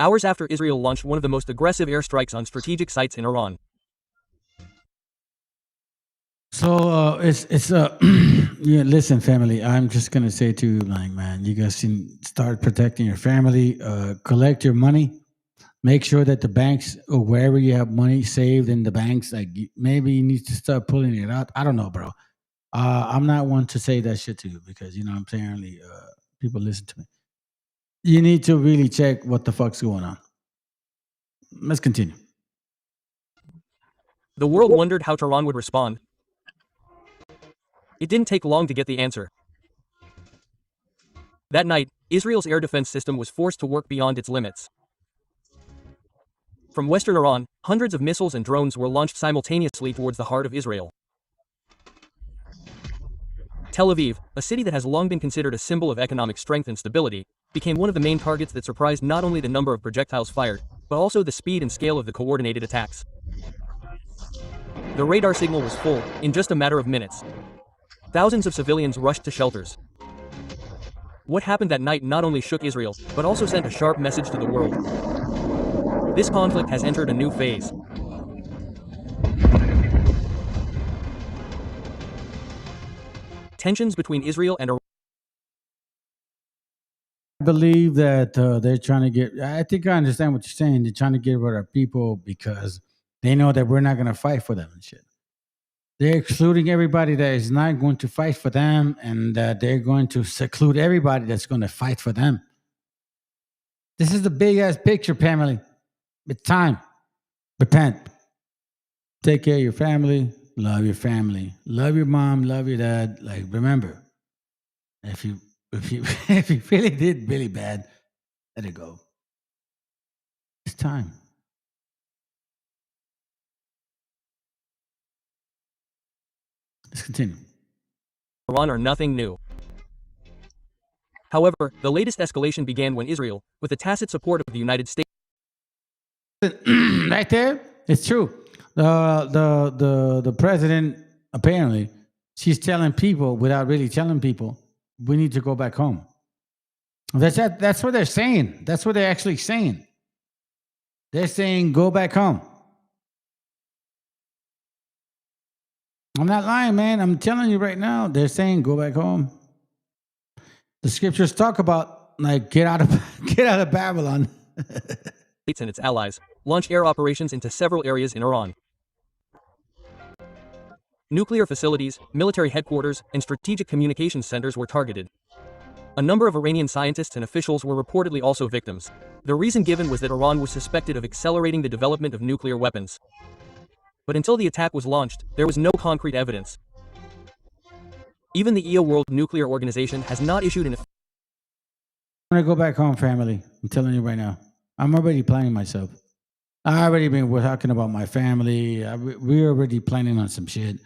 hours after Israel launched one of the most aggressive airstrikes on strategic sites in Iran. So yeah, listen, family, I'm just gonna say to you, like, man, you guys can start protecting your family, collect your money, make sure that the banks or wherever you have money saved in the banks, like maybe you need to start pulling it out. I don't know, bro. I'm not one to say that shit to you because you know apparently people listen to me. You need to really check what the fuck's going on. Let's continue. The world wondered how Tehran would respond. It didn't take long to get the answer. That night, Israel's air defense system was forced to work beyond its limits. From western Iran, hundreds of missiles and drones were launched simultaneously towards the heart of Israel. Tel Aviv, a city that has long been considered a symbol of economic strength and stability, became one of the main targets that surprised not only the number of projectiles fired, but also the speed and scale of the coordinated attacks. The radar signal was full, in just a matter of minutes. Thousands of civilians rushed to shelters. What happened that night not only shook Israel, but also sent a sharp message to the world. This conflict has entered a new phase. Tensions between Israel and Iran. I believe that they're trying to get, I think I understand what you're saying. They're trying to get rid of people because they know that we're not going to fight for them and shit. They're excluding everybody that is not going to fight for them, and they're going to seclude everybody that's going to fight for them. This is the big-ass picture, Pamela. It's time. Repent. Take care of your family. Love your family. Love your mom. Love your dad. Like, remember, if you really did really bad, let it go. It's time. Let's continue. Iran are nothing new. However, the latest escalation began when Israel, with the tacit support of the United States, right there, it's true. The president apparently she's telling people without really telling people we need to go back home. That's what they're saying. That's what they're actually saying. They're saying go back home. I'm not lying, man. I'm telling you right now. They're saying go back home. The scriptures talk about like get out of Babylon. and its allies launched air operations into several areas in Iran. Nuclear facilities, military headquarters, and strategic communications centers were targeted. A number of Iranian scientists and officials were reportedly also victims. The reason given was that Iran was suspected of accelerating the development of nuclear weapons. But until the attack was launched, there was no concrete evidence. Even the EO World Nuclear Organization has not issued an... I'm going to go back home, family. I'm telling you right now. I'm already planning myself. I already been talking about my family. We're already planning on some shit.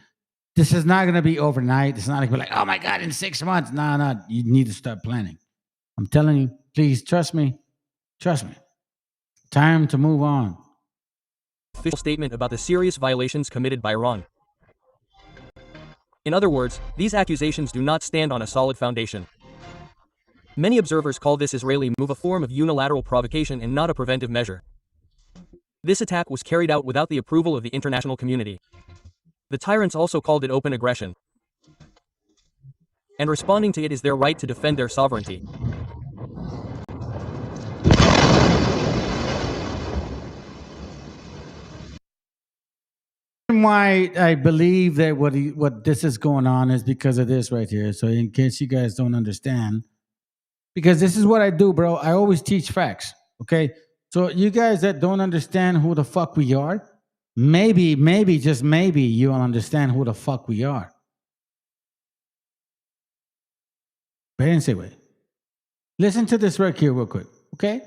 This is not going to be overnight. It's not going to be like, oh my God, in 6 months. No. You need to start planning. I'm telling you, please trust me. Trust me. Time to move on. Official statement about the serious violations committed by Iran. In other words, these accusations do not stand on a solid foundation. Many observers call this Israeli move a form of unilateral provocation and not a preventive measure. This attack was carried out without the approval of the international community. The tyrants also called it open aggression. And responding to it is their right to defend their sovereignty. Why I believe that what this is going on is because of this right here. So in case you guys don't understand, because this is what I do, bro. I always teach facts. Okay. So you guys that don't understand who the fuck we are, maybe, just maybe you'll understand who the fuck we are. But I didn't say wait. Listen to this right here real quick. Okay.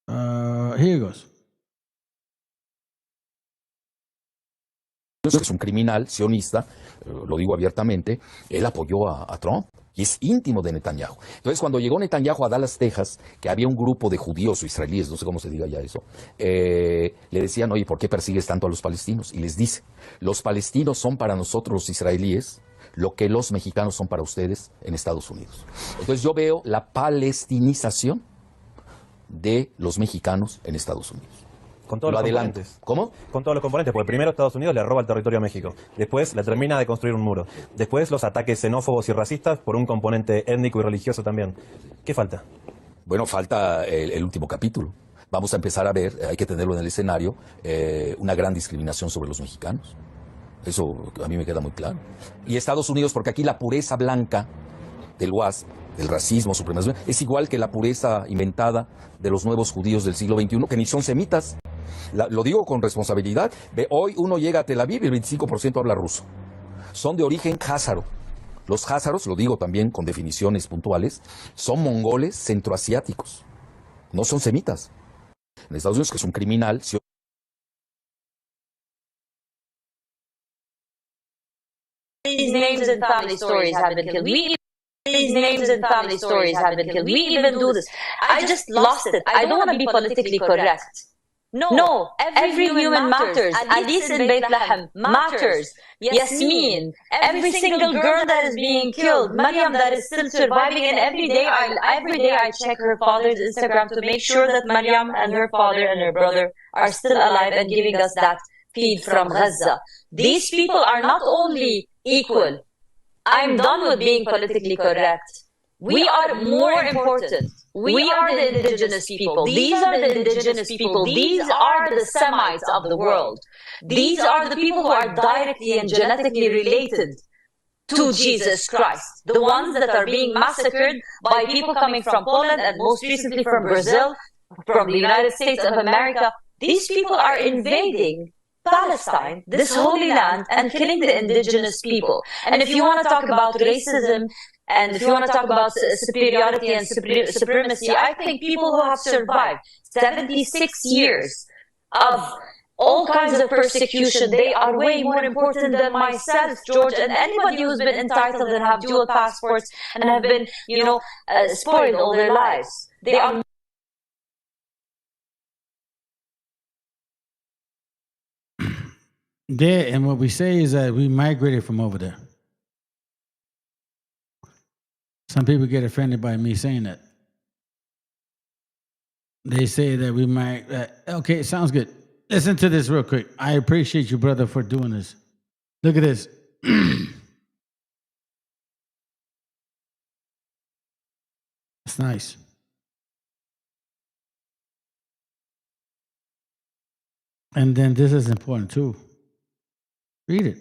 Here it goes. Es un criminal sionista, lo digo abiertamente, él apoyó a Trump y es íntimo de Netanyahu. Entonces, cuando llegó Netanyahu a Dallas, Texas, que había un grupo de judíos o israelíes, no sé cómo se diga ya eso, le decían, oye, ¿por qué persigues tanto a los palestinos? Y les dice, los palestinos son para nosotros los israelíes lo que los mexicanos son para ustedes en Estados Unidos. Entonces, yo veo la palestinización de los mexicanos en Estados Unidos. Con todos Lo los adelanto. componentes. ¿Cómo? Con todos los componentes, porque primero Estados Unidos le roba el territorio a México, después le termina de construir un muro, después los ataques xenófobos y racistas por un componente étnico y religioso también. ¿Qué falta? Bueno, falta el último capítulo. Vamos a empezar a ver, hay que tenerlo en el escenario, una gran discriminación sobre los mexicanos. Eso a mí me queda muy claro. Y Estados Unidos, porque aquí la pureza blanca del WASP, del racismo, supremacismo, es igual que la pureza inventada de los nuevos judíos del siglo XXI, que ni son semitas. Lo digo con responsabilidad. Hoy uno llega a Tel Aviv y el 25% habla ruso. Son de origen házaro. Los házaros, lo digo también con definiciones puntuales, son mongoles centroasiáticos. No son semitas. En Estados Unidos, que es un criminal, These names and family stories have been killed. These names and family stories have been killed. We even do this. I just lost it. I don't want to be politically correct. No, every human matters. Alice in Bethlehem matters. Yasmin, every single girl that is being killed, Maryam that is still surviving, and every day I check her father's Instagram to make sure that Maryam and her father and her brother are still alive and giving us that feed from Gaza. These people are not only equal. I'm done with being politically correct. We are more important. We are the indigenous people. These are the indigenous people. These are the Semites of the world. These are the people who are directly and genetically related to Jesus Christ. The ones that are being massacred by people coming from Poland and most recently from Brazil, from the United States of America. These people are invading Palestine, this holy land, and killing the indigenous people. And if you want to talk about racism, and if you want to talk about superiority and supremacy, I think people who have survived 76 years of all kinds of persecution, they are way more important than myself, George, and anybody who's been entitled and have dual passports and have been, spoiled all their lives. They are. Yeah, and what we say is that we migrated from over there. Some people get offended by me saying that. They say that we might. Okay, sounds good. Listen to this real quick. I appreciate you, brother, for doing this. Look at this. It's nice. And then this is important too. Read it.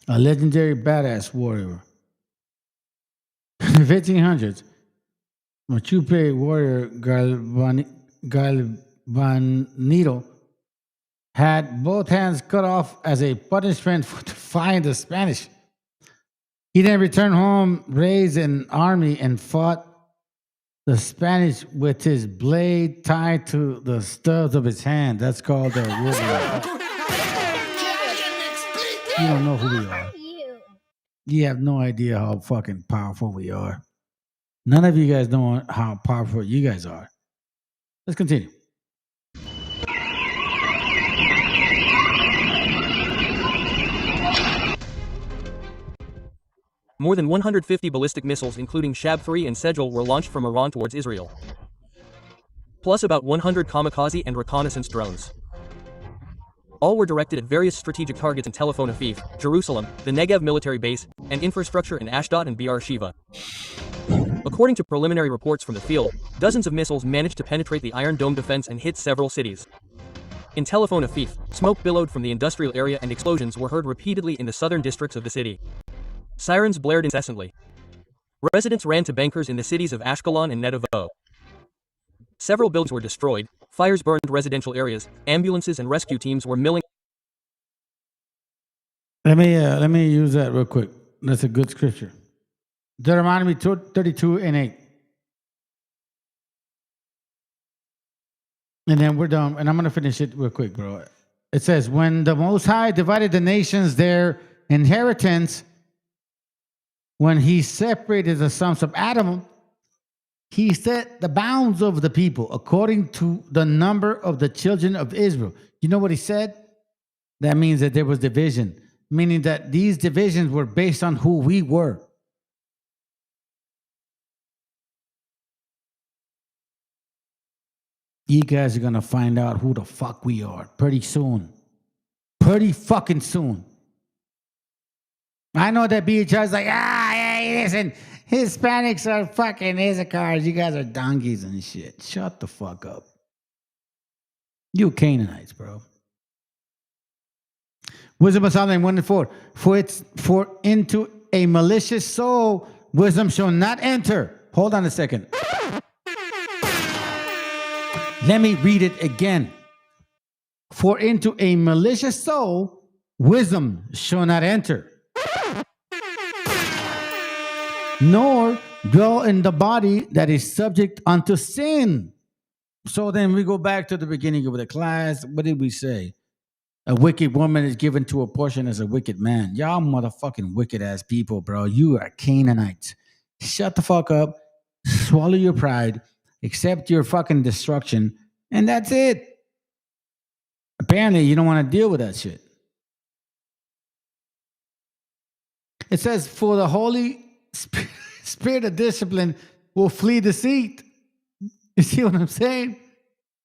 A legendary badass warrior. In the 1500s, Machupe warrior Galvanito had both hands cut off as a punishment for defying the Spanish. He then returned home, raised an army, and fought the Spanish with his blade tied to the stubs of his hand. That's called a warrior. You don't know who we are. You have no idea how fucking powerful we are. None of you guys know how powerful you guys are. Let's continue. More than 150 ballistic missiles including Shab-3 and Sejal were launched from Iran towards Israel. Plus about 100 kamikaze and reconnaissance drones. All were directed at various strategic targets in Tel Aviv, Jerusalem, the Negev military base, and infrastructure in Ashdod and Be'er-Sheva. According to preliminary reports from the field, dozens of missiles managed to penetrate the Iron Dome defense and hit several cities. In Tel Aviv, smoke billowed from the industrial area and explosions were heard repeatedly in the southern districts of the city. Sirens blared incessantly. Residents ran to bunkers in the cities of Ashkelon and Nedovo. Several buildings were destroyed, fires burned residential areas, ambulances and rescue teams were milling. Let me use that real quick. That's a good scripture. Deuteronomy 32:8. And then we're done. And I'm going to finish it real quick, bro. It says, when the Most High divided the nations their inheritance, when he separated the sons of Adam, he set the bounds of the people according to the number of the children of Israel. You know what he said? That means that there was division, meaning that these divisions were based on who we were. You guys are going to find out who the fuck we are pretty soon. Pretty fucking soon. I know that BHR is like, hey, listen, Hispanics are fucking Issachars. You guys are donkeys and shit. Shut the fuck up. You Canaanites, bro. Wisdom of Solomon 1 and 4. For into a malicious soul, wisdom shall not enter. Hold on a second. Let me read it again. For into a malicious soul, wisdom shall not enter. Nor dwell in the body that is subject unto sin. So then we go back to the beginning of the class. What did we say? A wicked woman is given to a portion as a wicked man. Y'all motherfucking wicked ass people, bro. You are Canaanites. Shut the fuck up. Swallow your pride. Accept your fucking destruction. And that's it. Apparently, you don't want to deal with that shit. It says, for the Holy Spirit of discipline will flee deceit. You see what I'm saying?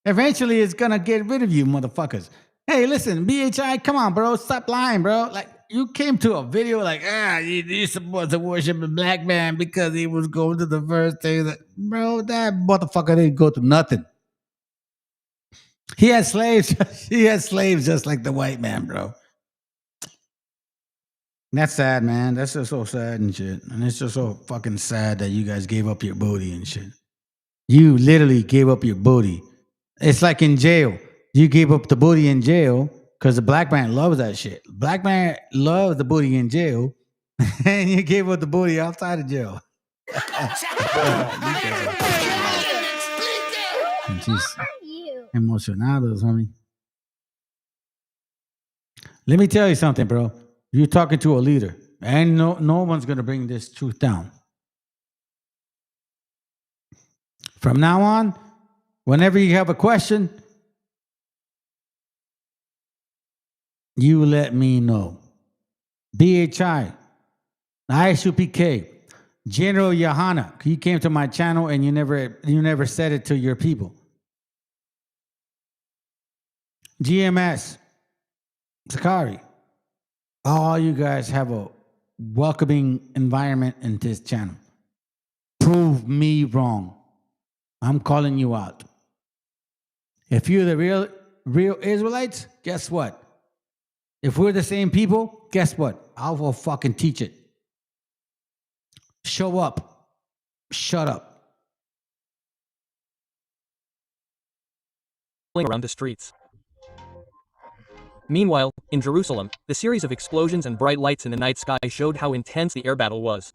Eventually, it's going to get rid of you, motherfuckers. Hey, listen, BHI, come on, bro. Stop lying, bro. Like, you came to a video like, you're supposed to worship a black man because he was going to the first day. Bro, that motherfucker didn't go to nothing. He had slaves. He had slaves just like the white man, bro. That's sad, man. That's just so sad and shit. And it's just so fucking sad that you guys gave up your booty and shit. You literally gave up your booty. It's like in jail. You gave up the booty in jail because the black man loves that shit. Black man loves the booty in jail. And you gave up the booty outside of jail. Emocionados, homie. Let me tell you something, bro. You're talking to a leader. And no one's going to bring this truth down. From now on, whenever you have a question, you let me know. BHI, ISUPK, General Johanna, you came to my channel and you never said it to your people. GMS, Sakari, all you guys have a welcoming environment in this channel. Prove me wrong. I'm calling you out. If you're the real Israelites, guess what? If we're the same people, guess what? I will fucking teach it. Show up. Shut up. Around the streets. Meanwhile, in Jerusalem, the series of explosions and bright lights in the night sky showed how intense the air battle was.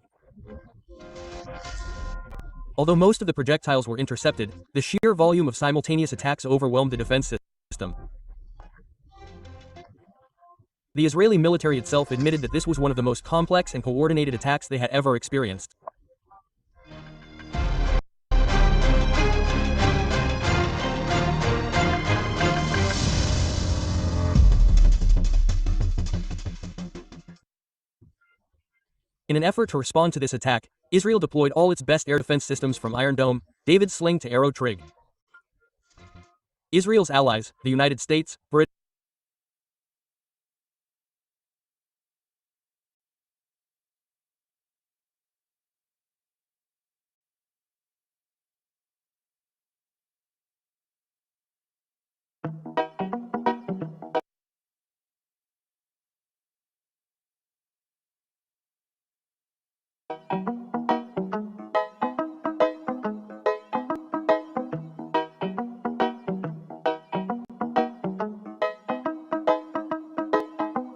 Although most of the projectiles were intercepted, the sheer volume of simultaneous attacks overwhelmed the defense system. The Israeli military itself admitted that this was one of the most complex and coordinated attacks they had ever experienced. In an effort to respond to this attack, Israel deployed all its best air defense systems from Iron Dome, David's Sling to Arrow Trig. Israel's allies, the United States, Britain,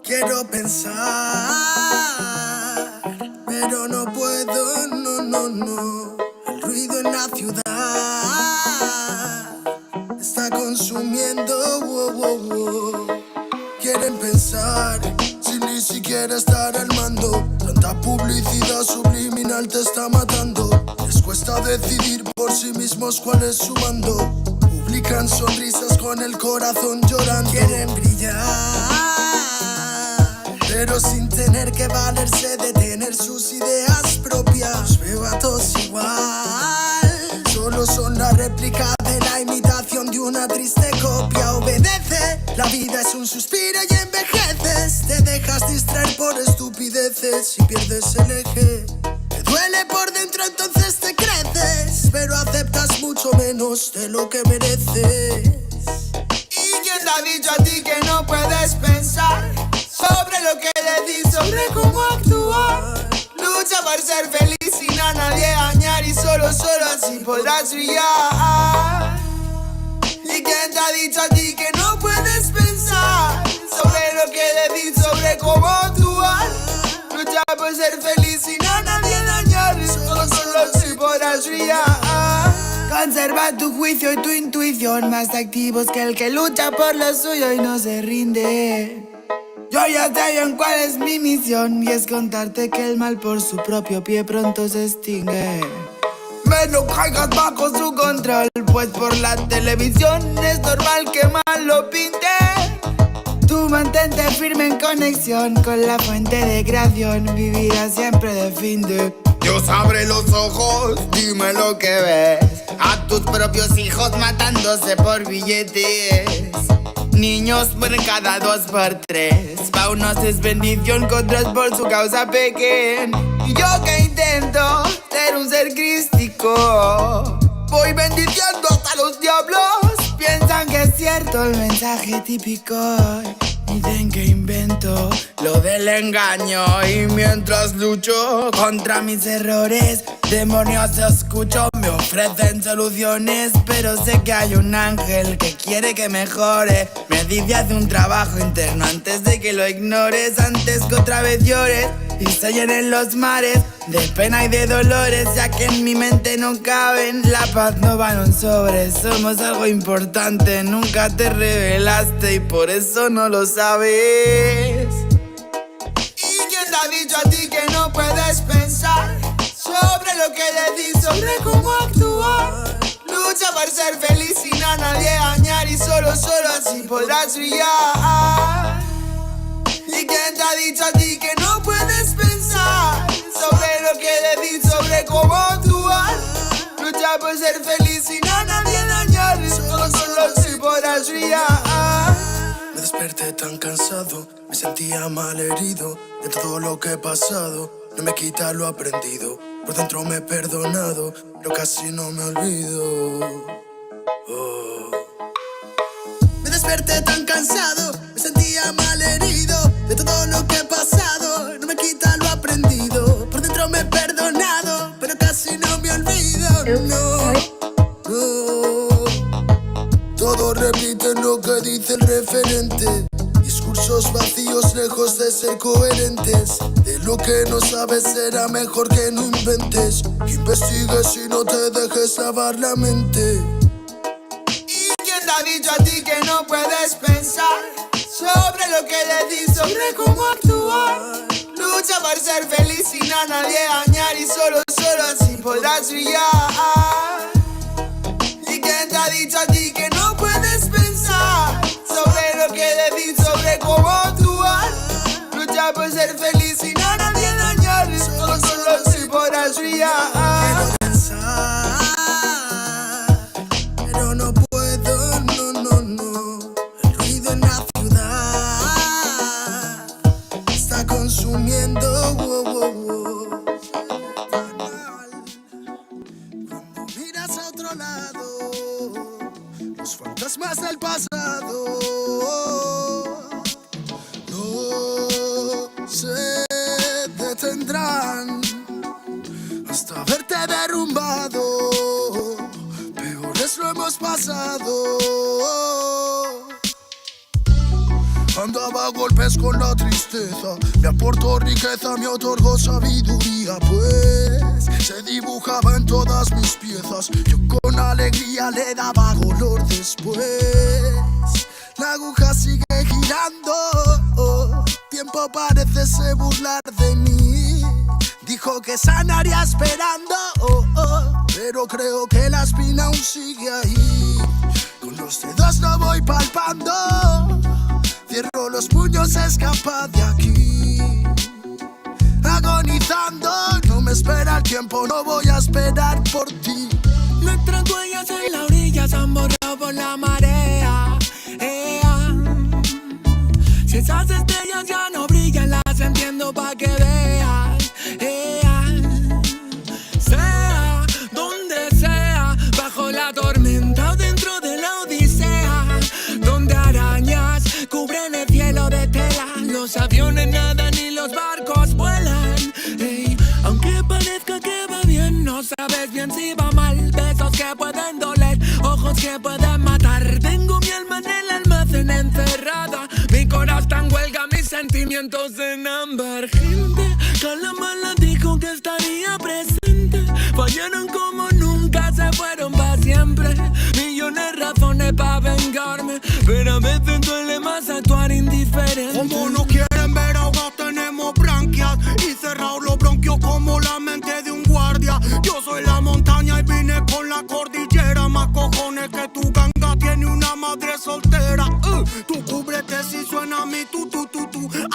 Quiero pensar, pero no puedo, no. El ruido en la ciudad está consumiendo, Quieren pensar, sin ni siquiera estar al mando. Tanta publicidad subliminal te está matando. Les cuesta decidir por sí mismos cuál es su mando. Publican sonrisas con el corazón llorando. Quieren brillar, pero sin tener que valerse de tener sus ideas propias. Los veo a todos igual, solo son la réplica de la imitación de una triste copia. Obedece, la vida es un suspiro y envejeces. Te dejas distraer por estupideces y pierdes el eje. Te duele por dentro, entonces te creces, pero aceptas mucho menos de lo que mereces. ¿Y quién te ha dicho a ti que no puedes pensar sobre lo que decís, sobre cómo actuar? Lucha por ser feliz sin a nadie dañar y solo así podrás brillar. ¿Y quién te ha dicho a ti que no puedes pensar sobre lo que decís, sobre cómo actuar? Lucha por ser feliz sin a nadie dañar y solo así podrás brillar. Conserva tu juicio y tu intuición, más activos que el que lucha por lo suyo y no se rinde. Yo ya sé bien cuál es mi misión, y es contarte que el mal por su propio pie pronto se extingue. No caigas bajo su control, pues por la televisión es normal que mal lo pinte. Tú mantente firme en conexión con la fuente de creación, vivirás siempre de fin de. Dios abre los ojos, dime lo que ves. A tus propios hijos matándose por billetes. Niños mueren cada 2 por 3. Pa' unos es bendición, con otros por su causa pequen. Y yo que intento ser un ser crístico, voy bendiciendo hasta los diablos. Piensan que es cierto el mensaje típico. Dicen que invento lo del engaño, y mientras lucho contra mis errores, demonios escucho, me ofrecen soluciones, pero sé que hay un ángel que quiere que mejore. Me dice haz un trabajo interno antes de que lo ignores, antes que otra vez llores y se llenen los mares de pena y de dolores, ya que en mi mente no caben. La paz no va en un sobre, somos algo importante. Nunca te revelaste y por eso no lo sabes. ¿Y quién te ha dicho a ti que no puedes pensar sobre lo que decís, sobre cómo actuar? Lucha por ser feliz sin a nadie dañar y solo así podrás brillar. ¿Y quién te ha dicho a ti que no puedes pensar sobre lo que decís, sobre cómo actuar? Lucha por ser feliz sin a nadie dañar y solo así podrás brillar. Me desperté tan cansado, me sentía mal herido de todo lo que he pasado. No me quita lo aprendido, por dentro me he perdonado, pero casi no me olvido. Me desperté tan cansado, me sentía mal herido de todo lo que he pasado. No me quita lo aprendido, por dentro me he perdonado, pero casi no me olvido. No. Todos repiten lo que dice el referente. Discursos vacíos lejos de ser coherentes. De lo que no sabes será mejor que no inventes. Que investigues y no te dejes lavar la mente. ¿Y quién te ha dicho a ti que no puedes pensar sobre lo que decís, sobre cómo actuar? Lucha por ser feliz sin a nadie dañar y solo así podrás brillar. ¿Y quién te ha dicho a ti que no puedes pensar sobre lo que decís, sobre cómo actuar? Lucha por ser feliz sin a nadie dañar y solo así podrás brillar. Pero no puedo, no. El ruido en la ciudad está consumiendo. Cuando miras a otro lado, los fantasmas del pasado no se detendrán hasta verte derrumbado. Peores lo hemos pasado. Andaba a golpes con la tristeza, me aportó riqueza, me otorgó sabiduría, pues se dibujaba en todas mis piezas. Yo con alegría le daba color después. La aguja sigue girando, tiempo parece burlar de mí. Dijo que sanaría esperando, pero creo que la espina aún sigue ahí. Con los dedos lo voy palpando, cierro los puños, escapa de aquí. Agonizando, no me espera el tiempo, no voy a esperar por ti. Nuestras huellas en la orilla se han borrado por la mano. aviones nadan y los barcos vuelan. Ey, aunque parezca que va bien, no sabes bien si va mal. Besos que pueden doler, ojos que pueden matar. Tengo mi alma en el almacén encerrada, mi corazón está en huelga, mis sentimientos en ámbar. Gente, Calamala dijo que estaría presente. Fallaron como nunca, se fueron para siempre. Millones de razones para vengarme, pero a veces duele más actuar indiferente. Como no quieren ver ahogados, tenemos branquias y cerrados los bronquios como la mente de un guardia. Yo soy la montaña y vine con la cordillera. Más cojones que tu ganga tiene una madre soltera. Tú cúbrete si suena mi tu.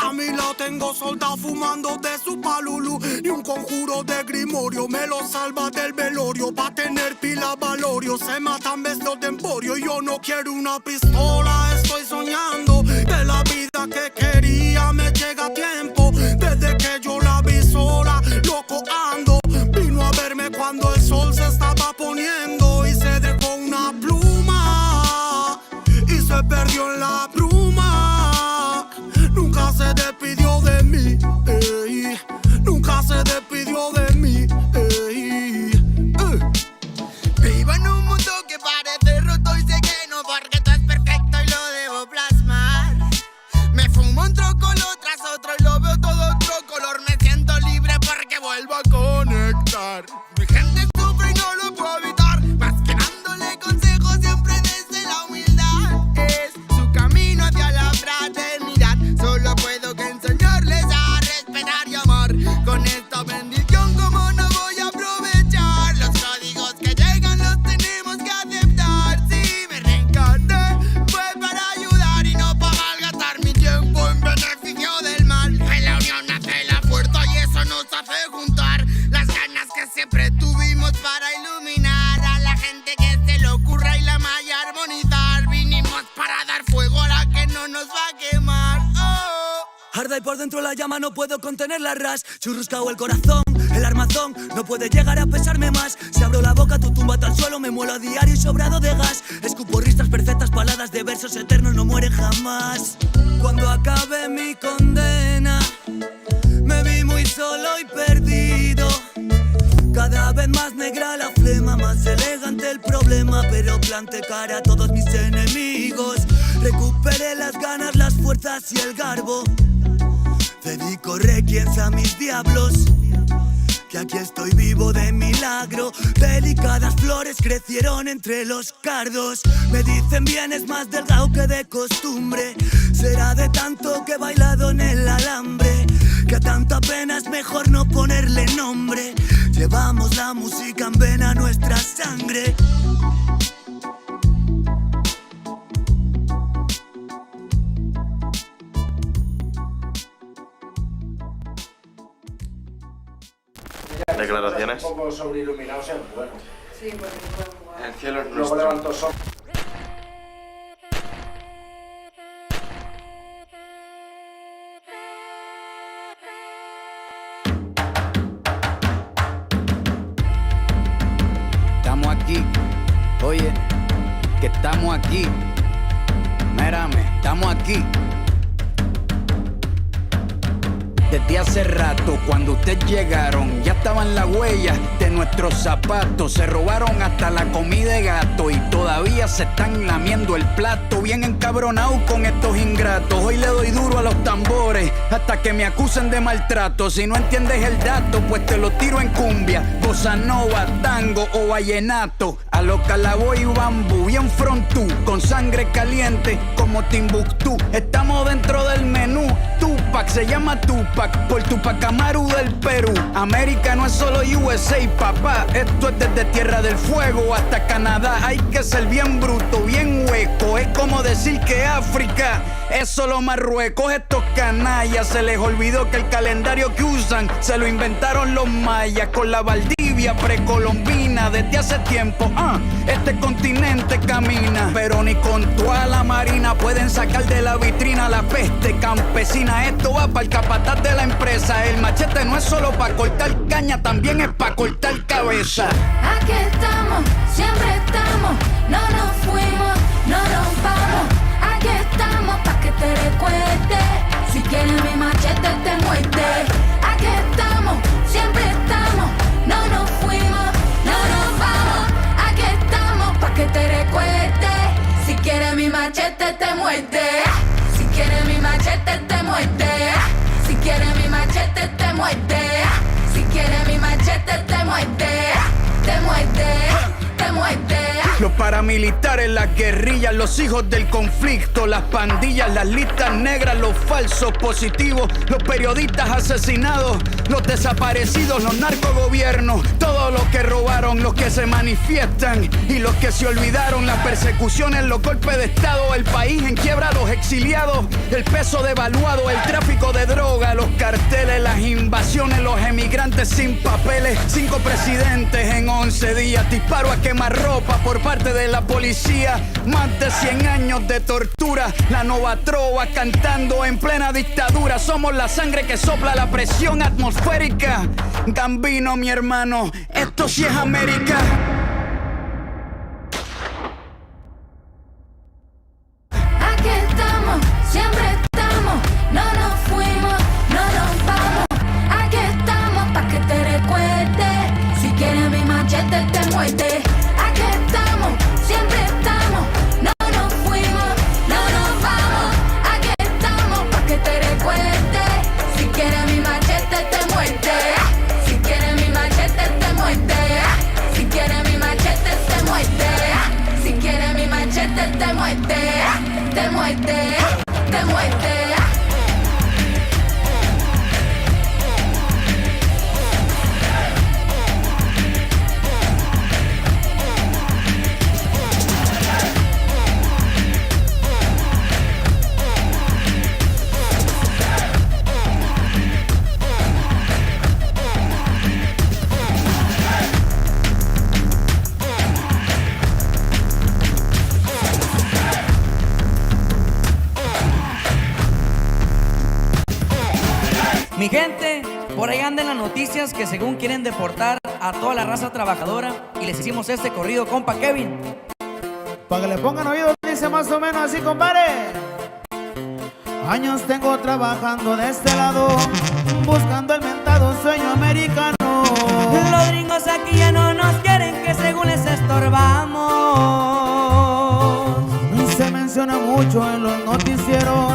A mí la tengo soldado fumando de su palulú. Y un conjuro de grimorio me lo salva del velorio. Pa' tener pila valorio, se matan vestidos de emporio. Y yo no quiero una pistola, estoy soñando de la vida que quería, me llega a tiempo. Desde que yo la vi sola, loco ando. Vino a verme cuando el sol se estaba poniendo. Y se dejó una pluma y se perdió en la bruma. Nunca se despidió de mí, ey. Nunca se despidió de mí, ey. Vivo en un mundo que parece roto y sé que no, porque todo es perfecto y lo debo plasmar. Me fumo un trocolor tras otro y lo veo todo otro color. Me siento libre porque vuelvo a conectar. Mi gente sufre y no lo puedo evitar, más que dándole consejos siempre desde la humildad. Es su camino hacia la fraternidad. Solo puedo que enseñarles a respetar y amar. Con esta bendición, como no voy a aprovechar los códigos que llegan, los tenemos que aceptar. Si me reencarné fue para ayudar y no para malgastar mi tiempo en beneficio del mal. En la unión nace la fuerza y eso nos hace juntar las ganas que siempre tuvimos para iluminar a la gente que se le ocurra y la malla armonizar. Vinimos para dar fuego a la que no nos va a quemar. Arda y por dentro la llama, no puedo contener la ras. Churruscao el corazón, el armazón no puede llegar a pesarme más. Si abro la boca, tu tumba al suelo, me muelo a diario y sobrado de gas. Escupo ristas perfectas, paladas de versos eternos, no mueren jamás. Cuando acabe mi condena, me vi muy solo y perdido. Cada vez más negra la flema, más elegante el problema, pero planté cara a todos mis enemigos. Recuperé las ganas, las fuerzas y el garbo. Dedico requiems a mis diablos, que aquí estoy vivo de milagro. Delicadas flores crecieron entre los cardos. Me dicen bien, es más delgado que de costumbre. Será de tanto que he bailado en el alambre, que a tanta pena es mejor no ponerle nombre. Llevamos la música en vena, nuestra sangre. Declaraciones. Un poco sobreiluminados en bueno. Sí, porque el cielo es Luego nuestro. levantó sol. Estamos aquí, oye, que estamos aquí. Mírame, estamos aquí. Desde hace rato, cuando ustedes llegaron, ya estaban las huellas de nuestros zapatos. Se robaron hasta la comida de gato y todavía se están lamiendo el plato. Bien encabronados con estos ingratos. Hoy le doy duro a los tambores hasta que me acusen de maltrato. Si no entiendes el dato, pues te lo tiro en cumbia, bossa nova, tango o vallenato. A lo Calaboy y bambú, bien frontú, con sangre caliente como Timbuktu. Estamos dentro del menú. Tupac se llama Tupac por Tupac Amaru del Perú. América no es solo USA, papá. Esto es desde Tierra del Fuego hasta Canadá. Hay que ser bien bruto, bien hueco. Es como decir que África es solo Marruecos. Estos canallas se les olvidó que el calendario que usan se lo inventaron los mayas con la Valdivia precolombina. Desde hace tiempo, este continente camina, pero ni con toda la marina pueden sacar de la vitrina la peste campesina. Esto va para el capataz de la empresa. El machete no es solo para cortar caña, también es para cortar cabeza. Aquí estamos, siempre estamos, no nos fuimos, no nos vamos. Aquí estamos pa' que te recuerde. Si quieres mi machete muerde. Si quieres mi machete te muerde. Si quieres mi machete te muerde. Si quieres mi machete te muerde. Te muerde, te muerde. Los paramilitares, las guerrillas, los hijos del conflicto, las pandillas, las listas negras, los falsos positivos, los periodistas asesinados, los desaparecidos, los narcogobiernos, todos los que robaron, los que se manifiestan y los que se olvidaron, las persecuciones, los golpes de estado, el país en quiebra, los exiliados, el peso devaluado, el tráfico de droga, los carteles, las invasiones, los emigrantes sin papeles, 5 presidentes en 11 días, disparo a quemarropa por parte de la policía, más de 100 años de tortura, la nova trova cantando en plena dictadura, somos la sangre que sopla la presión atmosférica, Gambino mi hermano, esto sí es América. Aquí estamos, siempre estamos, no nos fuimos, no nos vamos. Aquí estamos pa' que te recuerde, si quieres mi machete te muerde. Aquí estamos, siempre estamos, no nos fuimos, no nos vamos. Aquí estamos pa' que te recuerde, si quieres mi machete te muerde. Si quieres mi machete te muerde. Si quieres mi machete te muerde. Si quieres mi machete te muerde. Te muerde, te muerde. Mi gente, por ahí andan las noticias que según quieren deportar a toda la raza trabajadora y les hicimos este corrido, compa Kevin. Para que le pongan oído, dice más o menos así, compadre. Años tengo trabajando de este lado, buscando el mentado sueño americano. Los gringos aquí ya no nos quieren, que según les estorbamos. Se menciona mucho en los noticieros,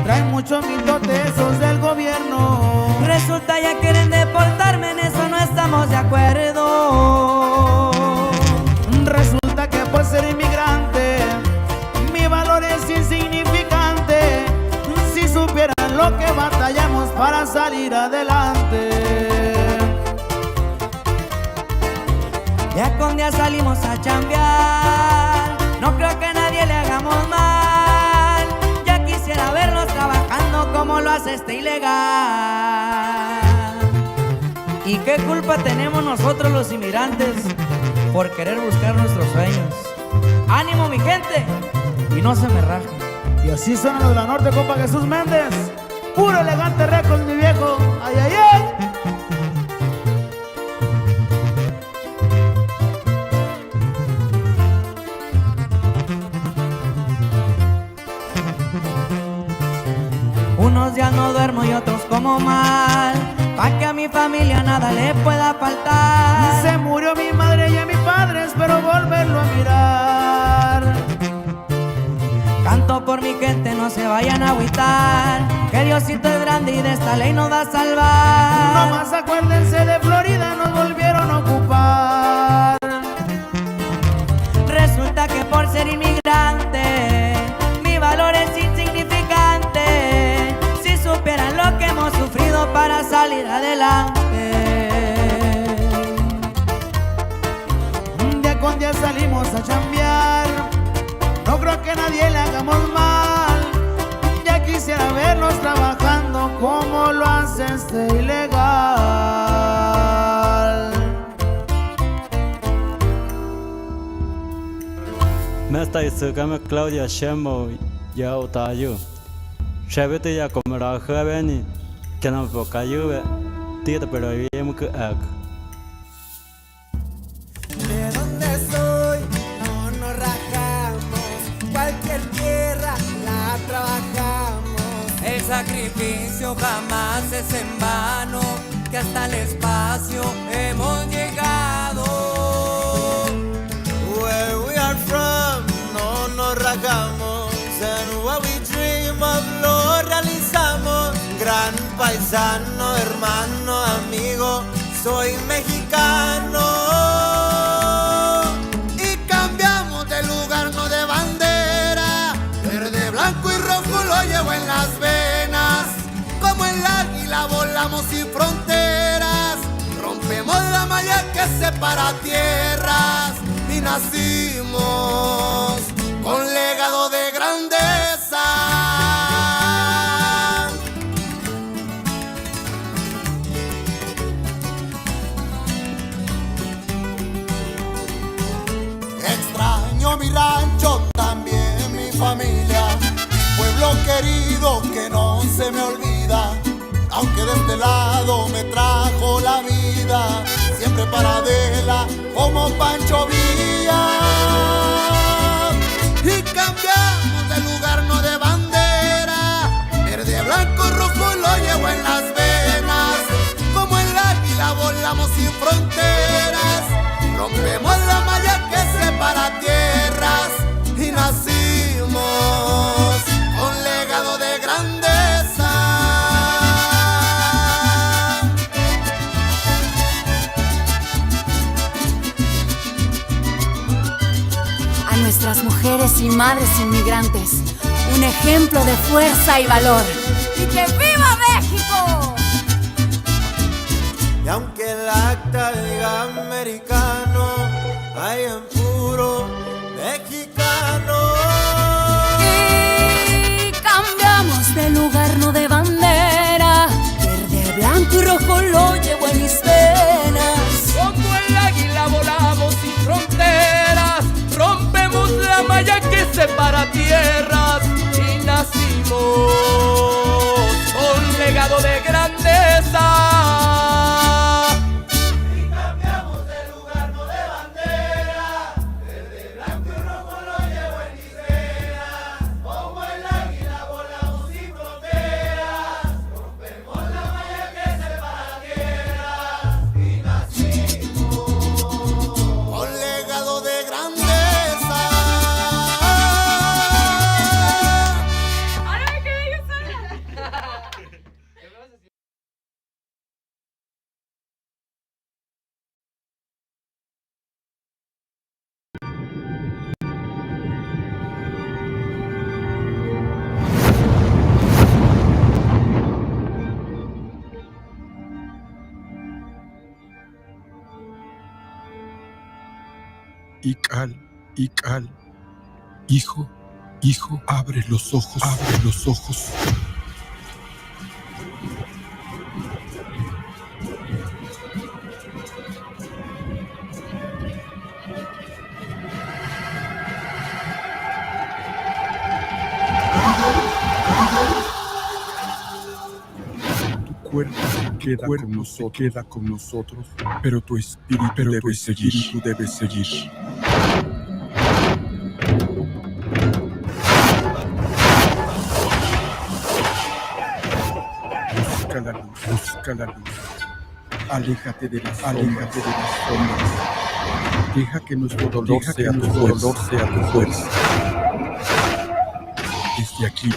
traen muchos mitotes esos del gobierno. Resulta ya quieren deportarme, en eso no estamos de acuerdo. Resulta que por ser inmigrante mi valor es insignificante. Si supieran lo que batallamos para salir adelante. Ya con día salimos a chambear, no creo que a nadie le hagamos mal. Ya quisiera verlos trabajando como lo hace este ilegal. ¿Y qué culpa tenemos nosotros los inmigrantes por querer buscar nuestros sueños? ¡Ánimo, mi gente! Y no se me rajen. Y así suena lo de la norte, compa Jesús Méndez. Puro elegante récord, mi viejo. ¡Ay, ay, ay! Unos días no duermo y otros como mal, pa' que a mi familia nada le pueda faltar. Se murió mi madre y a mi padre, espero volverlo a mirar. Canto por mi gente, no se vayan a agüitar, que Diosito es grande y de esta ley nos va a salvar. Nomás acuérdense de Florida, nos volvieron a ocupar. Resulta que por ser inmigrante mi valor es insignificante. Si supieran lo que hemos sufrido para salir adelante. Día con día salimos a chambear, no creo que nadie le hagamos mal. Ya quisiera verlos trabajando como lo hace este ilegal. Me está diciendo Claudia Shemo ya utayu. Shabete ya comera javeni que no pocayu tita pero vemos que ac. De donde soy no nos rajamos, cualquier tierra la trabajamos. El sacrificio jamás es en vano, que hasta el espacio hemos llegado. Where we are from no nos rajamos, and paisano, hermano, amigo, soy mexicano. Y cambiamos de lugar, no de bandera. Verde, blanco y rojo lo llevo en las venas. Como el águila volamos sin fronteras. Rompemos la malla que separa tierras. Y nacimos con legado de grandeza. Extraño mi rancho, también mi familia, pueblo querido que no se me olvida, aunque de este lado me trajo la vida, siempre para Adela como Pancho Villa. Y cambiamos de lugar, no de bandera, verde, blanco, rojo lo llevo en las venas, como el águila volamos sin fronteras, rompemos la malla que separa tierras y nacimos con legado de grandeza. A nuestras mujeres y madres inmigrantes, un ejemplo de fuerza y valor. ¡Y que viva México! Y aunque el acta diga americano, hay en puro mexicano. Y cambiamos de lugar, no de bandera. Verde, blanco y rojo lo llevo en mis venas. Como el águila volamos sin fronteras. Rompemos la malla que separa tierras. Y nacimos con legado de grandeza. Ical, hijo, abre los ojos, Tu cuerpo queda con nosotros, pero tu espíritu debe seguir. Busca la luz. Aléjate de las sombras. Deja que nuestro dolor sea tu fuerza. Desde aquí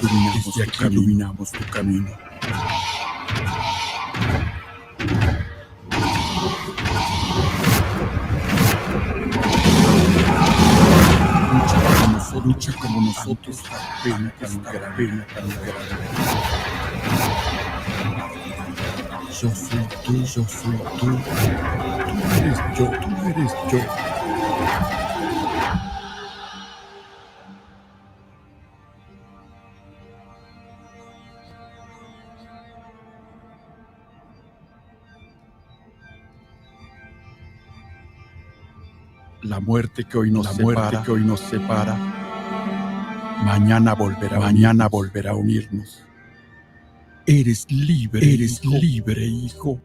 iluminamos tu camino. Lucha como nosotros, la pena tan grande. Yo soy tú, tú eres yo. La muerte que hoy nos separa, mañana volverá a unirnos. Eres libre, hijo.